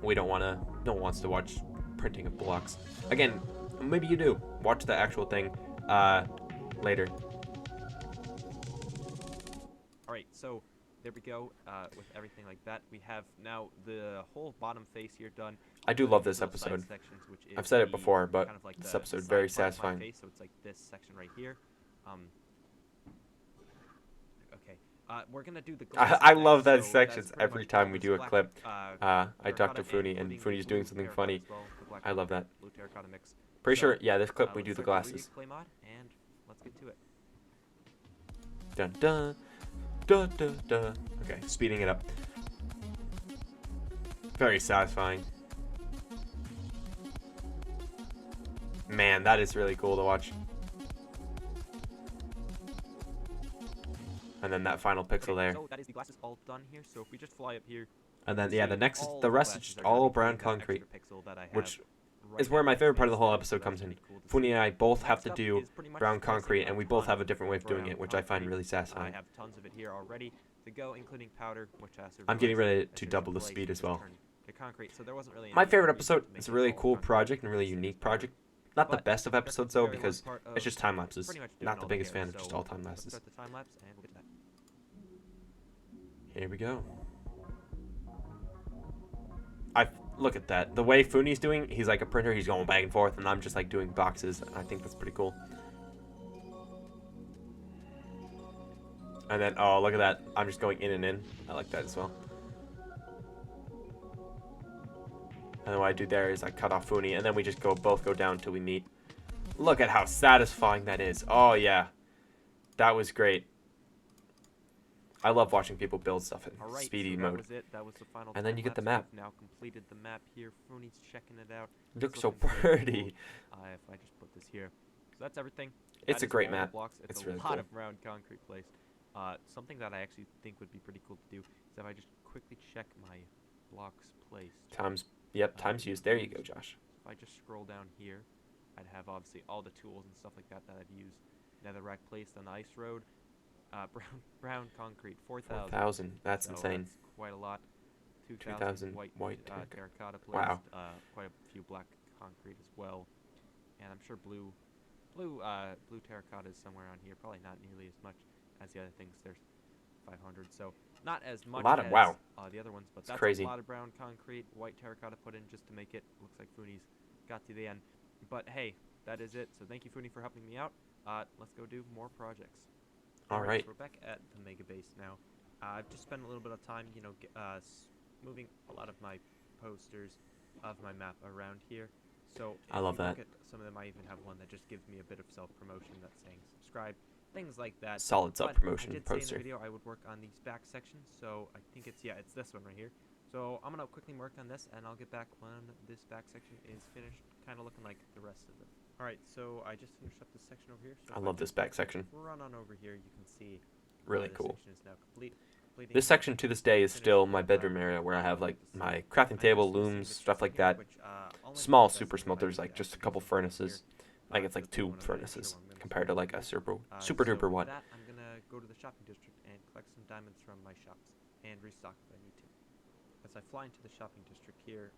We don't want to. No one wants to watch printing of blocks. Again, maybe you do. Watch the actual thing later. All right, so there we go. With everything like that, we have now the whole bottom face here done. I do love this episode. I've said it before, but kind of like this the episode is very side part of my satisfying. face, so it's like this section right here. Okay. We're gonna do the I glasses love that next, so that's sections pretty every much time all we this do a black, clip. I talk to terracotta, Funi, and including the Funi's doing blue something terracotta funny. as well, the black I love that. blue terracotta mix. Pretty So, sure, yeah, this clip we let's do the start glasses. play mod, and let's get to it. Dun dun dun dun dun. Okay, speeding it up. Very satisfying. Man, that is really cool to watch. And then that final pixel there. So that is the glasses all done here. So if we just fly up here, And then you yeah, see the all rest is glasses just are all done, brown including that concrete, extra pixel that I have which right is where now my in favorite part of the place whole there, episode so comes that's in. pretty cool to Funi see. and I both have Next to up do is pretty much brown placing concrete, a and we both have a ton different way of doing brown it, which I find concrete. really I satisfying. have tons of it here already to go, including powder, which has to I'm getting ready as to soon as double you the place, speed you as just well. turn to concrete. So there wasn't really My any favorite reason episode to make is a it really all cool concrete project and because really it's the same unique as powder. project. Not the But best of here comes episodes the though, very because last part it's of just time lapses. pretty much doing Not the all biggest hair, fan of just so all time let's lapses. start the time lapse and we'll get to that. Here we go. Look at that. The way Funi's doing, he's like a printer. He's going back and forth, and I'm just like doing boxes. I think that's pretty cool. And then, oh, look at that. I'm just going in and in. I like that as well. And then what I do there is I cut off Funi, and then we just both go down until we meet. Look at how satisfying that is. Oh, yeah. That was great. I love watching people build stuff in speedy mode. That was it. That was the final And then you get the time-lapse. map. We've now completed the map here. Funi's checking it out. It looks It's so looking very pretty. cool. If I just put this here. So that's everything. It's That a is great all the map. blocks. It's It's a really lot cool. of round concrete placed. Something that I actually think would be pretty cool to do is if I just quickly check my blocks placed. Times used. There you go, Josh. If I just scroll down here, I'd have obviously all the tools and stuff like that that I've used. Netherrack placed on the ice road. Brown concrete, 4,000. 4,000. That's So insane. That's quite a lot. 2,000 white terracotta placed. Wow. Quite a few black concrete as well. And I'm sure blue terracotta is somewhere on here. Probably not nearly as much as the other things. There's 500, so not as much as Wow. The other ones. But It's that's crazy. a lot of brown concrete, white terracotta put in just to make it. Looks like Funi's got to the end. But hey, that is it. So thank you, Funi, for helping me out. Let's go do more projects. All right. So we're back at the mega base now. I've just spent a little bit of time, moving a lot of my posters of my map around here. So I love that. Look at some of them, I even have one that just gives me a bit of self-promotion that's saying subscribe, things like that. Solid self-promotion I did poster. say in the video I would work on these back sections, so I think it's this one right here. So I'm gonna quickly work on this, and I'll get back when this back section is finished, kind of looking like the rest of it. All right, so I just finished up this section over here. So I if love this back section. Run on over here, you can see. Really this cool. section is now complete. This section to this day is still my bedroom area where I have like my crafting table, looms, stuff like that. Small super smelters, like just a couple furnaces. Like it's like 2 furnaces compared to like a super duper one. That, I'm gonna go to the shopping district and collect some diamonds from my shops and restock if I need to. As I fly into the shopping district here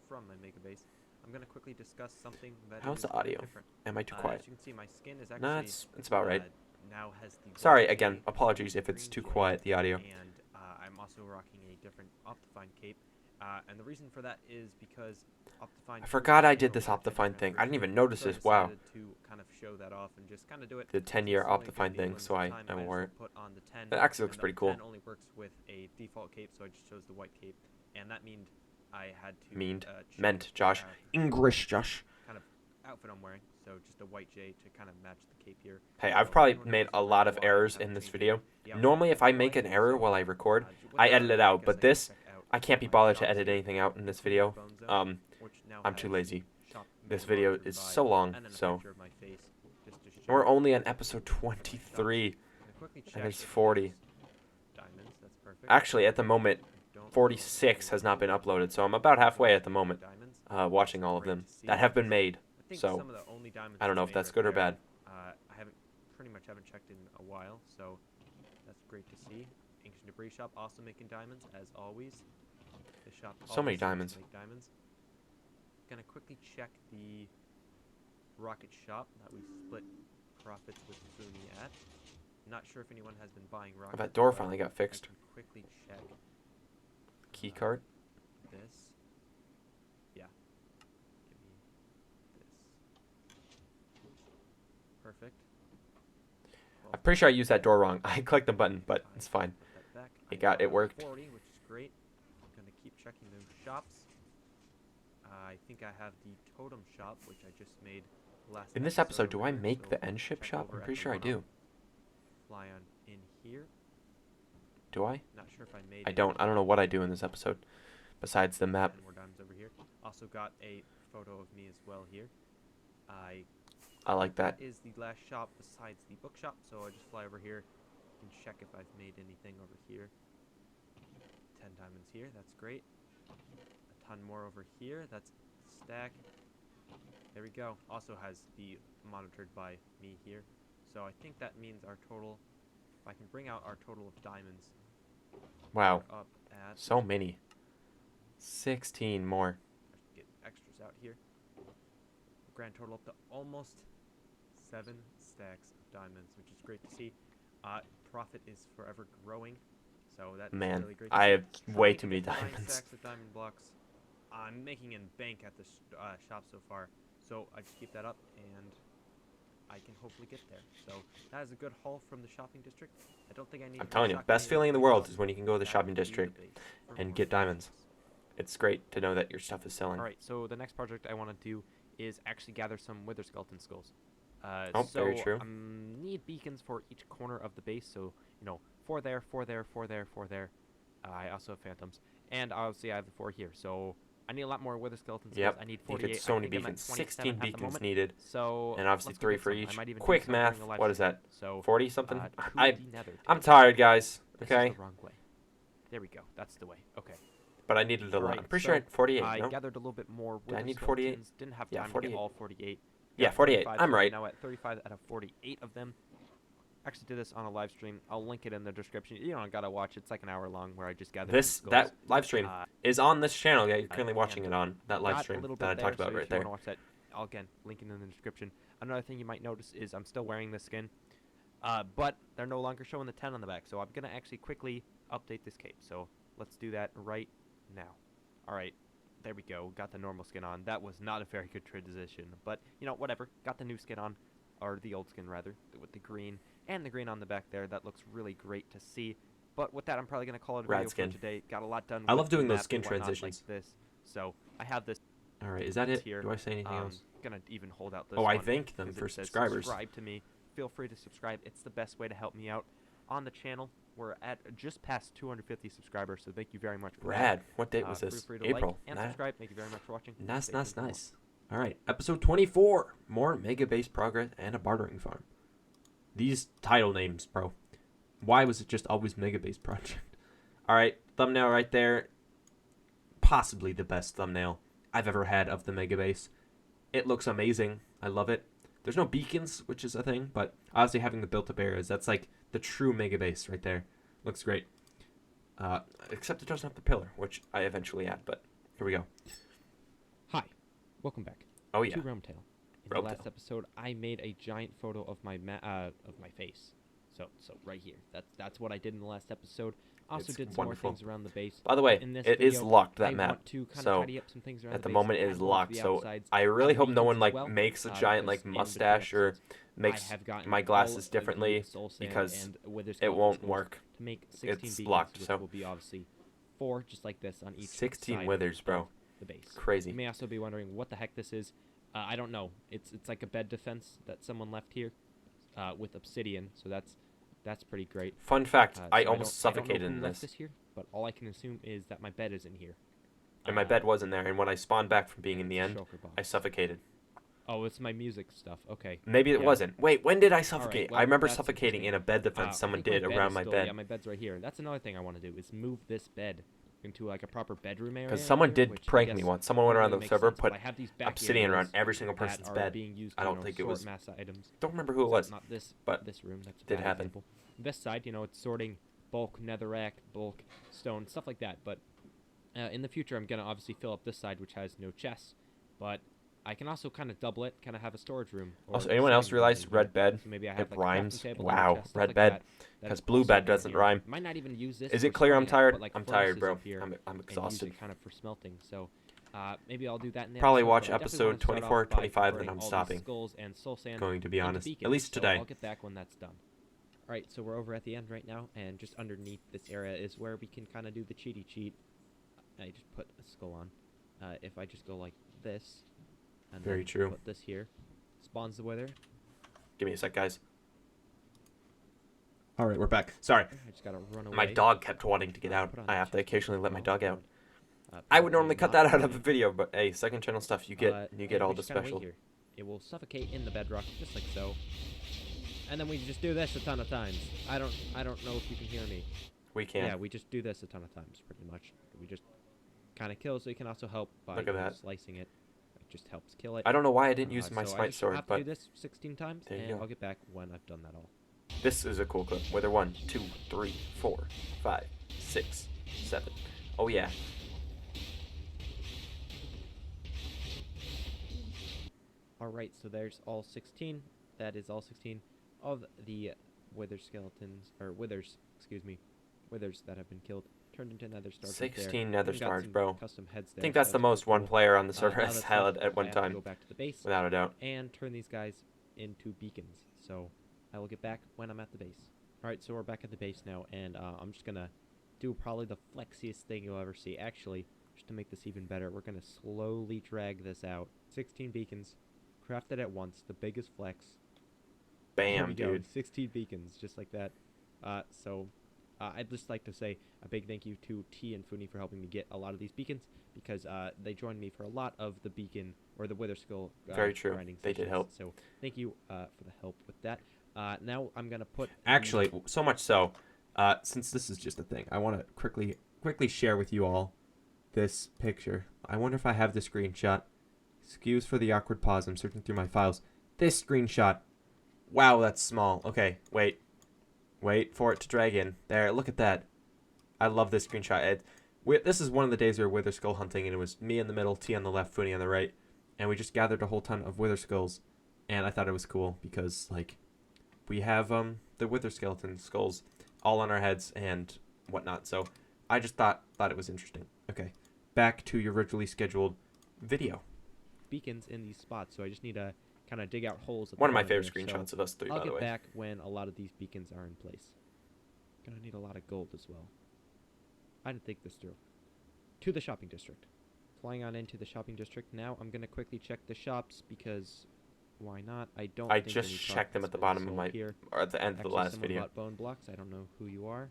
from my mega base, I'm gonna quickly discuss something that How's is the audio? different. Am I too quiet? As you can see, my skin is actually No, it's about right. now has the Sorry white again. cape, Apologies if it's green too cape, quiet, the audio. And I'm also rocking a different Optifine cape. And the reason for that is because Optifine. I forgot I did this Optifine thing. I didn't even notice this. Wow. To kind of show that off and just kind of do it. The 10-year It's only Optifine gonna be thing, so I one wore it. put on the 10, It actually and looks the pretty cool. 10 only works with a default cape, so I just chose the white cape, and that meant I had to Meant, Josh. English, Josh. kind of outfit I'm wearing, so just a white J to kind of match the cape here. Hey, I've probably made a lot of errors in this video. Normally, if I make an error while I record, I edit it out. But this, I can't be bothered to edit anything out in this video. I'm too lazy. This video is so long, so we're only on episode 23, and there's 40. Actually, at the moment, 46 has not been uploaded, so I'm about halfway at the moment, watching all of them that have been made. So I don't know if that's good or bad. I pretty much haven't checked in a while, so that's great to see. Ancient Debris Shop also making diamonds as always. The shop So many always seems to diamonds. make diamonds. Gonna quickly check the rocket shop that we split profits with Fumi at. Not sure if anyone has been buying rockets. That door but finally got I fixed. can quickly check Key card. this. Yeah. Give me this. Perfect. I'm pretty sure I used that door wrong. I clicked the button, but it's fine. It worked. 40, which is great. I'm gonna keep checking those shops. I think I have the totem shop, which I just made last. In this episode, do I make the end ship shop? I'm pretty sure I do. Fly on in here. Do I? Not sure if I made. I don't know what I do in this episode, besides the map. More diamonds over here. Also got a photo of me as well here. I like that. Is the last shop besides the bookshop, so I just fly over here and check if I've made anything over here. 10 diamonds here, that's great. A ton more over here, that's stack. There we go. Also has the monitored by me here. So I think that means our total, if I can bring out our total of diamonds. Wow. Up at So many. 16 more. Get extras out here. Grand total up to almost 7 stacks of diamonds, which is great to see. Profit is forever growing, so that's really great to I see. have way Need too to many get 9 diamonds. stacks of diamond blocks. I'm making in bank at the shop so far, so I just keep that up, and I can hopefully get there. So that is a good haul from the shopping district. I don't think I need. I'm telling you, best feeling in the world is when you can go to the shopping district and get diamonds. It's great to know that your stuff is selling. Alright, so the next project I want to do is actually gather some wither skeleton skulls. Very true. Need beacons for each corner of the base, so, 4 there, 4 there, 4 there, 4 there. I also have phantoms. And obviously I have the 4 here, so I need a lot more wither skeleton skulls. Yep, I need you 48. get so many I think I'm at beacons. 27 16 at the beacons moment. needed. So And obviously let's go 3 get for some. I each. might even do Quick some during math, the live what is stream. that? So, 40 something? to I'm the nether tired, guys. This Okay. is the wrong way. There we go. That's the way. Okay. But I needed a lot. Alright, I'm pretty so sure I had 48, I no? gathered a little bit more Did I wither need 48? skeletons. Didn't have Yeah, time to 48. get all 48. Yeah, 48. 35, I'm so right. Now at 35 out of 48 of them. Actually did this on a live stream. I'll link it in the description. You don't gotta watch. It's like an hour long where I just gathered That live stream is on this channel. Yeah, you're currently watching it on that live got a stream little that I bit talked there, about so right if you there. wanna watch that, I'll again link it in the description. Another thing you might notice is I'm still wearing this skin, but they're no longer showing the 10 on the back. So I'm gonna actually quickly update this cape. So let's do that right now. All right. There we go. Got the normal skin on. That was not a very good transition, but whatever. Got the new skin on, or the old skin rather, with the green and the green on the back there. That looks really great to see. But with that, I'm probably gonna call it a Rad video skin. for today. Got a lot done. I with love doing the those map skin and whatnot transitions. like this. So I have this. All right, is that it? Here. Do I say anything else? Gonna even hold out this. Oh, I one thank them 'cause for it says subscribers. Subscribe to me. Feel free to subscribe. It's the best way to help me out on the channel. We're at just past 250 subscribers, so thank you very much for Rad. that. What date was Feel this? free to April. like and Nah. subscribe. Thank you very much for watching. Nice, Stay nice, tuned for more. nice. All right, episode 24. More mega base progress and a bartering farm. These title names, bro. Why was it just always mega base project? All right, thumbnail right there. Possibly the best thumbnail I've ever had of the mega base. It looks amazing. I love it. There's no beacons, which is a thing, but obviously having the built-up areas, that's like the true mega base right there. Looks great. Except it doesn't have the pillar, which I eventually add, but here we go. Hi, welcome back. Oh yeah. To RealmTale. In the last episode, I made a giant photo of my face. So right here. That's what I did in the last episode. Also It's did some wonderful. more things around the base. By the way, in this it is video, locked, that I map. want to kinda So tidy up some things around at the base, moment it add is more to locked. the So outsides, I really add hope no one beacons like as well, makes a giant like because in between mustache or episodes, I makes have gotten my all glasses of the differently soul sand because and wither it skeleton won't skulls work. to make 16 It's beacons, locked. which So will be obviously 4 just like this on each 16 side withers, bro. of the base. Crazy. You may also be wondering what the heck this is. I don't know. It's like a bed defense that someone left here with obsidian, so that's pretty great. Fun fact, So I don't- almost I don't know suffocated who in left this. here, but all I can assume is that my bed is in here. And my bed wasn't there, and when I spawned back from being in the end, shulker box. I suffocated. Oh, it's my music stuff. Okay. Maybe it Yeah. wasn't. Wait, when did I All right, suffocate? well, I remember that's suffocating in interesting. a bed defense I someone think did bed around is my still- bed. Yeah, my bed's right here. That's another thing I want to do is move this bed into like a proper bedroom area. Because someone here, did which I prank me guess once. Someone went doesn't around the really make server, sense, put but I have these back obsidian around areas every single that person's are bed. being used I to, don't think it sort was. mass items. Don't remember who it So was. Not this, but this room. That's a did bad happen. example. This side, it's sorting bulk netherrack, bulk stone, stuff like that. But in the future, I'm gonna obviously fill up this side, which has no chests, but I can also kind of double it, kind of have a storage room. or Also, a anyone else sitting room realize in here. red bed? So maybe I have It like a crafting rhymes. table, little Wow, chest, stuff red like bed. that. That Because is blue also bed in doesn't here. rhyme. Might not even use this. Is for it clear I'm smelting, tired? but, like, I'm tired, furnaces bro. up here I'm and use exhausted. it kind of for smelting. So maybe I'll do that in the Probably episode, watch but I definitely episode wanna start 24, off by 25, then converting I'm all these stopping. skulls and soul sand Going to be into honest. At beacons, least so today. I'll get back when that's done. Alright, so we're over at the end right now, and just underneath this area is where we can kind of do the cheaty cheat. I just put a skull on. If I just go like this, and Very then true. put this here, spawns the wither. Give me a sec, guys. All right, we're back. Sorry. I just gotta run away. My dog kept wanting to get out. Put on I the have to chest occasionally let my dog out. I apparently would normally cut not that out of the ready. video, but hey, second channel stuff, you get And all we the just kinda wait special. here. It will suffocate in the bedrock, just like so. And then we just do this a ton of times. I don't know if you can hear me. We can. Yeah, we just do this a ton of times, pretty much. We just kind of kill, so you can also help by Look at that. slicing it. It just helps kill it. I don't know why I didn't use my so I smite just sword, have to but do this 16 times, there you and go. I'll get back when I've done that all. This is a cool clip. Whether 1, 2, 3, 4, 5, 6, 7. Oh yeah. Alright, so there's all 16. That is all 16 of the wither skeletons, or withers, excuse me, withers that have been killed, turned into nether stars. 16 nether Even got stars, some bro. Custom heads I there, think so that's the pretty most one cool. player on the server Now has that's had done, at one I have to time. go back to the base Without a doubt. and turn these guys into beacons. So I will get back when I'm at the base. Alright, so we're back at the base now, and I'm just gonna do probably the flexiest thing you'll ever see. Actually, just to make this even better, we're gonna slowly drag this out. 16 beacons, crafted at once, the biggest flex. There Bam, we go, dude. 16 beacons, just like that. I'd just like to say a big thank you to T and Funi for helping me get a lot of these beacons, because they joined me for a lot of the beacon, or the wither skull Very true. grinding They did sessions. help. So thank you for the help with that. Now I'm gonna put Actually, so much so, since this is just a thing, I want to quickly share with you all this picture. I wonder if I have the screenshot. Excuse for the awkward pause. I'm searching through my files. This screenshot. Wow, that's small. Okay, wait for it to drag in. There, look at that. I love this screenshot. This is one of the days we were wither skull hunting, and it was me in the middle, T on the left, Funi on the right, and we just gathered a whole ton of wither skulls, and I thought it was cool because like we have the wither skeleton skulls all on our heads and whatnot. So I just thought it was interesting. Okay, back to your originally scheduled video. beacons in these spots, so I just need to kind of dig out holes. At One the of my bottom favorite here, screenshots so of us three, I'll by the way. get back when a lot of these beacons are in place. Gonna need a lot of gold as well. I didn't think this through. To the shopping district. Flying on into the shopping district now. I'm gonna quickly check the shops because why not? I think just any checked them profits at the been bottom of sold my here. or at the end of the Actually, last someone video. bought bone blocks. I don't know who you are,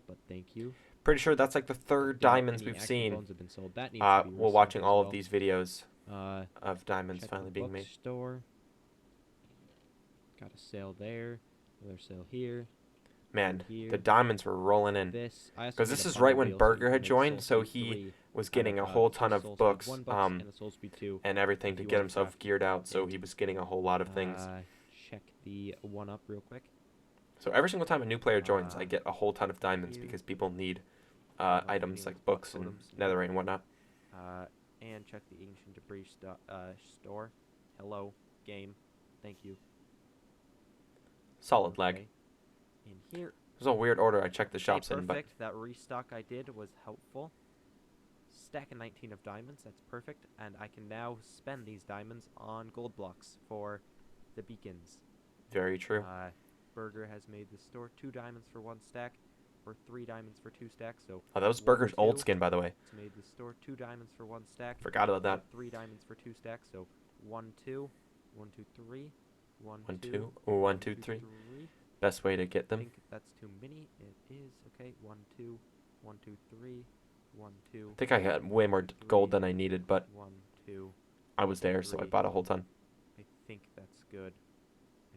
but thank you. Pretty sure that's like the third Yeah, diamonds any we've actual seen. bones have been sold. That needs to be While restocked watching as all well. of these videos of diamonds Check finally the being made. bookstore. Got a sale there. Another sale here. Man, Here. the diamonds were rolling in. Because this is right when Burger had joined, so he was getting a whole ton of books and everything to get himself geared out, so he was getting a whole lot of things. Check the one up real quick. So every single time a new player joins, I get a whole ton of diamonds because people need items like books and netherite and whatnot. And check the ancient debris store. Hello, game. Thank you. Solid lag. Okay. In here. It was a weird order I checked the shops perfect. in, but That restock I did was helpful. Stack of 19 of diamonds. That's perfect. And I can now spend these diamonds on gold blocks for the beacons. very true. Burger has made the store 2 diamonds for 1 stack, or 3 diamonds for 2 stacks. So Oh, that was 1, Burger's old 2. skin, by the way. It's made the store 2 diamonds for 1 stack. Forgot about that. 3 diamonds for 2 stacks. So 1, 2, 1, 2, 3, 1, 1, 2, 2, 1, 2, 3. Best way to get I them. think that's too many. It is. Okay, 1, 2, 1, 2, 3, 1, 2. I think I got way more gold than I needed, but 1, 2. I was there, so I 3. bought a whole ton. I think that's good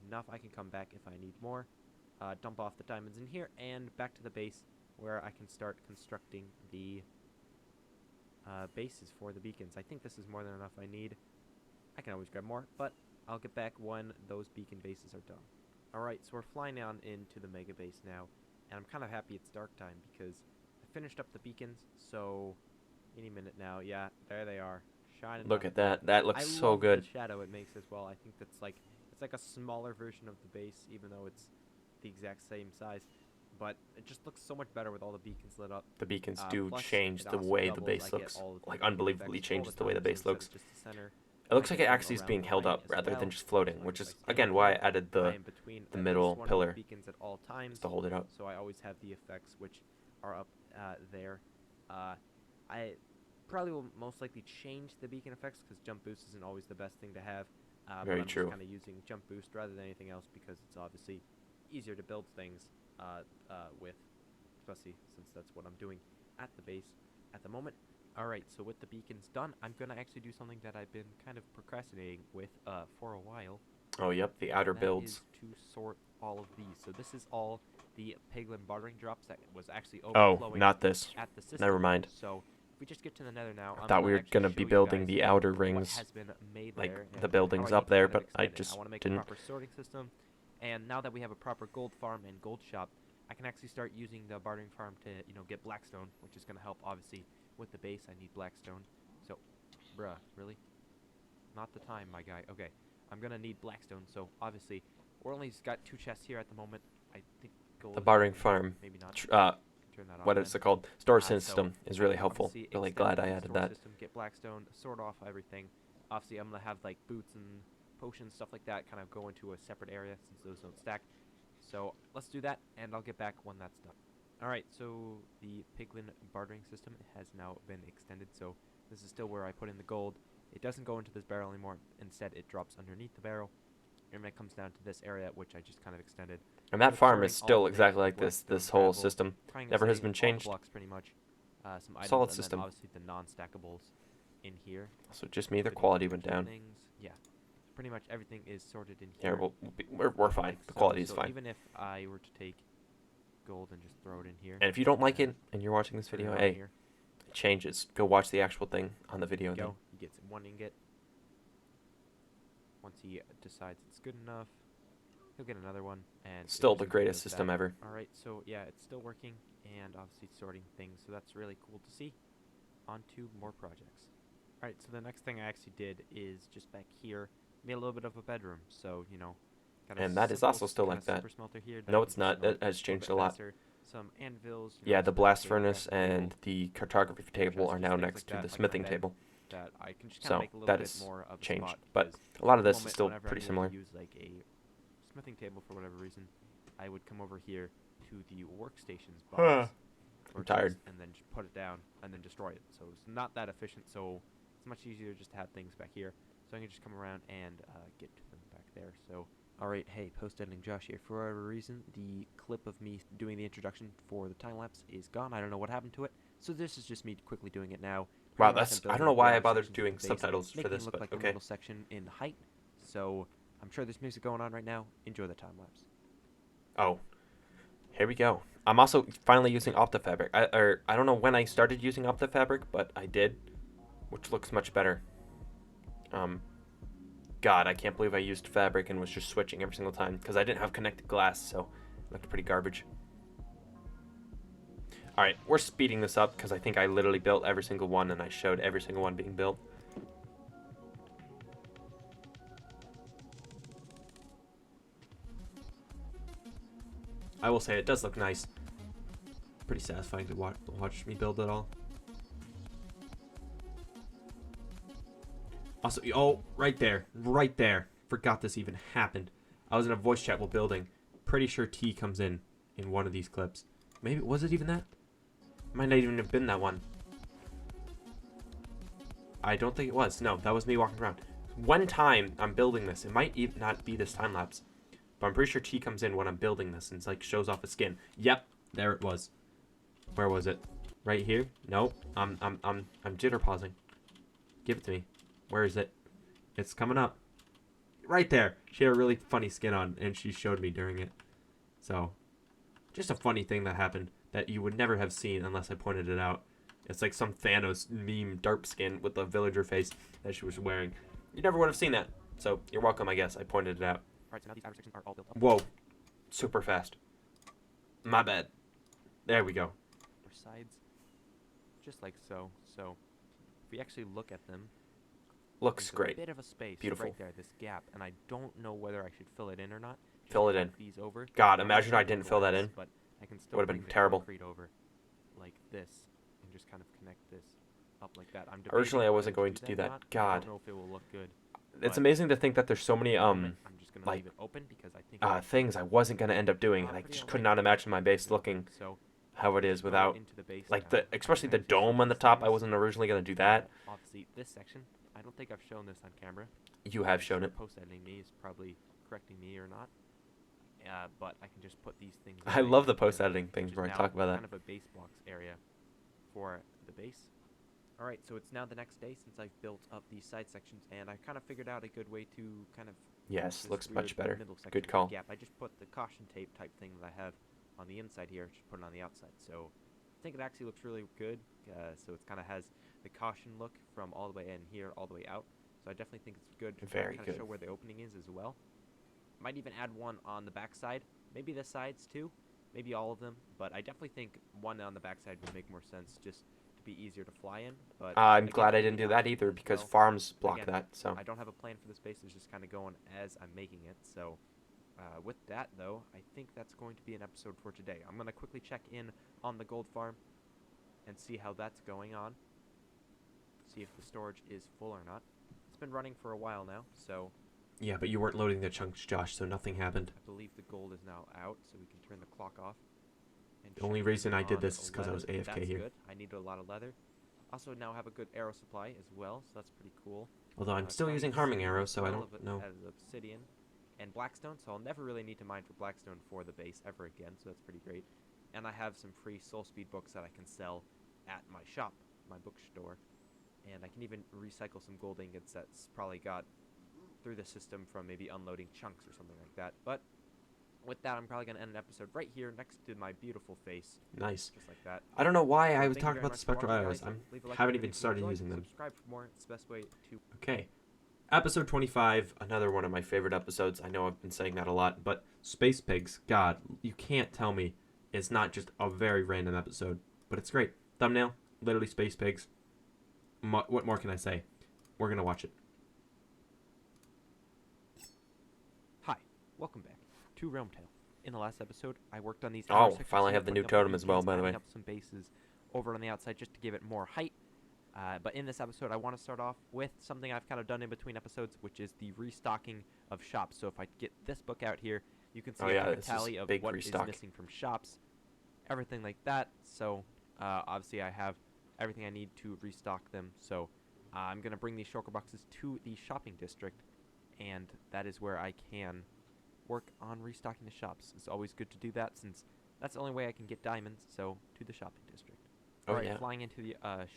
enough. I can come back if I need more. Dump off the diamonds in here and back to the base where I can start constructing the bases for the beacons. I think this is more than enough I need. I can always grab more, but I'll get back when those beacon bases are done. Alright, so we're flying on into the mega base now, and I'm kind of happy it's dark time because I finished up the beacons, so any minute now, yeah, there they are, shining Look up. at that. That looks I so love good. the shadow it makes as well. I think that's like, it's like a smaller version of the base, even though it's the exact same size. But it just looks so much better with all the beacons lit up. The beacons do Plus, change it the also way the doubles, base I get looks. all of the Like, beacon unbelievably effects all changes the way the time, base so instead looks. of just the center, It looks like it everything actually is around being the held line up as rather well. than just floating, So which if I is stand again why I here, added I the am between the at middle least one pillar of these beacons at all times. to hold it up. So I always have the effects which are up there. I probably will most likely change the beacon effects because jump boost isn't always the best thing to have. Very but I'm true. just kind of using jump boost rather than anything else because it's obviously easier to build things with, especially since that's what I'm doing at the base at the moment. Alright, so with the beacons done, I'm going to actually do something that I've been kind of procrastinating with for a while. Oh, yep, the outer and that builds. is to sort all of these. So this is all the piglin bartering drops that was actually Oh, overflowing not this. at the system. Never mind. So if we just get to the nether now, I I'm thought we were actually going to be show you building guys the outer what rings, has been made like there the and buildings how I up need to there, kind of but I extend it. just I want to make didn't. a proper sorting system, and now that we have a proper gold farm and gold shop, I can actually start using the bartering farm to, get blackstone, which is going to help, obviously, with the base. I need blackstone. So, bruh, really? Not the time, my guy. Okay, I'm going to need blackstone, so, obviously, we're only got 2 chests here at the moment. I think gold The is bartering maybe farm, maybe not. Turn that off what then. is it called? Storage So, system is really helpful. obviously Really extend glad I the added storage that. System, get blackstone, sort off everything. Obviously, I'm gonna have like boots and potions, stuff like that, kind of go into a separate area since those don't stack. So let's do that, and I'll get back when that's done. All right, so the piglin bartering system has now been extended. So this is still where I put in the gold. It doesn't go into this barrel anymore. Instead, it drops underneath the barrel, and it comes down to this area, which I just kind of extended. And that With farm storing is all still the things exactly like like this. blackstone, This whole gravel, system trying to never has save been all the changed. blocks pretty much. Some items, Solid and system. then obviously the non-stackables in here. So just me, the Including quality went protection down. Things. Yeah, pretty much everything is sorted in Yeah, here. we're fine. The quality is so fine. even if I were to take gold and just throw it in here. And if you don't like it and you're watching this put it video, on hey, here, it changes. Go watch the actual thing on the video. go. Then. He gets 1 ingot. Once he decides it's good enough, he'll get another one. And Still the greatest system ever. Alright, so yeah, it's still working and obviously sorting things, so that's really cool to see. On to more projects. Alright, so the next thing I actually did is just back here, made a little bit of a bedroom, so, got a And that is simple also still kinda like that. super smelter here that No, I it's can just not. smelt It has little changed bit a lot. faster. Some anvils, Yeah, the some blast basic furnace crafting table, and the cartography table are just now things next like to that, the like my smithing bed, table. that I can just kind So of make a little that bit is more of a changed, spot, but because a lot at of the this is moment, still whenever I pretty needed similar. to use like a smithing table for whatever reason, I would come over here to the workstations box, I'm tired. and then just put it down and then destroy it. So it's not that efficient. So it's much easier just to have things back here. So I can just come around and get to them back there. So alright, hey, post-editing Josh here. For whatever reason, the clip of me doing the introduction for the time lapse is gone. I don't know what happened to it. So this is just me quickly doing it now. Wow, Pretty much that's I'm I don't building know the why I outer bothered sections of doing the base, subtitles for making this, it look but like a okay. middle section in height. So I'm sure there's music going on right now. Enjoy the time lapse. Oh, here we go. I'm also finally using OptiFabric. I don't know when I started using OptiFabric, but I did, which looks much better. God, I can't believe I used fabric and was just switching every single time because I didn't have connected glass, so it looked pretty garbage. Alright, we're speeding this up because I think I literally built every single one and I showed every single one being built. I will say it does look nice. Pretty satisfying to watch me build it all. Also, oh, right there. Forgot this even happened. I was in a voice chat while building. Pretty sure T comes in one of these clips. Maybe, was it even that? Might not even have been that one. I don't think it was. No, that was me walking around. One time I'm building this. It might even not be this time lapse. But I'm pretty sure T comes in when I'm building this and like shows off his skin. Yep, there it was. Where was it? Right here? Nope. I'm jitter pausing. Give it to me. Where is it? It's coming up. Right there. She had a really funny skin on, and she showed me during it. So, just a funny thing that happened that you would never have seen unless I pointed it out. It's like some Thanos meme dark skin with the villager face that she was wearing. You never would have seen that. So, you're welcome, I guess. I pointed it out. Alright, so now these outer sections are all built up. Whoa. Super fast. My bad. There we go. Sides, just like so. So, if we actually look at them, Looks there's great. A bit of a space Beautiful. right there, this gap, and I don't know whether I should fill it in or not. Fill it in. These over. God, I'm imagine not I sure didn't the fill that glass, in. But I can still Would have bring been the terrible. concrete over like this and just kind of connect this up like that. I'm debating Originally, I whether wasn't going to do or that. not. I God. don't know if it will look good. It's but amazing to think that there's so many at the moment, I'm just gonna like leave it open because I think it things I wasn't gonna end up doing, and I pretty just could alright. not imagine my base It's open, looking so how it let's is go without into the base like now. the especially the Trying to show dome on the these top. I things. wasn't originally gonna do that. Obviously, this section, I don't think I've shown this on camera. You have shown it. Post editing me is probably correcting me or not. But I can just put these things. I away love the here, post editing things which is where I now talk about that. Kind of a base blocks area for the base. All right, so it's now the next day since I've built up these side sections, and I kind of figured out a good way to kind of Yes, this looks weird much better. middle section Good call. gap. I just put the caution tape type thing that I have on the inside here, just put it on the outside. So I think it actually looks really good. So it kind of has the caution look from all the way in here all the way out. So I definitely think it's good to Very kind good. of show where the opening is as well. Might even add one on the back side, maybe the sides too, maybe all of them. But I definitely think one on the back side would make more sense, just to be easier to fly in. But I'm again, glad I maybe didn't do not that either as because well. farms block Again, that. So I don't have a plan for the space. It's just kind of going as I'm making it. So with that, though, I think that's going to be an episode for today. I'm going to quickly check in on the gold farm and see how that's going on. See if the storage is full or not. It's been running for a while now, so yeah, but you weren't loading the chunks, Josh, so nothing happened. I believe the gold is now out, so we can turn the clock off. And The only check reason in I did on this is because I was leather. AFK That's here. good. I need a lot of leather. Also now have a good arrow supply as well, so that's pretty cool. Although I'm still Found using the harming same arrows, so I well don't of it know. as obsidian and blackstone, so I'll never really need to mine for blackstone for the base ever again, so that's pretty great. And I have some free soul speed books that I can sell at my shop, my bookstore. And I can even recycle some gold ingots that's probably got through the system from maybe unloading chunks or something like that. But with that, I'm probably going to end an episode right here next to my beautiful face. Nice. Just like that. I don't know why So I was thank you talking very about the much for spectral watching, arrows. guys. I Leave a like haven't on the even video if you started enjoyed. using them. Subscribe for more. It's the best way to... Okay. Episode 25, another one of my favorite episodes. I know I've been saying that a lot, but Space Pigs, God, you can't tell me it's not just a very random episode, but it's great. Thumbnail, literally Space Pigs. What more can I say? We're going to watch it. Hi, welcome back to RealmTale. In the last episode, I worked on these... Oh, sections finally here, have the putting new up totem as well, beacons, by the way. adding up some bases over on the outside just to give it more height. But in this episode, I want to start off with something I've kind of done in between episodes, which is the restocking of shops. So if I get this book out here, you can see a this is tally of big what restock. is missing from shops, everything like that. So obviously I have everything I need to restock them. So I'm going to bring these shulker boxes to the shopping district, and that is where I can work on restocking the shops. It's always good to do that since that's the only way I can get diamonds, so to the shopping district. Oh, Alright, yeah. flying into the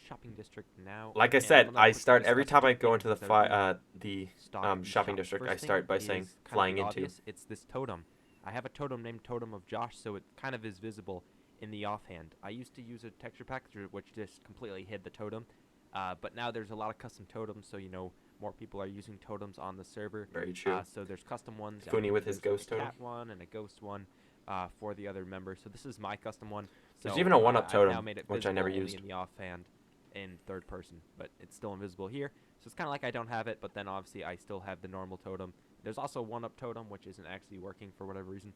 shopping district now. Like I and said, I'm gonna I quickly start every discuss time I two go into things that are the stocked in shopping shop. district, First I start by thing saying is kind of flying the into. obvious. It's this totem. I have a totem named Totem of Josh, so it kind of is visible in the offhand. I used to use a texture pack which just completely hid the totem, but now there's a lot of custom totems, so you know more people are using totems on the server. Very true. So there's custom ones. I Funi think with his there's ghost a totem. cat one and a ghost one for the other members. So this is my custom one. There's So, even a one-up I've totem, now made it which I never visible only used. in the offhand in third person, but it's still invisible here. So it's kind of like I don't have it, but then obviously I still have the normal totem. There's also one-up totem, which isn't actually working for whatever reason.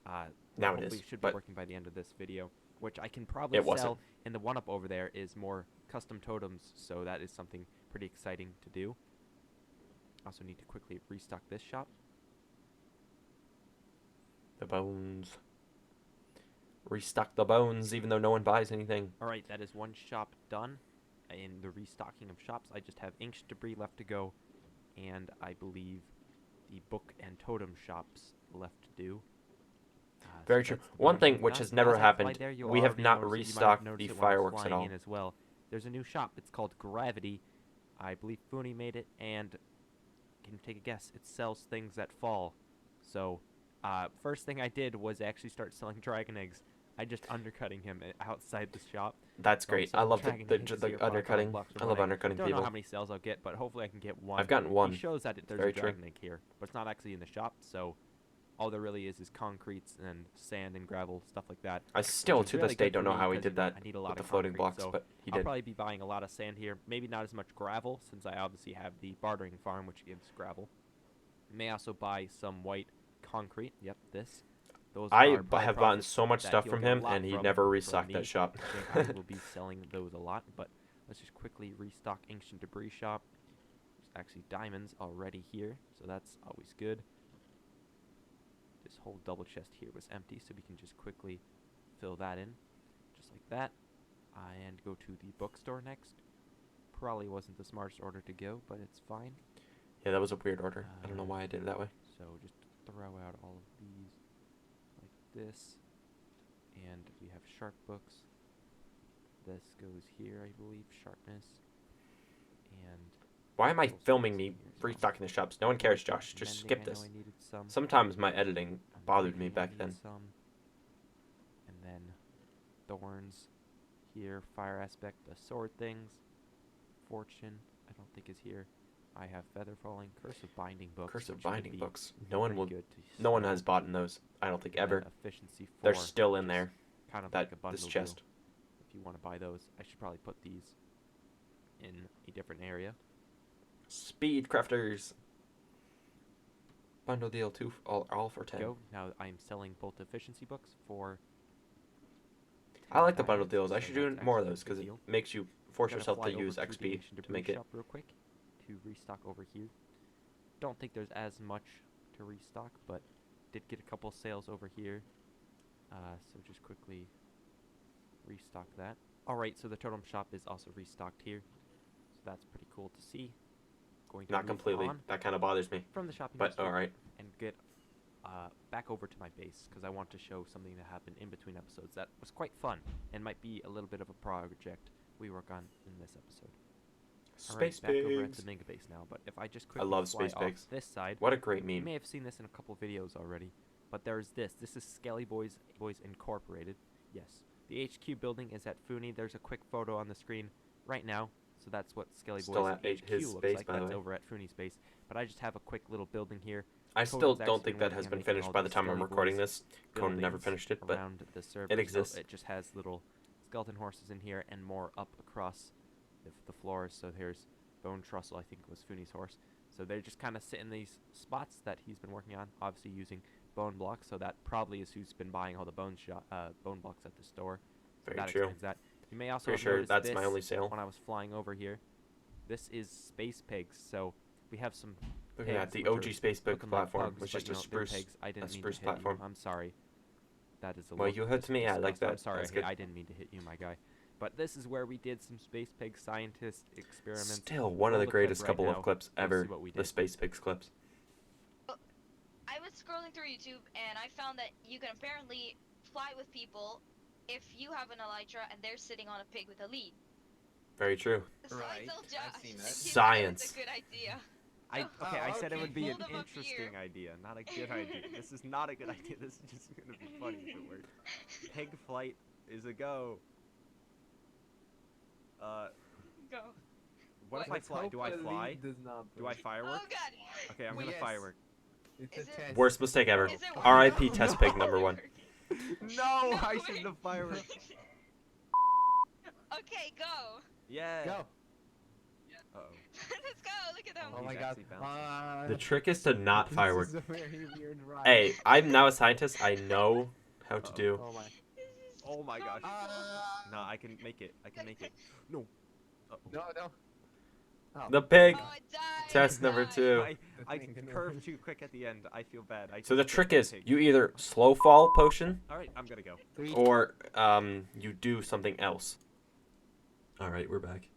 Now it hopefully is, should be but working by the end of this video, which I can probably it wasn't. sell. And the one-up over there is more custom totems, so that is something pretty exciting to do. Also need to quickly restock this shop. The bones. Restock the bones, even though no one buys anything. Alright, that is one shop done. In the restocking of shops, I just have ancient debris left to go, and I believe the book and totem shops left to do. Very so true. that's the One one thing I've which done. has never As I fly happened, there, you'll we have already not notice it. You might have restocked noticed the it when I was fireworks at flying all. in as well. There's a new shop. It's called Gravity. I believe Funi made it, and can you take a guess? It sells things that fall. So, first thing I did was actually start selling dragon eggs. I just undercutting him outside the shop. That's So I'm great. I selling love dragon the eggs here for undercutting. $5 for I one love egg. undercutting Don't people. know how many sales I'll get, but hopefully I can get one. I've gotten one. He shows that there's Very a true. dragon egg here, but it's not actually in the shop, so all there really is concretes and sand and gravel, stuff like that. I still, which is to really this day, good don't for know me how he 'cause, did that I need a lot with the of floating concrete, blocks, so but he I'll did. probably be buying a lot of sand here. Maybe not as much gravel, since I obviously have the bartering farm, which gives gravel. May also buy some white concrete. Yep, this. Those I are have bought so much stuff from him, and he never restocked that shop. I think I will be selling those a lot, but let's just quickly restock Ancient Debris Shop. There's actually diamonds already here, so that's always good. This whole double chest here was empty, so we can just quickly fill that in, just like that. And go to the bookstore next. Probably wasn't the smartest order to go, but it's fine. Yeah, that was a weird order. I don't know why I did it that way. So just throw out all of these like this. And we have sharp books. This goes here, I believe, sharpness. And why am I filming me restocking the shops? No one cares, Josh. Just skip this. Sometimes my editing bothered me back then. And then thorns here, fire aspect, the sword things. Fortune, I don't think is here. I have feather falling, curse of binding books. Curse of binding books. No one has bought in those. I don't think ever. Efficiency 4, they're still in there. Kind of that like a bundle this chest. Deal. If you want to buy those, I should probably put these in a different area. Speed crafters. Bundle deal 2 all for 10. Go. Now I'm selling both efficiency books for. I like the bundle deals. I should do more of those because it makes you force yourself to use XP to make it. Shop real quick to restock over here. Don't think there's as much to restock, but did get a couple sales over here. So just quickly restock that. Alright, so the totem shop is also restocked here. So that's pretty cool to see. Going to Not completely. That kind of bothers me. From the shopping but alright. And get back over to my base because I want to show something that happened in between episodes that was quite fun and might be a little bit of a project we work on in this episode. Space back pigs. over at the mega base now, but if I just quickly I love fly space pigs. off this side, what a great meme. You may have seen this in a couple videos already, but there's this. This is Skelly Boys Incorporated. Yes, the HQ building is at Funi. There's a quick photo on the screen right now, so that's what Skelly Still Boys at HQ his looks base, like. by the That's way. over at Funi's base, but I just have a quick little building here. I still don't think that has been finished by the time I'm recording this. Conan never finished it, but around the server, it exists. So it just has little skeleton horses in here and more up across the floors. So here's Bone Trussell, I think was Funi's horse. So they just kind of sit in these spots that he's been working on, obviously using bone blocks. So that probably is who's been buying all the bone blocks at the store. So Very that true. explains that. You may also Pretty have sure noticed that's this my only sale. when I was flying over here. This is space pigs. So we have some. Looking at pigs the which OG are space pig looking like platform, pugs, which but, is you a know, they're spruce, pigs. I didn't mean spruce to hit platform. You. I'm sorry. That is a Well, little you hit me. I like disgusting. that. I'm sorry. That's good. I didn't mean to hit you, my guy. But this is where we did some space pig scientist experiments. Still one of Roll the clip greatest right couple now. of clips You'll ever. see what we The did. space pigs clips. I was scrolling through YouTube and I found that you can apparently fly with people if you have an elytra and they're sitting on a pig with a lead. Very true. So I told Josh I've seen that. he said Science. It's a good idea. I said it would be an Hold 'em up interesting here. idea, not a good idea. This is not a good idea. This is just gonna be funny if it works. Pig flight is a go. Go. What if I fly? Do I fly? Do I firework? Oh god. Okay, I'm gonna Yes. firework. It's Is a it- test. Worst mistake ever. Is it R.I.P. working? Test pig number 1. No, I shouldn't have fireworked. Okay, go. Yeah. Go. Uh-oh. Let's go. Look at them. Oh He's my god. actually bouncing. The trick is to not This firework. is a very weird ride. Hey, I'm now a scientist. I know how to do. Oh my. Oh my gosh. Ah. No, I can make it. I can make it. No. Uh-oh. No, no. Oh. The pig. Oh, it died. Test it number died. 2. I thing didn't curved work. too quick at the end. I feel bad. So the just trick hit is pig. you either slow fall potion All right, I'm gonna go. or you do something else. All right, we're back.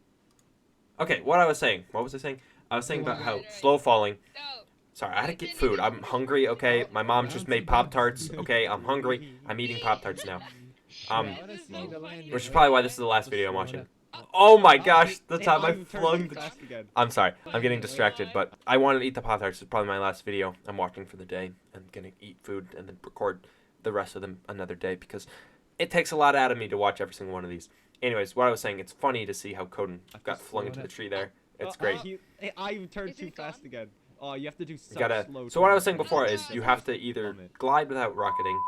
Okay, what I was saying. What was I saying? I was saying about how slow falling. No. Sorry, I had to get food. I'm hungry. Okay, my mom just made Pop Tarts. Okay, I'm hungry. I'm eating Pop Tarts now. Which is probably why this is the last video I'm watching. Oh my gosh, the time I flung the... I'm sorry, I'm getting distracted, but I wanted to eat the Pop-Tarts. It's probably my last video I'm watching for the day. I'm gonna eat food and then record the rest of them another day because it takes a lot out of me to watch every single one of these. Anyways, what I was saying, it's funny to see how Coden got flung into the tree there. It's great. I turned Is too it fast gone? again. Oh, you have to do such You gotta... slow So what I was turns. saying before is you have to either glide without rocketing,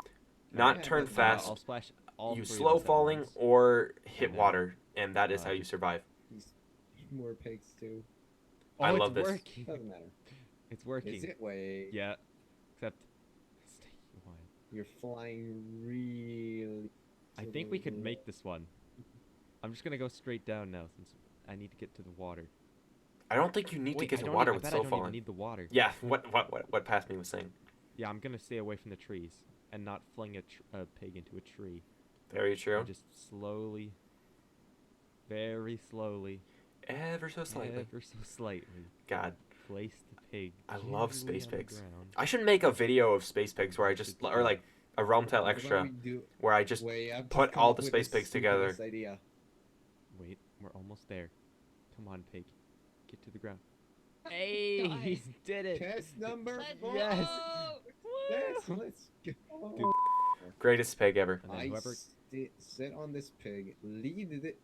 not turn I'll fast, splash all you 3 of slow us at falling, once. or hit And then, water, and that is how you survive. More pigs too. I Oh, love it's this. working. Doesn't matter. It's working. Is it? Wait. Yeah. Except it's taking a while. You're flying really. I think we could make this one. I'm just gonna go straight down now since I need to get to the water. I don't think you need to Wait, get I to don't water I with bet slow I don't falling. even need the water. Yeah, what past me was saying. Yeah, I'm gonna stay away from the trees and not fling a pig into a tree. Very true. And just slowly, very slowly, ever so slightly. ever so slightly, God, place the pig. I love gingerly space on the pigs. ground. I should make a video of space pigs where I just, or like a RealmTale What extra, about we do? where I just Wait, I've just put come all up the with space pigs together. stupidest idea. Wait, we're almost there. Come on, pig. Get to the ground. Hey, God. he did it. Test number Let's 4. Yes. Yes, let's go. Dude. Greatest pig ever. And then I whoever sit on this pig, lead it.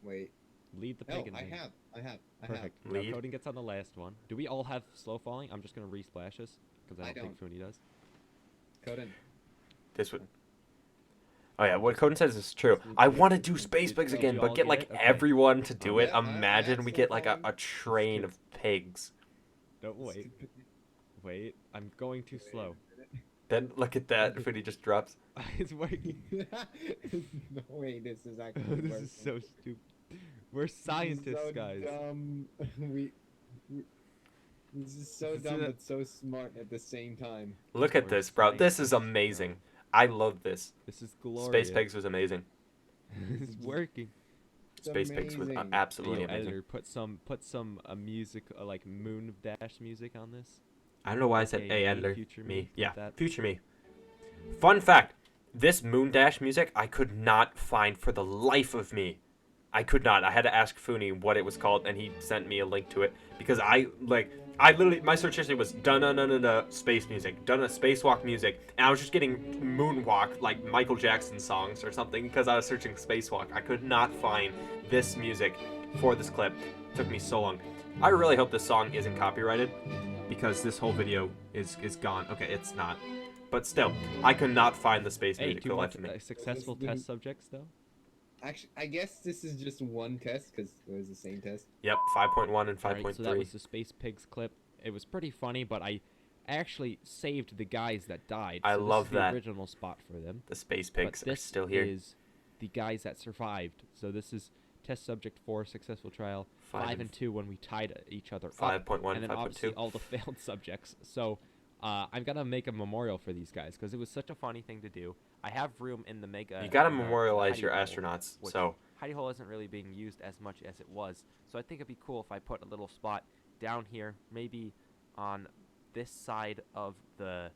Wait. lead the No, pig in I thing. have. Perfect. Now Lead. Coding gets on the last one. Do we all have slow falling? I'm just gonna resplash us because I I don't think Funi does. Coden. This would. Oh yeah, what Coden says is true. I want to do space pigs again, you but all get get like it? Okay. everyone to do it. Yeah, I Imagine have we slow get like a falling. train of pigs. Don't wait. Wait, I'm going too slow. Then look at that. Footy just drops. It's working. No way, this is actually Oh, this working. is so stupid. We're This is scientists, so guys. Dumb. This is so This is dumb a- but so smart at the same time. Look at We're this, bro. This is scientists, amazing. I love this. This is glorious. Space pigs was amazing. It's working. It's Space pigs was amazing. absolutely Yo, amazing. editor, put some music like moon dash music on this. I don't know why I said Okay, hey me, editor. future Me. me, Yeah, put that. future me. Fun fact. This Moon Dash music I could not find for the life of me. I could not. I had to ask Funi what it was called, and he sent me a link to it because I literally my search history was da space music, spacewalk music, and I was just getting moonwalk like Michael Jackson songs or something because I was searching spacewalk. I could not find this music for this clip. It took me so long. I really hope this song isn't copyrighted because this whole video is gone. Okay, it's not. But still, I could not find the space Hey, music for too the life much of me. successful This test subjects though. Actually, I guess this is just one test because it was the same test. Yep, 5.1 and 5.3. Alright, so that was the Space Pigs clip. It was pretty funny, but I actually saved the guys that died. I so love this is that. the original spot for them. The space But pigs are this still here. is the guys that survived. So this is test subject 4, successful trial, 5 and 2 when we tied each other up. 5.1 and then 5.2. obviously all the failed subjects. So I'm gonna make a memorial for these guys because it was such a funny thing to do. I have room in the mega. You gotta in the memorialize hidey your hole, astronauts, which so hidey hole isn't really being used as much as it was. So I think it'd be cool if I put a little spot down here, maybe on this side of the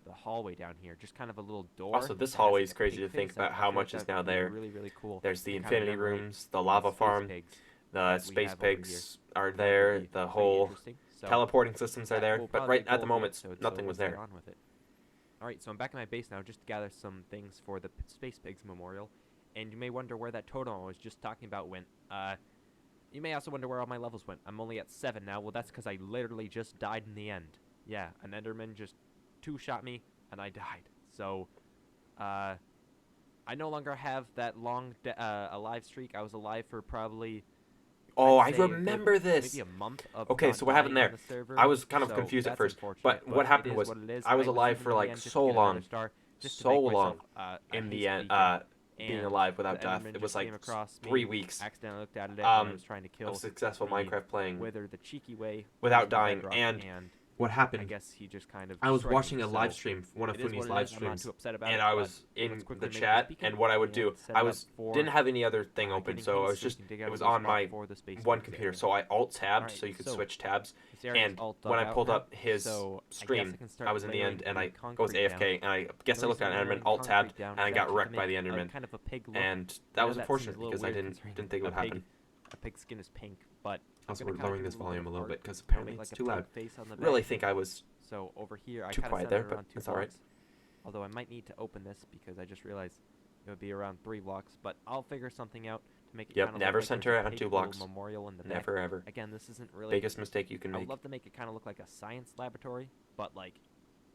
hallway down here, just kind of a little door. also this that has, hallway like, is a crazy pig to think face. I about how feel like much is that now would be there. Really, really cool. There's the to kinda infinity commemorate rooms, the these lava space farm, pigs the that we space have over here. pigs are That would there, be the pretty whole interesting. So teleporting systems are that there, will but probably right at the go moment episode, nothing so was let's get there. on with it. Alright, so I'm back in my base now just to gather some things for the Space Pigs Memorial. And you may wonder where that totem I was just talking about went. You may also wonder where all my levels went. I'm only at 7 now. Well, that's because I literally just died in the end. Yeah, an Enderman just two-shot me, and I died. So, I no longer have that long alive streak. I was alive for probably... Oh, I'd I say a good remember this. Maybe a month of Okay, not so what happened dying on there? the server, I was kind of so confused at that's first, unfortunate, but what it happened is was what it is. I was alive even for in the like end just to so get another long, star, just to so make long myself, a in the haste end, beacon. being And alive without the death. Enderman It just was like came across 3 me, weeks. accidentally looked at it, and I was trying to kill of successful the Minecraft playing Wither the cheeky way without using the dying, bedrock, and what happened? I guess he just kind of I was destroyed me, watching a live so stream, one of it is Funi's what it live is. I'm not streams, too upset about and it, I but was in let's quickly the make this chat, beacon and what I would and do, set I it up was for, didn't have any other thing open, getting so I was haste so we just can dig it out was a little on spot my for the space one pigs. computer, so I alt tabbed Alright, so you could so switch tabs, this area is and all when I dug pulled out up now, his so I guess stream, I can start I was in the end, layering and the I was concrete AFK, down. and I guess I The looked at reason I'm an laying Enderman, alt concrete tabbed, down and I is got actually to wrecked by the make a Enderman, kind of a pig look. and I that know was that seems a unfortunate little because I weird didn't considering think it would a pig- happen. A pig's skin is pink, but Also, I'm we're gonna lowering kinda this do a little volume bit a little of bit art. because I'll apparently make it's like a too pig loud. face on the Really back. think I was So over here, I too kinda quiet centered there, but around 2 that's all right. blocks. Although I might need to open this because I just realized it would be around 3 blocks, but I'll figure something out to make it Yep, kinda never look like center there's it a on pig 2 little blocks. memorial in the back. Never ever. Again, this isn't really Biggest mistake you can I make. would love to make it kind of look like a science laboratory, but like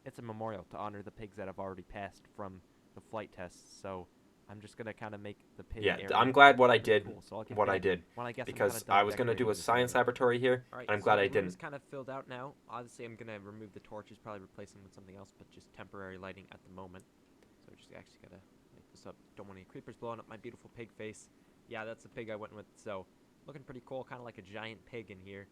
it's a memorial to honor the pigs that have already passed from the flight tests. So I'm just gonna kind of make the pig. Yeah, area I'm glad what I pretty did, cool. So I'll get what I that did, when I guess I'm because kinda done I was gonna do a decorating this science area. laboratory here, Alright, and I'm so glad the I room didn't. is kind of filled out now. Obviously, I'm gonna remove the torches, probably replace them with something else, but just temporary lighting at the moment. So just actually gotta light this up. Don't want any creepers blowing up my beautiful pig face. Yeah, that's the pig I went with. So looking pretty cool, kind of like a giant pig in here.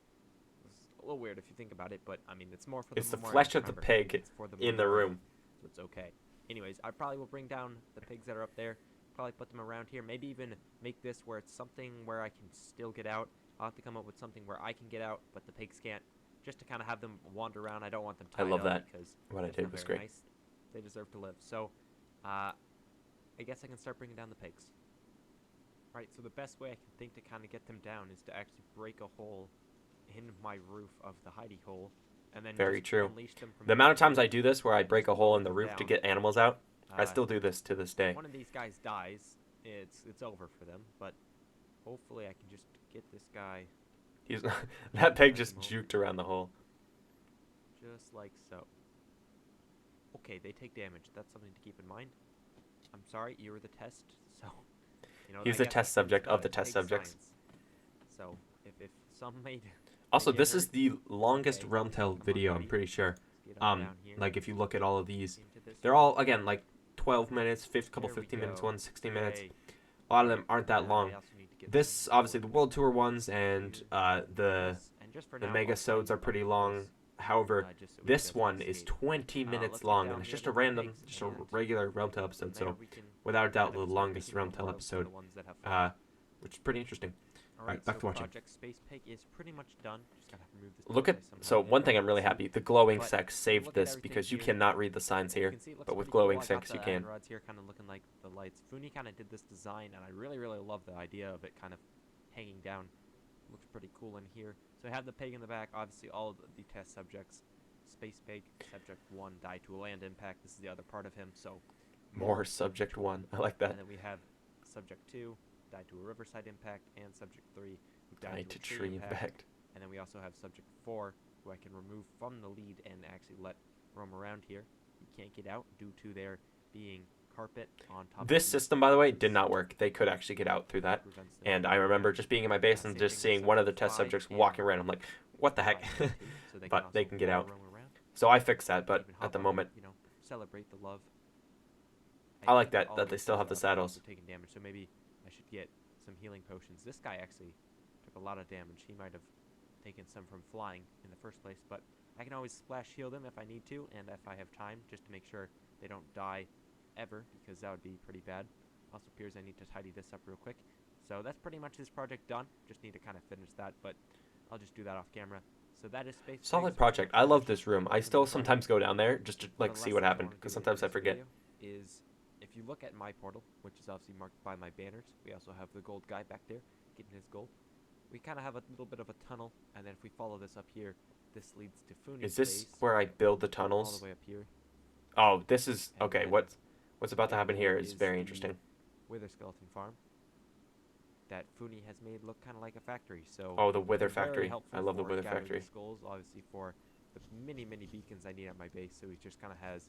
It's a little weird if you think about it, but I mean, it's more for the It's the memorial, flesh of the remember? pig It's for in the memorial, room. so it's okay. Anyways, I probably will bring down the pigs that are up there, probably put them around here, maybe even make this where it's something where I can still get out. I'll have to come up with something where I can get out, but the pigs can't, just to kind of have them wander around. I don't want them I tied love up that. because What I that's did not was very great. nice. They deserve to live. So, I guess I can start bringing down the pigs. Right, so the best way I can think to kind of get them down is to actually break a hole in my roof of the hidey hole, and then Very just true. unleash them from The amount of there. times I do this where I break a hole in the roof to Down. get animals out, I still do this to this day. One of these guys dies, it's over for them, but hopefully I can just get this guy He's that pig Let just him over. juked around the hole. just like so. Okay, they take damage. That's something to keep in mind. I'm sorry, you were the test, so you know. He was I the guess test it's subject done. of the It test takes subjects. science. So if some made Also, get this is hurt, the longest okay, RealmTale come on, video, I'm buddy. pretty sure. Let's get on down here. Like if you look at all of these, into this they're all again like 12 minutes, couple There we 15 minutes go. ones, 16 minutes. Yay. A lot of them aren't that Now I long. also need to get This some obviously the wood. World Tour ones and Here, the this, and just for the now, mega I'll tell sodes you are pretty about long. this, However, just so we this guys can one is escape. 20 Let's minutes get long, down and it's here just to a the random, pigs just a and regular RealmTale from episode. there So, we can without a doubt, kind of the start longest making RealmTale memorials for episode, the ones that have fallen. which is pretty interesting. Alright, back so to watching. Project Space Pig is pretty much done. Just gotta remove this Look pig at somehow. so one thing I'm really happy. The glowing But sex look saved at this everything because you here. cannot read the signs You here, can see it looks but with pretty cool. glowing I got sex the you can. iron rods here, kind of looking like the lights. Funi kind of did this design, and I really love the idea of it kind of hanging down. Looks pretty cool in here. So I have the pig in the back. Obviously, all of the test subjects. Space Pig, Subject 1 died to a land impact. This is the other part of him. So More Subject 1. I like that. And then we have Subject 2 died to a riverside impact, and Subject 3 who died Died to to a tree tree impact. impact. And then we also have Subject 4 who I can remove from the lead and actually let roam around here. He can't get out due to there being carpet on top This of the system, by the way, did not work. They could actually get out through that. prevents them And from I doing remember that. just being in my base and Same just thing with seeing one of the Subject test 5 subjects and walking around. I'm like, what the heck? Subject 2, so they But they also can get fly, out. roam around, So I fixed that, but even at hop the on, moment, you know, celebrate the love. I like think that- all that of they this still is, have the also saddles. taking damage, so maybe I should get some healing potions. This guy actually took a lot of damage. He might have taken some from flying in the first place, but I can always splash heal them if I need to, and if I have time, just to make sure they don't die ever, because that would be pretty bad. Also appears I need to tidy this up real quick. So that's pretty much this project done. Just need to kind of finish that, but I'll just do that off camera. So that is Space Pig. solid So project. I love this room. I still sometimes go down there just to one like of the see last what things I happened wanna because do with sometimes I this forget. video is if you look at my portal, which is obviously marked by my banners, we also have the gold guy back there getting his gold. We kind of have a little bit of a tunnel, and then if we follow this up here, this leads to Funi's Is this base, where I build the all tunnels? the way up here. Oh, this is And okay. then What's about to happen here is very the interesting. Wither skeleton farm that Funi has made look kind of like a factory. So Oh, the Wither they're very factory. helpful I love the for Wither gathering factory. the skulls, obviously for the many beacons I need at my base. So he just kind of has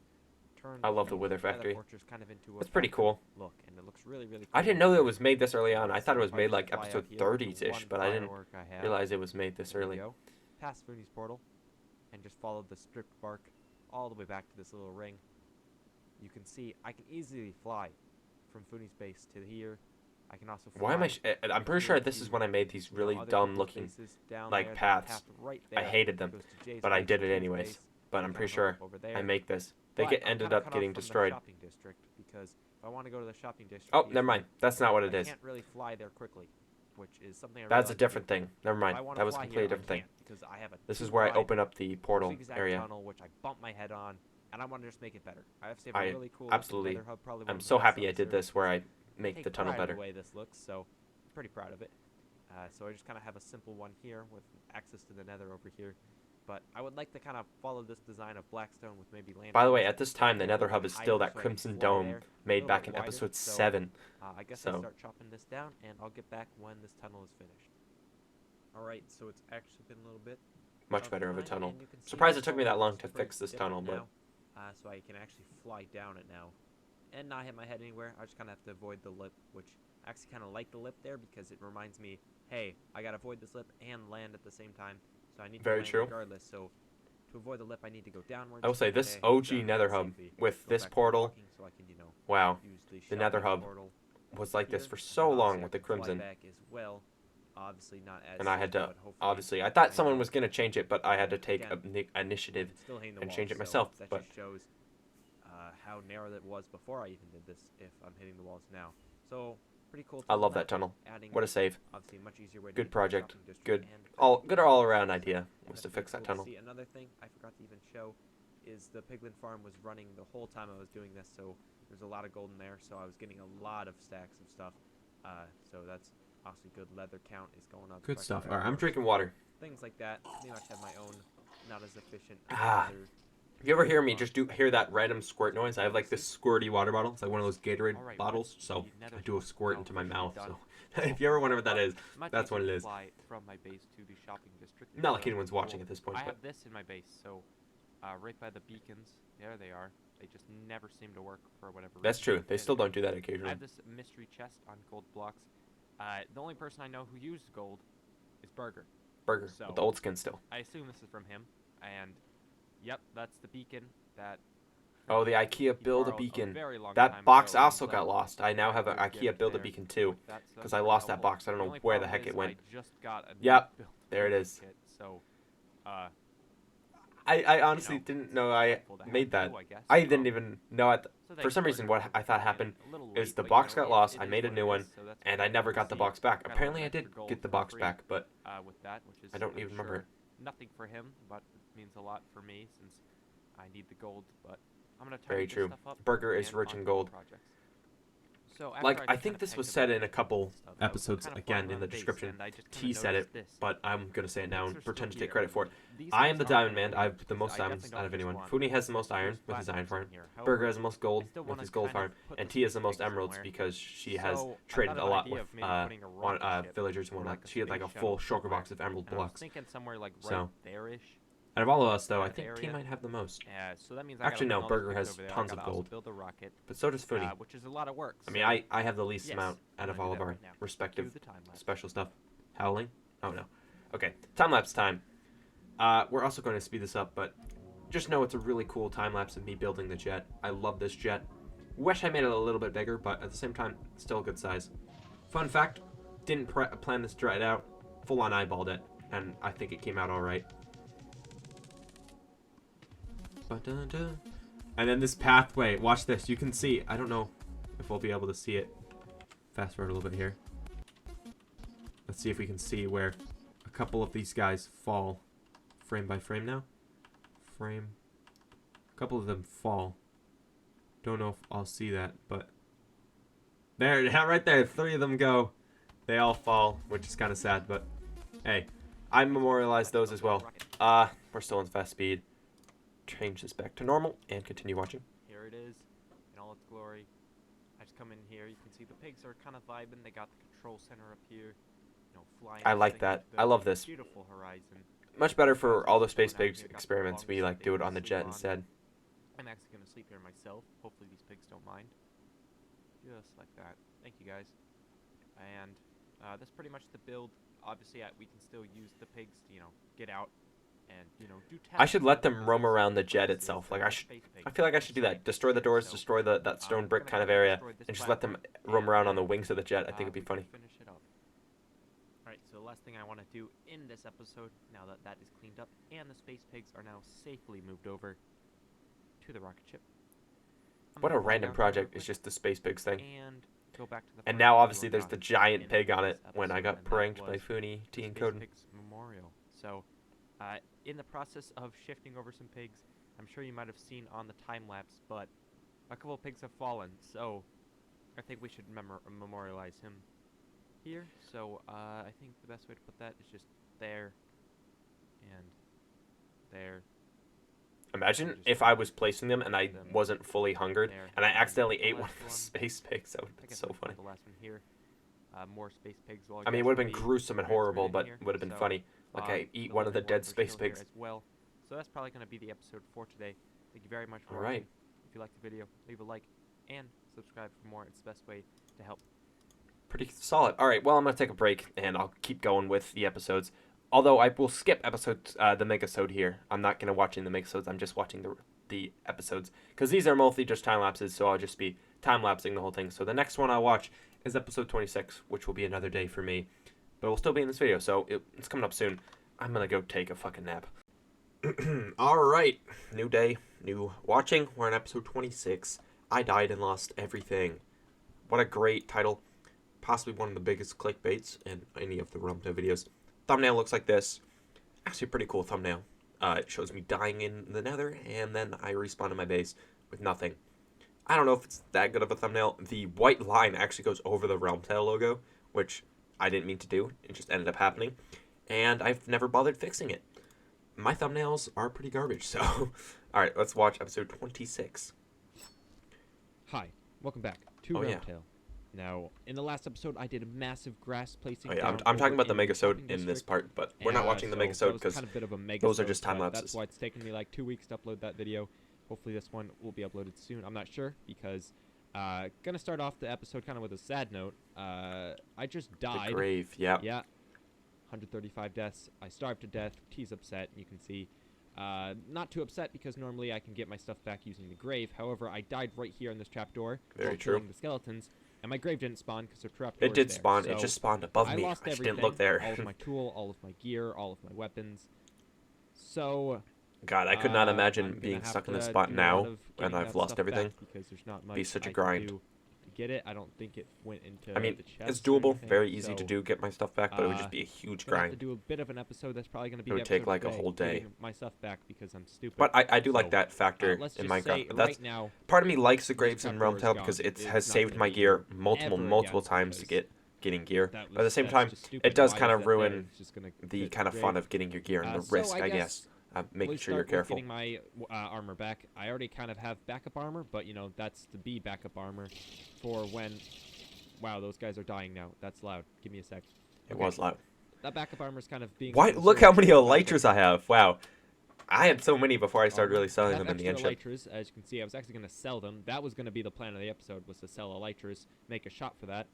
turned I love the Wither Nether factory. Fortress kind of into a It's pretty factory cool. look, and it looks really cool. I didn't know that it was made this early on. I thought it So was if made just like fly out episode here with the 30s-ish, one but I didn't firework I have, realize it was made this there we early. go, past Funi's portal, and just follow the stripped bark all the way back to this little ring. You can see I can easily fly from Funi's base to here. I can also fly. Why am I? I'm pretty sure here this is to, when I made these you know, really other people's dumb-looking bases down like there. There's a paths. path right I there hated that them, goes to Jay's but I base, did it Q's anyways. base. But You I'm can pretty hop sure up over there. I make this. They But get I'm ended kinda up cut off getting from the destroyed. shopping district because if I want to go to the shopping district, Oh, never easily, mind. That's not what it I is. can't really fly there quickly, which is something I really That's a like to do. different thing. Never If I mind. wanna That was a fly completely here, I different thing. can't because I have a This is too where I wide open up the portal zigzag area. tunnel, which I bump my head on, and I want to just make it better. I have to say, I a really cool absolutely. Nether hub, probably one I'm of the so best happy I on the did server. this where I make Take the tunnel pride in better. the way this looks, so I'm pretty proud of it. So I just kind of have a simple one here with access to the Nether over here. But I would like to kind of follow this design of Blackstone with maybe land. By the way, at this time, the Nether Hub is still that higher so I can Crimson fly Dome there, a made little back bit in wider, episode so, 7. I guess I'll So start chopping this down, and I'll get back when this tunnel is finished. Alright, so it's actually been a little bit much better of a time, tunnel. and you can see Surprised the it took me tunnel that long looks to pretty fix this different tunnel, but now. So I can actually fly down it now and not hit my head anywhere. I just kind of have to avoid the lip, which I actually kind of like the lip there because it reminds me, hey, I gotta avoid this lip and land at the same time. So I need to Very land true. regardless. So to avoid the lip, I need to go downwards. I will say this Okay, OG down Nether Hub safely. with Go this back to portal, walking so I can, you know, wow, use the Nether shopping Hub portal was like this here, for and so then long obviously with I the can fly Crimson. back as well. Obviously not as And I had simple, to, but hopefully obviously, I thought someone know was going to change it, but I had to take again, initiative still hitting the and wall, change it so myself. that But just shows how narrow that was before I even did this. If I'm hitting the walls now, so pretty cool. I love that tunnel. Adding What a save. obviously a much easier way to Good get to the project. shopping district Good, and good all around idea and was that's to fix pretty that cool to tunnel. see. Another thing I forgot to even show is the piglin farm was running the whole time I was doing this, so there's a lot of gold in there. So I was getting a lot of stacks of stuff. So that's obviously good. Leather count is going up. Good price stuff. of All right, I'm arrows, drinking water. things like that. Pretty much have my own, not as efficient. If you ever hear me just hear that random squirt noise, I have like this squirty water bottle. It's like one of those Gatorade bottles, so I do a squirt into my mouth. So if you ever wonder what that is, that's what it is. From my base to the shopping district. Not like anyone's watching at this point. I But have this in my base, so right by the beacons. There they are. They just never seem to work for whatever reason. that's true. They still don't do that I occasionally. have this mystery chest on gold blocks. The only person I know who used gold is Burger. Burger So, with the old skin still. I assume this is from him. And, yep, that's the beacon that... Oh, the IKEA he Build a borrowed Beacon. very long That time box ago, also and got lost. I now have an good IKEA gift Build a there Beacon too, that's because I pretty lost that helpful. box. I don't The know only where the problem heck it is went. I just got a new Yep, build there it is. kit, so, I honestly you know, didn't know I helpful to have made that. too, I guess. I didn't even know it. So For thanks, some reason, Burger, what for I thought coming in happened a little is late, the but, box you know, got lost. it I is made a what new it one, is, so that's and pretty I never cool got to the see. box back. Got a Apparently, I little did extra gold get the for box free, back, but with that, which is I don't I'm even remember sure it. nothing for him, but it means a lot for me since I need the gold. But I'm gonna Very tidy true. this stuff up. Burger is and rich in onto gold. projects. So Like, after I just think kinda this was pegged said about in a couple stuff, I was episodes kinda again flying in the around base, description. and I just kinda T said it, noticed this. but I'm gonna say it now Pigs and are still pretend to take here. credit for it. These I pigs am the aren't diamond gonna man. I leave have the most because I diamonds definitely out of don't anyone. just Funi want has the most iron these with his iron platinums farm. in here. Burger However, has the most I gold still with wanna his gold kind of farm, put and the T has the space most pigs emeralds somewhere. because she has So, I traded thought a of an lot idea with of maybe putting a rocket ship villagers and or whatnot. like a She had like a space full shuttle shulker box of emerald and I was blocks. thinking somewhere like right So, there-ish. out of all of us, though, I That think T area. might have the most. So that means I Actually, gotta no. bring all these Burger pigs has over there. I tons of gotta also gold, build a rocket, but so does Funi. which is a lot of work. I mean, so I have the least yes, amount out I'm of gonna all do of that our right now. respective Cue the time lapse. special stuff. Howling? Oh no. Okay, time lapse time. We're also going to speed this up, but just know it's a really cool time lapse of me building the jet. I love this jet. Wish I made it a little bit bigger, but at the same time, still a good size. Fun fact: didn't plan this jet out. Full on eyeballed it, and I think it came out all right. And then this pathway, watch this, you can see, I don't know if we'll be able to see it. Fast forward a little bit here. Let's see if we can see where a couple of these guys fall frame by frame now. Frame. A couple of them fall. Don't know if I'll see that, but there, right there, 3 of them go. They all fall, which is kind of sad, but hey, I memorialized those as well. We're still in fast speed. Change this back to normal and continue watching. Here it is in all its glory. I just come in here. You can see the pigs are kind of vibing. They got the control center up here. You know, flying. I like this thing that. into the I love this. Beautiful horizon. Much better for all the space Going out pigs here, got the experiments. We longest like do it thing on the to jet sleep on. instead. I'm actually gonna sleep here myself. Hopefully these pigs don't mind. Just like that. Thank you guys. And that's pretty much the build. Obviously, we can still use the pigs to, you know, get out and, you know, do tasks. I should let that them the roam pigs around the put jet us through. itself. They're Like space pigs, I feel like I should do that. Destroy the doors, so, destroy that stone we're brick gonna kind of go area, destroy this and just let them platform, roam and around on the then, wings of the jet. I think it'd be we can funny. finish it up. Alright, so the last thing I want to do in this episode, now that that is cleaned up and the space pigs are now safely moved over to the rocket ship. I'm What a gonna fly random down here real project is quick just the space pigs thing. and go back to the And first now thing we obviously worked there's on the giant in pig on this it when I episode, got and that pranked by was Funi, T, the and Space Coden. Pigs Memorial. So, in the process of shifting over some pigs, I'm sure you might have seen on the time lapse, but a couple of pigs have fallen. So, I think we should memorialize him here. So, I think the best way to put that is just there and there. Imagine if I was placing them and I wasn't fully hungered There. and I And accidentally the ate one last of the one, space pigs. That would have I been guess so I'll put funny. the last one here. More space pigs. Well, I mean, it guess would have will been be gruesome and transferred horrible, in but here. would have been So, funny. Like I eat the one of the living dead ones are space still here pigs. as well. So that's probably going to be the episode for today. Thank you very much for All watching. right. If you liked the video, leave a like and subscribe for more. It's the best way to help. Pretty solid. All right, well, I'm going to take a break, and I'll keep going with the episodes. Although I will skip episodes, the Megasode here. I'm not going to watch the Megasodes. I'm just watching the episodes. Because these are mostly just time-lapses, so I'll just be time-lapsing the whole thing. So the next one I'll watch is episode 26, which will be another day for me. but it will still be in this video, so it's coming up soon. I'm gonna go take a fucking nap. Alright, new day, new watching. We're on episode 26. I died and lost everything. What a great title. Possibly one of the biggest clickbaits in any of the RealmTale videos. Thumbnail looks like this. Actually a pretty cool thumbnail. It shows me dying in the nether, and then I respawn in my base with nothing. I don't know if it's that good of a thumbnail. The white line actually goes over the RealmTale logo, which I didn't mean to do. It just ended up happening. And I've never bothered fixing it. My thumbnails are pretty garbage, so... Alright, let's watch episode 26. Hi, welcome back to RealmTale. Now, in the last episode, I did a massive grass placing. Oh, yeah, I'm talking about the megasode in this part, but we're not watching the megasode because kind of bit of a those are just time lapses. That's why it's taken me like 2 weeks to upload that video. Hopefully this one will be uploaded soon. I'm not sure because gonna start off the episode kind of with a sad note. I just died. The grave, yeah. Yeah. 135 deaths. I starved to death. T's upset. You can see. Not too upset because normally I can get my stuff back using the grave. However, I died right here in this trapdoor while killing the skeletons, and my grave didn't spawn because the trapdoor. It did spawn. It just spawned above me. I just didn't look there. All of my tool, all of my gear, all of my weapons. So. God, I could not imagine being stuck in this spot now when I've lost everything. Because there's not much be such a grind. To get it, I don't think it went into. I mean, the chest it's doable, anything, very easy to do, get my stuff back, but it would just be a huge grind. Have to do a bit of an episode that's probably going to be. It would take like a whole day. My stuff back because I'm stupid. But I do like that factor in Minecraft. But that's now, part of me likes the graves in RealmTale because it has saved my gear multiple times to getting gear. But at the same time, it does kind of ruin the kind of fun of getting your gear and the risk, I guess. Making sure you're careful. Getting my armor back. I already kind of have backup armor, but you know that's to be backup armor for when. Wow, those guys are dying now. That's loud. Give me a sec. It was loud. That backup armor is kind of being. Why? Look how many elytras I have. Wow, I had so many before I started really selling them in the end. Elytras, as you can see, I was actually going to sell them. That was going to be the plan of the episode, was to sell elytras, make a shop for that.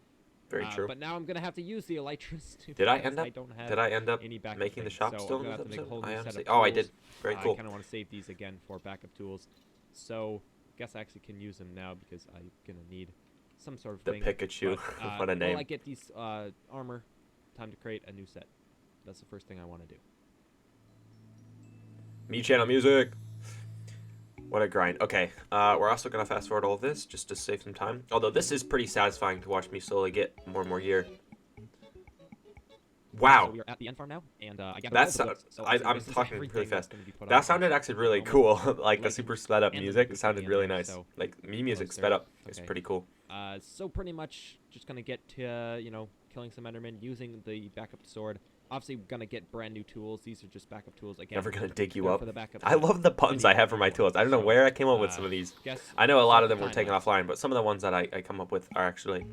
Very true. But now I'm gonna have to use the elytras. Did I end up making the shop still in this episode? I honestly. Oh, I did. Very cool. I kind of want to save these again for backup tools. So, guess I actually can use them now because I'm gonna need some sort of thing. The Pikachu. What a name. While I get these armor, time to create a new set. That's the first thing I want to do. Me channel music. What a grind. Okay, we're also going to fast forward all of this just to save some time. Although this is pretty satisfying to watch me slowly get more and more gear. Wow. So we are at the end farm now, and I got that's I'm talking really fast. That sounded actually really cool. Like the super sped up music sounded really nice. Like me music sped up. It's pretty cool. So pretty much just gonna get to you know killing some Endermen using the backup sword. Obviously, gonna get brand new tools. These are just backup tools. Again, never gonna dig you up. I love the puns I have for my tools. I don't know where I came up with some of these. I know a lot of them were taken offline, but some of the ones that I come up with are actually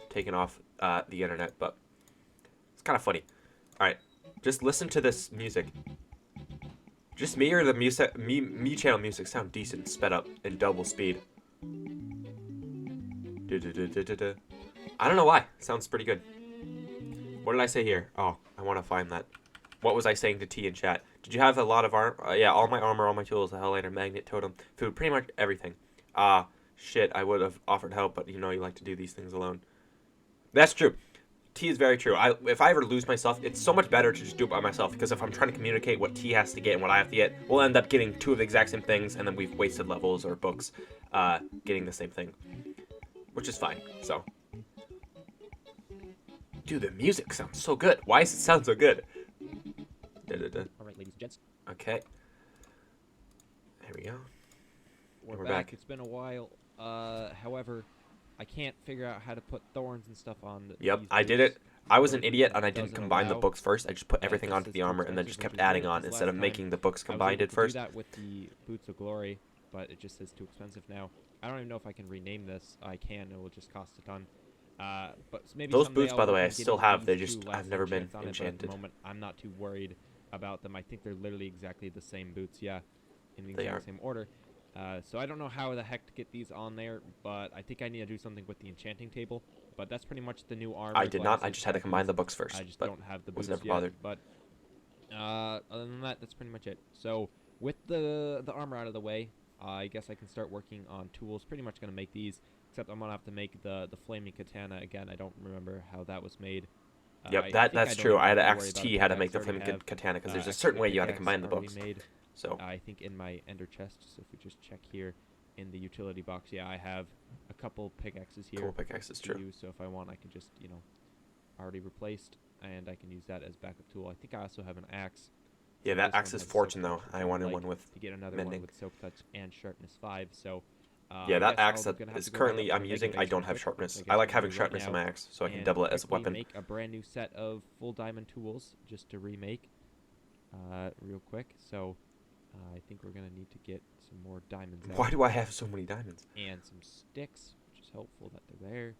taken off the internet. But it's kind of funny. All right, just listen to this music. Just me or the music? Me channel music sound decent, sped up in double speed. I don't know why. It sounds pretty good. What did I say here? Oh, I want to find that. What was I saying to T in chat? Did you have a lot of armor? Yeah, all my armor, all my tools, the Helllighter, magnet, totem, food, pretty much everything. Shit, I would have offered help, but you know you like to do these things alone. That's true. T is very true. If I ever lose myself, it's so much better to just do it by myself, because if I'm trying to communicate what T has to get and what I have to get, we'll end up getting two of the exact same things, and then we've wasted levels or books getting the same thing. Which is fine, so... Dude, the music sounds so good. Why does it sound so good? Alright, ladies and gents. Okay. There we go. We're back. It's been a while. However, I can't figure out how to put thorns and stuff on. Yep, I did it. I was an idiot and I didn't combine the books first. I just put everything onto the armor and then just kept adding on instead of making the books combined at first. I was able to do that with the Boots of Glory, but it just says too expensive now. I don't even know if I can rename this. I can. It will just cost a ton. But maybe those boots, by the way, I still have. They just I've never been enchanted. At the moment, I'm not too worried about them. I think they're literally exactly the same boots. Yeah, in the exact same order. So I don't know how the heck to get these on there, but I think I need to do something with the enchanting table. But that's pretty much the new armor. I did not. I just had to combine the books first. I just don't have the boots never yet. Bothered. But other than that, that's pretty much it. So with the armor out of the way, I guess I can start working on tools. Pretty much gonna make these. Except I'm gonna have to make the flaming katana again. I don't remember how that was made. Yep, I that's think I don't true. even I had to have to worry axe about T a how to pickaxe. make the I already flaming have, katana because there's a actually certain a way you had to pickaxe combine the already books. made. So I think in my ender chest. So if we just check here in the utility box, yeah, I have a couple pickaxes here. couple pickaxes, to true. use, so if I want, I can just already replaced, and I can use that as backup tool. I think I also have an axe. Yeah, So that this axe one is has fortune soak though. touch, which I would wanted like one with to get another mending. one with soak touch and sharpness 5. So Yeah, I that guess axe I'm that gonna have is to go ahead currently up I'm to the using, mega I base don't real have quick, sharpness. which I guess like we're having gonna do right sharpness on now, my axe so I can and double it as a quickly weapon. make a brand new set of full diamond tools just to remake real quick. So I think we're gonna need to get some more diamonds out. Why do I have so many diamonds? And some sticks, which is helpful that they're there.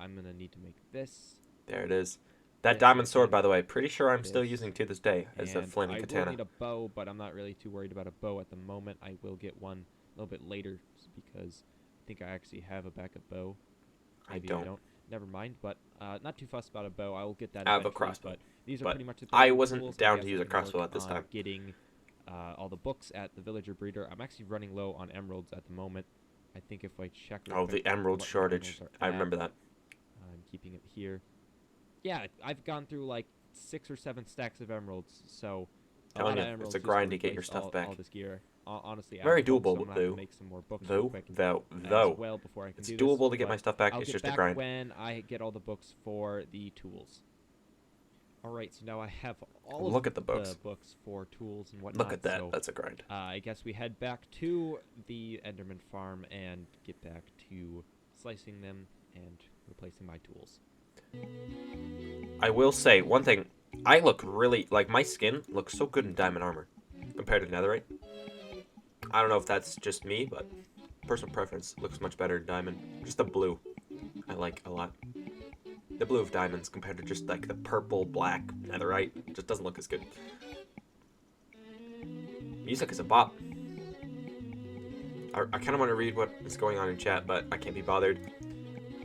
I'm gonna need to make this. There it is. That This diamond sword, and by the way, pretty sure I'm still this. using to this day as a And flaming I will katana. need a bow, but I'm not really too worried about a bow at the moment. I will get one a little bit later because I think I actually have a backup bow. Maybe I don't. Never mind, but not too fussed about a bow. I will get that I have a eventually, crossbow, but these are but pretty much the I tools. wasn't I down guess to I use a can crossbow work at this on time. getting all the books at the villager breeder. I'm actually running low on emeralds at the moment. I think if I check real Oh, quick the emerald what my shortage. emeralds are I at, remember that. I'm keeping it here. Yeah, I've gone through like 6 or 7 stacks of emeralds, so a Telling lot you, of it's emeralds a just grind to get your replace stuff all back. this gear. Honestly, Very I'm broke, so doable, I'm gonna have to though. make some more books real quick Though, as well before I can it's do doable this, to get my but stuff back. I'll It's get just a back grind. when I get all the books for the tools. Alright, so now I have all Look of at the books. for tools and whatnot. Look at that. So, That's a grind. I guess we head back to the Enderman farm and get back to slicing them and replacing my tools. I will say one thing. I look really like my skin looks so good in diamond armor compared to netherite. I don't know if that's just me, but personal preference looks much better in diamond. Just the blue, I like a lot. The blue of diamonds compared to just like the purple, black netherite just doesn't look as good. Music is a bop. I kind of want to read what is going on in chat, but I can't be bothered.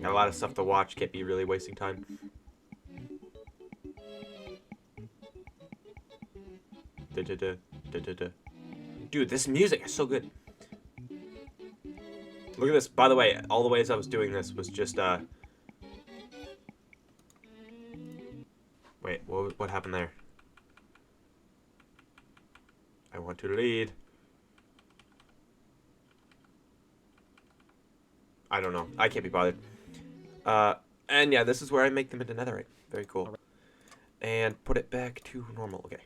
Got a lot of stuff to watch. Can't be really wasting time. Dude, this music is so good. Look at this. By the way, all the ways I was doing this was just, Wait, what happened there? I want to lead. I don't know. I can't be bothered. And yeah, this is where I make them into netherite. Very cool. And put it back to normal. Okay.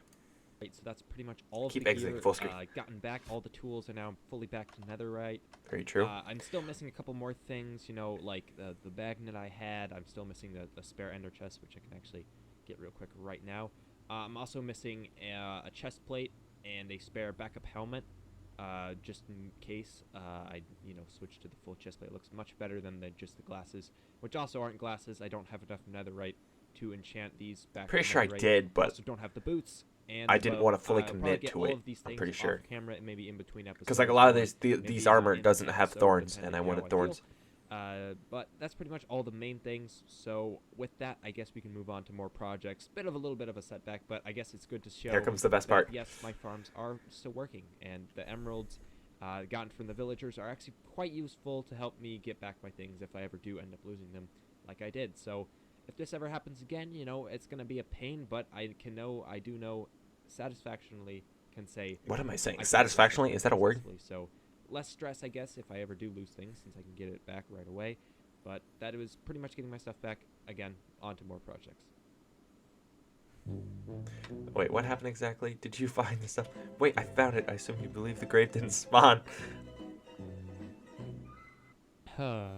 Right, so that's pretty much all of Keep the exiting gear. full screen. Gotten back all the tools are now fully back to netherite. Very true. I'm still missing a couple more things, you know, like the magnet I had. I'm still missing the spare ender chest, which I can actually get real quick right now. I'm also missing a chest plate and a spare backup helmet, just in case I, switch to the full chest plate. It looks much better than just the glasses, which also aren't glasses. I don't have enough netherite to enchant these back. Pretty sure I did, but I also don't have the boots. And I didn't want to fully commit to it. I'm pretty sure. Camera and maybe in between episodes. Because like a lot of these armor doesn't have thorns, and I wanted thorns. But that's pretty much all the main things. So with that, I guess we can move on to more projects. A little bit of a setback, but I guess it's good to show. Here comes the best that, part. Yes, my farms are still working, and the emeralds gotten from the villagers are actually quite useful to help me get back my things if I ever do end up losing them, like I did. So if this ever happens again, it's gonna be a pain, but I do know satisfactionally can say. What am I saying? Satisfactionally? Is that a word? So less stress, I guess, if I ever do lose things, since I can get it back right away. But that was pretty much getting my stuff back again onto more projects. Wait, what happened exactly? Did you find the stuff? Wait, I found it. I assume you believe the grave didn't spawn. I'm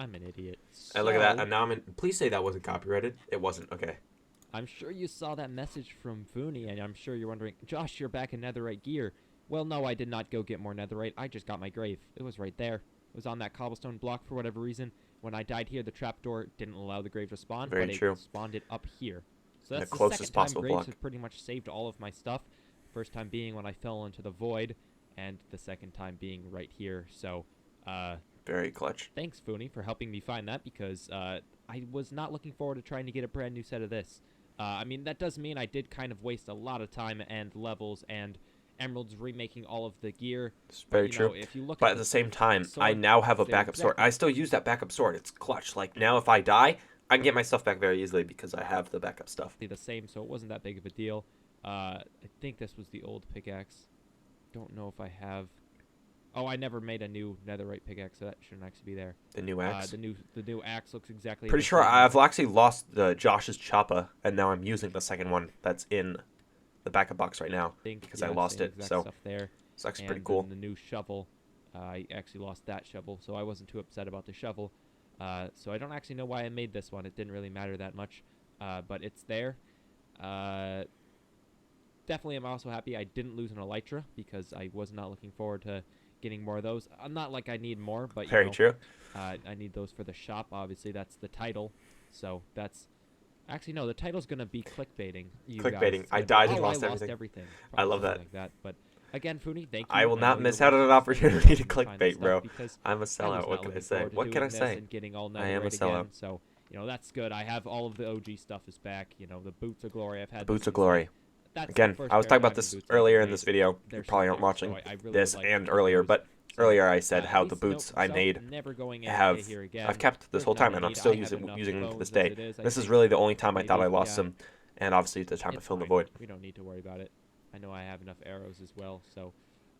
an idiot. And look at that. Please say that wasn't copyrighted. It wasn't. Okay. I'm sure you saw that message from Fooney, and I'm sure you're wondering, Josh, you're back in netherite gear. Well, no, I did not go get more netherite. I just got my grave. It was right there. It was on that cobblestone block for whatever reason. When I died here, the trapdoor didn't allow the grave to spawn, Very but true. it spawned it up here. So that's the the closest second possible time graves block. have pretty much saved all of my stuff. First time being when I fell into the void, and the second time being right here. So, very clutch. Thanks, Fooney, for helping me find that, because I was not looking forward to trying to get a brand new set of this. I mean, that does mean I did kind of waste a lot of time and levels and emeralds remaking all of the gear. It's very true. If you look but at the same time, I now have a backup sword. I still use that backup sword. It's clutch. Like, now if I die, I can get my stuff back very easily because I have the backup stuff. The same, so it wasn't that big of a deal. I think this was the old pickaxe. Don't know if I have. Oh, I never made a new netherite pickaxe, so that shouldn't actually be there. The new axe. The new axe looks exactly. Pretty the sure same. I've actually lost the Josh's choppa, and now I'm using the second one that's in the backup box right now because I lost it. So stuff there. it's actually And pretty cool. then the new shovel. I actually lost that shovel, so I wasn't too upset about the shovel. So I don't actually know why I made this one. It didn't really matter that much, but it's there. Definitely, I'm also happy I didn't lose an elytra because I was not looking forward to getting more of those. Not like I need more, but Very true. I need those for the shop. Obviously, that's the title. So that's actually no. The title's gonna be clickbaiting. You Clickbaiting. Guys. I died and I lost lost everything. I Probably love something that. Like that. But again, Funi, thank you. I will not know miss you're out on an watching this video, opportunity to you can find this clickbait, bro. stuff because I'm a I was sellout. not What can I looking say? forward to What can doing I this say? and getting all I am a netherite sellout. again, so that's good. I have all of the OG stuff is back. The boots of glory. I've had The boots this of glory. That's Again, I was talking about this earlier in this video. You probably aren't watching this and earlier, but earlier I said how the boots I made I've kept this whole time, and I'm still using them to this day. This is really the only time I thought I lost them, and obviously it's the time to fill the void. We don't need to worry about it. I know I have enough arrows as well, so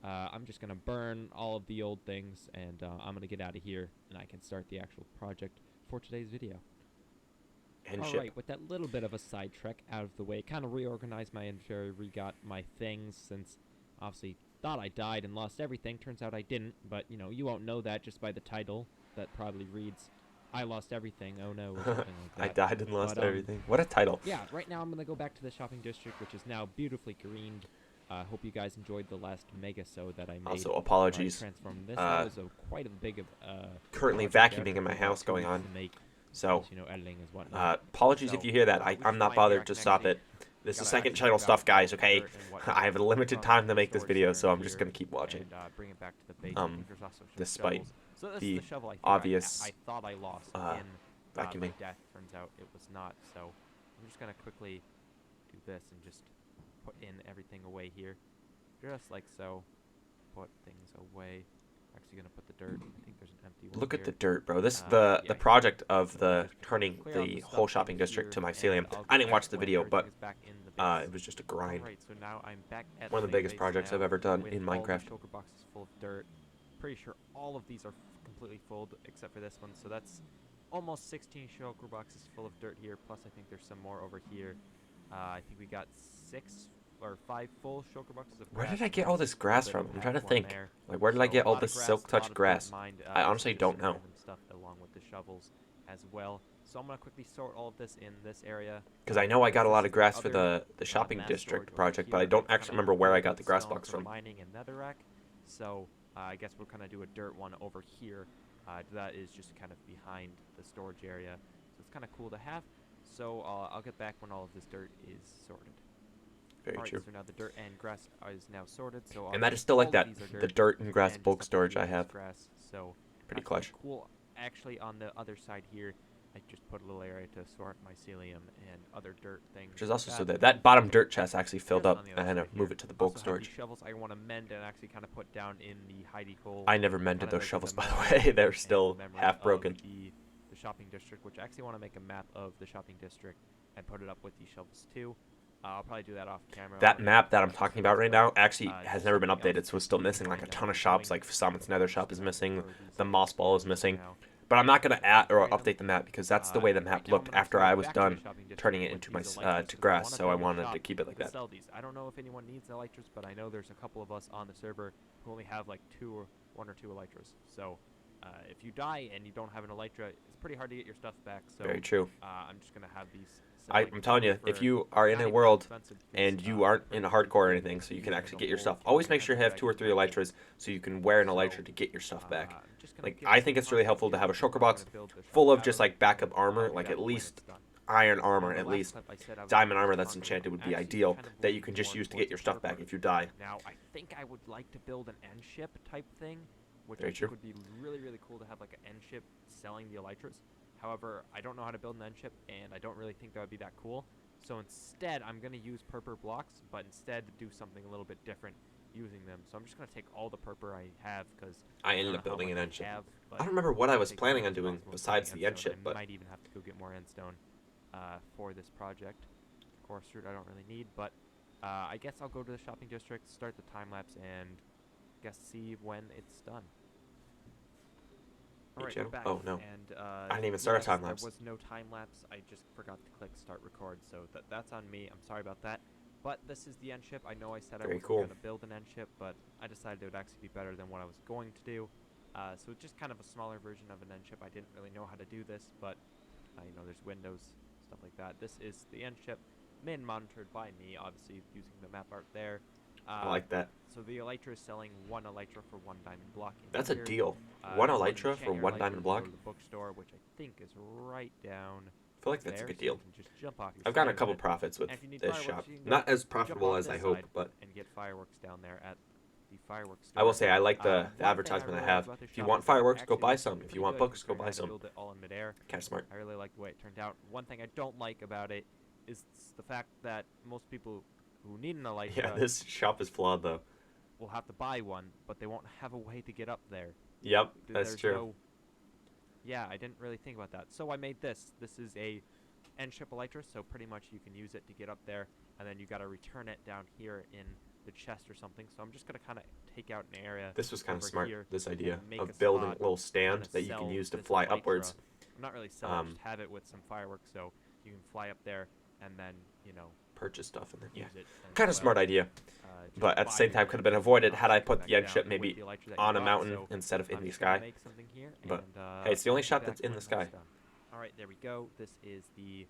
I'm just gonna burn all of the old things, and I'm gonna get out of here, and I can start the actual project for today's video. Alright, with that little bit of a side trek out of the way, kind of reorganized my inventory, re-got my things, since obviously thought I died and lost everything. Turns out I didn't, but you won't know that just by the title that probably reads, I lost everything, oh no, or something like that. I died and lost everything. What a title. Yeah, right now I'm going to go back to the shopping district, which is now beautifully greened. Hope you guys enjoyed the last mega-sode that I made. Also, apologies. Transformed this. That was quite a big currently vacuuming in my house going on. So, editing is whatnot. apologies if you hear that. I'm not bothered to stop it. This is second channel stuff, guys, okay? I have a limited time to make this video, so I'm just going to keep watching. Despite the obvious vacuuming. Death turns out it was not, so I'm just going to quickly do this and just put in everything away here. Just like so. Put things away. Actually gonna put the dirt. I think there's an empty one. Look here. at the dirt, bro. This is the project of the turning the whole shopping district to mycelium. I didn't watch the video, but it was just a grind. Alright, so now I'm back at One of the biggest projects I've ever done in Minecraft. Shulker boxes full of dirt. Pretty sure all of these are completely full except for this one. So that's almost 16 shulker boxes full of dirt here. Plus I think there's some more over here. I think we got 6 or 5 full shulker boxes of grass. Where did I get all this grass from? I'm trying to think. Like, where did I get all this silk touch grass? I honestly don't know. Stuff along with the shovels as well. So I'm gonna quickly sort all of this in this area. Because I know I got a lot of grass for the shopping district project, but I don't actually remember where I got the grass box from. Mining and netherrack. So I guess we're gonna do a dirt one over here. That is just kind of behind the storage area. So it's kind of cool to have. So I'll get back when all of this dirt is sorted. Very true. So now the dirt and grass is now sorted. So and that is still like that, the dirt and grass bulk storage I have. Grass, so pretty clutch. Cool. Actually, on the other side here, I just put a little area to sort mycelium and other dirt things. Which is also so that bottom dirt chest actually filled up. I had to move it to the bulk storage. Shovels I want to mend and actually kind of put down in the hidey hole. I never mended those shovels, by the way. They're still half broken. The shopping district, which I actually want to make a map of the shopping district and put it up with these shovels too. I'll probably do that off camera. That map that I'm talking about right now actually has never been updated, so it's still missing like a ton of shops. Like Summit's Nether shop is missing, the Moss Ball is missing. But I'm not gonna add or update the map because that's the way the map looked after I was done turning it into my to grass. So I wanted to keep it like that. I don't know if anyone needs elytras, but I know there's a couple of us on the server who only have like 1 or 2 elytras. So if you die and you don't have an elytra, it's pretty hard to get your stuff back. So very true. I'm just gonna have these. I'm telling you, if you are in a world and you aren't in a hardcore or anything, so you can actually get your stuff, always make sure you have 2 or 3 elytras so you can wear an elytra to get your stuff back. Like, I think it's really helpful to have a shulker box full of just like backup armor, like at least iron armor, at least diamond armor that's enchanted would be ideal, that you can just use to get your stuff back if you die. Now, I think I would like to build an end ship type thing, which I think would be really, really cool to have like an end ship selling the elytras. However, I don't know how to build an end ship, and I don't really think that would be that cool. So instead, I'm going to use purple blocks, but instead do something a little bit different using them. So I'm just gonna take all the purple I have because I ended up building an end ship. But I don't remember what I was take planning the on doing responsible besides for the end episode. ship, but I might even have to go get more endstone for this project. Course route I don't really need, but I guess I'll go to the shopping district, start the time lapse, and guess see when it's done. Alright, we're back. Oh no, and I didn't even start a yes, time lapse. There was no time lapse. I just forgot to click start record, so that's on me. I'm sorry about that. But this is the end ship. I know I said I wasn't going to build an end ship, but I decided it would actually be better than what I was going to do. So it's just kind of a smaller version of an end ship. I didn't really know how to do this, but you know, there's windows, stuff like that. This is the end ship, monitored by me, obviously using the map art there. I like that. So the elytra is selling 1 elytra for 1 diamond block. That's a deal. 1 elytra for 1 diamond block? The bookstore, which I think is right down. I feel like that's a good deal. Just jump off your I've gotten a couple profits with this shop. Not as profitable as I hope, but and get fireworks down there at the fireworks store. I will say I like the advertisement I have. If you want fireworks, go buy some. If you want books, go buy some. Kind of smart. I really like the way it turned out. One thing I don't like about it is the fact that most people who need an elytra, yeah, this shop is flawed though. Will have to buy one, but they won't have a way to get up there. Yep, that's true. Yeah, I didn't really think about that. So I made this. This is a end ship elytra, so pretty much you can use it to get up there, and then you got to return it down here in the chest or something. So I'm just gonna kind of take out an area. This was kind of smart. This idea of a building a little stand that you can use to fly upwards. I'm not really selling, just have it with some fireworks, so you can fly up there and then, you know, purchase stuff and then use it. Kind of smart idea. But at the same time, could have been avoided had I put the end ship maybe on a mountain instead of in the sky. But hey, it's the only shop that's in the sky. All right, there we go. This is the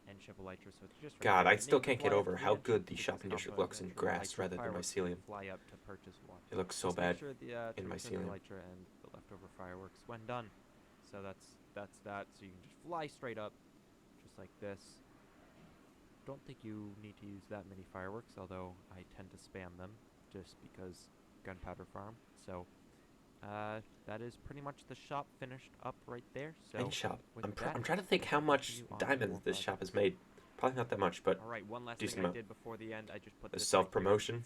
end ship elytra. So it's just God, I still can't get over how good the shopping district looks in grass rather than mycelium. It looks so bad in mycelium. And the leftover fireworks when done. So that's that. So you can just fly straight up, just like this. Don't think you need to use that many fireworks, although I tend to spam them just because gunpowder farm. So that is pretty much the shop finished up right there. So end shop. I'm trying to think how much diamonds this shop has made. Probably not that much, but one last decent thing amount. I did before the end, I just put this self-promotion.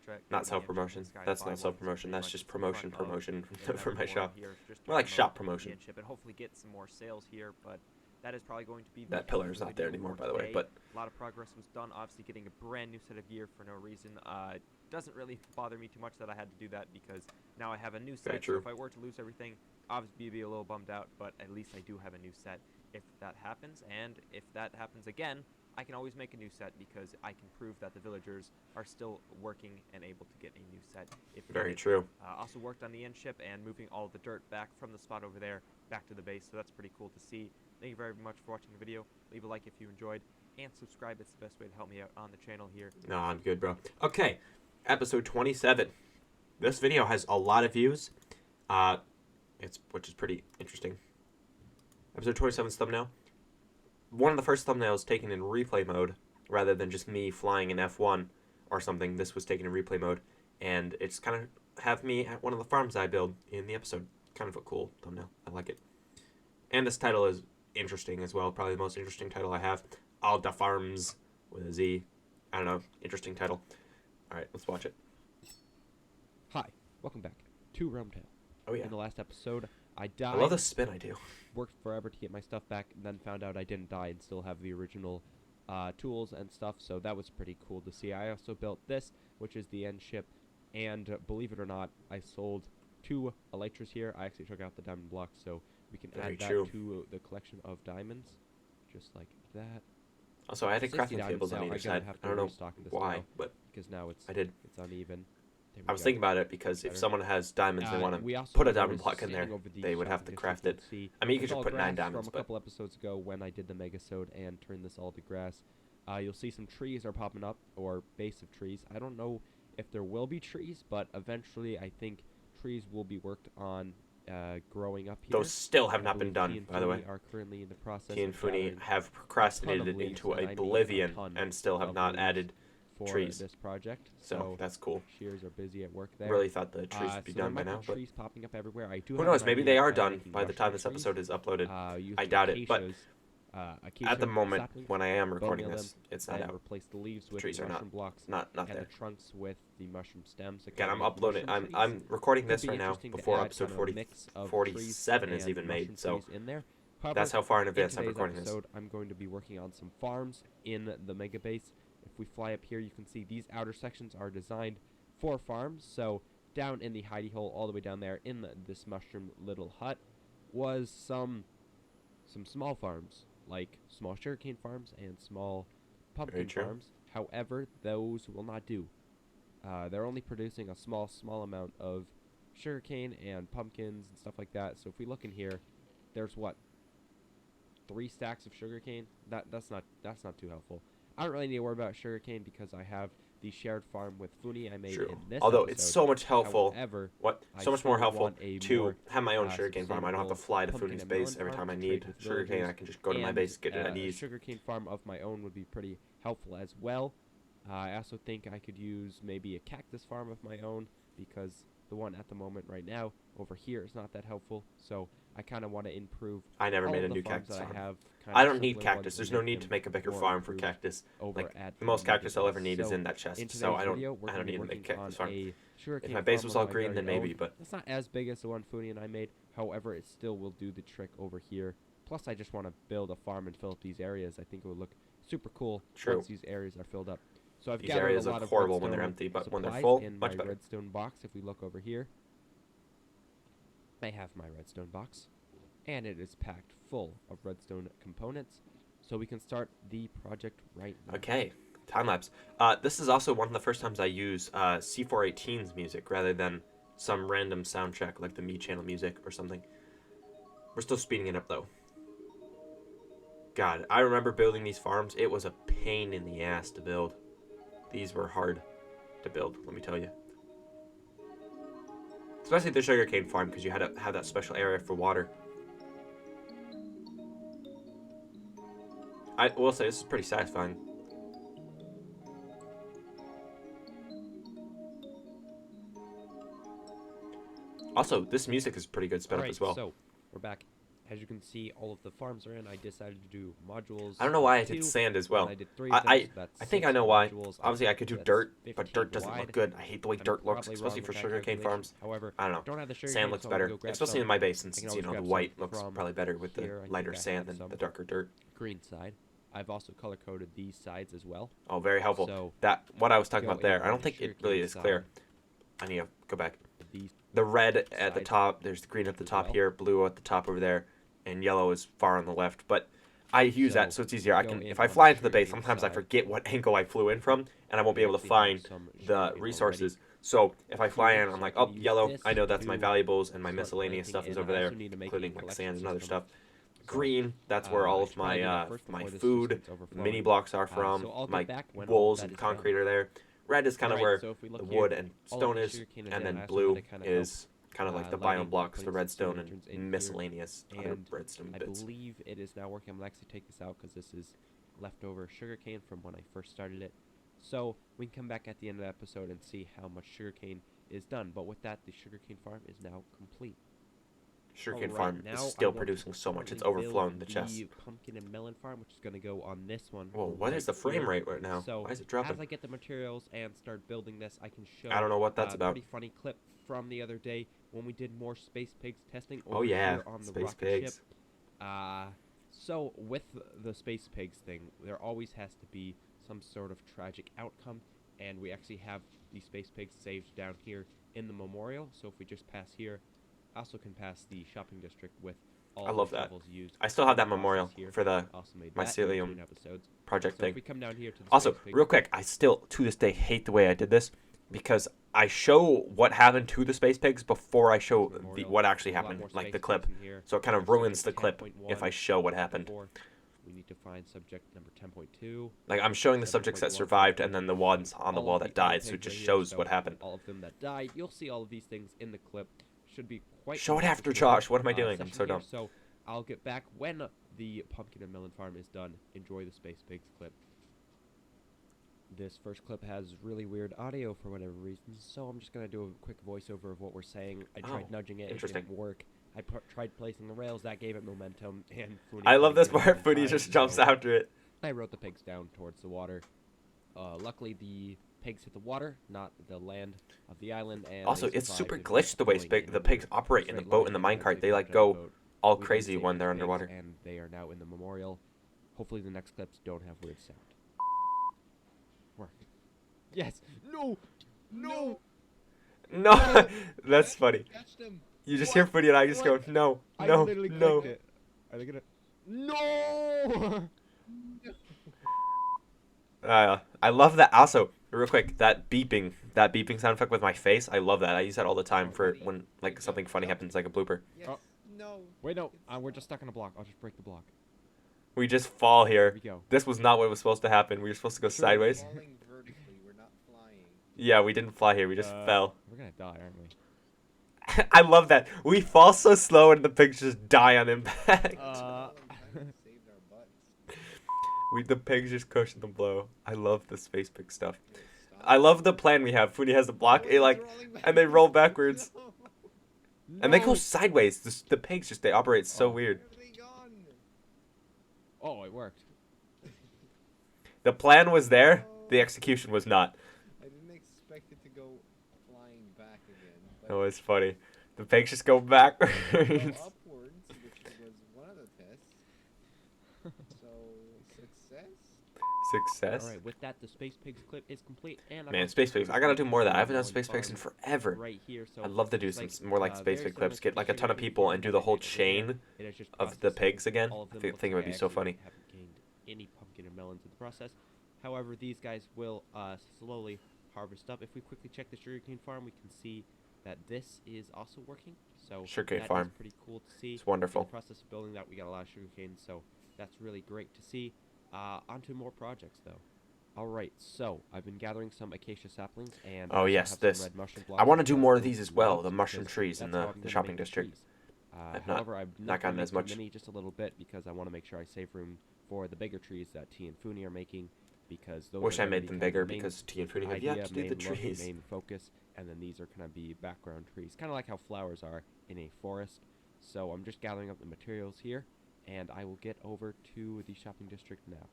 Right, not self-promotion. That's not self-promotion. That's just promotion for my shop. More like shop promotion. And hopefully get some more sales here, but that is probably going to be that pillar is not there anymore, by the way. But a lot of progress was done. Obviously, getting a brand new set of gear for no reason. It doesn't really bother me too much that I had to do that because now I have a new set. Very true. So if I were to lose everything, obviously be a little bummed out, but at least I do have a new set. If that happens, and if that happens again, I can always make a new set because I can prove that the villagers are still working and able to get a new set. Very true. Also worked on the end ship and moving all the dirt back from the spot over there back to the base, so that's pretty cool to see. Thank you very much for watching the video. Leave a like if you enjoyed, and subscribe. It's the best way to help me out on the channel here. No, I'm good, bro. Okay, episode 27. This video has a lot of views, which is pretty interesting. Episode 27's thumbnail. One of the first thumbnails taken in replay mode, rather than just me flying in F1 or something. This was taken in replay mode, and it's kind of have me at one of the farms I build in the episode. Kind of a cool thumbnail. I like it. And this title is interesting as well. Probably the most interesting title I have. All the Farms with a Z. I don't know. Interesting title. All right, let's watch it. Hi, welcome back to RealmTale. Oh yeah. In the last episode, I died. I love the spin I do. Worked forever to get my stuff back, and then found out I didn't die and still have the original tools and stuff, so that was pretty cool to see. I also built this, which is the end ship, and believe it or not, I sold 2 elytras here. I actually took out the diamond block, so we can add that to the collection of diamonds, just like that. Also, I had crafting tables on either side. I don't know why, but because now it's uneven. I was thinking about it because if someone has diamonds and they want to put a diamond block in there, they would have to craft it. I mean, you could just put 9 diamonds, from a couple episodes ago when I did the megasode and turned this all to grass. You'll see some trees are popping up, or base of trees. I don't know if there will be trees, but eventually I think trees will be worked on growing up here. Those still have not been done, by the way. Are currently in the process. T and Funi have procrastinated into oblivion and still have not added trees. This project, so that's cool. Shears are busy at work there. Really thought the trees would be done by now, but trees popping up everywhere. I do who knows? Maybe they are done by the time this episode is uploaded. I doubt it, but acacia At the moment saplings, when I am bone recording meal this, them, it's not then out. replace the leaves with Trees the are mushroom blocks not and there. the trunks with the mushroom stems to Again, kind I'm of make uploading. mushroom I'm trees. recording Could this be right now interesting to before add episode kind of a 40, mix of 47 trees is even and made. mushroom So trees in there. However, that's how far in in advance I'm today's recording this. episode, I'm going to be working on some farms in the mega base. If we fly up here, you can see these outer sections are designed for farms. So down in the hidey hole, all the way down there in this mushroom little hut, was some small farms, like small sugarcane farms and small pumpkin true. farms. However, those will not do. They're only producing a small amount of sugarcane and pumpkins and stuff like that. So if we look in here, there's what, 3 stacks of sugarcane? That's not too helpful. I don't really need to worry about sugarcane because I have the shared farm with Funi I made True. in this Although episode. it's so much helpful. However, So much still more helpful want a to more, have my own sugarcane farm. I don't have to sustainable fly to pumpkin Funi's and base melon every farm time I to trade need with sugarcane. villagers, I can just go to my and, base, get it at a ease. sugarcane farm of my own would be pretty helpful as well. I also think I could use maybe a cactus farm of my own because the one at the moment right now over here is not that helpful. So I kind of want to improve. I never all made of a the new farms cactus that farm. I have. I don't need simpler ones cactus. and There's no need to them make a bigger more farm for improved cactus. over Like at the most Mega cactus I'll Base. ever need is So in that in chest. today's So I don't video, we're gonna be need to make a working cactus on farm. a sugarcane If my base farm was of all my green, then very maybe. own. But It's not as big as the one Funi and I made. However, it still will do the trick over here. Plus, I just want to build a farm and fill up these areas. I think it would look super cool once these areas are filled up. So I've these gathered areas a lot look of horrible when they're redstone empty, but when they're supplies full, in much my better. redstone box. If we look over here, I have my redstone box, and it is packed full of redstone components. So we can start the project right now. Okay, time lapse. This is also one of the first times I use C418's music rather than some random soundtrack like the Me Channel music or something. We're still speeding it up though. God, I remember building these farms. It was a pain in the ass to build. These were hard to build, let me tell you. Especially the sugarcane farm, because you had to have that special area for water. I will say this is pretty satisfying. Also, this music is pretty good sped up as well. So we're back. As you can see, all of the farms are in. I decided to do modules. I don't know why I two, did sand as well. and I did 3 of them, so that's I think 6 I know why. modules. Obviously, I could do that's dirt, but 15 dirt doesn't wide. look good. I hate the way I'm dirt looks, probably especially wrong for with that sugarcane calculation. farms. However, I don't know. don't have the Sand sugarcane, looks so I'm gonna better, go grab especially some. in my base, since I can it's, always the grab white some looks from probably better with the here. I think lighter I sand have than some the darker dirt. green side. I've also color coded these sides as well. Oh, very helpful. So What I was talking go about there, in I don't on think the it really sugarcane is clear. side. I need to go back. These The red at the sides top, there's the green at the as top well. here, blue at the top over there, and yellow is far on the left. But I use that so it's easier. I go can, in if I on fly the into the base, sugarcane sometimes I side. forget what angle I flew in from, and I won't be We able to actually have find some the sugarcane resources. already. So if I fly Here, in, I'm so like, I oh, can use yellow, this I know that's my to valuables, and my start miscellaneous stuff planting is in. over I there, also need to make a including like collection sand and other system. stuff. Green, that's where all I of should probably do that my first my before this food, just gets overflowing. mini blocks are So from, I'll get my back when all walls that and is concrete done. are there. Red is kind of Alright, where so if we look the here, wood and all of stone the is, sugarcane is and in. then I also blue had to kind of help, is kind of like the lighting biome blocks, the place redstone some and lanterns in here. miscellaneous other And redstone I bits. believe it is now working. I'm gonna actually take this out because this is leftover sugarcane from when I first started it. So we can come back at the end of the episode and see how much sugarcane is done. But with that, the sugarcane farm is now complete. Sugarcane Alright, farm now is I still want to producing so much. It's currently overflowing build the chest. The pumpkin and melon farm, which is going to go on this one. Whoa, what is the frame rate right now? So Why is it dropping? as I get the materials and start building this, I can show I don't know what that's a about. pretty funny clip from the other day when we did more Space Pigs testing Oh, over yeah, here on the Space rocket Pigs. ship. So with the Space Pigs thing, there always has to be some sort of tragic outcome, and we actually have the Space Pigs saved down here in the memorial. So if we just pass here, I also can pass the shopping district with all I love the that. shovels used. I still have that in the memorial process here. for the Also made that in mycelium between episodes. project So thing. if we come down here to the Also, Space Pig, real quick, I still, to this day, hate the way I did this because I show what happened to the Space Pigs before I show what actually a lot happened, more like Space the Pigs clip. in here. So it kind of There's ruins the subject clip if I 10.1, show what happened. 10.4. We need to find subject number 10.2. Like, I'm showing the subjects that 7.1, survived and then the ones on the all wall of that the other died, so it pigs just right here, shows so what happened. all of them that died. You'll see all of these things in the clip. Should be quite Show it an after, interesting, Josh. What am I doing? I'm session so here. dumb. So I'll get back when the pumpkin and melon farm is done. Enjoy the Space Pigs clip. This first clip has really weird audio for whatever reason, so I'm just going to do a quick voiceover of what we're saying. I tried Oh, nudging it, it interesting. didn't work. I tried placing the rails, that gave it momentum, and Funi I love couldn't this get it part. in Footy time, just jumps so after it. I rode the pigs down towards the water. Luckily, the pigs hit the water, not the land of the island, and Also, they it's super survived and went glitched the way going in the a pigs operate in the straight boat in the line as minecart. They jumped like out of the go boat. all We've been crazy saving when the they're pigs, underwater. and they are now in the memorial. Hopefully, the next clips don't have weird sound. Work. Yes. No. No. No, that's funny. Catch them. You just hear Footy and I just go, no, I no, literally no. clicked it. Are they gonna? No. I love that. Also, real quick, that beeping sound effect with my face. I love that. I use that all the time for when like something funny happens, like a blooper. Yes. Oh. No. Wait, no. We're just stuck on a block. I'll just break the block. We just fall here. we go. This was not what was supposed to happen. We were supposed to go sideways. Falling vertically. We're not flying. Yeah, we didn't fly here. We just fell. We're gonna die, aren't we? I love that. We fall so slow and the pigs just die on impact. Saved our butts. The pigs just cushion the blow. I love the space pig stuff. Here, stop. I love the plan we have. Footy has the block, Oh, it, he's and they roll backwards. backwards. No. And they go sideways. The pigs they operate so weird. Where have they gone? Oh, it worked. The plan was there. The execution was not. I didn't expect it to go flying back again. But That was funny. The pigs just go backwards. go upwards, which was one of the tests. So, success? Success. All right, with that, the space pigs clip is complete. And Man, space pigs. I gotta do more of that. I haven't done space pigs in forever. Right here, so I'd love to do it's some like, more like space very pig clips. similar Get like to a ton of Sugar people Cane and do Farm the that whole they did over there. chain It has just of the processed pigs again. all of them. I Looks think it like would be I so actually funny. haven't gained any pumpkin or melons in the process. However, these guys will slowly harvest up. If we quickly check the sugarcane farm, we can see that this is also working. So Sugarcane that farm. is pretty cool to see. It's wonderful. In the process of building that, we got a lot of sugarcane, so that's really great to see. Onto more projects, though. All right, so I've been gathering some acacia saplings, and I Oh also yes, have some this. red mushroom I blocks want to and do dark more of oak these as well. logs The mushroom because trees in that's how the I'm gonna shopping make the district. trees. I've not However, I'm not not gotten gonna as make much. too many, just a little bit, because I want to make sure I save room for the bigger trees that T and Funi are making, because those Wish are I gonna made be them kind of bigger the main because T and Footy have idea, yet to do main the look, trees. main focus, and then these are gonna be background trees, kind of like how flowers are in a forest. So I'm just gathering up the materials here, and I will get over to the shopping district now.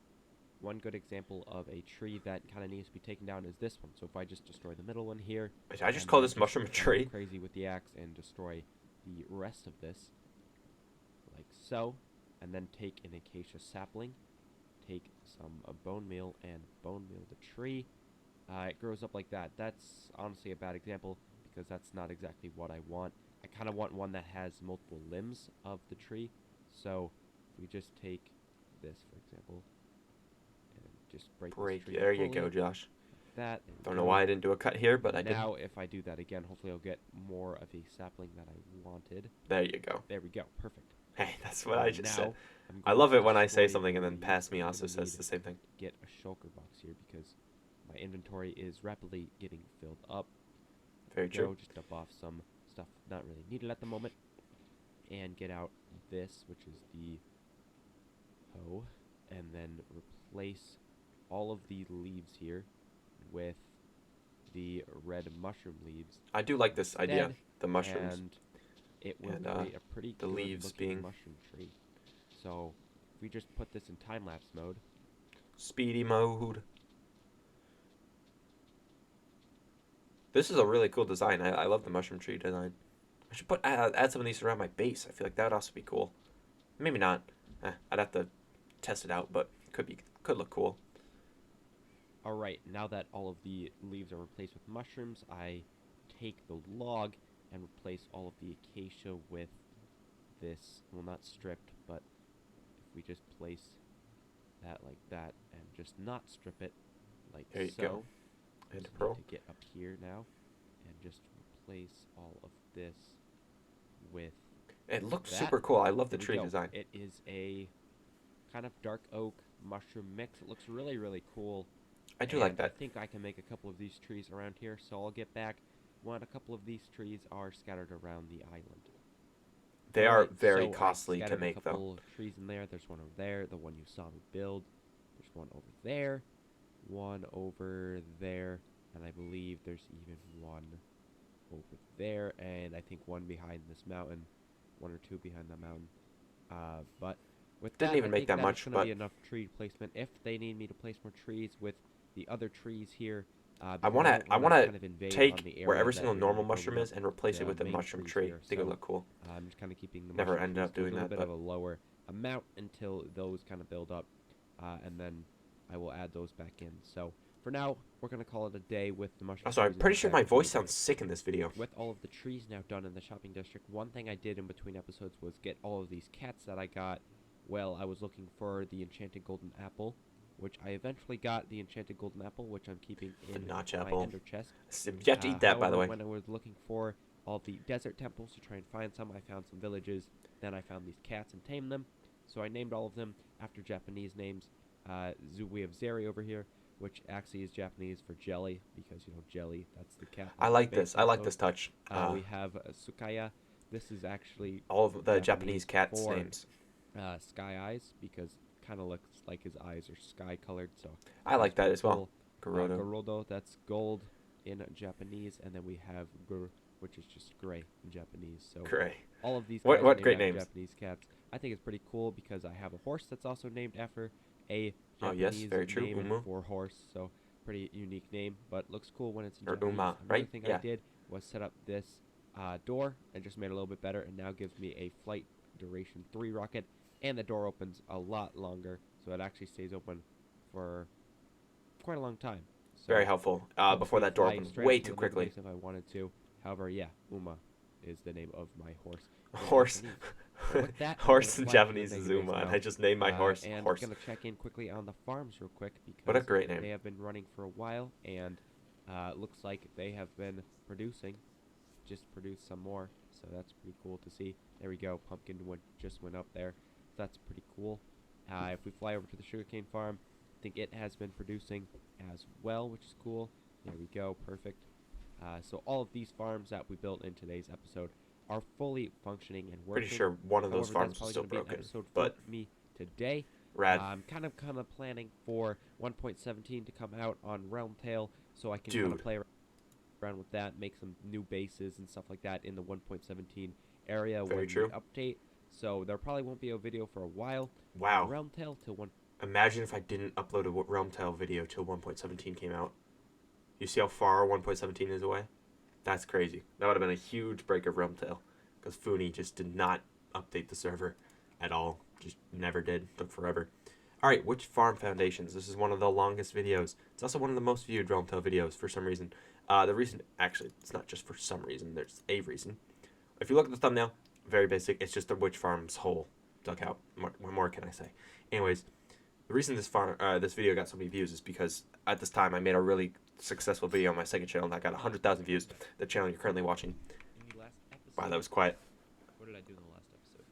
One good example of a tree that kind of needs to be taken down is this one. So if I just destroy the middle one here, Wait, did I just and call then this mushroom a go tree? crazy with the axe and destroy the rest of this, like so, and then take an acacia sapling, take some bone meal and bone meal the tree. It grows up like that. That's honestly a bad example because that's not exactly what I want. I kind of want one that has multiple limbs of the tree. So if we just take this, for example, and just break this tree There you fully, go, Josh. like that. and Don't know go. why I didn't do a cut here, but I did. Now, if I do that again, hopefully I'll get more of a sapling that I wanted. There you go. There we go. Perfect. Hey, that's what I just said. I'm I going love to it when I say destroy something and then the Pass Me I'm also gonna says need the same thing. Get a shulker box here because my inventory is rapidly getting filled up. Very Go, true. just dump off some stuff not really needed at the moment, and get out this, which is the hoe, and then replace all of the leaves here with the red mushroom leaves. I do like this idea, instead, the mushrooms. and it will and, create a pretty the good leaves looking being mushroom tree. So if we just put this in time lapse mode, speedy mode. This is a really cool design. I love the mushroom tree design. I should add some of these around my base. I feel like that would also be cool. Maybe not. I'd have to test it out, but could look cool. alright, now that all of the leaves are replaced with mushrooms, I take the log and replace all of the acacia with this, well, not stripped, but if we just place that like that and just not strip it like There you so. go. And Just need pearl. to get up here now and just replace all of this with It looks that. super cool. I love the There we tree go. design. It is a kind of dark oak mushroom mix. It looks really, really cool. I do like And that. I think I can make a couple of these trees around here, so I'll get back when a couple of these trees are scattered around the island. They are Alright, very so I costly to scattered make, a though. couple trees in there. There's one over there, the one you saw me build. There's one over there, one over there, and I believe there's even one over there, and I think one behind this mountain one or two behind the mountain. But with Didn't that, even I make think that that much, is going but- to be enough tree placement. If they need me to place more trees with the other trees here, I because want to don't kind of invade on take the where area every that single we're normal gonna be mushroom building is and replace it the with a main mushroom trees tree. here. I think it So, look cool. I'm just kind of keeping the Never mushroom ended trees up to a doing little that, bit of but- a lower amount until those kind of build up, and then I will add those back in. So for now, we're gonna call it a day with the mushroom. Also, I'm trees in pretty the sure my back. voice sounds sick in this video. With all of the trees now done in the shopping district, one thing I did in between episodes was get all of these cats that I got. Well, I was looking for the enchanted golden apple, which I eventually got the enchanted golden apple, which I'm keeping The in notch my apple. ender chest. You have to eat that, by the However, way. when I was looking for all the desert temples to try and find some, I found some villages. Then I found these cats and tamed them. So I named all of them after Japanese names. We have Zeri over here, which actually is Japanese for jelly, because, you know, jelly, that's the cat. I like this. I like this touch. We have Sukaya. This is actually all of the Japanese cats' for, names. Sky Eyes, because kind of looks like his eyes are sky colored. So I like that pretty as well. Gorodo. Gorodo, that's gold in Japanese, and then we have Gur, which is just gray in Japanese. So Gray. all of these What guys are great named names. after Japanese cats. I think it's pretty cool because I have a horse that's also named after a Oh, Japanese yes, very true. name Umu. for horse. So pretty unique name, but looks cool when it's in Or Japanese. Uma, Another right? thing Yeah. I did was set up this door and just made it a little bit better, and now gives me a flight duration 3 rocket, and the door opens a lot longer, so it actually stays open for quite a long time. So Very helpful. helps Before me that door fly opens straight way up to too the middle quickly. base if I wanted to. However, yeah, Uma is the name of my horse. in Horse. Japanese. So with that, I'm Horse gonna in fly to the Japanese is mega base Uma, and now. I just named my horse And Horse. gonna check in quickly on the farms real quick because What a great name. they have been running for a while, and looks like they have been producing. Just produced some more, so that's pretty cool to see. There we go. Pumpkin just went up there. That's pretty cool. If we fly over to the sugarcane farm, I think it has been producing as well, which is cool. There we go. Perfect. So all of these farms that we built in today's episode are fully functioning and working. Pretty sure one of those However, farms that's was probably still gonna be an broken, episode but for me today. rad. I'm kind of planning for 1.17 to come out on RealmTale, so I can kind of Dude. play around with that, make some new bases and stuff like that in the 1.17 area Very when true. we update. So there probably won't be a video for a while. Wow. RealmTale till 1. Imagine if I didn't upload a RealmTale video till 1.17 came out. You see how far 1.17 is away? That's crazy. That would have been a huge break of RealmTale, because Funi just did not update the server at all. Just never did. Took forever. Alright, which farm foundations? This is one of the longest videos. It's also one of the most viewed RealmTale videos for some reason. The reason, actually, it's not just for some reason. There's a reason. If you look at the thumbnail, very basic. It's just the witch farm's hole dug out. What more can I say? Anyways, the reason this video got so many views is because at this time I made a really successful video on my second channel and I got 100,000 views. The channel you're currently watching. In the last episode, Wow, that was quiet. What did I do in the last episode?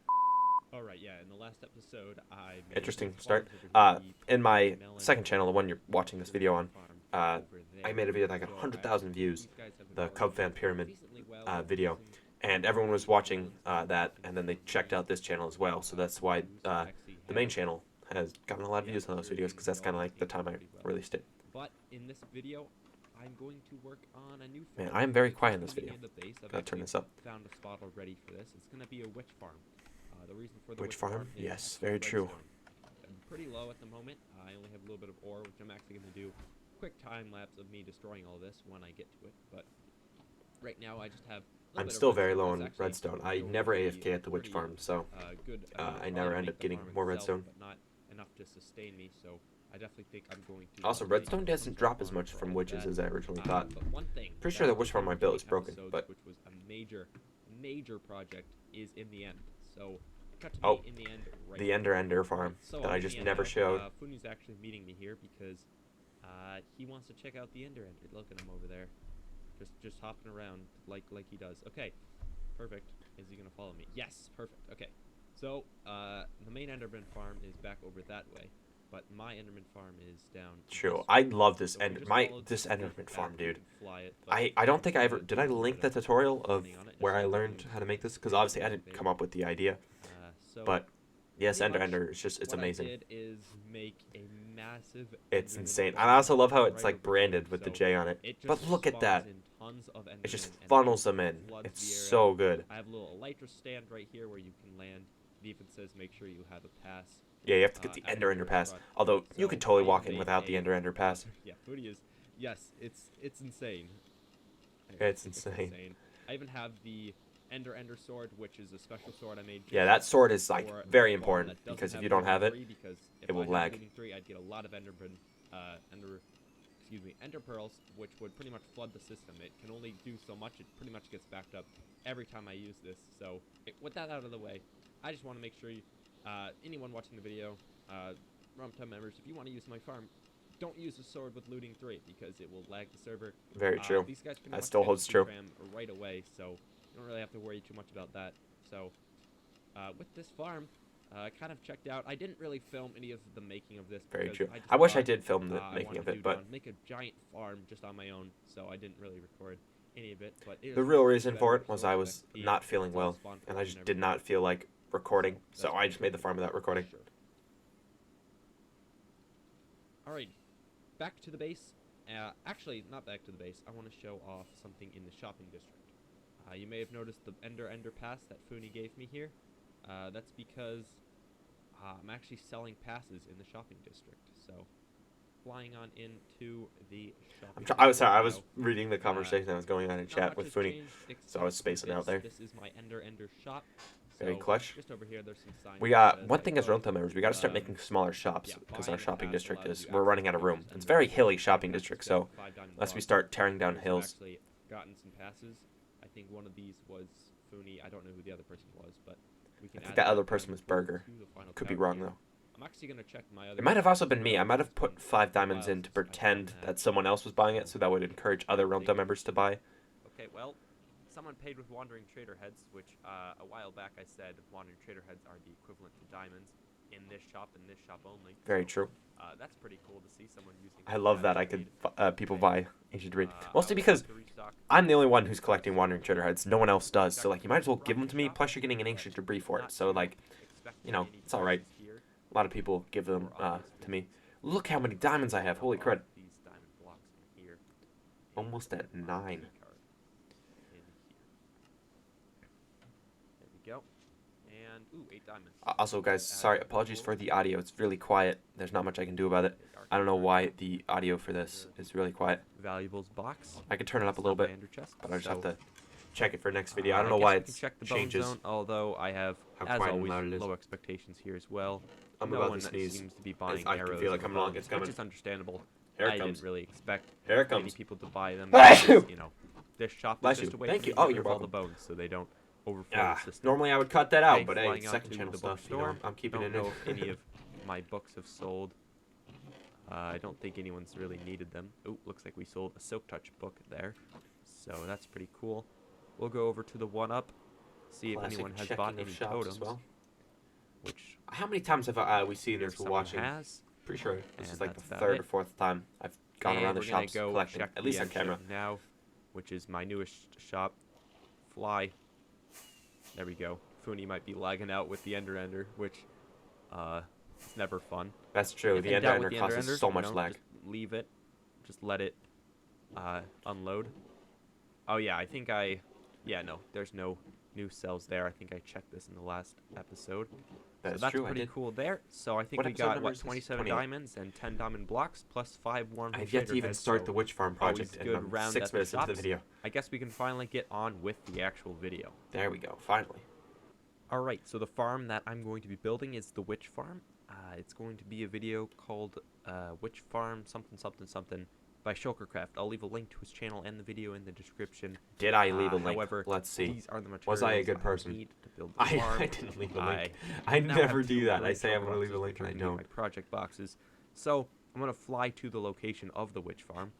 All right, yeah, in the last episode, I made Interesting these start. farms over here, the In my melon second channel, the one you're watching this video on, farm over I there. made a video that got So 100,000 views, these guys have been the already Cub Fan doing Pyramid decently well video, using and everyone was watching that, and then they checked out this channel as well. So that's why the main channel has gotten a lot of views on those videos, because that's kind of like the time I released it. But in this video, I'm going to work on a new farm. Man, I am very It's quiet in gonna this be video. near the base. I've Gotta turn actually this up. Found a spot already for this. It's going to be a witch farm. The reason for the Witch farm? is Yes, actually very true. redstone. I'm pretty low at the moment. I only have a little bit of ore, which I'm actually going to do quick time lapse of me destroying all this when I get to it. But right now, I just have. I'm still very low on redstone. I never AFK at the witch farm, so Good. I never end up getting more redstone. But not enough to sustain me. So I definitely think I'm going to. Also, make redstone some doesn't sort of drop as farm much for from all witches that. as I originally thought. But one thing Pretty sure the that witch farm I in built is the broken, episodes, but which was a major project, is in the end. So cut to Oh, me in the end. Right the Ender farm so that I'm I in just the end never now. showed. Funi's actually meeting me here because he wants to check out the Ender. Look at him over there, just hopping around like he does. Okay, perfect. Is he gonna follow me? Yes, perfect. Okay, so the main Enderman farm is back over that way, but my Enderman farm is down. True, this I way. love this So we Ender. just followed This the Enderman path farm, we dude. can fly it, but I don't think I ever did. I there's a link bit the of tutorial of running on it, where just I so learned we how to make this, because can obviously I get didn't there. come up with the idea. So But yes, pretty Ender much Ender is just, it's what amazing. I did is make a massive It's Enderman insane. And farm I also love how it's right like over branded here. with the So J on it. it But just look at spawns that. in tons tons of Endermen. It just and funnels them in. floods It's the area. so good. I have a little elytra stand right here where you can land. It even says make sure you have a pass. Yeah, you have to get the at Ender your pass. front. Although you So could totally I walk in made without the a- Ender pass. Yeah, Foodie is. Yes, it's insane. It's insane. I even have the Ender sword, which is a special sword I made. Yeah, just that sword is like for very the farm important that doesn't because if have you don't looting have it, 3, because if it will I had lag. looting 3, I'd get a lot of Ender pearls, which would pretty much flood the system. It can only do so much. It pretty much gets backed up every time I use this. So with that out of the way, I just want to make sure you, anyone watching the video, RealmTale members, if you want to use my farm, don't use a sword with looting 3 because it will lag the server. Very true. These guys pretty That much still get holds speed true. ram right away, so you don't really have to worry too much about that. So with this farm, kind of checked out. I didn't really film any of the making of this. Very because true. just I wish I thought, did film the I making wanted of to it, but make a giant farm just on my own, so I didn't really record any of it. But it the is real really reason good for Ender it was sword I with was XP. not feeling It's all well, spawn and I forge just did everything. not feel like recording, So so that's I just made the pretty farm without recording. Sure. Alright, back to the base. Actually, not back to the base. I want to show off something in the shopping district. You may have noticed the Ender pass that Funi gave me here. That's because I'm actually selling passes in the shopping district. So, flying on into the shopping I was district sorry. I was now. reading the conversation that was going on in Not chat much with has Funi, changed so I was except for spacing out there. This is my Ender shop. Very So, clutch. Just over here, there's some signs We that got says, one like, thing as oh, RealmTale members, we got to start making smaller shops yeah, because buying our a shopping pass district allows is you we're running out access of to room. purchase It's Ender very pearls. hilly You shopping don't have to district, spend so 5 diamond unless we blocks. start tearing down I've hills. actually gotten some passes. I think one of these was Funi. I don't know who the other person was, but we can I think add that other down person was to Burger. the final Could be tower wrong here. though. I'm actually gonna check my other. It might have also been me. I might have It's been put 5 a diamonds while in to since I've done pretend that someone else was buying it, so that would encourage other RealmTale members to buy. Okay, well, someone paid with Wandering Trader Heads, which a while back I said Wandering Trader Heads are the equivalent to diamonds in this shop and this shop only. Very So, true. that's pretty cool to see someone using. I love that I could people buy ancient debris. Mostly because I'm the only one who's collecting Wandering Trader Heads. No one else does, so like you might as well give them to me. Plus you're getting an ancient debris for it, so like, you know, it's all right. A lot of people give them to me. Look how many diamonds I have. Holy crud! These diamond blocks in here. Almost at 9. There we go. And ooh, 8 diamonds. Also, guys, sorry, apologies for the audio. It's really quiet. There's not much I can do about it. I don't know why the audio for this is really quiet. Valuables box. I could turn it up a little bit, but I just have to check it for next video. I don't know guess why we it can check the bone changes. zone, although I have, How as quiet and always, loud it is. low expectations here as well. I'm no about one to sneeze. seems to be buying I can arrows feel it and coming along. bows, It's coming. which is understandable. Here it I comes. didn't really expect Here it many comes. people to buy them. Bless because, you! you know, this shop Bless is just you. a way Thank for you. me to Oh, get you're rid of all the welcome. bones so they don't overflow the system. Normally I would cut that out, Okay, but hey, flying out second to channel the stuff, you bookstore. know, I'm keeping Don't it in. know if any of my books have sold. I don't think anyone's really needed them. Oh, looks like we sold a Silk Touch book there. So that's pretty cool. We'll go over to the 1-Up, see if Classic anyone has checking bought of any shops totems. as well. Which How many times have we seen here this while someone watching? has. Pretty sure this And is like that's the about 3rd it. or 4th time I've gone And around the we're gonna shops go collecting, check at least the on camera. engine now, which is my newest shop. Fly. There we go. Funi might be lagging out with the Ender, which it's never fun. That's true. If The in doubt Ender with the causes Ender, so you much know, lag. Just leave it. Just let it unload. Oh yeah, I think yeah, no, there's no new cells there. I think I checked this in the last episode. That So is that's true, I pretty did. cool there. So I think What we episode got, number what, is this? 27 28. diamonds and 10 diamond blocks, plus 5 warm I've yet to even start the Witch Farm project, and I'm 6 minutes into the video. I guess we can finally get on with the actual video. There we go, finally. Alright, so the farm that I'm going to be building is the Witch Farm. It's going to be a video called Witch Farm something something something by Shulkercraft. I'll leave a link to his channel and the video in the description. Did I leave a link? However, Let's see. these are the materials Was I a good person? need to build the farm. I didn't leave a link. I I now never have do 2 that. I red say I'm shell going to leave a boxes, link which and I need don't. my project boxes. So I'm going to fly to the location of the Witch Farm.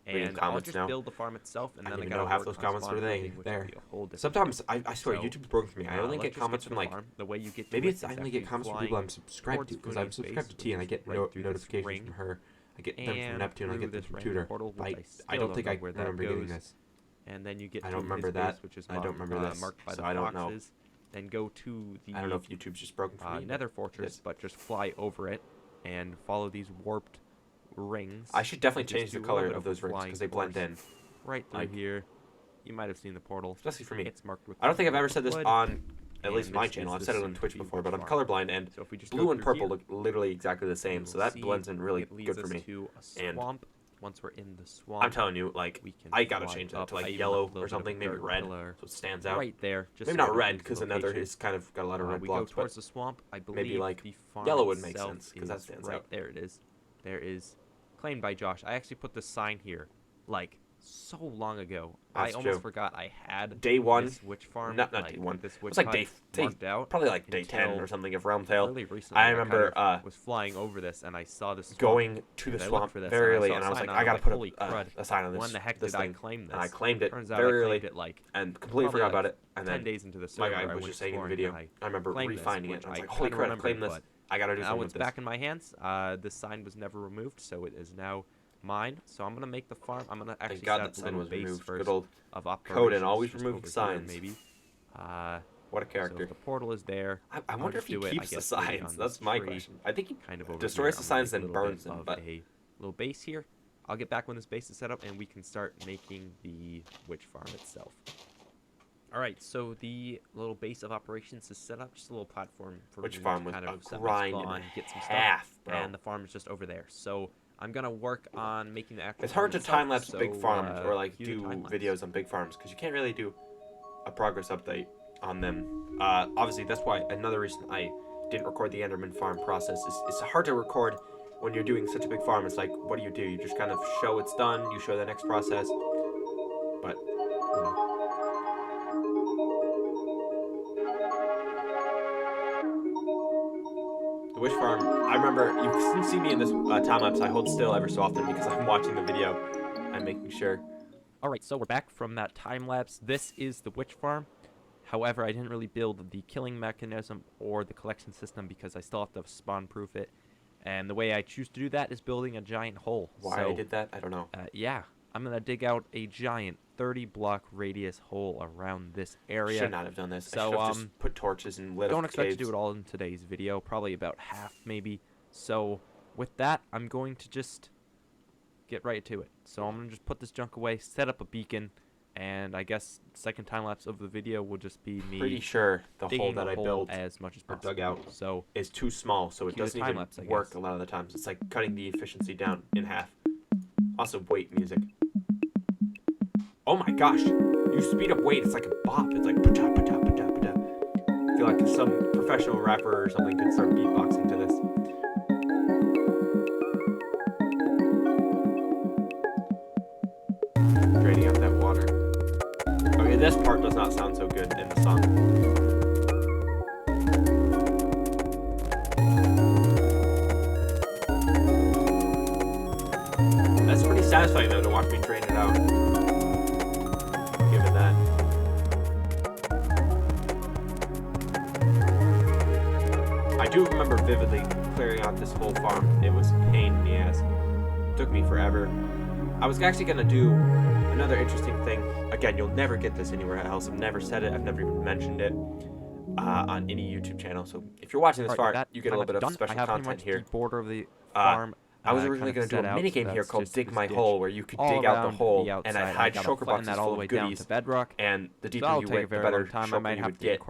Reading And I'll comments just now. build the farm itself, and I then don't I even gotta know half work those on comments spawn were building, which will there. be a whole different Sometimes, thing. I swear, So, YouTube's broken for me. I only let's get just comments to from the like... farm. The way you get to Maybe it it's I is only get actually comments from people I'm flying subscribed towards to, because I'm Funi's subscribed to base, T, and I which get is right through this notifications ring, from her. I get them from and Neptune, I through get them this from random Tutor. portal, But which I still don't think know I where that remember getting goes. this. And then you get I to don't remember his that. base, which is I don't remember this, marked by so the I don't know. foxes. Then go to the I don't know if YouTube's just broken for me. Nether Fortress, but just fly over it and follow these warped rings. I should definitely Just change the do a color little bit of those rings flying because they blend course in. right through Like, here. you might have seen the portal. Especially for me. It's marked with. I don't think I've ever said this wood, on at and least my this channel. is I've the said it on Twitch soon-to-be before, but I'm witch farm. colorblind, and So if we just blue go and through purple here, look literally exactly the same, you so will that see blends in really it leads good for us me. to a And swamp. Once we're in the swamp, I'm telling you, like, we can I gotta fly change that up. to I like even yellow left a little or bit of something, a maybe dirt red, pillar so it stands out. right there. Just Maybe so not it red, includes because the another location. is kind of got a lot of red We blocks, go but towards the swamp. I believe maybe like the farm yellow would make itself sense, 'cause that is stands right out. there. It is. There is claimed by Josh. I actually put the sign here, like so long ago. That's I almost true. forgot I had Day one, this witch farm. not like, day one. This It witch was like hut day marked out. probably like day 10 until or something of RealmTale. Really recently, I remember was flying over this and I saw this swamp, going to the and I looked swamp for this, very and I early, saw and a I was sign like, on I it, gotta like, put holy crud. a sign on this. When the heck this did I thing. claim this? And I claimed it Turns out very I early, claimed it like and completely probably forgot about like it. And 10 then, days into the like server, I I was went just saying in the exploring, video, and I remember claimed this, refinding it. which And I was I like, holy kinda crap, I claimed remembered, this. but I gotta do now something it's with this. back in my hands. This sign was never removed, so it is now mine. So I'm gonna make the farm. I'm gonna actually Thank God set that up a sign little was base removed. first Good old of Coden operations always just removed over signs. here, maybe. What a So character. if the portal is there. I I'll wonder if just he do it, I keeps the guess, maybe signs. on That's this my tree, question. I think he kind of over destroys here. the I'm gonna signs, make a then little burns bit them. of But a little base here. I'll get back when this base is set up, and we can start making the witch farm itself. Alright, so the little base of operations is set up. Just a little platform for witch me farm to was kind a of set my grind spawn, and get some half, stuff, bro. and the farm is just over there. So I'm gonna work on making the actual It's hard to farm itself, time lapse big so, farms or like cue the do time lapse. videos on big farms because you can't really do a progress update on them. Obviously, that's why another reason I didn't record the Enderman farm process is it's hard to record when you're doing such a big farm. It's like, what do? You just kind of show it's done, you show the next process, but you know. The wish farm, I remember, you can see me in this time lapse, I hold still ever so often because I'm watching the video and making sure. Alright, so we're back from that time lapse. This is the witch farm. However, I didn't really build the killing mechanism or the collection system because I still have to spawn proof it. And the way I choose to do that is building a giant hole. Why I did that, I don't know. Yeah, I'm going to dig out a giant 30-block radius hole around this area. Should not have done this. So, I should have just put torches and lit up don't expect caves. to do it all in today's video, probably about half maybe. So with that, I'm going to just get right to it. So I'm going to just put this junk away, set up a beacon, and I guess second time lapse of the video will just be me pretty sure the hole digging that a I hole built as much as or possible. dug out So is too small, so it cue the doesn't time even lapse, I work guess. a lot of the times. It's like cutting the efficiency down in half. Also, wait music. Oh my gosh! You speed up wait, it's like a bop. It's like pa-da, pa-da, pa-da, pa-da. I feel like some professional rapper or something could start beatboxing to this. Draining out that water. Okay, this part does not sound so good in the song. That's pretty satisfying though to watch me drain it out. I'll give it that. I do remember vividly clearing out this whole farm. It was a pain in the ass. It took me forever. I was actually gonna do another interesting thing. Again, you'll never get this anywhere else. I've never said it. I've never even mentioned it on any YouTube channel. So if you're watching this far, you get a little bit of special content here. The border of the farm. I was originally going to do a minigame here called Dig My Hole, where you could dig out the hole and I'd hide shulker boxes full of goodies. And the deeper you went, the better shulker you would get.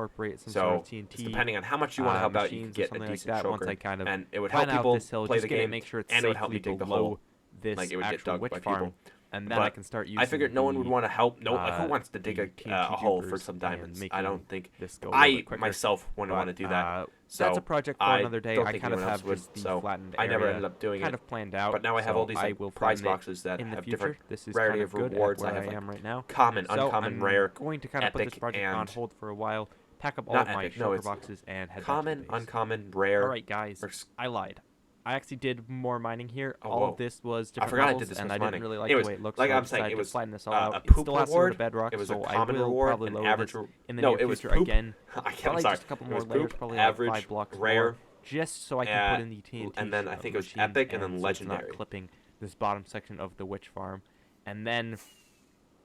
So depending on how much you want to help out, you could get a decent shulker. And it would help people play the game, and it would help me dig the hole. Like it would get dug by people. And then I can start using I figured no one would want to help. No, who wants to dig a hole for some diamonds? I don't think. I myself wouldn't want to do that. So that's a project for another day. I kind of have would, just the so flattened I never area ended up doing kind it. of planned out. But now I have all these like, prize boxes that in the have future. different This is rarity kind of good at rewards. where I have like am right now. common, So uncommon, I'm rare, going to kind of put epic, this project and on hold for a while. Pack up all not of my epic. No, shulker it's boxes and head common, back to the base. uncommon, rare. All right, guys, I lied. I actually did more mining here. Oh, all whoa. of this was I different forgot I levels, did this and much I didn't mining. really like Anyways, the way it looks. like so I'm I saying, decided it to was flatten this all a out. It poop still has to go to reward, bedrock, it was a so common I will reward, probably an lower average this in the no, near it was future poop. again. I'm Probably sorry. just a couple It more was layers, poop, probably average, like 5 blocks rare, more, just so I can put in the TNT. and then I think it was machines, epic, and then so it's legendary. not clipping this bottom section of the witch farm, and then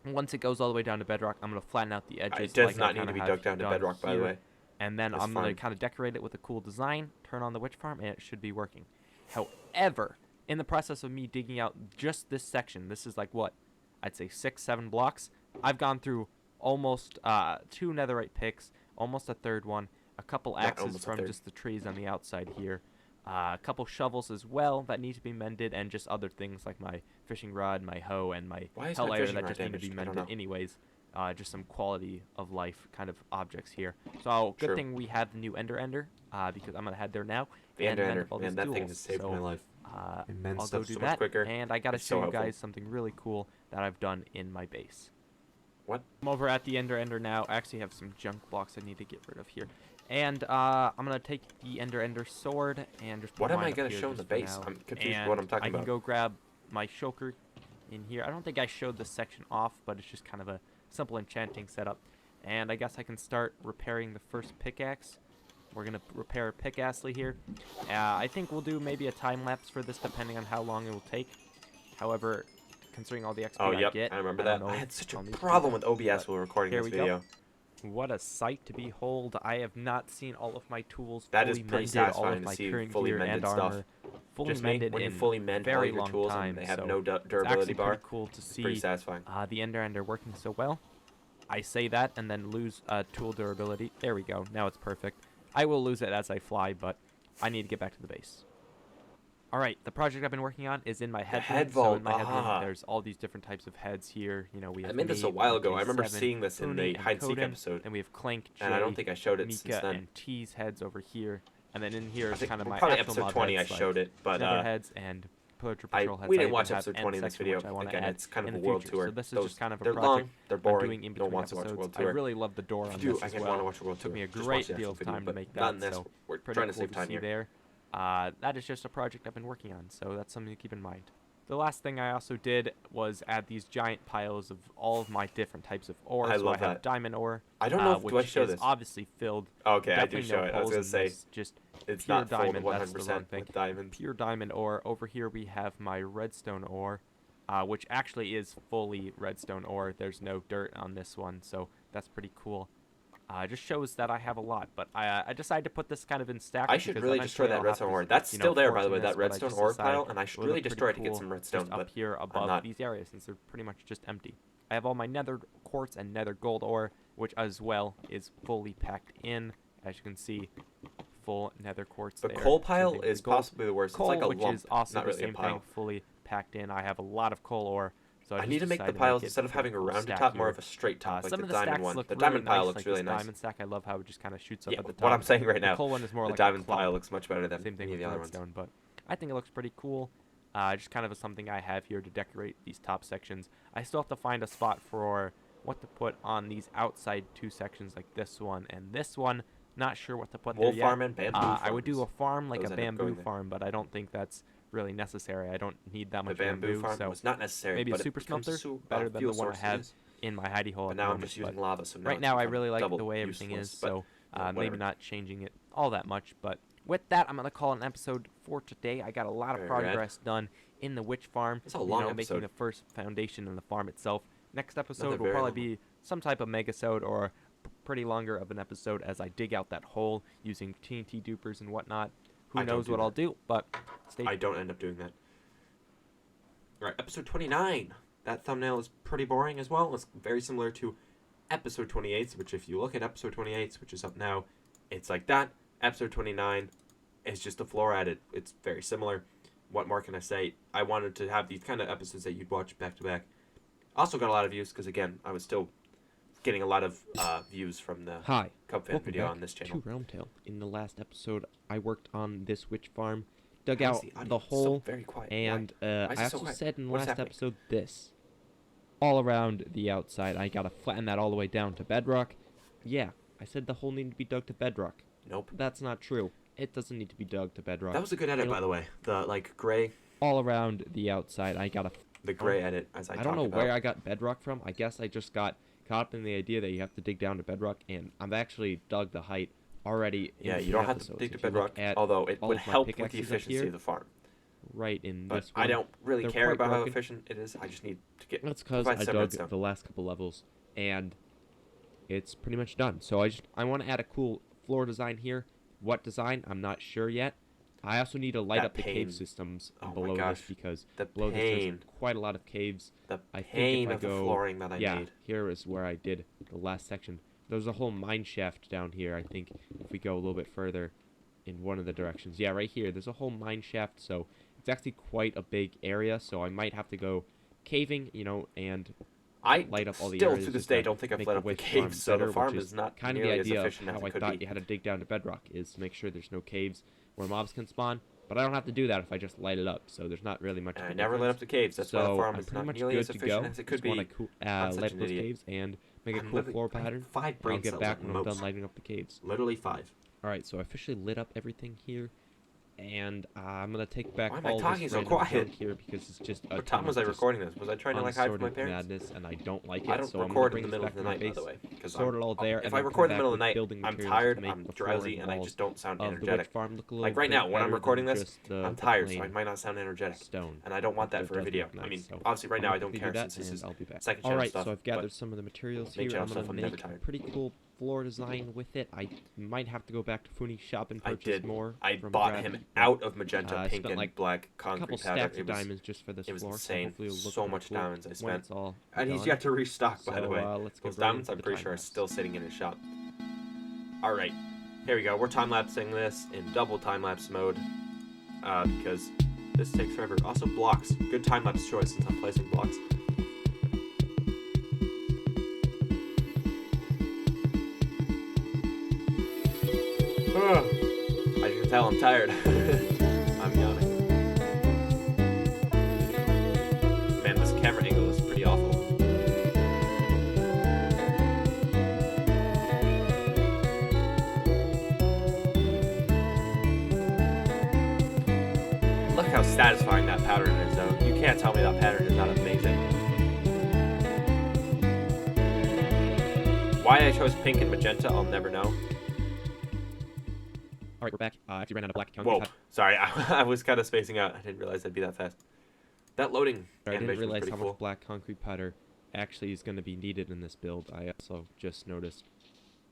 once it goes all the way down to bedrock, I'm gonna flatten out the edges. It does like not I need to kinda be have dug down to done bedrock, by the here. way. And then That's I'm going to fine. kind of decorate it with a cool design, turn on the witch farm, and it should be working. However, in the process of me digging out just this section, this is like what? I'd say 6-7 blocks. I've gone through almost 2 netherite picks, almost a third one, a couple Not axes almost a from third. just the trees on the outside here, a couple shovels as well that need to be mended, and just other things like my fishing rod, my hoe, and my Why is hell my iron fishing that rod just need to be damaged? I don't mended know. anyways. Just some quality of life kind of objects here. So good True. thing we have the new Ender, because I'm gonna head there now The and mend Ender, up all man, these that thing tools. has saved So, my life. It mends I'll stuff go do so that, much quicker. and I gotta It's show so you helpful. guys something really cool that I've done in my base. What? I'm over at the Ender now. I actually have some junk blocks I need to get rid of here. And I'm gonna take the Ender sword and just put What am mine I up gonna here show in just the for base? now. I'm confused And what I'm talking I can about. go grab my shulker in here. I don't think I showed this section off, but it's just kind of a simple enchanting setup. And I guess I can start repairing the first pickaxe. We're gonna repair Pick-Astley here. I think we'll do maybe a time lapse for this, depending on how long it will take. However, considering all the XP Oh, I yep, get, I remember don't that. know I if had such a I'll need to do problem that, with OBS but while recording here this we video. go. What a sight to behold! I have not seen all of my tools That is fully pretty mended, all satisfying of to my see current fully gear mended and stuff. armor fully Just me, mended when you in fully mend all very of your long tools time. and they have so no it's durability actually bar, pretty cool to it's pretty see satisfying. the Ender working so well. I say that and then lose tool durability. There we go. Now it's perfect. I will lose it as I fly, but I need to get back to the base. Alright, the project I've been working on is in my head room. head So vault, in my head room, ah. there's all these different types of heads here. You know, we have I made this a me, while ago. I remember MJ7, seeing this in Fooney, the and hide and seek Coden. episode. Then we have Clank, Jay, And I don't think I showed it Mika, since then. and T's heads over here. And then in here I is think kind of my probably actual episode mod 20 heads, I showed like it, but Nether heads and Pillager we Patrol heads. didn't I even watch have episode End 20 in this section, video. which I want to Again, add it's kind of in a the world future. tour. So this is Those, just kind of a they're project long, they're boring. I'm doing in No one between wants to watch a world episodes. I tour. really love the door If on you do, this I as can well. want to watch a world Took tour. me a Just watch great the deal actual of video, time to but make not that, in this. so We're pretty trying to cool save to time see here. there. That is just a project I've been working on, so that's something to keep in mind. The last thing I also did was add these giant piles of all of my different types of ore. I so love I have that. diamond ore, I don't know if, which do I show is this? obviously filled. Okay, I do Definitely show no it. I was holes gonna in say this, just it's pure not full to diamond. That's the wrong 100% thing. with diamonds. Pure diamond ore. Over here we have my redstone ore, which actually is fully redstone ore. There's no dirt on this one, so that's pretty cool. It just shows that I have a lot, but I decided to put this kind of in stacks. I should because really destroy eventually that I'll have redstone to, ore. That's you know, still there, by the fortune way, this, that but I redstone just ore decided pile, and I it should would really look pretty destroy it to get cool some redstone, just up but here I'm above not. these areas since they're pretty much just empty. I have all my nether quartz and nether gold ore, which as well is fully packed in. As you can see, full nether quartz The there. coal Same pile thing with is the gold. possibly the worst. Coal, It's like a which lump, is also not the really a same pile. thing, fully packed in. I have a lot of coal ore, so I need just to make the decided piles, it instead of pretty having a cool rounded stack top, more here. of a straight top, like Some the of the diamond stacks one. look The really diamond pile nice, looks like really this nice. diamond stack. I love how it just kind of shoots up Yeah, at the top. what I'm saying right The now, coal one is more the like diamond a clump. pile looks much better than Same thing any of with the other ones. redstone, but I think it looks pretty cool. Just kind of something I have here to decorate these top sections. I still have to find a spot for what to put on these outside two sections, like this one and this one. Not sure what to put Wool there yet. farm and bamboo I would do a farms. farm like Those a end up bamboo going there. farm, but I don't think that's really necessary. I don't need that The much bamboo farm so was not necessary, maybe but a it super becomes smelter, a better than fuel the one I source, have it is. in my hidey hole. But at the now I'm moment, just using but lava, so now right it's now I become really like double the way everything useless, is, but, so maybe whatever. not changing it all that much. But with that, I'm gonna call it an episode for today. I got a lot of Very rad. progress done in the witch farm. It's a long making episode. the first foundation in the farm itself. Next episode Another will very probably long one. be some type of megasode or pretty longer of an episode as I dig out that hole using TNT dupers and whatnot. Who I don't knows do what I'll that. do, but stay I don't end up doing that. Alright, episode 29. That thumbnail is pretty boring as well. It's very similar to episode 28, which if you look at episode 28, which is up now, it's like that. Episode 29 is just the floor added. It's very similar. What more can I say? I wanted to have these kind of episodes that you'd watch back to back. Also got a lot of views because, again, I was still getting a lot of views from the Hi, Cub fan welcome video back on this channel. to RealmTale. In the last episode, I worked on this witch farm, dug How's out the audio? the It's so hole, very quiet. and Why is I it so also quiet? said in the What is last happening? episode this. All around the outside, I gotta flatten that all the way down to bedrock. Yeah, I said the hole needed to be dug to bedrock. Nope. That's not true. It doesn't need to be dug to bedrock. That was a good edit, by the way. The, like, gray, All around the outside, I gotta... the gray edit, as I I don't talked know about. where I got bedrock from. I guess I just got caught up in the idea that you have to dig down to bedrock, and I've actually dug the height already in Yeah, the you don't have to episodes. dig to If you look bedrock, at although it all would of my help with the pickaxes up efficiency here, of the farm. right in But this one. I don't really they're care quite about how broken. efficient it is. I just need to get. That's because provide I some dug redstone. the last couple levels, and it's pretty much done. So I want to add a cool floor design here. What design? I'm not sure yet. I also need to light That up the pain. cave systems Oh my below gosh. this because The below this there's pain. quite a lot of caves. The I think pain if I of the go, flooring that I yeah, made. here is where I did the last section. There's a whole mine shaft down here. I think if we go a little bit further in one of the directions, yeah, right here. There's a whole mine shaft, so it's actually quite a big area. So I might have to go caving, you know, and I light up all the still areas to this just day to don't think I've make lit the up the Witch farm caves, so better, the farm which is not kind of nearly the as idea of efficient as how it I could thought be. you had to dig down to bedrock is to make sure there's no caves where mobs can spawn. But I don't have to do that if I just light it up, so there's not really much. And of I a never lit up difference. the caves. That's why the So farm I'm is pretty not much nearly as good to go. efficient as it could Just want be. to I'm light such up an those idiot. caves and make a I'm cool literally- floor I have pattern. 5 And I'll brain get cells back at when I'm most. done lighting up the caves. Literally 5. Alright, so I officially lit up everything here. And I'm gonna take back Why am I all talking this so random quiet? junk here because it's just a What ton time was of I just recording this? Was I trying to like hide from my unsorted parents? madness, and I don't like it. I don't so I'm gonna record in bring the this middle back of the to my night, by base, the way, because sort it all there, if and I then come record in the back middle of with the night, building I'm materials tired, to make I'm the floor drowsy, and I walls just don't sound of the witch energetic. farm look a little Like right bit now, when I'm better recording than this, just the I'm tired, so I plain might not sound energetic. stone. And I don't want But that it for a does video. look I mean, nice, so obviously right I'm now gonna I don't quickly care do that, since this and is I'll be back. second channel Alright, stuff. so I've but gathered some of the materials main here. channel I'm gonna stuff, I'm never make a tired. pretty cool floor design with it. I might have to go back to Funi's shop and I purchase did. more. I from bought Gravity, him but, out of magenta, I pink, spent and like black a couple concrete powder. stacks of diamonds just for this It was floor, so insane. hopefully it'll look So pretty much cool diamonds I when spent. it's all And he's done. yet to restock, by the So, way. let's get Those right diamonds, into I'm the pretty sure, are time-lapse. still sitting in his shop. Alright, here we go. We're time-lapsing this in double time-lapse mode. Because this takes forever. Also, blocks. Good time-lapse choice since I'm placing blocks. As you can tell, I'm tired. I'm yawning. Man, this camera angle is pretty awful. Look how satisfying that pattern is, though. You can't tell me that pattern is not amazing. Why I chose pink and magenta, I'll never know. Alright, we're back. I actually ran out of black concrete. Whoa, sorry, I was kind of spacing out. I didn't realize I'd be that fast. That loading I didn't animation was realize pretty how cool. much black concrete powder actually is going to be needed in this build. I also just noticed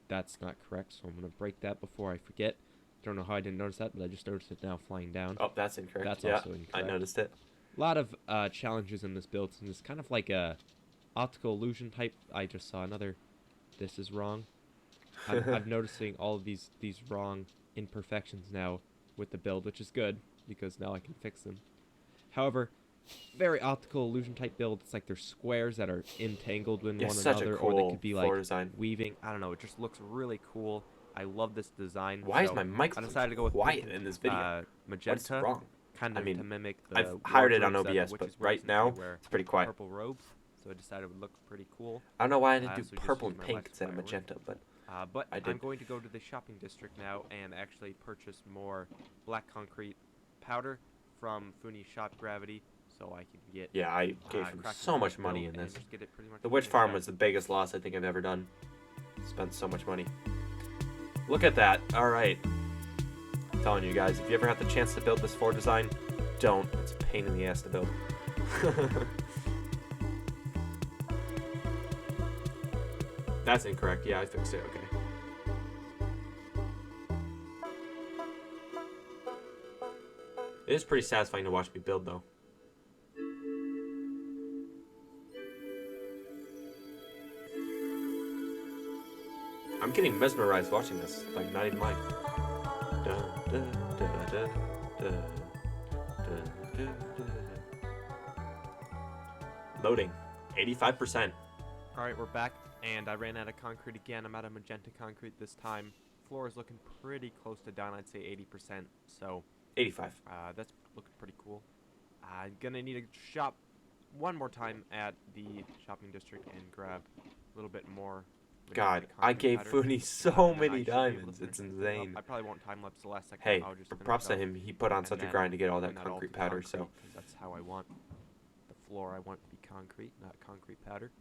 that's not correct, so I'm going to break that before I forget. Don't know how I didn't notice that, but I just noticed it now flying down. Oh, that's incorrect. That's yeah, also incorrect. I noticed it. A lot of challenges in this build, and it's kind of like a optical illusion type. I just saw another. This is wrong. I'm noticing all of these wrong imperfections now with the build, which is good because now I can fix them. However, very optical illusion type build. It's like there's squares that are entangled with Yeah, one such a another, or cool they could be like floor design. weaving. I don't know. It just looks really cool. I love this design. Why is so my mic I decided to go with quiet pink, in this video? magenta. What's wrong? Kind I of mean, to mimic the I've hired it on wardrobes that OBS, the but witches wear right since now they wear it's pretty quiet. purple robes, so I decided it would look pretty cool. I don't know why I didn't So do just purple used and my pink last instead of firework. magenta, but I I'm did. going to go to the shopping district now and actually purchase more black concrete powder from Funi's shop Gravity, so I can get. Yeah, I gave him cracking so on much this money build in and this. just get it pretty much The witch finished farm up. was the biggest loss I think I've ever done. Spent so much money. Look at that. All right. I'm telling you guys, if you ever have the chance to build this floor design, don't. It's a pain in the ass to build. That's incorrect. Yeah, I fixed it. Okay. It is pretty satisfying to watch me build, though. I'm getting mesmerized watching this. Like, not even lying. Dun, dun, dun, dun, dun, dun, dun, dun. Loading. 85%. Alright, we're back, and I ran out of concrete again. I'm out of magenta concrete this time. Floor is looking pretty close to done. I'd say 80%, so 85. that's looking pretty cool. I'm gonna need to shop one more time at the shopping district and grab a little bit more. God, I gave Funi so many diamonds. It's insane. I probably won't time lapse the last second. Hey, I'll just finish props to up, him. He put on and such a then grind to get all that bring all concrete to powder, so. 'cause that's how I want the floor. I want it to be concrete, not concrete powder.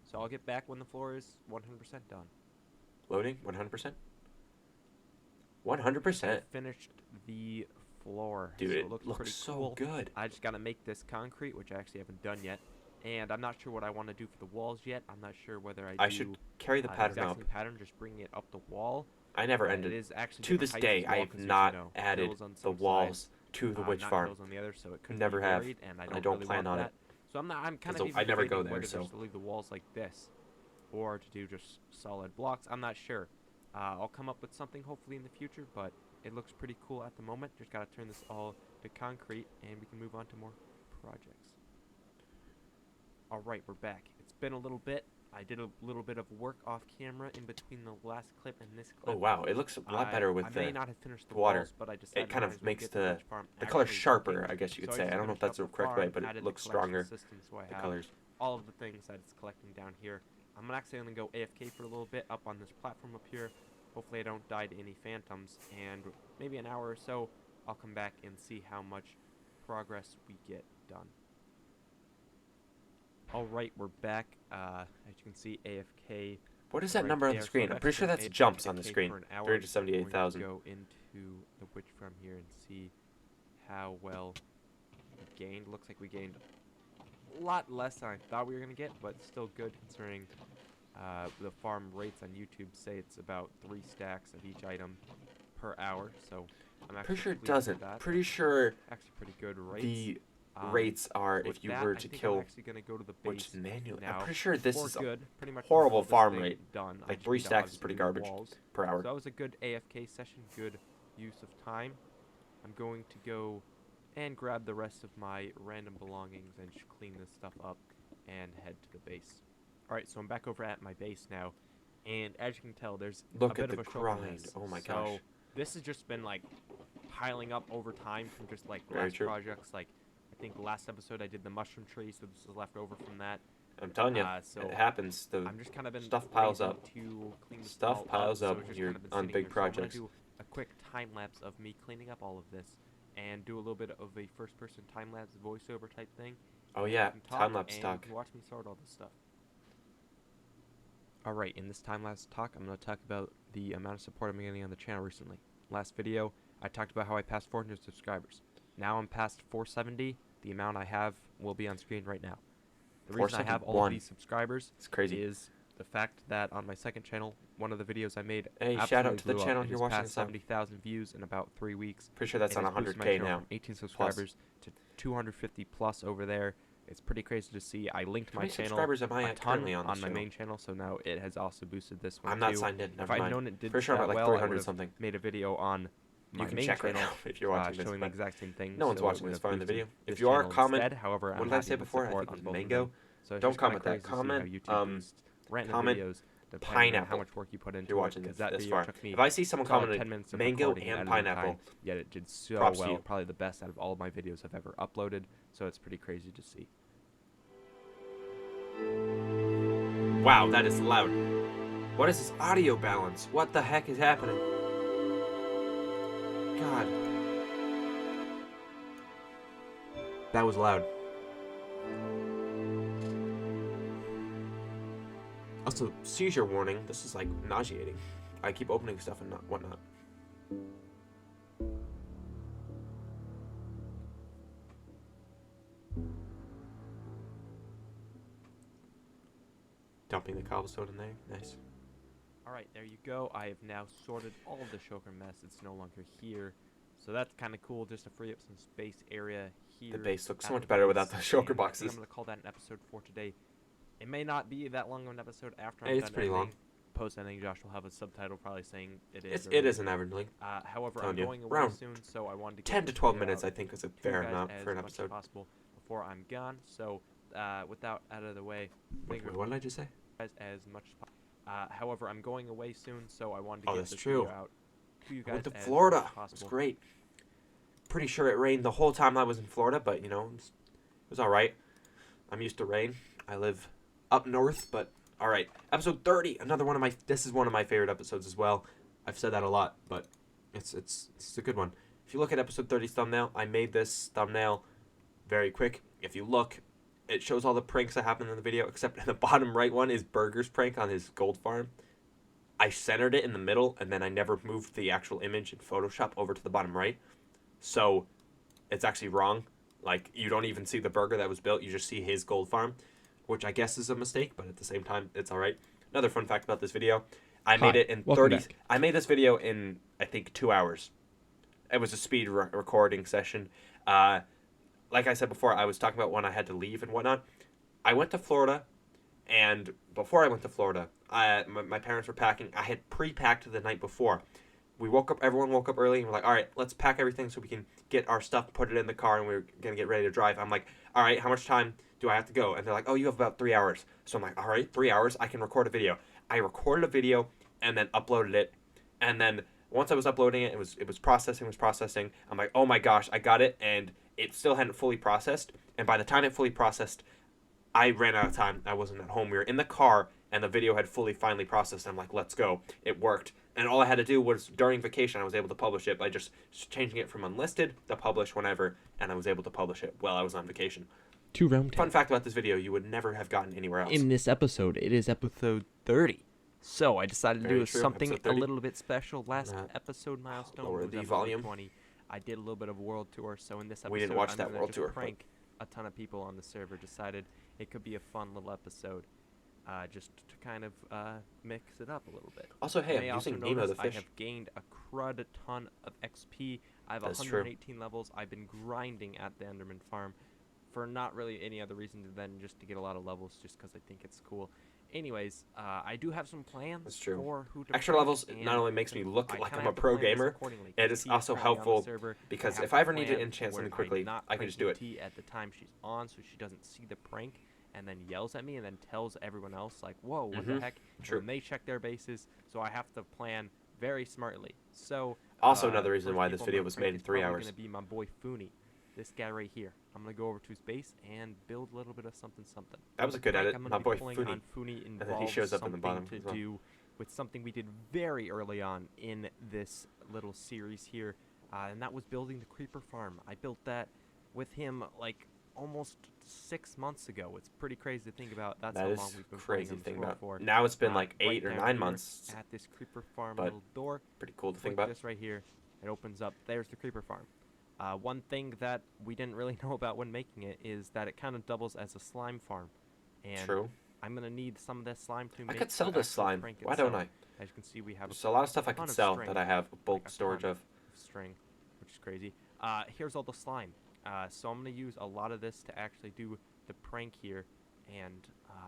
So I'll get back when the floor is 100% done. Loading? 100%? 100%. Finished the floor. Dude, so it looks looks pretty so cool. good. I just gotta make this concrete, which I actually haven't done yet. And I'm not sure what I want to do for the walls yet. I'm not sure whether I should carry the pattern exact up. same pattern, just bringing it up the wall, I never It ended. is actually To this different heights day, as well, I have 'cause there's, not you know, added hills on the some walls sides, to the witch not farm. hills on the other, so it could Never be have. buried, and I I don't don't really plan want on that. So I'm kind 'Cause of even I never debating go there, whether so- just to leave the walls like this, or to do just solid blocks. I'm not sure. I'll come up with something hopefully in the future, but it looks pretty cool at the moment. Just gotta turn this all to concrete, and we can move on to more projects. Alright, we're back. It's been a little bit. I did a little bit of work off camera in between the last clip and this clip. Oh wow, it looks a lot better with I the may not have finished the water. walls, but I decided It kind might of as well makes get the witch farm color actually sharper, working. I guess you could So say. I just don't know if finished that's up the correct way, farm, but it added the looks collection stronger. system, so I The have colors. all of the things that it's collecting down here. I'm actually going to go AFK for a little bit up on this platform up here. Hopefully I don't die to any phantoms, and maybe an hour or so I'll come back and see how much progress we get done. Alright, we're back. As you can see, AFK. What is that right number on there. the So screen? I've I'm pretty sure actually that's been jumps on the AFK screen. for an hour. 378,000. We're going to go into the witch farm here and see how well we gained. Looks like we gained a lot less than I thought we were going to get, but still good considering the farm rates on YouTube say it's about 3 stacks of each item per hour. So I'm actually Pretty sure it pleased with doesn't. that. Pretty sure Actually pretty good rates. the rates are with if you that, were I to think kill I'm actually gonna go to the which base manually. now. I'm pretty sure this For is a good. Pretty much horrible all this farm thing rate. done. I Like just 3 need to stacks is obviously pretty do the garbage walls. per hour. So that was a good AFK session, good use of time. I'm going to go and grab the rest of my random belongings and clean this stuff up and head to the base. Alright, so I'm back over at my base now, and as you can tell, there's Look a at bit the of a shulker grind. mess. Oh my So gosh. this has just been like piling up over time from just like Very last true. projects. Like I think last episode I did the mushroom tree, so this is left over from that. I'm telling you, So it happens. The I'm just kind of been stuff piles lazy up. to clean this Stuff all piles up, up so it's when just you're kind of been on sitting big here. So I'm projects. gonna do a quick time lapse of me cleaning up all of this and do a little bit of a first-person time lapse voiceover type thing. Oh And yeah, you can talk, time-lapse and talk. You can watch me sort all this stuff. Alright, in this time-lapse talk, I'm going to talk about the amount of support I'm getting on the channel recently. Last video, I talked about how I passed 400 subscribers. Now I'm past 470. The amount I have will be on screen right now. The reason I have all of 471. these subscribers It's crazy. is the fact that on my second channel, one of the videos I made Hey, absolutely shout out to the blew up. channel It you're has watching passed this on. 70,000 views in about 3 weeks. Pretty sure that's and on it's boosted my 100K channel now. from 18 subscribers to 250 plus over there. It's pretty crazy to see. I linked How my many channel subscribers am I a at ton currently on on this my channel? main channel, so now it has also boosted this one I'm not too. signed in. If Never I'd mind. known it did Pretty sure I'm that at like well, I 300 would've something. made a video on You my can main check right channel, now if you're watching this. showing the But exact same thing. no one's so it watching this would've part of the boosted video. If this you are, channel comment. instead. However, I'm What did I happy say with before? I support think on it both was of mango. them. So it's Don't just kinda comment that. crazy to see how Comment. YouTube boosts random Comment videos depending on how pineapple. much work you put If into you're it, watching because this, that this video far. took me If I see someone solid commented 10 minutes of mango recording and editing time, pineapple, yet it did so props to well. you. Probably the best out of all of my videos I've ever uploaded. So it's pretty crazy to see. Wow, that is loud. What is this audio balance? What the heck is happening? God. That was loud. Also, seizure warning. This is like nauseating. I keep opening stuff and not whatnot. Dumping the cobblestone in there. Nice. Alright, there you go. I have now sorted all of the shulker mess. It's no longer here. So that's kind of cool, just to free up some space area here. The base looks at so much the better without base, the shulker and I boxes. think I'm going to call that an episode for today. It may not be that long of an episode after Hey, I'm it's done pretty editing. long. Post ending, Josh will have a subtitle probably saying it is. It is an average length. However, Telling I'm you. going away Around soon, so I wanted to get 10 to this 12 video minutes, out I think, is a to you fair guys amount as for an much episode. as possible before I'm gone. So, without out of the way, Wait, what did I just say? as much as possible. However, I'm going away soon, so I wanted to Oh, get that's this true. video out to you I guys went to as Florida. much as It was possible. great. Pretty sure it rained the whole time I was in Florida, but you know, it was all right. I'm used to rain. I live up north, but all right. Episode 30, another one of my. This is one of my favorite episodes as well. I've said that a lot, but it's a good one. If you look at episode 30's thumbnail, I made this thumbnail very quick. If you look, it shows all the pranks that happened in the video, except in the bottom right one is Burger's prank on his gold farm. I centered it in the middle, and then I never moved the actual image in Photoshop over to the bottom right. So it's actually wrong. Like, you don't even see the burger that was built. You just see his gold farm, which I guess is a mistake, but at the same time, it's all right. Another fun fact about this video, I made Hi, it in welcome 30. back. I made this video in I think 2 hours. It was a speed recording session. Like I said before, I was talking about when I had to leave and whatnot. I went to Florida, and before I went to Florida, my parents were packing. I had pre-packed the night before. We woke up. Everyone woke up early, and we're like, "All right, let's pack everything so we can get our stuff, put it in the car, and we're gonna get ready to drive." I'm like, "All right, how much time do I have to go?" And they're like, "Oh, you have about 3 hours." So I'm like, "All right, 3 hours. I can record a video." I recorded a video and then uploaded it, and then once I was uploading it, it was processing. I'm like, "Oh my gosh, I got it," and it still hadn't fully processed. And by the time it fully processed, I ran out of time. I wasn't at home. We were in the car, and the video had finally processed. I'm like, let's go. It worked. And all I had to do was, during vacation, I was able to publish it by just changing it from unlisted to publish whenever, and I was able to publish it while I was on vacation. To RealmTale. Fun fact about this video, you would never have gotten anywhere else. In this episode, it is episode 30. So I decided to Very do true, something episode a 30. little bit special. Last episode milestone lower was the episode volume. 20. I did a little bit of world tour, so in this episode, We didn't watch I'm that gonna world just tour, but- prank a ton of people on the server. Decided it could be a fun little episode, just to kind of mix it up a little bit. Also, hey, You may I'm also using Nemo notice the I fish. have gained a crud ton of XP. I have That's true. 118 levels. I've been grinding at the Enderman farm for not really any other reason than just to get a lot of levels, just because I think it's cool. Anyways, I do have some plans That's true. for who to Extra prank, levels and not only makes me look I like kinda I'm a have to pro plan this gamer, accordingly, it 'cause is T's also currently on the helpful server. because I if have I ever need to plan enchant where something I'm quickly, not I can just do it. pranking T at the time she's on, so she doesn't see the prank and then yells at me and then tells everyone else like, "Whoa, what the heck?" True. And they check their bases, so I have to plan very smartly. So Also another reason first why this people I'm video gonna was prank made in is 3 probably hours. gonna be my boy Fooney, this guy right here. I'm gonna go over to his base and build a little bit of something. That was a The good prank edit, I'm my gonna be boy pulling Fooney. on Fooney And then he shows up in the involves bottom something as well. to do with something we did very early on in this little series here, and that was building the creeper farm. I built that with him like almost 6 months ago. It's pretty crazy to think about. That's That how is long we've been crazy playing to on this think world about. for. Now it's been like Right 8 or down 9 here months, at this creeper farm but little door. pretty cool to think Click about. this right here. It opens up. There's the creeper farm. One thing that we didn't really know about when making it is that it kind of doubles as a slime farm. And True. I'm gonna need some of this slime to I make could sell the this actual slime. prank Why don't itself. I? As you can see, we have There's a lot of stuff I ton can of sell string, that I have bulk like a storage ton of. string, which is crazy. Here's all the slime. So I'm gonna use a lot of this to actually do the prank here, and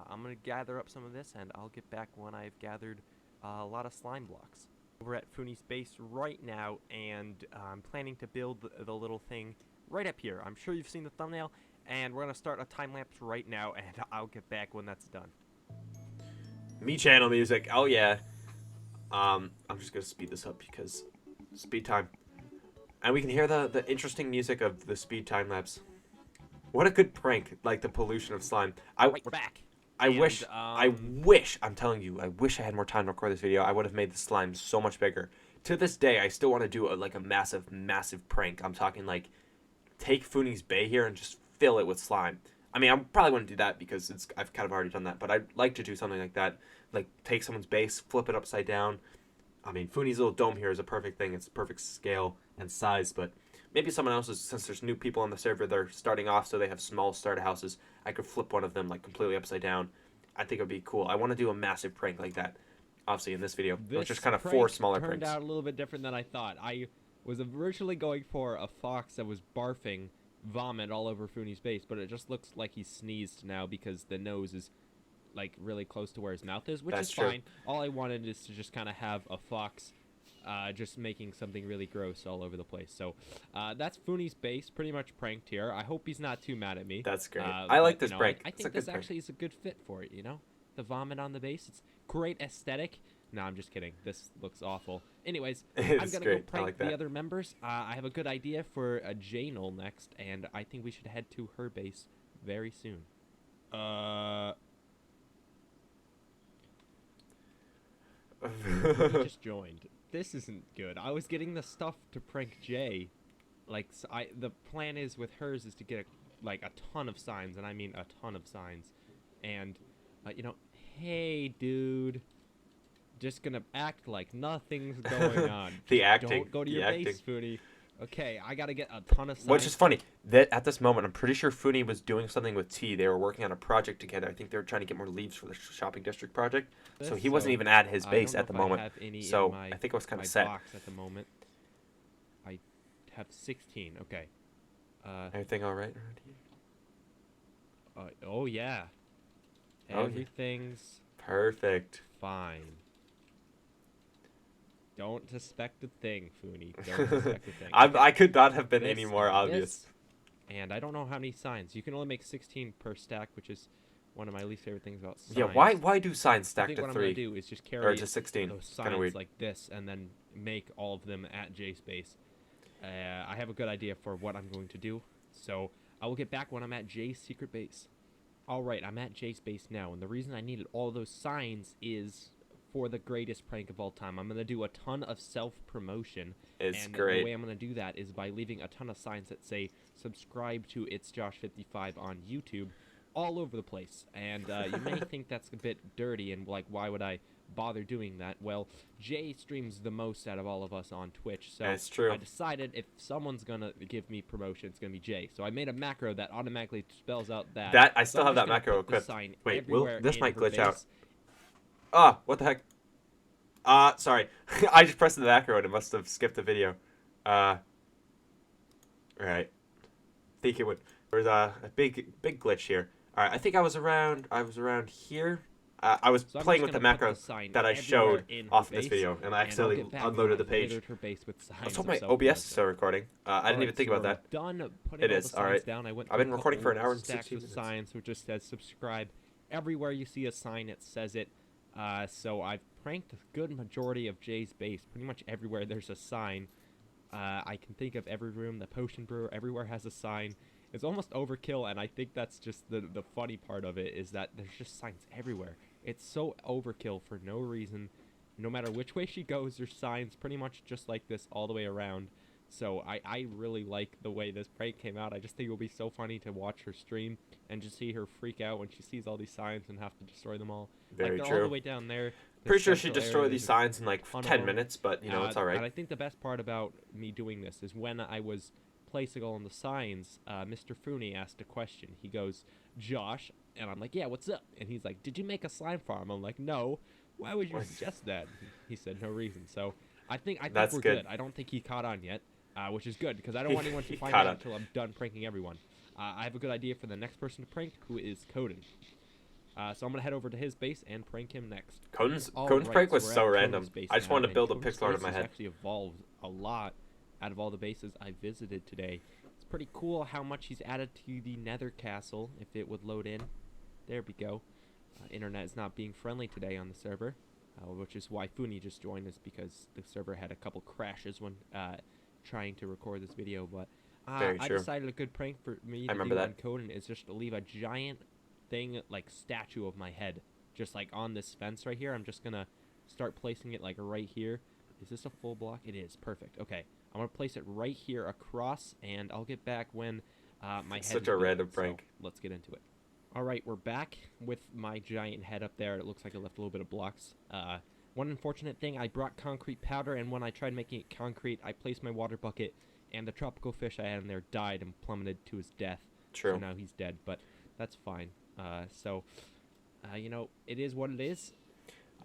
I'm gonna gather up some of this, and I'll get back when I've gathered a lot of slime blocks. We're at Fooney's base right now, and I'm planning to build the little thing right up here. I'm sure you've seen the thumbnail, and we're gonna start a time lapse right now, and I'll get back when that's done. Me channel music. Oh yeah. I'm just gonna speed this up because speed time, and we can hear the interesting music of the speed time lapse. What a good prank! Like the pollution of slime. Right, we're back. I And, wish. I'm telling you, I wish I had more time to record this video. I would have made the slime so much bigger. To this day, I still want to do a massive prank. I'm talking like, take Fooney's Bay here and just fill it with slime. I mean, I probably wouldn't do that because I've kind of already done that. But I'd like to do something like that. Like take someone's base, flip it upside down. I mean, Fooney's little dome here is a perfect thing. It's a perfect scale and size, but maybe someone else's, since there's new people on the server, they're starting off, so they have small starter houses. I could flip one of them like completely upside down. I think it would be cool. I want to do a massive prank like that. Obviously, in this video, it was just kind of 4 smaller turned pranks. out a little bit different than I thought. I was originally going for a fox that was barfing vomit all over Fooney's base, but it just looks like he sneezed now because the nose is like really close to where his mouth is, which That's is true. fine. All I wanted is to just kind of have a fox just making something really gross all over the place. So that's Fooney's base, pretty much pranked here. I hope he's not too mad at me. That's great. I But, like this you know, prank. I It's a think good this prank. actually is a good fit for it, you know? The vomit on the base, it's great aesthetic. No, I'm just kidding. This looks awful. Anyways, I'm It's gonna great. go I prank like the that. other members. I have a good idea for a Janel next, and I think we should head to her base very soon. He just joined. This isn't good. I was getting the stuff to prank Jay. Like, the plan is with hers is to get a ton of signs, and I mean a ton of signs. And, you know, hey, dude. Just gonna act like nothing's going on. The Just acting, Don't go to the your acting. base, Foodie. Okay, I gotta get a ton of signs. Which is funny. That at this moment, I'm pretty sure Funi was doing something with T. They were working on a project together. I think they were trying to get more leaves for the shopping district project. So he wasn't even at his base at the moment. So I think it was kind of set. Box at the moment. I have 16. Okay. Everything all right around here? Oh yeah. Oh, yeah. Everything's perfect. Fine. Don't suspect a thing, Funi. Don't suspect a thing. I could not have been any more obvious. And I don't know how many signs. You can only make 16 per stack, which is one of my least favorite things about signs. Yeah, why do signs stack to 3? What I'm gonna do is just carry or to 16. those Kind of signs weird. like this, and then make all of them at Jay's base. I have a good idea for what I'm going to do, so I will get back when I'm at Jay's secret base. Alright, I'm at Jay's base now, and the reason I needed all those signs is for the greatest prank of all time. I'm going to do a ton of self-promotion, and great. The way I'm going to do that is by leaving a ton of signs that say, subscribe to It's Josh55 on YouTube, all over the place. And you may think that's a bit dirty, and like, why would I bother doing that? Well, Jay streams the most out of all of us on Twitch, so that's true. I decided if someone's gonna give me promotion, it's gonna be Jay. So I made a macro that automatically spells out that. I still have that macro equipped. Wait, this might glitch out. What the heck? Sorry. I just pressed the macro and it must have skipped the video. Right. I think it would. There's a big glitch here. Alright, I think I was around here. I was playing with the macro that I showed off this video, and I accidentally unloaded the page. Let's hope my OBS is still recording. I didn't even think about that. It is. Alright. I've been recording for an hour and 16 minutes. Signs which just says subscribe. Everywhere you see a sign, it says it. So I've pranked a good majority of Jay's base. Pretty much everywhere there's a sign. I can think of every room. The potion brewer, everywhere has a sign. It's almost overkill, and I think that's just the funny part of it, is that there's just signs everywhere. It's so overkill for no reason. No matter which way she goes, there's signs pretty much just like this all the way around. So I really like the way this prank came out. I just think it will be so funny to watch her stream and just see her freak out when she sees all these signs and have to destroy them all. Very like, true. All the way down there. Pretty sure she destroyed these signs in like 10 minutes, but you know, it's alright. And I think the best part about me doing this is when I was placing all the signs, Mr. Funi asked a question. He goes, Josh, and I'm like, yeah, what's up? And he's like, did you make a slime farm? I'm like, no. Why would you suggest that? He said, no reason. So I think we're good. I don't think he caught on yet, which is good, because I don't want anyone to find out until I'm done pranking everyone. I have a good idea for the next person to prank, who is Coden. So I'm going to head over to his base and prank him next. Coden's prank was so random. I just wanted to build a pixel art in my head. Actually evolved a lot out of all the bases I visited today. It's pretty cool how much he's added to the Nether Castle, if it would load in. There we go. Internet is not being friendly today on the server, which is why Funi just joined us, because the server had a couple crashes when trying to record this video. But I decided a good prank for me to do on Coden is just to leave a giant thing, like statue of my head, just like on this fence right here. I'm just gonna start placing it like right here. Is this a full block? It is. Perfect. Okay. I'm going to place it right here across, and I'll get back when my head is such a random prank. So let's get into it. Alright, we're back with my giant head up there. It looks like I left a little bit of blocks. One unfortunate thing, I brought concrete powder, and when I tried making it concrete, I placed my water bucket, and the tropical fish I had in there died and plummeted to his death. True. So now he's dead, but that's fine. You know, it is what it is.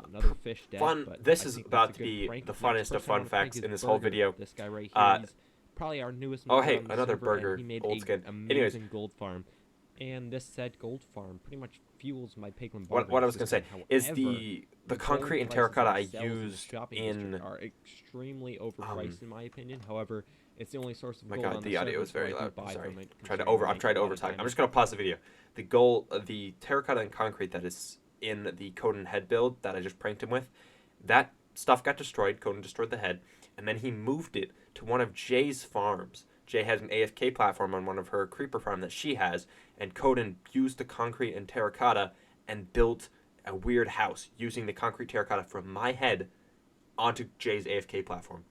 Another fish dead. Fun. But this is about to be the funnest of fun facts in this whole video. This guy right here, he's probably our newest member on the another server, burger. He made Old skin. Amazing Anyways, gold farm, and this said gold farm pretty much fuels my piglin. What I was gonna say is the concrete and terracotta I used in are extremely overpriced in my opinion. However, it's the only source of gold. My God, the audio is very loud. I'm sorry. I've tried to overtime. I'm just gonna pause the video. The terracotta and concrete that is in the Coden head build that I just pranked him with, that stuff got destroyed. Coden destroyed the head, and then he moved it to one of Jay's farms. Jay has an AFK platform on one of her creeper farm that she has, and Coden used the concrete and terracotta and built a weird house using the concrete terracotta from my head onto Jay's AFK platform.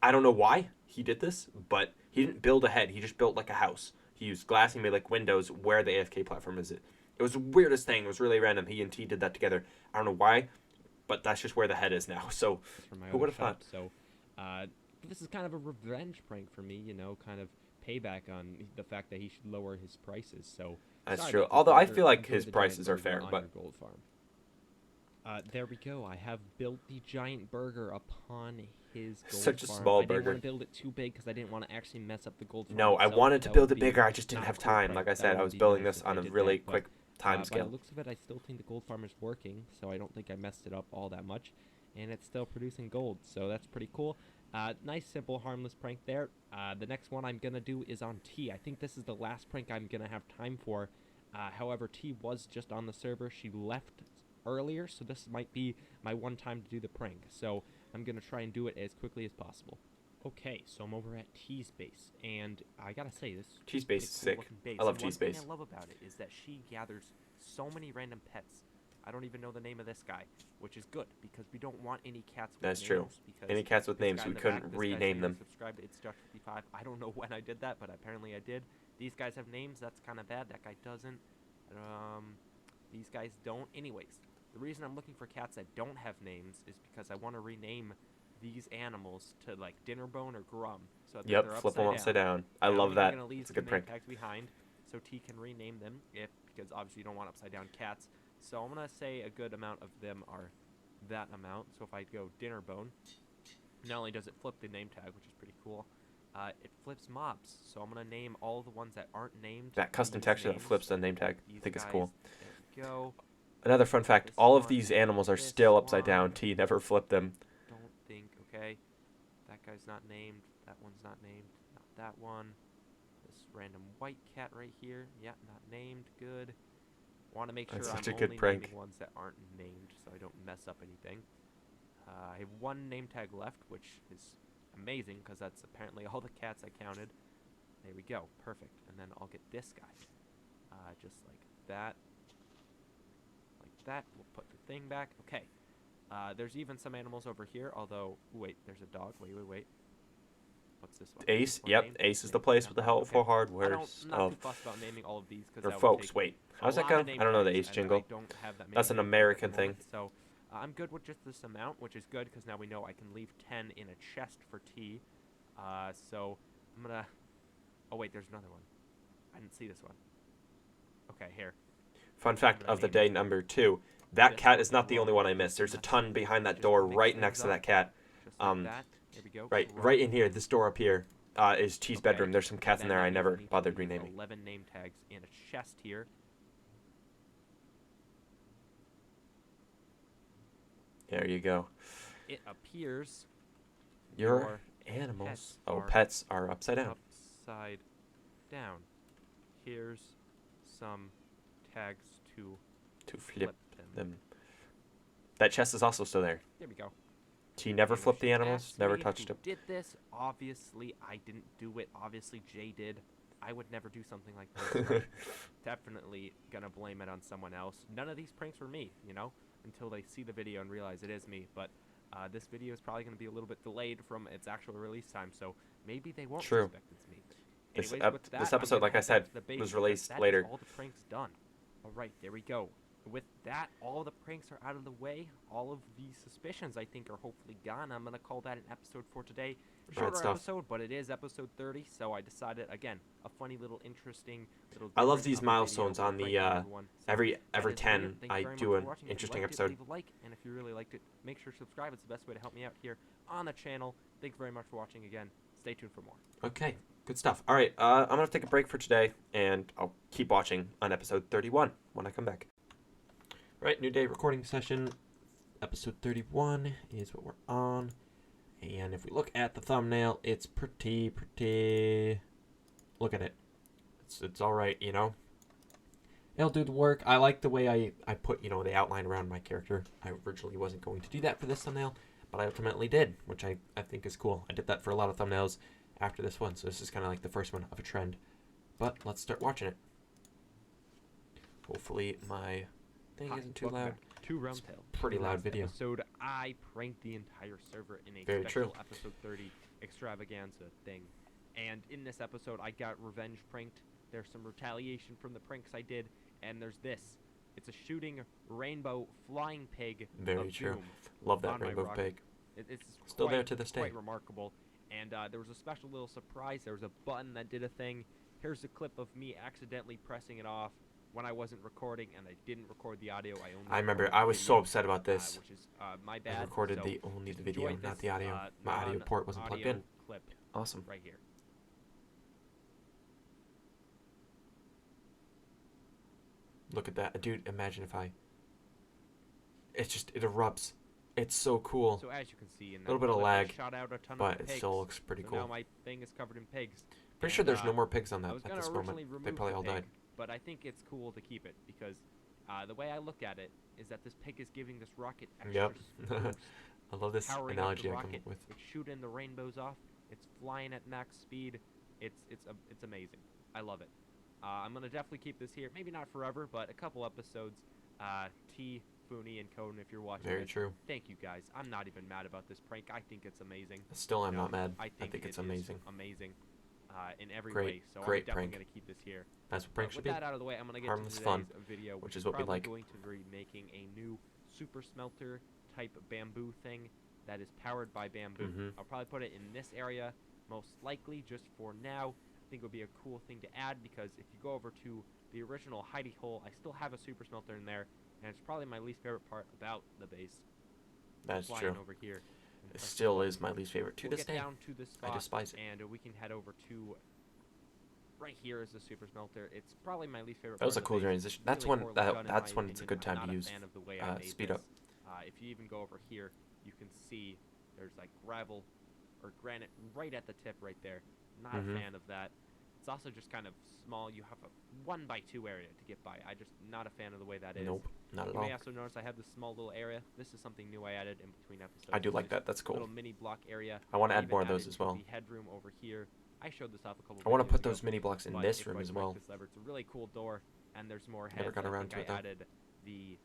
I don't know why he did this, but he didn't build a head. He just built like a house. He used glass. He made like windows where the AFK platform is. It was the weirdest thing. It was really random. He and T did that together. I don't know why, but that's just where the head is now. So who would have thought? So this is kind of a revenge prank for me, you know, kind of payback on the fact that he should lower his prices. So That's sorry true. about this, Although I Burger. feel like Enjoy his the giant prices are burger fair, on but your gold farm. There we go. I have built the giant burger upon his gold Such a farm. small I didn't burger. want to build it too big because I didn't want to actually mess up the gold farm. No, I itself. wanted to That build would it be bigger. I just didn't not have a cool time. prank. Like I That said, I wouldn't was be building nice this if on I a did really that, but, quick time by scale. the looks of it, I still think the gold farm is working, so I don't think I messed it up all that much, and it's still producing gold, so that's pretty cool. Nice, simple, harmless prank there. The next one I'm gonna do is on T. I think this is the last prank I'm gonna have time for. However, T was just on the server. She left earlier, so this might be my one time to do the prank. So I'm gonna try and do it as quickly as possible. Okay, so I'm over at T's base, and I gotta say, this T's base is sick. base. I love And T's one base. thing I love about it is that she gathers so many random pets. I don't even know the name of this guy, which is good because we don't want any cats with That's names. true. Because Any cats with this names, guy we in the couldn't back, this guy's rename name is them. Subscribed to It's Josh 55. I don't know when I did that, but apparently I did. These guys have names. That's kind of bad. That guy doesn't. These guys don't. Anyways, the reason I'm looking for cats that don't have names is because I want to rename these animals to like Dinnerbone or Grum. So that Yep, they're flip them upside down. I Now, love I'm that. gonna leave It's a some good name prank. tags behind, so T can rename them because obviously you don't want upside down cats. So I'm gonna say a good amount of them are that amount. So if I go Dinnerbone, not only does it flip the name tag, which is pretty cool, it flips mobs. So I'm gonna name all the ones that aren't named. That custom these texture that names. flips the name tag. I These think it's guys, cool. There we go. Another fun fact, This all of one, these animals are this still upside one. down. T never flipped them. Don't think. Okay, that guy's not named. That one's not named. Not that one. This random white cat right here. Yeah, not named. Good. Want to make sure That's I'm such a good only prank. naming ones that aren't named, so I don't mess up anything. I have one name tag left, which is amazing because that's apparently all the cats I counted. There we go. Perfect. And then I'll get this guy. Just like that. Like that. We'll put the thing back. Okay. There's even some animals over here, although... Wait, there's a dog. Wait. What's this one? Ace, One yep, named? Ace is the Named place down. with the helpful Okay. hardware Not too stuff. fussed about naming all of these because Or that would folks, take wait. a How's that lot go? of name I don't know the tags, Ace and jingle. I don't have that many That's an name tags at American the thing. moment, so I'm good with just this amount, which is good because now we know I can leave 10 in a chest for T. So I'm gonna... Oh wait, there's another one. I didn't see this one. Okay, here. Fun fact gonna of the name day it number 2. That this cat one, is not the only one I Grum. missed. There's a That's ton behind that just door mix right things next to up, that cat. Just like that. There we go. Right Grum. in here, this door up here, is T's Okay. bedroom. There's some cats in Then there that I means never need to bothered leave renaming. 11 name tags in a chest here. There you go. It appears Your animals. pets Oh, are pets are upside down. upside down. Here's some tags to Flip them. them. That chest is also still there. There we go. T never And flipped the she animals, asked never me touched who them. did this? Obviously, I didn't do it. Obviously, Jay did. I would never do something like this. I'm definitely gonna blame it on someone else. None of these pranks were me, you know, until they see the video and realize it is me. But this video is probably gonna be a little bit delayed from its actual release time, so maybe they won't True. suspect it's me. This Anyways, with this that, I'm episode, gonna like I head back said, to the base was because released that is later. all the pranks done. All right, there we go. With that, all the pranks are out of the way. All of the suspicions, I think, are hopefully gone. I'm going to call that an episode for today. Shorter stuff. episode, but it is episode 30, so I decided, again, a funny little interesting little I love different these of a video milestones with a on prank the, for everyone. So every that is brilliant. 10, Thank you I very do much for an watching. If you interesting liked it, episode. leave a like, and if you really liked it, make sure to subscribe. It's the best way to help me out here on the channel. Thank you very much for watching again. Stay tuned for more. Okay, good stuff. All right, I'm going to take a break for today, and I'll keep watching on episode 31 when I come back. All right, new day recording session. Episode 31 is what we're on. And if we look at the thumbnail, it's pretty... Look at it. It's all right, you know? It'll do the work. I like the way I put, you know, the outline around my character. I originally wasn't going to do that for this thumbnail, but I ultimately did, which I think is cool. I did that for a lot of thumbnails after this one, so this is kind of like the first one of a trend. But let's start watching it. Hopefully my thing isn't too loud. To RealmTale. Pretty In the loud last video. Episode, I pranked the entire server in a Very special true. episode 30 extravaganza thing. And in this episode, I got revenge pranked. There's some retaliation from the pranks I did, and there's this. It's a shooting rainbow flying pig. Very of true. doom Love that on my rainbow rock. pig. It's Still quite, there to this day. Quite remarkable. And there was a special little surprise. There was a button that did a thing. Here's a clip of me accidentally pressing it off when I wasn't recording, and I didn't record the audio. I remember recorded I the was video, so upset about this. which is my bad. I recorded So only just the video, enjoy not this, the audio. My audio port wasn't plugged non-audio in. Clip Awesome. right here. Look at that. Dude, imagine if I... It's just, it erupts. It's so cool. So as you can see, in a little that bit of clip, I lag, shot out a ton but of it pigs. still looks pretty So cool. now my thing is covered in pigs. Pretty sure there's And, no more pigs on that I was at gonna this originally moment. They remove probably the all pig, died. but I think it's cool to keep it because the way I look at it is that this pig is giving this rocket extra Yep. boost, I love this powering analogy up I the come rocket. up with. It's shooting the rainbows off. It's flying at max speed. It's amazing. I love it. I'm gonna definitely keep this here. Maybe not forever, but a couple episodes. T, Fooney, and Coden, if you're watching Very this, true. thank you guys. I'm not even mad about this prank. I think it's amazing. Still, I'm You know, not mad. I think it's it is amazing. amazing. In every Great, way, so great I'm definitely prank. gonna keep this here. That's what But pranks should with be. that out of the way, I'm gonna get Harmless to fun, today's video, which is what we probably like. going to be making a new super smelter type bamboo thing that is powered by bamboo. Mhm. I'll probably put it in this area, most likely, just for now. I think it would be a cool thing to add because if you go over to the original hidey hole, I still have a super smelter in there, and it's probably my least favorite part about the base. That's Flying true. over here. It still is my least favorite to We'll this get day. down to this spot, I despise it. and we can head over to right here is the super smelter. It's probably my least favorite. That was part a of cool the base. transition. That's Really when poorly done, in that's my when it's a opinion. good I'm time not to a use fan of the way I made speed this. up. If you even go over here, you can see there's like gravel or granite right at the tip right there. Not Mhm. a fan of that. It's also just kind of small. You have a 1x2 area to get by. I just not a fan of the way that is. Nope, not at You may all. also notice I have this small little area. This is something new I added in between episodes. I do This like is that. That's cool. Little mini block area. I want to add even more of those added as well. The headroom over here. I showed this off a couple. I want to videos put ago, those mini blocks in but this if room I as click well. This lever, it's a really cool door, and there's more heads. Never got around I think to it, I though. added the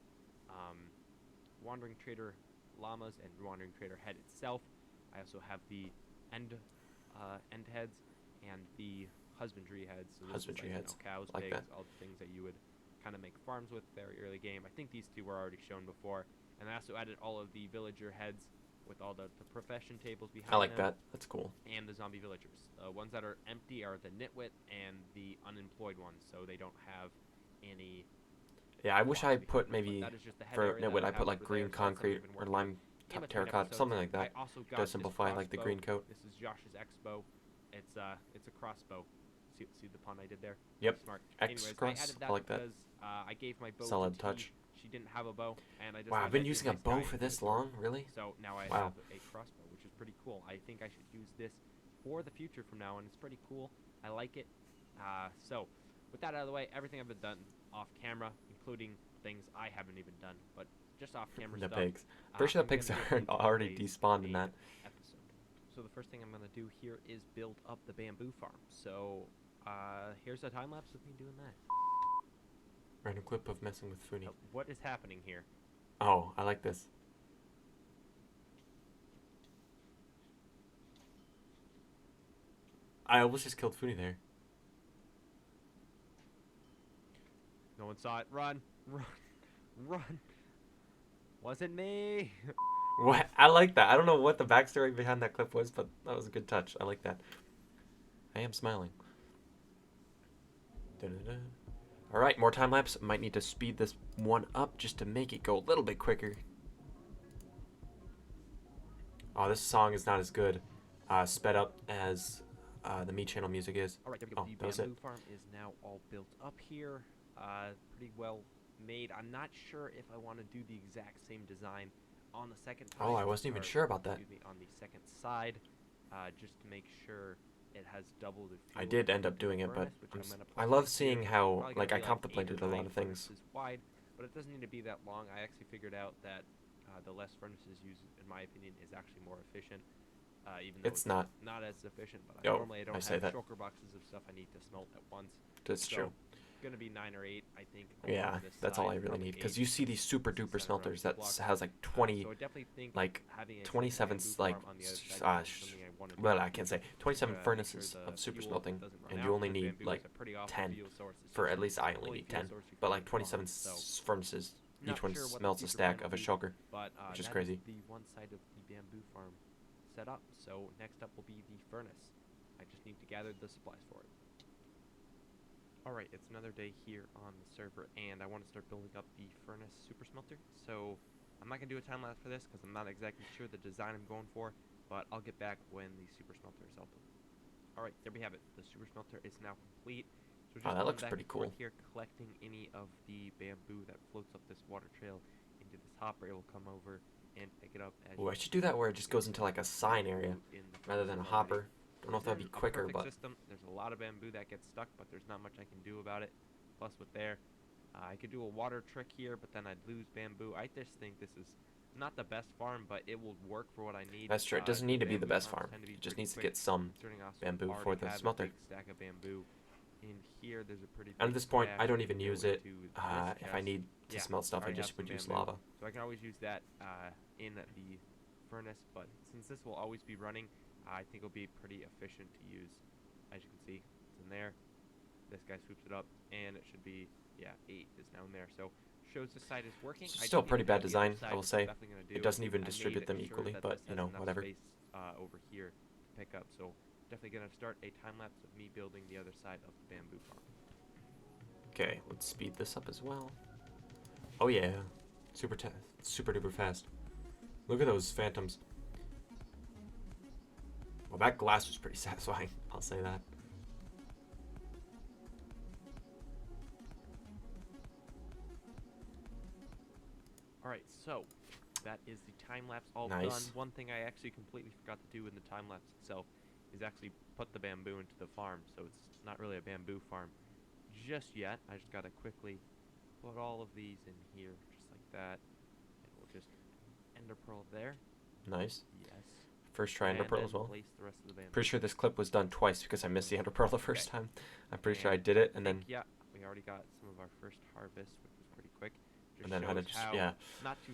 Wandering Trader llamas and Wandering Trader head itself. I also have the end heads and the husbandry heads. So this is Husbandry like, heads. You know, cows, Like pigs, that. all the things that you would kind of make farms with very early game. I think these two were already shown before. And I also added all of the villager heads with all the profession tables behind I like them. that. That's cool. And the zombie villagers. Ones that are empty are the nitwit and the unemployed ones, so they don't have any. Yeah, I wish I blocks put behind them, maybe but that is just the head for area that Nitwit I have put like over green there, so that's something concrete we've been or working lime in between terracotta, episodes. something like I that. also got To this simplify like the crossbow. green coat. This is Josh's Expo. It's a crossbow. See the pun I did there? Yep. Smart. X Anyways, cross. I added I that like that. because I gave my bow Solid to T. touch. She didn't have a bow, and I just Wow, wanted I've been to using a nice bow guy for and this give it to her. long? Really? So now I Wow. have a crossbow, which is pretty cool. I think I should use this for the future from now on. It's pretty cool. I like it. So with that out of the way, everything I've been done off camera, including things I haven't even done, but just off camera The stuff. pigs. Pretty sure the I'm pigs gonna are get into already today's despawned in main that. episode. So the first thing I'm gonna do here is build up the bamboo farm. So here's a time lapse of me doing that. Random clip of messing with Fooney. What is happening here? Oh, I like this. I almost just killed Fooney there. No one saw it. Run, run, run. Wasn't me. What? I like that. I don't know what the backstory behind that clip was, but that was a good touch. I like that. I am smiling. Da-da-da. All right, more time lapse. Might need to speed this one up just to make it go a little bit quicker. Oh, this song is not as good sped up as the Me Channel music is. All right, there we go. Oh, The that was it. bamboo farm is now all built up here. Pretty well made. I'm not sure if I want to do the exact same design on the second time. Oh, I wasn't even or, sure about that. Excuse me, on the second side, just to make sure it has double the fuel I did end up efficiency of doing the it, but furnace, which I'm I'm s- gonna I put love right seeing here. how, Probably like, gonna I be, 8 contemplated or a lot 9 of things. furnaces wide, but it doesn't need to be that long. I actually figured out that the less furnaces used, in my opinion, is actually more efficient. Even though It's not. not as efficient, but Oh, normally I don't I say have that. shulker boxes of stuff I need to smelt at once. That's So, true. Gonna be 9 or 8, I think. Yeah, along this that's all I side, really probably need. Because 8. you see these super This is duper centered around smelters the that block. has like 20, So I definitely think like having a 27, bamboo like, farm on the other side is something I wanna do. well, I can't say, 27 Make furnaces sure of the super fuel smelting, doesn't run and out, you only because need bamboo is like a pretty awful 10. fuel source. It's For just at least I the only only need fuel 10. source you But can like farm, 27 so furnaces, not each one sure what the smelts a future stack plan of a will be, shulker, but which is that crazy. the one side of the bamboo farm set up. So next up will be the furnace. I just need to gather the supplies for it. Alright, it's another day here on the server, and I want to start building up the furnace super smelter. So I'm not going to do a time lapse for this because I'm not exactly sure the design I'm going for, but I'll get back when the super smelter is open. Alright, there we have it. The super smelter is now complete. So just that going looks back pretty and forth cool. here, collecting any of the bamboo that floats up this water trail into this hopper. It will come over and pick it up. As Ooh, you I should do that where it just goes into like a sign area rather than a hopper. Don't know if that'd be quicker, perfect but system. There's a lot of bamboo that gets stuck, but there's not much I can do about it. Plus with there, I could do a water trick here, but then I'd lose bamboo. I just think this is not the best farm, but it will work for what I need. that's true. It doesn't need to be the best farm. Tend to be It just pretty needs to quick, get some considering I also bamboo already for the have a smelter. big stack of bamboo. In here, there's a pretty And at big this point, I stack. don't even Go use it. into this If I chest. need to Yeah, smelt stuff, I already just have would some use bamboo. lava. So I can always use that in the furnace, but since this will always be running, I think it'll be pretty efficient to use. As you can see, it's in there. This guy swoops it up, and it should be, yeah, 8 is now in there. So shows this side is working. It's I still don't pretty even bad have the design, other side, I will which say. I'm definitely gonna do. It doesn't even I distribute made them sure equally, that but this you has know, enough whatever. space, over here to pick up. So definitely gonna start a time lapse of me building the other side of the bamboo farm. Okay, let's speed this up as well. Oh yeah, super duper fast. Look at those phantoms. Well, that glass was pretty satisfying. I'll say that. Alright, so that is the time lapse all Nice. done. One thing I actually completely forgot to do in the time lapse itself is actually put the bamboo into the farm. So it's not really a bamboo farm just yet. I just gotta quickly put all of these in here, just like that. And we'll just ender pearl there. Nice. Yes. First try ender And pearl then as well. place the rest of the bamboo. Pretty sure this clip was done twice because I missed the ender pearl the first time. I'm pretty sure I And did it, I and then think, yeah, we already got some of our first harvest, which was pretty quick. And then how to shows just- how yeah. not too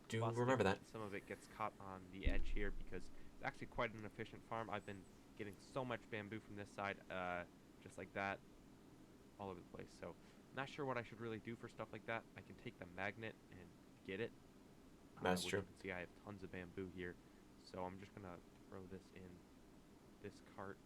Do busted, remember that. some of it gets caught on the edge here because it's actually quite an efficient farm. I've been getting so much bamboo from this side, just like that, all over the place. So not sure what I should really do for stuff like that. I can take the magnet and get it. That's which true. You can see I have tons of bamboo here, so I'm just gonna throw this in this cart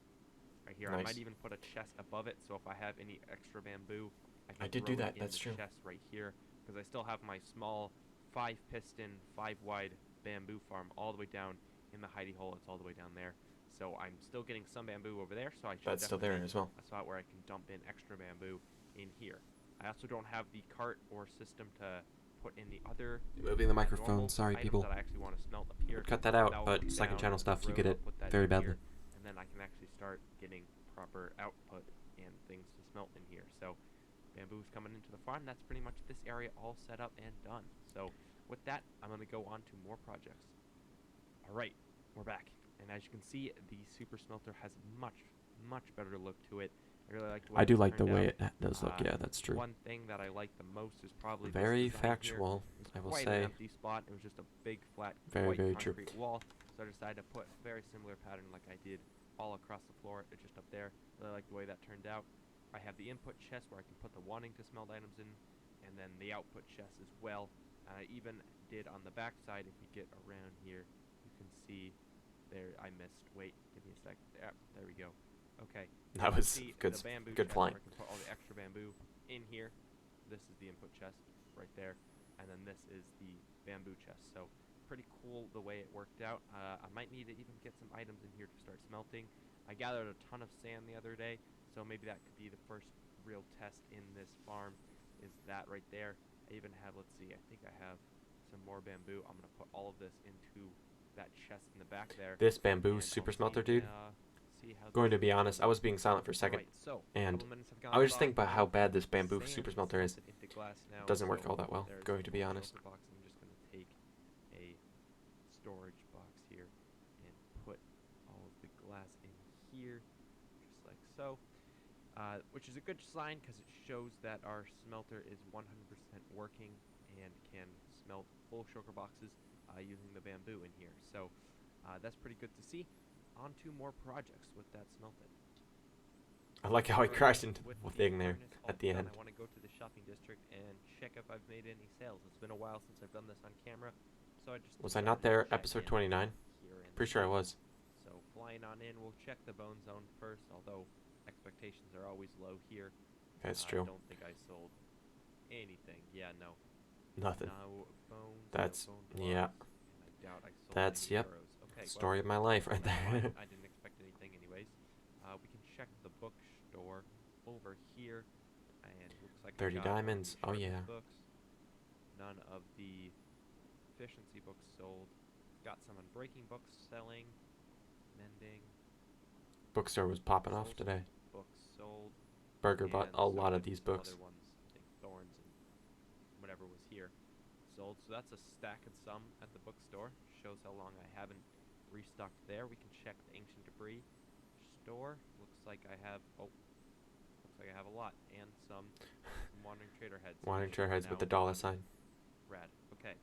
right here. I Nice. might even put a chest above it, so if I have any extra bamboo, I can did throw do it that, in that's the true. chest right here, because I still have my small 5-piston, 5-wide bamboo farm all the way down in the hidey hole. It's all the way down there. So I'm still getting some bamboo over there, so I should That's still there definitely as well. a spot where I can dump in extra bamboo in here. I also don't have the cart or system to put in the other Moving the microphone, normal sorry, items people. that I actually want to smelt up here. Cut that out, I'll but walk second down channel stuff, the you road, get I'll it put that very in badly. here, and then I can actually start getting proper output and things to smelt in here. So bamboo's coming into the farm. That's pretty much this area all set up and done. So with that, I'm going to go on to more projects. Alright, we're back. And as you can see, the super smelter has much better look to it. I really like the way I do it like the turned way out. it does look. Yeah, that's true. One thing that I like the most is probably this Very design factual, here. It I was will quite say. an empty spot. It was just a big flat Very, white very true. concrete wall. So I decided to put a very similar pattern like I did all across the floor, just up there. Really like the way that turned out. I have the input chest where I can put the wanting to smelt items in, and then the output chest as well. And I even did on the back side, if you get around here, you can see there, I missed. Wait, give me a sec. There we go. Okay. That You can was see good the bamboo good chest flying. where I can put all the extra bamboo in here. This is the input chest right there, and then this is the bamboo chest. So pretty cool the way it worked out. I might need to even get some items in here to start smelting. I gathered a ton of sand the other day, so maybe that could be the first real test in this farm, is that right there. I even have, let's see, I think I have some more bamboo. I'm going to put all of this into that chest in the back there. This bamboo and super I'll smelter, see, dude. see how Going to this be goes. honest, I was being silent for a second, Alright, so, and couple minutes have I gone was just by. thinking about how bad this bamboo Sand super is smelter is. melted into glass now, It doesn't work so all that well, there's going to be a honest. filter box. I'm just going to take a storage box here and put all of the glass in here, just like so. Which is a good sign because it shows that our smelter is 100% working and can smelt full sugar boxes using the bamboo in here. So that's pretty good to see. On to more projects with that smelted. I like how I Alright, crashed into with the the thing there furnace all at the done, end. I want to go to the shopping district and check if I've made any sales. It's been a while since I've done this on camera, so I just Was I decided not to there check episode in 29? here and Pretty sure I was. So flying on in, we'll check the bone zone first, although expectations are always low here. That's true. I don't think I sold anything. Yeah, no. Nothing. No bones, That's, no bone yeah. blocks, and I doubt I sold That's, any yep. arrows. Okay, Story of my life right that's fine. there. I didn't expect anything anyways. We can check the bookstore over here, and looks like I 30 got all diamonds. the Oh, sharpest yeah. books. None of the efficiency books sold. Got some unbreaking books selling, mending. Bookstore was popping off Sold today. books sold. Burger bought and a so lot of did these some books. Other ones, I think Thorns and whatever was here, sold. So that's a stack and some at the bookstore. Shows how long I haven't restocked there. We can check the ancient debris store. Looks like I have a lot and some wandering trader heads. Wandering which trader are heads with now the dollar on sign. Rad. Okay.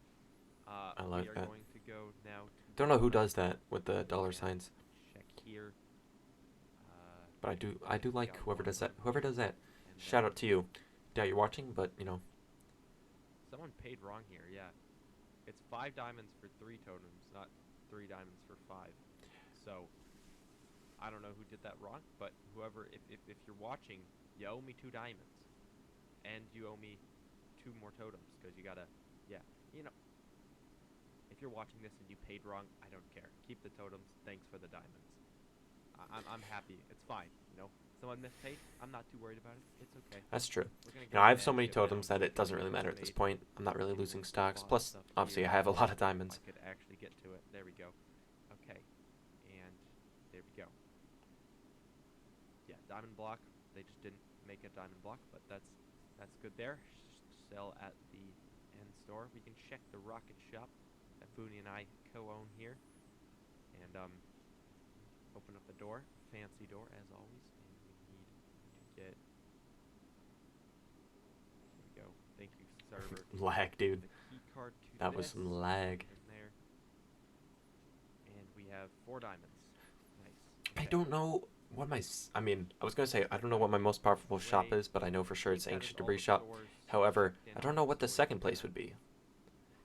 I like we are that. going to go now to Don't know who does that with the dollar signs. check here. But I do like got whoever one does that. from Whoever here, does that. and Shout then out to you. Doubt you're watching, but you know. someone paid wrong here. Yeah, it's 5 diamonds for 3 totems, not 3 diamonds for 5. So I don't know who did that wrong, but whoever, if you're watching, you owe me 2 diamonds, and you owe me 2 more totems because you gotta, yeah, you know. If you're watching this and you paid wrong, I don't care. Keep the totems. Thanks for the diamonds. I'm happy. It's fine. You know, someone mispaid. I'm not too worried about it. It's okay. That's true. We're gonna You know, go I have so and many ship down totems that it doesn't really matter at this point. I'm not really losing stocks. Plus, obviously, I have a lot of diamonds. I could actually get to it. There we go. Okay, and there we go. Yeah, diamond block. They just didn't make a diamond block, but that's good there. Sell at the end store. We can check the rocket shop that Fooney and I co-own here, and open up the door. Fancy door as always, and we need to get. There we go. Thank you, server. Lag, dude. The key card to That was this, some lag. in there. And we have 4 diamonds. Nice. I Okay. don't know what my. I mean, I was gonna say I don't know what my most powerful shop is, but I know for sure it's That is Ancient all Debris the Shop. stores However, checked in I don't on, know what the so we second can, place would be.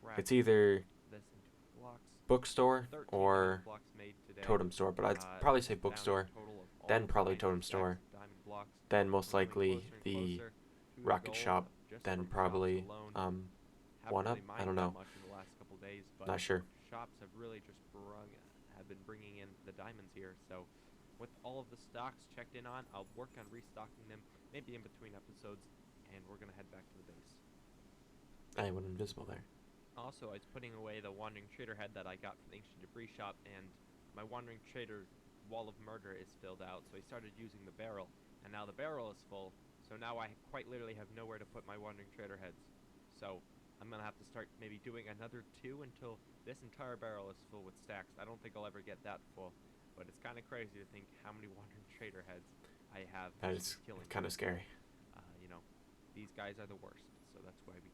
crack It's either this into blocks. bookstore 13 or diamond blocks made today. totem store, but I'd probably say Found a bookstore, total of all then probably nine totem stacks store, of diamond blocks. then most We're coming likely closer and the closer to the rocket goal shop, just then from probably shops alone. Haven't one up. really I mined don't that know. much in the last couple days, but Not sure. shops have really just been bringing in the diamonds here. So with all of the stocks checked in on, I'll work on restocking them maybe in between episodes, and we're gonna head back to the base. I went invisible there. Also, I was putting away the Wandering Trader head that I got from the Ancient Debris Shop, and my Wandering Trader Wall of Murder is filled out, so I started using the barrel, and now the barrel is full, so now I quite literally have nowhere to put my Wandering Trader heads. So I'm gonna have to start maybe doing another 2 until this entire barrel is full with stacks. I don't think I'll ever get that full, but it's kind of crazy to think how many Wandering Trader heads I have. That just is killing kind of people. scary. You know, these guys are the worst, so that's why we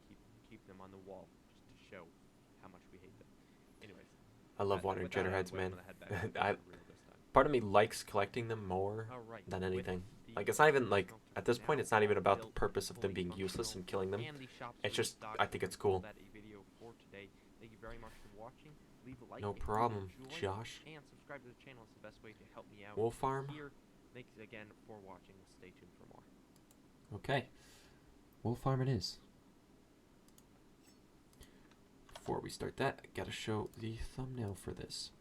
keep them on the wall, just to show how much we hate them. Anyways, I love Wandering with that Trader out heads, of the way, I'm man. gonna head back to the I real this time. part of me likes collecting them more Alright, than with anything. the Like it's not even like smelter at this point now it's not even all about the built, purpose of them fully being useless functional, and killing them. and the shops It's are just restocked, I think it's we're gonna call cool. that a video for today. Thank you very much for watching. Leave a like No if you problem, enjoyed, Josh. and subscribe to the channel. It's the best way to help me out Wolf farm? here. Thanks again for watching. Stay tuned for more. Okay. Wolf farm it is. Before we start that, I gotta show the thumbnail for this.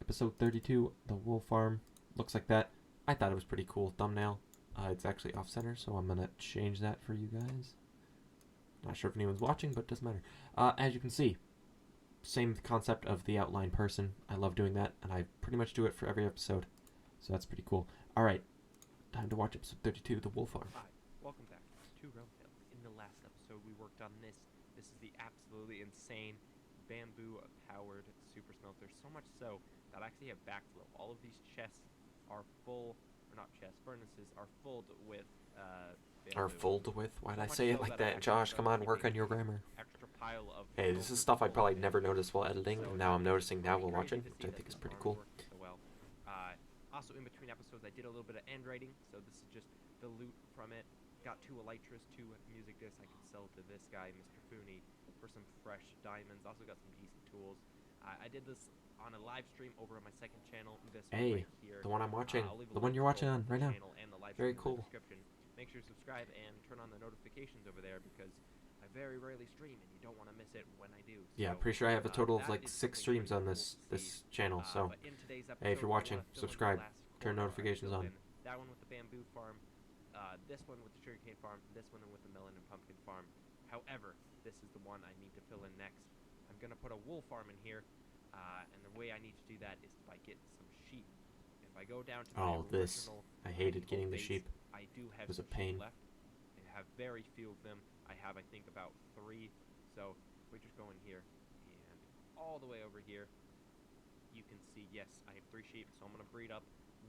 Episode 32, the wolf farm. Looks like that. I thought it was pretty cool thumbnail. It's actually off center, so I'm gonna change that for you guys. Not sure if anyone's watching, but it doesn't matter. As you can see, same concept of the outline person. I love doing that, and I pretty much do it for every episode. So that's pretty cool. Alright, time to watch episode 32, the wolf farm. Hi, welcome back to RealmTale. In the last episode, we worked on this. This is the absolutely insane bamboo-powered super smelter. So much so that I actually have backflow. All of these chests are full, or not chests, furnaces are filled with bamboo. Or filled with? Why'd So I much say it so like that I that? actually Josh, started come on, work keeping on your an grammar. extra pile of Hey, this is stuff I probably never noticed while editing, and now I'm noticing now while watching, which I think is pretty cool. So well. Also, in between episodes, I did a little bit of end writing, so this is just the loot from it. Got 2 elytras, 2 music discs I can sell to this guy, Mr. Fooney, for some fresh diamonds. Also got some decent tools. I did this on a live stream over on my second channel. This Hey, right here. the one I'm watching, I'll leave a the one link you're to watching both on the right now. channel and the live Very stream in cool. the description. Make sure to subscribe and turn on the notifications over there because I very rarely stream and you don't want to miss it when I do. Yeah, So, pretty sure I have a total of that like is 6 something streams pretty on cool this to see. channel. So, But in today's hey, if episode, you're I watching, wanna fill in the subscribe, last turn corner I notifications filled on. in. That one with the bamboo farm, this one with the sugarcane farm, this one with the melon and pumpkin farm. However, this is the one I need to fill in next. I'm gonna put a wool farm in here, and the way I need to do that is by getting some sheep. If I go down to my original I hated default getting the base, sheep. I do have It was a some sheep pain. left. I have very few of them. I have, I think, about 3. So if we just go in here and all the way over here, you can see, yes, I have 3 sheep. So I'm gonna breed up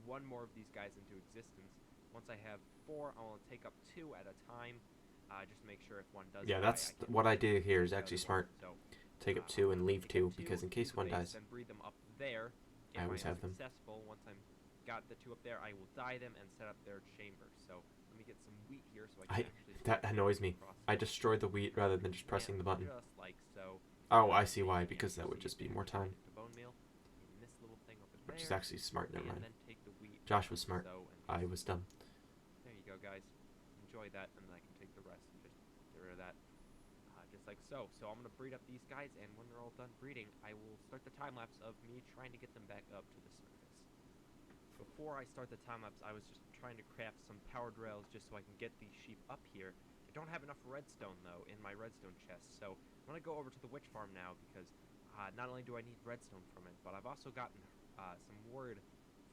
one more of these guys into existence. Once I have 4, I want to take up 2 at a time. Just make sure if one does Yeah, die, that's I can what I take do here is the actually other smart. one. So, Take up I'm 2 and gonna leave take 2 up 2 because in case into one the base, dies, then breed them up there. If I always am have them. successful, once I'm got the 2 up there, I will dye them and set up their chamber. So let me get some wheat here so I can actually that annoys me. across I this. destroyed the wheat rather than just pressing the button. Just like so. Oh, I see why, And because that you would see just be it more turn time. into bone meal in this little thing over Which is there, actually smart, never and mind. then take the wheat Josh was like smart. so, and I just- was dumb. There you go, guys. Enjoy that, and then I can take the rest and just get rid of that. Just like so. So I'm going to breed up these guys, and when they're all done breeding, I will start the time-lapse of me trying to get them back up to the surface. Before I start the time-lapse, I was just trying to craft some powered rails just so I can get these sheep up here. I don't have enough redstone, though, in my redstone chest, so I'm going to go over to the witch farm now, because not only do I need redstone from it, but I've also gotten some word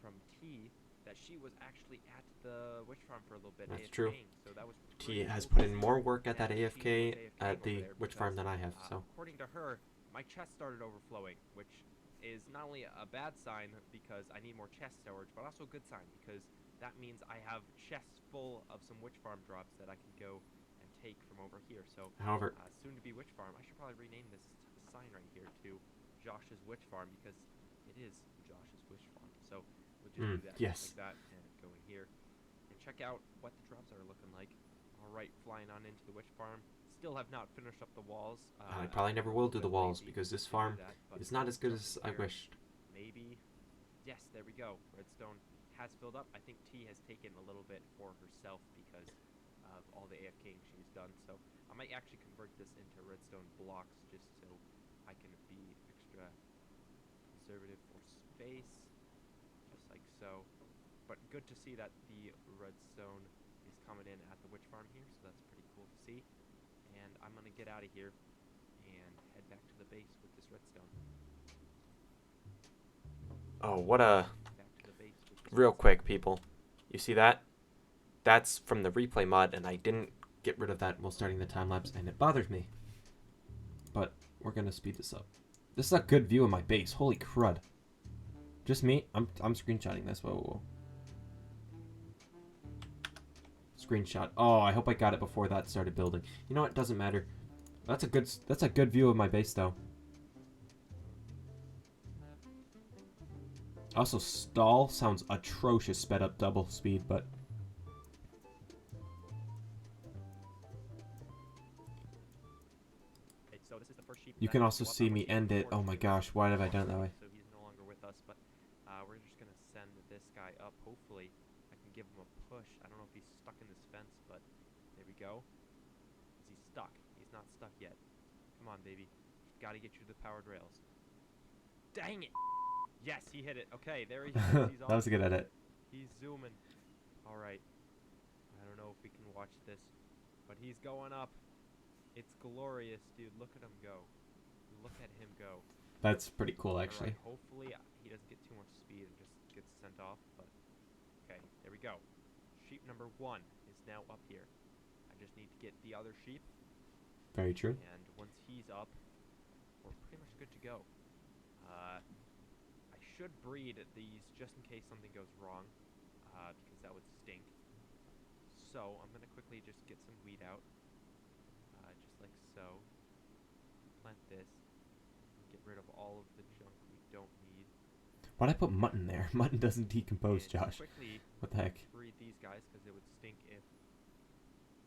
from T that she was actually at the witch farm for a little bit. That's true. So that was T pretty has cool put to in see more work at that she was AFK AFKing at over the there witch farm because, than I have, so. according to her, my chest started overflowing, which is not only a bad sign because I need more chest storage, but also a good sign because that means I have chests full of some witch farm drops that I can go and take from over here. So, However, soon to be witch farm. I should probably rename this sign right here to Josh's witch farm because it is Josh's witch farm. So we'll just do that yes. like that and go in here and check out what the drops are looking like. All right, flying on into the witch farm. Still have not finished up the walls. I probably never will do the walls lazy because this to do farm that, but is not as good jump as in I here. wished. Maybe. Yes, there we go. Redstone has filled up. I think T has taken a little bit for herself because of all the AFKing she's done. So I might actually convert this into redstone blocks just so I can be extra conservative for space. Just like so. But good to see that the redstone is coming in at the witch farm here, so that's pretty cool to see. And I'm gonna get out of here and head back to the base with this redstone. Oh, what a... Back to the base with this Real redstone. quick, people. You see that? That's from the replay mod, and I didn't get rid of that while starting the time-lapse, and it bothers me. But we're gonna speed this up. This is a good view of my base. Holy crud. Just me? I'm screenshotting this. Whoa, whoa, whoa. Screenshot. Oh, I hope I got it before that started building. You know what? Doesn't matter. That's a good view of my base, though. Also, stall sounds atrocious sped up double speed, but... Okay, so this is the first sheep You that can I also go up. see I me want to end it. record Oh my this gosh, why have I done it that way? So he's no longer with us, but we're just gonna send this guy up. Hopefully, I can give him a push. I don't know if he's stuck in this fence, but there we go. Is he stuck? He's not stuck yet. Come on, baby. Gotta get you to the powered rails. Dang it! Yes, he hit it. Okay, there he is. He's on. That was a good edit. He's zooming. All right. I don't know if we can watch this, but he's going up. It's glorious, dude. Look at him go. Look at him go. That's pretty cool, actually. Alright, hopefully he doesn't get too much speed and just gets sent off, but... Okay, there we go. Sheep number 1 is now up here. I just need to get the other sheep. Very true. And once he's up, we're pretty much good to go. I should breed these just in case something goes wrong, because that would stink. So, I'm going to quickly just get some wheat out. Just like so. Plant this. Get rid of all of the junk we don't need. Why'd I put mutton there? Mutton doesn't decompose, And Josh. quickly What the heck? breed these guys because it would stink if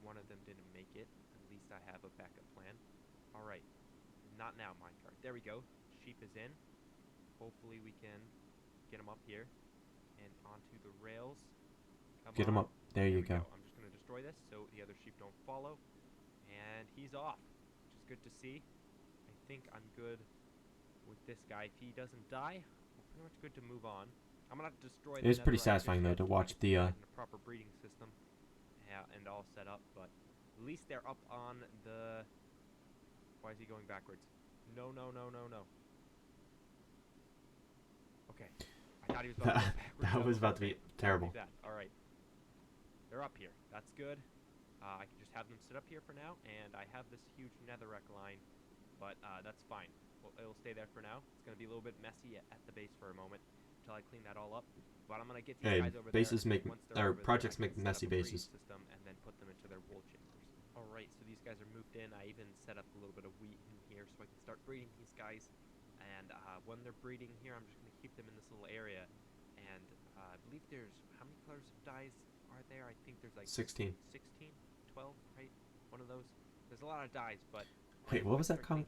one of them didn't make it. At least I have a backup plan. Alright. Not now, minecart. There we go. Sheep is in. hopefully we can get him up here and onto the rails. Come Get him on. up. There you we go. I'm just gonna destroy this so the other sheep don't follow, and he's off, which is good to see. I think I'm good with this guy. If he doesn't die, we're pretty much good to move on. I'm gonna destroy. It is pretty satisfying though to watch the in a proper breeding system, and all set up. But at least they're up on the. Why is he going backwards? No, no, no, no, no. Okay, I thought he was about to go backwards. That was about to be terrible. All right, they're up here. That's good. I can just have them sit up here for now, and I have this huge netherrack line, but that's fine. Well, it'll stay there for now. It's gonna be a little bit messy at the base for a moment until I clean that all up. But I'm gonna get these guys over bases there. make or projects make messy bases. System and then put them into their wool chambers. All right, so these guys are moved in. I even set up a little bit of wheat in here so I can start breeding these guys. And when they're breeding here, I'm just gonna keep them in this little area. And I believe there's how many colors of dyes are there? I think there's like 16. 16, 12, right? One of those. There's a lot of dyes, but wait, what was that comment?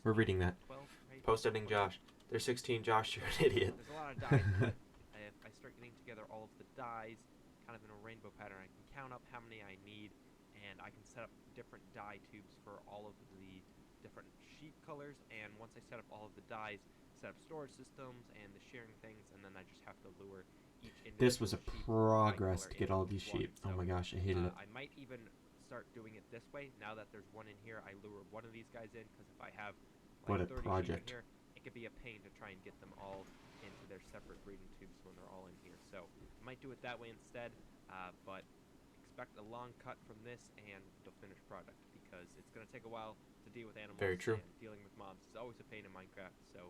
We're reading that. 12, right? Post-editing Josh. There's 16, Josh, you're an idiot. There's a lot of dyes, but if I start getting together all of the dyes, kind of in a rainbow pattern, I can count up how many I need, and I can set up different dye tubes for all of the different sheep colors, and once I set up all of the dyes, set up storage systems and the shearing things, and then I just have to lure each individual This was a sheep progress dye to get color all these into sheep. one. Oh my gosh, I hated it. I might even start doing it this way. Now that there's one in here, I lure one of these guys in, because if I have What a 30 sheep in project. here, it could be a pain to try and get them all into their separate breeding tubes when they're all in here. So I might do it that way instead, but expect a long cut from this and the finished product, because it's going to take a while to deal with animals. Very true. And dealing with mobs is always a pain in Minecraft, so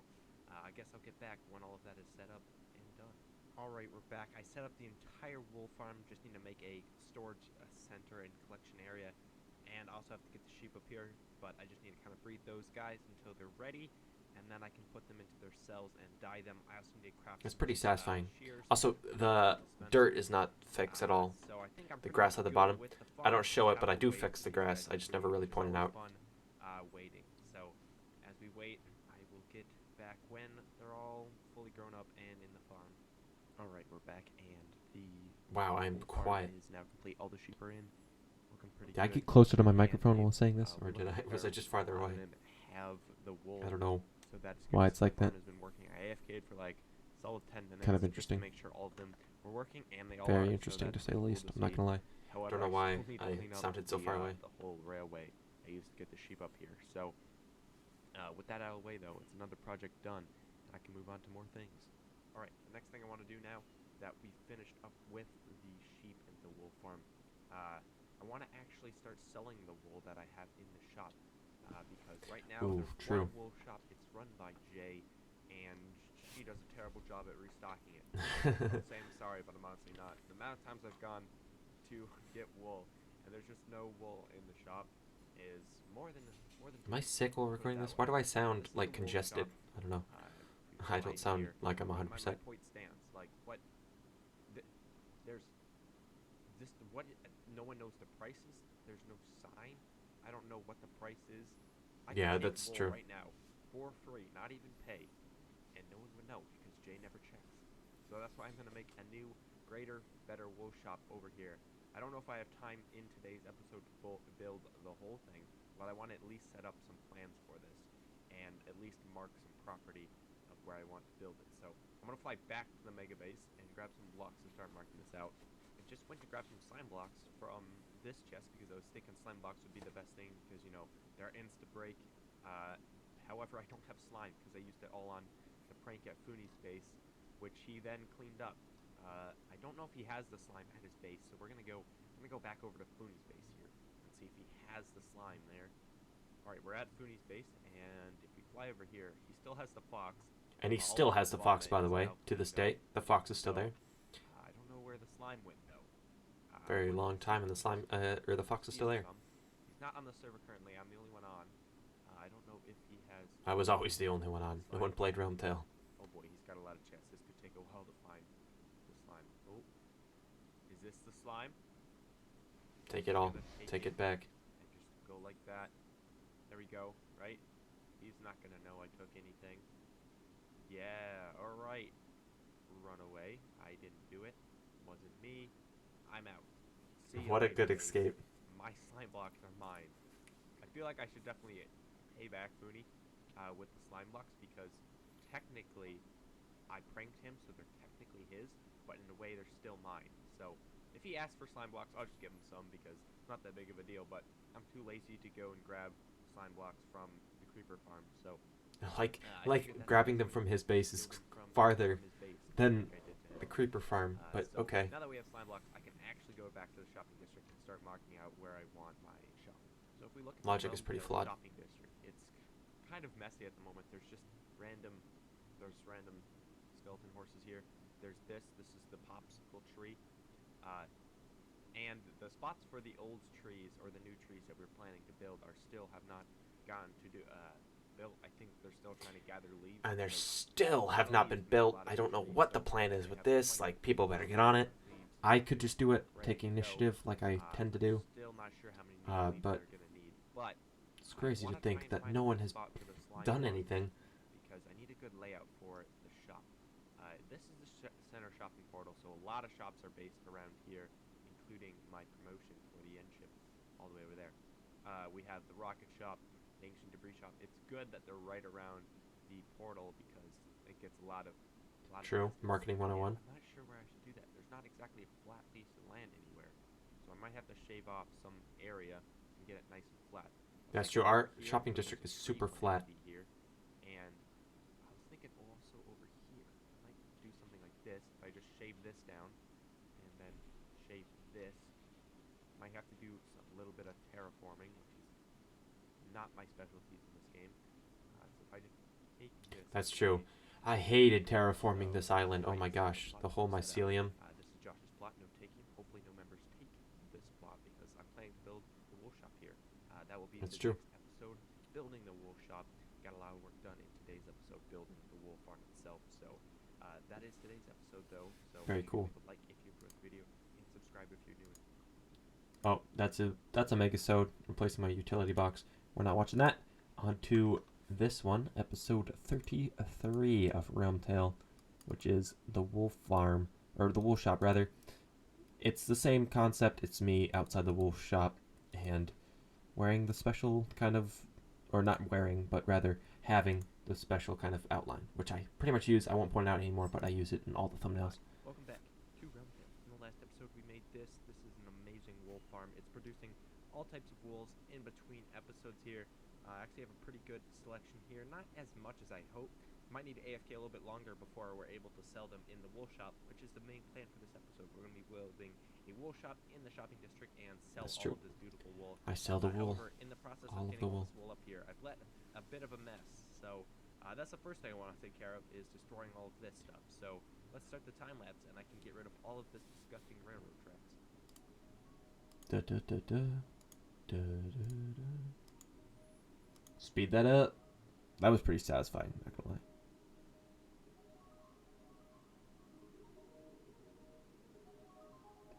I guess I'll get back when all of that is set up and done. Alright, we're back. I set up the entire wool farm, just need to make a storage center and collection area, and also have to get the sheep up here, but I just need to kind of breed those guys until they're ready, and then I can put them into their cells and dye them. I also need to craft It's pretty satisfying. shears. Also, the dirt is not fixed at all. So I think I'm The pretty grass much at the good bottom. with the I don't farm. show it, Just but I have to do wait fix the for these grass. guys I to just breed, never really which is pointed always out. fun, waiting. So as we wait, I will get back when they're all fully grown up and in the farm. Alright, we're back, and the Wow, I'm whole farm quiet. is now complete. All the sheep are in. Looking pretty Did I good. get closer to my And microphone they've, while saying this, or really was I just farther away? have the wool. I don't know So that's why good. it's like The farm that. has been working. I AFK'd for like solid 10 minutes. Kind of just interesting. To make sure all of them were working, and they all Very are. interesting so to that's say the cool least. to I'm not see. gonna lie. However, Don't know why still need to I clean up sounded so the, far away. The whole railway I used to get the sheep up here. So with that out of the way, though, it's another project done. I can move on to more things. All right, the next thing I want to do now that we finished up with the sheep and the wool farm, I want to actually start selling the wool that I have in the shop, because right now Ooh, there's true. one wool shop. It's run by Jay, and she does a terrible job at restocking it. I'm saying I'm sorry, but I'm honestly not. The amount of times I've gone to get wool, and there's just no wool in the shop, is more than. Am I sick while recording this? Why do I sound like congested? I don't know. I don't sound like I'm 100%. My point stands. Like what? There's this. What? No one knows the prices. There's no sign. I don't know what the price is. I could Yeah, take that's wool true. Right now, for free, not even pay, and no one would know because Jay never checks. So that's why I'm gonna make a new, greater, better wool shop over here. I don't know if I have time in today's episode to build the whole thing, but I want to at least set up some plans for this, and at least mark some property of where I want to build it. So I'm gonna fly back to the mega base and grab some blocks and start marking this out. I just went to grab some slime blocks from this chest because I was thinking slime blocks would be the best thing because, you know, they're insta break. However, I don't have slime because I used it all on the prank at Fooney's base, which he then cleaned up. I don't know if he has the slime at his base, so we're gonna go back over to Fooney's base here and see if he has the slime there. Alright, we're at Fooney's base, and if we fly over here, he still has the fox. And he All still of has the lava fox, by the is way, now to this cleaned up. day. The fox is still there. I don't know where the slime went, though. Very long time, and the slime, or the fox is still there. He's not on the server currently. I'm the only one on. I don't know if he has. I was always the only one on. No one played RealmTale. Oh boy, he's got a lot of chests. This could take a while to find the slime. Oh, is this the slime? Take it all. Take it back. And just go like that. There we go. Right? He's not gonna know I took anything. Yeah, alright. Run away. I didn't do it. Wasn't me. I'm out. See you What a later, good Face. escape. My slime blocks are mine. I feel like I should definitely pay back Fooney with the slime blocks because technically I pranked him, so they're technically his, but in a way they're still mine. So if he asks for slime blocks, I'll just give him some because it's not that big of a deal, but I'm too lazy to go and grab slime blocks from the creeper farm, so Like I figured that's grabbing the them best from way his to base is build them from farther his base, than like I did to the him. creeper farm, but So okay. now that we have slime blocks, I can actually go back to the shopping district and start marking out where I want my shop. So if we look at Logic the is pretty RealmTale flawed. shopping district, it's kind of messy at the moment. There's random skeleton horses here. There's this is the popsicle tree. And the spots for the old trees or the new trees that we're planning to build have not gotten to built. I think they're still trying to gather leaves. And they still have not been built. I don't know what the plan is with this. Like, people better get on it. I could just do it, take initiative like I tend to do. Still not sure how many new leaves But they're gonna need. But it's crazy to wanna try think and that find no a one good has spot for the slime done block anything. because I need a good layout for the shop. This is the center shopping portal, so a lot of shops are based around here, including my promotion for the end ship all the way over there. We have the rocket shop, the ancient debris shop. It's good that they're right around the portal because it gets a lot of True. business. Marketing 101. I'm not sure where I should do that. There's not exactly a flat piece of land anywhere, so I might have to shave off some area and get it nice and flat. That's true. Our shopping district is super flat. Here, and I was thinking also over here. I might do something like this. If I just shave this down, and then shave this, might have to do a little bit of terraforming, which is not my specialties in this game. So if I just take this. That's true. I hated terraforming this island. Oh my gosh. The whole mycelium. This is Josh's plot. No taking. Hopefully no members take this plot because I'm planning to build the wool shop here. That will be That's the true. next episode. Building the wool shop. Got a lot of work done in today's episode building the wool farm itself. So that is today's episode though. So Very cool. Leave a like if you enjoyed the video and subscribe if you're new. Oh, that's a megasode replacing my utility box. We're not watching that. On to this one, episode 33 of RealmTale, which is the wool farm, or the wool shop rather. It's the same concept. It's me outside the wool shop and wearing the special kind of, or not wearing, but rather having the special kind of outline, which I pretty much use. I won't point it out anymore, but I use it in all the thumbnails. Welcome back to RealmTale. In the last episode we made this. This is an amazing wool farm. It's producing all types of wools in between episodes here. I actually have a pretty good selection here. Not as much as I hope. Might need to AFK a little bit longer before we're able to sell them in the wool shop, which is the main plan for this episode. We're going to be building a wool shop in the shopping district and sell That's all true. of this beautiful wool. I sell the wool. However, in the process All of of getting the all wool. this wool up here, I've let a bit of a mess. So that's the first thing I want to take care of is destroying all of this stuff. So let's start the time lapse and I can get rid of all of this disgusting railroad tracks. Da, da, da, da. Da, da, da. Speed that up. That was pretty satisfying, not gonna lie.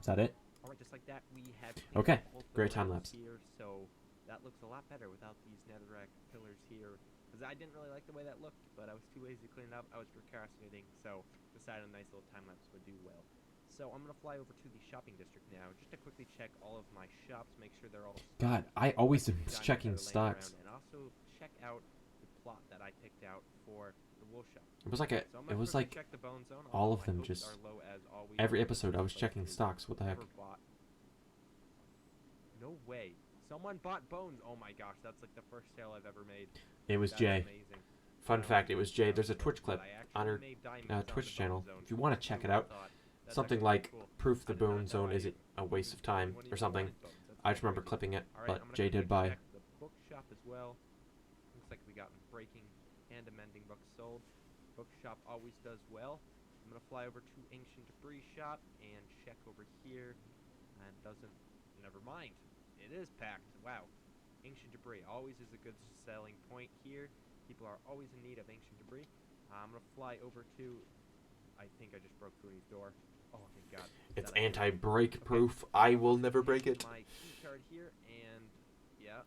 Is that it? Alright, just like that, we have Okay, all the great time layers lapse. here, so that looks a lot better without these netherrack pillars here. Because I didn't really like the way that looked, but I was too lazy to clean it up. I was procrastinating, so decided a nice little time lapse would do well. So I'm gonna fly over to the shopping district now, just to quickly check all of my shops, make sure they're all. God, stocked. I always am Diamonds that checking are laying stocks. around, and also check out the plot that I picked out for the wool shop. It was like a, So I'm it gonna was quickly like check the bone zone, all although of them my hopes just, are low as always. every episode I was But checking is stocks, what the heck. never bought. No way. Someone bought bones. Oh my gosh, that's like the first sale I've ever made. It was That's Jay. amazing. Fun I don't fact, know it was if Jay. you There's a know, Twitch but clip I on her actually made diamonds on the Twitch bone channel. zone. If you want to Who check it would've out, thought? That's something actually like cool. proof I the did not bone know zone I isn't a waste of time wouldn't or even something. find bones. That's I just remember crazy. clipping it, Alright, but I'm gonna Jay did quickly buy. check the bookshop as well. Looks like we got breaking and amending books sold. Bookshop always does well. I'm gonna fly over to ancient debris shop and check over here. And doesn't. Never mind. It is packed. Wow. Ancient debris always is a good selling point here. People are always in need of ancient debris. I'm gonna fly over to. I think I just broke Fooney's door. Oh, thank God. It's That I did. anti-break Okay. proof. I will never break Take it. my key card here and yeah,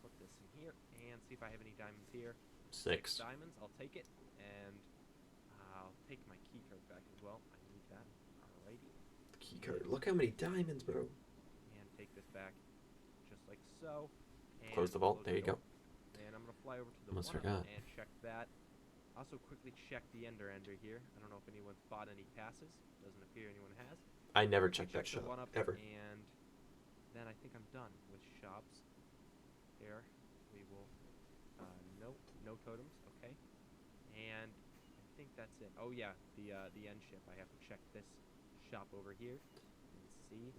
put this in here and see if I have any diamonds here. 6. diamonds. I'll take it, and I'll take my key card back as well. I need that. Alrighty. Key card. Look how many diamonds, bro. And take this back, just like so. And Close the vault. close There you door. go. And I'm gonna fly over to the Almost one forgot. and check that. Also, quickly check the ender here. I don't know if anyone's bought any passes. Doesn't appear anyone has. I never Quickly checked that check the shop, one up, ever. And then I think I'm done with shops. Here, we will. No totems. Okay. And I think that's it. Oh yeah, the end ship. I have to check this shop over here and see.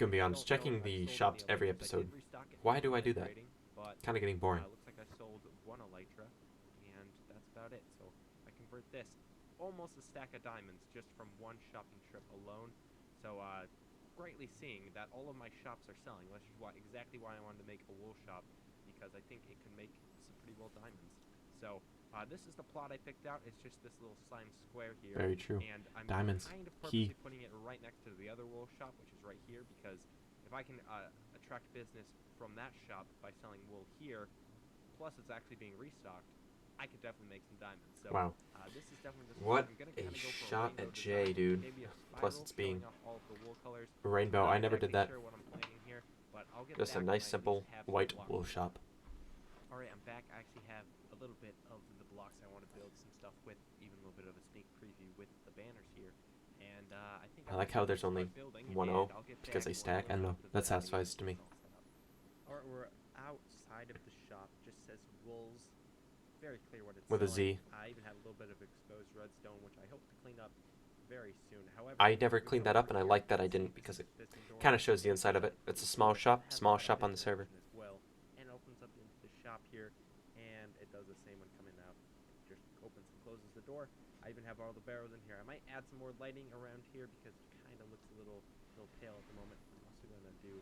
Gonna be I honest, don't know checking if I the sold shops any every Elytras. I episode. did restock it Why for do I do online that? trading, but, Kind of getting boring. looks like I sold one Elytra, and that's about it. So I convert this, almost a stack of diamonds just from one shopping trip alone. So greatly seeing that all of my shops are selling, which is exactly why I wanted to make a wool shop, because I think it can make some pretty well diamonds. So this is the plot I picked out. It's just this little slime square here. Very true. And I'm Diamonds. kind of Key. purposely putting it right next to the other wool shop, which is right here, because if I can attract business from that shop by selling wool here, plus it's actually being restocked, I could definitely make some diamonds. So, Wow. This is definitely the What I'm gonna a kinda go for shot rainbow at J, design, dude. maybe a Plus spiral it's being showing off all of the wool colors. rainbow. Not I never did exactly that. sure what I'm planning here, but I'll get Just a back nice, when I at simple least have some white blocks. wool shop. Alright, I'm back. I actually have a little bit of the blocks I want to build some stuff with, even a little bit of a sneak preview with the banners here. And I think I like how there's only 1-0 because they stack. I don't know. That satisfies to me. Alright, we're outside of the shop. Just says wolves. Very clear what it's With a selling. Z. I even have a little bit of exposed redstone, which I hope to clean up very soon. However, I never we cleaned come that up, over and I here, like that I see didn't this because is it the piston door. kind of shows the inside of it. It's a small shop on the server. As well, and it opens up into the shop here, and it does the same when coming out. It just opens and closes the door. I even have all the barrels in here. I might add some more lighting around here because it kind of looks a little pale at the moment. I'm also going to do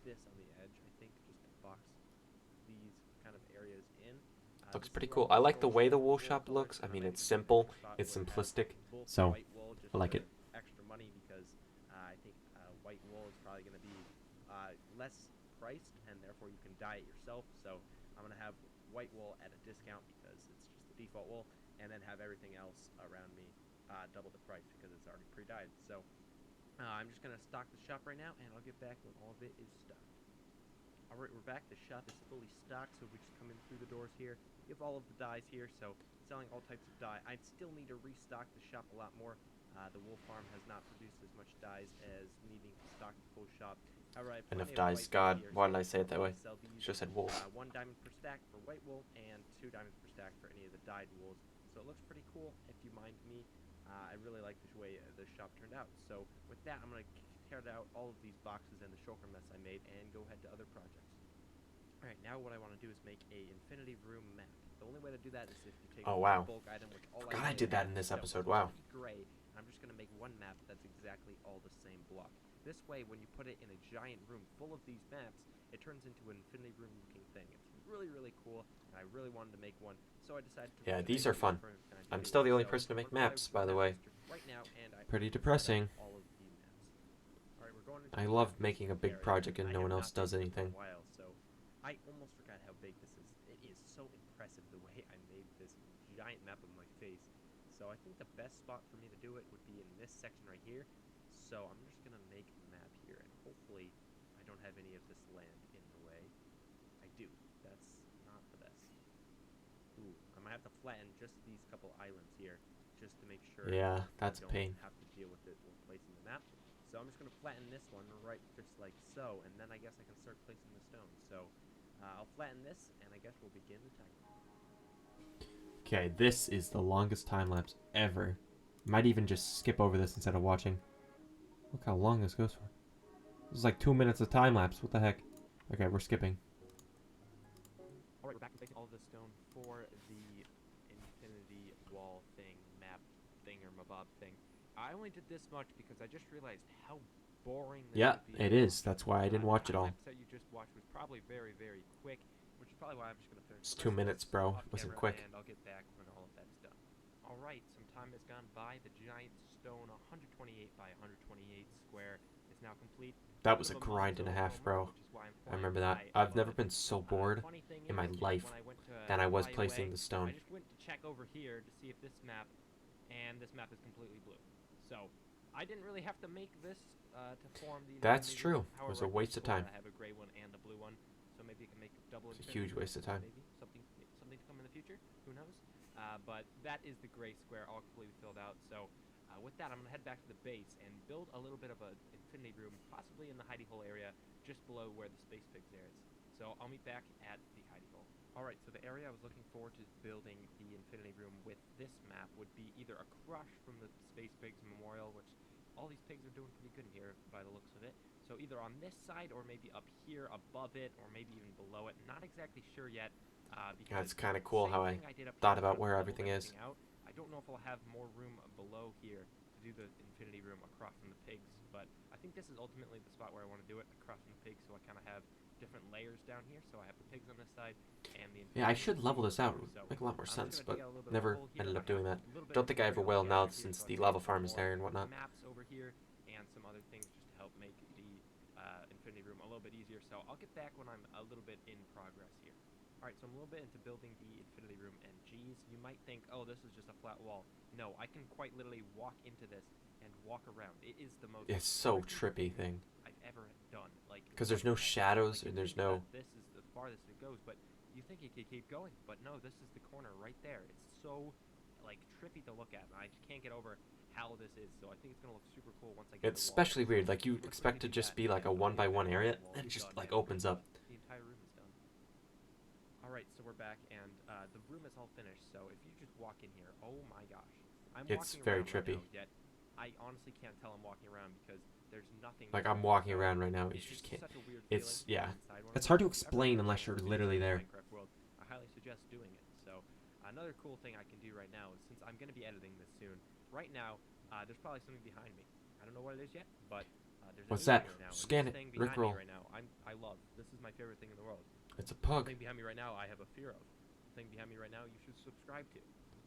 this on the edge, I think, just to box these kind of areas in. Looks pretty cool. I like the way the wool shop looks. I mean, it's simple, it's simplistic, so I like it. Extra money because I think white wool is probably going to be less priced, and therefore you can dye it yourself. So I'm going to have white wool at a discount because it's just the default wool, and then have everything else around me double the price because it's already pre-dyed. So I'm just going to stock the shop right now, and I'll get back when all of it is stocked. Alright, we're back. The shop is fully stocked, so we just come in through the doors here. You have all of the dyes here, so selling all types of dye. I still need to restock the shop a lot more. The wool farm has not produced as much dyes as needing to stock the full shop. However, I have Enough plenty of dyes. white God, here, why so did I say it that way? I'll sell these Should have said at, wool. 1 diamond per stack for white wool and 2 diamonds per stack for any of the dyed wools. So it looks pretty cool, if you mind me. I really like the way the shop turned out. So with that, I'm going to tear out all of these boxes and the shulker mess I made and go ahead to other projects. Alright, now what I want to do is make a infinity room map. The only way to do that is if you take Oh, one wow. bulk item, which all Forgot I I did that in this so episode. it's Wow. gray. I'm just going to make one map that's exactly all the same block. This way, when you put it in a giant room full of these maps, it turns into an infinity room looking thing. It's really, really cool, and I really wanted to make one, so I decided to Yeah, make these a are fun. different kind of I'm do still the it. only So person to make we're gonna maps, go by the to way. right now, and I Pretty printed out depressing. all of the maps. Alright, we're going into I the love map making a big area. project and I no one have else not does made this in anything. a while, so I almost forgot how big this is. It is so impressive the way I made this giant map of my face. So I think the best spot for me to do it would be in this section right here. So I'm just gonna make a map here, and hopefully I don't have any of this land in the way. I do. That's not the best. Ooh, I might have to flatten just these couple islands here, just to make sure Yeah, that's a I don't pain. have to deal with it when placing the map. So I'm just gonna flatten this one right just like so, and then I guess I can start placing the stones. So I'll flatten this, and I guess we'll begin the timer. Okay, this is the longest time lapse ever. Might even just skip over this instead of watching. Look how long this goes for. This is like 2 minutes of time lapse. What the heck? Okay, we're skipping. Alright, we're back to making all of the stone for the infinity wall thing, map thing, or mabob thing. I only did this much because I just realized how boring this Yeah, would be. it is. That's why I didn't watch it The all. time lapse that you just watched was probably very, very quick, which is probably why I'm just going to finish It's the 2 rest of minutes, this bro. off It wasn't camera, quick. And I'll get back when all of that is done. Alright, some time has gone by. The giant stone 128 by 128 square is now complete. That was a grind and a half, bro. I remember that. I've never been so bored Funny thing in my is, life. when I went to than I was fly placing away. the stone. I just went to check over here to see if this map, and this map is completely blue. So I didn't really have to make this to form the. That's infinity true. room. It was However, a waste of cool that time. I have a gray one and a blue one, so maybe you can make double. It's a infinity huge rooms, waste of time. Maybe something to come in the future. Who knows? But that is the gray square all completely filled out. So with that, I'm gonna head back to the base and build a little bit of an infinity room, possibly in the hidey hole area, just below where the space pigs are. So I'll meet back at the hidey hole. Alright, so the area I was looking forward to building the infinity room with this map would be either across from the Space Pigs Memorial, which all these pigs are doing pretty good here by the looks of it. So either on this side or maybe up here above it or maybe even below it. Not exactly sure yet. Yeah, it's kind of cool how I thought about where everything is. I don't know if I'll have more room below here to do the infinity room across from the pigs, but I think this is ultimately the spot where I want to do it, across from the pigs, so I kind of have different layers down here. So I have the pigs on this side and the infinity Yeah, I room should level this out. It so would make a lot more I'm just sense, gonna but dig out a little bit of a never hole here. ended I up have doing that. a little bit Don't of think I ever material will now gathered here, since so I the can lava make farm is more there and whatnot. maps over here and some other things just to help make the infinity room a little bit easier. So I'll get back when I'm a little bit in progress here. Alright, so I'm a little bit into building the infinity room, and geez, you might think, oh, this is just a flat wall. No, I can quite literally walk into this and walk around. It is the most It's so trippy thing. I've ever done. Like, Because there's no shadows and there's no... This is the farthest it goes, but you think it could keep going, but no, this is the corner right there. It's so, like, trippy to look at, and I just can't get over how this is, so I think it's gonna look super cool once I get It's especially weird, like you expect to just be like a 1x1 area, and it just like opens up. The entire room is done. Alright, so we're back, and the room is all finished, so if you just walk in here, oh my gosh. I'm It's walking very around right trippy. now, yet I honestly can't tell I'm walking around because there's nothing. Like I'm walking around right now, you just can't. Such a weird It's, feeling yeah. inside one. It's hard to If you've ever explain played unless you're videos literally in the there. Minecraft world, I highly suggest doing it. So another cool thing I can do right now is, since I'm going to be editing this soon, right now there's probably something behind me. I don't know what it is yet, but there's a What's new that? thing right now, and Scan this it. thing behind Rickroll. me right now, I love. This is my favorite thing in the world. It's a pug. The thing behind me right now, I have a fear of. The thing behind me right now, you should subscribe to.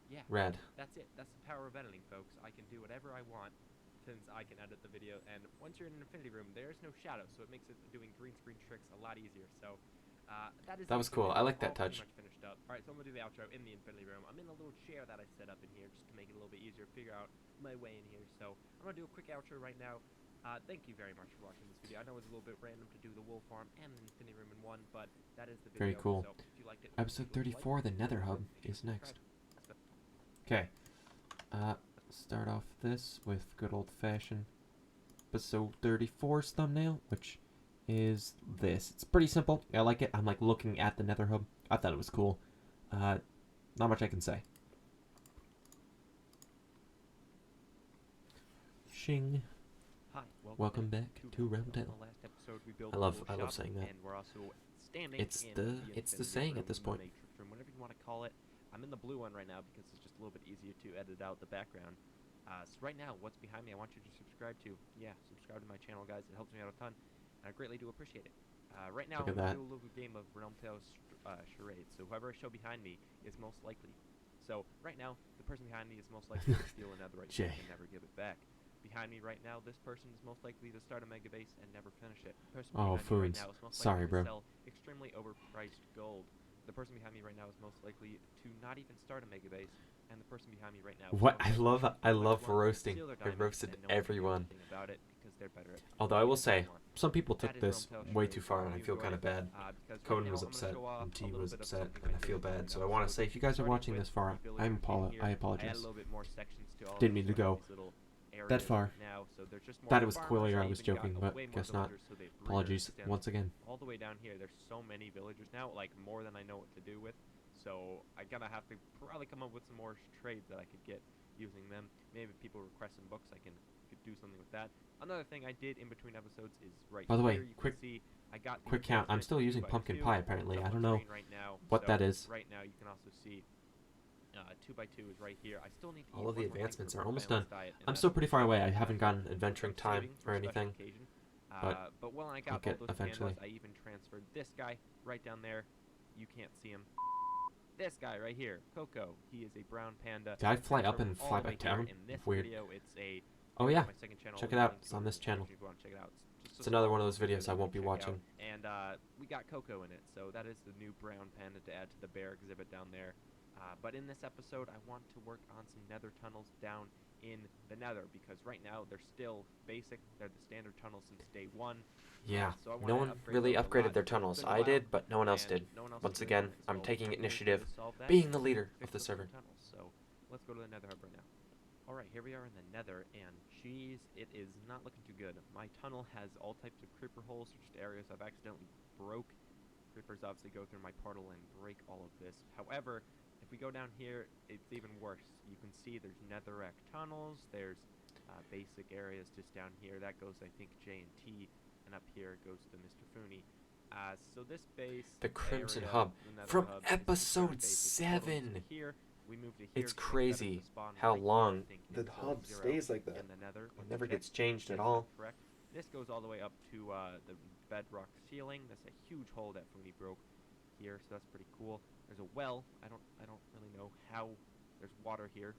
Yeah. Rad. That's it. That's the power of editing, folks. I can do whatever I want since I can edit the video. And once you're in an infinity room, there's no shadow, so it makes it doing green screen tricks a lot easier. So That was cool. I like that touch. Pretty much finished up. All right, so I'm gonna do the outro in the infinity room. I'm in a little chair that I set up in here just to make it a little bit easier to figure out my way in here. So I'm gonna do a quick outro right now. Thank you very much for watching this video. I know it's a little bit random to do the wool farm and the infinity room in one, but that is the video. Very cool. So if you liked it, Episode 34, the Nether Hub, is next. Let's go. Okay. Start off this with good old-fashioned episode 34's thumbnail, which is this. It's pretty simple. I like it. I'm like looking at the Nether Hub. I thought it was cool. Not much I can say. Shing. Hi, Welcome back to RealmTale. On the last episode, we built I a love little shop, saying that. And we're also standing It's in the infinity saying room, at this the point. matrix room, whatever you want to call it. I'm in the blue one right now because it's just a little bit easier to edit out the background. So right now, what's behind me, I want you to subscribe to. Yeah, subscribe to my channel, guys. It helps me out a ton, and I greatly do appreciate it. Right now, Look I'm at going to that. do a little game of RealmTale charade. So whoever I show behind me is most likely. So right now, the person behind me is most likely to steal a netherite Jay. and never give it back. Behind me right now, this person is most likely to start a mega base and never finish it. The person Oh, behind me right Foons. now is most Sorry, likely to bro. sell extremely overpriced gold. The person behind me right now is most likely to not even start a mega base, and the person behind me right now. Is What? most I love likely love to roasting. steal their I diamonds roasted and no one can do everyone. anything about it because they're better at Although I will say, hunting more. some people That took is this RealmTale way charade. too far, Hope and I you feel enjoy kind of it, bad. because right Conan now was I'm gonna upset, show off and a T little was bit of upset, something and I did feel in the bad. So I episode. want to say, if you guys are Starting watching with this far, the villagers in here, I I apologize. add a little bit more sections to all Didn't of mean to these, go these little areas that far. now, so there's just more Thought it was farmers. cooler, I was even got joking, but way more guess not. villagers, so they Apologies extend once again. all the way down here. There's so many villagers now, like more than I know what to do with. So I gotta have to probably come up with some more trades that I could get using them. Maybe if people request some books, I could do something with that. Another thing I did in between episodes is right By the way, here. You quick- can see I got the Quick count. I'm advancement still using 2x2 pumpkin pie, apparently. up I on don't know screen right now. what So that is. Right now, you can also see 2x2 is right here. I still need to eat All of the one more thing advancements for are my almost balanced done. diet, and I'm that's still pretty far away. I some haven't gotten adventuring time savings or for a special anything. occasion. but when I I'll got all get those eventually. pandas, I even transferred this guy right down there. You can't see him. This guy right here, Coco. He is a brown panda. Did I fly up Transferred and all fly the way back here. down? In this Weird. video, it's a Oh yeah, my second channel. check I'll it out. link It's to on in this the description channel. if you want to check it out. It's Just It's another one of those video videos that I you won't can be check watching. out. And we got Coco in it, so that is the new brown panda to add to the bear exhibit down there. But in this episode, I want to work on some nether tunnels down in the nether, because right now they're still basic. They're the standard tunnels since day one. Yeah, So I no wanna one upgrade really those a upgraded lot. their It's tunnels. been a I while, did, but no one else and did. no one else Once is doing again, it, I'm so taking I'm gonna initiative, quickly solve that being the and leader fix of the those server. tunnels. So let's go to the nether hub right now. Alright, here we are in the nether, and jeez, it is not looking too good. My tunnel has all types of creeper holes, or just areas I've accidentally broke. Creepers obviously go through my portal and break all of this. However, if we go down here, it's even worse. You can see there's netherrack tunnels, there's basic areas just down here. That goes, I think, J and T, and up here goes to Mr. Fooney. So this base, The Crimson area, Hub, the nether from hub, is just very episode basic. Portal used to 7. Here, we moved to here It's to make better crazy to spawn how right here, long I think, the until hub 0 stays like that. in the nether. It Let me never check. gets changed at Yes, all. that's correct. This goes all the way up to the bedrock ceiling. That's a huge hole that Fooney broke here, so that's pretty cool. There's a well. I don't really know how there's water here,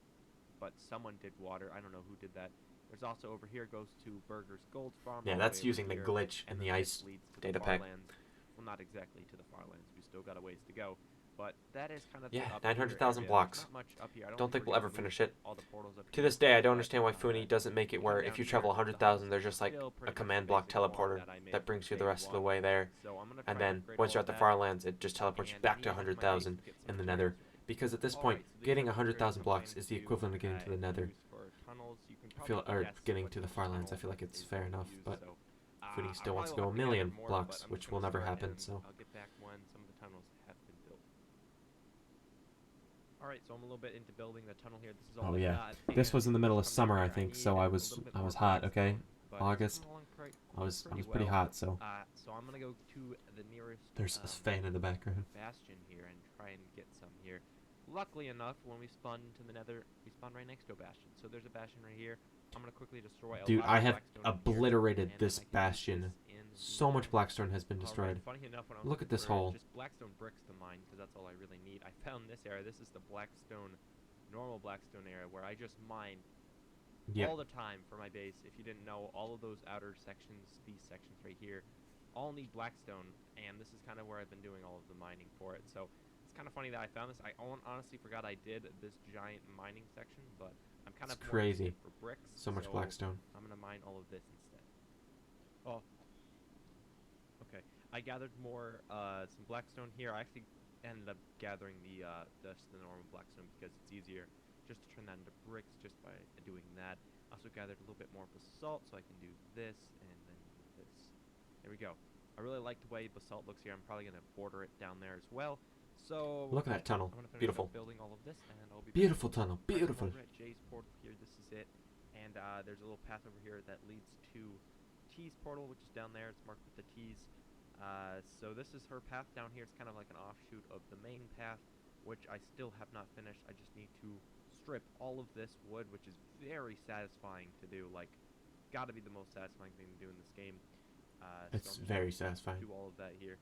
but someone did water. I don't know who did that. There's also over here goes to Burger's Gold Farm. Yeah, all the that's way over using the here, glitch and in then the this ice leads to data the pack. Farlands. Well, not exactly to the Farlands. We still got a ways to go. But that is kind of Yeah, the up here 900,000 area. blocks. There's not much up here. I Don't think we're we'll gonna ever move finish it. all the portals up To here, this day, I don't but, understand why Fooney doesn't make it come where down if you here, travel the hub's 100,000, there's just like still a pretty much command the block basic one teleporter that I made that from brings you the day rest of the one. way there. So I'm gonna And try then upgrade once all you're of at the that. Farlands, it just teleports you And back I to need to get my base 100,000 to get some in the materials nether. ready. Because at this Alright, point, so these getting are the 100,000 materials blocks I'm is the going equivalent of getting to the nether. use for tunnels. You can I feel, probably or guess getting what to the each Farlands, I tunnel feel like it's is fair going to enough, use, but so, Fooney I still wants to probably go will a have to gather million more, blocks, but I'm which just will gonna never start, happen, and so. I'll get back when some of the tunnels have been built. Alright, so I'm a little bit into building the tunnel here. This is all Oh I yeah, got, this was in the middle of come down summer, I here. think, need so a I was little bit I more was hot. Okay, Blackstone, but it's August. coming along I was pretty pretty well. hot, so So I'm gonna go to the nearest there's this fan in the background. bastion here and try and get some here. Luckily enough, when we spawn into the nether, we spawn right next to a bastion. So there's a bastion right here. I'm gonna quickly destroy a Dude, lot I of have Blackstone in here, obliterated and this then I can use bastion. this in So the much mine. Blackstone has been Alright, destroyed. funny enough, when I was Look at looking this for hole. just Blackstone bricks to mine, because that's all I really need, I found this area. This is the Blackstone, normal Blackstone area, where I just mine all the time for my base. If you didn't know, all of those outer sections, these sections right here, all need Blackstone, and this is kind of where I've been doing all of the mining for it. So it's kind of funny that I found this. I honestly forgot I did this giant mining section, but I'm kind It's of more using crazy. it for bricks. So much Blackstone. I'm gonna mine all of this instead. Oh. Okay. I gathered more some Blackstone here. I actually ended up gathering the normal Blackstone because it's easier just to turn that into bricks just by doing that. I also gathered a little bit more basalt so I can do this and then this. There we go. I really like the way basalt looks here. I'm probably gonna border it down there as well. So Look at that tunnel. I'm gonna finish Beautiful. up building all of this, and I'll be Beautiful back. tunnel. Alright, Beautiful. We're at Jay's portal here. This is it, and there's a little path over here that leads to T's portal, which is down there. It's marked with the T's. So this is her path down here. It's kind of like an offshoot of the main path, which I still have not finished. I just need to strip all of this wood, which is very satisfying to do. Like, gotta be the most satisfying thing to do in this game. It's so I'm just very gonna satisfying. do all of that here.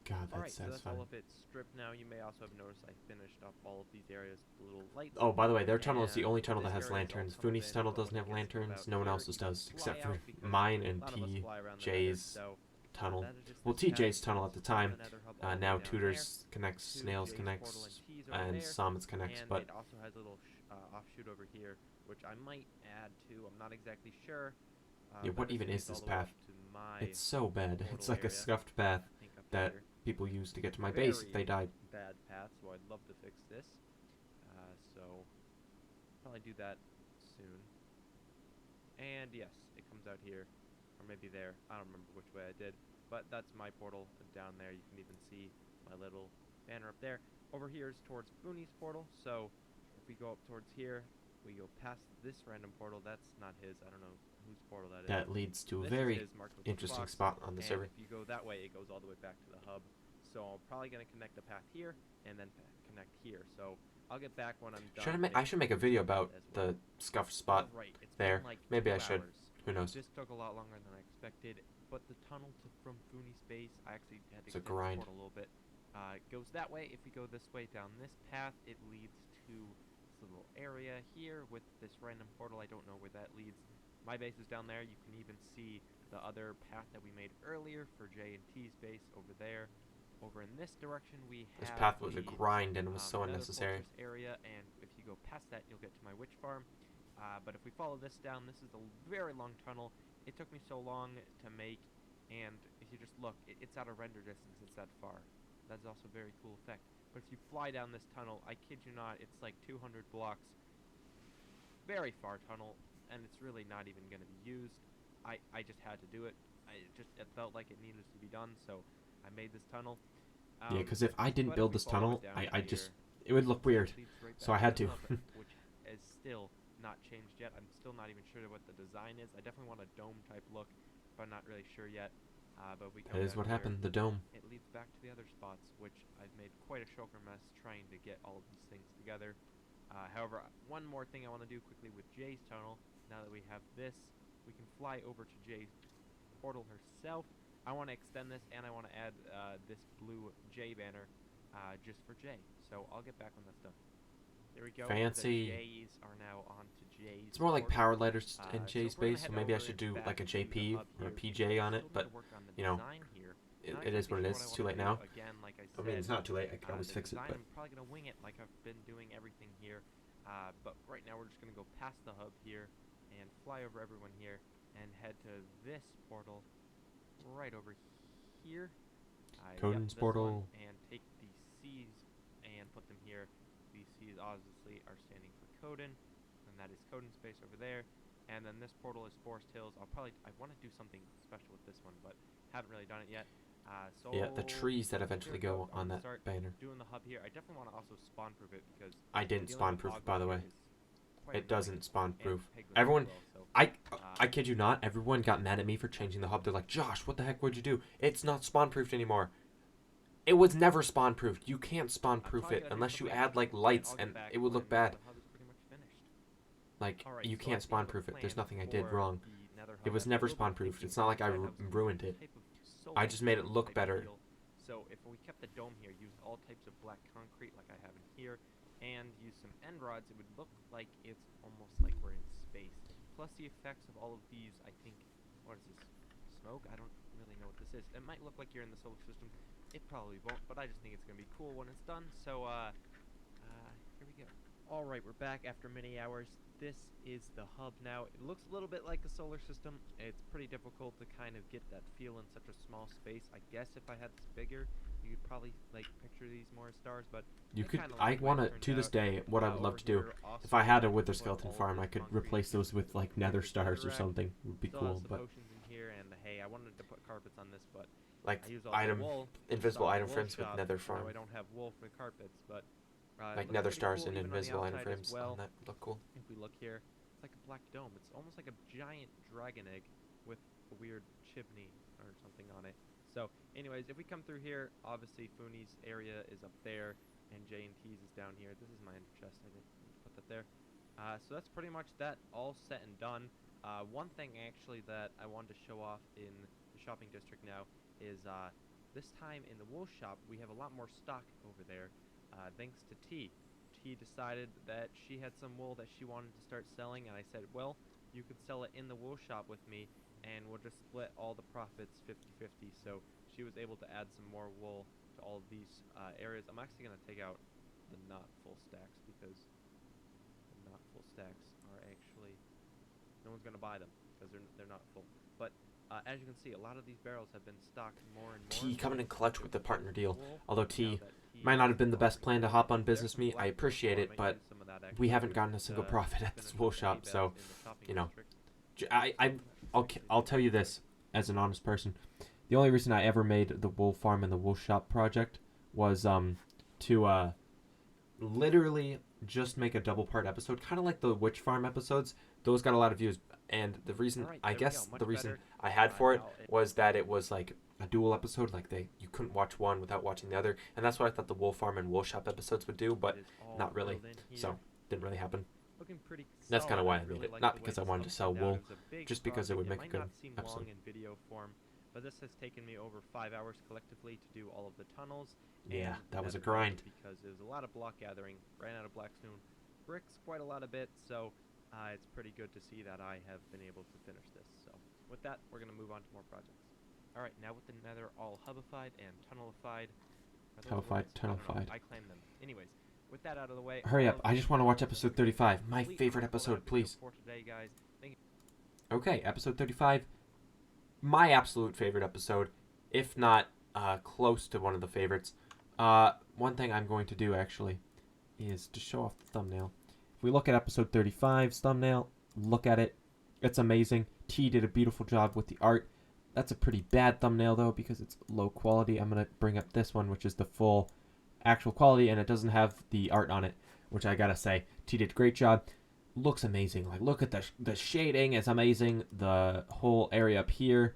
God, that's Alright, so that's satisfying. all of it stripped now. You may also have noticed I finished up all of these areas with little lights. Oh, by the way, their tunnel is the And only tunnel that this has area is all lanterns. tunneled Fooney's in, tunnel but doesn't when have it gets to lanterns. about No one here, else's you can does, fly except for out because mine and a lot of us T. fly around the J's nether, so tunnel. that is just Well, this path TJ's tunnel at the leads to time. nether hub all the way Now down Tutors connects, there, to Snails Jay's connects, portal and T's over and there, Somets connects, and but it also has a little offshoot over here, which I might add to. I'm not exactly sure. yeah, but what even this is leads this all the way path? up to my It's so bad. portal It's like a area, scuffed path I think up that here. people use to get to my base if they died. Bad path, so I'd love to fix this. So probably do that soon. And yes, it comes out here, or maybe there. I don't remember which way I did, but that's my portal down there. You can even see my little banner up there. Over here is towards Fooney's portal. So if we go up towards here, we go past this random portal. That's not his. I don't know whose portal that is. That leads to a This is very his, marked with a interesting box, spot on the and server. if you go that way, it goes all the way back to the hub. So I'm probably gonna connect the path here and then connect here. So I'll get back when I'm done. I should make a video about the scuffed spot Right, it's there. been like Maybe 2 I should. hours. Who knows? This took a lot longer than I expected, but the tunnel from Fooney's base, I actually had to It's a extend the grind. portal a little bit. It goes that way. If we go this way down this path, it leads to this little area here with this random portal. I don't know where that leads. My base is down there. You can even see the other path that we made earlier for J and T's base over there. Over in this direction, we have This path was a the, grind and it was so Nether unnecessary. Fortress area, and if you go past that, you'll get to my witch farm. But if we follow this down, this is a very long tunnel. It took me so long to make, and if you just look, it's out of render distance. It's that far. That's also a very cool effect. But if you fly down this tunnel, I kid you not, it's like 200 blocks. Very far tunnel, and it's really not even going to be used. I just had to do it. It felt like it needed to be done, so I made this tunnel. Yeah, because if I didn't but build we this follow tunnel, down I here, just, it would look weird. leads right So I back had the to. hub, which is still not changed yet. I'm still not even sure what the design is. I definitely want a dome type look, but I'm not really sure yet. But we come That is down what here, happened, the dome. It leads back to the other spots, which I've made quite a choker mess trying to get all of these things together. However, one more thing I want to do quickly with Jay's tunnel. Now that we have this, we can fly over to Jay's portal herself. I want to extend this, and I want to add this blue J banner just for Jay. So I'll get back when that's done. There we go. Fancy. The J's are now on to Jay's. It's more like portal. power letters in So Jay's if we're gonna base, so head maybe I over should and do back like a to the JP hub or a here, PJ on it, still need but to work on the you know, design here. it Not is exactly what it sure is. I It's too wanna late do. now. Again, like I I mean, it's said, not too late. I can always the fix it, design, but I'm probably gonna wing it like I've been doing everything here. But right now we're just gonna go past the hub here and fly over everyone here and head to this portal right over here. Coden's this portal. one, and take the C's and put them here. These C's obviously are standing for Coden, and that is Coden space over there. And then this portal is Forest Hills. I want to do something special with this one, but haven't really done it yet. So yeah, the trees that here eventually we go I'm on gonna that start banner. doing the hub here. I definitely want to also spawn proof it because I didn't dealing spawn with proof, Ogre by the way. here is quite It annoying, doesn't spawn and proof. Piglins as Everyone, well, so, I kid you not, everyone got mad at me for changing the hub. They're like, Josh, what the heck would you do? It's not spawn proofed anymore. It was never spawn proofed. You can't spawn proof it unless you add like lights, and it would look bad. Like, you can't spawn proof it. There's nothing I did wrong. It was never spawn proofed. It's not like I ruined it. I just made it look better. So if we kept the dome here, used all types of black concrete like I have in here, and use some end rods, it would look like it's almost like we're in space. Plus the effects of all of these, I think, what is this? Smoke? I don't really know what this is. It might look like you're in the solar system. It probably won't, but I just think it's going to be cool when it's done. So, here we go. Alright, we're back after many hours. This is the hub now. It looks a little bit like a solar system. It's pretty difficult to kind of get that feel in such a small space. I guess if I had this bigger, you could probably like picture these more stars, but you could. I want to this day. What I would love to do, if I had a Wither skeleton farm, I could replace those with like Nether stars or something. It would be cool. But in here, and hey, I wanted to put carpets on this, but like I use all item, the wool, invisible item wool frames with shop, Nether so farm. I don't have wool for the carpets, but like it Nether looks stars pretty and cool, even on the invisible item outside as frames well. on that look cool. If we look here, it's like a black dome. It's almost like a giant dragon egg with a weird chimney or something on it. So, anyways, if we come through here, obviously Fooni's area is up there, and J and T's is down here. This is my ender chest. I didn't put that there. So that's pretty much that all set and done. One thing actually that I wanted to show off in the shopping district now is this time in the wool shop we have a lot more stock over there, thanks to T. T decided that she had some wool that she wanted to start selling, and I said, well, you could sell it in the wool shop with me, and we'll just split all the profits 50-50. So she was able to add some more wool to all of these areas. I'm actually going to take out the not full stacks because the not full stacks are actually, no one's going to buy them because they're not full. But as you can see, a lot of these barrels have been stocked more and more. T coming in clutch with the partner deal. Although T might not have been the best plan to hop on business me, I appreciate it, but we haven't gotten a single profit at this wool shop, so you know, I'll tell you this as an honest person. The only reason I ever made the wool farm and the wool shop project was to literally just make a double part episode, kind of like the witch farm episodes. Those got a lot of views, and the reason I guess the reason I had for it was that it was like a dual episode, like you couldn't watch one without watching the other, and that's what I thought the wool farm and wool shop episodes would do, but not really. So didn't really happen. That's kind of why I made it, not because I wanted to sell wool, just because it would make a good episode. in video form, But this has taken me over 5 hours collectively to do all of the tunnels. Yeah, and that was a nether vault grind. because it was a lot of block gathering. Ran out of blackstone bricks quite a lot of bit, so it's pretty good to see that I have been able to finish this. So with that, we're going to move on to more projects. All right, now with the nether all hubified and tunnelified. Are those Hubified, words? I don't know. tunnelified. I claim them. Anyways, with that out of the way. Hurry all up! of I the just want to watch tunnels episode have been 35. My complete. favorite Wonderful episode, please. For today, guys. Thank Okay, episode 35. My absolute favorite episode, if not close to one of the favorites. One thing I'm going to do actually is to show off the thumbnail. If we look at episode 35's thumbnail, look at it. It's amazing. T did a beautiful job with the art. That's a pretty bad thumbnail though because it's low quality. I'm going to bring up this one, which is the full actual quality, and it doesn't have the art on it, which I gotta say, T did a great job. Looks amazing. Like, look at the shading is amazing. The whole area up here,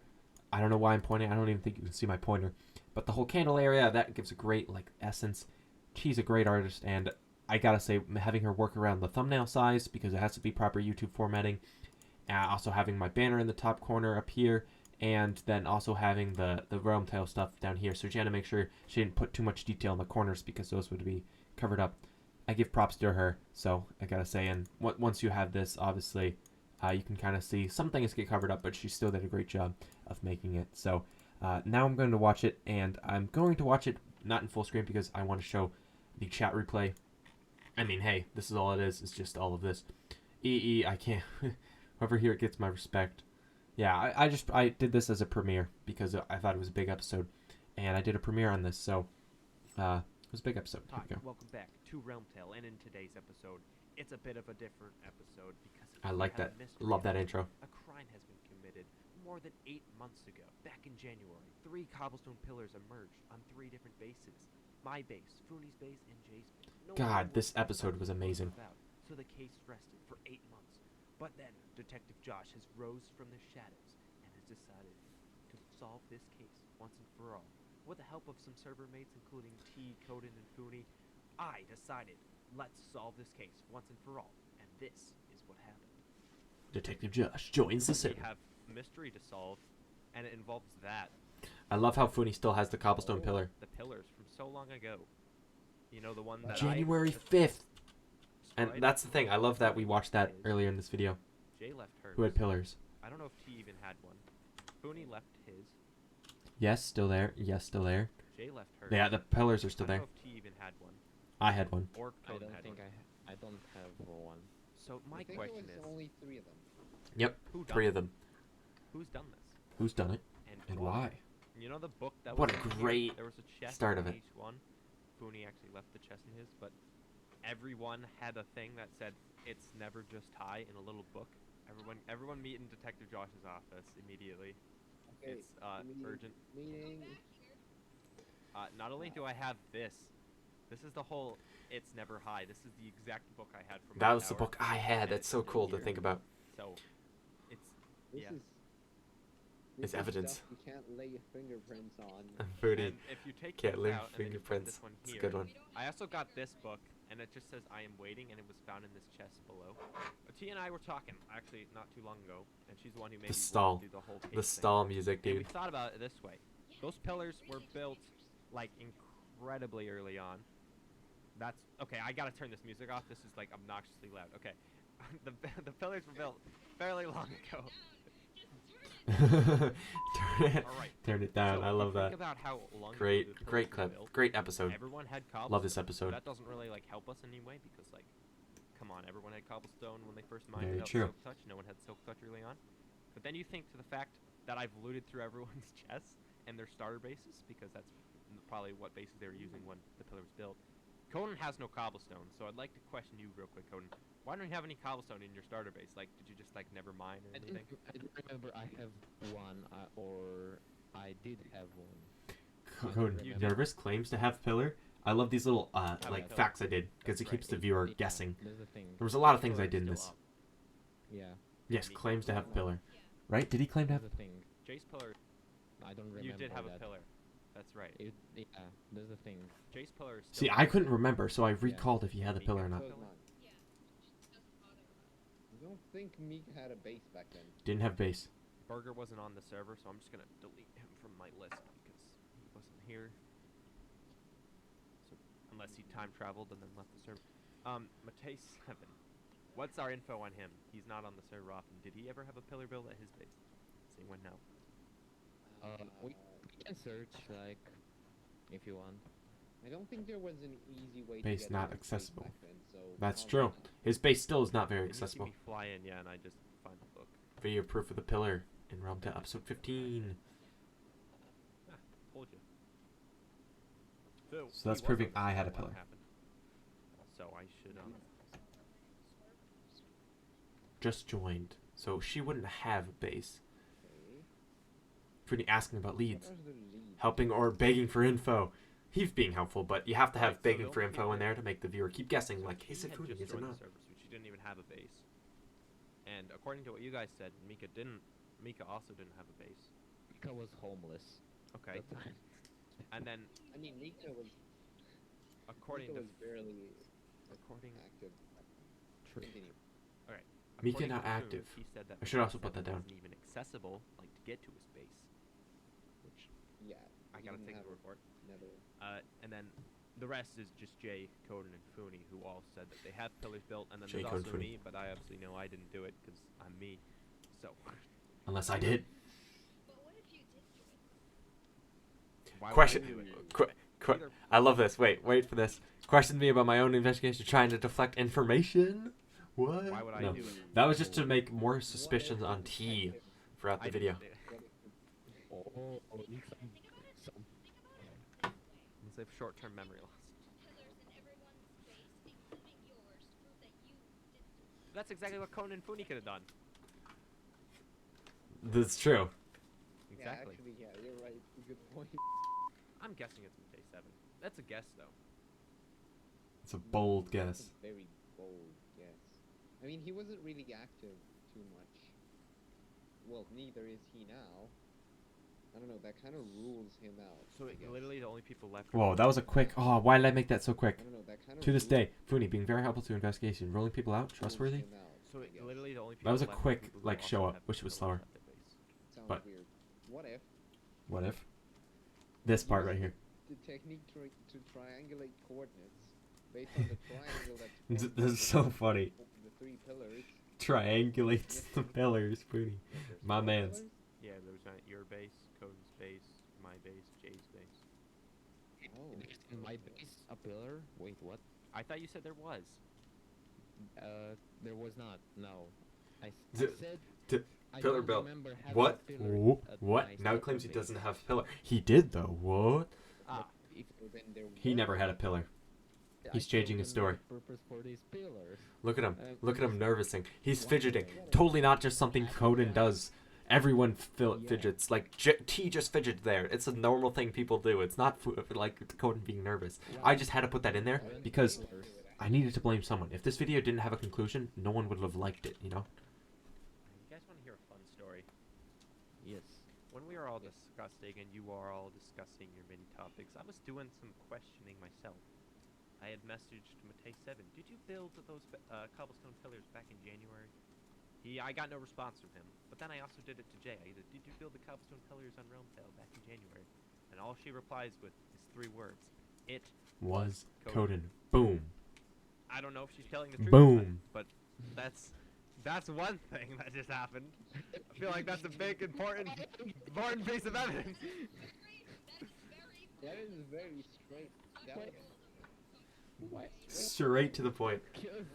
I don't know why I'm pointing. I don't even think you can see my pointer, but the whole candle area, that gives a great like essence. She's a great artist, and I gotta say, having her work around the thumbnail size because it has to be proper YouTube formatting. Also having my banner in the top corner up here, and then also having the RealmTale stuff down here. So she had to make sure she didn't put too much detail in the corners because those would be covered up. I give props to her, so I gotta say. And once you have this, obviously, you can kind of see some things get covered up, but she still did a great job of making it. So now I'm going to watch it, and I'm going to watch it not in full screen because I want to show the chat replay. I mean, hey, this is all it is. It's just all of this. I can't. Whoever here gets my respect. Yeah, I did this as a premiere because I thought it was a big episode, and I did a premiere on this, so it was a big episode. Here Hi, we go. welcome back to RealmTale, and in today's episode, it's a bit of a different episode because I we like have that. a mystery Love that about intro. A crime has been committed more than 8 months ago. Back in January, 3 cobblestone pillars emerged on 3 different bases. My base, Fooney's base, and Jay's base. No God, one this was episode was amazing. about, so the case rested for 8 months. But then, Detective Josh has rose from the shadows and has decided to solve this case once and for all. With the help of some server mates, including T, Coden, and Fooney, I decided, let's solve this case once and for all. And this is what happened. Detective Josh joins the We server. have mystery to solve, and it involves that. I love how Fooney still has the cobblestone pillar. The pillars from so long ago. You know, the one that January I 5th. And destroyed? that's the thing. I love that we watched that earlier in this video. Jay left hers. Who had pillars? I don't know if T even had one. Fooney left his. Yes, still there. Yes, still there. Jay left hers. Yeah, the pillars are still I don't there. know if T even had one. I had one. Or I Coden don't had think one. I don't have one. So my I think question it was is, only 3 of them. Yep, Who done 3 it? of them. Who's done this? Who's done it? And why? You know the book that What was a in here? great There was a chest start of in it. each one. Fooney actually left the chest in his, but everyone had a thing that said it's never just high in a little book. Everyone meet in Detective Josh's office immediately. Okay, It's meeting- urgent. Meeting. Not only do I have this is the whole It's Never High. This is the exact book I had from That my was the tower, book I had. and That's it's so in cool to here. think about. So, it's This yeah. is. It's This is evidence. stuff you can't lay your fingerprints on. Foodie. And if you take Can't these leave out and then you put fingerprints. this one It's a here, good one. I also got this book, and it just says I am waiting, and it was found in this chest below. T and I were talking, actually, not too long ago, and she's the one who made The me stall. do the whole The case stall thing. music, And we dude. thought about it this way. Those pillars were built, like, incredibly early on. That's... Okay, I gotta turn this music off. This is, like, obnoxiously loud. Okay. the pillars were built fairly long ago. Turn it down. So I if you love that. think about how long ago Great, the great pillars were clip. built, Great episode. Everyone had Love this cobblestone, so episode. that doesn't really like help us in any way because like, come on, everyone had cobblestone when they first mined Very without true. silk touch. No one had silk touch early on. But then you think to the fact that I've looted through everyone's chests and their starter bases because that's probably what bases they were using when the pillar was built. Conan has no cobblestone, so I'd like to question you real quick, Conan. Why don't you have any cobblestone in your starter base? Like, did you just like never mine or I anything? don't remember I have one, or I did have one. Code Nervous claims to have pillar. I love these little like pillar. facts I did because it That's keeps right. the viewer Yeah, guessing. There's a thing. There was a lot of things I Pillar did in is this. still up. Yeah, Yes, claims to have pillar. Right? Did he claim to have? there's a thing. Jay's pillar. I don't remember You did have that. a pillar. That's right. Yeah, there's a thing. Jay's pillar is See, still I up. couldn't remember, so I recalled if he had a pillar or not. So is mine. I don't think Meek had a base back then. Didn't have base. Burger wasn't on the server, so I'm just gonna delete him from my list because he wasn't here. So unless he time traveled and then left the server. Matei7. What's our info on him? He's not on the server often. Did he ever have a pillar build at his base? Does anyone know? We can search, like, if you want. I don't think there was an easy way Base to get not to his base accessible. back then, so That's probably true. not. His base still is not very You see accessible. me fly in, yeah, and I just find the book. Video proof of the pillar in RealmTale episode 15. Ah, told you. So he that's was proving on the I had a server when it pillar. happened. So I should Just joined. So she wouldn't have a base. Okay. Pretty asking about leads. What are the leads? Helping or begging for info. He's being helpful, but you have to have Right, so begging the for only info people- in there to make the viewer keep guessing, So like, he is it had food, just is it joined the not? server, so she didn't even have a base. And according to what you guys said, Mika also didn't have a base. Mika was homeless. Okay. That time. And then I mean, Nika was according Nika to was barely according active. True. Continue. Mika according not to Foon, active. He said that I should also put Matei7 that down. wasn't even accessible, like to get to his base. Which Yeah. I he gotta didn't take have the a report. nether. And then the rest is just Jay, Coden, and Fooney, who all said that they have pillars built. And then Jay, there's Coden, also Fooney. me, but I obviously know I didn't do it because I'm me. So Unless I did. why Question. would I do it? Either- I love this. Wait for this. Questioned me about my own investigation, trying to deflect information. What? Why would I No. do it? That was just to make more suspicions on T throughout the I video. didn't- Need some. Let's have short-term memory loss. That's exactly what Conan and Fooney could have done. That's true. Exactly. Yeah, actually, yeah, you're right. Good point. I'm guessing it's Matei7. That's a guess, though. It's a bold guess. That's a very bold guess. I mean, he wasn't really active too much. Well, neither is he now. I don't know, that kind of rules him out. So I guess. literally the only people left. Whoa, that was a quick. Oh, why did I make that so quick? I don't know, that kind of To this day, Fooney being very helpful to investigation, rolling people out, trustworthy. So literally the only people That was a left were quick, people who like, also show up. have Wish it was pillars slower. at their base. Sounds But- weird. What if What if? This part right here. the technique to triangulate coordinates based on the triangle that This is so funny. the three pillars? Triangulates the pillars, Fooney. There's My four man's. pillars? Yeah, there was your base, Coden's base, my base, Jay's base. Oh, In my base, a pillar? Wait, what? I thought you said there was. There was not. No. I D- said. d- I pillar don't built. remember having What? a pillar at my What? Now he starting claims he base. doesn't have a pillar. He did though. What? Ah, If so then there He were never had a pillar. I He's changing his chosen story. the purpose for these pillars. Look at him. Look at him nervousing. He's Why? fidgeting. Totally not just something Coden does. Everyone Yeah. fidgets. Like T just fidgeted there. It's a normal thing people do. It's not like Coden being nervous. I just had to put that in there because I needed to blame someone. If this video didn't have a conclusion, no one would have liked it, you know? you guys want to hear a fun story? Yes. When we were all discussing and you are all discussing your mini topics, I was doing some questioning myself. I had messaged Matei7. Did you build those cobblestone pillars back in January? I got no response from him. But then I also did it to Jay. I said, did you build the cobblestone pillars on RealmTale back in January? And all she replies with is 3 words. It Was Coden. Coden. Boom. I don't know if she's telling the truth. Boom. But that's one thing that just happened. I feel like that's a big, important piece of evidence. That is very straight. That was Straight to the point. Coden.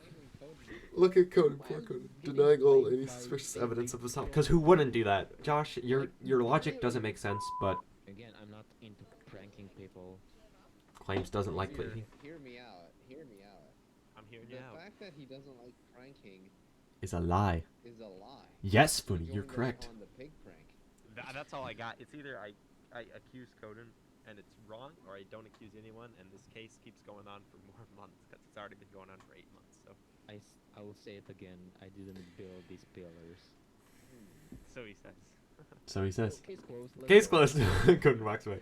Look at Coden, poor Coden, denying all any suspicious evidence of assault. Because who wouldn't do that? Josh, your logic doesn't make sense, but Again, I'm not into pranking people. claims doesn't like playing. Hear me out. Hear me out. I'm hearing The you out. fact that he doesn't like pranking Is a lie. is a lie. Yes, He Fooney, you're joined us correct. On the pig prank. That's all I got. It's either I accuse Coden and it's wrong, or I don't accuse anyone, and this case keeps going on for more months because it's already been going on for 8 months. So I will say it again. I didn't build these pillars. so he says. So he says. Case closed. let's Case go. closed. Coden walks away.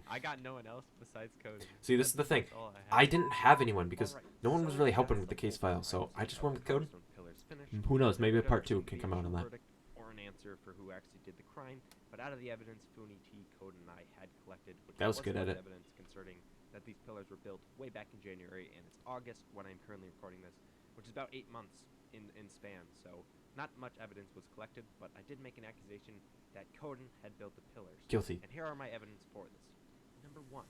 I got no one else besides Coden. See, this is the thing. That's all I had. didn't have anyone because Alright, no one was so really helping that's with the the case whole file, so thing. I just went with Coden. Cobblestone pillars finished. Who knows, maybe a Whatever part 2 should can be come out on a that. verdict or an answer. answer for who actually did the crime, but out of the evidence Funi, T, Code, and I had collected, which That was was good enough edit. evidence concerning that these pillars were built way back in January, and it's August when I'm currently recording this, which is about 8 months in span, so not much evidence was collected, but I did make an accusation that Coden had built the pillars. Guilty. And here are my evidence for this. Number 1.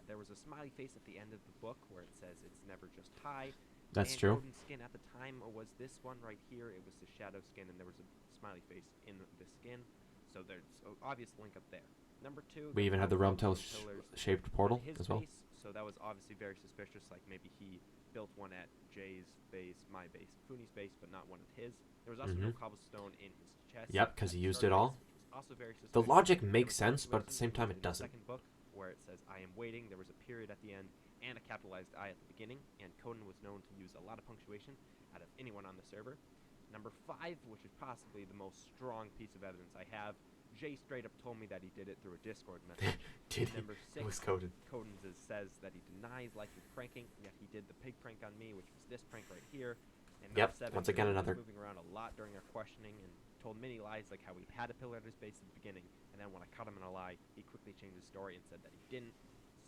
There was a smiley face at the end of the book where it says it's never just high. That's and true. Coden's skin at the time was this one right here. It was the shadow skin, and there was a smiley face in the skin. So there's an obvious link up there. Number 2. We even had the RealmTale shaped portal his as well. Base, so that was obviously very suspicious. Like maybe he built one at Jay's base, my base, Funi's base, but not one at his. There was also no cobblestone in his chest. Yep, because he used it Base, all. which was also very The suspicious. logic makes There was sense, but at the same time in it the doesn't. Second book, where it says "I am waiting," there was a period at the end and a capitalized I at the beginning, and Coden was known to use a lot of punctuation out of anyone on the server. Number 5, which is possibly the most strong piece of evidence I have, Jay straight up told me that he did it through a Discord message. Did he? Number 6, It was Coden. Coden says that he denies likely pranking, yet he did the pig prank on me, which was this prank right here. And Yep, number 7, once again Coden was another. moving around a lot during our questioning and told many lies, like how he had a pillar at his base at the beginning, and then when I caught him in a lie, he quickly changed his story and said that he didn't.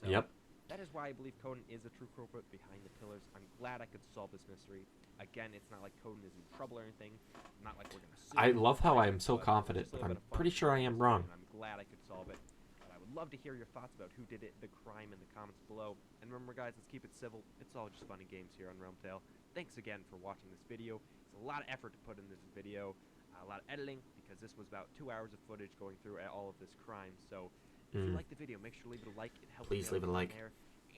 So Yep. that is why I believe Coden is a true culprit behind the pillars. I'm glad I could solve this mystery. Again, it's not like Coden is in trouble or anything. Not like we're gonna sue I him love how I am so but it's confident, just a but little I'm bit of fun pretty to sure solve I the am mystery, wrong. and I'm glad I could solve it. But I would love to hear your thoughts about who did it, the crime, in the comments below. And remember, guys, let's keep it civil. It's all just fun and games here on RealmTale. Thanks again for watching this video. It's a lot of effort to put in this video, a lot of editing, because this was about 2 hours of footage going through all of this crime. So if you like the video, make sure to leave it a like. It helps Please me out leave a down like. there.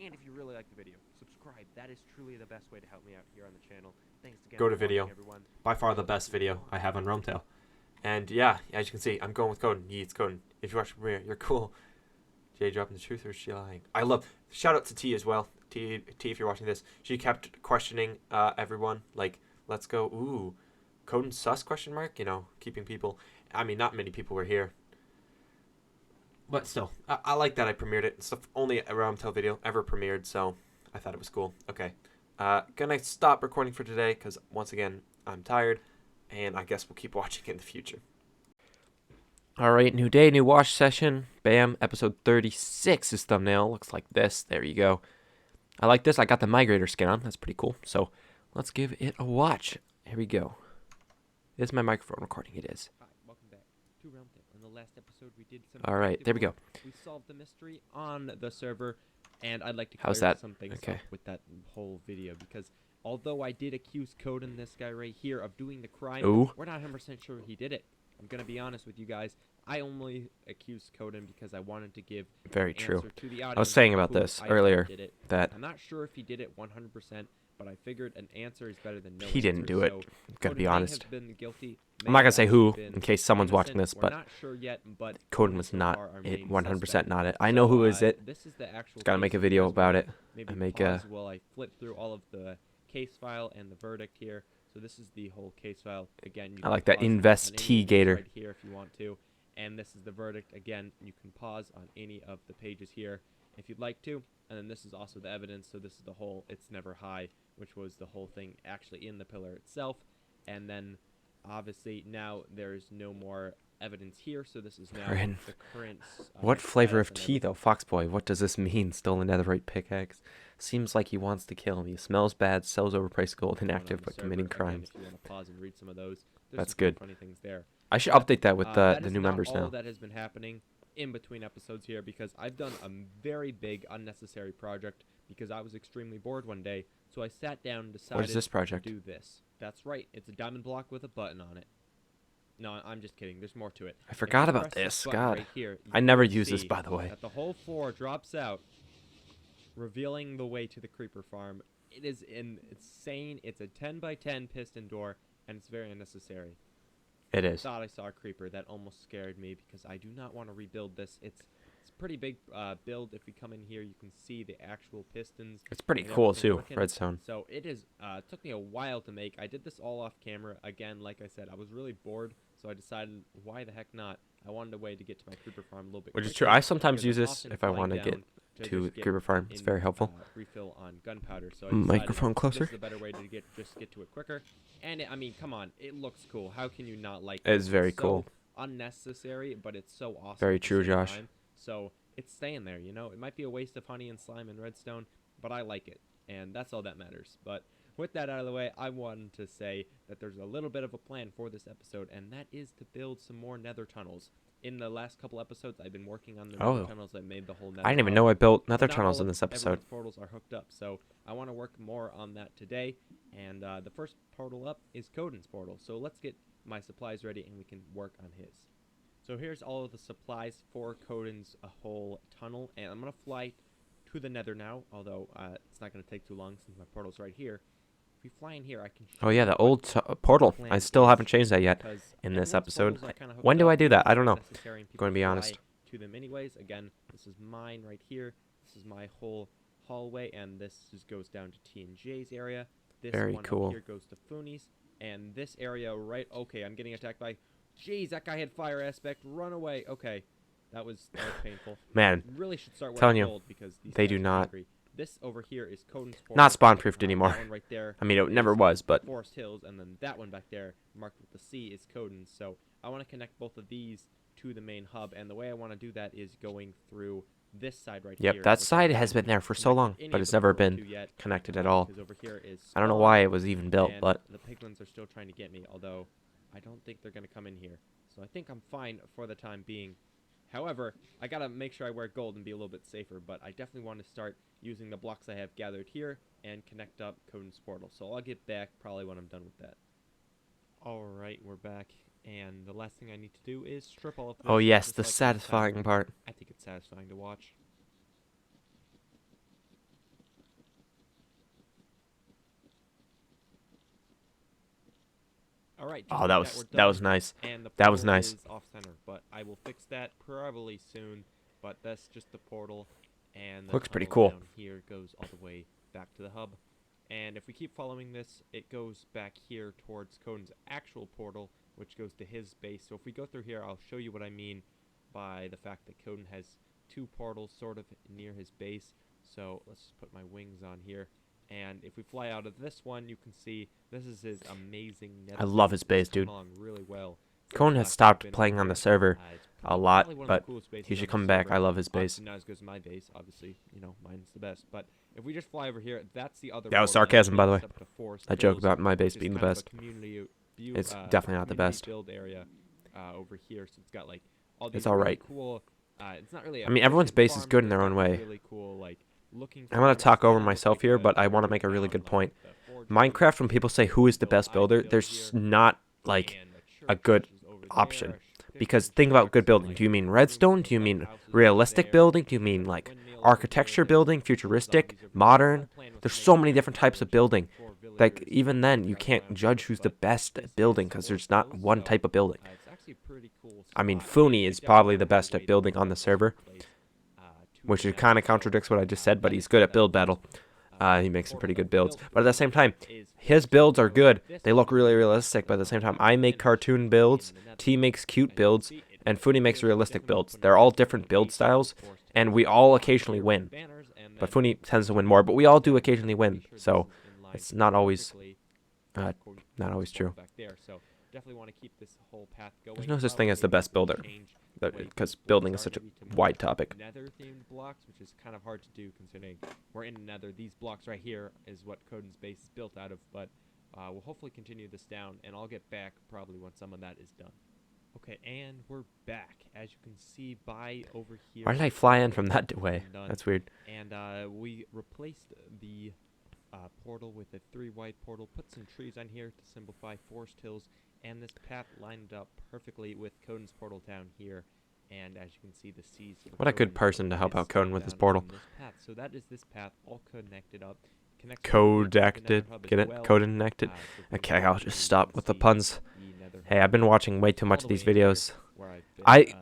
And if you really like the video, subscribe. That is truly the best way to help me out here on the channel. Thanks again Go for to watching, video. everyone. By far the best video I have on RealmTale. And yeah, as you can see, I'm going with Coden. It's Coden. If you watch the premiere, you're cool. Jay dropping the truth or is she lying? I love. Shout out to T as well. T, if you're watching this, she kept questioning everyone. Like, let's go. Ooh, Coden sus question mark. You know, keeping people. I mean, not many people were here. But still, I like that I premiered it. It's the only RealmTale video ever premiered, so I thought it was cool. Okay, gonna stop recording for today because once again I'm tired, and I guess we'll keep watching in the future. All right, new day, new watch session. Bam, episode 36 is thumbnail. Looks like this. There you go. I like this. I got the migrator skin on. That's pretty cool. So let's give it a watch. Here we go. Is my microphone recording? It is. Hi, welcome back to RealmTale. In the last episode, we did some. All right, there we go. We solved the mystery on the server, and I'd like to How's clear that? some things Okay. up with that whole video, because although I did accuse Coden, this guy right here, of doing the crime, Ooh. we're not 100% sure he did it. I'm gonna be honest with you guys. I only accused Coden because I wanted to give Very an true. answer to the I was audience saying of about who this I earlier think did it. that I'm not sure if he did it 100%, but I figured an answer is better than no he didn't answer, do it. so Gotta Coden be may honest. have been guilty, I'm may not gonna have say actually who been in case someone's watching innocent. this, We're but not sure yet, but Coden was so not far our it. main 100% suspect. not it. I know who is So, it. this is the actual Gotta make case. a video You guys about wanna it. Maybe And make pause a. while I flip through all of the case file and the verdict here. So this is the whole case file. Again, you I can like that pause on any of these investigator. right here if you want to. And this is the verdict. Again, you can pause on any of the pages here if you'd like to. And then this is also the evidence. So this is the whole "it's never high," which was the whole thing actually in the pillar itself. And then obviously now there's no more evidence here. So this is now Rin. the current. What flavor of status and tea though, Foxboy? What does this mean? Stolen netherite pickaxe. Seems like he wants to kill me. Smells bad. Sells overpriced gold. going on Inactive the but server. committing Again, crimes. if you want to pause and read some of those, there's That's some pretty good. funny things there. I should But, update that with that the is new not members all now. that has been happening in between episodes here, because I've done a very big unnecessary project because I was extremely bored one day. So I sat down and decided What is this project? to do this. That's right. It's a diamond block with a button on it. No, I'm just kidding. There's more to it. I If forgot you about press this. button God. right here, I you never will use this, see by the way. that the whole floor drops out, revealing the way to the creeper farm. It is insane. It's a 10 by 10 piston door, and it's very unnecessary. It I is. thought I saw a creeper. That almost scared me because I do not want to rebuild this. It's a pretty big build. If we come in here, you can see the actual pistons. It's pretty and cool everything too. working. Redstone. So it is. It took me a while to make. I did this all off camera. Again, like I said, I was really bored, so I decided, why the heck not? I wanted a way to get to my creeper farm a little bit Which is quicker, true. I sometimes because use I'm this often if I flying want to get down to just the creeper farm. It's very helpful. Refill on gunpowder. So I Microphone decided closer. This is a better way to get to it quicker. And I mean, come on, it looks cool. How can you not like It is very so cool. Unnecessary, but it's so awesome. Very at the true, same Josh. time. So it's staying there. You know, it might be a waste of honey and slime and redstone, but I like it, and that's all that matters. But with that out of the way, I wanted to say that there's a little bit of a plan for this episode, and that is to build some more nether tunnels. In the last couple episodes, I've been working on the nether tunnels that made the whole nether I didn't even hub, know I built but nether not tunnels all in of this episode. everyone's portals are hooked up, so I want to work more on that today. And the first portal up is Coden's portal, so let's get my supplies ready and we can work on his. So here's all of the supplies for Coden's whole tunnel, and I'm going to fly to the nether now, although it's not going to take too long since my portal's right here. If we fly in here, I can show Oh yeah, you the what old portal. plan I still is, haven't changed that yet because in this everyone's episode. portals are kinda hooked When do up, I do that? I don't know. it's necessary and Going to be people honest. fly to them anyways. Again, this is mine right here. This is my whole hallway, and this just goes down to T&J's area. This Very one cool. up here goes to Fooni's, and this area right... Okay, I'm getting attacked by... Jeez, that guy had fire aspect. Run away. Okay, that was painful. Man, Really should start telling wearing you, gold because these they guys do are not. angry. This over here is Coden's portal. Not spawn-proofed That anymore. one right there I mean, it never is was, but Forest Hills, and then that one back there marked with the C is Coden's. So I want to connect both of these to the main hub, and the way I want to do that is going through this side right here. yep, that which I side haven't has been there for so connected long, any but of it's the never portal been to yet, connected at all. because over here is I don't know spawn, why it was even built, and but the piglins are still trying to get me, although I don't think they're going to come in here. So I think I'm fine for the time being. However, I gotta make sure I wear gold and be a little bit safer, but I definitely want to start using the blocks I have gathered here and connect up Coden's portal. So I'll get back probably when I'm done with that. Alright, we're back, and the last thing I need to do is strip all of this. oh yes, just the like last satisfying time. part. I think it's satisfying to watch. Alright, Oh, that was nice. And the That was portal nice. is off center, but I will fix that probably soon. But that's just the portal, and the Looks pretty tunnel cool. down here goes all the way back to the hub. And if we keep following this, it goes back here towards Coden's actual portal, which goes to his base. So if we go through here, I'll show you what I mean by the fact that Coden has two portals sort of near his base. So let's just put my wings on here. And if we fly out of this one, you can see this is his amazing nether I love his base. base, It's come dude. along really well. Conan has stopped playing on the server a lot, Probably one of but the coolest bases he should on the come back. server. I love his base. Obviously not as good as my base, obviously. You know, mine's the best. But if we just fly over here, that's the other. That was portal that sarcasm, by the way. leads up to Forest That joke Hills, about my base which is being the kind of best. a community view, It's definitely not the community best. build area over here, so it's got like all these It's all really right. cool. It's not really. I mean, everyone's efficient base is farming, good in but their it's own got way. Really cool, like looking. I'm gonna farms talk that over look myself like here, a but I want to farm make a really town, good like point. the forge Minecraft, when people say who is the best builder, there's not like a good option. Because think about good building. Do you mean redstone? Do you mean realistic building? Do you mean like architecture building, futuristic, modern? There's so many different types of building. Like even then, you can't judge who's the best at building because there's not one type of building. I mean, Fooni is probably the best at building on the server, which kind of contradicts what I just said, but he's good at build battle. He makes some pretty good builds. But at the same time, his builds are good. They look really realistic, but at the same time, I make cartoon builds, T makes cute builds, and Fooni makes realistic builds. They're all different build styles, and we all occasionally win. But Fooni tends to win more, but we all do occasionally win, so it's not always true. There's no such thing as the best builder, because building is such a wide topic. Nether-themed blocks, which is kind of hard to do considering we're in Nether. These blocks right here is what Coden's base is built out of, but we'll hopefully continue this down, and I'll get back probably when some of that is done. Okay, and we're back. As you can see by over here. Why did I fly in from that way? That's weird. And we replaced the portal with a 3-wide portal, put some trees on here to simplify Forest Hills, and this path lined up perfectly with Coden's portal down here. And as you can see, the C's. What a good person to help out Coden with his portal. So that is this path all connected up. Codected. Get it? Codected. Okay, I'll just stop with the puns. Hey, I've been watching way too much of these videos. I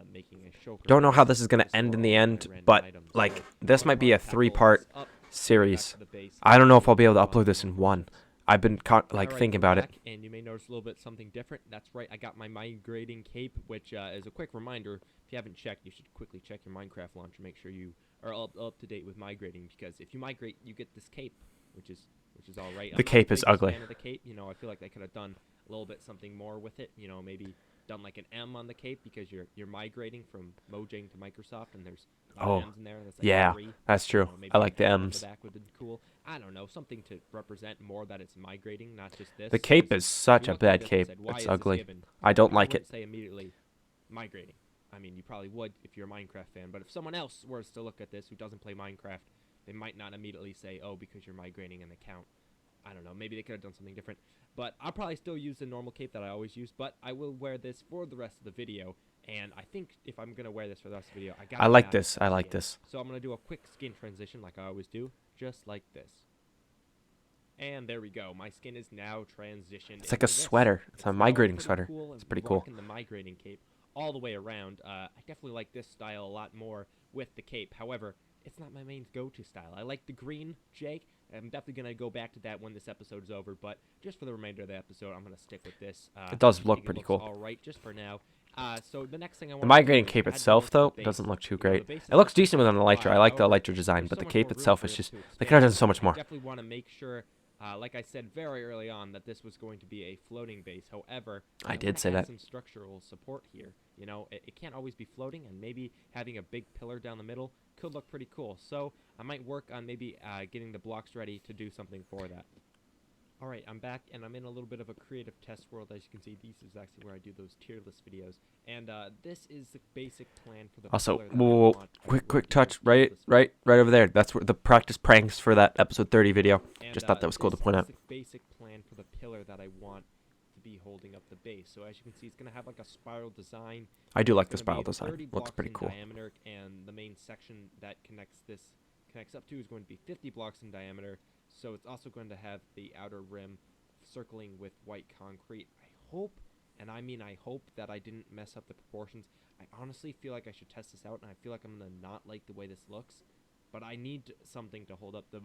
don't know how this is going to end in the end, but like this might be a 3-part series. I don't know if I'll be able to upload this in one. I've been Alright, thinking we're about it. back, and you may notice a little bit something different. That's right, I got my migrating cape, which is a quick reminder. If you haven't checked, you should quickly check your Minecraft launcher. Make sure you are up to date with migrating, because if you migrate, you get this cape, which is all right. The cape is ugly. Fan of the cape, I feel like I could have done a little bit something more with it. Maybe done like an M on the cape, because you're migrating from Mojang to Microsoft, and there's a lot of M's in there. And that's like yeah, 3. that's true. Maybe I like an the M on M's. the back would have been cool. I don't know, something to represent more that it's migrating, not just this. The cape because is such you a looked at bad this and cape. said, "Why It's is this ugly. given?" I don't I like wouldn't it. say immediately migrating. I mean, you probably would if you're a Minecraft fan, but if someone else were to look at this who doesn't play Minecraft, they might not immediately say, "Oh, because you're migrating an account." I don't know. Maybe they could have done something different. But I'll probably still use the normal cape that I always use, but I will wear this for the rest of the video. And I think if I'm going to wear this for the rest of the video, I got I like this. I like this. So I'm going to do a quick skin transition like I always do, just like this. And there we go. My skin is now transitioned. It's like a sweater. It's a migrating sweater. It's pretty cool. Rocking the migrating cape all the way around. I definitely like this style a lot more with the cape. However, it's not my main go-to style. I like the green, Jake. I'm definitely going to go back to that when this episode is over, but just for the remainder of the episode, I'm going to stick with this. It does I look think pretty looks cool. all right, just for now. So the next thing I want The migrating cape itself, though, doesn't look too great. It looks decent with an elytra. I like the elytra design, but the cape itself is just... They could have done so much more. I definitely want to make sure, like I said very early on, that this was going to be a floating base. However, I did say that. Some structural support here. It can't always be floating, and maybe having a big pillar down the middle could look pretty cool. So I might work on maybe getting the blocks ready to do something for that. Alright, I'm back, and I'm in a little bit of a creative test world. As you can see, this is actually where I do those tier list videos. And this is the basic plan for the Also, pillar that I whoa, want quick touch, right over there. That's where the practice pranks for that episode 30 video. And, Just thought that was cool to point out. This is the basic plan for the pillar that I want to be holding up the base. So as you can see, it's going to have like a spiral design. I do like the It's gonna spiral be design. 30 Looks blocks pretty in cool. diameter, and the main section that connects up to is going to be 50 blocks in diameter. So it's also going to have the outer rim circling with white concrete. I hope, and I mean I hope, that I didn't mess up the proportions. I honestly feel like I should test this out, and I feel like I'm going to not like the way this looks. But I need something to hold up the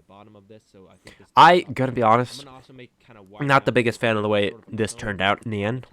bottom of this, so I think this... I gotta be honest, I'm gonna also make kind of I'm not the biggest fan of the way this turned out in the end.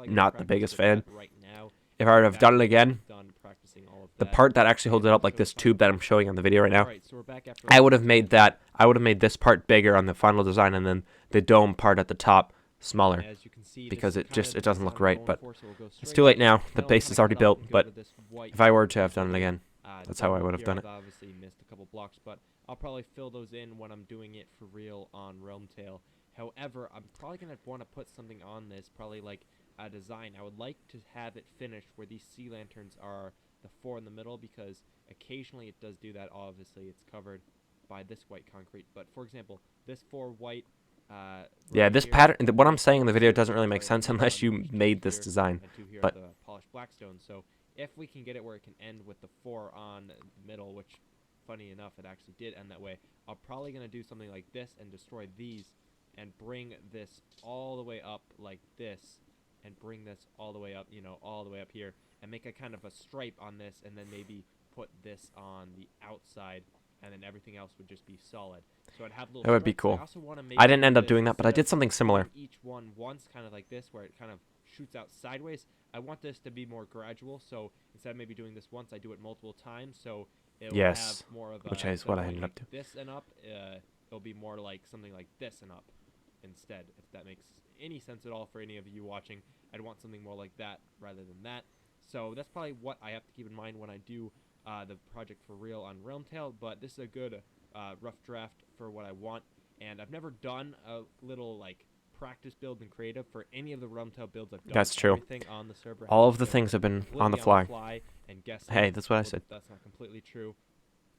Not the biggest fan. Right now. If I would have done it again, Done practicing all of the that. part that actually holds it up, like this tube that I'm showing on the video right now, Alright, so we're back after I would have made this part bigger on the final design, and then the dome part at the top smaller, As you can see, because this it is just kind it of doesn't the look design I'm right. going But for, so we'll go it's straight too late up, now. and The I'll base kinda is already cut it off built. and go But to this white if I were to have concrete done it pillar. again, that's how I would have Here done I've it. obviously missed a couple blocks, but I'll probably fill those in when I'm doing it for real on RealmTale. However, I'm probably going to want to put something on this, probably like a design. I would like to have it finished where these sea lanterns are the 4 in the middle, because occasionally it does do that. Obviously, it's covered by this white concrete. But for example, this 4 white... Yeah, this pattern, what I'm saying in the video doesn't really make sense unless you made this design. And 2 here But are the polished blackstone. So if we can get it where it can end with the 4 on the middle, which, funny enough, it actually did end that way, I'm probably going to do something like this and destroy these and bring this all the way up like this, and bring this all the way up, all the way up here, and make a kind of a stripe on this, and then maybe put this on the outside, and then everything else would just be solid. So I'd have little That would be stripes. cool. I also want to make I didn't end up this, doing that, but I instead did something of similar. doing each one once, kind of like this, where it kind of shoots out sideways. I want this to be more gradual, so instead of maybe doing this once, I do it multiple times, so it will Yes, have more of a... which is instead what of I going ended up like this and up, it'll be more like something like this and up instead, if that makes any sense at all for any of you watching. I'd want something more like that rather than that. So that's probably what I have to keep in mind when I do the project for real on RealmTale, but this is a good rough draft for what I want. And I've never done a little like practice build in creative for any of the RealmTale builds I've done. That's true. Everything on the server All has of the been things have been completely on the fly. and guessing. Hey, that's what I Well, said. That's not completely true.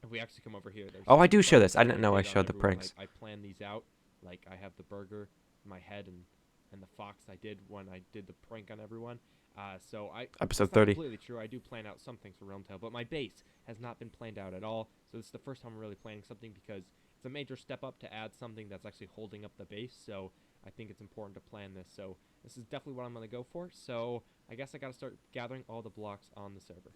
If we actually come over here, there's Oh, I do show pranks this. I that didn't know I did on showed the everyone. pranks. Like, I planned these out. Like, I have the burger in my head and the fox I did when I did the prank on everyone. So Episode that's not 30. completely true. I do plan out some things for RealmTale, but my base has not been planned out at all. So this is the first time I'm really planning something, because it's a major step up to add something that's actually holding up the base. So I think it's important to plan this. So this is definitely what I'm going to go for. So I guess I got to start gathering all the blocks on the server.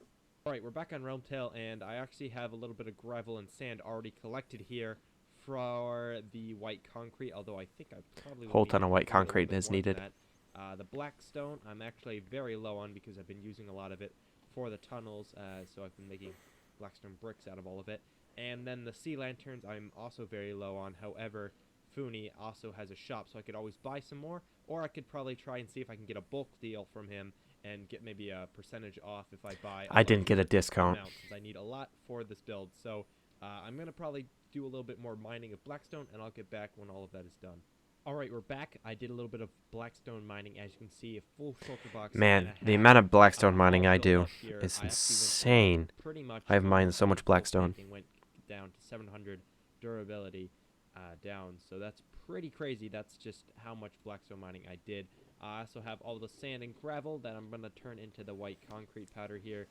Alright, we're back on RealmTale, and I actually have a little bit of gravel and sand already collected here for the white concrete, although I think I probably Whole will ton need of white to do a little concrete bit is more than needed. that. The black stone, I'm actually very low on because I've been using a lot of it for the tunnels, so I've been making blackstone bricks out of all of it. And then the sea lanterns, I'm also very low on. However, Funi also has a shop, so I could always buy some more, or I could probably try and see if I can get a bulk deal from him and get maybe a percentage off if I buy. I didn't get a discount. Since I need a lot for this build, so I'm gonna probably do a little bit more mining of blackstone, and I'll get back when all of that is done. Alright, we're back. I did a little bit of blackstone mining, as you can see, a full shulker box. Man, the amount of blackstone mining I do is insane. I've mined so much blackstone. Went down to 700 durability down, so that's pretty crazy. That's just how much blackstone mining I did. I also have all the sand and gravel that I'm gonna turn into the white concrete powder here.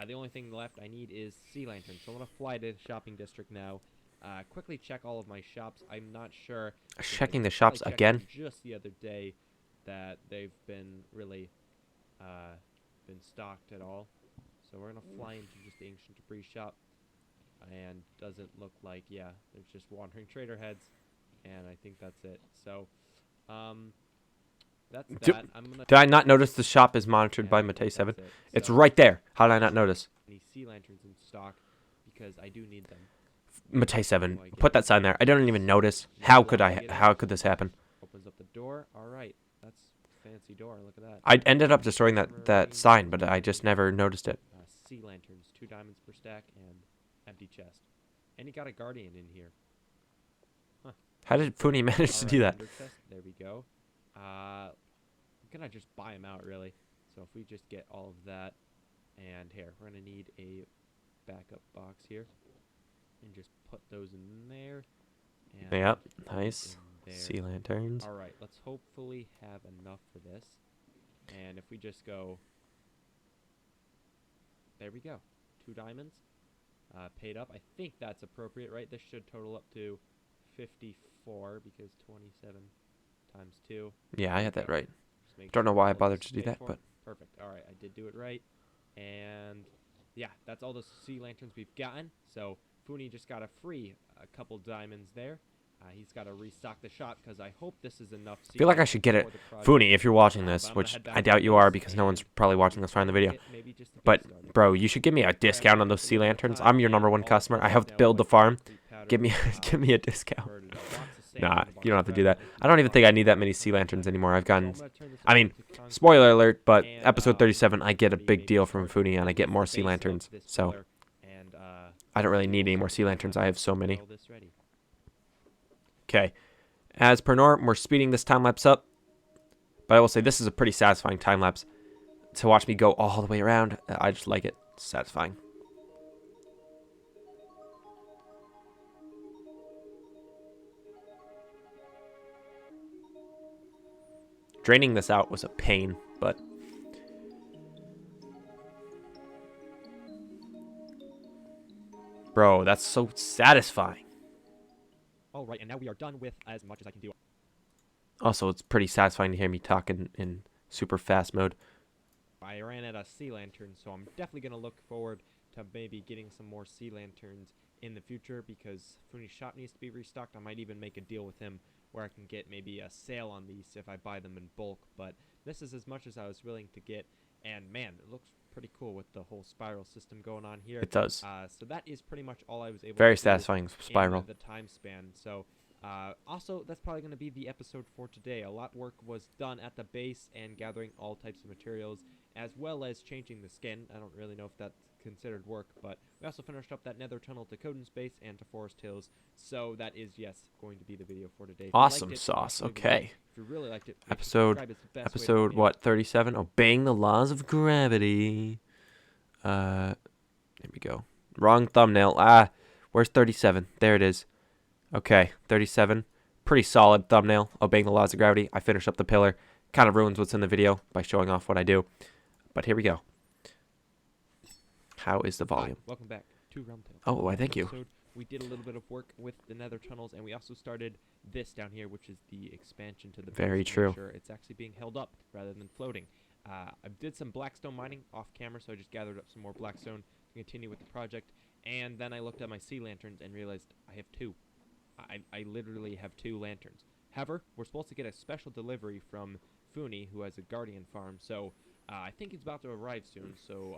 The only thing left I need is sea lanterns, so I'm gonna fly to the shopping district now. Quickly check all of my shops. I'm not sure. Checking the shops again? Just the other day that they've been really been stocked at all. So we're gonna fly into just the ancient debris shop, and doesn't look like, yeah, there's just wandering trader heads, and I think that's it. So that's that. Did I not notice the shop is monitored by Matei7? It's right there. How did I not notice? Any sea lanterns in stock because I do need them. Matei7, put that sign there. I don't even notice. How could this happen? Opens up the door. All right, that's a fancy door. Look at that. I ended up destroying that sign, but I just never noticed it. Sea lanterns, 2 diamonds per stack, and empty chest. And he got a guardian in here. Huh. How did Funi manage to do that? There we go. I'm gonna just buy him out, really. So if we just get all of that, and here, we're gonna need a backup box here. And just put those in there. And yep, nice. Sea lanterns. Alright, let's hopefully have enough for this. And if we just go... There we go. 2 diamonds. Paid up. I think that's appropriate, right? This should total up to 54 because 27 times 2. Yeah, I had that right. Don't know why I bothered to do that, but... Perfect. Alright, I did do it right. And yeah, that's all the sea lanterns we've gotten. So... Funi just got a couple diamonds there. He's got to restock the shop because I hope this is enough. I feel like I should get it. Funi, if you're watching this, which I doubt you are because no one's probably watching this far in the video. But, bro, you should give me a discount on those sea lanterns. I'm your #1 customer. I have to build the farm. Give me a discount. Nah, you don't have to do that. I don't even think I need that many sea lanterns anymore. I've gotten... I mean, spoiler alert, but episode 37, I get a big deal from Funi and I get more sea lanterns. So... I don't really need any more sea lanterns. I have so many. Okay. As per norm, we're speeding this time-lapse up. But I will say this is a pretty satisfying time-lapse. To watch me go all the way around, I just like it. It's satisfying. Draining this out was a pain, but... Bro, that's so satisfying. Alright, and now we are done with as much as I can do. Also, it's pretty satisfying to hear me talk in super fast mode. I ran out of sea lanterns, so I'm definitely going to look forward to maybe getting some more sea lanterns in the future because Funi's shop needs to be restocked. I might even make a deal with him where I can get maybe a sale on these if I buy them in bulk, but this is as much as I was willing to get, and man, it looks pretty cool with the whole spiral system going on here. It does. So that is pretty much all I was able Very to satisfying do spiral. in the time span. So also, that's probably going to be the episode for today. A lot of work was done at the base and gathering all types of materials, as well as changing the skin. I don't really know if that's considered work, but we also finished up that nether tunnel to Coden Space and to Forest Hills. So that is, yes, going to be the video for today. Awesome sauce. Okay. If you really liked it, episode what, 37? Obeying the laws of gravity. There we go. Wrong thumbnail. Where's 37? There it is. Okay, 37. Pretty solid thumbnail. Obeying the laws of gravity. I finished up the pillar. Kind of ruins what's in the video by showing off what I do. But here we go. How is the volume? Hi, welcome back to RealmTale. Oh, why, thank you. We did a little bit of work with the nether tunnels, and we also started this down here, which is the expansion to the base. Very true. Make sure it's actually being held up rather than floating. I did some blackstone mining off camera, so I just gathered up some more blackstone to continue with the project. And then I looked at my sea lanterns and realized I have 2. I literally have 2 lanterns. However, we're supposed to get a special delivery from Funi, who has a guardian farm, so I think he's about to arrive soon, so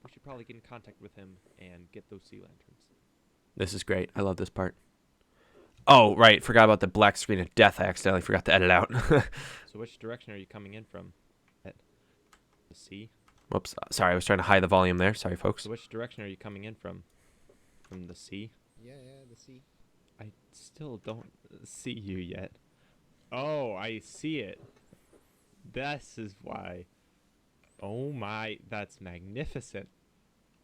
we should probably get in contact with him and get those sea lanterns. This is great. I love this part. Oh, right. Forgot about the black screen of death. I accidentally forgot to edit out. So which direction are you coming in from? The sea? Whoops. Sorry, I was trying to hide the volume there. Sorry, folks. So which direction are you coming in from? From the sea? Yeah, the sea. I still don't see you yet. Oh, I see it. This is why. Oh my, that's magnificent.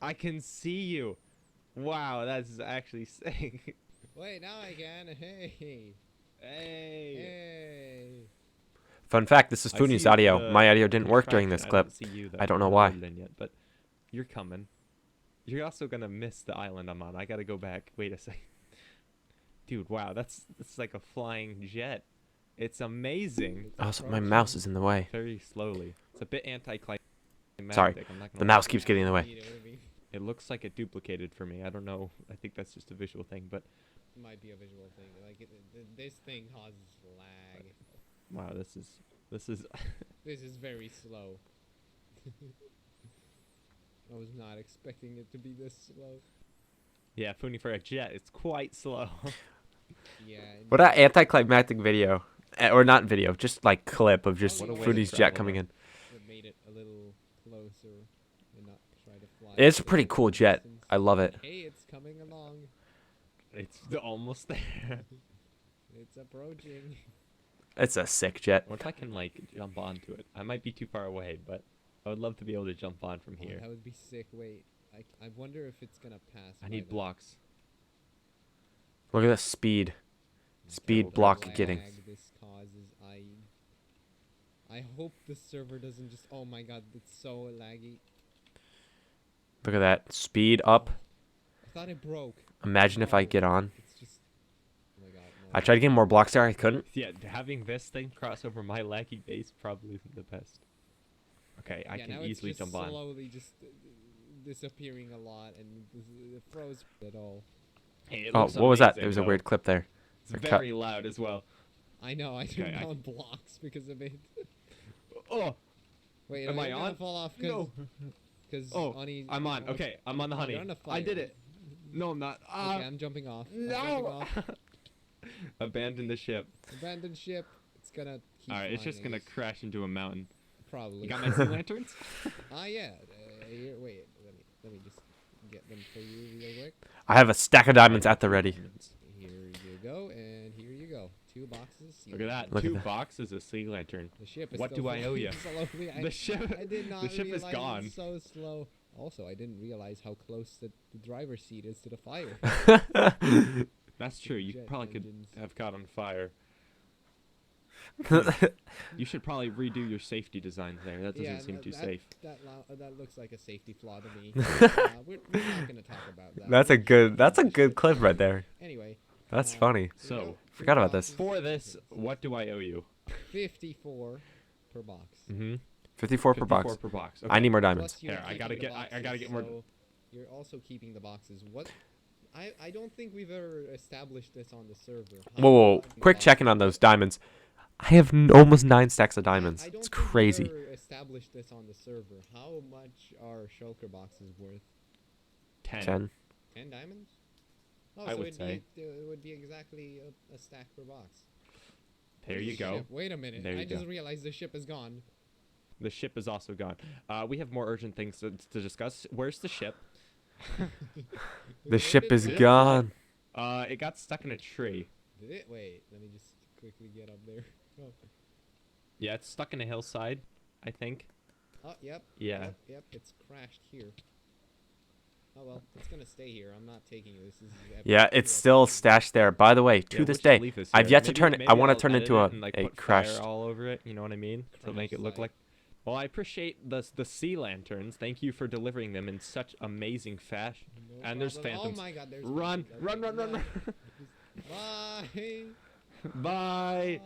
I can see you. Wow, that's actually sick. Wait, now I can. Hey. Hey. Hey. Fun fact, this is I Funi's see audio. the My audio didn't work during this contraction. clip. I don't see you, though. I don't know You're why. not loaded in yet, but you're coming. You're also gonna miss the island I'm on. I gotta go back. Wait a second. Dude, wow, that's like a flying jet. It's amazing. Also, my mouse is in the way. Very slowly. It's a bit anticlimactic. Sorry, I'm not gonna the lie. mouse keeps getting in the way. It looks like it duplicated for me. I don't know. I think that's just a visual thing, but Might be a visual thing. Like this thing causes lag. wow, this is This is very slow. I was not expecting it to be this slow. yeah, Funi, for a jet, it's quite slow. Yeah. What an anticlimactic video. Or not video, just like clip of just What a way to Funi's jet travel, coming though. in. It made it a little closer and not try to fly. It's a to pretty the cool jet. distance. I love it. Hey, it's coming along. It's almost there. It's approaching. It's a sick jet. What if I can like jump onto it? I might be too far away, but I would love to be able to jump on from Oh, here. that would be sick. Wait, I wonder if it's gonna pass. I by need the blocks. Look at the speed. Speed block lag getting. This causes. I hope the server doesn't just. Oh my god, it's so laggy. Look at that. Speed up. I thought it broke. Imagine if I get on. It's just. Oh my god. No. I tried to get more blocks there. I couldn't. Yeah, having this thing cross over my laggy base probably isn't the best. Okay, I Yeah, can now easily it's just jump on. slowly just disappearing a lot, and it froze at all. Hey, it Oh, looks what was that? amazing, There was a though. weird clip there. It's Or cut. very loud as well. I know. I Okay, turned I- down blocks because of it. Oh, Wait, am I gonna on? fall off? No. Because Oh, I'm on. Okay, I'm on the honey. You're on a I did fire. it. No, I'm not. Okay, I'm jumping off. I'm jumping No. off. Abandon the ship. Abandoned ship. It's gonna keep All right, it's flying, just I gonna guess. crash into a mountain. Probably. You got my sea lanterns? Ah, yeah. Here, wait. Let me just get them for you real quick. I have a stack of diamonds at the ready. Here you go, and here you go. 2 boxes. Look at that. Look at 2 that. boxes of sea lantern. The ship is What still do I owe flying you? slowly. The ship. I did not The ship is realize gone. it's so slow. Also, I didn't realize how close the driver's seat is to the fire. That's true. You Jet probably could engines. have caught on fire. You should probably redo your safety designs there. That doesn't seem too safe. That looks like a safety flaw to me. We're not gonna talk about that. That's a good clip right there. Anyway. That's funny. So, Forgot about this. for this, what do I owe you? 54 per box. Mm-hmm. 54 per box. 54 per box. I need more Plus diamonds. you're Here, I gotta keeping the get- I gotta get more- boxes, so you're also keeping the boxes. What? I don't think we've ever established this on the server. How Whoa. much Quick boxes- checking on those diamonds. I have almost 9 stacks of diamonds. I don't It's think we've crazy. ever established this on the server. How much are shulker boxes worth? 10. 10 diamonds? Oh, I so would it'd say. it would be exactly a stack per box. There you go. Ship. Wait a minute. There I you just go. realized the ship is gone. The ship is also gone. We have more urgent things to discuss. Where's the ship? The ship is Did it gone. It got stuck in a tree. Did it? Wait, let me just quickly get up there. Oh, Yeah, it's stuck in a hillside, I think. oh yep. Yeah. Yep, it's crashed here. Oh well, it's gonna stay here. I'm not taking this. This is Yeah, it's still stashed there. By the way, to Yeah, this we should day, leave this I've here. yet to turn it. I maybe want to I'll turn it edit into and, like, a put crashed. fire all over it. You know what I mean? To make it look site. like. Well, I appreciate the sea lanterns. Thank you for delivering them in such amazing fashion. No And there's problem. phantoms. Oh my god, there's Run, phantoms. run, Okay, run, run, run. Bye. Bye.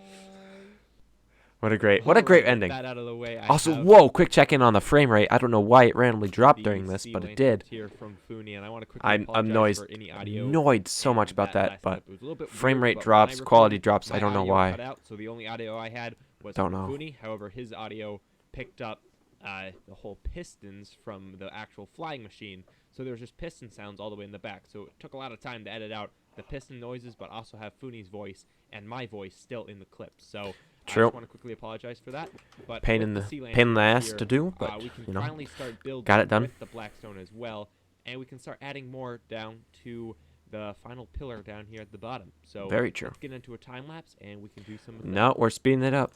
What What a great Alright, with ending. that out of the way, I Also, have whoa, quick check in on the frame rate. I don't know why it randomly dropped the during this, sea but it lanterns did. Here from Funi, and I want to quickly I'm apologize annoyed, for any audio annoyed so much in about that, last but clip. It was a little bit frame weird, rate but when I drops, quality recorded, drops. I my don't know audio why. cut out, so the only audio I had was Don't from know. Funi. However, his audio picked up the whole pistons from the actual flying machine. So there was just piston sounds all the way in the back. So it took a lot of time to edit out the piston noises, but also have Funi's voice and my voice still in the clip. So True. I just want to quickly apologize for that. But Pain with in the the sea pain in the lanterns ass here, to do, but we can you know, finally start building got it done. with the Blackstone as well, and we can start adding more down to the final pillar down here at the bottom. So Very true. let's get into a time lapse, and we can do some of that. No, we're speeding it up.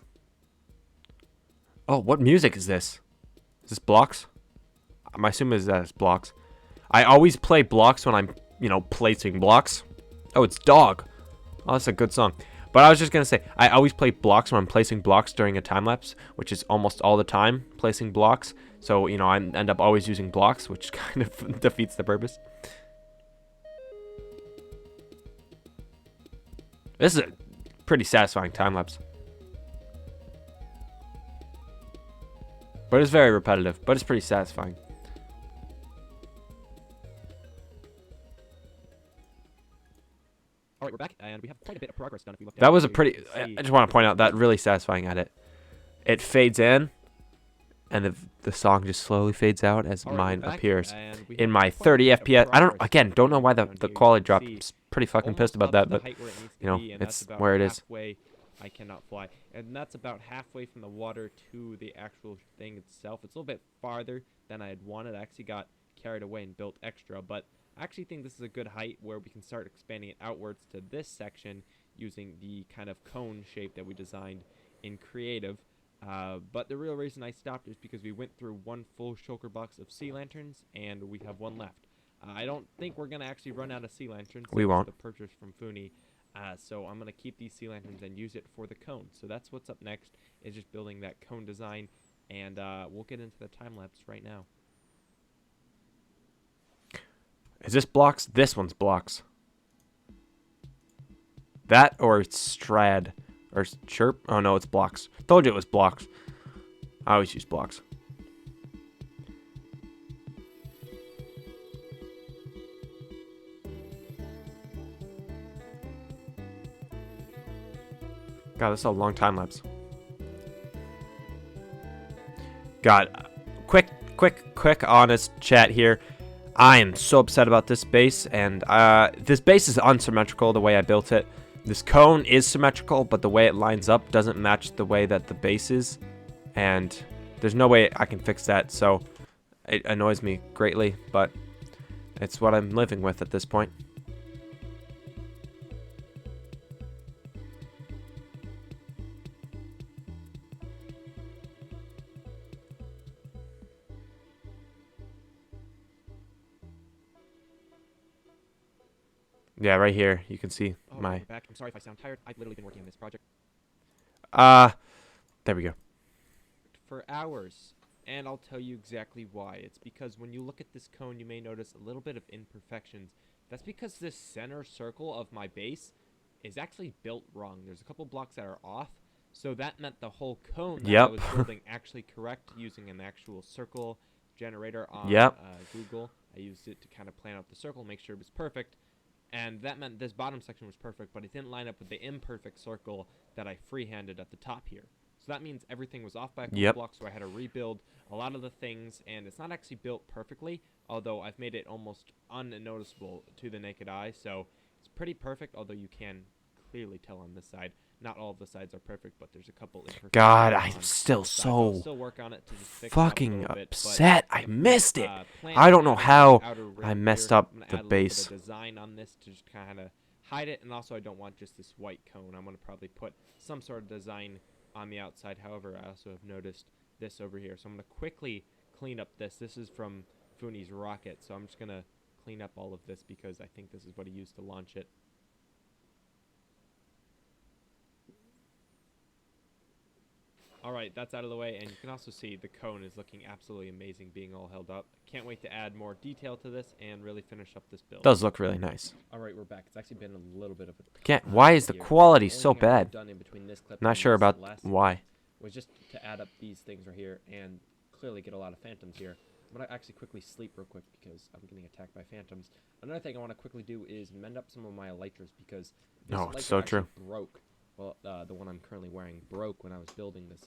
Oh, what music is this? Is this blocks? I'm assuming that it's blocks. I always play blocks when I'm, you know, placing blocks. Oh, it's Dog. Oh, that's a good song. But I was just going to say, I always play blocks when I'm placing blocks during a time lapse, which is almost all the time placing blocks. So, you know, I end up always using blocks, which kind of defeats the purpose. This is a pretty satisfying time lapse. But it's very repetitive, but it's pretty satisfying. All right, we're back, and we have quite a bit of progress done. If we look down That was a here, pretty... you can see- I just want to point out that really satisfying edit. It fades in, and the song just slowly fades out as All right, mine we're back, appears and we in have my quite a 30 bit of FPS. I don't... progress Again, don't know why down the here. You quality can dropped. see I'm pretty fucking pissed about almost that, up but... to the height where it needs to You know, be, and that's it's about where it is. halfway. I cannot fly, and that's about halfway from the water to the actual thing itself. It's a little bit farther than I had wanted. I actually got carried away and built extra, but I actually think this is a good height where we can start expanding it outwards to this section using the kind of cone shape that we designed in creative. But the real reason I stopped is because we went through one full shulker box of sea lanterns, and we have one left. I don't think we're going to actually run out of sea lanterns. We That was won't. the purchase from Funi. So I'm going to keep these sea lanterns and use it for the cone. So that's what's up next, is just building that cone design, and we'll get into the time lapse right now. Is this blocks? This one's blocks. That or Strad. Or Chirp. Oh, no, it's blocks. Told you it was blocks. I always use blocks. God, this is a long time lapse. God, quick, honest chat here. I am so upset about this base, and this base is unsymmetrical the way I built it. This cone is symmetrical, but the way it lines up doesn't match the way that the base is, and there's no way I can fix that, so it annoys me greatly, but it's what I'm living with at this point. Yeah, right here, you can see Oh, my... we're back. I'm sorry if I sound tired. I've literally been working on this project there we go. for hours, and I'll tell you exactly why. It's because when you look at this cone, you may notice a little bit of imperfections. That's because this center circle of my base is actually built wrong. There's a couple blocks that are off, so that meant the whole cone that I was building actually correct using an actual circle generator on Google. I used it to kind of plan out the circle, make sure it was perfect. And that meant this bottom section was perfect, but it didn't line up with the imperfect circle that I freehanded at the top here. So that means everything was off by a couple blocks, so I had to rebuild a lot of the things, and it's not actually built perfectly, although I've made it almost unnoticeable to the naked eye, so it's pretty perfect, although you can clearly tell on this side. Not all of the sides are perfect, but there's a couple imperfect. God, I'm still so still work on it to just fix it up a fucking little bit, but upset. I missed it. plan I don't know on adding how the outer rim I messed here. up I'm gonna the add a little bit base. of design on this to just kind of hide it, and also I don't want just this white cone. I'm going to probably put some sort of design on the outside. However, I also have noticed this over here, so I'm going to quickly clean up this. This is from Funi's rocket, so I'm just going to clean up all of this because I think this is what he used to launch it. Alright, that's out of the way, and you can also see the cone is looking absolutely amazing being all held up. Can't wait to add more detail to this and really finish up this build. Does look really nice. Alright, we're back. It's actually been a little bit of a... Why is the here. quality The so only thing I've bad? done in between this clip Not and sure this about last why. was just to add up these things right here and clearly get a lot of phantoms here. I'm going to actually quickly sleep real quick because I'm getting attacked by phantoms. Another thing I want to quickly do is mend up some of my elytras because this Oh, it's elytra so actually true. broke. Well, the one I'm currently wearing broke when I was building this,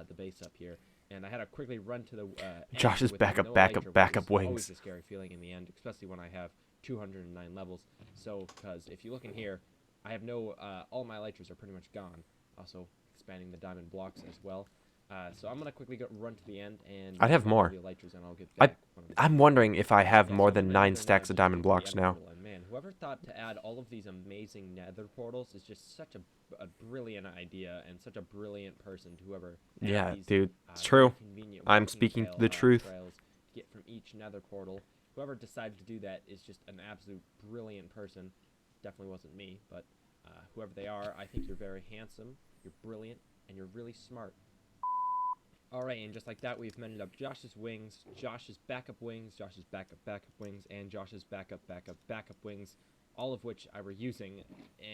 the base up here. And I had to quickly run to the Josh's end with backup, no backup, elytra, which backup is wings. always a scary feeling in the end, especially when I have 209 levels. So, because if you look in here, I have no, all my elytras are pretty much gone. Also, expanding the diamond blocks as well. So I'm going to quickly run to the end and... I'd have mend all more. the elytras and I'll get back when I'm I'm wondering if I have yeah, more so than I'm 9 gonna stacks of just diamond go to the blocks end now. portal, and man, whoever thought to add all of these amazing nether portals is just such a brilliant idea and such a brilliant person to whoever had Yeah, these, dude, it's very true. convenient I'm walking speaking trail, the truth. trails to get from each nether portal. Whoever decided to do that is just an absolute brilliant person. Definitely wasn't me, but whoever they are, I think you're very handsome, you're brilliant, and you're really smart. Alright, and just like that, we've mended up Josh's wings, Josh's backup wings, Josh's backup wings, and Josh's backup wings, all of which I were using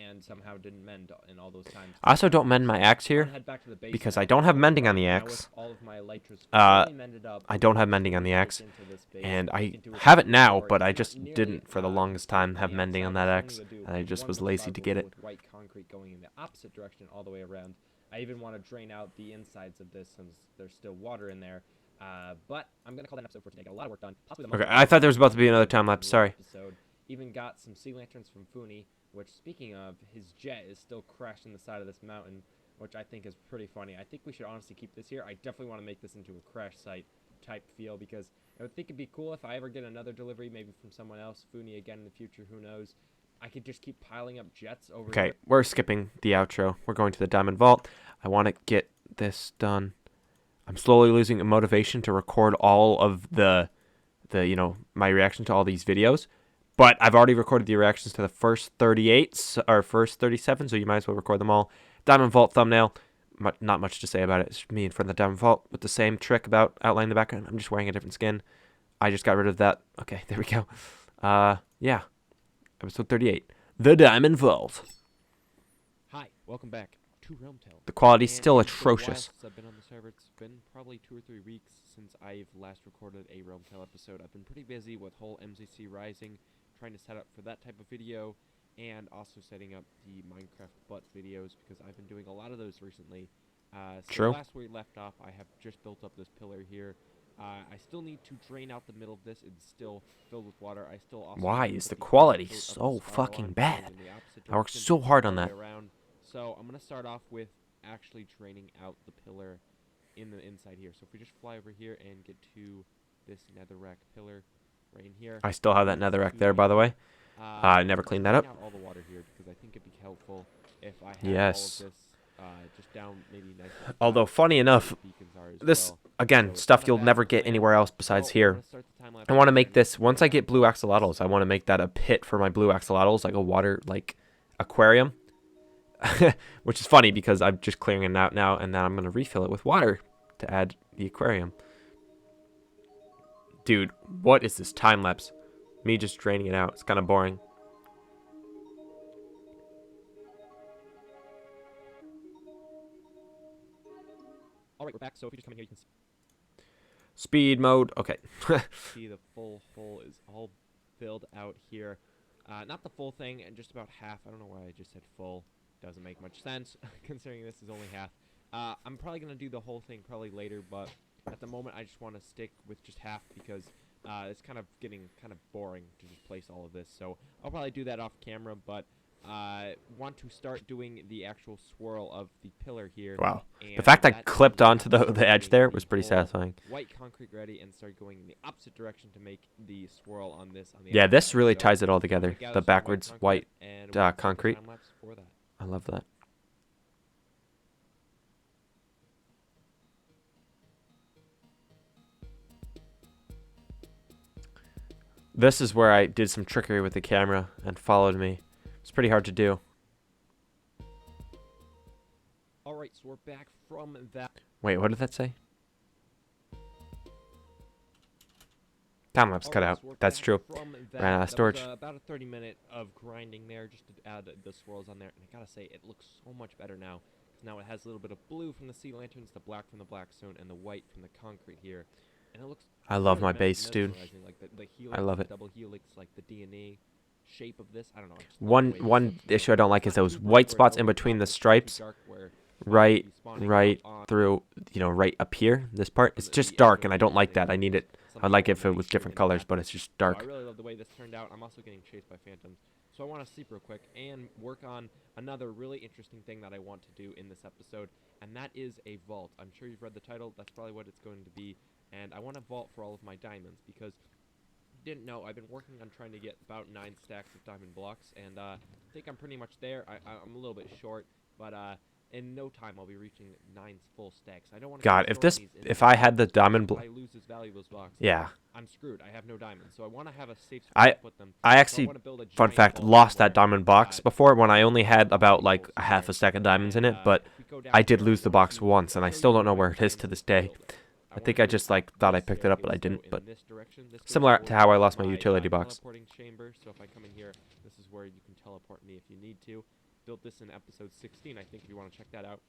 and somehow didn't mend in all those times. I also don't mend my axe here Head back to the base because now. I don't have So mending on right the now axe. with all of my elytras fully mended up, I don't have I'm mending just on the gonna axe, break into this base, and I into its have it now, core. but I It's not just nearly, didn't for the longest time have the mending on outside, that so axe, what I'm gonna do and I is just one was more lazy to survival get it. with white concrete going in the opposite direction all the way around. I even want to drain out the insides of this since there's still water in there. But I'm going to call that an episode for today. Got a lot of work done. Possibly the most Okay, work I thought there was about to I've be another done time lapse, in sorry. episode. Even got some sea lanterns from Funi, which, speaking of, his jet is still crashing the side of this mountain, which I think is pretty funny. I think we should honestly keep this here. I definitely want to make this into a crash site type feel because I would think it'd be cool if I ever get another delivery, maybe from someone else, Funi again in the future, who knows. I could just keep piling up jets over Okay, here. we're skipping the outro. We're going to the diamond vault. I want to get this done. I'm slowly losing motivation to record all of the my reaction to all these videos. But I've already recorded the reactions to the first 38 or first 37, so you might as well record them all. Diamond Vault thumbnail. Not much to say about it. It's me in front of the Diamond Vault with the same trick about outlining the background. I'm just wearing a different skin. I just got rid of that. Okay, there we go. Yeah. Episode 38. The Diamond Vault. Hi, welcome back to RealmTale. The quality's And still it's been a while atrocious. since I've been on the server. It's been probably 2 or 3 weeks since I've last recorded a RealmTale episode. I've been pretty busy with whole MCC Rising, trying to set up for that type of video, and also setting up the Minecraft butt videos because I've been doing a lot of those recently. So True. last we left off, I have just built up this pillar here. I still need to drain out the middle of this. It's still filled with water. I still also Why need to is put the the quality opposite of the so spiral fucking on, bad? going in the opposite I worked direction so hard all on the that. way around. So I'm gonna start off with actually draining out the pillar in the inside here. So if we just fly over here and get to this netherrack pillar right in here. I still have that netherrack there, by the way. I never cleaned that up. Out all the water here because I think it'd be helpful if I had Yes. all of this just down maybe nice and Although, flat, funny where enough, the beacons are as this, well. again, So stuff it's not a you'll bad never get plan. anywhere else besides So I'm here. gonna start the time-lapse I want to make again. this, once I get blue axolotls, I want to make that a pit for my blue axolotls, like a water, like, aquarium. Which is funny because I'm just clearing it out now, and then I'm going to refill it with water to add the aquarium. Dude, what is this time-lapse? Me just draining it out. It's kind of boring. Alright, we're back. So if you just come in here, you can Speed mode. Okay. see the full hole is all filled out here. Not the full thing, and just about half. I don't know why I just said full. Doesn't make much sense, considering this is only half. I'm probably going to do the whole thing probably later, but at the moment I just want to stick with just half because it's kind of getting kind of boring to just place all of this. So I'll probably do that off camera, but want to start doing the actual swirl of the pillar here. Wow. The And fact I that clipped means onto I'll the start edge getting there the was pretty whole satisfying. White concrete ready and start going in the opposite direction to make the swirl on this. On the Yeah, this outside. really So ties it all I'm gonna together. gather The some backwards white and we'll start the concrete. time-lapse for that. I love that. This is where I did some trickery with the camera and followed me. It's pretty hard to do. Alright, so we're back from that. Wait, what did that say? Time lapse cut out. That's true. Ran out of storage. That was, about a 30-minute of grinding there just to add the swirls on there. And I gotta say, it looks so much better now Now it has a little bit of blue from the sea lanterns, the black from the black stone, and the white from the concrete here. And it looks I love really my base, dude. mesmerizing, like the helix, I love the it. double helix, like the DNA shape of this. I don't know. I just love the One way this one looks, issue I don't like is It's not those too white bright where spots it's in over the between top, the but it's not too stripes, dark where right, you'd be spawning right out on through, you know, right up here. This part, it's the just edge dark, of and I the don't like thing, that. I need it. I'd something like to it if it make was sure different didn't colors, but happen. it's just So I dark. really love the way this turned out. I'm also getting chased by phantoms. So I want to sleep real quick and work on another really interesting thing that I want to do in this episode, and that is a vault. I'm sure you've read the title. That's probably what it's going to be. And I want a vault for all of my diamonds because didn't know I've been working on trying to get about 9 stacks of diamond blocks, and I think I'm pretty much there. I'm a little bit short, but in no time I'll be reaching 9 full stacks. I don't want to God, if I had the diamond if I lose this valuables box, yeah. I'm screwed. I have no diamonds, so I want to have a safe spot I to put them. I So actually, wanna build a fun giant fact, vault lost that somewhere, diamond box before when I only had about pretty like close a to half there. a stack of diamonds in And, it, but if we go down I did here, lose the want box to once, and I show still you don't know what where I've it is done to this to day. build it. I wanna think I do just like thought I this picked here. it up, but Okay, I didn't. so in But this direction, this goes similar to towards how I lost my my, utility box. teleporting chamber. So if I come in here, this is where you can teleport me if you need to. Built this in episode 16, I think, if you want to check that out.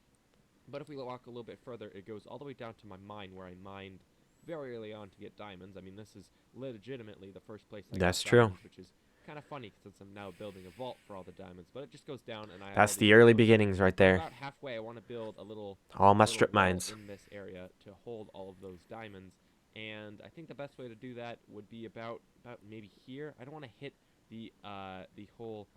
But if we walk a little bit further, it goes all the way down to my mine, where I mined very early on to get diamonds. I mean, this is legitimately the first place I That's got true. diamonds, which is kind of funny since I'm now building a vault for all the diamonds. But it just goes down, and I have That's all the these early arrows. beginnings right But there. about halfway, I want to build a little All my little strip wall mines. in this area to hold all of those diamonds. And I think the best way to do that would be about maybe here. I don't want to hit the whole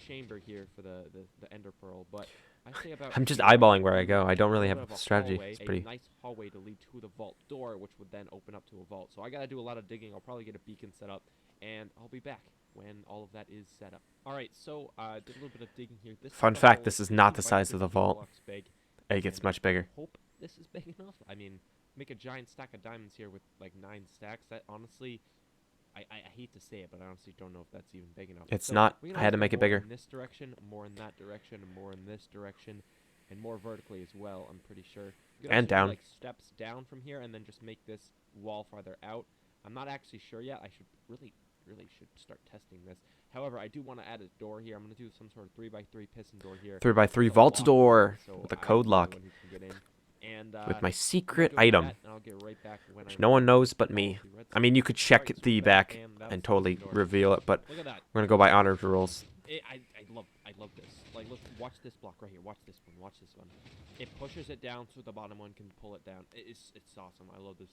chamber here for the ender pearl, but I say about I'm just here, eyeballing where I go. I don't a really little have bit of a strategy. hallway, It's pretty. a nice hallway to lead to the vault door, which would then open up to a vault. So I gotta do a lot of digging. I'll probably get a beacon set up, and I'll be back when all of that is set up. All right, so did a little bit of digging here. This Fun is the fact: hole. this is It's not the 2 by size of the 15 vault. blocks big, It gets and much I bigger. hope this is big enough. I mean, make a giant stack of diamonds here with like 9 stacks. That honestly, I hate to say it, but I honestly don't know if that's even big enough. It's So not. we can I had to always make go it more bigger. in this direction, more in that direction, and more in this direction, and more vertically as well. I'm pretty sure. You could And actually do, down. like steps down from here, and then just make this wall farther out. I'm not actually sure yet. I should really should start testing this. However, I do want to add a door here. I'm going to do some sort of 3x3 piston door here. 3x3 with a vault lock door so with a I'm code the only lock. one who can get in. And, With my I'm gonna secret go do item, that, and I'll get right back when which I'm no one done knows with but all me. of the I redstone. mean, you could check Alright, so the we're back, back and that was and the totally piston door. reveal it, but Look at that. we're gonna go by honor rules. I love this. Like, look, watch this block right here. Watch this one. Watch this one. It pushes it down so the bottom one can pull it down. It's awesome. I love this.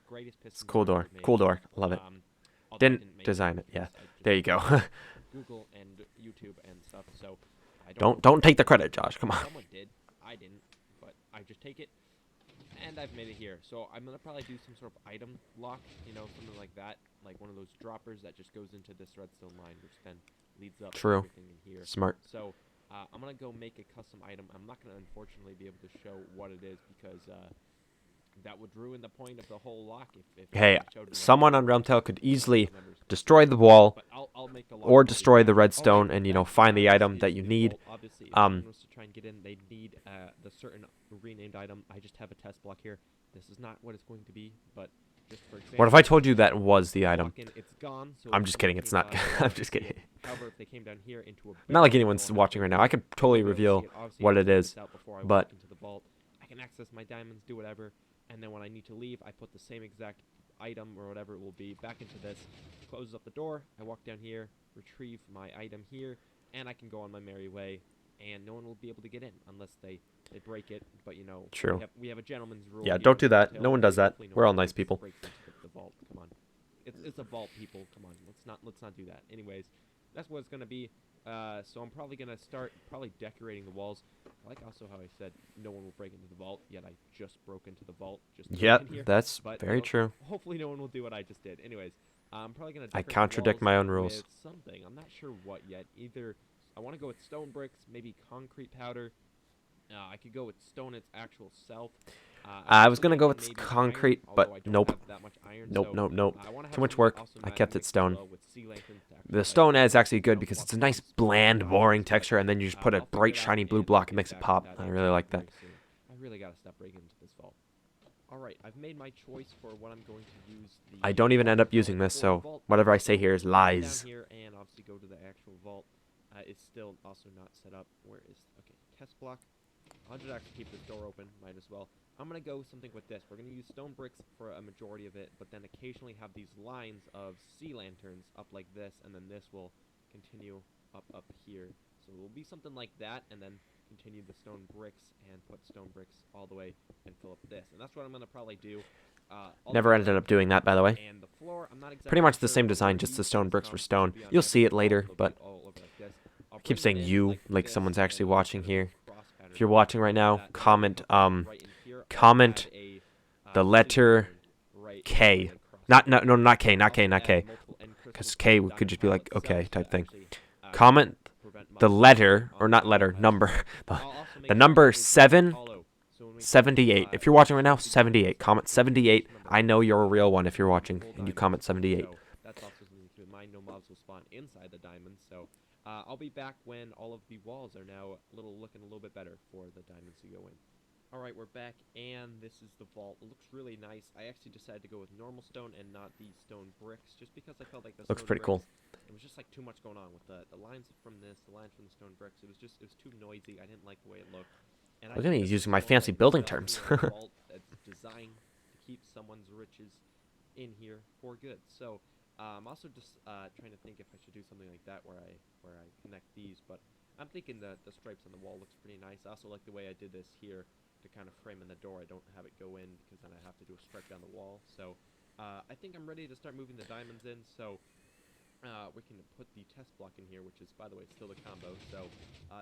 Greatest piston. It's a cool door. ever made. Cool door. Love it. Although I Didn't make design it. because Yeah. I just There you go. Google and YouTube and stuff. So I Don't take the credit, Josh. Come on. Someone did. I didn't, but I just take it. And I've made it here. So I'm gonna probably do some sort of item lock, you know, something like that, like one of those droppers that just goes into this redstone line, which then leads up to True. everything in here. Smart. So I'm gonna go make a custom item. I'm not gonna unfortunately be able to show what it is because that would ruin the point of the whole lock. If Hey, I showed it someone on RealmTale could easily destroy the wall But I'll make the lock or for you destroy the guys. redstone Alright, and, you know, back find the this item is that you the need. vault. Obviously, if someone wants to try and get in, they need the certain renamed item. I just have a test block here. This is not what it's going to be, but just for example. What if I told you that was the item? walk in, it's gone, so I'm if just kidding. someone It's came not. by, I'm they'll just see kidding. it. However, if they came down here into a Not like barrel, anyone's they'll have watching to right now. I could totally be able to reveal see it. Obviously, what I it check is, this out before I but walk into the vault. I can access my diamonds, do whatever, and then when I need to leave, I put the same exact item or whatever it will be back into this. Closes up the door. I walk down here, retrieve my item here, and I can go on my merry way. And no one will be able to get in unless they break it. But you know, True. we have a gentleman's rule. Yeah, here don't do in that. RealmTale, No one does that. hopefully no We're all one nice people. breaks into the vault. Come on, it's a vault, people. Come on, let's not do that. Anyways, that's what it's gonna be. So I'm probably gonna start decorating the walls. I like also how I said no one will break into the vault. Yet I just broke into the vault. Just to get Yep, in here. that's But, very true. Hopefully no one will do what I just did. Anyways, I'm probably gonna. I decorate the contradict walls my own rules. with something. I'm not sure what yet. Either I want to go with stone bricks, maybe concrete powder. I could go with stone its actual self. I was gonna go with maybe concrete, iron, but although I don't nope. have that much iron, Nope, so, nope, nope. I wanna have Too much some work. awesome I kept it mixed stone. well with sea lanterns to actually The light stone up is actually good the because lots it's a of nice, lights. bland, boring But, texture, and then you just put a I'll figure bright, it out shiny blue and block. It get makes it back pop. to that I info really like that. very soon. I really gotta stop breaking into this vault. Alright, I've made my choice for what I'm going to use. I don't even end up using this, so whatever I say here is lies. Down here and obviously go to the actual vault. It's still also not set up. Where is okay test block? I'll just actually keep this door open. Might as well. I'm gonna go something with this. We're gonna use stone bricks for a majority of it, but then occasionally have these lines of sea lanterns up like this, and then this will continue up here. So it will be something like that, and then continue the stone bricks and put stone bricks all the way and fill up this. And that's what I'm gonna probably do. Never ended up doing that, by the way. And the floor, I'm not exactly Pretty much the sure same where design, these just the stone bricks were from. stone. They'll be on You'll every see it wall. later, They'll be but all over like this. I'll I keep bring saying them in you, like this, someone's and actually then watching put a here. cross pattern If you're on watching right now, that, and comment then right in here, I'll comment add a, the city letter pattern right K. and then cross Not pattern. no not K, I'll not K, also not add K. multiple end Because crystals K to the could just diamond be tile like okay itself type to thing. actually, Comment prevent the mob letter spawning or on not the letter diamond number tiles. the, I'll also make the sure number it is nice and 7 hollow, so when we come, 78. If you're watching right now, the diamonds 78. that Comment we 78. remember, I know you're a real one if you're full watching and you diamonds. comment 78. So that's also something to keep in mind. No mobs will spawn inside the diamonds. So I'll be back when all of the walls are now looking a little bit better for the diamonds to go in. All right, we're back, and this is the vault. It looks really nice. I actually decided to go with normal stone and not these stone bricks, just because I felt like the Looks stone pretty bricks, cool. it was just like too much going on with the lines from this, the lines from the stone bricks. It was too noisy. I didn't like the way it looked. And Look I at think me this is using my a vault fancy that building definitely terms. a vault that's designed to keep someone's riches in here for good. So I'm also just trying to think if I should do something like that where I connect these, but I'm thinking the stripes on the wall looks pretty nice. I also like the way I did this here to kind of frame in the door. I don't have it go in because then I have to do a stripe down the wall. So I think I'm ready to start moving the diamonds in. So we can put the test block in here, which is, by the way, still the combo. So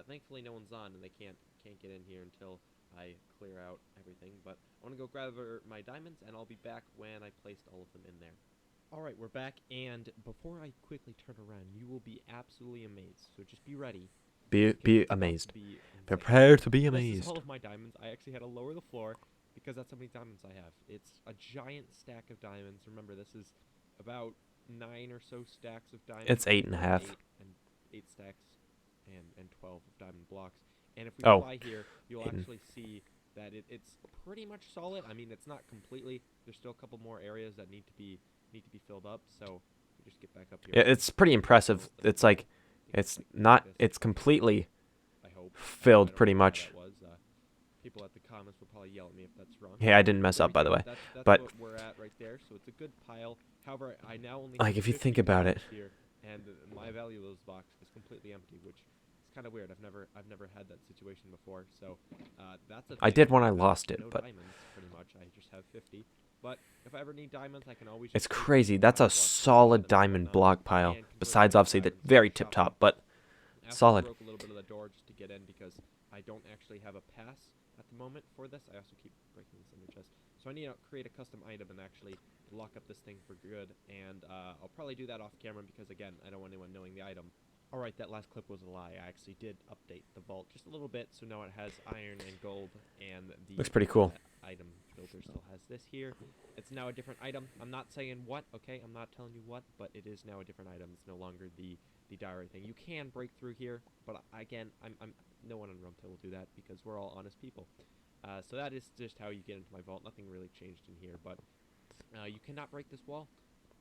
thankfully no one's on and they can't get in here until I clear out everything. But I want to go grab my diamonds, and I'll be back when I placed all of them in there. Alright, we're back, and before I quickly turn around, you will be absolutely amazed. So just be ready. Be amazed. Prepare to be This is amazed. all of my diamonds. I actually had to lower the floor because that's how many diamonds I have. It's a giant stack of diamonds. Remember, this is about 9 or so stacks of diamonds. It's 8.5. 8 stacks and 12 of diamond blocks. And if we Oh, fly here, you'll actually see that it's pretty much solid. I mean, it's not completely. There's still a couple more areas that need to be filled up. So we just get back up here. Yeah, it's pretty impressive. It's like it's not. It's completely filled pretty much. People at the comments will probably yell at me if that's wrong. Hey, I didn't mess up, by the way. That's But what we're at right there. So it's a good pile. However, I now only like have if you 50 think about it, blocks here, and my valuables box is completely empty, which is kind of weird. I've never had that situation before. So that's a I thing. did when I have lost it, no but diamonds, pretty much. I just have 50. But if I ever need diamonds, I can always. it's just take crazy. these That's a diamond blocks solid that I have diamond now block and pile. convert Besides, them to obviously, the diamonds very and tip shop them. top, but I also solid. broke a little bit of the door just to get in because I don't actually have a pass at the moment for this. I also keep breaking this ender chest. So I need to create a custom item and actually lock up this thing for good. And I'll probably do that off camera because, again, I don't want anyone knowing the item. Alright, that last clip was a lie. I actually did update the vault just a little bit, so now it has iron and gold, and the Looks pretty cool. Item filter still has this here. It's now a different item. I'm not saying what, okay? I'm not telling you what, but it is now a different item. It's no longer the diary thing. You can break through here, but again, I'm no one on RealmTale will do that because we're all honest people. So that is just how you get into my vault. Nothing really changed in here, but you cannot break this wall.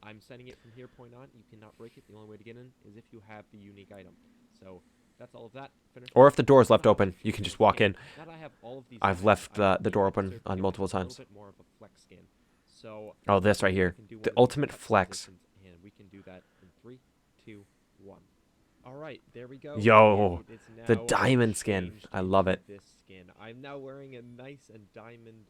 I'm setting it from here point on. You cannot break it. The only way to get in is if you have the unique item. So that's all of that. Finished. Or if the door is left open, you can just walk in. Now that I have all of these I've items, left I the feel door like open serve on people multiple a little times. bit more of a flex skin. So Oh, this right here. we can do The one of ultimate custom flex. positions, and we can do that in 3, 2, 1. All right, there we go. Yo, It is the now diamond skin. changed I love into it. This skin. I'm now wearing a nice and diamond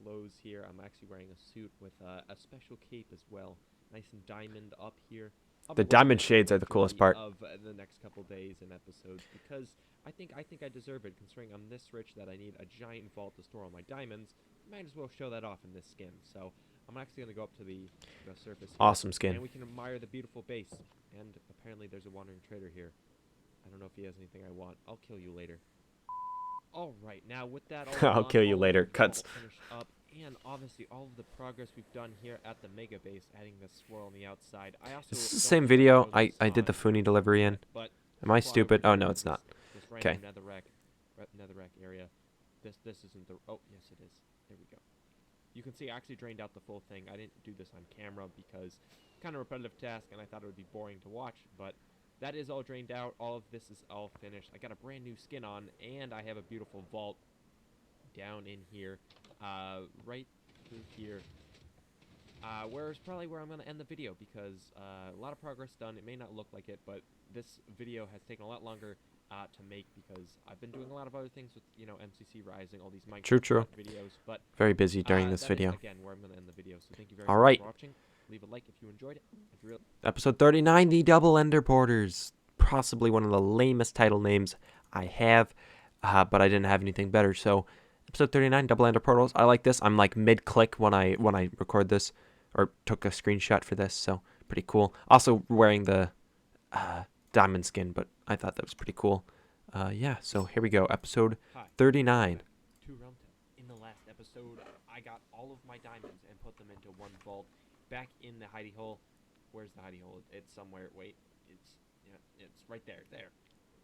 clothes here. I'm actually wearing a suit with a special cape as well. Nice and diamond up here. I'll The be working diamond on shades are the coolest part. Of the next couple days and episodes because I think I deserve it. Considering I'm this rich that I need a giant vault to store all my diamonds, might as well show that off in this skin. So I'm actually gonna go up to the surface. Here, Awesome skin. And we can admire the beautiful base. And apparently there's a wandering trader here. I don't know if he has anything I want. I'll kill you later. All right, now with that, I'll kill you later. Cuts. Finished up, and obviously all of the progress we've done here at the mega base, adding the swirl on the outside. I also This is the don't same think video I chose I this did the sign, Funi delivery in. but Am I before stupid? would Oh, do no, it's not. this Okay. random netherrack area. This isn't the. Oh, yes, it is. There we go. You can see I actually drained out the full thing. I didn't do this on camera because kind of repetitive task, and I thought it would be boring to watch, but that is all drained out. All of this is all finished. I got a brand new skin on, and I have a beautiful vault down in here, right through here. Where is probably where I'm going to end the video because a lot of progress done. It may not look like it, but this video has taken a lot longer to make because I've been doing a lot of other things with, you know, MCC Rising, all these Minecraft True. videos. But Very busy during this that is, video. again, where I'm going to end the video. So thank you very All much right. for watching. Leave a like if you enjoyed it. If you really Episode 39, the Double Ender Porters. Possibly one of the lamest title names I have, but I didn't have anything better. So, episode 39, Double Ender Portals. I like this. I'm like mid-click when I record this, or took a screenshot for this. So, pretty cool. Also wearing the diamond skin, but I thought that was pretty cool. Yeah, so here we go. Episode 39. To RealmTale. In the last episode, I got all of my diamonds and put them into one vault back in the hidey hole. Where's the hidey hole? It's somewhere. Wait, it's right there. There.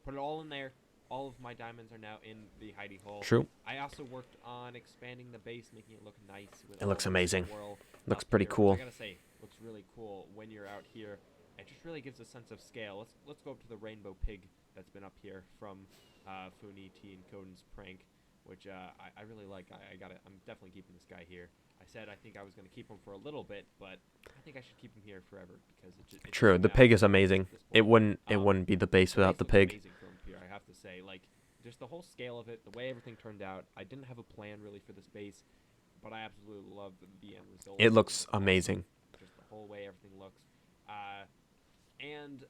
Put it all in there. All of my diamonds are now in the hidey hole. True. I also worked on expanding the base, making it look nice. With It looks all the amazing. swirl Looks up pretty here, which cool. I gotta say, looks really cool when you're out here. It just really gives a sense of scale. Let's go up to the rainbow pig that's been up here from Funi T and Coden's prank, which I really like. I'm definitely keeping this guy here. I said I think I was gonna keep him for a little bit, but I think I should keep him here forever because it True, the pig is amazing. It wouldn't be the base without the pig. Amazing from up here, I have to say. Like, just the whole scale of it, the way everything turned out. I didn't have a plan really for this base, but I absolutely love the end result. It looks amazing. Just the whole way everything looks. And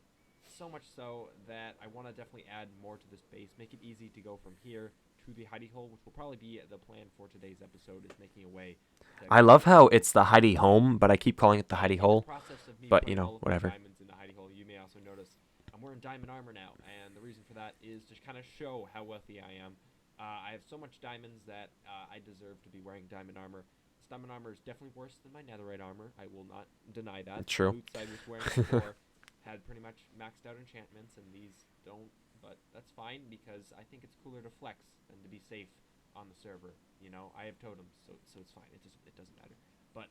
so much so that I want to definitely add more to this base, make it easy to go from here to the hidey hole, which will probably be the plan for today's episode, is making a way. I love how it's the hidey home, but I keep calling it the hidey hole. But, you know, whatever. Diamonds in the hidey hole. You may also notice I'm wearing diamond armor now, and the reason for that is to kind of show how wealthy I am. I have so much diamonds that I deserve to be wearing diamond armor. This diamond armor is definitely worse than my netherite armor. I will not deny that. True. The boots I was wearing before had pretty much maxed out enchantments, and these don't. But that's fine because I think it's cooler to flex than to be safe on the server. You know, I have totems, so it's fine. It doesn't matter. But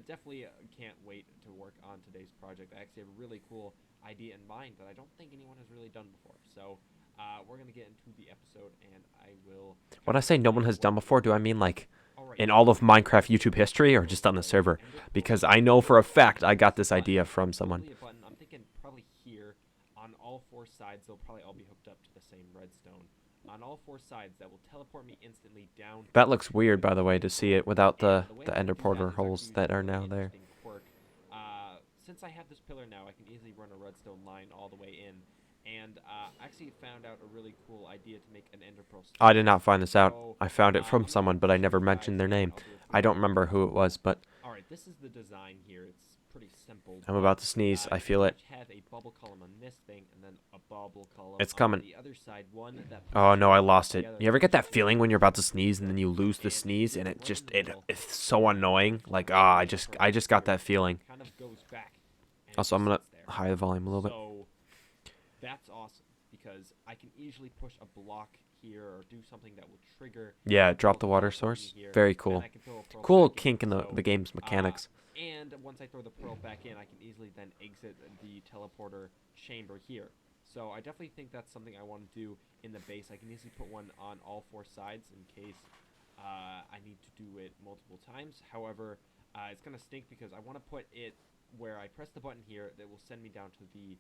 definitely can't wait to work on today's project. I actually have a really cool idea in mind that I don't think anyone has really done before. So we're gonna get into the episode, and I will. When I say no one has done before, do I mean like in all of Minecraft YouTube history or just on the server? Because I know for a fact I got this idea from someone. I'm thinking probably here on all four sides, they'll probably all be hooked up to the same redstone. On all four sides, that will teleport me instantly down. That looks weird, by the way, to see it without the ender portal holes that are now there. Since I have this pillar now, I can easily run a redstone line all the way in. And I actually found out a really cool idea to make an ender pearl. I did not find this out. I found it from someone, but I never mentioned their name. I don't remember who it was, but... Alright, this is the design here. It's pretty simple. I'm about to sneeze. I feel it. Have a bubble column on this thing, and then a bubble column It's on coming. the other side. One that Oh no, I lost it. You ever get that feeling when you're about to sneeze and then you lose the sneeze and it's so annoying? Like, I just got that feeling. kind of goes back. Also, I'm gonna higher the volume a little bit. So that's awesome because I can easily push a block here or do something that will trigger. Yeah, drop the water source. Very cool. Cool kink in the game's mechanics. And once I throw the pearl back in, I can easily then exit the teleporter chamber here. So I definitely think that's something I want to do in the base. I can easily put one on all four sides in case I need to do it multiple times. However, it's going to stink because I want to put it where I press the button here that will send me down to the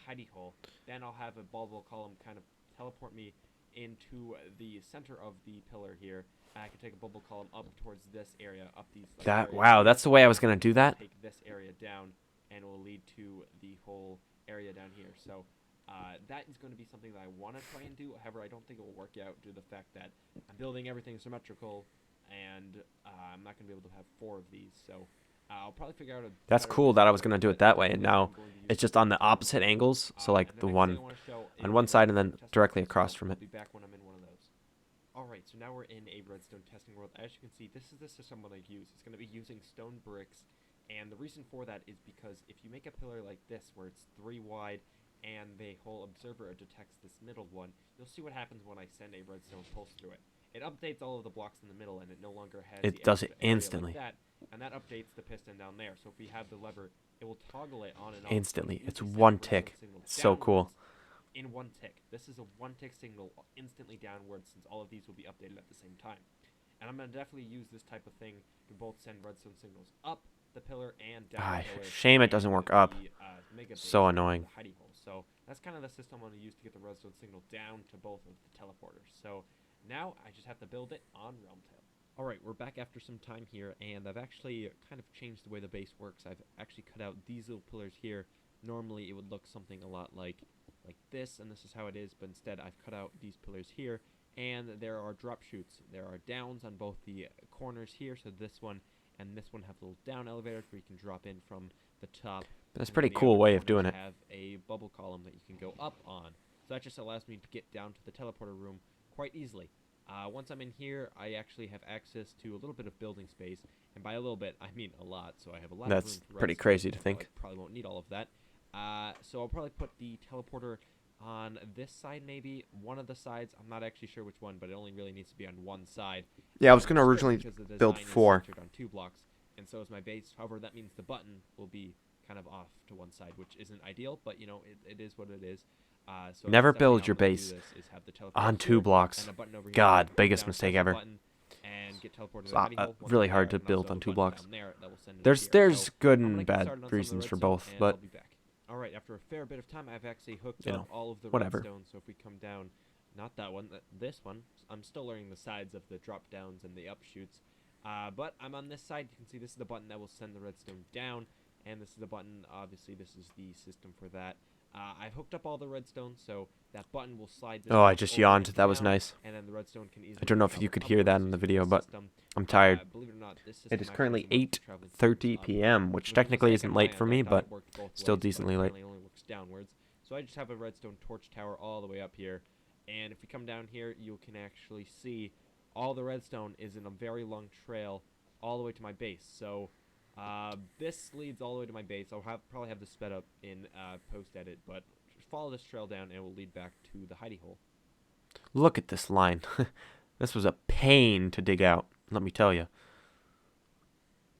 hidey hole. Then I'll have a bubble column kind of teleport me into the center of the pillar here. I can take a bubble column up towards this area, up these. Wow, that's the way I was gonna do that. Take this area down, and it will lead to the whole area down here. So that is going to be something that I want to try and do. However, I don't think it will work out due to the fact that I'm building everything symmetrical, and I'm not going to be able to have 4 of these. So I'll probably figure out a. That's cool that I was gonna do it that way, and now it's just on the opposite angles. So like the one on one side and then directly across from it. I'll be back when I'm in one of those. Alright, so now we're in a redstone testing world. As you can see, this is the system I'm going to use. It's going to be using stone bricks, and the reason for that is because if you make a pillar like this, where it's 3 wide, and the whole observer detects this middle one, you'll see what happens when I send a redstone pulse through it. It updates all of the blocks in the middle, and it no longer has It the does it extra area instantly. like that, and that updates the piston down there. So if we have the lever, it will toggle it on and off. Instantly. So It's easily send one redstone tick. signal It's so cool. downwards. in one tick. This is a one tick signal instantly downwards, since all of these will be updated at the same time. And I'm going to definitely use this type of thing to both send redstone signals up the pillar and down the pillar. Shame it doesn't work up. Mega So base annoying. the hidey hole. So that's kind of the system I'm going to use to get the redstone signal down to both of the teleporters. So now I just have to build it on RealmTale. Alright, we're back after some time here, and I've actually kind of changed the way the base works. I've actually cut out these little pillars here. Normally it would look something a lot like this, and this is how it is, but instead I've cut out these pillars here, and there are drop chutes. There are downs on both the corners here, so this one and this one have little down elevators where you can drop in from the top. That's a And pretty then the cool outer way of corners doing it. have a bubble column that you can go up on. So that just allows me to get down to the teleporter room quite easily. Once I'm in here, I actually have access to a little bit of building space, and by a little bit, I mean a lot. So I have a lot of room That's for pretty redstone, crazy to although think. I probably won't need all of that. So I'll probably put the teleporter on this side, maybe one of the sides. I'm not actually sure which one, but it only really needs to be on one side. Yeah, I was And gonna it's good originally because the build design is 4. centered on 2 blocks, and so is my base. However, that means the button will be kind of off to one side, which isn't ideal, but you know, it is what it is. So Never definitely build how your I'm gonna do base this is have the teleporter on here 2 blocks. and a button over here, God, come biggest down, mistake press the ever. button, and get teleported to It's the hiding hole. Once really I'm hard there, to and build also on the 2 button blocks. down there that will send it There's here. there's So good I'm and gonna get bad started on some of the reasons for redstone, both, and but I'll be back. Alright, after a fair bit of time, I've actually hooked you up know, all of the whatever. redstone. So if we come down, not that one, this one, I'm still learning the sides of the drop downs and the up shoots. But I'm on this side. You can see this is the button that will send the redstone down, and this is the button, obviously this is the system for that. I've hooked up all the redstone, so that button will slide this Oh, I block just over yawned. and That was down, nice. and then the redstone can easily I don't know if travel you could hear that upwards in the using video, this but system. I'm tired. Believe it or not, this It system is actually currently doesn't work for traveling things 8:30 up. p.m., which For the technically second isn't late for planned, me, I thought but it worked both still ways, but decently late. apparently it only works downwards. So I just have a redstone torch tower all the way up here, and if we come down here, you can actually see all the redstone is in a very long trail all the way to my base. So this leads all the way to my base. I'll probably have this sped up in post-edit, but just follow this trail down and it will lead back to the hidey hole. Look at this line. This was a pain to dig out, let me tell you.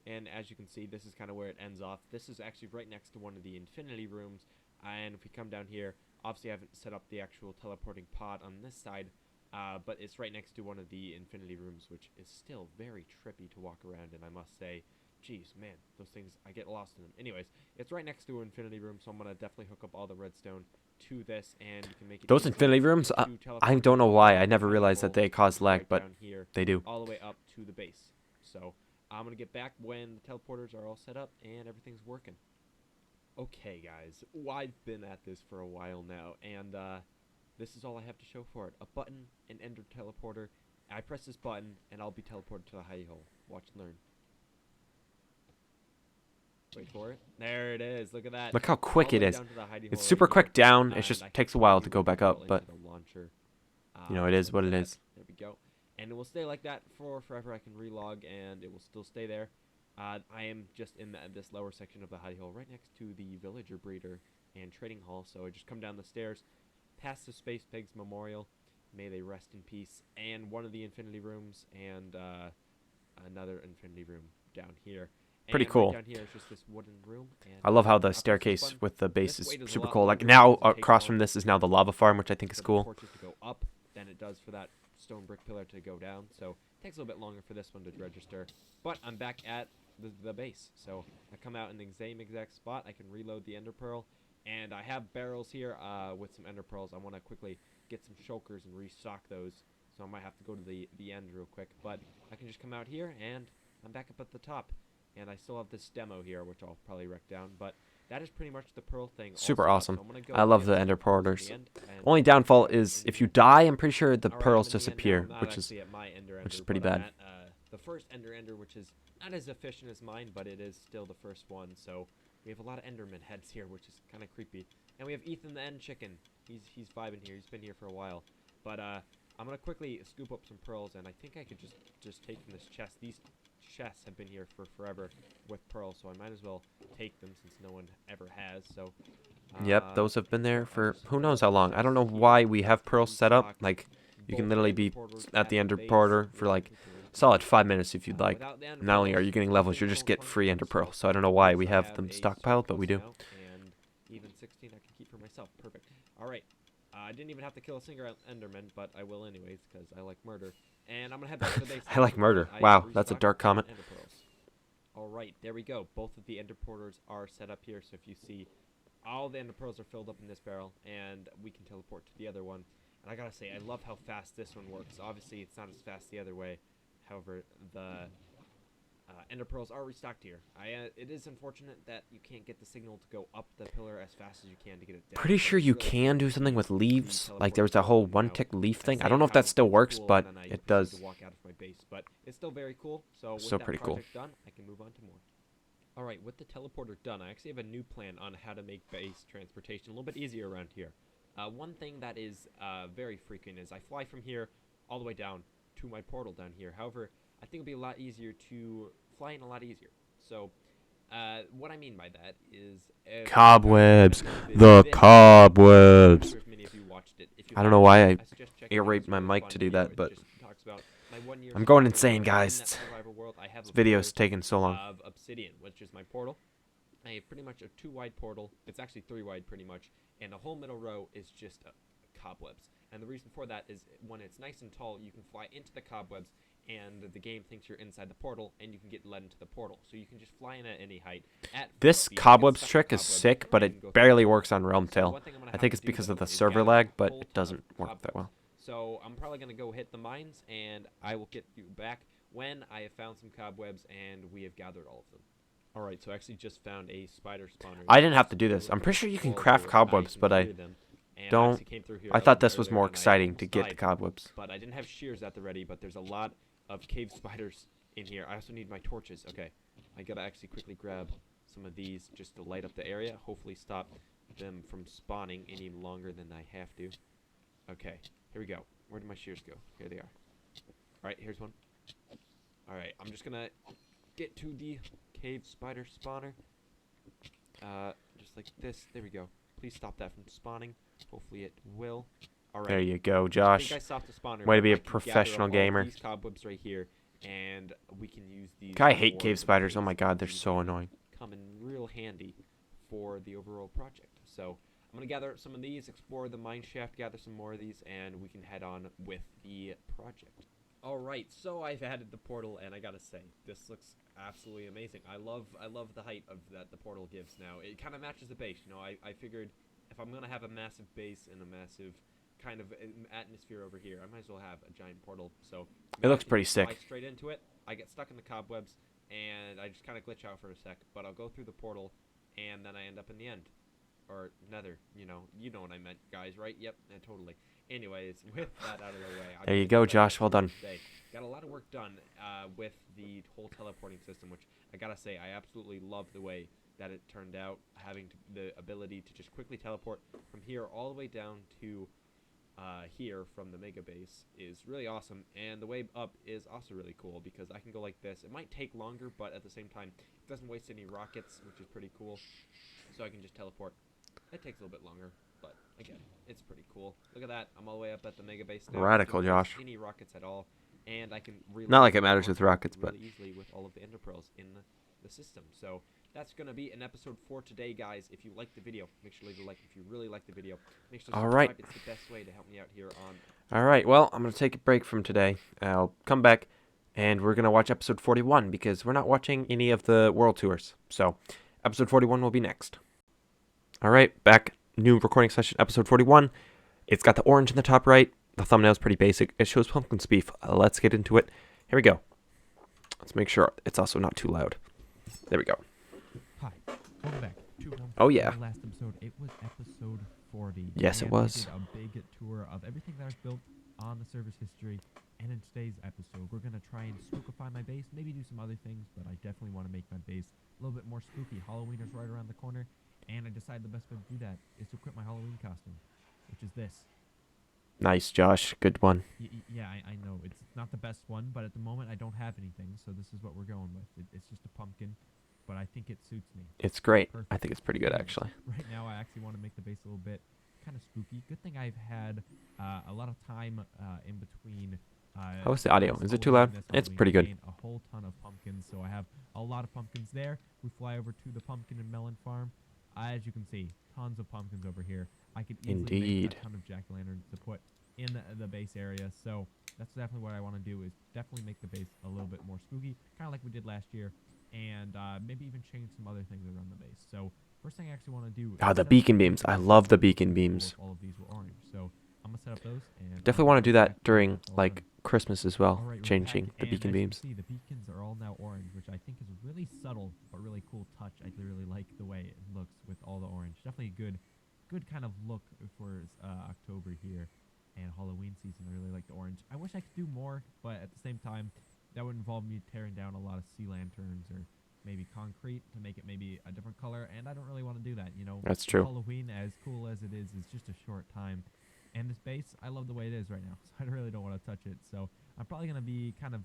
And as you can see, this is kind of where it ends off. This is actually right next to one of the infinity rooms. And if we come down here, obviously I haven't set up the actual teleporting pod on this side, but it's right next to one of the infinity rooms, which is still very trippy to walk around in, I must say. Jeez, man, those things, I get lost in them. Anyways, it's right next to an infinity room, so I'm going to definitely hook up all the redstone to this, and you can make it Those easy infinity to rooms, teleport I don't know why. I from never the realized that hidey hole they cause lag, right but down here, they do. all the way up to the base. So I'm going to get back when the teleporters are all set up and everything's working. Okay, guys, I've been at this for a while now, and this is all I have to show for it. A button, an ender teleporter. I press this button, and I'll be teleported to the hidey hole. Watch and learn. Wait for it. There it is. Look at that. Look how quick All the it way is. down to the hidey It's hole super right quick here. down. It And just I can takes a while to quickly go move the back portal up, but into the launcher. you know, it is Like what it that. is. There we go. And it will stay like that for forever. I can relog, and it will still stay there. I am just in this lower section of the hidey hole, right next to the villager breeder and trading hall. So I just come down the stairs, past the Space Pigs Memorial. May they rest in peace. And one of the infinity rooms, and another infinity room down here. Pretty And cool. Right down here is just this wooden room. And I love how I the press this staircase button. with the base This is wait a super lot cool. Like longer now, because it takes across from longer this is now the lava farm, which I think is for the cool. torches to go up than it does for that stone brick pillar to go down. So it takes a little bit longer for this one to register. But I'm back at the base. So I come out in the same exact spot. I can reload the ender pearl. And I have barrels here with some ender pearls. I want to quickly get some shulkers and restock those. So I might have to go to the end real quick. But I can just come out here, and I'm back up at the top. And I still have this demo here, which I'll probably wreck down. But that is pretty much the pearl thing. Super all set awesome. up. So I'm gonna go I love get the some ender pearls at porters. the end, and Only I'll downfall be back is in if the you end. die, I'm pretty sure the Alright, pearls I'm in the end now. disappear, I'm not which is actually at my ender pretty but I'm bad. at, the first ender, which is not as efficient as mine, but it is still the first one. So we have a lot of enderman heads here, which is kind of creepy. And we have Ethan the end chicken. He's vibing here. He's been here for a while. But I'm gonna quickly scoop up some pearls, and I think I could just take from this chest. These chests have been here for forever with pearls, so I might as well take them since no one ever has. So Yep, those have been there for who knows how long. I don't know why we have pearls set up. Like, you can literally be at the ender porter for like solid 5 minutes if you'd like. Not only are you getting levels, you just get free ender pearls. So I don't know why we have them stockpiled, but we do. And even 16 I can keep for myself. Perfect. All right. I didn't even have to kill a single Enderman, but I will anyways, because I like murder. And I'm going to head back to the base. I like murder. Wow, that's a dark comment. Alright, there we go. Both of the ender portals are set up here, so if you see, all the ender pearls are filled up in this barrel, and we can teleport to the other one. And I gotta say, I love how fast this one works. Obviously, it's not as fast the other way. However, the ender pearls are restocked here. It is unfortunate that you can't get the signal to go up the pillar as fast as you can to get it down. Pretty sure you can do something with leaves. Like there was that whole one-tick leaf thing. I don't know if that still works, but it does. Walk out of my base, but it's still very cool. So with So that pretty cool. project done, I can move on to more. All right, with the teleporter done, I actually have a new plan on how to make base transportation a little bit easier around here. One thing that is very frequent is I fly from here all the way down to my portal down here. However, I think it'll be a lot easier to fly in a lot easier. So, what I mean by that is Cobwebs. The cobwebs. I don't know why I aerate my mic to do that, but I'm going insane, guys. This video's taking so long. Of obsidian, which is my portal. I have pretty much a 2-wide portal. It's actually 3-wide pretty much, and the whole middle row is just cobwebs. And the reason for that is when it's nice and tall, you can fly into the cobwebs, and the game thinks you're inside the portal, and you can get led into the portal. So you can just fly in at any height. This cobwebs trick is sick, but it barely works on RealmTale. I think it's because of the server lag, but it doesn't work that well. So I'm probably going to go hit the mines, and I will get you back when I have found some cobwebs, and we have gathered all of them. Alright, so I actually just found a spider spawner. I didn't have to do this. I'm pretty sure you can craft cobwebs, but I don't. I thought this was more exciting to get the cobwebs. But I didn't have shears at the ready, but there's a lot of cave spiders in here. I also need my torches. Okay, I gotta actually quickly grab some of these just to light up the area. Hopefully stop them from spawning any longer than I have to. Okay, here we go. Where did my shears go? Here they are. Alright, here's one. Alright, I'm just gonna get to the cave spider spawner. Just like this. There we go. Please stop that from spawning. Hopefully it will. Alright. There you go, Josh. Way to be a professional gamer. These cobwebs right here, and we can use these. I hate cave spiders. Oh my god, they're so annoying. Come in real handy for the overall project. So I'm gonna gather some of these, explore the mine shaft, gather some more of these, and we can head on with the project. Alright, so I've added the portal, and I gotta say, this looks absolutely amazing. I love the height of that the portal gives now. It kind of matches the base, you know. I figured if I'm gonna have a massive base and a massive kind of atmosphere over here, I might as well have a giant portal. So it looks pretty sick. Fly straight into it. I get stuck in the cobwebs, and I just kind of glitch out for a sec. But I'll go through the portal, and then I end up in the end. Or nether, you know what I meant, guys, right? Yep, totally. Anyways, with that out of the way, there you go, Josh. Well done. Got a lot of work done with the whole teleporting system, which I gotta say, I absolutely love the way that it turned out. Having the ability to just quickly teleport from here all the way down to here from the mega base is really awesome, and the way up is also really cool because I can go like this. It might take longer, but at the same time, it doesn't waste any rockets, which is pretty cool. So I can just teleport. It takes a little bit longer, but again, it's pretty cool. Look at that. I'm all the way up at the mega base now. Radical, Josh. Any rockets at all, and I can really not like it matters with rockets, really but easily with all of the ender pearls in the system. So that's gonna be an episode for today, guys. If you liked the video, make sure to leave a like. If you really like the video, make sure to subscribe. All right. It's the best way to help me out here on. All right. Well, I'm gonna take a break from today. I'll come back, and we're gonna watch episode 41 because we're not watching any of the world tours. So, episode 41 will be next. All right, back. New recording session, episode 41. It's got the orange in the top right. The thumbnail's pretty basic. It shows pumpkin's beef. Let's get into it. Here we go. Let's make sure it's also not too loud. There we go. Hi, welcome back to Oh yeah. Last episode, it was episode 40. Yes, it was. We did a big tour of everything that I've built on the server's history. And in today's episode, we're gonna try and spookify my base. Maybe do some other things, but I definitely want to make my base a little bit more spooky. Halloween is right around the corner. And I decided the best way to do that is to equip my Halloween costume, which is this. Nice, Josh. Good one. Yeah, I know. It's not the best one, but at the moment I don't have anything, so this is what we're going with. It's just a pumpkin, but I think it suits me. It's great. Perfect. I think it's pretty good, actually. Right now I actually want to make the base a little bit kind of spooky. Good thing I've had a lot of time in between. How's the audio? Is it too loud? It's pretty good. A whole ton of pumpkins, so I have a lot of pumpkins there. We fly over to the pumpkin and melon farm. as you can see, tons of pumpkins over here. I could easily make Indeed. a ton of jack-o'-lanterns to put in the base area. So that's definitely what I want to do, is definitely make the base a little bit more spooky, kind of like we did last year, and maybe even change some other things around the base. So first thing I actually want to do is Ah, the set up beacon the beams. I base. love the It'd be beacon pretty cool beams. if all of these were orange. So I'm gonna set up those, and Definitely want to do that back to during that's all like done. Christmas as well, Alright, we're changing back, the and beacon as you can beams. see, the beacons are all now orange, which I think is a really subtle but really cool touch. I really like the way it looks with all the orange. Definitely a good kind of look for October here and Halloween season. I really like the orange. I wish I could do more, but at the same time, that would involve me tearing down a lot of sea lanterns or maybe concrete to make it maybe a different color, and I don't really want to do that. You know, That's true. Halloween, as cool as it is just a short time. And this base, I love the way it is right now, so I really don't want to touch it. So I'm probably gonna be kind of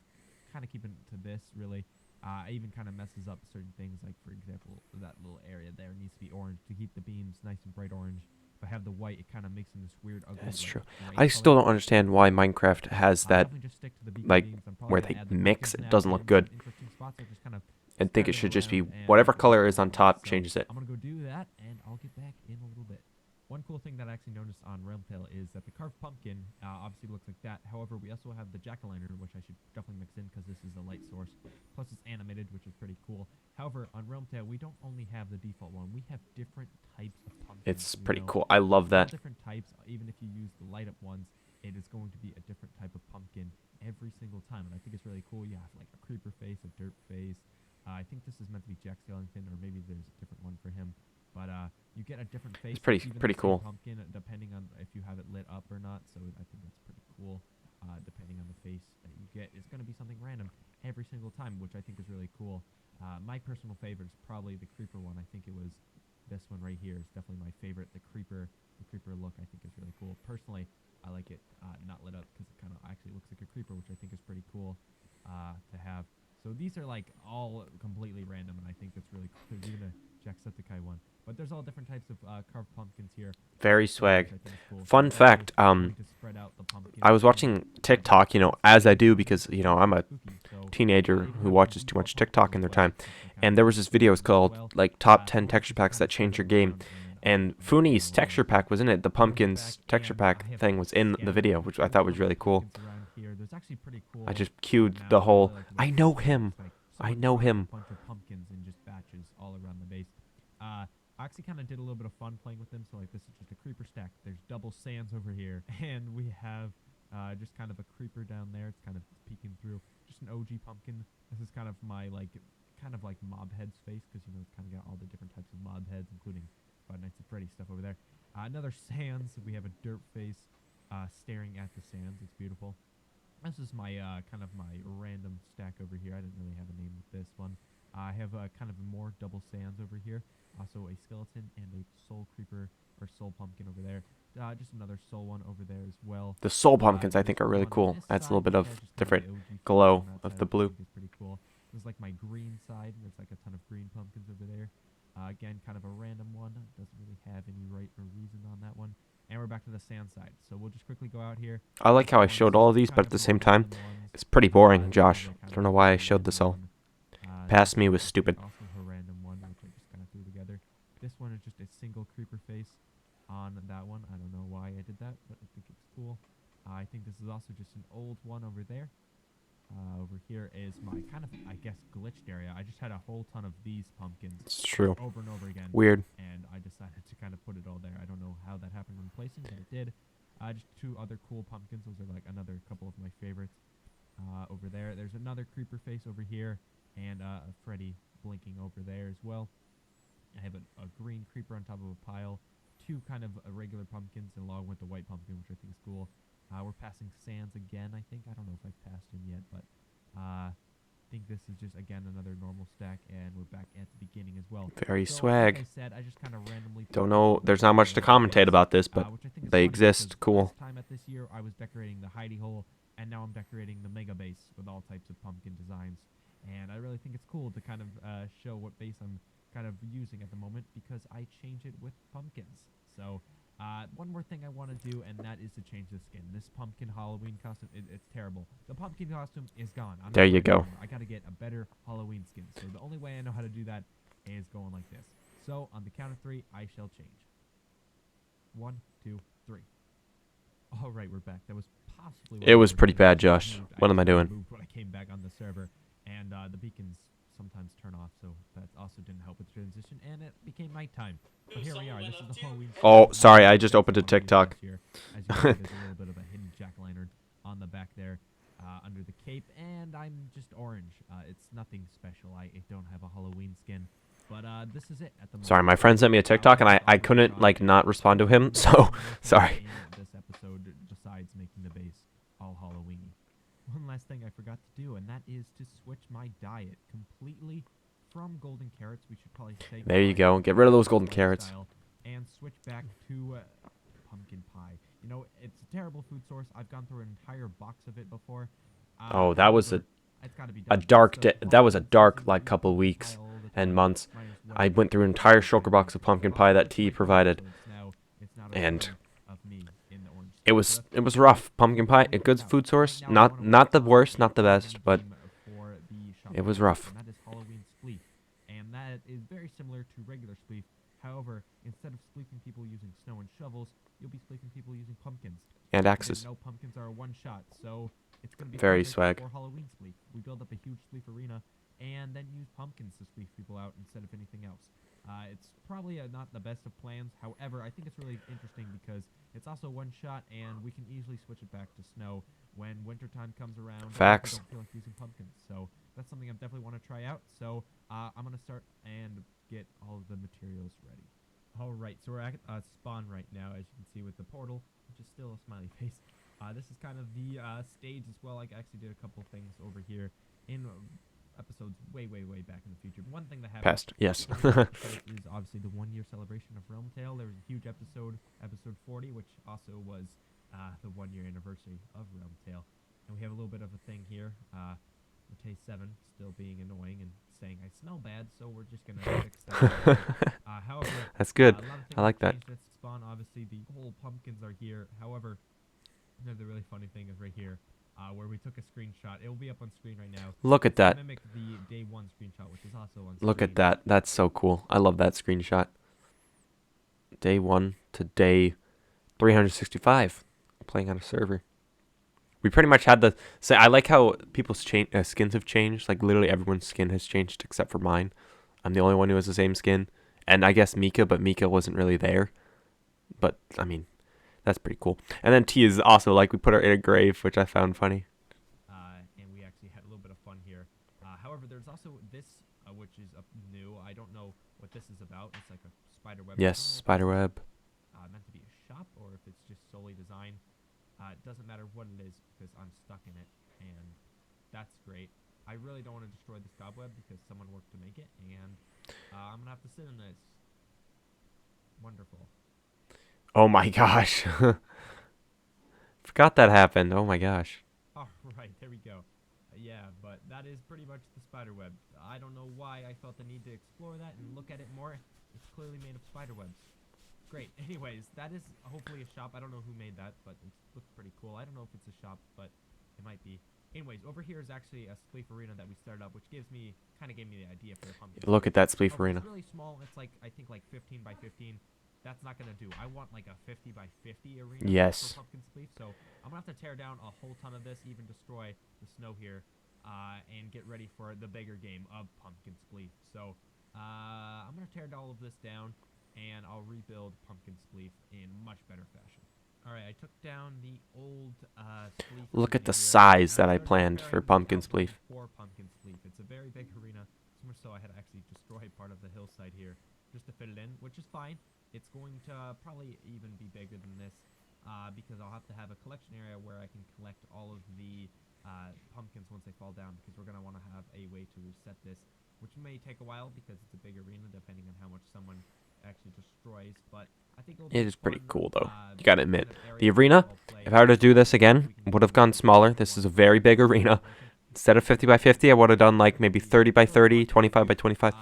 keeping it to this really. I even kind of messes up certain things, like for example, that little area there needs to be orange to keep the beams nice and bright orange. If I have the white, it kind of makes them this weird, ugly. That's like, true. gray I still color. don't understand why Minecraft has that, Definitely just stick to the beacon like, beams. I'm probably where gonna they add the mix. pumpkins It now doesn't in look good. some interesting spots. I'll just kind of I think it spread should just be around and whatever make it color look is on cool. top, So changes it. I'm gonna go do that, and I'll get back in a little bit. One cool thing that I actually noticed on RealmTale is that the carved pumpkin obviously looks like that. However, we also have the jack-o'-lantern, which I should definitely mix in because this is a light source. Plus, it's animated, which is pretty cool. However, on RealmTale, we don't only have the default one. We have different types of pumpkins. It's you pretty know? cool. I love All that. different types. Even if you use the light-up ones, it is going to be a different type of pumpkin every single time, and I think it's really cool. You have like a creeper face, a dirt face. I think this is meant to be Jack Skellington, or maybe there's a different one for him. But you get a different face. It's pretty even the pretty same cool. Pumpkin, depending on if you have it lit up or not. So I think that's pretty cool. Depending on the face that you get, it's going to be something random every single time, which I think is really cool. My personal favorite is probably the creeper one. I think it was this one right here. Is definitely my favorite. The creeper look I think is really cool. Personally, I like it not lit up because it kind of actually looks like a creeper, which I think is pretty cool to have. So these are like all completely random, and I think that's really cool. There's even a Jacksepticeye one, but there's all different types of carved pumpkins here. Very which swag. I think is cool. Fun Also, fact, going to spread out the I was pumpkins watching and TikTok, you know, as I do, because, you know, I'm a spooky. So teenager even who have watches some too much default TikTok pumpkins in their as well, time. which I kinda And there was think this is video, cool it's as called, well. like, Top 10 Or Texture just Packs kinda that change your spread them game. around, And I'll Funi's go texture around. pack was in it. The I'm gonna go Pumpkins back, texture and pack I have thing was in the scattered video, some which I cool thought was carved really cool. pumpkins around here. There's actually pretty cool I just queued maps the I whole, really like the way I this know looks him. like. I Someone know carved a him. bunch of pumpkins in just batches all around the base. I actually kind of did a little bit of fun playing with them. So like this is just a creeper stack. There's double sands over here, and we have just kind of a creeper down there. It's kind of peeking through. Just an OG pumpkin. This is kind of my kind of like mob heads face, because you know it's kind of got all the different types of mob heads, including Five Nights at Freddy's stuff over there. Another sands. We have a dirt face staring at the sands. It's beautiful. This is my kind of my random stack over here. I didn't really have a name with this one. I have kind of more double sands over here. Also a skeleton and a soul creeper or soul pumpkin over there. Just another soul one over there as well. The soul pumpkins, I There's think, are really one on cool. this Adds a little side, bit which of has just kind different the OG face glow on that of side, the which I blue. think is pretty cool. There's like my green side. There's like a ton of green pumpkins over there. Again, kind of a random one. Doesn't really have any right or reason on that one. And we're back to the sand side. So we'll just quickly go out here. I like This how I one, showed this all is of these, kind but at of the more same time, random ones. it's pretty boring, These Josh. are I kind don't of know a why I really showed this all. random one. Past This me one was is stupid. Also a random one, which I just kind of threw together. This one is just a single creeper face on that one. I don't know why I did that, but I think it's cool. I think this is also just an old one over there. Over here is my kind of, I guess, glitched area. I just had a whole ton of these pumpkins. It's true. Over and over again. Weird. And I decided to kind of put it all there. I don't know how that happened when placing, but it did. Just two other cool pumpkins. Those are like another couple of my favorites. Over there. There's another creeper face over here, and a Freddy blinking over there as well. I have a green creeper on top of a pile. Two kind of regular pumpkins along with the white pumpkin, which I think is cool. We're passing sands again, I think. I don't know if I've passed him yet, but I think this is just, again, another normal stack, and we're back at the beginning as well. Very So, swag. like I said, I just kind of randomly Don't put know. all There's the not much to around the commentate base, about this, but which I think is they funny exist. because Cool. Last time at this year, I was decorating the hidey hole, and now I'm decorating the mega base with all types of pumpkin designs. And I really think it's cool to kind of show what base I'm kind of using at the moment, because I change it with pumpkins. So one more thing I want to do, and that is to change the skin. This pumpkin Halloween costume, it's terrible. The pumpkin costume is gone. I'm not There you wearing it go. anymore. I got to get a better Halloween skin. So the only way I know how to do that is going like this. So on the count of 3, I shall change. 1, 2, 3. All right, we're back. That was possibly. It was pretty bad, Josh. What am I doing? Moved when I came back on the server, and the beacons sometimes turn off, so that also didn't help with the transition, and it became nighttime. But here we are. This is the Halloween. Oh, sorry, I just opened a TikTok. As you can see, there's a little bit of a hidden jack-o'-lantern on the back there, under the cape, and I'm just orange. It's nothing special. I don't have a Halloween skin. But this is it at the moment. Sorry, my friend sent me a TikTok, and I couldn't, like, not respond to him, so sorry. This episode, besides making the base all Halloweeny. One last thing I forgot to do, and that is to switch my diet completely from golden carrots. We should probably say There you go. Get rid of those golden carrots. And switch back to pumpkin pie. You know, it's a terrible food source. I've gone through an entire box of it before. Oh, that was it's gotta be a done. dark So that was a dark, like, pumpkin couple pie weeks all the and time. months. Might as well I went through an entire shulker box of pumpkin pie that T provided, it's now a and photo of me in the orange it was rough. Pumpkin pie, a good food source, not the worst, not the best, but it was rough. And that is Halloween spleef, and that is very similar to regular spleef. However, instead of spleefing people using snow and shovels, you'll be spleefing people using pumpkins. And axes. No, pumpkins are a one-shot, so it's going to be Very perfect swag. for Halloween spleef. We build up a huge spleef arena, and then use pumpkins to spleef people out instead of anything else. It's probably not the best of plans. However, I think it's really interesting because it's also one shot, and we can easily switch it back to snow when wintertime comes around. Facts. I don't feel like using pumpkins, so that's something I definitely want to try out. So I'm gonna start and get all of the materials ready. All right, so we're at spawn right now, as you can see with the portal, which is still a smiley face. This is kind of the stage as well. I actually did a couple things over here in episodes way back in the future. But one thing that happened Past, yes. is obviously the 1-year celebration of RealmTale. There was a huge episode 40, which also was the 1-year anniversary of RealmTale. And we have a little bit of a thing here. Matei7 still being annoying and saying I smell bad, so we're just gonna fix that. However, That's good. a lot of things I like have that. changed at spawn. Obviously, the whole pumpkins are here. However, the really funny thing is right here, where we took a screenshot. It will be up on screen right now. Look at It's to that. Mimic the day 1 screenshot, which is also on Look screen. at that. That's so cool. I love that screenshot. Day 1 to day 365. Playing on a server. We pretty much had the... Say, I like how people's skins have changed. Like, literally everyone's skin has changed except for mine. I'm the only one who has the same skin. And I guess Mika, but Mika wasn't really there. But, I mean, that's pretty cool. And then T is also, like, we put her in a grave, which I found funny. And we actually had a little bit of fun here. However, there's also this, which is new. I don't know what this is about. It's like a spider web. Yes, spider web. Meant to be a shop, or if it's just solely design. It doesn't matter what it is because I'm stuck in it, and that's great. I really don't want to destroy this cobweb because someone worked to make it, and I'm gonna have to sit in this. Wonderful. Oh my gosh. Forgot that happened. Oh my gosh. All right, there we go. Yeah, but that is pretty much the spider web. I don't know why I felt the need to explore that and look at it more. It's clearly made of spider webs. Great. Anyways, that is hopefully a shop. I don't know who made that, but it looks pretty cool. I don't know if it's a shop, but it might be. Anyways, over here is actually a spleef arena that we started up, which kind of gave me the idea for the pumpkin. Look at that spleef arena. It's really small. It's like, I think like 15 by 15. That's not going to do. I want like a 50 by 50 arena Yes. for pumpkin spleef. So I'm going to have to tear down a whole ton of this, even destroy the snow here, and get ready for the bigger game of pumpkin spleef. So I'm going to tear all of this down, and I'll rebuild pumpkin spleef in much better fashion. Alright, I took down the old spleef. Look at the arena here. size that I There's a planned very for pumpkin outbuilding spleef. for pumpkin spleef. It's a very big arena. So much so I had to actually destroy part of the hillside here just to fit it in, which is fine. It's going to probably even be bigger than this because I'll have to have a collection area where I can collect all of the pumpkins once they fall down, because we're going to want to have a way to reset this, which may take a while because it's a big arena depending on how much someone actually destroys, but I think It is pretty cool, though. You gotta admit. The arena, if I were to do this again, would have gone smaller. This is a very big arena. Instead of 50 by 50, I would have done like maybe 30 by 30, 25 by 25.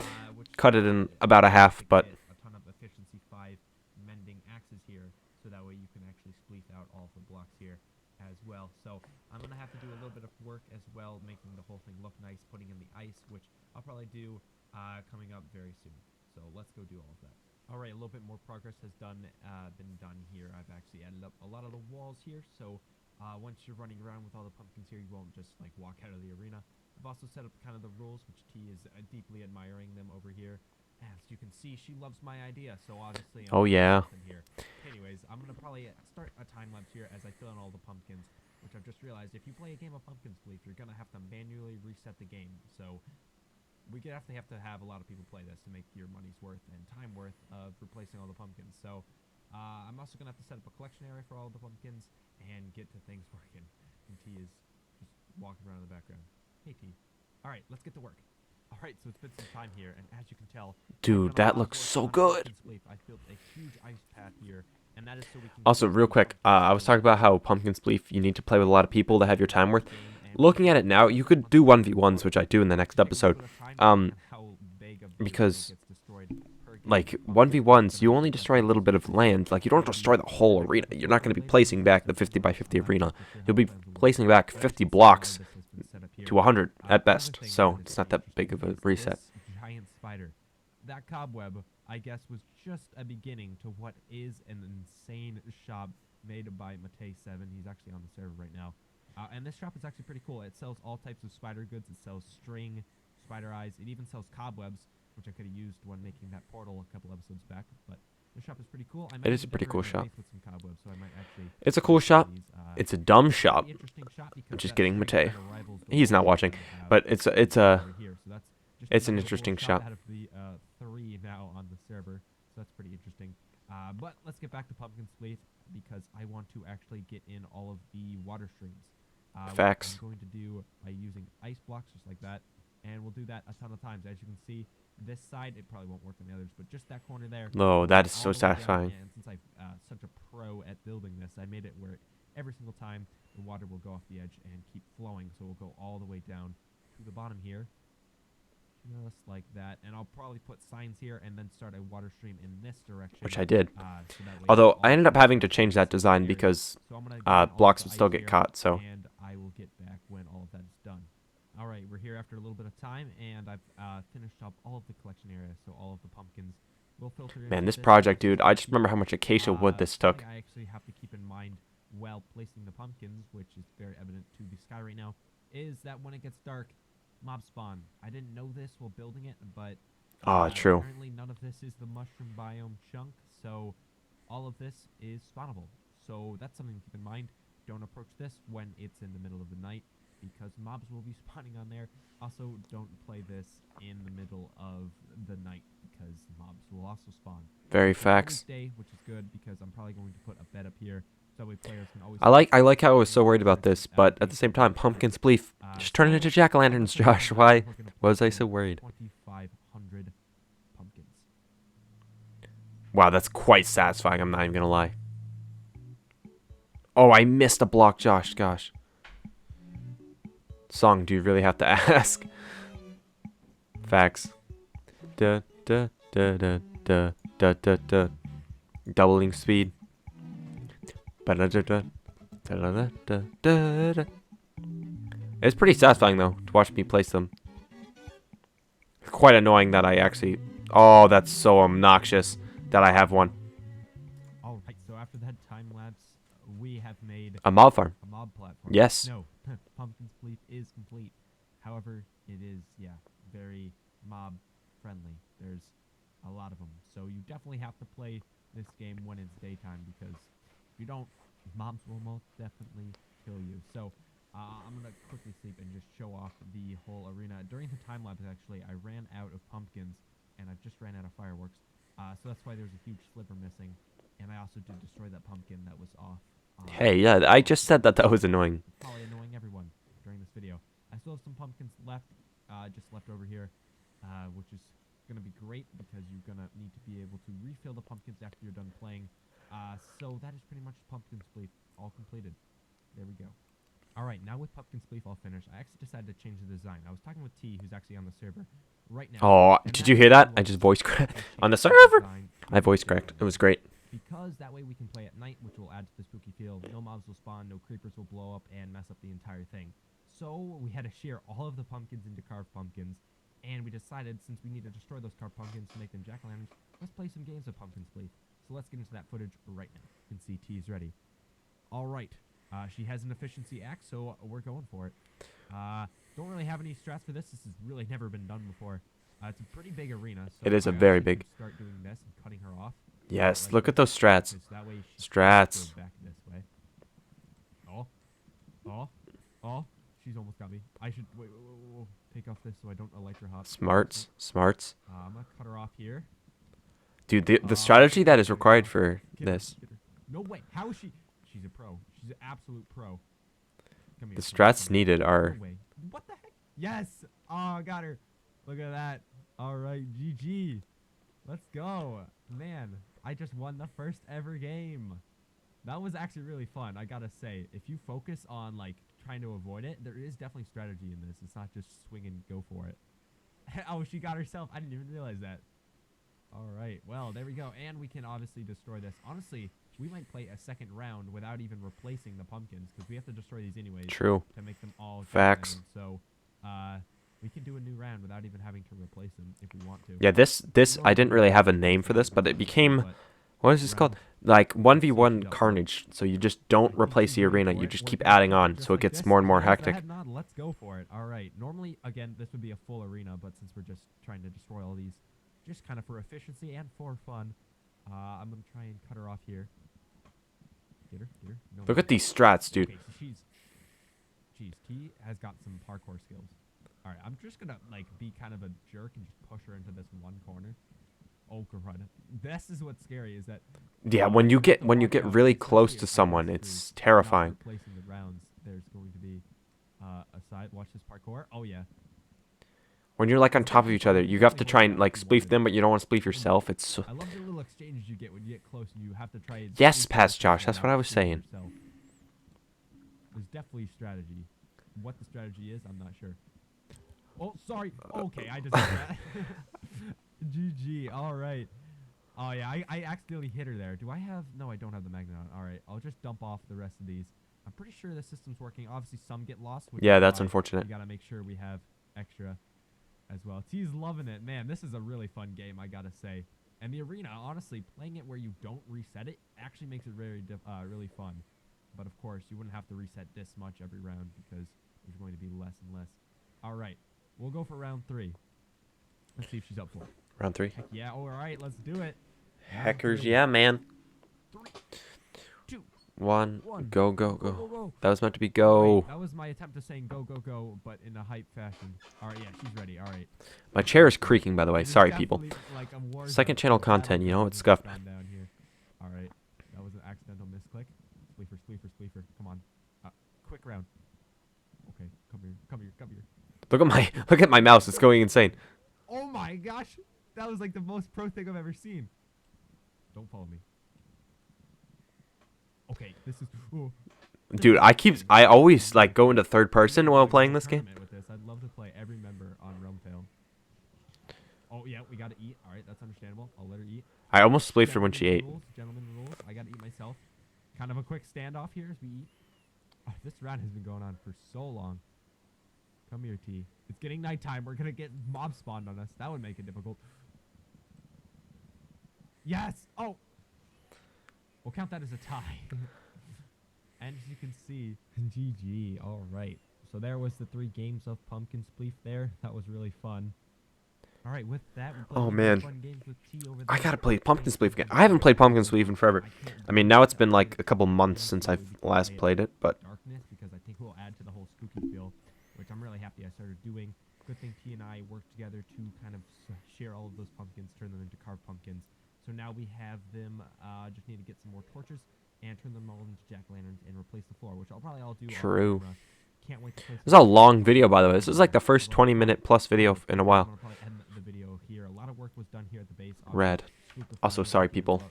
Cut it in about a half, but... a ton of efficiency 5 mending axes here, so that way you can actually spleef out all the blocks here as well. So I'm going to have to do a little bit of work as well, making the whole thing look nice, putting in the ice, which I'll probably do coming up very soon. So let's go do all of that. All right, a little bit more progress has been done here. I've actually added up a lot of the walls here, so once you're running around with all the pumpkins here, you won't just like walk out of the arena. I've also set up kind of the rules, which T is deeply admiring them over here. As you can see, she loves my idea, so obviously I'm Oh, yeah. here. Anyways, I'm gonna probably start a time lapse here as I fill in all the pumpkins, which I've just realized if you play a game of Pumpkins Bleep, you're gonna have to manually reset the game. So we definitely have to have a lot of people play this to make your money's worth and time worth of replacing all the pumpkins. So I'm also gonna have to set up a collection area for all the pumpkins and get to things working. And T is just walking around in the background. Hey T. All right, let's get to work. All right, so it's been some time here, and as you can tell, Dude, that looks so good. I built a huge ice path here, and that is so we can Also, real quick, I was talking about how Pumpkin's Bleep, you need to play with a lot of people to have your time worth. Looking at it now, you could do 1v1s, which I do in the next episode. Because, like, 1v1s, you only destroy a little bit of land. Like, you don't destroy the whole arena. You're not going to be placing back the 50 by 50 arena. You'll be placing back 50 blocks to 100 at best. So, it's not that big of a reset. Giant spider. That cobweb, I guess, was just a beginning to what is an insane shop made by Matei7. He's actually on the server right now. And this shop is actually pretty cool. It sells all types of spider goods. It sells string, spider eyes. It even sells cobwebs, which I could have used when making that portal a couple episodes back. But the shop is pretty cool. It is a pretty cool shop. With some cobwebs, so I might actually It's a cool shop. It's a dumb shop. I'm just kidding, Matei. He's not watching, but it's an interesting shop. Out of the 3 now on the server, so that's pretty interesting. But let's get back to Pumpkin Spleef because I want to actually get in all of the water streams. Facts. I'm going to do by using ice blocks just like that, and we'll do that a ton of times. As you can see, this side, it probably won't work on the others, but just that corner there. No, that is so all the way down, satisfying. And since I'm such a pro at building this, I made it where every single time the water will go off the edge and keep flowing, so we'll go all the way down to the bottom here. Just like that, and I'll probably put signs here and then start a water stream in this direction. Which I did. So that way Although I all ended up the having to water change that streams design here. because So I'm gonna get all blocks the would still ice get here, caught, so. And I will get back when all of that is done. All right, we're here after a little bit of time, and I've finished up all of the collection area, so all of the pumpkins will filter into Man, this project, dude, I just remember how much acacia wood this took. I actually have to keep in mind while placing the pumpkins, which is very evident to the sky right now, is that when it gets dark, mob spawn. I didn't know this while building it, but True. apparently none of this is the mushroom biome chunk, so all of this is spawnable. So that's something to keep in mind. Don't approach this when it's in the middle of the night, because mobs will be spawning on there. Also, don't play this in the middle of the night, because mobs will also spawn. Very It's facts. always day, which is good, because I'm probably going to put a bed up here, so that way players can always... I like how I was so worried about this, but at the same time, Pumpkin's Bleef, just turn it into jack-o'-lanterns, Josh. Why was I so worried? 2,500 pumpkins. Wow, that's quite satisfying, I'm not even gonna lie. Oh, I missed a block, Josh, gosh. Song, do you really have to ask? Facts. Da da da da da da da da. Doubling speed. Ba-da-da-da. Da-da-da-da-da-da. It's pretty satisfying though to watch me place them. It's quite annoying that I actually. Oh, that's so obnoxious that I have one. All right, so after that time lapse, we have made A mob farm. A mob platform. Yes. No, Pumpkin's Bleep is complete. However, it is very mob friendly. There's a lot of them, so you definitely have to play this game when it's daytime because if you don't, mobs will most definitely kill you. So I'm gonna quickly sleep and just show off the whole arena. During the time lapse, actually, I ran out of pumpkins and I've just ran out of fireworks. So that's why there's a huge sliver missing. And I also did destroy that pumpkin that was off. Hey, yeah, I just said that was annoying. Probably annoying everyone during this video. I still have some pumpkins left, just left over here, which is gonna be great because you're gonna need to be able to refill the pumpkins after you're done playing. So that is pretty much Pumpkin Spleef all completed. There we go. Alright, now with Pumpkin Spleef all finished, I actually decided to change the design. I was talking with T, who's actually on the server right now. Oh, did you hear that? I just voice cracked on the server. I voice cracked. It was great. Because that way we can play at night, which will add to the spooky feel. No mobs will spawn, no creepers will blow up and mess up the entire thing. So we had to share all of the pumpkins into carved pumpkins, and we decided since we need to destroy those carved pumpkins to make them jack-o'-lanterns, let's play some games of Pumpkin Spleef. So let's get into that footage right now. You can see T is ready. All right. She has an efficiency axe, so we're going for it. Don't really have any strats for this. This has really never been done before. It's a pretty big arena. So It is a I very honestly big. can start doing this and cutting her off. Yes, Like look at this, those strats. because that way she Strats. goes back this way. Oh, she's almost got me. I should wait. Take off this so I don't electro hop. Smarts. I'm gonna cut her off here. Dude, the strategy that is required for this. No way. How is she? She's a pro. She's an absolute pro. Come here, The come here, strats come here. needed No are. way. What the heck? Yes. Oh, got her. Look at that. All right, GG. Let's go. Man, I just won the first ever game. That was actually really fun, I gotta say. If you focus on, like, trying to avoid it, there is definitely strategy in this. It's not just swing and go for it. Oh, she got herself. I didn't even realize that. All right. Well, there we go. And we can obviously destroy this. Honestly, we might play a second round without even replacing the pumpkins, because we have to destroy these anyways. True. To make them all Facts. jack-o'-lanterns. So, we can do a new round without even having to replace them if we want to. Yeah, this I didn't really have a name for this, but it became, what is this called? Like 1v1 carnage. So you just don't replace the arena, you just keep adding on, so it gets more and more hectic. Let's go for it. All right. Normally, again, this would be a full arena, but since we're just trying to destroy all these, just kind of for efficiency and for fun, I'm gonna try and cut her off here. Get her. No, Look at these strats, dude. Okay, so T has got some parkour skills. All right, I'm just gonna like be kind of a jerk and just push her into this one corner. Oh, God. This is what's scary, is that. Yeah, when you get really close to someone, it's terrifying. Replacing the rounds, there's going to be a side. Watch this parkour. Oh yeah. When you're like on top of each other, you have to try and like spleef them, but you don't want to spleef yourself. It's so... I love the little exchanges you get when you get close and you have to try. Yes, Pass Josh. That's what I was saying. There's definitely strategy. What the strategy is, I'm not sure. Oh, sorry. Okay, I just did that. GG. All right. Oh yeah, I accidentally hit her there. Do I have? No, I don't have the magnet on. All right, I'll just dump off the rest of these. I'm pretty sure the system's working. Obviously, some get lost. Which Yeah, is that's fine. unfortunate. We gotta make sure we have extra as well. T's loving it, man. This is a really fun game, I gotta say. And the arena, honestly, playing it where you don't reset it actually makes it very really fun. But of course, you wouldn't have to reset this much every round because there's going to be less and less. All right, we'll go for round 3. Let's see if she's up for it. Round 3. Heck yeah, all right, let's do it. Hackers, yeah, man. 3, 2, 1, go, go, go. go. That was meant to be go. That was my attempt to saying go, go, go, but in a hype fashion. All right, yeah, she's ready. All right. My chair is creaking, by the way. It is Sorry, people. definitely like a war Second zone. channel Battle content, you know, zone it's has scuffed. gone down here. All right, that was an accidental misclick. Spleefer. Come on. Quick round. Okay, come here. Look at my mouse. It's going insane. Oh my gosh, that was like the most pro thing I've ever seen. Don't follow me. Okay, this is. Oh. Dude, I always like go into third person while playing this game. With this. I'd love to play every member on RealmTale. Oh yeah, we gotta eat. All right, that's understandable. I'll let her eat. I almost spleefed her when she ate. Gentlemen rules. I gotta eat myself. Kind of a quick standoff here as we eat. Oh, this round has been going on for so long. Come here, T. It's getting nighttime. We're gonna get mob spawned on us. That would make it difficult. Yes! Oh! We'll count that as a tie. And as you can see, GG. All right. So there was the 3 games of Pumpkin Spleef there. That was really fun. All right, with that, we played Oh some man, fun games with T over I there. gotta play Pumpkin Spleef again. I haven't played Pumpkin Spleef in forever. I mean, now it's been like a couple months since I've last played it, but Darkness, because I think we'll add to the whole spooky feel, which I'm really happy I started doing. Good thing T and I worked together to kind of share all of those pumpkins, turn them into carved pumpkins. So now we have them. Just need to get some more torches and turn them all into jack-o'-lanterns and replace the floor, which I'll probably all do. True. Can't wait to play. This is a long video, by the way. This is like the first 20-minute plus video in a while. I'm gonna probably end the video here. A lot of work was done here at the base. Rad. Also, sorry, people.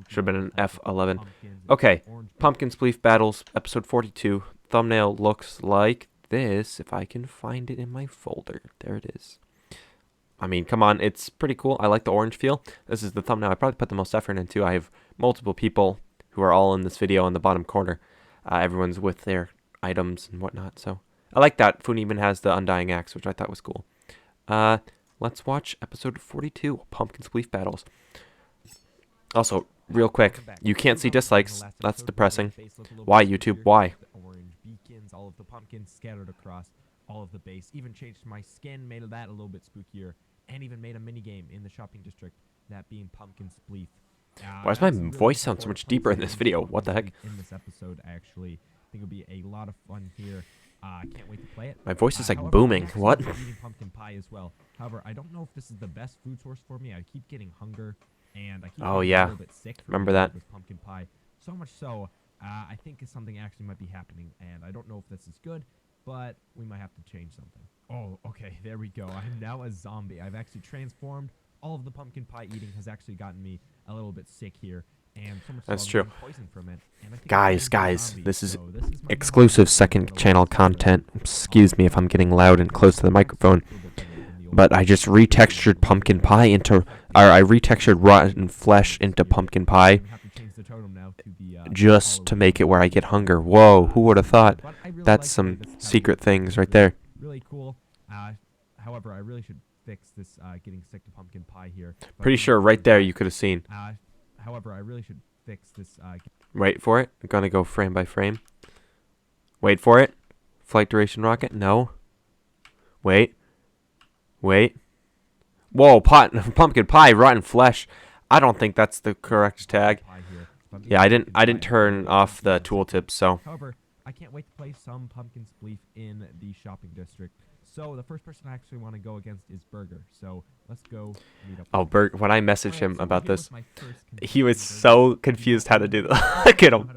Should have been an F11. Okay, Pumpkin Spleef Battles, episode 42. Thumbnail looks like this, if I can find it in my folder. There it is. I mean, come on, it's pretty cool. I like the orange feel. This is the thumbnail I probably put the most effort into. I have multiple people who are all in this video in the bottom corner. Everyone's with their items and whatnot, so I like that. Foon even has the Undying Axe, which I thought was cool. let's watch episode 42, Pumpkin Spleef Battles. Also, real quick, you can't see dislikes. That's depressing. Why, YouTube? Why? Orange beacons, all of the pumpkins scattered across all of the base. Even changed my skin, made that a little bit spookier, and even made a mini game in the shopping district, that being Pumpkin Spleef. Why does my voice sound so much deeper in this video? What the heck? In this episode, actually, I think it'll be a lot of fun here. I can't wait to play it. My voice is like However, booming. I'm actually What? eating pumpkin pie as well. However, I don't know if this is the best food source for me. I keep getting hunger, and I keep Oh, getting yeah. a little bit sick. from Remember eating that. This pumpkin pie. So much so, I think something actually might be happening, and I don't know if this is good, but we might have to change something. Oh, okay, there we go. I'm now a zombie. I've actually transformed. All of the pumpkin pie eating has actually gotten me a little bit sick here. And so much That's so I'm true. getting poisoned from it, and I think I'm Guys, turning into a guys, zombie, this is so this is my exclusive best second bet. channel content. Excuse me if I'm getting loud and close to the microphone, but I just retextured pumpkin pie into, or I retextured rotten flesh into pumpkin pie just to make it where I get hunger. Whoa, who would have thought? That's some secret things right there. Really cool. However, I really should fix this getting sick to pumpkin pie here. But Pretty sure right there you could have seen. However, I really should fix this. Wait for it. I'm gonna go frame by frame. Wait for it. Flight duration rocket. No. Wait. Wait. Whoa, pumpkin pie, rotten flesh. I don't think that's the correct tag. Yeah, I didn't turn off the tooltips, so. However, I can't wait to play some Pumpkin Spleef in the shopping district. So the first person I actually want to go against is Burger. So let's go meet up. Oh, Burger. When I messaged him about this, he was so confused how to do that. Look at him.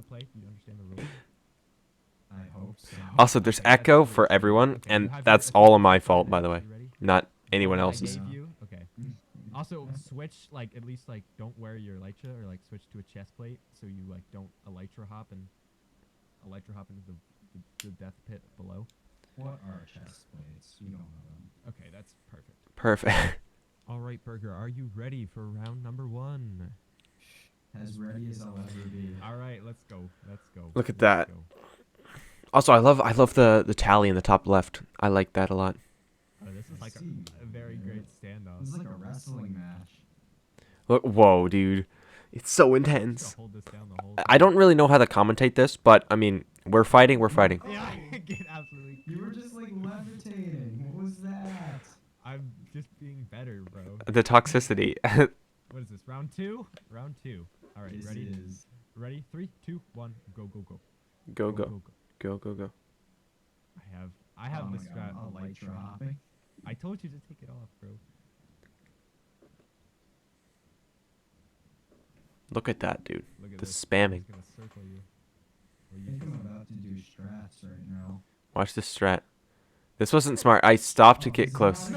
Also, there's echo for everyone, and that's all of my fault, by the way, not anyone else's. Okay. Also, switch, like, at least, like, don't wear your elytra, or, like, switch to a chest plate, so you, like, don't elytra hop into the death pit below. What are chest plates? You don't know them. Okay, that's perfect. Perfect. All right, Burger, are you ready for round number 1? As ready as I'll ever be. All right, let's go. Let's go. Look at that. Also, I love the tally in the top left. I like that a lot. Oh, this is like a very great standoff. This is like a wrestling match. Look, whoa, dude. It's so intense. I don't really know how to commentate this, but, I mean, we're fighting. Yeah, I get absolutely. You were just like levitating. What was that? I'm just being better, bro. The toxicity. What is this? Round 2? Round 2. All right, ready? Ready? 3, 2, 1, go, go, go. Go, go. Go, go, go. I have Oh the my strat. God, elytra hopping. I told you to take it off, bro. Look at that, dude. Look at The this. spamming. It's gonna circle you. I think I'm about to do strats right now. Watch this strat. This wasn't smart. I stopped to get close.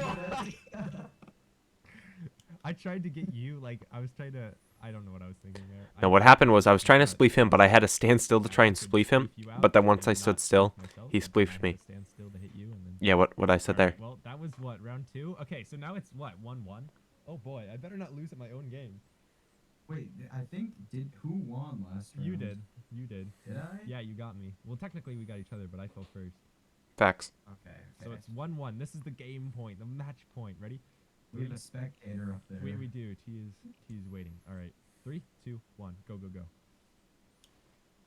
I tried to get you, like, I was trying to, I don't know what I was thinking there. Now, what happened was I was trying to spleef him, but I had to stand still to try and spleef him. But then once I stood still, he spleefed me. Stand still to hit you, and then... Yeah, what I said there. Alright, well, that was what, round 2? Okay, so now it's what, 1-1? Oh boy, I better not lose at my own game. Wait, I think who won last round? You did. You did. Did I? Yeah, you got me. Well, technically we got each other, but I fell first. Facts. Okay. So it's 1-1. This is the game point, the match point. Ready? We have a spectator up there. We do. T is waiting. All right. 3, 2, 1. Go, go, go.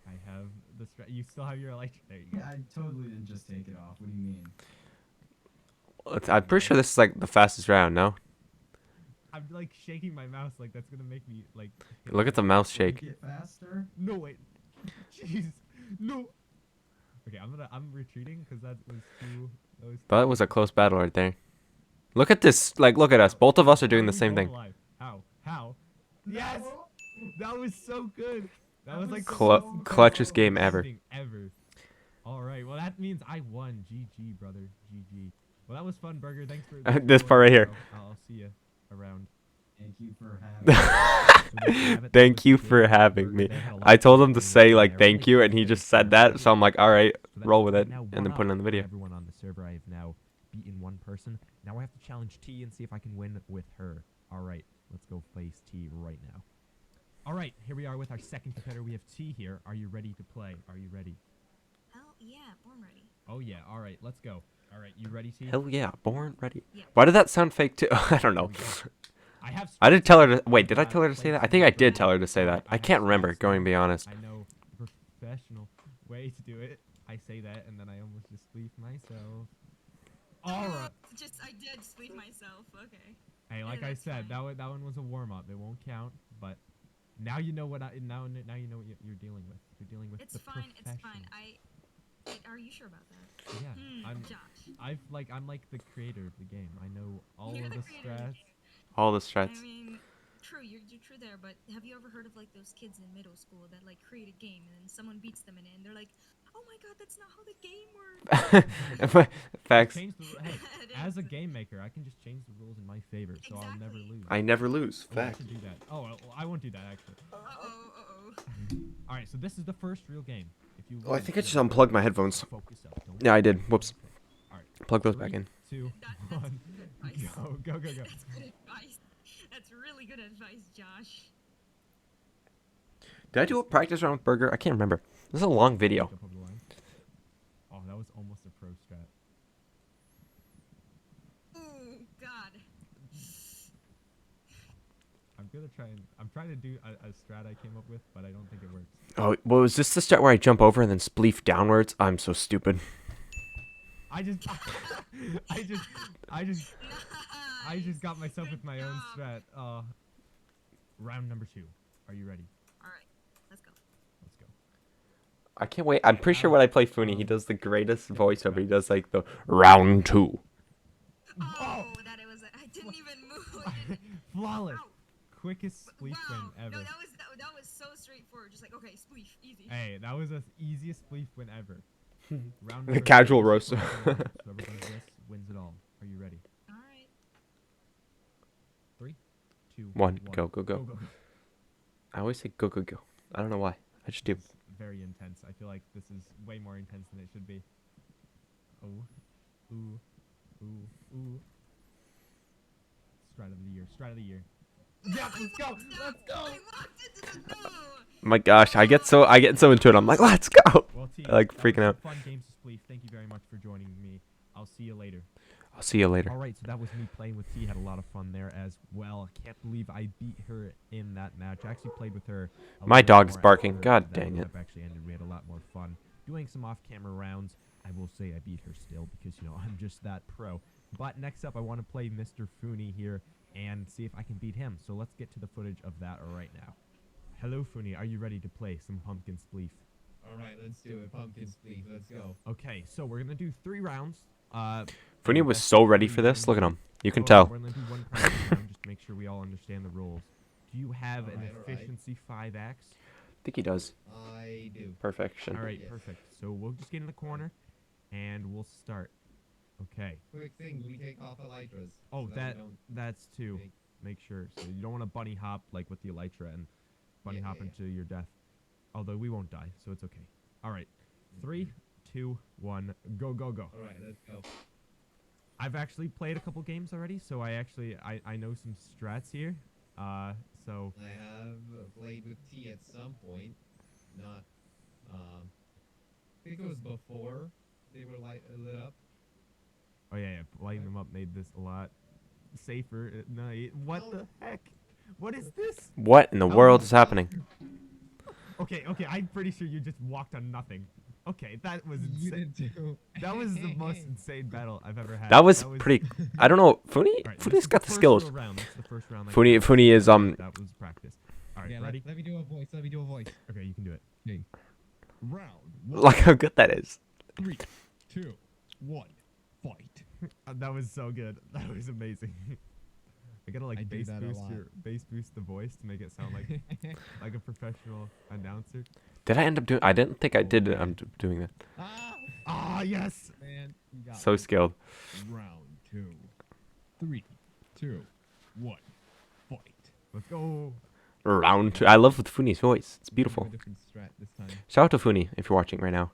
I have the you still have your electric. There you go. Yeah, I totally didn't just take it off. What do you mean? I'm pretty sure this is like the fastest round, no? I'm like shaking my mouse like that's gonna make me like. Look at the mouse shake. Get faster? No wait. Jeez. No. Okay, I'm retreating because that was too. That was a close battle right there. Look at this. Like, look at us. Both of us are doing the same thing. How? How? Yes. That was so good. That was like Clutchest game ever. Ever. All right. Well, that means I won. GG, brother. GG. Well, that was fun, Burger. Thanks for this part right here. Bro. I'll see you around. Thank you for having Thank you for having me. I told him to say like thank you, and he just said that. So I'm like, all right, roll with it, and then put it on the video. Everyone on the server, I have now beaten one person. Now I have to challenge T and see if I can win with her. All right, let's go face T right now. All right, here we are with our second competitor. We have T here. Are you ready to play? Are you ready? Oh yeah, born ready. Oh yeah. All right, let's go. All right, you ready, T? Hell yeah, born ready. Yeah. Why did that sound fake too? I don't know. I have. I did tell her to wait. Did I tell her to say that? I think I did tell her to say that. I can't remember. Going to be honest. I know the professional way to do it. I say that, and then I almost just leave myself. All right. I did spleef myself. Okay. Hey, like I said, that one was a warm up. It won't count, but now you know what now you know what you're dealing with. You're dealing with It's the fine. It's fine. professional. Are you sure about that? Yeah, Josh. I'm like the creator of the game. I know all You're of the the creator of the All strats. the strats. I mean, true, you're true there, but have you ever heard of like those kids in middle school that like create a game and then someone beats them in it and they're like, oh my god, that's not how the game works. Facts. Hey, as a game maker, I can just change the rules in my favor, so I'll never lose. I never lose. Oh, I Fact. should do that. Oh, well, I won't do that actually. All right, so this is the first real game. If you. Oh, I think I just unplugged my headphones. Focus up. Yeah, I did. Whoops. All right. Plug those back in. 2, 1, go. That's good advice. That's really good advice, Josh. Did I do a practice round with Burger? I can't remember. This is a long video. Oh, that was almost a pro strat. Oh God. I'm trying to do a strat I came up with, but I don't think it works. Oh, well, is this the strat where I jump over and then spleef downwards? I'm so stupid. I just got myself with my own strat. Round number 2. Are you ready? All right, let's go. Let's go. I can't wait. I'm pretty sure when I play Funi, he does the greatest voiceover. He does like the round 2. Oh, that it was. I didn't even move. Flawless. Quickest spleef win ever. No, that was so straightforward. Just like, okay, spleef, easy. Hey, that was the easiest spleef win ever. Round The number casual 3. roaster. Whoever does this wins it all. Are you ready? All right. 3, 2, 1. Go. I always say go. I don't know why. I just do. It's very intense. I feel like this is way more intense than it should be. Oh. Ooh. Strat of the year. Yeah, let's go. My gosh, I get so into it. I'm like, let's go. Well, T, I like that freaking was out. some fun games to spleef. Thank you very much for joining me. I'll see you later. I'll see you later. All right, so that was me playing with T. Had a lot of fun there as well. I can't believe I beat her in that match. I actually played with her. My dog's barking. God dang it. Actually ended. We had a lot more fun doing some off-camera rounds. I will say I beat her still because I'm just that pro. But next up, I want to play Mr. Funi here and see if I can beat him. So let's get to the footage of that right now. Hello, Funi. Are you ready to play some pumpkin spleef? All right, let's do it. Pumpkin spleef. Let's go. Okay, so we're gonna do 3 rounds. Funi was so ready for this. Look at him. You can We're tell. gonna do 1 practice round just to make sure we all understand the rules. Do you have an efficiency 5x? I think he does. I do. Perfection. All right, perfect. So we'll just get in the corner, and we'll start. Okay. Quick thing, we take off elytras. Oh, so that we don't that's 2. Make sure. So you don't want to bunny hop like with the elytra and bunny hop into your death. Although we won't die, so it's okay. All right. 3, 2, 1, go. All right, let's go. I've actually played a couple games already, so I know some strats here. So I have played with T at some point. Not, I think it was before they were lit up. oh yeah, lighting them up made this a lot safer at night. What the heck? What is this? What in the world is happening? Okay, I'm pretty sure you just walked on nothing. Okay, that was You insane. did too. That was the most insane battle I've ever had. That was pretty. I don't know. Funi. Alright, this Funi's is got the the first skills. real round. That's the first round. Funi is That was practice. All right, Yeah, ready? let me do a voice. Let me do a voice. Okay, you can do it. Okay. Round. Like how good that is. 3, 2, 1, fight. That was so good. That was amazing. I gotta like I do bass that a boost lot. bass boost the voice to make it sound like like a professional announcer. Did I end up doing? I didn't think I did. I'm doing that. Ah, yes. Man, you got So me. skilled. Round 2, 3, 2, 1, fight. Let's go. Round 2. I love Funi's voice. It's Do a beautiful. different strat this time. Shout out to Funi if you're watching right now.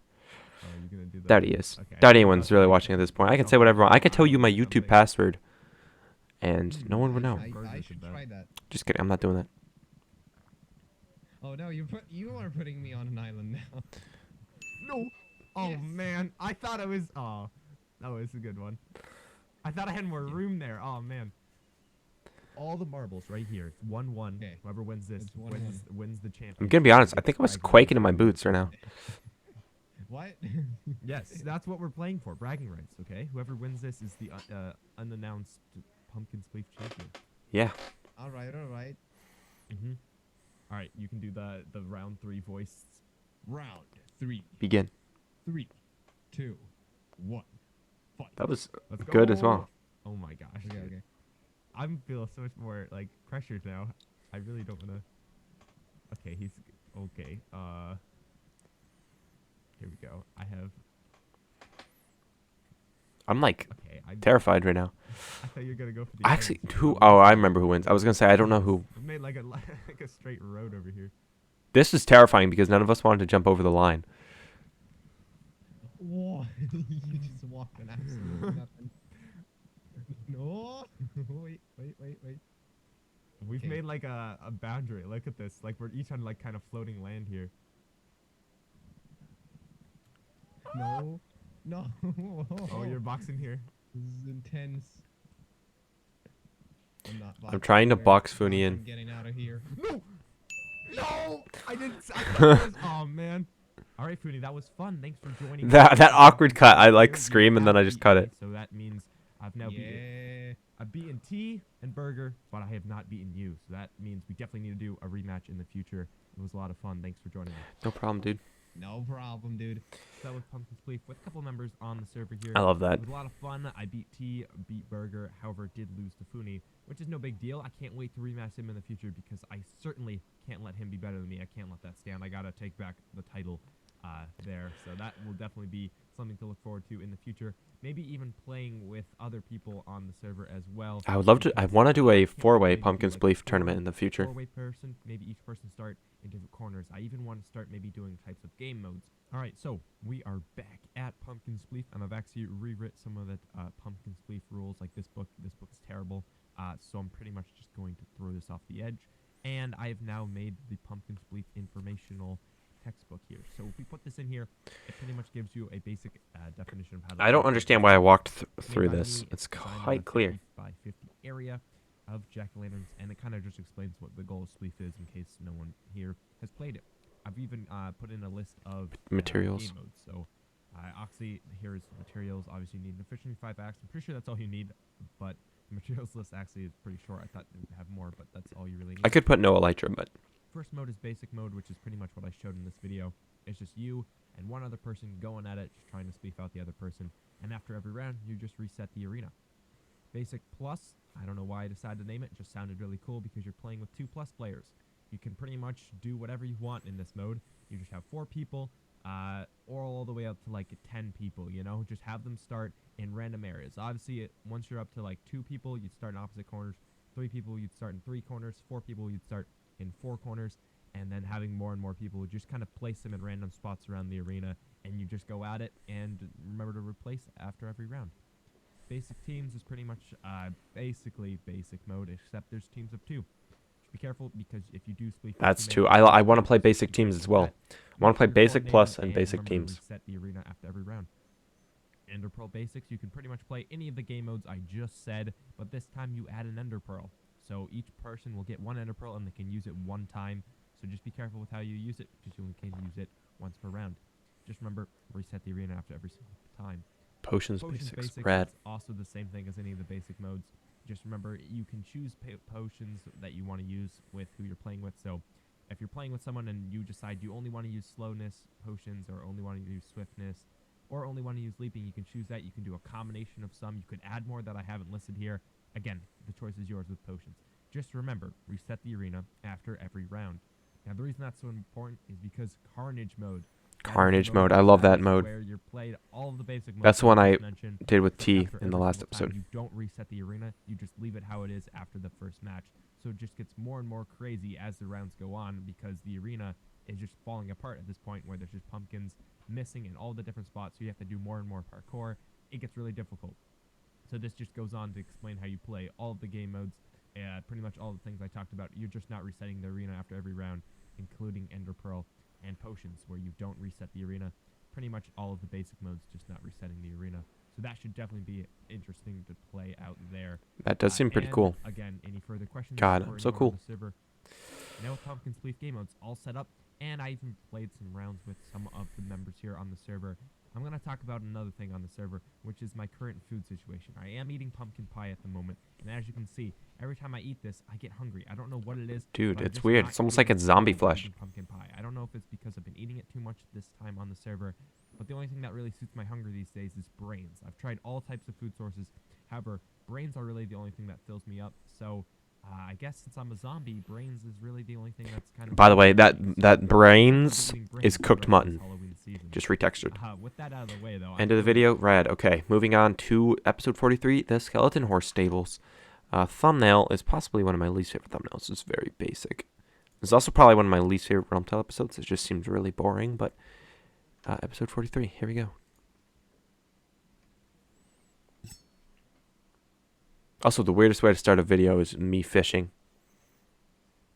Oh, you're gonna do that. There he is. Okay, Doubt I anyone's thought really you watching at said this point. I can something. say whatever I want. I can tell you my Something. YouTube password, and no one would know. I should try that. Just kidding. I'm not doing that. Oh no, you are putting me on an island now. No. Oh Yes. man, I thought I was. Oh, Oh, it's a good one. I thought I had more room there. Oh man. All the marbles right here. It's 1-1. Okay. Whoever wins this It's 1-1. wins the championship. I'm gonna be honest. I Gets think I was bragging quaking in rights. my boots right now. What? Yes, that's what we're playing for. Bragging rights. Okay. Whoever wins this is the unannounced pumpkin spleef champion. Yeah. All right. Mm-hmm. All right. You can do the round 3 voice. Round 3. Begin. 3, 2, 1. Fight. That was Let's good as go. well. Oh my gosh. Okay. dude. I'm feeling so much more like pressured now. I really don't wanna. Okay, he's okay. Here we go. I have. I'm like Okay, terrified right now. I thought you were gonna go for the. Actually, ends. who? Oh, I remember who wins. I was gonna say I don't know who. I've made like a like a straight road over here. This is terrifying because none of us wanted to jump over the line. Whoa. You just walked on absolutely nothing. No. Wait. We've Okay. made like a boundary. Look at this. Like we're each on like kind of floating land here. No. Oh, you're boxing here. This is intense. I'm not I'm trying to here. box Funi I'm in. getting out of here. No, I didn't. Oh man. All right, Funi, that was fun. Thanks for joining. That awkward cut. I like scream and then I just cut it. So that means I've now beaten. I've beaten T and Burger, but I have not beaten you. So that means we definitely need to do a rematch in the future. It was a lot of fun. Thanks for joining me. No problem, dude. No problem, dude. So with Pumpkin Spleef with a couple members on the server here. I love that. It was a lot of fun. I beat T, beat Burger, however, did lose to Funi, which is no big deal. I can't wait to rematch him in the future because I certainly can't let him be better than me. I can't let that stand. I gotta take back the title there. So that will definitely be something to look forward to in the future. Maybe even playing with other people on the server as well. I would love to. I want to do a Can't four-way maybe do, pumpkin like, spleef tournament in the future. Four-way person. Maybe each person start in different corners. I even want to start maybe doing types of game modes. All right, so we are back at Pumpkin Spleef, and I've actually rewritten some of the Pumpkin Spleef rules. Like this book is terrible, so I'm pretty much just going to throw this off the edge. And I have now made the Pumpkin Spleef informational textbook here. So if we put this in here, it pretty much gives you a basic definition of how. I don't understand why I walked through Made by this. me, It's designed on a quite clear. 50 by 50 area of jack-o'-lanterns, and it kind of just explains what the goal of Spleef is in case no one here has played it. I've even put in a list of Materials. game modes. So, Oxy, here's materials. Obviously, you need an efficiency 5 axe. I'm pretty sure that's all you need, but the materials list actually is pretty short. I thought it would have more, but that's all you really need. I could put no elytra, but First mode is basic mode, which is pretty much what I showed in this video. It's just you and one other person going at it, just trying to spleef out the other person. And after every round, you just reset the arena. Basic plus, I don't know why I decided to name it. It just sounded really cool because you're playing with 2+ players. You can pretty much do whatever you want in this mode. You just have 4 people, or all the way up to like 10 people, you know? Just have them start in random areas. Obviously, once you're up to like 2 people, you'd start in opposite corners. 3 people, you'd start in 3 corners. 4 people, you'd start in 4 corners. And then having more and more people, would just kind of place them in random spots around the arena, and you just go at it, and remember to replace after every round. Basic teams is pretty much basically basic mode, except there's teams of 2. Just be careful because if you do split, that's two. I want to play basic teams as well. I want to play basic plus and basic remember to teams. reset the arena after every round. Ender Pearl Basics, you can pretty much play any of the game modes I just said, but this time you add an Ender Pearl. So each person will get 1 Ender Pearl and they can use it 1 time. So just be careful with how you use it, because you only can use it once per round. Just remember, reset the arena after every single time. Potions basics, rad. It's also the same thing as any of the basic modes. Just remember, you can choose potions that you want to use with who you're playing with. So if you're playing with someone and you decide you only want to use slowness potions, or only want to use swiftness, or only want to use leaping, you can choose that. You can do a combination of some. You could add more that I haven't listed here. Again, the choice is yours with potions. Just remember, reset the arena after every round. Now, the reason that's so important is because Carnage mode. Carnage mode. I love that mode. Where you're played all of the basic modes. That's the one I mentioned, did with T after in the every last single time, episode. You don't reset the arena. You just leave it how it is after the first match. So it just gets more and more crazy as the rounds go on, because the arena is just falling apart at this point, where there's just pumpkins missing in all the different spots. So you have to do more and more parkour. It gets really difficult. So this just goes on to explain how you play all of the game modes. Pretty much all the things I talked about. You're just not resetting the arena after every round, including Ender Pearl and potions, where you don't reset the arena. Pretty much all of the basic modes, just not resetting the arena. So that should definitely be interesting to play out there. That does seem pretty and cool. Again, any further questions? God, for I'm so anyone on cool. the server? Now with Pumpkin's Leaf game modes all set up, and I even played some rounds with some of the members here on the server, I'm going to talk about another thing on the server, which is my current food situation. I am eating pumpkin pie at the moment, and as you can see, every time I eat this, I get hungry. I don't know what it is. Dude, but I'm it's just weird. not It's almost able like it's to zombie stop flesh. eating pumpkin pie. I don't know if it's because I've been eating it too much this time on the server, but the only thing that really suits my hunger these days is brains. I've tried all types of food sources. However, brains are really the only thing that fills me up, so I guess since I'm a zombie, brains is really the only thing that's kind of... By the way, that so brains eating is for the cooked rest of this mutton. Halloween season. Just retextured. With that out of the way, though, End of the video, rad. Okay, moving on to episode 43, the skeleton horse stables. Thumbnail is possibly one of my least favorite thumbnails. It's very basic. It's also probably one of my least favorite RealmTale episodes. It just seems really boring, but episode 43, here we go. Also, the weirdest way to start a video is me fishing.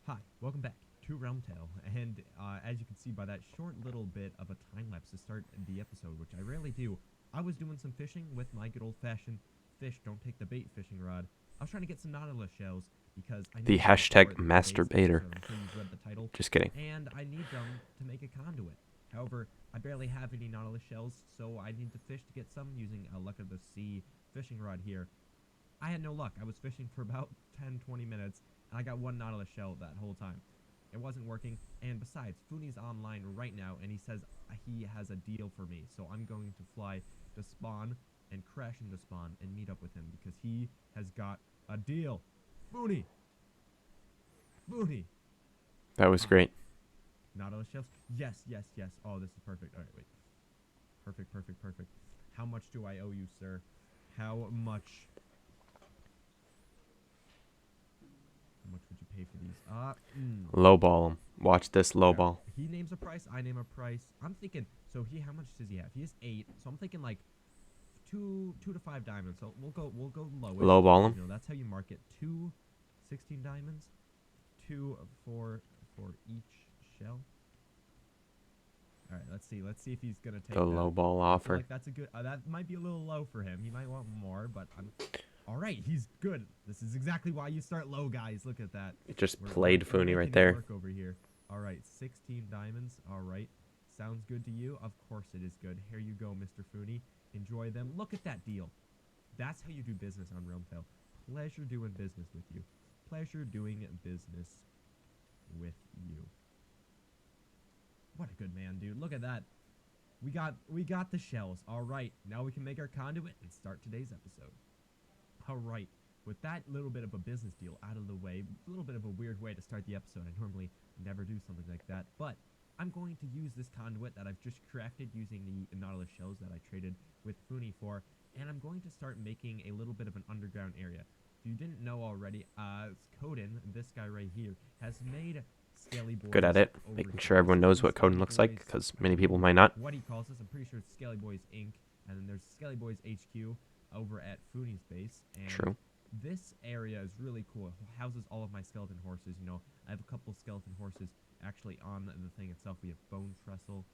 Hi, welcome back to RealmTale, and as you can see by that short little bit of a time-lapse to start the episode, which I rarely do, I was doing some fishing with my good old-fashioned fish don't take the bait fishing rod. I was trying to get some nautilus shells because I need The them hashtag for the masturbator. base, so I'm sure you've read the title. Just kidding. And I need them to make a conduit. However, I barely have any nautilus shells, so I need to fish to get some using a luck of the sea fishing rod here. I had no luck. I was fishing for about 10-20 minutes, and I got one nautilus shell that whole time. It wasn't working, and besides, Funi's online right now, and he says he has a deal for me, so I'm going to fly to spawn and crash into spawn and meet up with him, because he has got a deal. Funi! Funi! That was great. Nautilus shells? Yes, yes, yes. Oh, this is perfect. Alright, wait. Perfect, perfect, perfect. How much do I owe you, sir? How much? How much would you pay for these? Lowball him. Watch this lowball. He names a price, I name a price. I'm thinking, so how much does he have? He has 8, so I'm thinking like 2 to 5 diamonds. So we'll go lowest. Lowball him. You know, that's how you mark it. 2 16 diamonds, 2 for each shell. All right, let's see if he's gonna take The that. lowball I feel offer. like that's a good. That might be a little low for him. He might want more, but I'm. All right, he's good. This is exactly why you start low, guys. Look at that. It just We're played making Funi right it there. work over here. All right, 16 diamonds. All right, sounds good to you. Of course it is good. Here you go, Mr. Funi. Enjoy them. Look at that deal. That's how you do business on RealmTale. Pleasure doing business with you. Pleasure doing business with you. What a good man, dude. Look at that. We got the shells. All right, now we can make our conduit and start today's episode. All right, with that little bit of a business deal out of the way, a little bit of a weird way to start the episode. I normally never do something like that, but I'm going to use this conduit that I've just crafted using the nautilus shells that I traded with Funi for, and I'm going to start making a little bit of an underground area. If you didn't know already, Coden, this guy right here, has made Scaly Boys. Good at it. over Making here. sure everyone knows what Scaly Coden looks like, Boys, because I many don't people know might not. what he calls this. I'm pretty sure it's Scaly Boys Inc. And then there's Scaly Boys HQ over at Funi's base. And True. this area is really cool. It houses all of my skeleton horses. You know, I have a couple skeleton horses actually on the thing itself. We have Bone Trestle.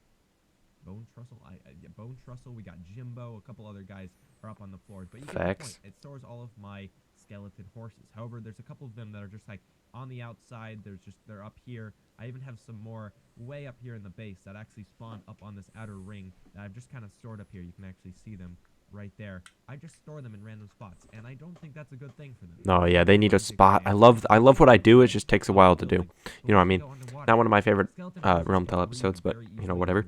Bone Trestle? Yeah, Bone Trestle. We got Jimbo. A couple other guys are up on the floor. But you get the Facts. point. It stores all of my skeleton horses. However, there's a couple of them that are just like on the outside. They're up here. I even have some more way up here in the base that actually spawn up on this outer ring that I've just kind of stored up here. You can actually see them right there. I just store them in random spots, and I don't think that's a good thing for them. No, yeah, they need a spot. I love what I do. It just takes a while to do. You know what I mean? Not one of my favorite RealmTale episodes, but you know, whatever.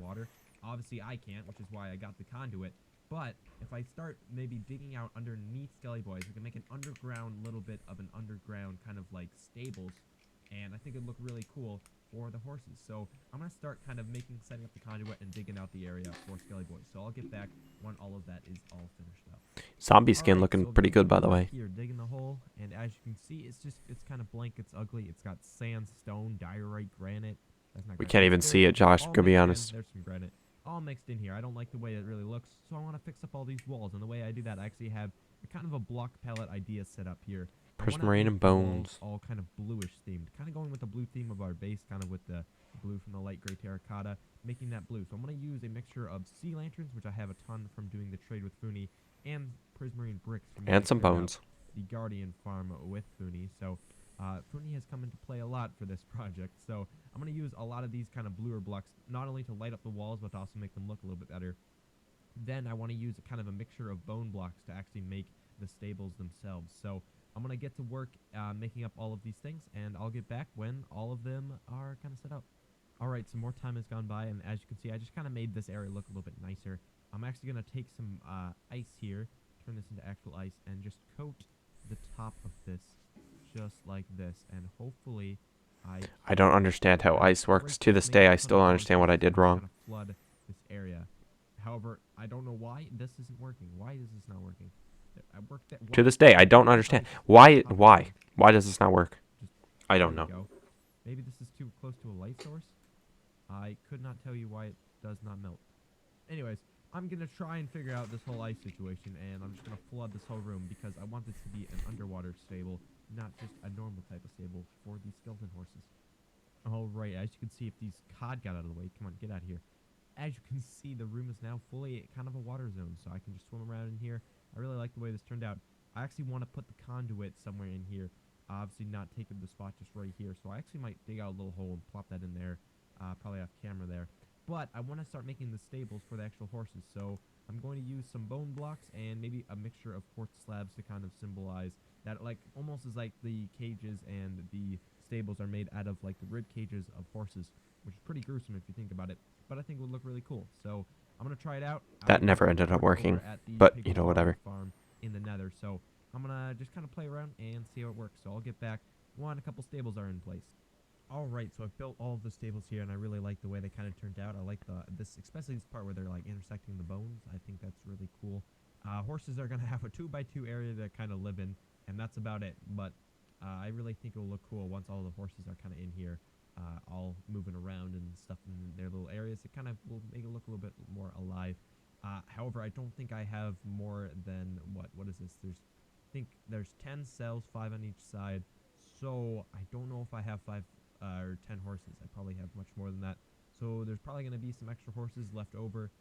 Obviously, I can't, which is why I got the conduit. But if I start maybe digging out underneath Skelly Boys, we can make an underground little bit of an underground kind of like stables, and I think it'd look really cool for the horses. So I'm gonna start kind of setting up the conduit and digging out the area for Skelly Boys. So I'll get back when all of that is all finished up. Zombie skin Alright, looking so pretty good, by the back way. Here, digging the hole, and as you can see, it's kind of blank. It's ugly. It's got sandstone, diorite, granite. That's not We granite, can't even that's see dirt, it, Josh, all to be mixed in. honest. There's some granite. All mixed in here. I don't like the way it really looks, so I want to fix up all these walls. And the way I do that, I actually have a kind of a block palette idea set up here. I wanna Prismarine make and the walls bones. all kind of bluish themed, kind of going with the blue theme of our base, kind of with the blue from the light gray terracotta, making that blue. So I'm going to use a mixture of sea lanterns, which I have a ton from doing the trade with Funi, and prismarine bricks from when And I some cleared out bones. the Guardian farm with Funi. So Funi has come into play a lot for this project. So I'm going to use a lot of these kind of bluer blocks, not only to light up the walls, but to also make them look a little bit better. Then I want to use a kind of a mixture of bone blocks to actually make the stables themselves. So I'm going to get to work making up all of these things, and I'll get back when all of them are kind of set up. Alright, some more time has gone by, and as you can see, I just kind of made this area look a little bit nicer. I'm actually going to take some ice here, turn this into actual ice, and just coat the top of this just like this, and hopefully I don't understand how ice works. To this day, I still don't understand what I did wrong. Flood this area. However, I don't know why this isn't working. Why is this not working? I worked that To this day, I don't understand. Why does this not work? I don't know. Maybe this is too close to a light source? I could not tell you why it does not melt. Anyways, I'm going to try and figure out this whole ice situation, and I'm just going to flood this whole room because I want this to be an underwater stable, not just a normal type of stable for these skeleton horses. Alright, as you can see, if these cod got out of the way, come on, get out of here. As you can see, the room is now fully kind of a water zone, so I can just swim around in here. I really like the way this turned out. I actually want to put the conduit somewhere in here. Obviously not taking the spot just right here, so I actually might dig out a little hole and plop that in there, probably off camera there. But I want to start making the stables for the actual horses, so I'm going to use some bone blocks and maybe a mixture of quartz slabs to kind of symbolize that, like, almost as like the cages and the stables are made out of, like, the rib cages of horses, which is pretty gruesome if you think about it, but I think it would look really cool. So I'm going to try it out. That never ended up working, but, you know, whatever. Farm in the nether, so I'm going to just kind of play around and see how it works. So I'll get back when a couple stables are in place. Alright, so I've built all of the stables here, and I really like the way they kind of turned out. I like especially this part where they're, like, intersecting the bones. I think that's really cool. Horses are going to have a 2x2 area to kind of live in, and that's about it. But I really think it will look cool once all the horses are kind of in here, all moving around and stuff in their little areas. It kind of will make it look a little bit more alive. However, I don't think I have more than, what is this? I think there's 10 cells, 5 on each side. So I don't know if I have 5 or 10 horses. I probably have much more than that. So there's probably going to be some extra horses left over,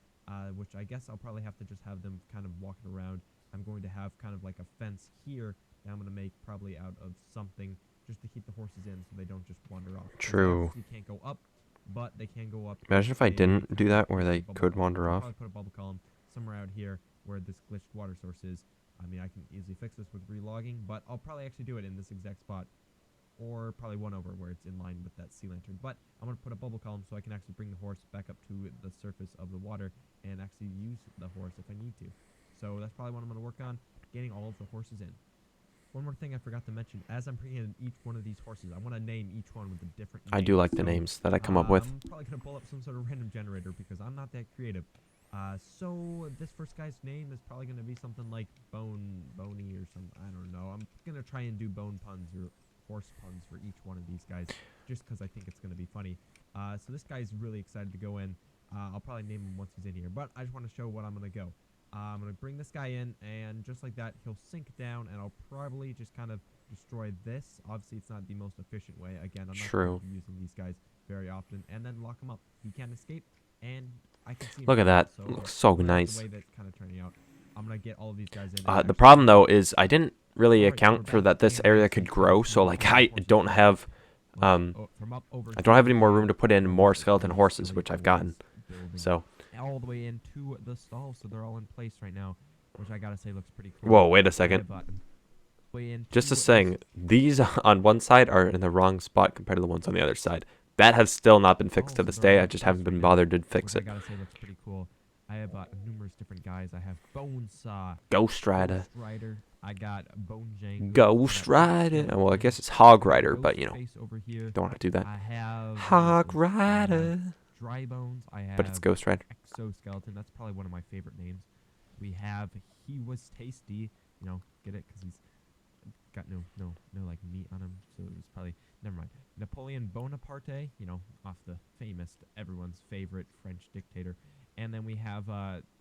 which I guess I'll probably have to just have them kind of walking around. I'm going to have kind of like a fence here that I'm going to make probably out of something just to keep the horses in so they don't just wander off. True. They can't go up, but they can go up. Imagine if I didn't do that where they could wander off. I'll probably put a bubble column somewhere out here where this glitched water source is. I mean, I can easily fix this with relogging, but I'll probably actually do it in this exact spot, or probably one over where it's in line with that sea lantern. But I'm going to put a bubble column so I can actually bring the horse back up to the surface of the water and actually use the horse if I need to. So that's probably what I'm going to work on, getting all of the horses in. One more thing I forgot to mention, as I'm bringing in each one of these horses, I want to name each one with a different name. I do like the names that I come up with. I'm probably going to pull up some sort of random generator because I'm not that creative. So this first guy's name is probably going to be something like Boney or something. I don't know. I'm going to try and do bone puns or horse puns for each one of these guys just because I think it's going to be funny. So this guy's really excited to go in. I'll probably name him once he's in here, but I just want to show what I'm going to go. I'm going to bring this guy in, and just like that, he'll sink down, and I'll probably just kind of destroy this. Obviously, it's not the most efficient way. Again, I'm not going to be using these guys very often, and then lock him up. He can't escape, and I can see him. Look at that. So Looks so nice. The way that's kind of turning out. I'm going to get all of these guys in. The problem, though, is I didn't really account for that this area could grow, so, like, I don't have any more room to put in more skeleton horses, which I've gotten. So all the way into the stall, so they're all in place right now, which I gotta say looks pretty cool. Whoa, wait a second. Just a saying, these on one side are in the wrong spot compared to the ones on the other side. That has still not been fixed to this day. I just haven't been bothered to fix it. I gotta say looks pretty cool. I have numerous different guys. I have Bonesaw, Ghost Rider. I got Bone Jango. Ghost Rider. Well, I guess it's Hog Rider, but you know, don't want to do that. I have Hog Rider. Dry Bones. I have. But it's Ghost Rider. Exoskeleton. That's probably one of my favorite names. We have He Was Tasty. You know, get it? Because he's got no like meat on him, so it was probably never mind. Napoleon Bonaparte. You know, off the famous, everyone's favorite French dictator. And then we have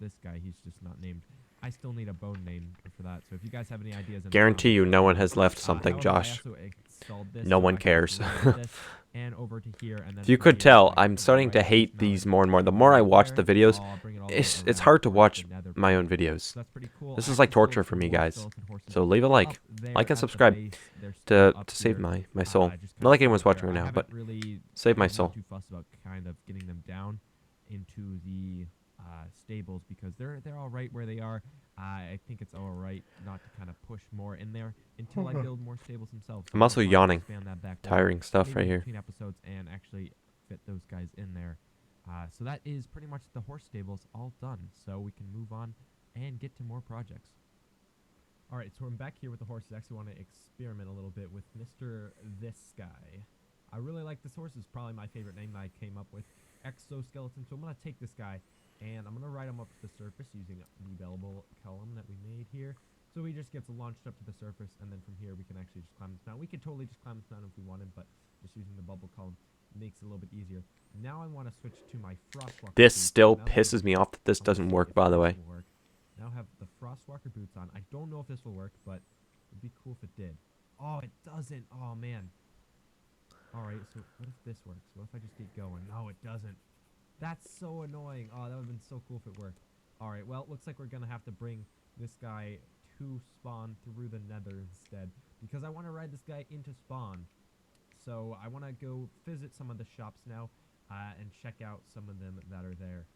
this guy. He's just not named. I still need a bone name for that. So if you guys have any ideas, in the Guarantee you, comments, no let me one know. has left something, However, I Josh. also installed this No so one I can cares. just run this and over to here, and then If you from could here, tell, I can I'm starting to right-click hate mountain these more and more. The and more I right watch there, the videos, I'll bring it all the way it's around hard to towards watch the nether my portal. own videos. So that's pretty cool. This I is like actually still torture have for some me, more guys. skeleton horses So leave a up like. there Like and at the subscribe base. They're still to up save here, my soul. just Not like kinda anyone's still watching there. right I now, but haven't really save my been soul. too fussed about kind of getting them down into the stables because they're all right where they are. I think it's all right not to kind of push more in there until I build more stables themselves. I'm also I'll yawning. expand that back wall, Tiring stuff maybe right in here. between episodes and actually fit those guys in there. So that is pretty much the horse stables all done. So we can move on and get to more projects. All right, so I'm back here with the horses. I actually want to experiment a little bit with Mr. This Guy. I really like this horse. It's probably my favorite name that I came up with, Exoskeleton. So I'm going to take this guy, and I'm going to ride him up to the surface using the bellable column that we made here. So he just gets launched up to the surface, and then from here we can actually just climb this mountain. We could totally just climb this mountain if we wanted, but just using the bubble column makes it a little bit easier. Now I want to switch to my Frostwalker This boots. still Now that pisses me off that this I'm gonna doesn't see work, if by the this way. will work. Now have the Frostwalker boots on. I don't know if this will work, but it'd be cool if it did. Oh, it doesn't. Oh, man. All right, so what if this works? What if I just keep going? No, it doesn't. That's so annoying. Oh, that would have been so cool if it worked. All right, well, it looks like we're going to have to bring this guy to spawn through the nether instead because I want to ride this guy into spawn. So I want to go visit some of the shops now and check out some of them that are there.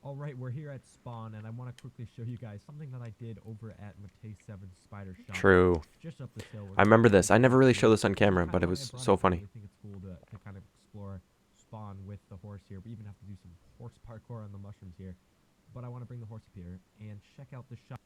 All right, we're here at spawn, and I want to quickly show you guys something that I did over at Matei 7's Spider Shop. True. Just up this hill. I remember this. I never really showed this on camera, but it was so funny. I think it's cool to kind of explore spawn with the horse here. We even have to do some horse parkour on the mushrooms here. But I want to bring the horse up here and check out the shop.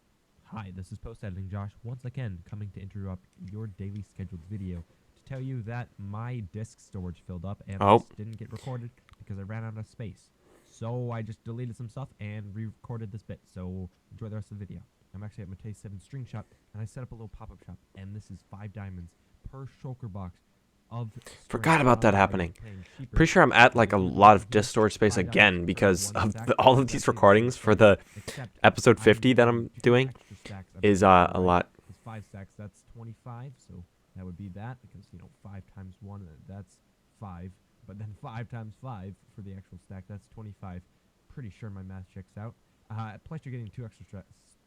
Hi, this is post-editing Josh, once again coming to interrupt your daily scheduled video to tell you that my disk storage filled up and this didn't get recorded because I ran out of space. So I just deleted some stuff and re-recorded this bit, so enjoy the rest of the video. I'm actually at Matei 7's string shop, and I set up a little pop-up shop, and this is 5 diamonds per shulker box of Forgot about that happening. Pretty sure I'm at like a lot of disk storage space again because of all of these recordings for the episode 50 that I'm doing is a lot. 5 stacks, that's 25, so that would be that, because, you know, 5 times 1, that's 5. But then 5 times 5 for the actual stack, that's 25. Pretty sure my math checks out. Plus you're getting 2 extra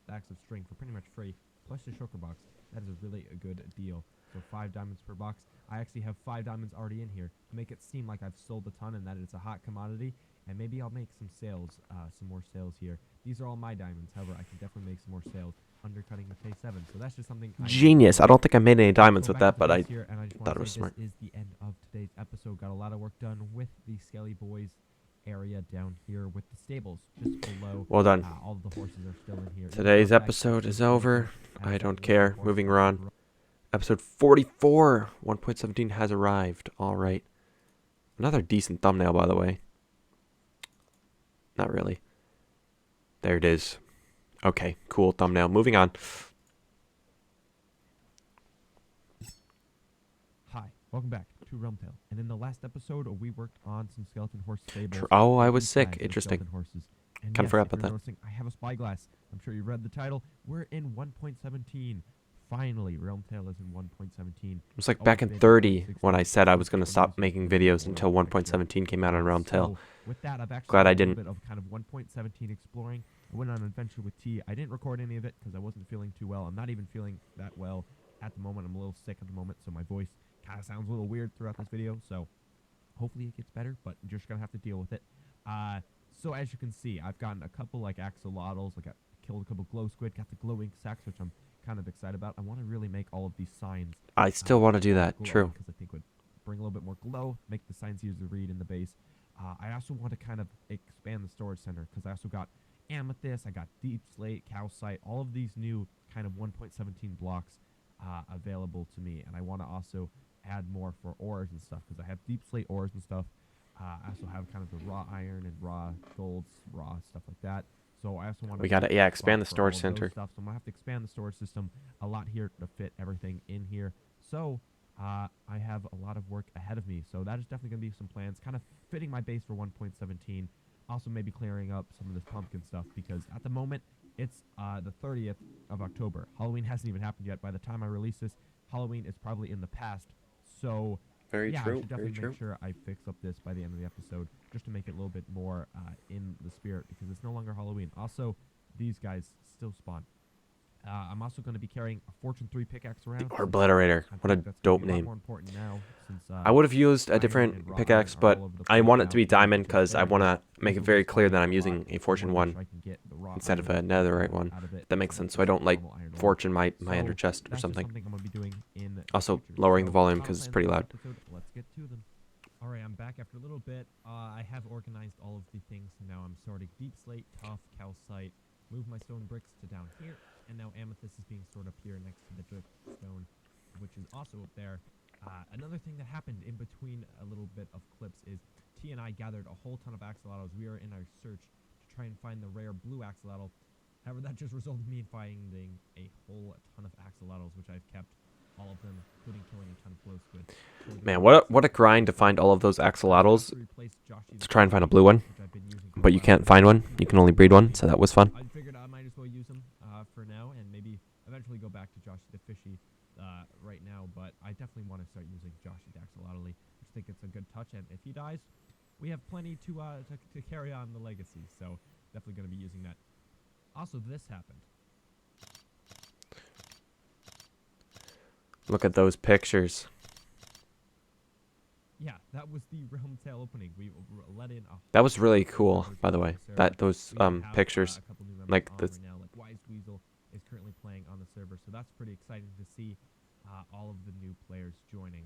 stacks of string for pretty much free, plus the shulker box. That is a really good deal. So 5 diamonds per box. I actually have 5 diamonds already in here to make it seem like I've sold a ton and that it's a hot commodity. And maybe I'll make some sales, some more sales here. These are all my diamonds. However, I can definitely make some more sales, undercutting Matei 7. So that's just something. Genius. I don't think I made any diamonds with that, but I thought it was smart. This is the end of today's episode. Got a lot of work done with the Skelly Boys area down here with the stables just below. Well done. All of the horses are still in here. Today's episode is over. I don't care. Moving on. Episode 44. 1.17 has arrived. All right. Another decent thumbnail, by the way. Not really. There it is. Okay, cool thumbnail. Moving on. Hi, welcome back to RealmTale. And in the last episode, we worked on some skeleton horse stables. Oh, I was sick. Interesting. Horses. And Kind of forgot about that. Noticing, I have a spyglass. I'm sure you read the title. We're in 1.17. Finally, RealmTale is in 1.17. It was like back in 30 when I said I was going to stop making videos until 1.17 came out on RealmTale. With that, I've actually Glad I done didn't. a bit of kind of 1.17 exploring. I went on an adventure with T. I didn't record any of it because I wasn't feeling too well. I'm not even feeling that well at the moment. I'm a little sick at the moment, so my voice kind of sounds a little weird throughout this video. So hopefully it gets better, but you're just going to have to deal with it. So as you can see, I've gotten a couple like axolotls. I killed a couple glow squid, got the glow ink sacks, which I'm kind of excited about. I want to really make all of these signs. I still want to do that. True. Because I think would bring a little bit more glow, make the signs easier to read in the base. I also want to kind of expand the storage center because I also got amethyst, I got deep slate, calcite, all of these new kind of 1.17 blocks available to me. And I want to also add more for ores and stuff because I have deep slate ores and stuff. I also have kind of the raw iron and raw golds, raw stuff like that. So I also want to. We gotta expand the storage center. Stuff. So I'm gonna have to expand the storage system a lot here to fit everything in here. So I have a lot of work ahead of me. So that is definitely gonna be some plans, kind of fitting my base for 1.17. Also, maybe clearing up some of this pumpkin stuff because at the moment it's the 30th of October. Halloween hasn't even happened yet. By the time I release this, Halloween is probably in the past. So Very yeah, true, I should definitely very make sure I fix up this by the end of the episode, just to make it a little bit more in the spirit, because it's no longer Halloween. Also, these guys still spawn. I'm also going to be carrying a Fortune 3 pickaxe around. Obliterator. What a dope name. More important now since, I would have used a iron different and raw pickaxe, iron are but all over the I place want it now, to be which diamond is because I very want good. to make This it will very be clear that spawning I'm a using lot. a I Fortune wanna make 1 sure I can get the raw instead of iron a netherite ore one. out of it That so makes that sense. it's So I don't like normal iron ore. Fortune my So ender chest or that's just something. something I'm going to be doing in the Also, future. lowering the So, volume final because it's plans pretty for this loud. episode, let's get to them. All right, I'm back after a little bit. I have organized all of the things. Now I'm sorting deep slate, tough, calcite, move my stone bricks to down here, and now amethyst is being stored up here next to the dripstone, which is also up there. Another thing that happened in between a little bit of clips is T and I gathered a whole ton of axolotls. We are in our search to try and find the rare blue axolotl. However, that just resulted in me finding a whole ton of axolotls, which I've kept, all of them, including killing a ton of glow squid. Man, what a grind to find all of those axolotls to try and find a blue one, but you can't find one. You can only breed one, so that was fun. I figured I might as well use him for now, and maybe eventually go back to Joshy the Fishy right now, but I definitely want to start using Joshy the Axolotl. I just think it's a good touch, and if he dies, we have plenty to carry on the legacy, so definitely going to be using that. Also, this happened. Look at those pictures. Yeah, that was the RealmTale opening. We let in a That was really cool, by the way. That those pictures, like the right now, like Wise Weasel is currently playing on the server, so that's pretty exciting to see all of the new players joining.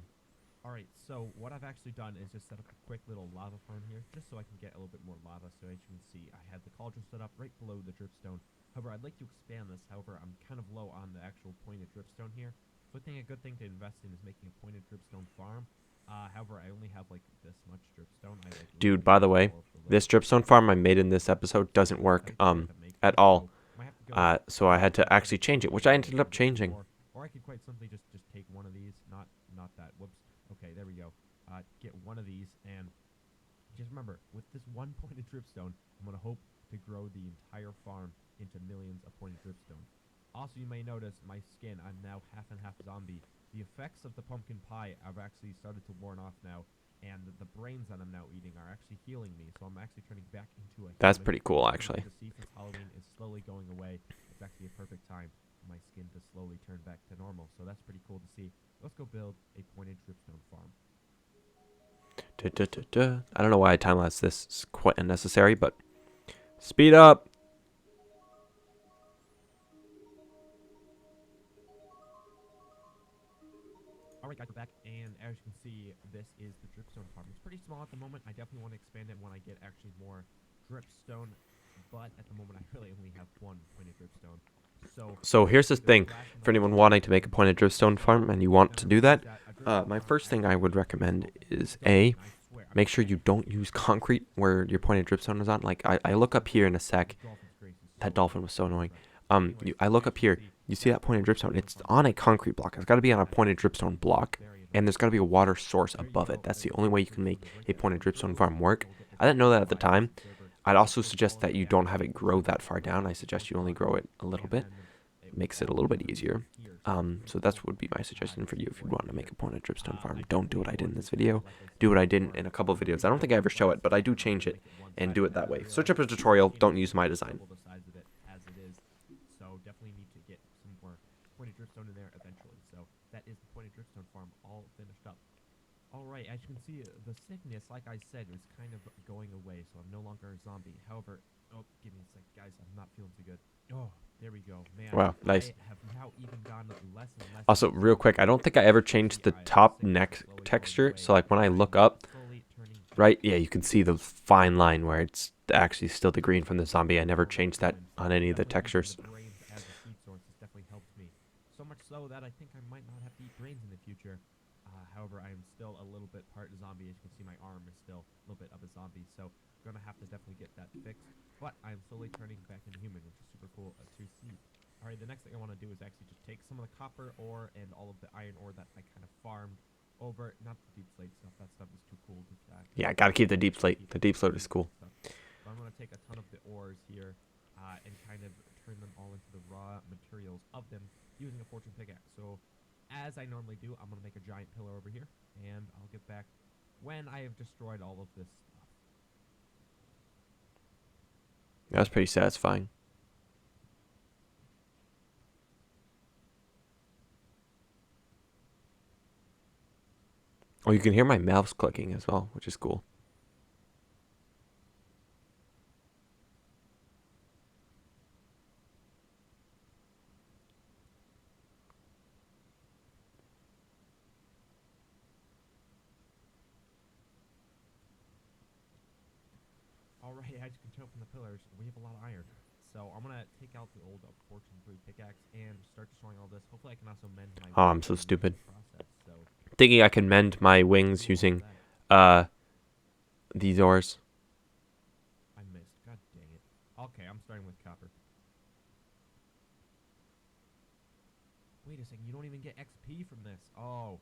All right, so what I've actually done is just set up a quick little lava farm here, just so I can get a little bit more lava. So as you can see, I had the cauldron set up right below the dripstone. However, I'd like to expand this. However, I'm kind of low on the actual pointed dripstone here. So I think a good thing to invest in is making a pointed dripstone farm. However, I only have like this much dripstone. Dude, by the way, this dripstone farm I made in this episode doesn't work at all. So I had to actually change it, which I ended up changing. Or I could quite simply just take one of these, not that. Whoops. Okay, there we go. Get one of these, and just remember, with this one pointed dripstone, I'm gonna hope to grow the entire farm into millions of pointed dripstone. Also, you may notice my skin. I'm now half and half zombie. The effects of the pumpkin pie have actually started to worn off now, and the brains that I'm now eating are actually healing me. So I'm actually turning back into a. That's human. pretty cool, actually. To see, since Halloween is slowly going away, it's actually a perfect time for my skin to slowly turn back to normal. So that's pretty cool to see. Let's go build a pointed dripstone farm. I don't know why I time-lapse this. It's quite unnecessary, but speed up. Alright guys, we're back, and as you can see, this is the dripstone farm. It's pretty small at the moment. I definitely want to expand it when I get actually more dripstone, but at the moment I really only have one pointed dripstone. So here's the thing, for anyone wanting to make a pointed dripstone farm and you want to do that, my first thing I would recommend is A, make sure you don't use concrete where your pointed dripstone is on. Like I look up here in a sec. That dolphin was so annoying. I look up here. You see that pointed dripstone? It's on a concrete block. It's got to be on a pointed dripstone block, and there's got to be a water source above it. That's the only way you can make a pointed dripstone farm work. I didn't know that at the time. I'd also suggest that you don't have it grow that far down. I suggest you only grow it a little bit. It makes it a little bit easier. So that would be my suggestion for you if you want to make a pointed dripstone farm. Don't do what I did in this video. Do what I did in a couple of videos. I don't think I ever show it, but I do change it and do it that way. Search up a tutorial. Don't use my design. So definitely need to get some more pointed dripstone in there eventually. So that is the pointed dripstone farm all finished up. Alright, as you can see, the sickness, like I said, is kind of going away, so I'm no longer a zombie. However, oh, give me a sec, guys, I'm not feeling too good. Oh, there we go, man. Wow, nice. I have now even gotten less and less. Also, real quick, I don't think I ever changed the top neck texture. So like when I look up, right, yeah, you can see the fine line where it's actually still the green from the zombie. I never changed that on any of the textures. Brains as a food source has definitely helped me. So much so that I think I might not have to eat brains in the future. However, I am still a little bit part zombie. As you can see, my arm is still a little bit of a zombie. So I'm going to have to definitely get that fixed. But I am slowly turning back into human, which is super cool to see. Alright, the next thing I want to do is actually just take some of the copper ore and all of the iron ore that I kind of farmed over, not the deep slate stuff. That stuff is too cool to stack. Yeah, gotta keep the deep slate. The deep slate is cool. Stuff. So I'm gonna take a ton of the ores here, and kind of turn them all into the raw materials of them using a fortune pickaxe. So, as I normally do, I'm gonna make a giant pillar over here, and I'll get back when I have destroyed all of this stuff. That was pretty satisfying. Oh, you can hear my mouse clicking as well, which is cool. Alright, as you can tell from the pillars, we have a lot of iron. So I'm gonna take out the old Fortune 3 pickaxe and start destroying all this. Hopefully I can also mend my Oh, I'm wings so in the stupid. process, so Thinking I can mend my wings using these ores. I missed. God dang it. Okay, I'm starting with copper. Wait a second, you don't even get XP from this. Oh.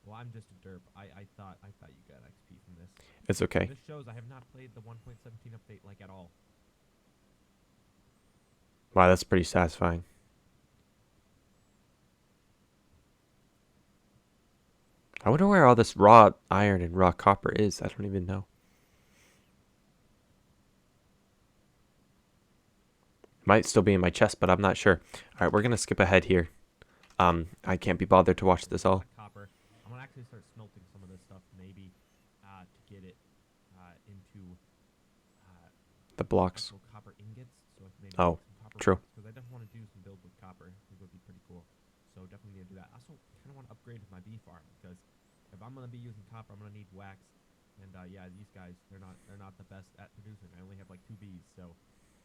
Well, I'm just a derp. I thought you got XP from this. It's okay. This shows I have not played the 1.17 update like at all. Wow, that's pretty satisfying. I wonder where all this raw iron and raw copper is. I don't even know. Might still be in my chest, but I'm not sure. All right, we're gonna skip ahead here. I can't be bothered to watch this all. Copper. I'm gonna actually start smelting some of this stuff, maybe, to get it into The blocks. actual copper ingots. So I can maybe Oh, make some copper true. because I definitely want to do some builds with copper. I think it would be pretty cool. So definitely need to do that. I also kind of want to upgrade my bee farm because if I'm gonna be using copper, I'm gonna need wax. And yeah, these guys, they're not the best at producing. I only have like 2 bees, so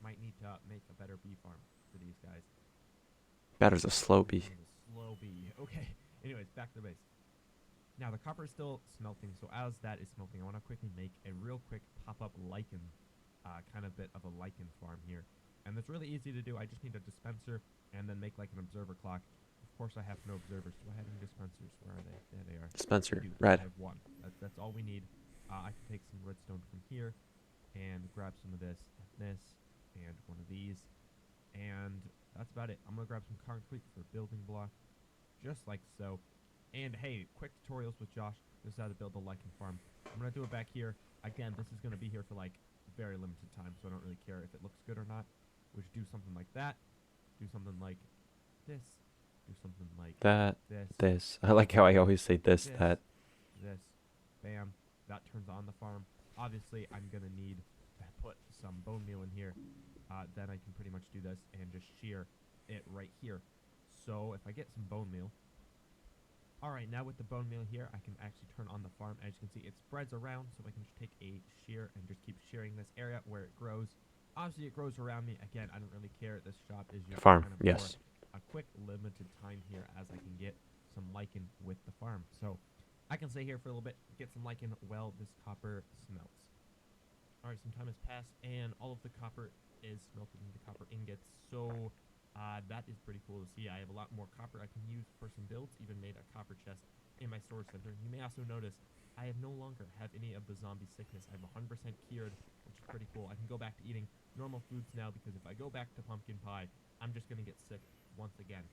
might need to make a better bee farm for these guys. Batter's a slow bee. Slow bee. Okay. Anyways, back to the base. Now the copper is still smelting, so as that is smelting, I want to quickly make a real quick pop-up lichen, kind of bit of a lichen farm here. And it's really easy to do. I just need a dispenser and then make like an observer clock. Of course, I have no observers. Do I have any dispensers? Where are they? There they are. Dispenser, I do. red. I have 1. That's all we need. I can take some redstone from here and grab some of this and one of these. And that's about it. I'm going to grab some concrete for a building block, just like so. And hey, quick tutorials with Josh. This is how to build a lichen farm. I'm going to do it back here. Again, this is going to be here for like very limited time, so I don't really care if it looks good or not. We should do something like that. Do something like this. Do something like That, this. this. I like how I always say this, that. This. Bam. That turns on the farm. Obviously, I'm going to need to put some bone meal in here. Then I can pretty much do this and just shear it right here. So if I get some bone meal. Alright, now with the bone meal here, I can actually turn on the farm. As you can see, it spreads around, so I can just take a shear and just keep shearing this area where it grows. Obviously, it grows around me. Again, I don't really care. This shop is just Farm, kind of yes. for a quick, limited time here as I can get some lichen with the farm. So I can stay here for a little bit, get some lichen while this copper smelts. Alright, some time has passed, and all of the copper is smelted into copper ingots. So that is pretty cool to see. I have a lot more copper I can use for some builds, even made a copper chest in my storage center. You may also notice I have no longer have any of the zombie sickness. I'm 100% cured, which is pretty cool. I can go back to eating normal foods now because if I go back to pumpkin pie, I'm just going to get sick once again.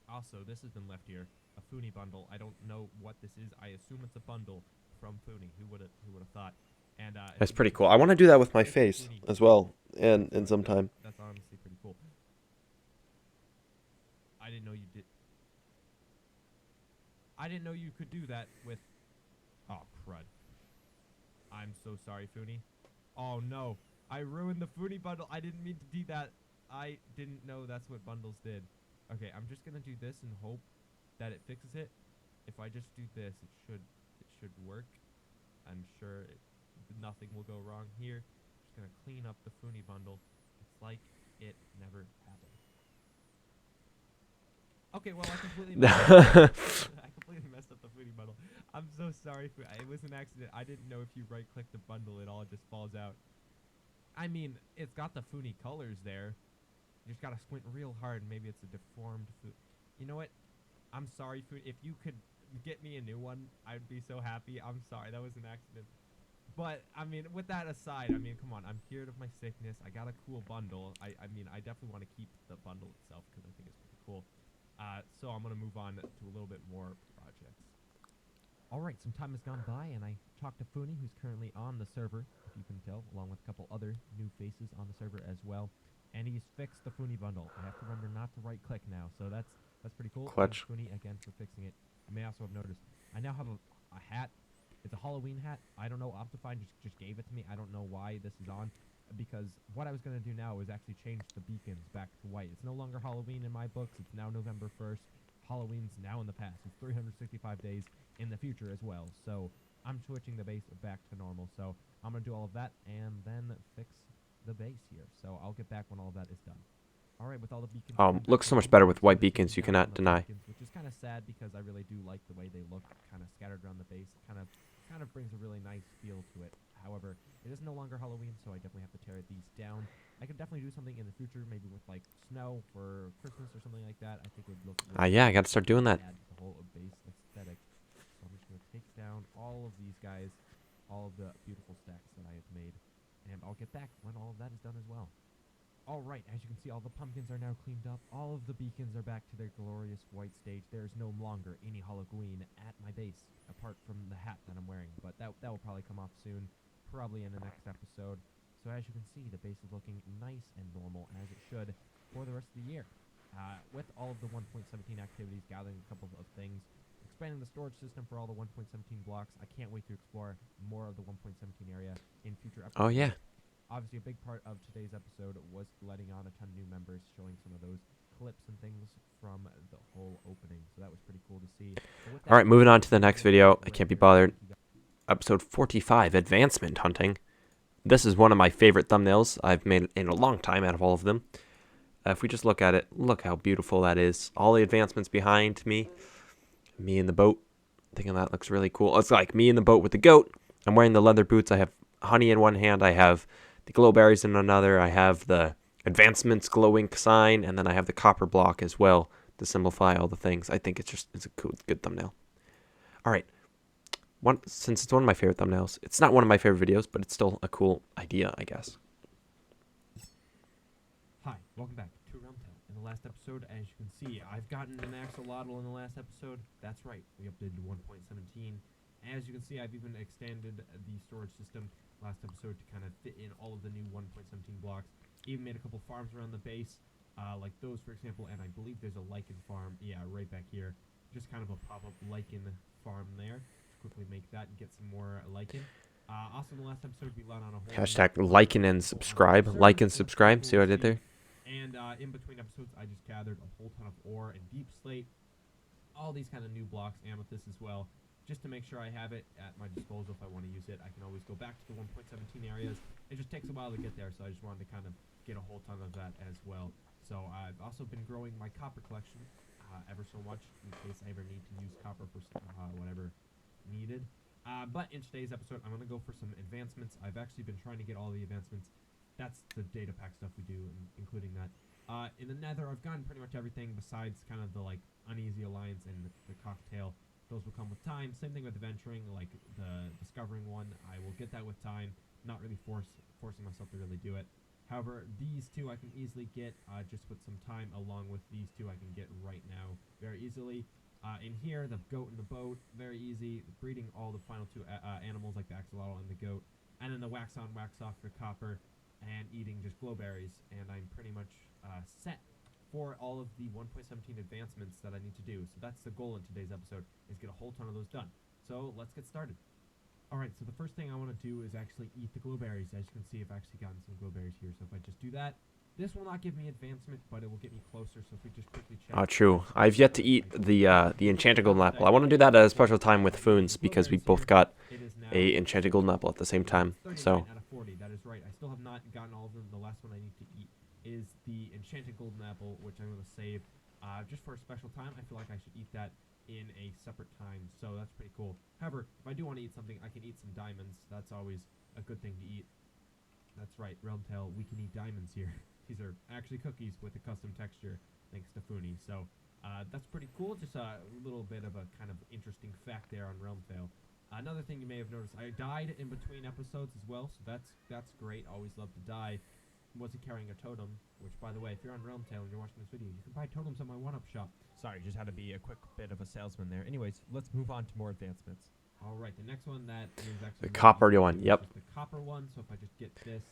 Also, this has been left here, a Funi bundle. I don't know what this is. I assume it's a bundle from Funi. Who would have thought? And That's pretty cool. I want to do that with my face as well, and sometime. That's honestly pretty cool. I didn't know you did. I didn't know you could do that with. Oh crud! I'm so sorry, Funi. Oh no! I ruined the Funi bundle. I didn't mean to do that. I didn't know that's what bundles did. Okay, I'm just gonna do this and hope that it fixes it. If I just do this, it should work. I'm sure nothing will go wrong here. Just gonna clean up the Funi bundle. It's like it never happened. Okay, well I completely messed up the Funi bundle. I'm so sorry. It was an accident. I didn't know if you right-click the bundle, it all just falls out. I mean, it's got the Funi colors there. You just gotta squint real hard. Maybe it's a deformed. You know what? I'm sorry, Funi. If you could get me a new one, I'd be so happy. I'm sorry, that was an accident. But I mean, with that aside, I mean, come on, I'm cured of my sickness. I got a cool bundle. I mean, I definitely want to keep the bundle itself because I think it's pretty cool. So I'm gonna move on to a little bit more projects. All right, some time has gone by, and I talked to Funi, who's currently on the server, if you can tell, along with a couple other new faces on the server as well. And he's fixed the Funi bundle. I have to remember not to right-click now, so that's pretty cool. Clutch. Thanks, Funi, again for fixing it. I may also have noticed I now have a hat. It's a Halloween hat. I don't know. Optifine just gave it to me. I don't know why this is on, because what I was gonna do now is actually change the beacons back to white. It's no longer Halloween in my books. It's now November 1st. Halloween's now in the past. It's 365 days in the future as well. So I'm switching the base back to normal. So I'm going to do all of that and then fix the base here. So I'll get back when all of that is done. All right, with all the beacons. Looks so much better with white beacons, you cannot deny. Beacons, which is kind of sad because I really do like the way they look kind of scattered around the base. Kind of brings a really nice feel to it. However, it is no longer Halloween, so I definitely have to tear these down. I could definitely do something in the future, maybe with like snow for Christmas or something like that. I think it would look really Yeah, I got to start doing that. add to the whole base aesthetic. So I'm just going to take down all of these guys, all of the beautiful stacks that I have made, and I'll get back when all of that is done as well. All right, as you can see, all the pumpkins are now cleaned up. All of the beacons are back to their glorious white stage. There is no longer any Halloween at my base, apart from the hat that I'm wearing. But that will probably come off soon, probably in the next episode. So as you can see, the base is looking nice and normal, as it should, for the rest of the year. With all of the 1.17 activities, gathering a couple of things, expanding the storage system for all the 1.17 blocks. I can't wait to explore more of the 1.17 area in future episodes. Oh, yeah. Obviously, a big part of today's episode was letting on a ton of new members, showing some of those clips and things from the whole opening. So that was pretty cool to see. All right, moving on to the next video. I can't be bothered. Episode 45, Advancement Hunting. This is one of my favorite thumbnails I've made in a long time out of all of them. If we just look at it, look how beautiful that is. All the advancements behind me. Me in the boat. Thinking that looks really cool. It's like me in the boat with the goat. I'm wearing the leather boots. I have honey in one hand. I have the glow berries in another. I have the advancements glow ink sign. And then I have the copper block as well to simplify all the things. I think it's a good thumbnail. All right. Since it's one of my favorite thumbnails, it's not one of my favorite videos, but it's still a cool idea, I guess. Hi, welcome back to RealmTale. In the last episode, as you can see, I've gotten an axolotl in the last episode. That's right, we updated to 1.17. As you can see, I've even extended the storage system last episode to kind of fit in all of the new 1.17 blocks. Even made a couple farms around the base, like those, for example, and I believe there's a lichen farm, yeah, right back here. Just kind of a pop-up lichen farm there. Quickly make that and get some more lichen. Also, in the last episode, we let on a whole Hashtag like and subscribe. Like and subscribe. See what I did there? And in between episodes, I just gathered a whole ton of ore and deep slate, all these kind of new blocks, amethyst as well, just to make sure I have it at my disposal if I want to use it. I can always go back to the 1.17 areas. It just takes a while to get there, so I just wanted to kind of get a whole ton of that as well. So I've also been growing my copper collection ever so much in case I ever need to use copper for whatever needed. But in today's episode, I'm going to go for some advancements. I've actually been trying to get all the advancements. That's the data pack stuff we do, including that. In the nether, I've gotten pretty much everything besides kind of the like uneasy alliance and the cocktail. Those will come with time. Same thing with adventuring, like the discovering one. I will get that with time. Not really forcing myself to really do it. However, these two I can easily get just with some time, along with these two I can get right now very easily. In here, the goat and the boat, very easy. Breeding all the final two animals like the axolotl and the goat. And then the wax on, wax off for copper, and eating just glowberries. And I'm pretty much set for all of the 1.17 advancements that I need to do. So that's the goal in today's episode, is get a whole ton of those done. So let's get started. Alright, so the first thing I want to do is actually eat the glowberries. As you can see, I've actually gotten some glowberries here. So if I just do that, this will not give me advancement, but it will get me closer. So if we just quickly check. True. I've yet to eat the enchanted golden apple. I want to do that at a special time with Foons because we both got a enchanted golden apple at the same time. So. Out of 40, that is right. I still have not gotten all of them. The last one I need to eat is the enchanted golden apple, which I'm going to save just for a special time. I feel like I should eat that in a separate time, so that's pretty cool. However, if I do want to eat something, I can eat some diamonds. That's always a good thing to eat. That's right, RealmTale, we can eat diamonds here. These are actually cookies with a custom texture, thanks to Funi. So That's pretty cool. Just a little bit of a kind of interesting fact there on RealmTale. Another thing you may have noticed, I died in between episodes as well, so that's great. Always love to die. Wasn't carrying a totem, which, by the way, if you're on RealmTale and you're watching this video, you can buy totems on my 1-Up shop. Sorry, just had to be a quick bit of a salesman there. Anyways, let's move on to more advancements. All right, the next one that is actually The copper easy to one, do is yep. just the copper one. So if I just get this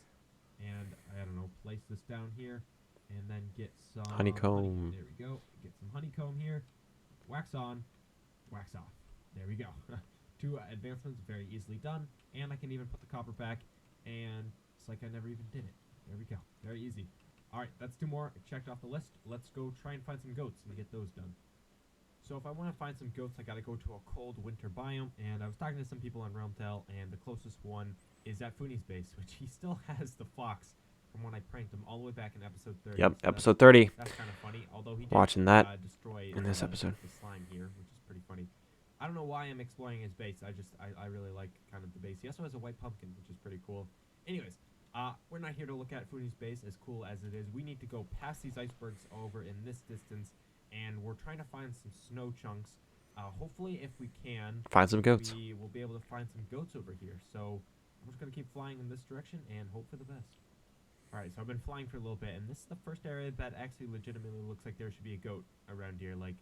and I don't know, place this down here, and then get some Honeycomb. There we go. Get some honeycomb here. Wax on, wax off. There we go. 2 advancements, very easily done. And I can even put the copper back, and it's like I never even did it. There we go. Very easy. All right, that's 2 more checked off the list. Let's go try and find some goats and get those done. So if I want to find some goats, I got to go to a cold winter biome. And I was talking to some people on RealmTale, and the closest one is at Fooney's base, which he still has the fox from when I pranked him all the way back in episode 30. Yep, So episode 30. That's kind of funny. Although he did, Watching that destroy in this episode. the slime here, which is pretty funny. I don't know why I'm exploring his base. I really like kind of the base. He also has a white pumpkin, which is pretty cool. Anyways, we're not here to look at Fooney's base, as cool as it is. We need to go past these icebergs over in this distance, and we're trying to find some snow chunks. Hopefully, if we can, Find some goats. we will be able to find some goats over here. So I'm just going to keep flying in this direction and hope for the best. Alright, so I've been flying for a little bit, and this is the first area that actually legitimately looks like there should be a goat around here. Like,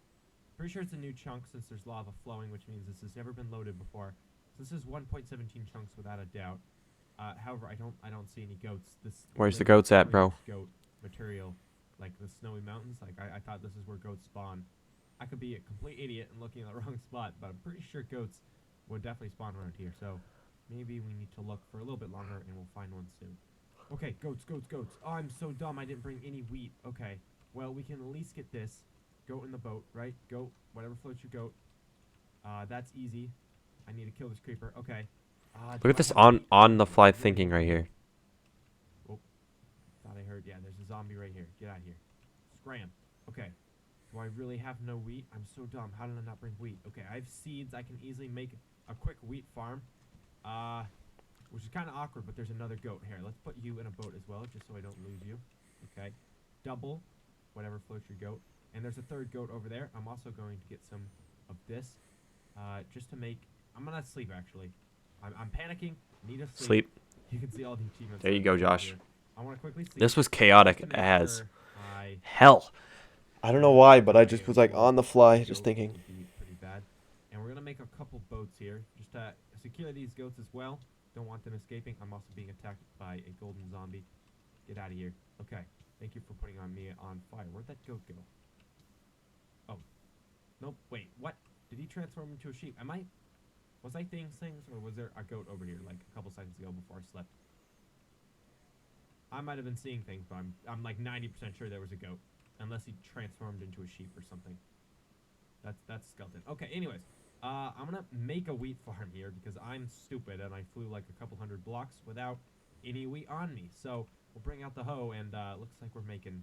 pretty sure it's a new chunk since there's lava flowing, which means this has never been loaded before. So this is 1.17 chunks without a doubt. However, I don't see any goats. Where's the goats at, bro? Goat material, like the snowy mountains. Like I thought this is where goats spawn. I could be a complete idiot and looking at the wrong spot, but I'm pretty sure goats would definitely spawn around here. So maybe we need to look for a little bit longer, and we'll find one soon. Okay, goats, goats, goats. Oh, I'm so dumb. I didn't bring any wheat. Okay, well we can at least get this. Goat in the boat, right? Goat, whatever floats your goat. That's easy. I need to kill this creeper. Okay. Look at this on the fly thinking right here. Oh, thought I heard. Yeah, there's a zombie right here. Get out of here. Scram. Okay. Do I really have no wheat? I'm so dumb. How did I not bring wheat? Okay, I have seeds. I can easily make a quick wheat farm. Which is kind of awkward, but there's another goat here. Let's put you in a boat as well, just so I don't lose you. Okay. Double whatever floats your goat. And there's a third goat over there. I'm also going to get some of this, just to make... I'm going to sleep, actually. I'm panicking. Need to sleep. You can see all the achievements. There you go, Josh. I want to quickly sleep. This was chaotic as hell. I don't know why, but I just was like on the fly, just thinking. Pretty bad. And we're going to make a couple boats here, just to secure these goats as well. Don't want them escaping. I'm also being attacked by a golden zombie. Get out of here. Okay. Thank you for putting me on fire. Where'd that goat go? Oh. Nope. Wait. What? Did he transform into a sheep? Was I seeing things, or was there a goat over here like a couple seconds ago before I slept? I might have been seeing things, but I'm like 90% sure there was a goat, unless he transformed into a sheep or something. That's skeleton. Okay. Anyways, I'm gonna make a wheat farm here because I'm stupid and I flew like a couple hundred blocks without any wheat on me. So we'll bring out the hoe, and looks like we're making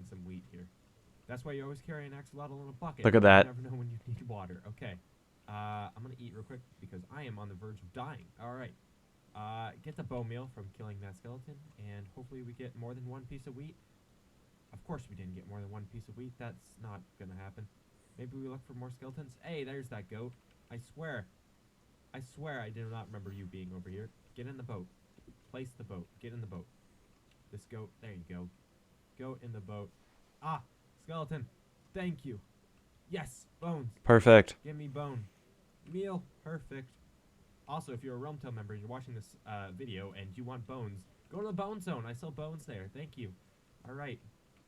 some wheat here. That's why you always carry an axolotl in a bucket. Look at that. You never know when you need water. Okay. I'm gonna eat real quick because I am on the verge of dying. All right. Get the bone meal from killing that skeleton, and hopefully we get more than 1 piece of wheat. Of course we didn't get more than 1 piece of wheat. That's not gonna happen. Maybe we look for more skeletons. Hey, there's that goat. I swear I do not remember you being over here. Get in the boat. Place the boat. Get in the boat. This goat. There you go. Goat in the boat. Ah, skeleton. Thank you. Yes, bones. Perfect. Give me bone. Meal. Perfect. Also, if you're a RealmTale member, you're watching this video, and you want bones, go to the bone zone. I sell bones there. Thank you. All right.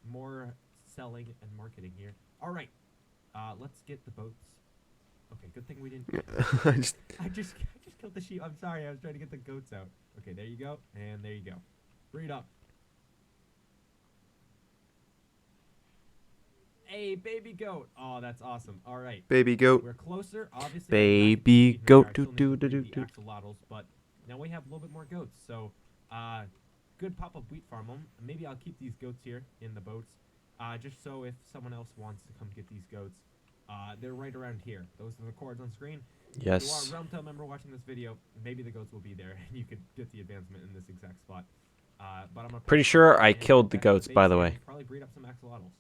More selling and marketing here. All right. Let's get the boats. Okay, good thing we didn't... I just killed the sheep. I'm sorry. I was trying to get the goats out. Okay, there you go. And there you go. Breed up. Hey, baby goat. Oh, that's awesome. All right. Baby goat. We're closer, obviously. Baby goat. Axolotls, but now we have a little bit more goats. So, good pop-up wheat farm. Maybe I'll keep these goats here in the boats, just so if someone else wants to come get these goats, they're right around here. Those are the cords on screen. Yes. If you are a RealmTale member watching this video, maybe the goats will be there, and you could get the advancement in this exact spot. But I'm pretty sure I killed the goats, by the way. Probably breed up some axolotls.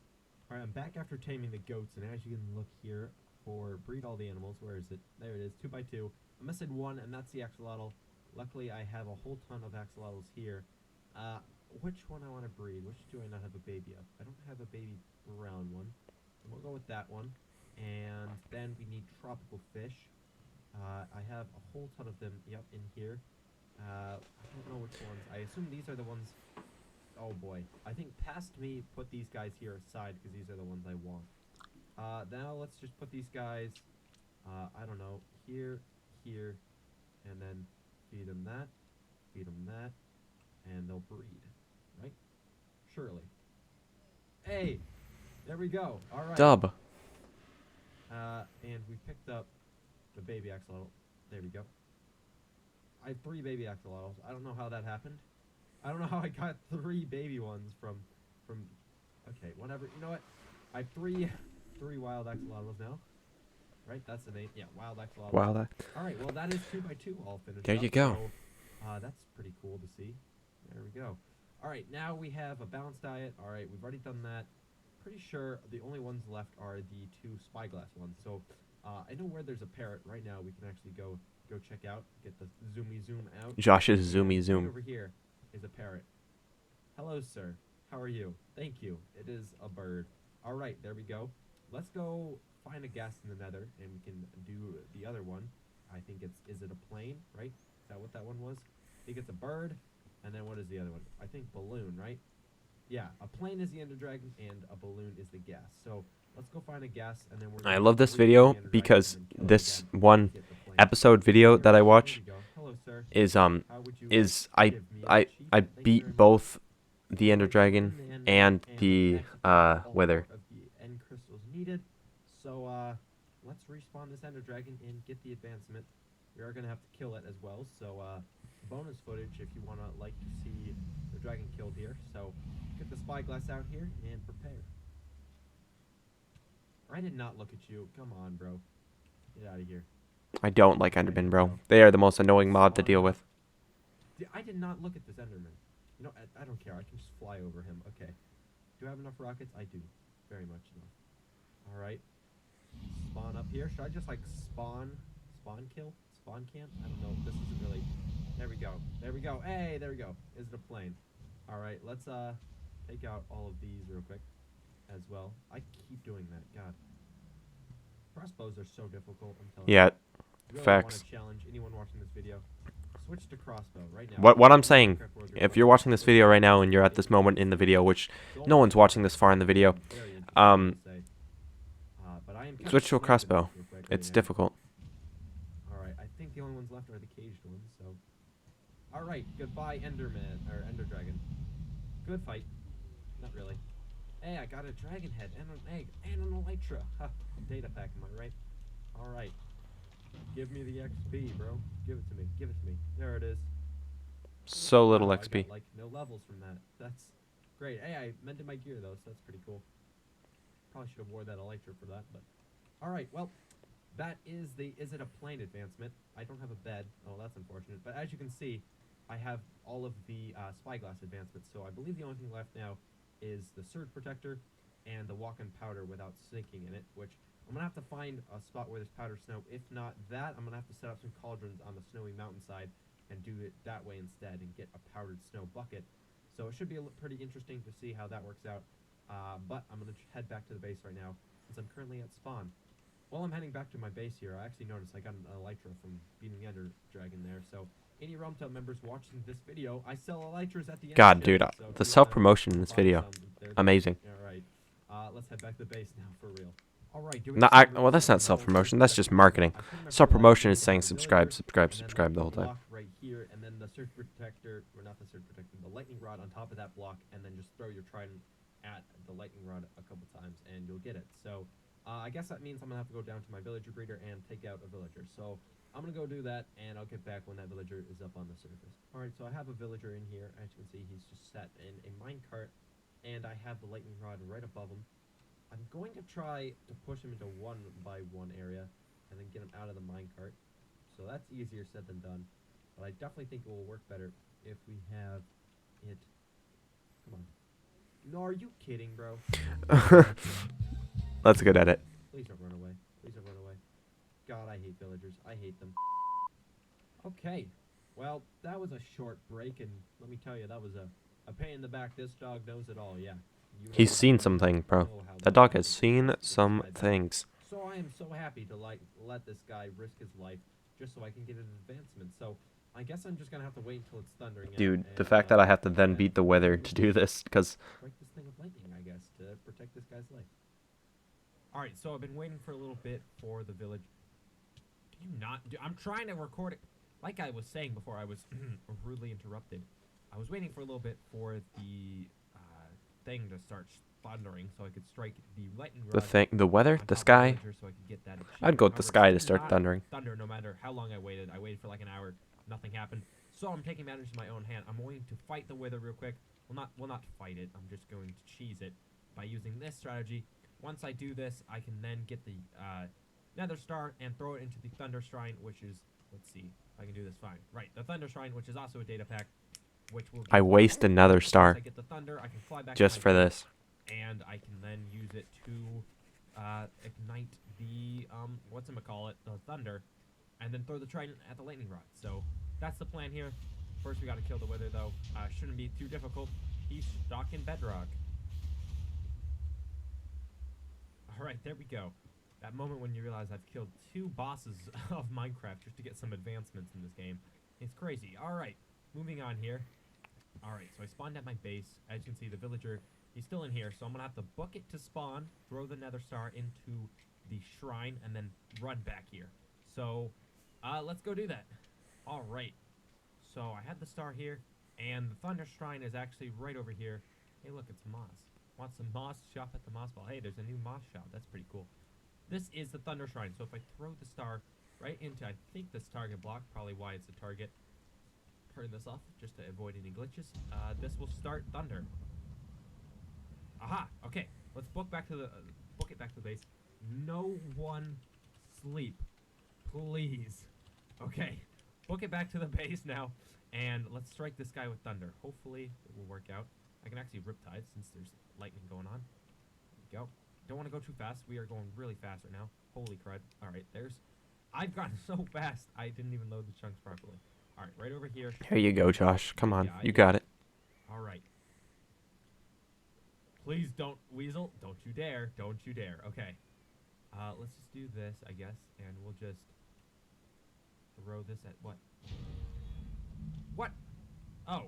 Alright, I'm back after taming the goats, and as you can look here, for breed all the animals, where is it? There it is, 2x2. I'm missing one, and that's the axolotl. Luckily, I have a whole ton of axolotls here. Which one I want to breed? Which do I not have a baby of? I don't have a baby brown one. So we'll go with that one. And then we need tropical fish. I have a whole ton of them, yep, in here. I don't know which ones. I assume these are the ones... Oh boy. I think past me, put these guys here aside, because these are the ones I want. Now let's just put these guys, I don't know, here, here, and then feed them that, and they'll breed, right? Surely. Hey! There we go. Alright. Dub. And we picked up the baby axolotl. There we go. I have 3 baby axolotls. I don't know how that happened. I don't know how I got 3 baby ones from... Okay, whatever. You know what? I have 3 wild axolotls now. Right? That's the name. Yeah, wild axolotls. Wild. Alright, well that is 2x2 all finished There up, you go. So, that's pretty cool to see. There we go. Alright, now we have a balanced diet. Alright, we've already done that. Pretty sure the only ones left are the 2 spyglass ones. So, I know where there's a parrot right now. We can actually go check out. Get the zoomy zoom out. Josh's zoomy Right zoom. over here is a parrot. Hello, sir. How are you? Thank you. It is a bird. Alright, there we go. Let's go find a gas in the nether, and we can do the other one. I think is it a plane, right? Is that what that one was? I think it's a bird, and then what is the other one? I think balloon, right? Yeah, a plane is the ender dragon, and a balloon is the gas. So, let's go find a gas, and then we're I gonna love this breed video the ender dragon because and then kill it this again one and get the plane. episode video that I There watch we go. Hello, sir. is How would you I give me a sheep? I Thank you very beat much. Alright, both the ender dragon and and we the actually found all wither. of the end crystals needed. So let's respawn this ender dragon and get the advancement. We are gonna have to kill it as well. So bonus footage if you wanna like to see the dragon killed here. So get the spyglass out here and prepare. I did not look at you. Come on, bro. Get out of here. I don't like Enderman, bro. They are the most annoying mob to deal with. I did not look at this Enderman. You know, I don't care. I can just fly over him. Okay. Do I have enough rockets? I do. Very much enough. Alright. Spawn up here. Should I just, like, spawn kill? Spawn camp? I don't know. This isn't really... There we go. There we go. Hey, there we go. Is it a plane? Alright, let's, take out all of these real quick as well. I keep doing that. God. Crossbows are so difficult, I'm telling Yeah, you. Really facts. want to challenge anyone watching this video. Switch to crossbow right now. What I'm saying, if you're watching this video right now and you're at this moment in the video, which no one's watching this far in the video, switch to a crossbow. It's difficult. Alright, I think the only ones left are the caged ones, so... Alright, goodbye Enderman, or Ender Dragon. Good fight. Not really. Hey, I got a dragon head, and an egg, and an elytra. Ha, data pack, am I right? Alright. Give me the XP, bro. Give it to me. Give it to me. There it is. So little Wow, XP. I got, like, no levels from that. That's great. Hey, I mended my gear, though, so that's pretty cool. Probably should have wore that elytra for that, but... Alright, well, that is the Is It a Plane advancement. I don't have a bed. Oh, that's unfortunate. But as you can see, I have all of the spyglass advancements, so I believe the only thing left now is the surge protector and the walk-in powder without sinking in it, which I'm going to have to find a spot where there's powdered snow. If not that, I'm going to have to set up some cauldrons on the snowy mountainside and do it that way instead and get a powdered snow bucket. So it should be pretty interesting to see how that works out. But I'm going to head back to the base right now since I'm currently at spawn. While I'm heading back to my base here, I actually noticed I got an elytra from beating the Ender Dragon there. So any RealmTale members watching this video, I sell elytras at the end. God, of dude, so if the you wanna self-promotion in this buy video, some, there's- amazing. Alright, let's head back to the base now for real. Alright, doing No, some well, that's not research on self-promotion. the That's just marketing. I couldn't remember Self-promotion the is saying last name of subscribe, villager, subscribe, and then subscribe the whole time. block right here, and then the surge protector, or not the surge protector, the lightning rod on top of that block, and then just throw your trident at the lightning rod a couple times, and you'll get it. So, I guess that means I'm gonna have to go down to my villager breeder and take out a villager. So, I'm gonna go do that, and I'll get back when that villager is up on the surface. Alright, so I have a villager in here. As you can see, he's just set in a minecart, and I have the lightning rod right above him. I'm going to try to push him into one by one area, and then get him out of the minecart. So that's easier said than done. But I definitely think it will work better if we have it... Come on. No, are you kidding, bro? That's a good edit. Please don't run away. Please don't run away. God, I hate villagers. I hate them. Okay. Well, that was a short break, and let me tell you, that was a pain in the back. This dog knows it all, yeah. He's seen something, bro. That dog has seen some things. So I am so happy to let this guy risk his life just so I can get an advancement. So I guess I'm just gonna have to wait until it's thundering out. Dude, the and, fact that I have to then beat the weather to do this, because... Strike this thing with lightning, I guess, to protect this guy's life. Alright, so I've been waiting for a little bit for the village. Can you not do... I'm trying to record it. Like I was saying before, I was rudely interrupted. I was waiting for a little bit for the thing to start thundering so I could strike the lightning rod. The weather? The sky? So I could get that I'd go with the sky to start not thundering. Thunder, no matter how long I waited. I waited for like an hour. Nothing happened. So I'm taking matters in my own hand. I'm going to fight the weather real quick. Well, not fight it. I'm just going to cheese it by using this strategy. Once I do this, I can then get the Nether Star and throw it into the Thunder Shrine, which is, let's see if I can do this fine. Right, the Thunder Shrine, which is also a data pack, which will. I waste another star. Once I get the thunder, I can fly back just to my for base, this. and I can then use it to ignite the whatchamacallit, the thunder, and then throw the trident at the lightning rod. So that's the plan here. First, we got to kill the wither, though. Shouldn't be too difficult. He's stuck in bedrock. All right, there we go. That moment when you realize I've killed 2 bosses of Minecraft just to get some advancements in this game. It's crazy. All right, moving on here. All right, so I spawned at my base. As you can see, the villager, he's still in here, so I'm going to have to book it to spawn, throw the nether star into the shrine, and then run back here. So, let's go do that. All right. So, I had the star here, and the thunder shrine is actually right over here. Hey, look, it's moss. Want some moss? Shop at the moss ball. Hey, there's a new moss shop. That's pretty cool. This is the thunder shrine, so if I throw the star right into, I think, this target block, probably why it's a target. Turn this off just to avoid any glitches. This will start thunder. Aha! Okay, let's book back to the book it back to the base. No one sleep, please. Okay, book it back to the base now, and let's strike this guy with thunder. Hopefully it will work out. I can actually riptide since there's lightning going on. There we go. Don't want to go too fast. We are going really fast right now. Holy crud! All right, I've gotten so fast I didn't even load the chunks properly. All right, right over here. Here you go, Josh. Come on, you got it. All right. Please don't, Weasel. Don't you dare. Don't you dare. Okay. Let's just do this, I guess, and we'll just throw this at what? What? Oh.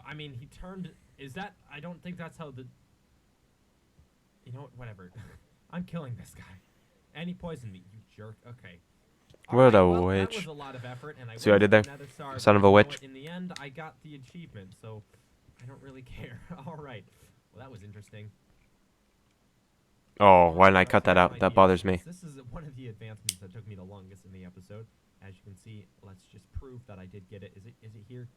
I mean, he turned... Is that... I don't think that's how the... You know what? Whatever. I'm killing this guy. And he poisoned me, you jerk. Okay. What a well, witch. That was a lot of effort, and I See what I did there? Star, Son of a witch. In the end, I got the achievement, so I don't really care. All right. Well, that was interesting. Oh, why didn't I cut that out? That bothers me. This is one of the advancements that took me the longest in the episode. As you can see, let's just prove that I did get it. Is it here?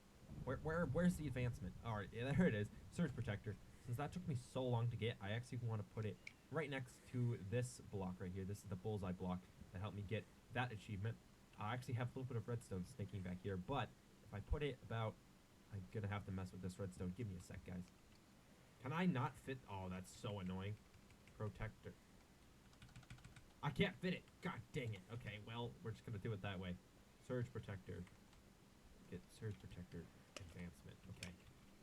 Where's the advancement? All right, yeah, there it is. Surge protector. Since that took me so long to get, I actually want to put it right next to this block right here. This is the bullseye block that helped me get that achievement. I actually have a little bit of redstone sneaking back here, but if I put it about... I'm going to have to mess with this redstone. Give me a sec, guys. Can I not fit... Oh, that's so annoying. Protector. I can't fit it. God dang it. Okay, well, we're just going to do it that way. Surge protector. Get surge protector advancement. Okay.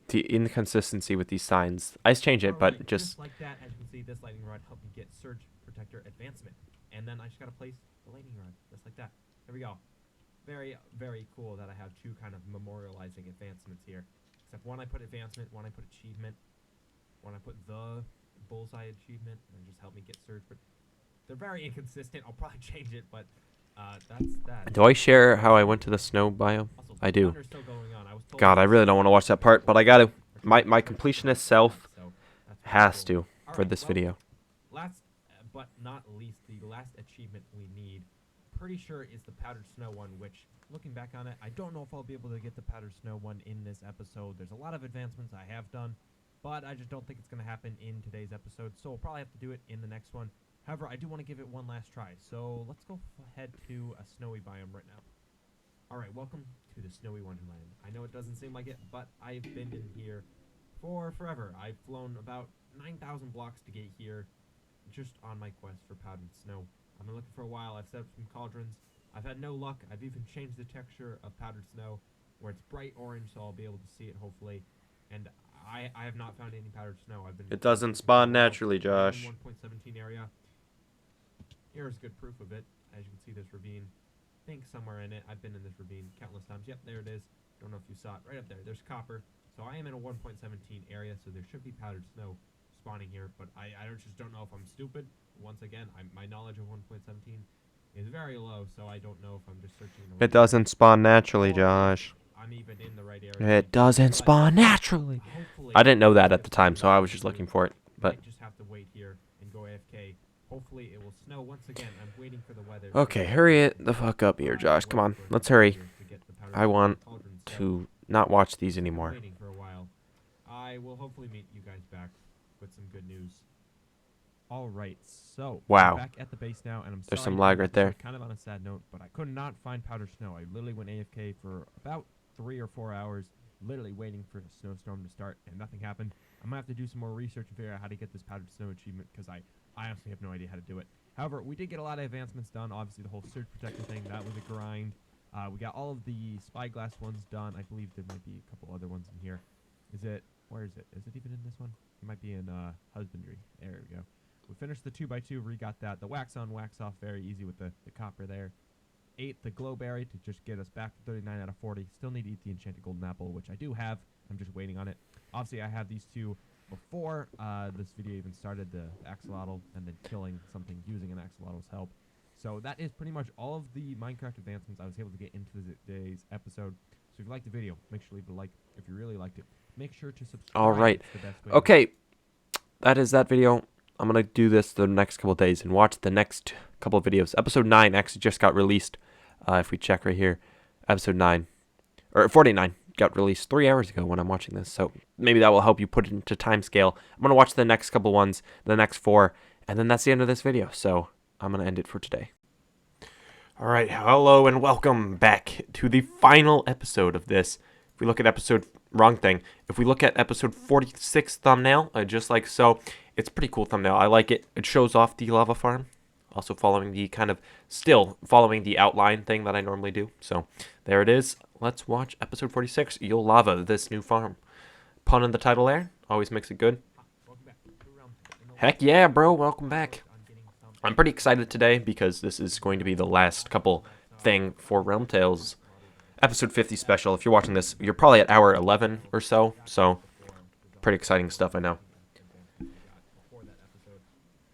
The inconsistency with these signs. I change it, but just... like that, as you can see, this lightning rod helped me get surge protector advancement. And then I just got to place the lightning rod, just like that. There we go. Very, very cool that I have 2 kind of memorializing advancements here. Except one I put advancement, one I put achievement, one I put the bullseye achievement, and just help me get surge. But they're very inconsistent. I'll probably change it, but that's that. Do I share how I went to the snow biome? Also, I do. still going on. I was told God, I really don't want to watch that part, but I got to. My completionist self has to for this video. Last but not least, the last achievement we need, pretty sure is the powdered snow one, which, looking back on it, I don't know if I'll be able to get the powdered snow one in this episode. There's a lot of advancements I have done, but I just don't think it's going to happen in today's episode, so we'll probably have to do it in the next one. However, I do want to give it one last try, so let's go head to a snowy biome right now. Alright, welcome to the snowy Wonderland. I know it doesn't seem like it, but I've been in here for forever. I've flown about 9,000 blocks to get here, just on my quest for powdered snow. I've been looking for a while. I've set up some cauldrons. I've had no luck. I've even changed the texture of powdered snow, where it's bright orange, so I'll be able to see it hopefully. And I have not found any powdered snow. I've been. It doesn't spawn naturally, Josh. I'm in 1.17 area. Here's good proof of it. As you can see, this ravine. I think somewhere in it. I've been in this ravine countless times. Yep, there it is. Don't know if you saw it. Right up there. There's copper. So I am in a 1.17 area, so there should be powdered snow spawning here, but I just don't know if I'm stupid. Once again, my knowledge of 1.17 is very low, so I don't know if I'm just searching. It doesn't spawn naturally, Josh. I'm even in the right area. It doesn't spawn naturally. I didn't know that at the time, so I was just looking for it. But I just have to wait here and go AFK. Hopefully it will snow once again. I'm waiting for the weather. okay, hurry it the fuck up here, Josh. Come on, let's hurry. I want to not watch these anymore. Waiting for a while. I will hopefully meet you guys back with some good news. All right, so Wow. I'm back at the base now, and I'm There's sorry some to lag end right this there. Kind of on a sad note, but I could not find powdered snow. I literally went AFK for about 3 or 4 hours, literally waiting for the snowstorm to start, and nothing happened. I'm gonna have to do some more research and figure out how to get this powdered snow achievement because I honestly have no idea how to do it. However, we did get a lot of advancements done. Obviously, the whole surge protector thing, that was a grind. We got all of the spyglass ones done. I believe there might be a couple other ones in here. Where is it? Is it even in this one? It might be in husbandry. There we go. We finished the 2x2, re-got that. The wax on, wax off, very easy with the copper there. Ate the glowberry to just get us back to 39 out of 40. Still need to eat the enchanted golden apple, which I do have. I'm just waiting on it. Obviously, I have these two before this video even started, the axolotl, and then killing something using an axolotl's help. So that is pretty much all of the Minecraft advancements I was able to get into today's episode. So if you liked the video, make sure to leave a like. If you really liked it, make sure to subscribe. All right. It's the best way. Okay, that is that video. I'm going to do this the next couple of days and watch the next couple of videos. Episode 9 actually just got released. If we check right here, episode 9, or 49 got released 3 hours ago when I'm watching this. So maybe that will help you put it into time scale. I'm going to watch the next couple ones, the next 4, and then that's the end of this video. So I'm going to end it for today. All right, hello and welcome back to the final episode of this. If we look at if we look at episode 46 thumbnail, just like so, it's a pretty cool thumbnail. I like it. It shows off the lava farm. Also following the outline thing that I normally do. So there it is. Let's watch episode 46, You'll Lava this new farm. Pun in the title there. Always makes it good. Heck yeah, bro. Welcome back. I'm pretty excited today because this is going to be the last couple thing for RealmTale's episode 50 special. If you're watching this, you're probably at hour 11 or so. So pretty exciting stuff, I know. Before that episode,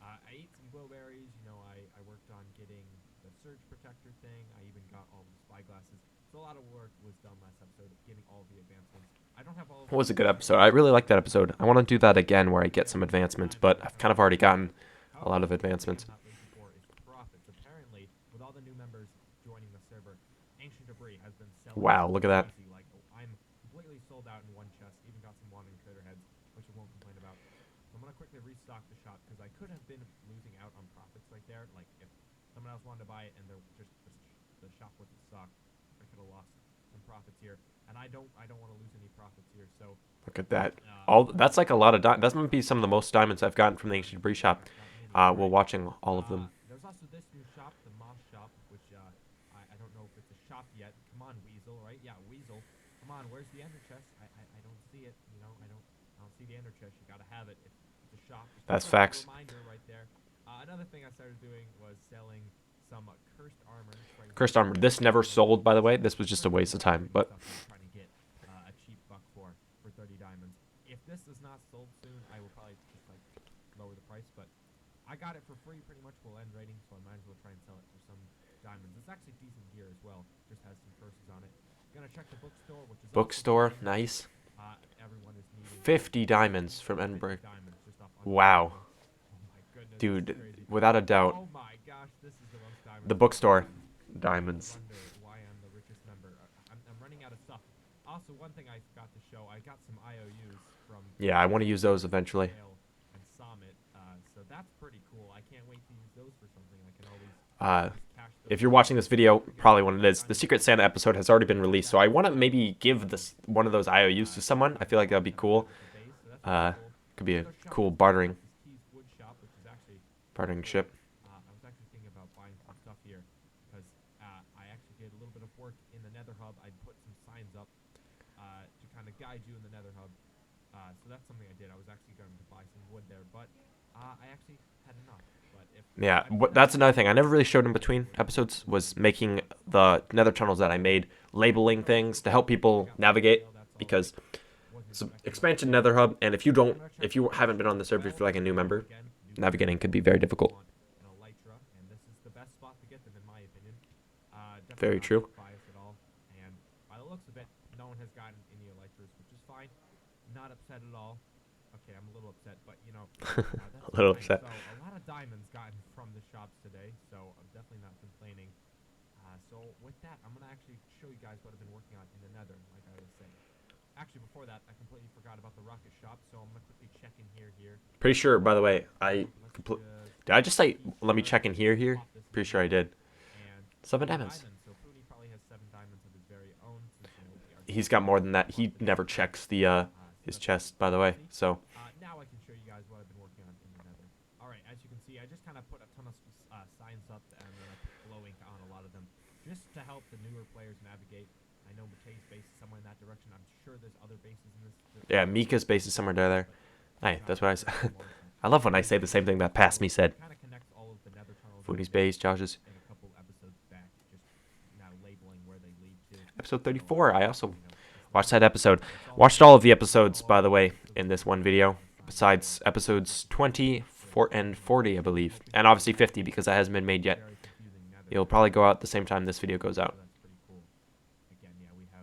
I ate some glowberries. You know, I worked on getting the surge protector thing. I even got all the spyglasses. So a lot of work was done last episode, getting all the advancements. I don't have all. It was a good episode. I really like that episode. I want to do that again where I get some advancements, but I've kind of already gotten a lot of advancements. Apparently, with all the new members joining the server, ancient debris has been selling. Wow, look at that. Like, I'm completely sold out in one chest. Even got some wandering critter heads, which I won't complain about. So I'm gonna quickly restock the shop because I could have been losing out on profits right there. Like if someone else wanted to buy it and the shop wasn't stocked, I could have lost some profits here. And I don't want to lose any profits here. So Look at that. That's like a lot of diamonds. That might be some of the most diamonds I've gotten from the ancient debris shop. While watching all of them. There's also this new shop, the Moss Shop, which I don't know if it's a shop yet. Come on, Weasel, right? Yeah, Weasel. Come on, where's the ender chest? I don't see it. You know, I don't see the ender chest. You gotta have it. It's a shop. That's facts. Reminder right there. Another thing I started doing was selling some cursed armor. Cursed armor. This never sold, by the way. This was just a waste of time. But trying to get a cheap buck for 30 diamonds. If this is not sold soon, I will probably just like lower the price. But I got it for free pretty much. Will end rating, so I might as well try and sell it for some diamonds. It's actually decent gear as well. Just has some curses on it. Gonna check the bookstore, which is bookstore, nice. Everyone is needing 50 diamonds from Edinburgh. Wow. Dude, without a doubt. Oh my gosh, this is the most diamonds. The bookstore, diamonds. Why I'm the richest member. I'm running out of stuff. Also, one thing I forgot to show, I got some IOUs from. Yeah, I want to use those eventually. And Summit, so that's pretty cool. I can't wait to use those for something. I can always. If you're watching this video, probably when it is, the Secret Santa episode has already been released, so I want to maybe give one of those IOUs to someone. I feel like that'd be cool. Could be a cool bartering ship. I was actually thinking about buying some stuff here because I actually did a little bit of work in the Nether Hub. I put some signs up to kind of guide you in the Nether Hub. So that's something I did. I was actually going to buy some wood there, but I actually had enough. But if Yeah, that's another thing I never really showed in between episodes was making the nether tunnels that I made, labeling things to help people navigate, because it's an expansion nether hub, and if you haven't been on the server for like a new member, navigating could be very difficult. and this is the best spot to get them, in my opinion. Very true. Biased at all, and by the looks of it, no one has gotten any elytras, which is fine. Not upset at all. Okay, I'm a little upset, but you know, that's A little fine. upset. So a lot of diamonds gotten from the shops today, so I'm definitely not complaining. So with that, I'm gonna actually show you guys what I've been working on in the Nether, like I was saying. Actually, before that, I completely forgot about the rocket shop, so I'm gonna quickly check in here. Pretty sure, by the way, did I just say let me check in here? Pretty sure I did. 7 diamonds. So Foodie probably has 7 diamonds of his very own. He's got more than that. He never checks the his chest, by the way. So Now I can show you guys what I've been working on in the Nether. All right, as you can see, I just kind of put a ton of signs up, and then I put glow ink on a lot of them, just to help the newer players navigate. I know Matei's base is somewhere in that direction. I'm sure there's other bases in this. yeah, Mika's base is somewhere down there. Hey, that's what I said. I love when I say the same thing that past me said. Foodie's base, Josh's. Episode 34. I also watched that episode. Watched all of the episodes, by the way, in this one video. Besides episodes 20 and 40, I believe. And obviously 50, because that hasn't been made yet. It'll probably go out the same time this video goes out.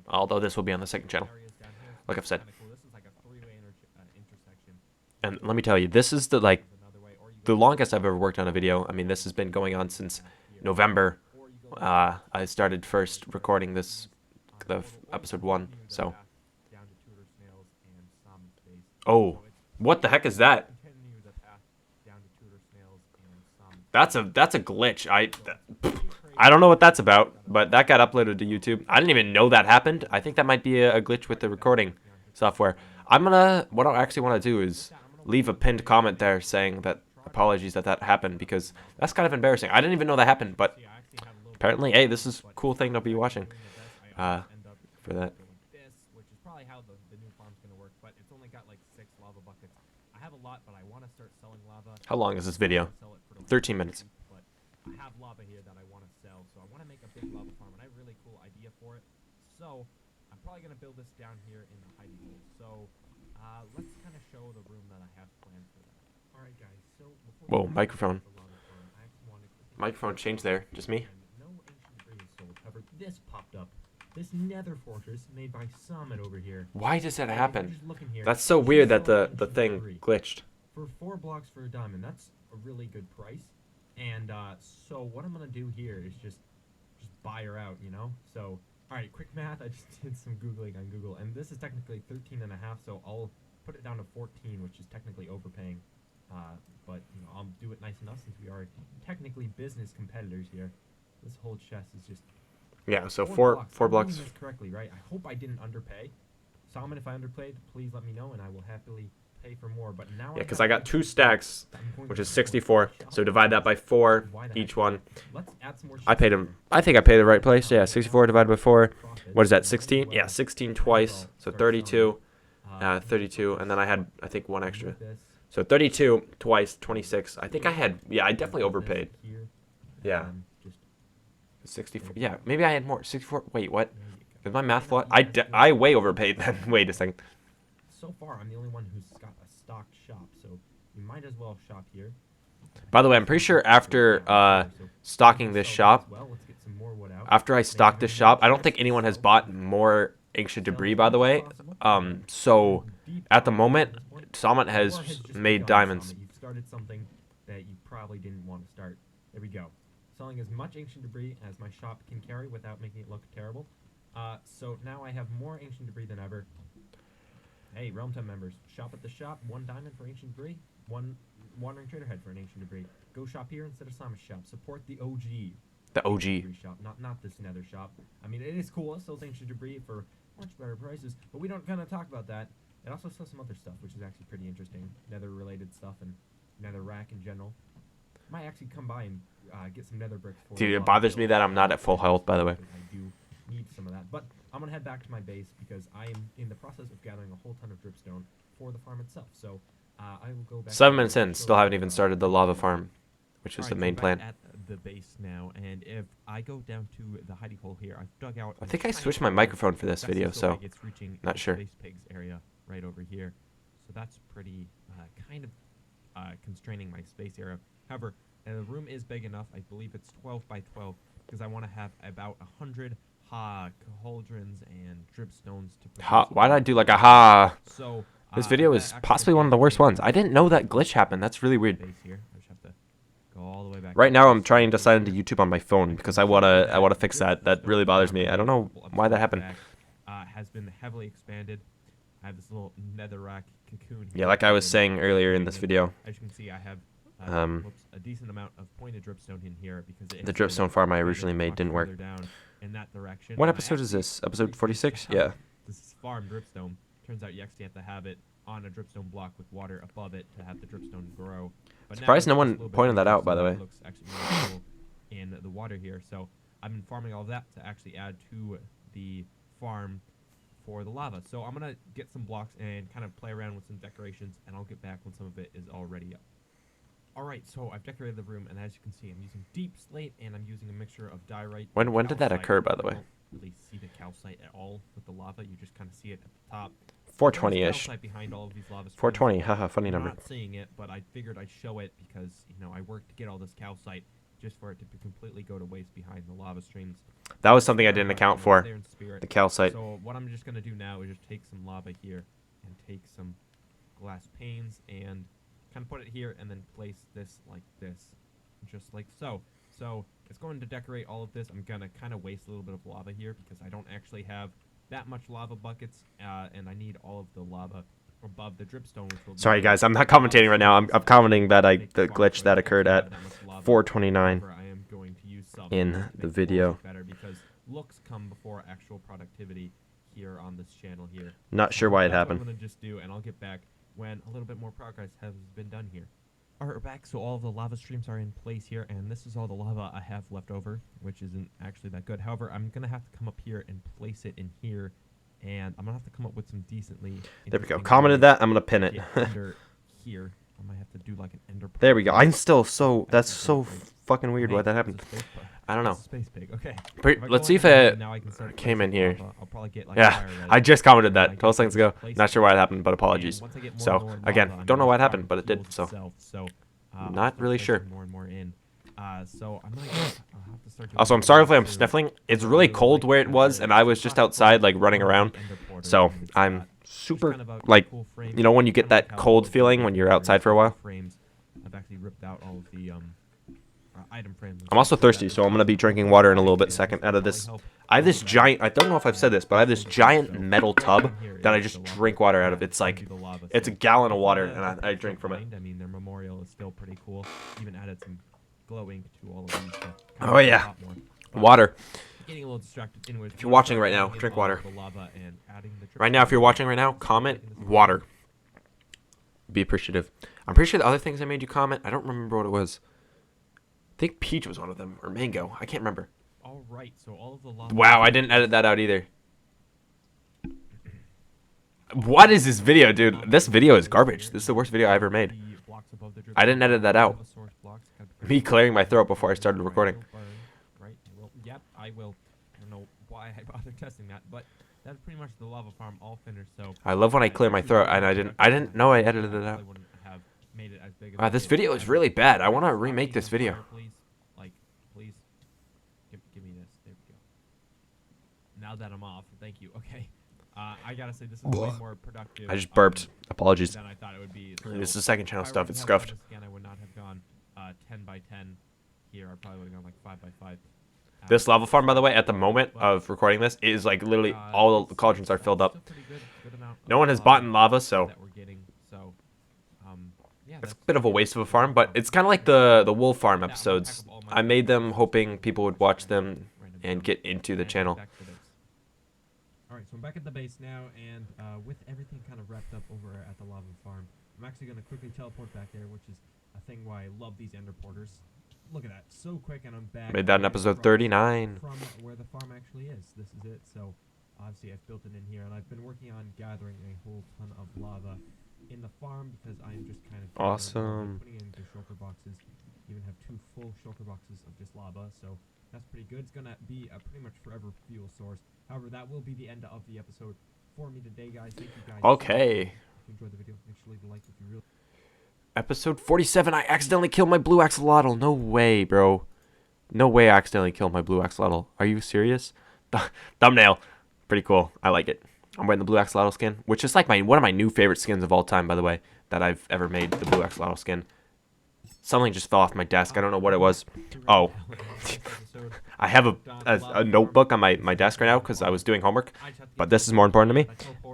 Although this will be on the second channel, like I've said. And let me tell you, this is the longest I've ever worked on a video. I mean, this has been going on since November. I started first recording this, episode 1. So, oh, what the heck is that? That's a glitch. I don't know what that's about, but that got uploaded to YouTube. I didn't even know that happened. I think that might be a glitch with the recording software. What I actually want to do is leave a pinned comment there saying that apologies that happened, because that's kind of embarrassing. I didn't even know that happened, but apparently, hey, this is a cool thing to be watching for that. Which is probably how the new farm's going to work, but it's only got like 6 lava buckets. I have a lot, but I want to start selling lava. How long is this video? 13 minutes. But I have lava here that I want to sell, so I want to make a big lava farm, and I have a really cool idea for it. So I'm probably going to build this down here in the hiding hole. So let's kind of show the room that I have planned for that. All right, guys. So whoa, microphone. Microphone changed there. Just me? No ancient debris is sold. However, this popped up. This nether fortress made by Summit over here. Why does that happen? That's so weird that the thing glitched. For 4 blocks for a diamond, that's a really good price. And so what I'm gonna do here is just buy her out, you know. So all right, quick math. I just did some googling on Google, and this is technically 13.5. So I'll put it down to 14, which is technically overpaying. But you know, I'll do it nice enough since we are technically business competitors here. This whole chest is just. Yeah, so four blocks. I'm doing this correctly, right? I hope I didn't underpay. Solomon, if I underplayed, please let me know, and I will happily pay for more. But now yeah, because I got 2 stacks, which is 64. So divide that by 4 each one. I paid him. I think I paid the right place. Yeah, 64 divided by 4. What is that? 16? Yeah, 16 twice. So 32. 32, and then I had, I think, 1 extra. So 32 twice, 26. I think I had. Yeah, I definitely overpaid. Yeah. 64. Yeah, maybe I had more. 64. Wait, what? Is my math flawed? I way overpaid then. Wait a second. So far, I'm the only one who's got a stocked shop, so you might as well shop here. By the way, I'm pretty sure after stocking this shop, after I stocked this shop, I don't think anyone has bought more ancient debris, by the way. So at the moment, Summit has made diamonds. You've started something that you probably didn't want to start. There we go. Selling as much ancient debris as my shop can carry without making it look terrible. So now I have more ancient debris than ever. Hey, RealmTale members, shop at the shop. 1 diamond for ancient debris. 1 wandering trader head for an ancient debris. Go shop here instead of Simon's shop. Support the OG. The OG. Shop, not this nether shop. I mean, it is cool. It sells ancient debris for much better prices, but we don't kind of talk about that. It also sells some other stuff, which is actually pretty interesting. Nether-related stuff and nether rack in general. Might actually come by and get some nether bricks for Dude, it lava bothers me build. that I'm not at full health, by the way. Because I do need some of that. But I'm going to head back to my base because I am in the process of gathering a whole ton of dripstone for the farm itself. So I will go back. 7 minutes in, still haven't even started the lava farm, which was the main plan. At the base now, and if I go down to the hidey hole here, I've dug out. I think I switched my microphone for this video, so it's reaching not sure. Space pigs area right over here, so that's pretty kind of constraining my space area. However, the room is big enough. I believe it's 12 by 12 because I want to have about 100 cauldrons and dripstones to produce. Ha! Why did I do like a ha? So this video is possibly one of the worst ones. I didn't know that glitch happened. That's really weird. Go all the way back. Right now, I'm trying to sign into YouTube on my phone because I wanna fix that. That really bothers me. I don't know why that happened. Has been heavily expanded. I have this little netherrack cocoon. Yeah, like I was saying earlier in this video. As you can see, I have a decent amount of pointed dripstone in here because the dripstone farm I originally made didn't work. In that direction. What episode is this? Episode 46? Yeah. This is farm dripstone. Turns out you actually have to have it on a dripstone block with water above it to have the dripstone grow. But surprised no one pointed that out, by the way. Looks actually really cool in the water here. So I've been farming all of that to actually add to the farm for the lava. So I'm gonna get some blocks and kind of play around with some decorations, and I'll get back when some of it is already up. Alright, so I've decorated the room, and as you can see, I'm using deep slate, and I'm using a mixture of diorite. When did that occur, by the way? You don't really see the calcite at all with the lava. You just kind of see it at the top. 420-ish. 420, haha, funny number. I'm not seeing it, but I figured I'd show it because, you know, I worked to get all this calcite just for it to completely go to waste behind the lava streams. That was something I didn't account for, the calcite. So what I'm just going to do now is just take some lava here and take some glass panes and kind of put it here and then place this like this, just like so. So it's going to decorate all of this. I'm going to kind of waste a little bit of lava here because I don't actually have that much lava buckets, and I need all of the lava above the dripstone. Sorry guys, I'm not commentating right now. I'm commenting that the glitch that occurred at 4:29 in the video. Better because looks come before actual productivity here on this channel here. Not sure why it happened. What I'm gonna just do, and I'll get back when a little bit more progress has been done here. Alright, we're back, so all of the lava streams are in place here, and this is all the lava I have left over, which isn't actually that good. However, I'm going to have to come up here and place it in here, and I'm going to have to come up with some decently... There we go. Commented that, I'm going to pin it. Under here, I might have to do like an ender... There we go. I'm still so... That's so fucking weird why that happened. I don't know. Space pig. Okay. Let's see if it came in here. Yeah, I just commented that 12 seconds ago. Not sure why it happened, but apologies. So, again, don't know why it happened, but it did, so... Not really sure. Also, I'm sorry if I'm sniffling. It's really cold where it was, and I was just outside, like, running around. So, I'm super, like, you know when you get that cold feeling when you're outside for a while? I've actually ripped out all of the item frames. I'm also thirsty, so I'm going to be drinking water in a little bit second out of this. I have this giant, I don't know if I've said this, but I have this giant metal tub that I just drink water out of. It's like, it's a gallon of water, and I drink from it. I mean, their memorial is still pretty cool. Even added some glow ink to all of these. Oh yeah, water. Getting a little distracted. Anyways, if you're watching right now, drink water. Right now, if you're watching right now, comment water. Be appreciative. I'm pretty sure the other things I made you comment, I don't remember what it was. I think peach was one of them, or mango. I can't remember. All right, so all of the lava. Wow, I didn't edit that out either. What is this video, dude? This video is garbage. This is the worst video I ever made. I didn't edit that out. Me clearing my throat before I started recording. Right. Well, yep, I will. I don't know why I bothered testing that, but that's pretty much the lava farm all finished. So I love when I clear my throat, and I didn't know I edited it out. This video is really bad. I want to remake this video. Please, give me this. There we go. Now that I'm off, thank you. Okay. I gotta say this is way more productive. I just burped. Apologies. Than I thought it would be. This is second channel stuff. It's scuffed. Again, I would not have gone 10 by 10 here. I probably would have gone like 5 by 5. This lava farm, by the way, at the moment of recording this, is like literally all the cauldrons are filled up. No one has bought in lava, so it's a bit of a waste of a farm. But it's kind of like the wool farm episodes. I made them hoping people would watch them and get into the channel. Alright, so I'm back at the base now, and with everything kind of wrapped up over at the lava farm, I'm actually going to quickly teleport back there, which is a thing why I love these ender porters. Look at that, so quick, and I'm back. Made that in episode 39. From where the farm actually is. This is it, so obviously I've built it in here, and I've been working on gathering a whole ton of lava in the farm because I'm just kind of awesome. Putting it into shulker boxes. Even have 2 full shulker boxes of just lava, so that's pretty good. It's gonna be a pretty much forever fuel source. However, that will be the end of the episode for me today, guys. Thank you guys. Okay. If you enjoyed the video, make sure to leave a like if you really. Episode 47. I accidentally killed my blue axolotl. No way, bro. No way I accidentally killed my blue axolotl. Are you serious? Thumbnail. Pretty cool. I like it. I'm wearing the blue axolotl skin, which is like one of my new favorite skins of all time, by the way, that I've ever made, the blue axolotl skin. Something just fell off my desk. I don't know what it was. Oh. I have a notebook on my desk right now because I was doing homework, but this is more important to me.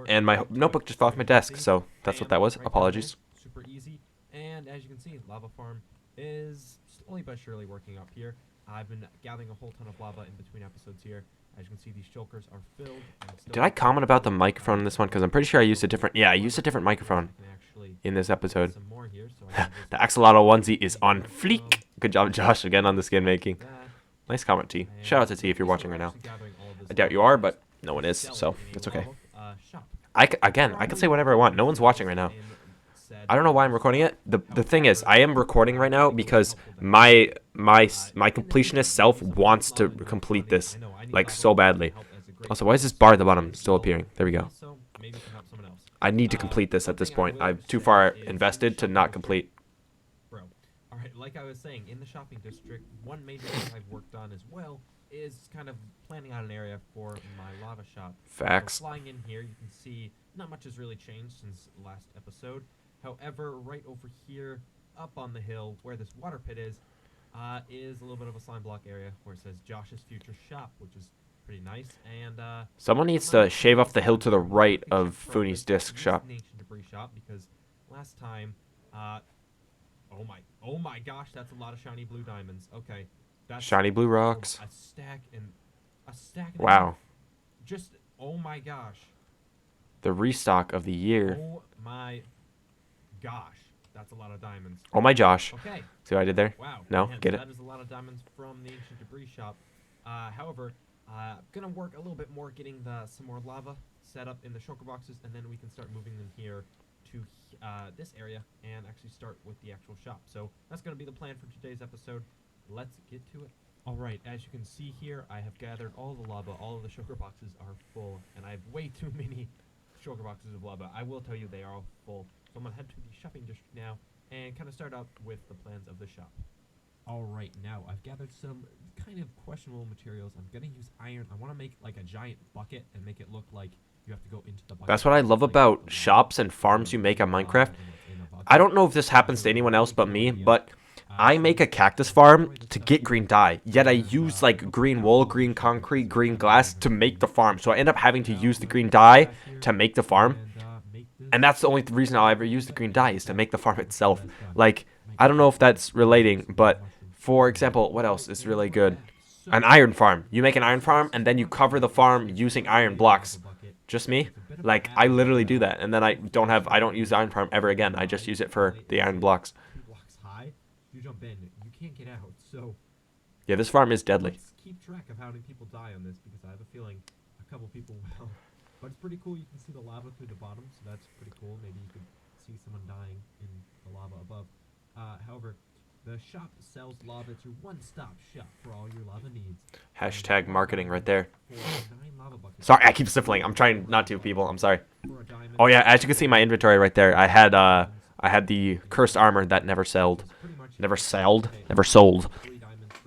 And my notebook just fell off my desk, so that's what that was. Apologies. Super easy. And as you can see, lava farm is slowly but surely working up here. I've been gathering a whole ton of lava in between episodes here. As you can see, these shulkers are filled. Did I comment about the microphone in this one? Because I'm pretty sure I used a different... Yeah, I used a different microphone in this episode. The axolotl onesie is on fleek. Good job, Josh, again on the skin making. Nice comment, T. Shout out to T if you're watching right now. I doubt you are, but no one is, so it's okay. I can say whatever I want. No one's watching right now. I don't know why I'm recording it. The thing is, I am recording right now because my completionist self wants to complete this, like, so badly. Also, why is this bar at the bottom still appearing? There we go. I need to complete this at this point. I'm too far invested to not complete. Bro. Alright, like I was saying, in the shopping district, one major thing I've worked on as well is kind of planning out an area for my lava shop. Facts. So flying in here, you can see not much has really changed since last episode. However, right over here, up on the hill, where this water pit is a little bit of a slime block area where it says Josh's Future Shop, which is pretty nice. And someone needs to shave off the hill to the right of Fooney's disc shop. Debris shop, because last time, oh my gosh, that's a lot of shiny blue diamonds. Okay, that's shiny blue rocks. A stack and wow. Just oh my gosh. The restock of the year. Oh my gosh, that's a lot of diamonds. Oh my Josh. Okay. See what I did there? Wow. No, Man, get it. That is a lot of diamonds from the ancient debris shop. However, gonna work a little bit more getting some more lava set up in the shulker boxes, and then we can start moving them here to this area and actually start with the actual shop. So that's gonna be the plan for today's episode. Let's get to it. All right, as you can see here, I have gathered all the lava. All of the shulker boxes are full, and I have way too many shulker boxes of lava. I will tell you they are all full. So I'm gonna head to the shopping district now and kind of start out with the plans of the shop. Alright, now I've gathered some kind of questionable materials. I'm gonna use iron. I want to make like a giant bucket and make it look like you have to go into the bucket. That's what I love about shops and farms you make on Minecraft. I don't know if this happens to anyone else but me, but I make a cactus farm to get green dye, yet I use like green wool, green concrete, green glass to make the farm. So I end up having to use the green dye to make the farm. And that's the only reason I'll ever use the green dye is to make the farm itself. Like, I don't know if that's relating, but for example, what else is really good? An iron farm. You make an iron farm and then you cover the farm using iron blocks. Just me? Like, I literally do that. And then I don't use the iron farm ever again. I just use it for the iron blocks. You jump in, you can't get out, so yeah, this farm is deadly. Let's keep track of how many people die on this because I have a feeling a couple people will. But it's pretty cool. You can see the lava through the bottom, so that's pretty cool. Maybe you could see someone dying in the lava above. However, the shop sells lava. It's your one-stop shop for all your lava needs. Hashtag marketing right there. Sorry, I keep sniffling. I'm trying not to, people. I'm sorry. Oh yeah, as you can see my inventory right there, I had the cursed armor that never sold. Never sold.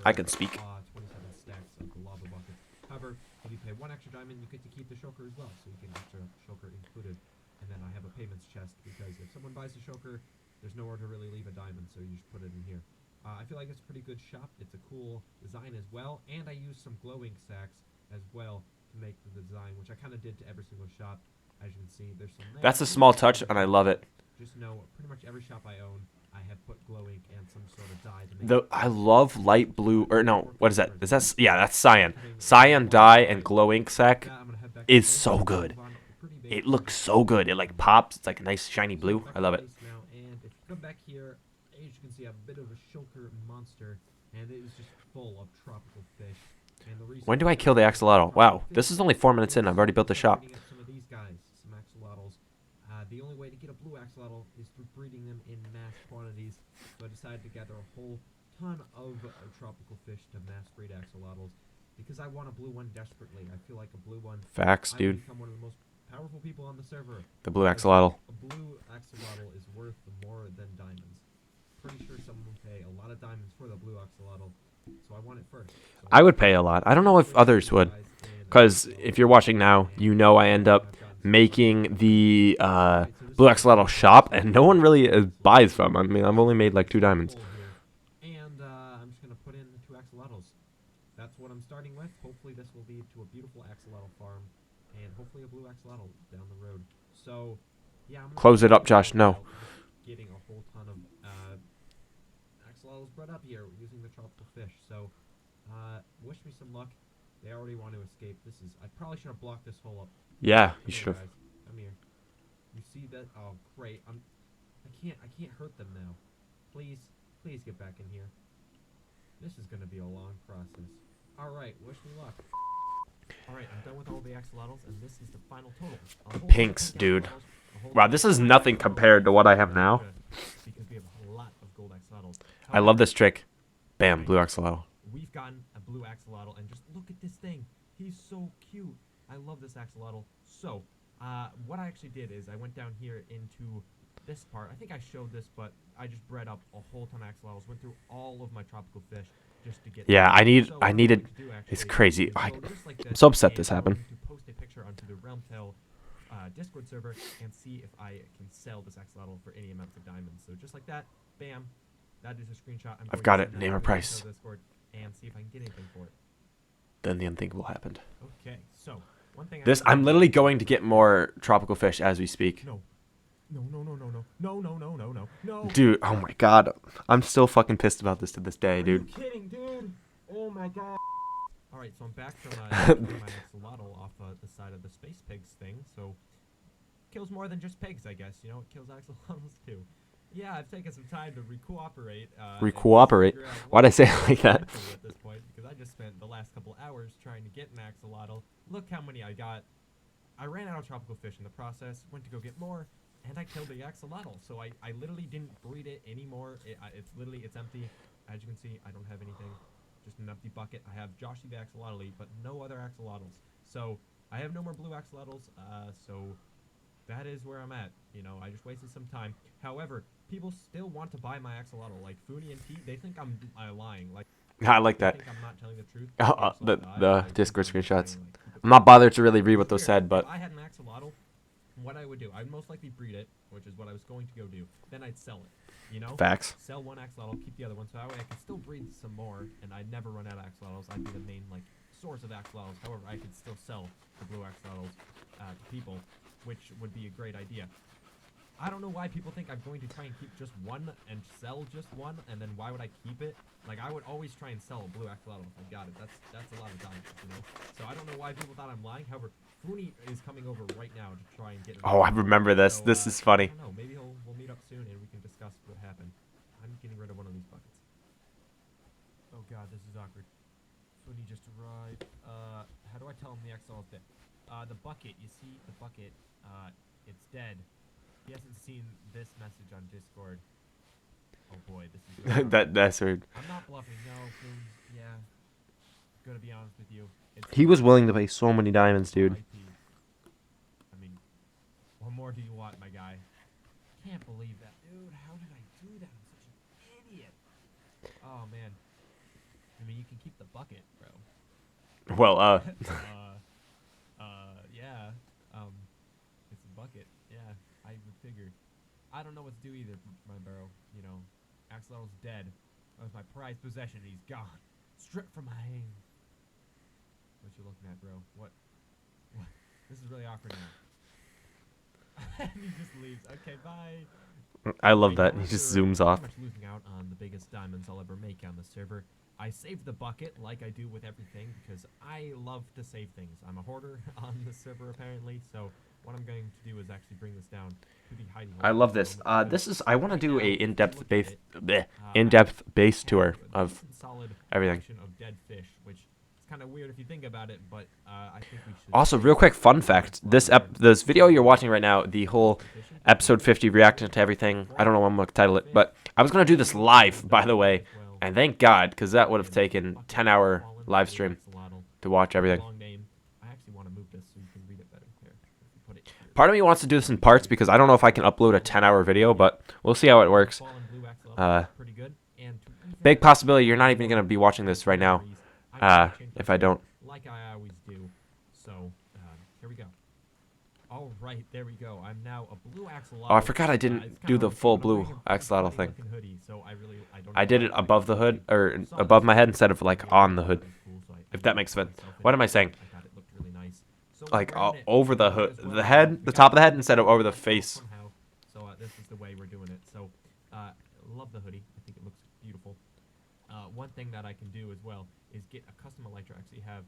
I can speak. 27 stacks of the lava bucket. However, if you pay 1 extra diamond, you get to keep the shulker as well, so you get extra shulker included. And then I have a payments chest because if someone buys the shulker, there's nowhere to really leave a diamond, so you just put it in here. I feel like it's a pretty good shop. It's a cool design as well, and I used some glowing sacks as well to make the design, which I kind of did to every single shop. As you can see, there's some. That's a small touch, and I love it. Just know pretty much every shop I own I have put glow ink and some sort of dye to make The it I love light blue, or no, what is that? Is that yeah? That's cyan. Cyan dye and glow ink sec is so good. It looks so good. It like pops. It's like a nice shiny blue. I love it. now, and if you come back here, as you can see, a bit of a shulker monster, and it is just full of tropical fish. And the reason When do I kill the axolotl? Wow, this is only 4 minutes in. I've already built the shop. Some of these guys, some axolotls. The only way to get a blue axolotl is through breeding them in mass quantities. So I decided to gather a whole ton of tropical fish to mass breed axolotls because I want a blue one desperately. I feel like a blue one. Facts, I dude. would become one of the most powerful people on the server. The blue axolotl. A blue axolotl is worth more than diamonds. Pretty sure someone will pay a lot of diamonds for the blue axolotl, so I want it first. So I would pay a lot. I don't know if others would, because if you're watching now, you know I end up making the blue axolotl shop, and no one really buys from. I mean, I've only made like 2 diamonds. And I'm just gonna put in the 2 axolotls. That's what I'm starting with. Hopefully this will lead to a beautiful axolotl farm, and hopefully a blue axolotl down the road. So, yeah. Close it up, Josh. No. Getting a whole ton of axolotls brought up here using the tropical fish. So, wish me some luck. They already want to escape. I probably should have blocked this hole up. Yeah, you should have. Come here. You see that? Oh, great. I can't hurt them now. Please get back in here. This is gonna be a long process. All right, wish me luck. All right, I'm done with all the axolotls, and this is the final total. Pinks, dude. Wow, this is nothing compared to what I have now. Because we have a lot of gold axolotls. I love this trick. Bam, blue axolotl. We've gotten a blue axolotl, and just look at this thing. He's so cute. I love this axolotl. So, what I actually did is I went down here into this part. I think I showed this, but I just bred up a whole ton of axolotls. Went through all of my tropical fish just to get. Yeah, them. I needed. It's crazy. I'm so upset this happened. To post a picture onto the RealmTale Discord server and see if I can sell this axolotl for any amount of diamonds. So just like that, bam, that is a screenshot. I've got it. Name or price. Discord and see if I can get anything for it. Then the unthinkable happened. Okay, so one thing. I'm literally going to get more tropical fish as we speak. No. Dude, oh my god, I'm still fucking pissed about this to this day, dude. Are you kidding, dude? Oh my god. All right, so I'm back from my axolotl off the side of the space pigs thing. So kills more than just pigs, I guess. You know, it kills axolotls too. Yeah, I've taken some time to recooperate. Recooperate? Why'd I say it like that? At this point, because I just spent the last couple hours trying to get an axolotl. Look how many I got. I ran out of tropical fish in the process. Went to go get more. And I killed the axolotl, so I literally didn't breed it anymore. It's empty. As you can see, I don't have anything. Just an empty bucket. I have Joshy the axolotl, but no other axolotls. So I have no more blue axolotls. So that is where I'm at. You know, I just wasted some time. However, people still want to buy my axolotl. Like Fooney and T, they think I'm lying. Like I like that. Think I'm not telling the truth. The Discord screenshots. I'm not bothered to really read what those said, but if I had an axolotl, what I would do, I'd most likely breed it, which is what I was going to go do. Then I'd sell it, you know? Facts. Sell one axolotl, keep the other one, so that way I could still breed some more, and I'd never run out of axolotls. I'd be the main, like, source of axolotls. However, I could still sell the blue axolotls to people, which would be a great idea. I don't know why people think I'm going to try and keep just one and sell just one, and then why would I keep it? Like, I would always try and sell a blue axolotl if I got it. That's a lot of diamonds, you know? So I don't know why people thought I'm lying. However, Fooney is coming over right now to try and get. Oh, I remember this. So, this is funny. I don't know. Maybe we'll meet up soon and we can discuss what happened. I'm getting rid of one of these buckets. Oh god, this is awkward. Fooney just arrived. How do I tell him the axolotl is dead? The bucket. You see the bucket? It's dead. He hasn't seen this message on Discord. Oh boy, this is. That's weird. I'm not bluffing. No, Foon. Yeah. Gonna be honest with you. He was willing to pay so many diamonds, dude. I mean, what more do you want, my guy? Can't believe that, dude. How did I do that? I'm such an idiot. Oh man. I mean, you can keep the bucket, bro. Well, yeah. It's a bucket. Yeah, I would figure. I don't know what to do either, my bro. You know, Axolotl's dead. That was my prized possession, and he's gone. Stripped from my hands. What you looking at, bro? What? This is really awkward now. He just leaves. Okay, bye. I love Right that. now, He just we're zooms pretty off. much losing out on the biggest diamonds I'll ever make on the server. I saved the bucket like I do with everything because I love to save things. I'm a hoarder on the server apparently, so what I'm going to do is actually bring this down to the hidey hole. I love this. This is I want to do a in-depth base tour of everything. Of dead fish, which is kind of weird if you think about it, but I think we should. Also, real quick fun fact: this video you're watching right now, the whole episode 50 reacting to everything. I don't know what I'm gonna title it, but I was gonna do this live, by the way, and thank God, because that would have taken 10-hour live stream to watch everything. Part of me wants to do this in parts because I don't know if I can upload a 10-hour video, but we'll see how it works. Big possibility you're not even going to be watching this right now if I don't. Like I always do. So, here we go. All right, there we go. I'm now a blue axolotl. Oh, I forgot I didn't do the full blue axolotl thing. I did it above the hood, or above my head instead of like on the hood, if that makes sense. What am I saying? Like over the hood, the head, the top of the head instead of over the face. So this is the way we're doing it. So love the hoodie. I think it looks beautiful. One thing that I can do as well is get a custom elytra. Actually have,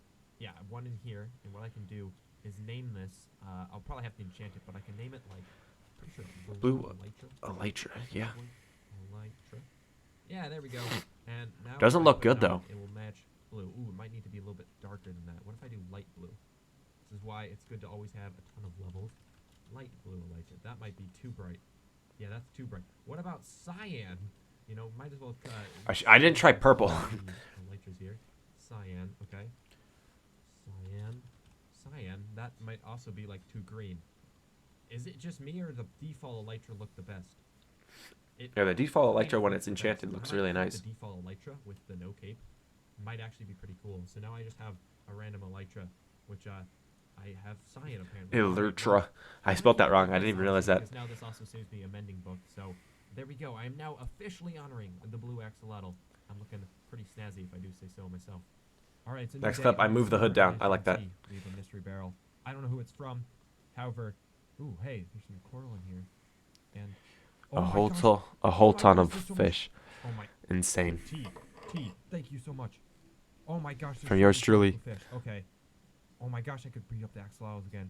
one in here. And what I can do is name this. I'll probably have to enchant it, but I can name it like, pretty sure Blue elytra, yeah. Elytra. Yeah, there we go. And now doesn't look good though. It will match blue. Ooh, it might need to be a little bit darker than that. What if I do light blue? This is why it's good to always have a ton of levels. Light blue elytra. That might be too bright. Yeah, that's too bright. What about cyan? You know, might as well. I didn't try purple. Elytras here. Cyan. Okay. Cyan. That might also be like too green. Is it just me or the default elytra look the best? Yeah, the default elytra when it's enchanted looks really nice. The default elytra with the no cape might actually be pretty cool. So now I just have a random elytra, which I have cyan apparently. Elytra. I spelled that wrong. I didn't even realize that. Because now this also saves me a mending book. So there we go. I am now officially honoring the blue axolotl. I'm looking pretty snazzy if I do say so myself. All right. So next up, I move the hood down. I like that. Leave a mystery barrel. I don't know who it's from. However, ooh, hey, there's some coral in here, and a whole ton of fish. Oh my. Insane. T, thank you so much. Oh my gosh. From yours truly. Fish. Okay. Oh my gosh, I could breed up the axolotls again.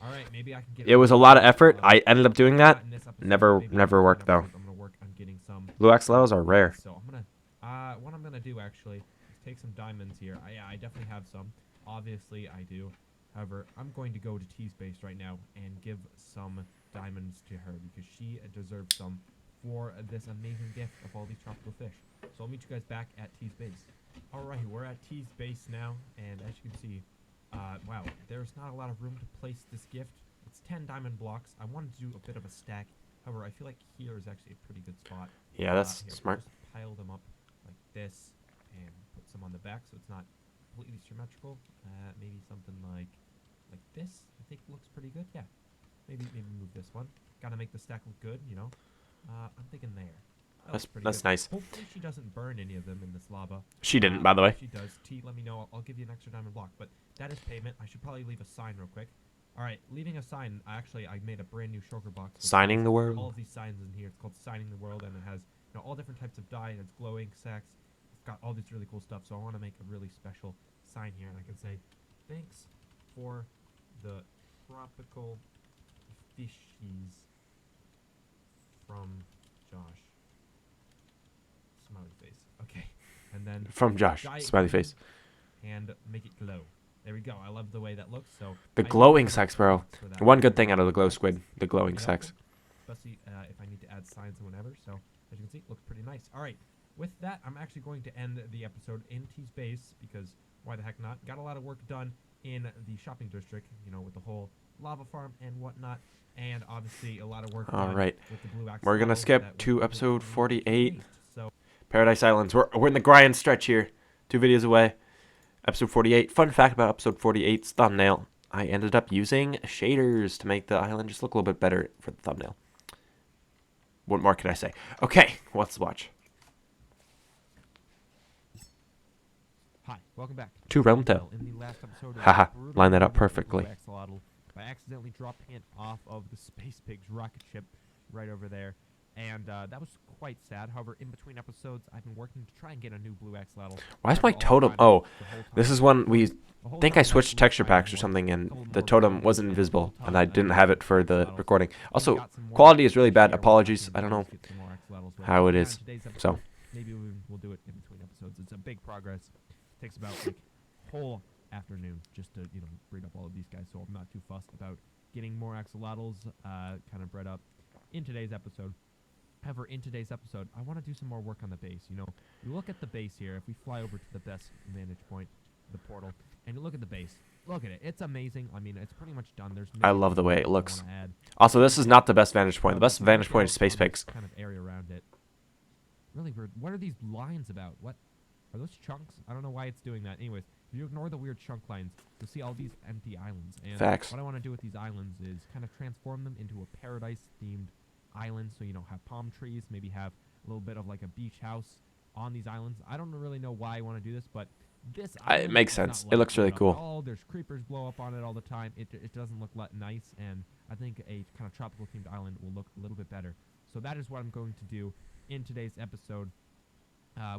All right, maybe I can get. It was a lot of effort. I ended up doing that. Never worked though. I'm gonna work on getting some. Blue axolotls are rare. So I'm gonna, what I'm gonna do actually is take some diamonds here. I definitely have some. Obviously, I do. However, I'm going to go to T's base right now and give some diamonds to her because she deserves some for this amazing gift of all these tropical fish. So I'll meet you guys back at T's base. All right, we're at T's base now, and as you can see. Wow, there's not a lot of room to place this gift. It's 10 diamond blocks. I wanted to do a bit of a stack. However, I feel like here is actually a pretty good spot. Yeah, that's here, smart. Just pile them up like this and put some on the back so it's not completely symmetrical. Maybe something like this. I think looks pretty good. Yeah. Maybe move this one. Gotta make the stack look good, you know. I'm thinking there. That's nice. Hopefully she doesn't burn any of them in this lava. She didn't, by the way. If she does, T, let me know. I'll give you an extra diamond block. But that is payment. I should probably leave a sign real quick. All right, leaving a sign. I made a brand new shulker box. Signing the world. All of these signs in here. It's called Signing the World, and it has all different types of dye, and it's glowing sacks. It's got all this really cool stuff. So I want to make a really special sign here, and I can say, thanks for the tropical fishies from Josh. Smiley face. Okay. And then from Josh. Smiley face. And make it glow. There we go. I love the way that looks. So the glowing sex, bro. One good thing out of the glow squid, the glowing sex. Especially if I need to add signs and whatever. So as you can see, it looks pretty nice. All right. With that, I'm actually going to end the episode in T's base because why the heck not? Got a lot of work done in the shopping district, with the whole lava farm and whatnot. And obviously a lot of work done with the blue axolotl. We're going to skip to episode 48. So Paradise Islands. We're in the grind stretch here. 2 videos away. Episode 48. Fun fact about episode 48's thumbnail. I ended up using shaders to make the island just look a little bit better for the thumbnail. What more can I say? Okay, let's watch. Hi, welcome back to RealmTale. In the last episode, haha, line that up perfectly. By accidentally dropping it off of the Space Pig's rocket ship right over there. And that was quite sad. However, in between episodes, I've been working to try and get a new blue axolotl. Why is my totem? Oh, this is when we think I switched texture packs or something, and the totem wasn't invisible, and I didn't have it for the recording. Also, quality is really bad. Apologies. I don't know how it is. So maybe we'll do it in between episodes. It's a big progress. It takes about like whole afternoon just to breed up all of these guys. So I'm not too fussed about getting more axolotls kind of bred up in today's episode. However, in today's episode, I want to do some more work on the base. You look at the base here. If we fly over to the best vantage point, the portal, and you look at the base, look at it. It's amazing. I mean, it's pretty much done. I love the way it looks. Also, this is not the best vantage point. The best vantage point is Space Pigs. Kind of area around it. Really weird. What are these lines about? What are those chunks? I don't know why it's doing that. Anyways, if you ignore the weird chunk lines, you'll see all these empty islands. And Facts. What I want to do with these islands is kind of transform them into a paradise-themed island. So have palm trees, maybe have a little bit of like a beach house on these islands. I don't really know why I want to do this, but this it makes sense. It looks really cool. Oh, there's creepers blow up on it all the time. It doesn't look nice, and I think a kind of tropical themed island will look a little bit better. So that is what I'm going to do in today's episode.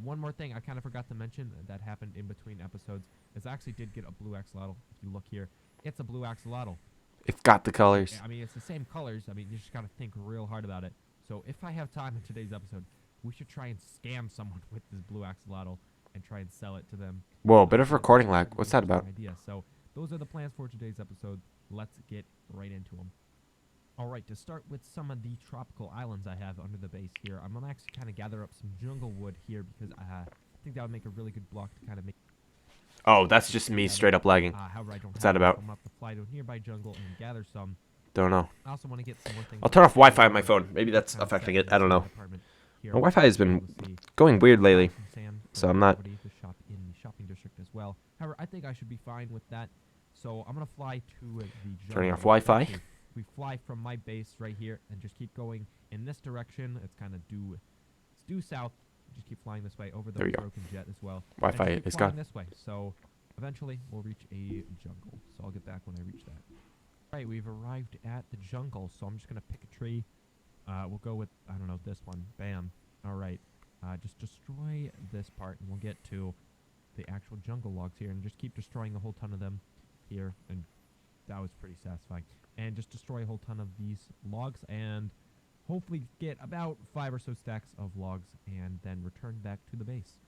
One more thing I kind of forgot to mention that happened in between episodes is I actually did get a blue axolotl. If you look here, it's a blue axolotl. It's got the colors. I mean, it's the same colors. I mean, you just got to think real hard about it. So if I have time in today's episode, we should try and scam someone with this blue axolotl and try and sell it to them. Whoa, bit of recording lag. What's that about? Idea. So those are the plans for today's episode. Let's get right into them. All right, to start with some of the tropical islands I have under the base here, I'm going to actually kind of gather up some jungle wood here because I think that would make a really good block to kind of make... Oh, that's just me straight up lagging. However, I don't What's that about? I'm going to have to fly to a nearby jungle and gather some. Don't know. I also want to get some more things. I'll turn off Wi-Fi on my phone. Maybe that's affecting it. I don't know. My Wi-Fi has been going weird lately, so I'm not... The shop in the shopping district as well. However, I think I should be fine with that. So I'm going to fly to the jungle. Turning off Wi-Fi. We fly from my base right here and just keep going in this direction. It's kind of due south. Just keep flying this way over the broken jet as well. Wi-Fi is gone. This way. So eventually we'll reach a jungle. So I'll get back when I reach that. All right, we've arrived at the jungle. So I'm just gonna pick a tree. We'll go with I don't know this one. Bam. All right. Just destroy this part, and we'll get to the actual jungle logs here, and just keep destroying a whole ton of them here. And that was pretty satisfying. And just destroy a whole ton of these logs and hopefully get about 5 or so stacks of logs and then return back to the base.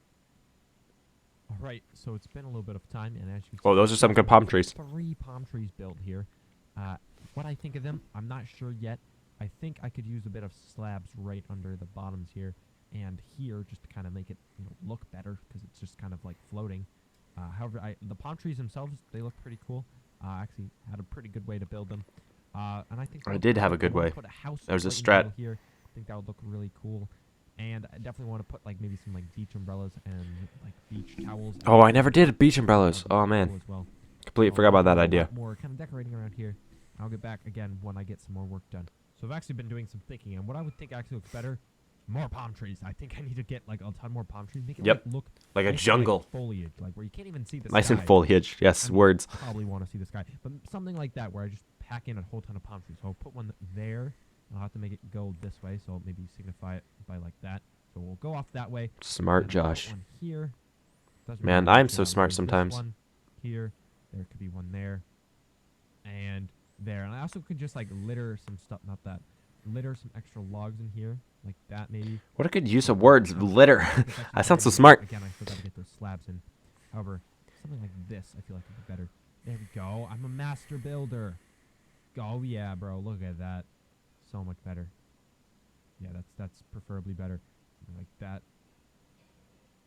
Alright, so it's been a little bit of time, and as you can see... Oh, those are some good palm trees. 3 palm trees built here. What I think of them, I'm not sure yet. I think I could use a bit of slabs right under the bottoms here and here just to kind of make it look better because it's just kind of like floating. However, the palm trees themselves, they look pretty cool. Actually had a pretty good way to build them. And I think I did have a good way. There's a strat. Here. I think that would look really cool. And I definitely want to put like maybe some like beach umbrellas and like beach towels. Oh, I never did beach umbrellas. Oh man, completely forgot about that idea. More kind of decorating around here. I'll get back again when I get some more work done. So I've actually been doing some thinking, and what I would think actually looks better, more palm trees. I think I need to get like a ton more palm trees. Make it look like a nice jungle. Like foliage, like where you can't even see the nice sky. and foliage. Yes, words. Probably want to see the sky, but something like that where I just pack in a whole ton of palm trees. So I'll put one there. I'll have to make it go this way, so I'll maybe signify it by like that. So we'll go off that way. Smart, Josh. One here. Man, I'm so smart sometimes. One here. There could be one there. And there. And I also could just like litter some stuff. Not that. Litter some extra logs in here. Like that maybe. What a good use of words. Litter. That sounds so smart. Again, I forgot to get those slabs in. However, something like this I feel like would be better. There we go. I'm a master builder. Oh yeah, bro. Look at that. So much better. Yeah, that's preferably better. Something like that.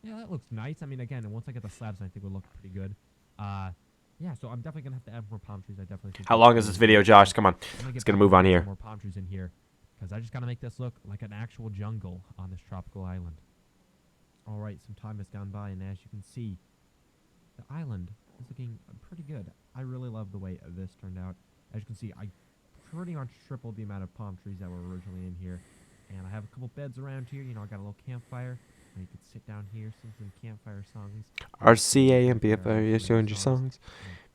Yeah, that looks nice. I mean, again, once I get the slabs, I think it will look pretty good. Yeah, so I'm definitely gonna have to add more palm trees. I definitely think. How long is this video, Josh? Come on, let's gonna move on here. More palm trees in here, because I just gotta make this look like an actual jungle on this tropical island. All right, some time has gone by, and as you can see, the island is looking pretty good. I really love the way this turned out. As you can see, I pretty much tripled the amount of palm trees that were originally in here. And I have a couple beds around here. You know, I got a little campfire. And you can sit down here, sing some campfire songs. RCAMPFR is doing your songs.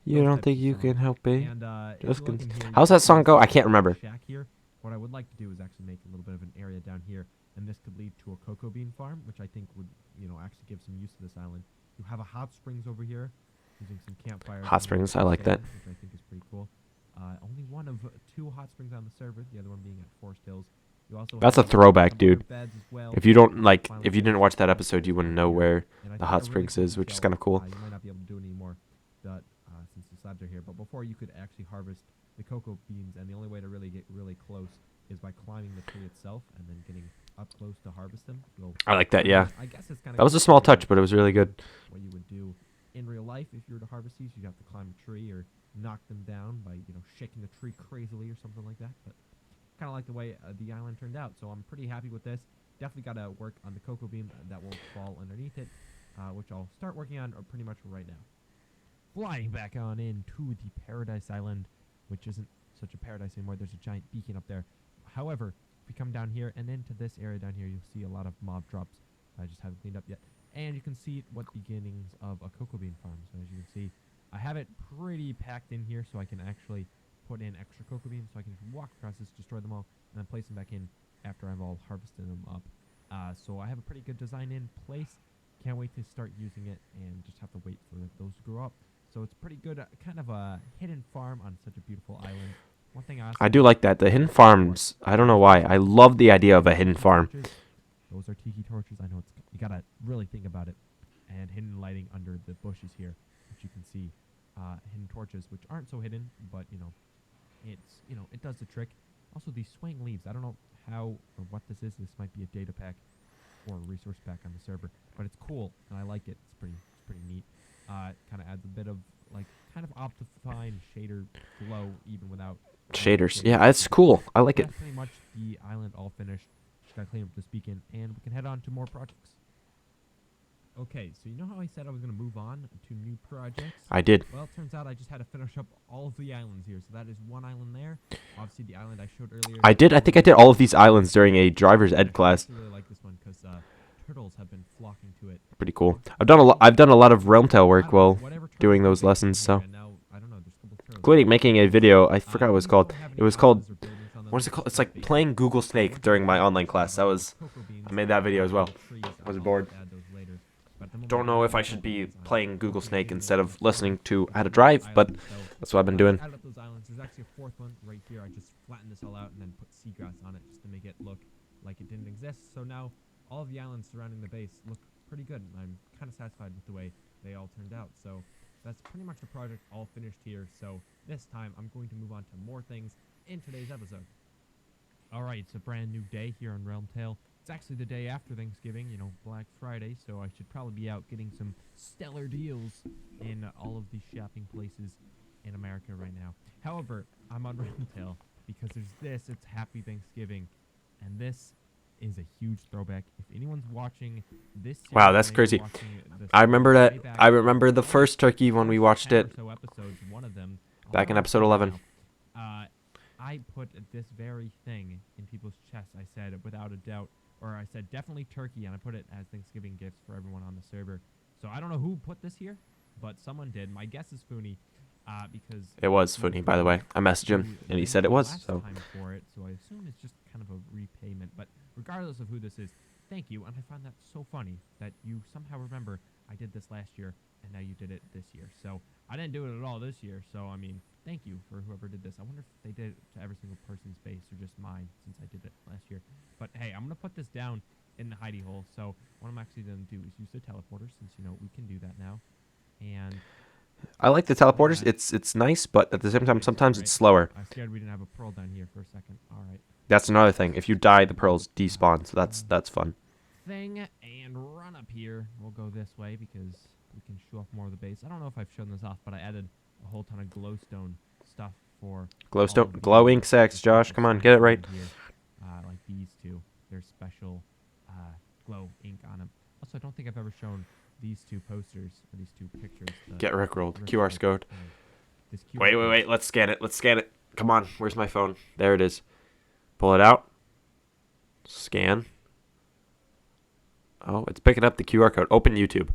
You don't think you can help it? Just how's that song go? I can't remember. Shack here. What I would like to do is actually make a little bit of an area down here, and this could lead to a cocoa bean farm, which I think would, actually give some use to this island. You have a hot springs over here, using some campfires. Hot springs, I like that. Which I think is pretty cool. Only one of 2 hot springs on the server, the other one being at Forest Hills. You also That's a have throwback, some dude. other beds as well. If you don't Finally if you didn't finished watch that the episode, you wouldn't here. know where And I the think hot a really springs cool is, which is detail, kind of cool. you might not be able to do it anymore, but since the slabs are here. But before, you could actually harvest the cocoa beans, and the only way to really get really close is by climbing the tree itself and then getting up close to harvest them. So I like that, yeah. I guess it's kind of That was a small touch, but it was really good. what you would do in real life if you were to harvest these. You'd have to climb a tree or knock them down by shaking the tree crazily or something like that. But kind of like the way the island turned out. So I'm pretty happy with this. Definitely got to work on the cocoa bean that will fall underneath it, which I'll start working on pretty much right now. Flying back on into the Paradise Island, which isn't such a paradise anymore. There's a giant beacon up there. However, if you come down here and into this area down here, you'll see a lot of mob drops. I just haven't cleaned up yet. And you can see what beginnings of a cocoa bean farm. So as you can see, I have it pretty packed in here so I can actually put in extra cocoa beans, so I can just walk across this, destroy them all, and then place them back in after I've all harvested them up. So I have a pretty good design in place. Can't wait to start using it, and just have to wait for those to grow up. So it's pretty good, kind of a hidden farm on such a beautiful island. One thing I do like that. The hidden farms, I don't know why. I love the idea of a hidden farm. Those are tiki torches. I know you gotta really think about it. And hidden lighting under the bushes here, which you can see. Hidden torches, which aren't so hidden, but it's it does the trick. Also, these swaying leaves. I don't know how or what this is. This might be a data pack or a resource pack on the server, but it's cool and I like it. It's pretty neat. It kind of adds a bit of kind of optifine shader glow even without Shaders. Yeah, it's cool. I like it. That's pretty much the island all finished. Just gotta clean up this beacon, and we can head on to more projects. Okay, so you know how I said I was gonna move on to new projects? I did. Well, it turns out I just had to finish up all of the islands here. So that is one island there. Obviously, the island I showed earlier. I did. I think I did all of these islands during a driver's ed class. I really like this one because turtles have been flocking to it. Pretty cool. I've done a lot of RealmTale work while doing those lessons, so including making a video. I forgot what it was called. It was called, what is it called? It's like playing Google Snake during my online class. I made that video as well. I was bored. Don't know if I should be playing Google Snake instead of listening to how to drive, but that's what I've been doing. Add up those islands. There's actually a fourth one right here. I just flattened this all out and then put seagrass on it just to make it look like it didn't exist. So now all of the islands surrounding the base look pretty good, and I'm kind of satisfied with the way they all turned out. So that's pretty much the project all finished here. So this time I'm going to move on to more things in today's episode. Alright, it's a brand new day here on RealmTale. It's actually the day after Thanksgiving, Black Friday, so I should probably be out getting some stellar deals in all of these shopping places in America right now. However, I'm on RealmTale because there's this, it's Happy Thanksgiving, and this is a huge throwback. If anyone's watching this series, Wow, that's crazy. I remember that. I remember the first turkey when we watched it back in episode 11. I put this very thing in people's chests. I said without a doubt, or I said definitely turkey, and I put it as Thanksgiving gifts for everyone on the server. So I don't know who put this here, but someone did. My guess is Fooney, because It was Fooney, by the way. I messaged him, and he said it was. So for it, so I assume it's just kind of a repayment. But regardless of who this is, thank you, and I find that so funny that you somehow remember I did this last year, and now you did it this year. So I didn't do it at all this year, so I mean, thank you for whoever did this. I wonder if they did it to every single person's base or just mine, since I did it last year. But hey, I'm going to put this down in the hidey hole. So what I'm actually going to do is use the teleporter, since, we can do that now. And I like the teleporters. It's nice, but at the same time, sometimes it's slower. I'm scared we didn't have a pearl down here for a second. All right. That's another thing. If you die, the pearls despawn, so that's fun. Thing and run up here. We'll go this way because we can show off more of the base. I don't know if I've shown this off, but I added a whole ton of glowstone stuff for glow ink sacks. Josh, come on, get it right. Here. Like these two, there's special glow ink on them. Also, I don't think I've ever shown these two posters or these two pictures. Get rickrolled. QR code. Wait. Let's scan it. Come on. Where's my phone? There it is. Pull it out. Scan. Oh, it's picking up the QR code. Open YouTube.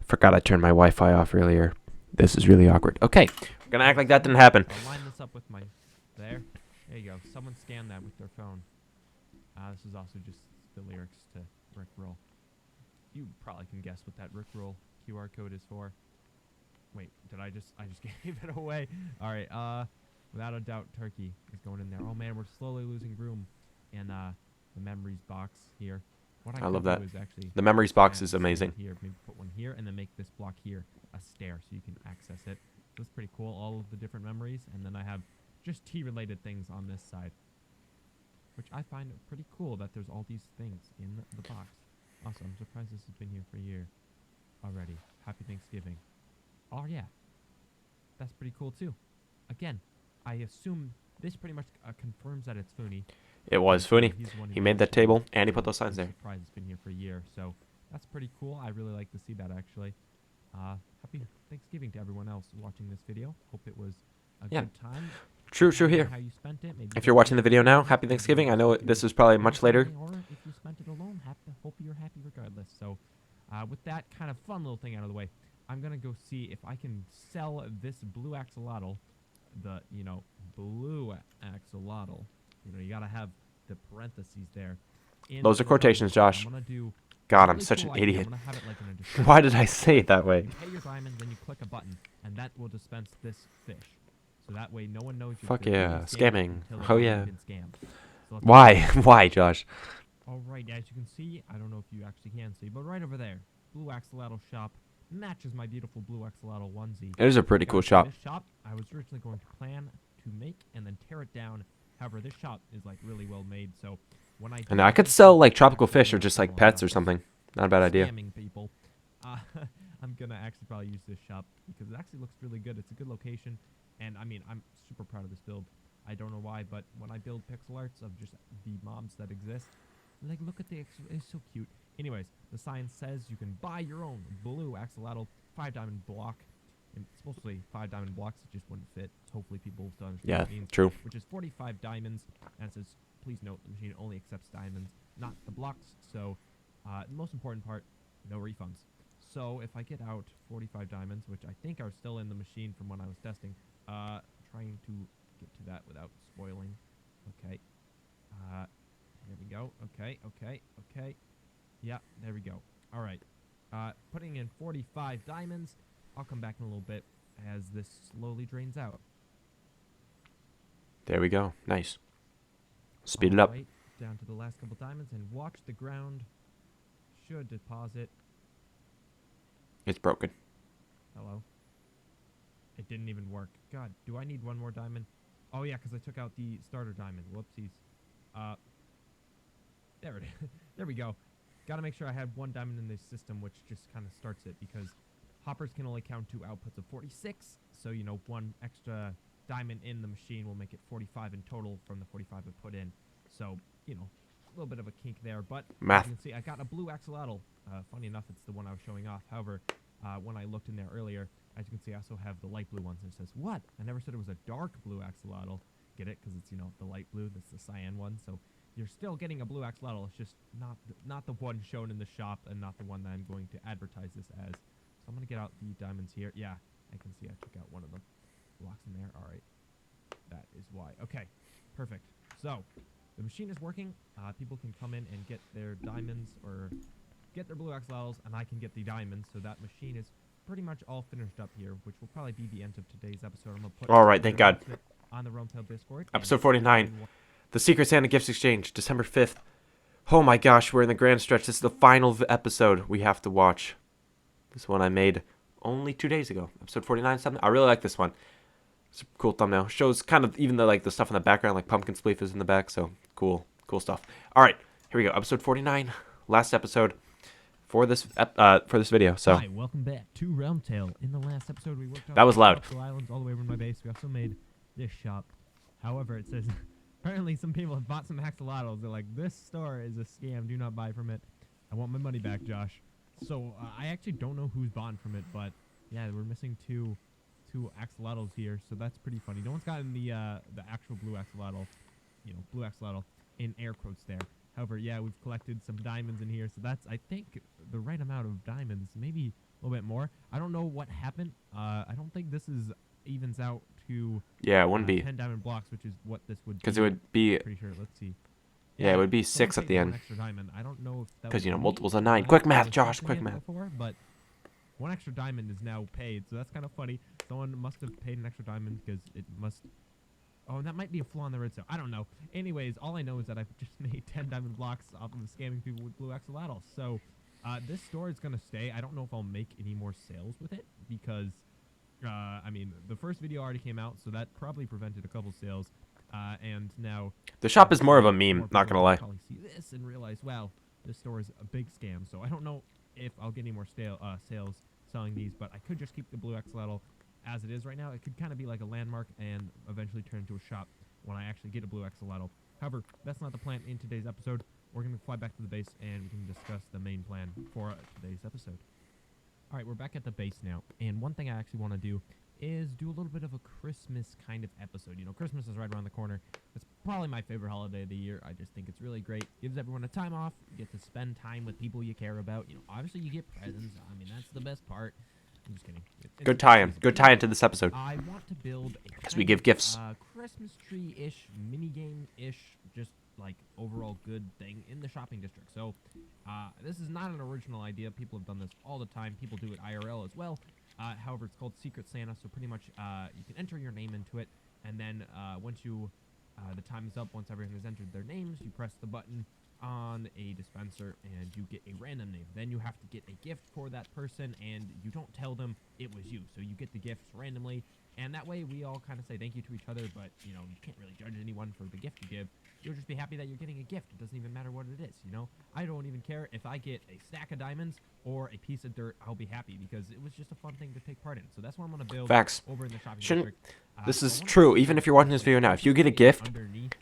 Forgot I turned my Wi-Fi off earlier. This is really awkward. Okay, we're gonna act like that didn't happen. I'll line this up with my... There you go. Someone scanned that with their phone. This is also just the lyrics to Rickroll. You probably can guess what that Rickroll QR code is for. Wait, I just gave it away. All right, without a doubt, Turkey is going in there. Oh man, we're slowly losing room in the memories box here. What I love could that. do is actually The memories box add is a stair amazing. Here, maybe put one here, and then make this block here a stair so you can access it. So it's pretty cool. All of the different memories, and then I have just tea-related things on this side, which I find pretty cool that there's all these things in the box. Also, I'm surprised this has been here for a year already. Happy Thanksgiving. Oh yeah, that's pretty cool too. Again, I assume this pretty much confirms that it's Funi. It was Funi. He's the one who He made that actually, table, and he put those signs there. Surprised it's been here for a year, so that's pretty cool. I really like to see that actually. Happy Thanksgiving to everyone else watching this video. Hope it was a Yeah. good time. True Tell me here. How you spent it. Maybe If you're watching the video now, happy Thanksgiving. I know this is probably much later. Or if you spent it alone, hope you're happy regardless. So, with that kind of fun little thing out of the way, I'm gonna go see if I can sell this blue axolotl. The blue axolotl. You gotta have the parentheses there. Those are quotations, Josh. I'm gonna do God, a I'm really such cool an idea. idiot. I'm gonna have it like in a description. Why did I say it that way? You pay your diamonds, then you click a button, and that will dispense this fish. So that way, no one knows you've Fuck been yeah, scamming. until Oh you've yeah. been scammed. So let's Why? go. Why, Josh? All right, as you can see, I don't know if you actually can see, but right over there, blue axolotl shop matches my beautiful blue axolotl onesie. It is a pretty Got cool it. shop. This shop, I was originally going to plan to make and then tear it down. However, this shop is like really well made, so when I And I could sell like tropical fish or just like pets or something. Not a bad idea. Scamming people. I'm gonna actually probably use this shop because it actually looks really good. It's a good location, and I mean, I'm super proud of this build. I don't know why, but when I build pixel arts of just the mobs that exist, like look at it's so cute. Anyways, the sign says you can buy your own blue axolotl 5 diamond block. And it's mostly 5 diamond blocks. It just wouldn't fit. Hopefully people will still understand Yeah, what it means. true. Which is 45 diamonds, and it says, please note, the machine only accepts diamonds, not the blocks. So, the most important part, no refunds. So, if I get out 45 diamonds, which I think are still in the machine from when I was testing, trying to get to that without spoiling. Okay. There we go. Okay. Yeah, there we go. All right. Putting in 45 diamonds. I'll come back in a little bit as this slowly drains out. There we go. Nice. Speed it up. Alright, down to the last couple diamonds and watch the ground. Should deposit. It's broken. Hello. It didn't even work. God, do I need one more diamond? Oh yeah, because I took out the starter diamond. Whoopsies. There it is. There we go. Gotta make sure I have one diamond in this system, which just kind of starts it because hoppers can only count 2 outputs of 46. So, one extra diamond in the machine will make it 45 in total from the 45 I put in. So, a little bit of a kink there. But Math. as you can see, I got a blue axolotl. Funny enough, it's the one I was showing off. However, when I looked in there earlier, as you can see, I also have the light blue ones. And it says, what? I never said it was a dark blue axolotl. Get it? Because it's, the light blue. That's the cyan one. So you're still getting a blue axolotl. It's just not the one shown in the shop and not the one that I'm going to advertise this as. So I'm going to get out the diamonds here. Yeah, I can see I took out one of the blocks in there. All right. That is why. Okay, perfect. So the machine is working. People can come in and get their diamonds or get their blue axolotls, and I can get the diamonds. So that machine is pretty much all finished up here, which will probably be the end of today's episode. I'm going to put All right, thank God. on the RealmTale Discord. Episode 49. The Secret Santa Gifts Exchange, December 5th. Oh my gosh, we're in the grand stretch. This is the final episode we have to watch. This one I made only 2 days ago. Episode 49 something. I really like this one. It's a cool thumbnail. Shows kind of even the stuff in the background, like pumpkin spleef is in the back. So cool stuff. All right, here we go. Episode 49, last episode for this video. So hi, welcome back to RealmTale. In the last episode, we worked out that was loud. Islands all the way over my base. We also made this shop. However, it says apparently some people have bought some axolotls. They're like, this store is a scam. Do not buy from it. I want my money back, Josh. So I actually don't know who's bought from it, but yeah, we're missing two axolotls here, so that's pretty funny. No one's gotten the actual blue axolotl, blue axolotl in air quotes there. However, yeah, we've collected some diamonds in here, so that's, I think, the right amount of diamonds. Maybe little bit more. I don't know what happened. I don't think this is evens out to Yeah, it wouldn't be. 10 diamond blocks, which is what this would be. Because it would be. Pretty sure. Let's see. Yeah, it would be someone 6 at paid the one end. extra diamond. I don't know if that Because, was you know, me multiples of or 9. not. Quick I math, was Josh, guessing quick it math. Before, but one extra diamond is now paid, so that's kind of funny. Someone must have paid an extra diamond because it must. Oh, that might be a flaw in the redstone. I don't know. Anyways, all I know is that I've just made 10 diamond blocks off of scamming people with blue axolotls. So, this store is going to stay. I don't know if I'll make any more sales with it because, I mean, the first video already came out, so that probably prevented a couple sales. And now... The shop is more of a more meme, not people gonna will lie. probably see this and realize, wow, this store is a big scam. So I don't know if I'll get any more sales selling these, but I could just keep the blue axolotl as it is right now. It could kind of be like a landmark and eventually turn into a shop when I actually get a blue axolotl. However, that's not the plan in today's episode. We're going to fly back to the base and we can discuss the main plan for today's episode. All right, we're back at the base now, and one thing I actually want to do is do a little bit of a Christmas kind of episode. You know, Christmas is right around the corner. It's probably my favorite holiday of the year. I just think it's really great. Gives everyone a time off. You get to spend time with people you care about. You know, obviously you get presents. I mean, that's the best part. I'm just kidding. Good tie-in. Good tie-in to this episode. I want to build a Because we give gifts. Christmas tree-ish, mini-game-ish, just like overall good thing in the shopping district. So this is not an original idea. People have done this all the time. People do it IRL as well. However, it's called Secret Santa, so pretty much you can enter your name into it, and then once you, the time is up, once everyone has entered their names, you press the button on a dispenser, and you get a random name. Then you have to get a gift for that person, and you don't tell them it was you, so you get the gifts randomly, and that way we all kind of say thank you to each other, but, you know, you can't really judge anyone for the gift you give. You'll just be happy that you're getting a gift. It doesn't even matter what it is, you know? I don't even care if I get a stack of diamonds or a piece of dirt. I'll be happy because it was just a fun thing to take part in. So that's what I'm going to build Facts. over in the shopping Shouldn't, district. this is true, even if you're watching this video now. If you get a gift,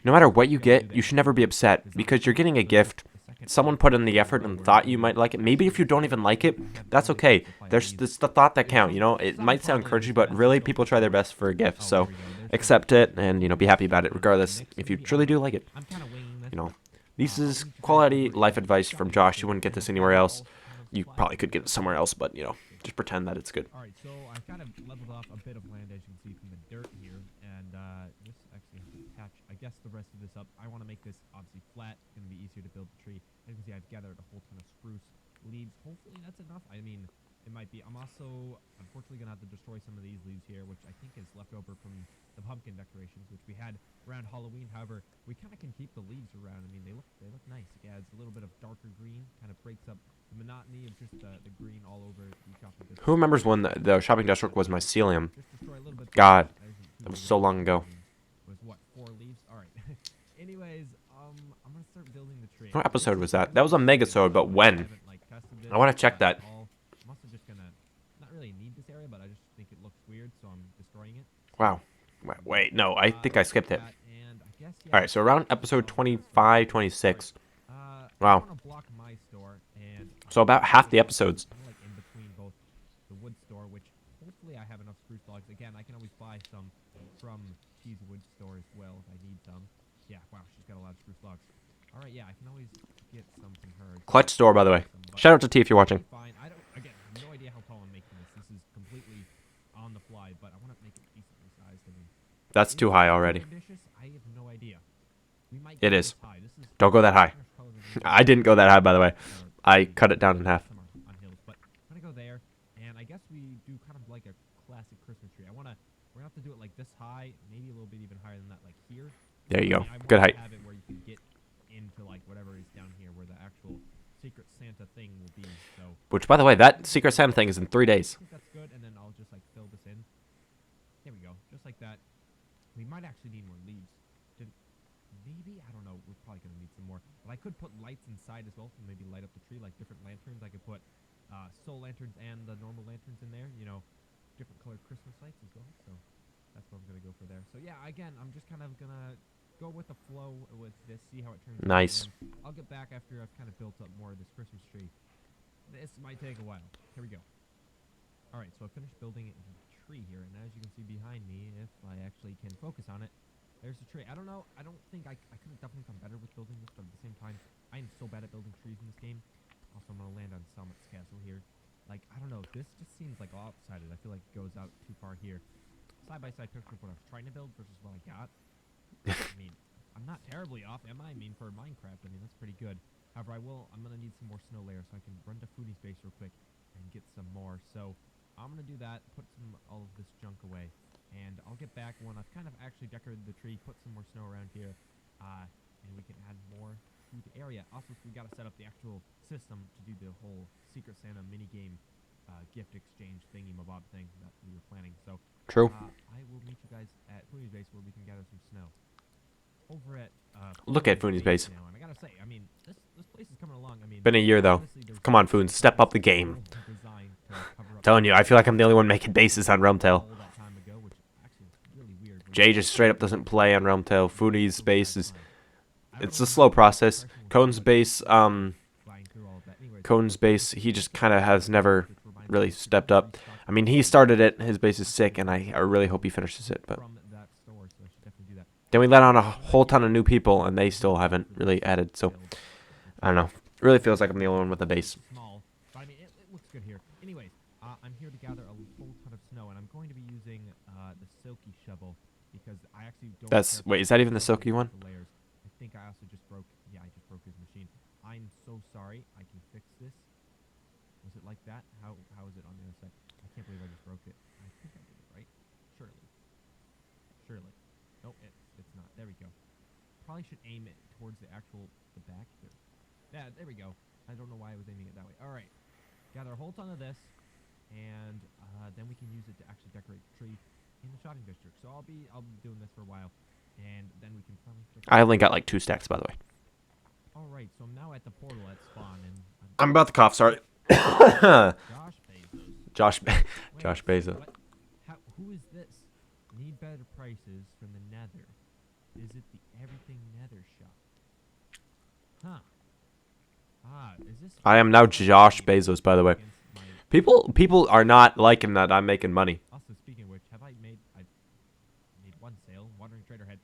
no matter what you get, you should never be upset because you're getting a gift. Someone put in the effort and thought you might like it. Maybe if you don't even like it, that's okay. There's the thought that count, you know? It might sound cringy, but really people try their best for a gift. So accept it and, you know, be happy about it regardless if you truly do like it. You know, this is quality life advice from Josh. You wouldn't get this anywhere else. You probably could get it somewhere else, but, you know, just pretend that it's good. All right, so I've kind of leveled off a bit of land, as you can see from the dirt here, and just actually have to patch, I guess, the rest of this up. I want to make this obviously flat. It's going to be easier to build the tree. As you can see, I've gathered a whole ton of spruce leaves. Hopefully that's enough. I mean, it might be. I'm also, unfortunately, going to have to destroy some of these leaves here, which I think is left over from the pumpkin decorations, which we had around Halloween. However, we kind of can keep the leaves around. I mean, they look nice. It adds a little bit of darker green, kind of breaks up the monotony of just the green all over the shopping district. Who remembers when the shopping district was mycelium? God, that was so long ago. Was what, 4 leaves? All right. Anyways, I'm gonna start building the tree. What episode was that? That was a megasode, but when? I want to check that. I'm also just gonna not really need this area, but I just think it looks weird, so I'm destroying it. Wow. Wait, no, I think I skipped it. All right, so around episode 25, 26. Wow. So about half the episodes. Like in between both the wood store, which hopefully I have enough spruce logs. Again, I can always buy some from T's wood store as well if I need some. Yeah, wow, she's got a lot of spruce logs. All right, yeah, I can always get some from her. Clutch store, by the way. Shout out to T if you're watching. Fine. I have no idea how tall I'm making this. This is completely on the fly, but I want to make it decently sized. I mean, That's too high already. ambitious? I have no idea. We might It go is. this high. This is Don't go that high. I didn't go that high, by the way. I cut it down in half. on hills, but I'm gonna go there, and I guess we do kind of like a classic Christmas tree. We're gonna have to do it like this high, maybe a little bit even higher than that, like here. There you go. I Good want to height. have it where you can get into like whatever is down here, where the actual Secret Santa thing will be. So. Which, by the way, that Secret Santa thing is in 3 days. I think that's good, and then I'll just like fill this in. There we go, just like that. We might actually need more leaves. Maybe, I don't know, we're probably going to need some more. But I could put lights inside as well to maybe light up the tree, like different lanterns. I could put soul lanterns and the normal lanterns in there, you know, different colored Christmas lights as well. So that's what I'm going to go for there. So yeah, again, I'm just kind of going to go with the flow with this, see how it turns out. Nice. And I'll get back after I've kind of built up more of this Christmas tree. This might take a while. Here we go. All right, so I finished building a tree here, and as you can see behind me, if I actually can focus on it, there's the tree. I don't know. I don't think I could have definitely become better with building this, but at the same time, I am so bad at building trees in this game. Also, I'm going to land on Selmat's castle here. Like, I don't know, this just seems like lopsided. I feel like it goes out too far here. Side-by-side picture of what I was trying to build versus what I got. I mean, I'm not terribly off, am I? I mean, for Minecraft, I mean, that's pretty good. However, I'm going to need some more snow layers so I can run to Foodie's base real quick and get some more. So, I'm going to do that, put all of this junk away, and I'll get back when I've kind of actually decorated the tree, put some more snow around here, and we can add more to the area. Also, we got to set up the actual system to do the whole Secret Santa minigame gift exchange thingy-mabob thing that we were planning. So, True. I will meet you guys at Foodie's base where we can gather some snow. Over at Look at Fooney's base. now, and I gotta say, I mean, this place is coming along. I mean, Been a year though. honestly, there's Come on, Foon, step up the game. design to cover up Telling you, I feel like I'm the only one making bases on RealmTale. all that time ago, which actually is really weird. Jay just straight up doesn't play on RealmTale. Fooney's base is, it's a slow process. Cone's base, he just kind of has never really stepped up. I mean, he started it. His base is sick, and I really hope he finishes it. But then we let on a whole ton of new people, and they still haven't really added. So I don't know. It really feels like I'm the only one with a base. Small, but I mean, it looks good here. Anyways, I'm here to gather a whole ton of snow, and I'm going to be using the silky shovel because I actually don't. Wait, is that even the silky one? Layers. I think I also just broke. Yeah, I just broke his machine. I'm so sorry. I can fix this. Was it like that? How is it on the other side? I can't believe I just broke it. I think I did it right. Surely. Nope, it's not. There we go. Probably should aim it towards the back here. Yeah, there we go. I don't know why I was aiming it that way. All right, gather a whole ton of this, and then we can use it to actually decorate the tree in the shopping district. So I'll be doing this for a while, and then we can finally. I only got like 2 stacks, by the way. All right, so I'm now at the portal at spawn, and I'm about to cough. Sorry. Josh Bezos. Who is this? Need better prices from the Nether. Is it the Everything Nether shop? Huh. Is this? I am now Josh Bezos, by the way. People are not liking that I'm making money. Also, speaking of which, I made one sale, Wandering Trader Head,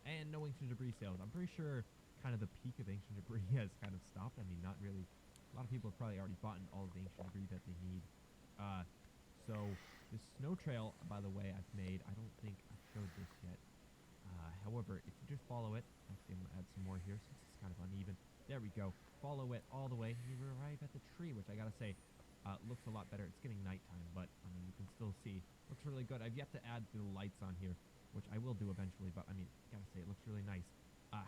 and no ancient debris sales. I'm pretty sure kind of the peak of ancient debris has kind of stopped. I mean, not really. A lot of people have probably already bought all of the ancient debris that they need. So this snow trail, by the way, I've made. I don't think I've showed this yet. However, if you just follow it, actually, I'm gonna add some more here since it's kind of uneven. There we go. Follow it all the way, and you arrive at the tree, which I gotta say, looks a lot better. It's getting nighttime, but I mean, you can still see. Looks really good. I've yet to add the lights on here, which I will do eventually. But I mean, gotta say, it looks really nice.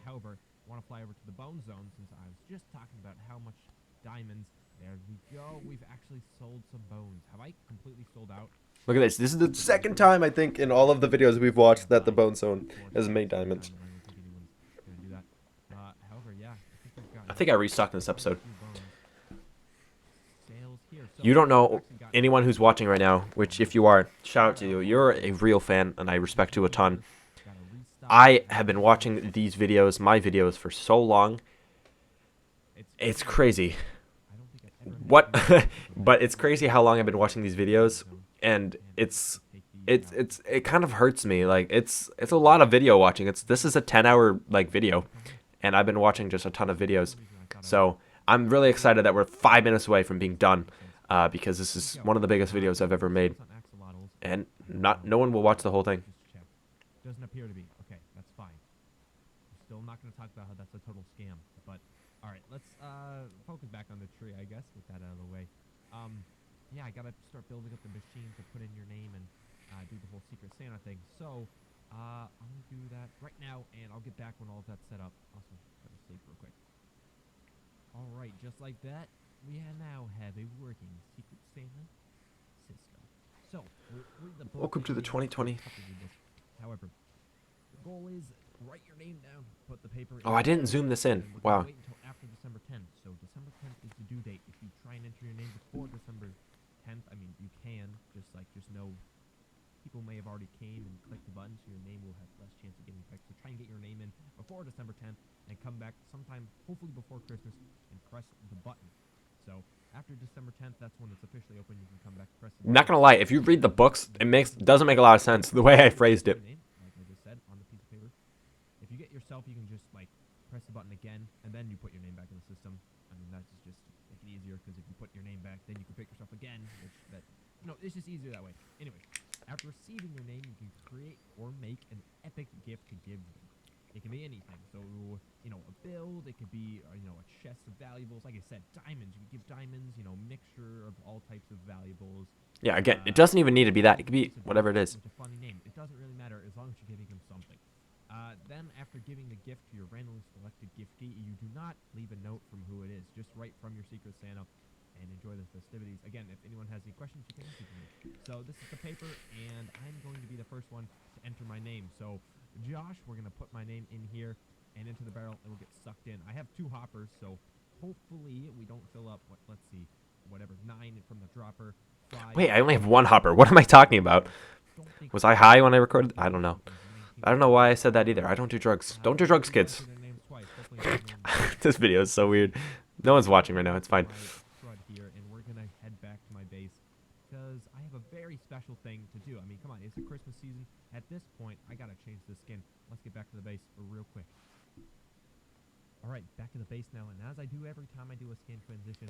However, I want to fly over to the bone zone since I was just talking about how much diamonds. There we go. We've actually sold some bones. Have I completely sold out? Look at this. This is the second time, I think, in all of the videos we've watched that the Bone Zone has made diamonds. However, yeah, I think I restocked in this episode. You don't know anyone who's watching right now, which if you are, shout out to you. You're a real fan, and I respect you a ton. I have been watching these videos, my videos, for so long. It's crazy. But it's crazy how long I've been watching these videos, and it kind of hurts me. Like it's a lot of video watching. This is a 10-hour like video, and I've been watching just a ton of videos. So I'm really excited that we're 5 minutes away from being done, because this is one of the biggest videos I've ever made, and no one will watch the whole thing. Doesn't appear to be. Okay, that's fine. I'm still not going to talk about how that's a total scam, but all right, let's focus back on the tree, I guess, with that out of the way. Yeah, I got to start building up the machine to put in your name and do the whole Secret Santa thing. So I'm going to do that right now, and I'll get back when all of that's set up. Also, go to sleep real quick. All right, just like that, we now have a working Secret Santa system. So, Welcome to the 2020. However, the goal is write your name down, put the paper. Oh, I didn't zoom this in. Wow. Wait until after December 10th. So December 10th is the due date. If you try and enter your name before December 10th, I mean, you can just know people may have already came and clicked the button, so your name will have less chance of getting picked. So try and get your name in before December 10th, and come back sometime, hopefully before Christmas, and press the button. So after December 10th, that's when it's officially open. You can come back, press the button. Not gonna lie, if you read the books, doesn't make a lot of sense the way I phrased it. Like I just said on the piece of paper. If you get yourself, you can just press the button again, and then you put your name back in the system. I mean, that's just make it easier, because if you put your name back, then you can pick yourself again, 10, which that it's just easier that way. Anyway, after receiving your name, you can create or make an epic gift to give them. It can be anything. So, a build, it could be, a chest of valuables. Like I said, diamonds. You can give diamonds, mixture of all types of valuables. Yeah, again, it doesn't even need to be that. It could be whatever it is. With a funny name. It doesn't really matter as long as you're giving him something. Then, after giving the gift to your randomly selected giftee, you do not leave a note from who it is. Just write from your Secret Santa and enjoy the festivities. Again, if anyone has any questions, you can ask me. So, this is the paper, and I'm going to be the first one to enter my name. So, Josh, we're going to put my name in here and into the barrel, and we'll get sucked in. I have 2 hoppers, so hopefully we don't fill up, let's see, whatever, 9 from the dropper. 5. Wait, I only have 1 hopper. What am I talking about? Was I high when I recorded? I don't know. I don't know why I said that either. I don't do drugs. Don't do drugs, kids. This video is so weird. No one's watching right now. It's fine. Here, and we're going to head back to my base because I have a very special thing to do. I mean, come on, it's the Christmas season. At this point, I got to change the skin. Let's get back to the base real quick. All right, back to the base now, and as I do every time I do a skin transition,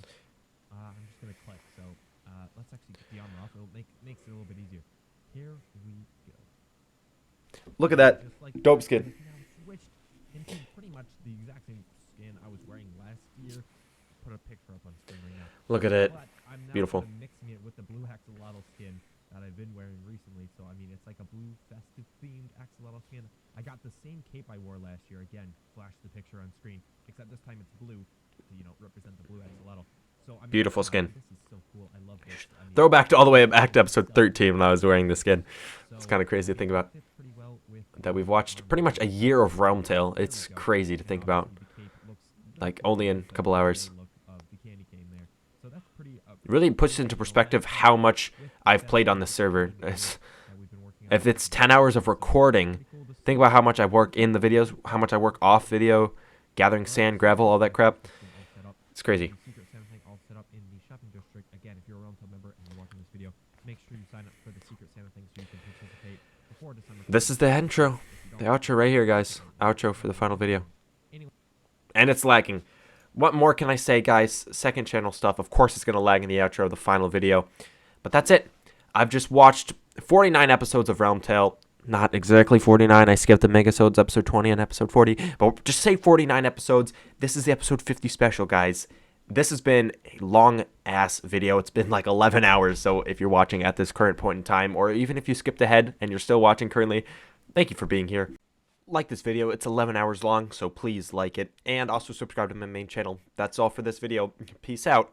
I'm just going to click. So let's actually get the armor off. It'll makes it a little bit easier. Here we go. Look at that. Dope skin. Now switched into pretty much the exact same skin I was wearing last year. Put a picture up on screen right now. Look at it. But I'm now Beautiful. mixing it with the blue axolotl skin that I've been wearing recently. So, I mean, it's like a blue festive-themed axolotl skin. I got the same cape I wore last year. Again, flash the picture on screen. Except this time it's blue to, represent the blue axolotl. So, I mean, Beautiful skin. This is so cool. I love this. I mean, Throwback to all the way back to episode 13 when I was wearing the skin. It's kind of crazy to think about. That we've watched pretty much a year of RealmTale. It's crazy to think about. Like, only in a couple hours. Really puts into perspective how much I've played on this server. If it's 10 hours of recording, think about how much I work in the videos, how much I work off video, gathering sand, gravel, all that crap. It's crazy. Again, if you're a RealmTale member and you're watching this video, make sure you sign up for the Secret Santa thing so you can participate before December. This is the intro. The outro right here, guys. Outro for the final video. And it's lagging. What more can I say, guys? Second channel stuff. Of course it's going to lag in the outro of the final video. But that's it. I've just watched 49 episodes of RealmTale. Not exactly 49. I skipped the Megasodes, episode 20 and episode 40. But just say 49 episodes. This is the episode 50 special, guys. This has been a long-ass video. It's been like 11 hours. So if you're watching at this current point in time, or even if you skipped ahead and you're still watching currently, thank you for being here. Like this video. It's 11 hours long, so please like it. And also subscribe to my main channel. That's all for this video. Peace out.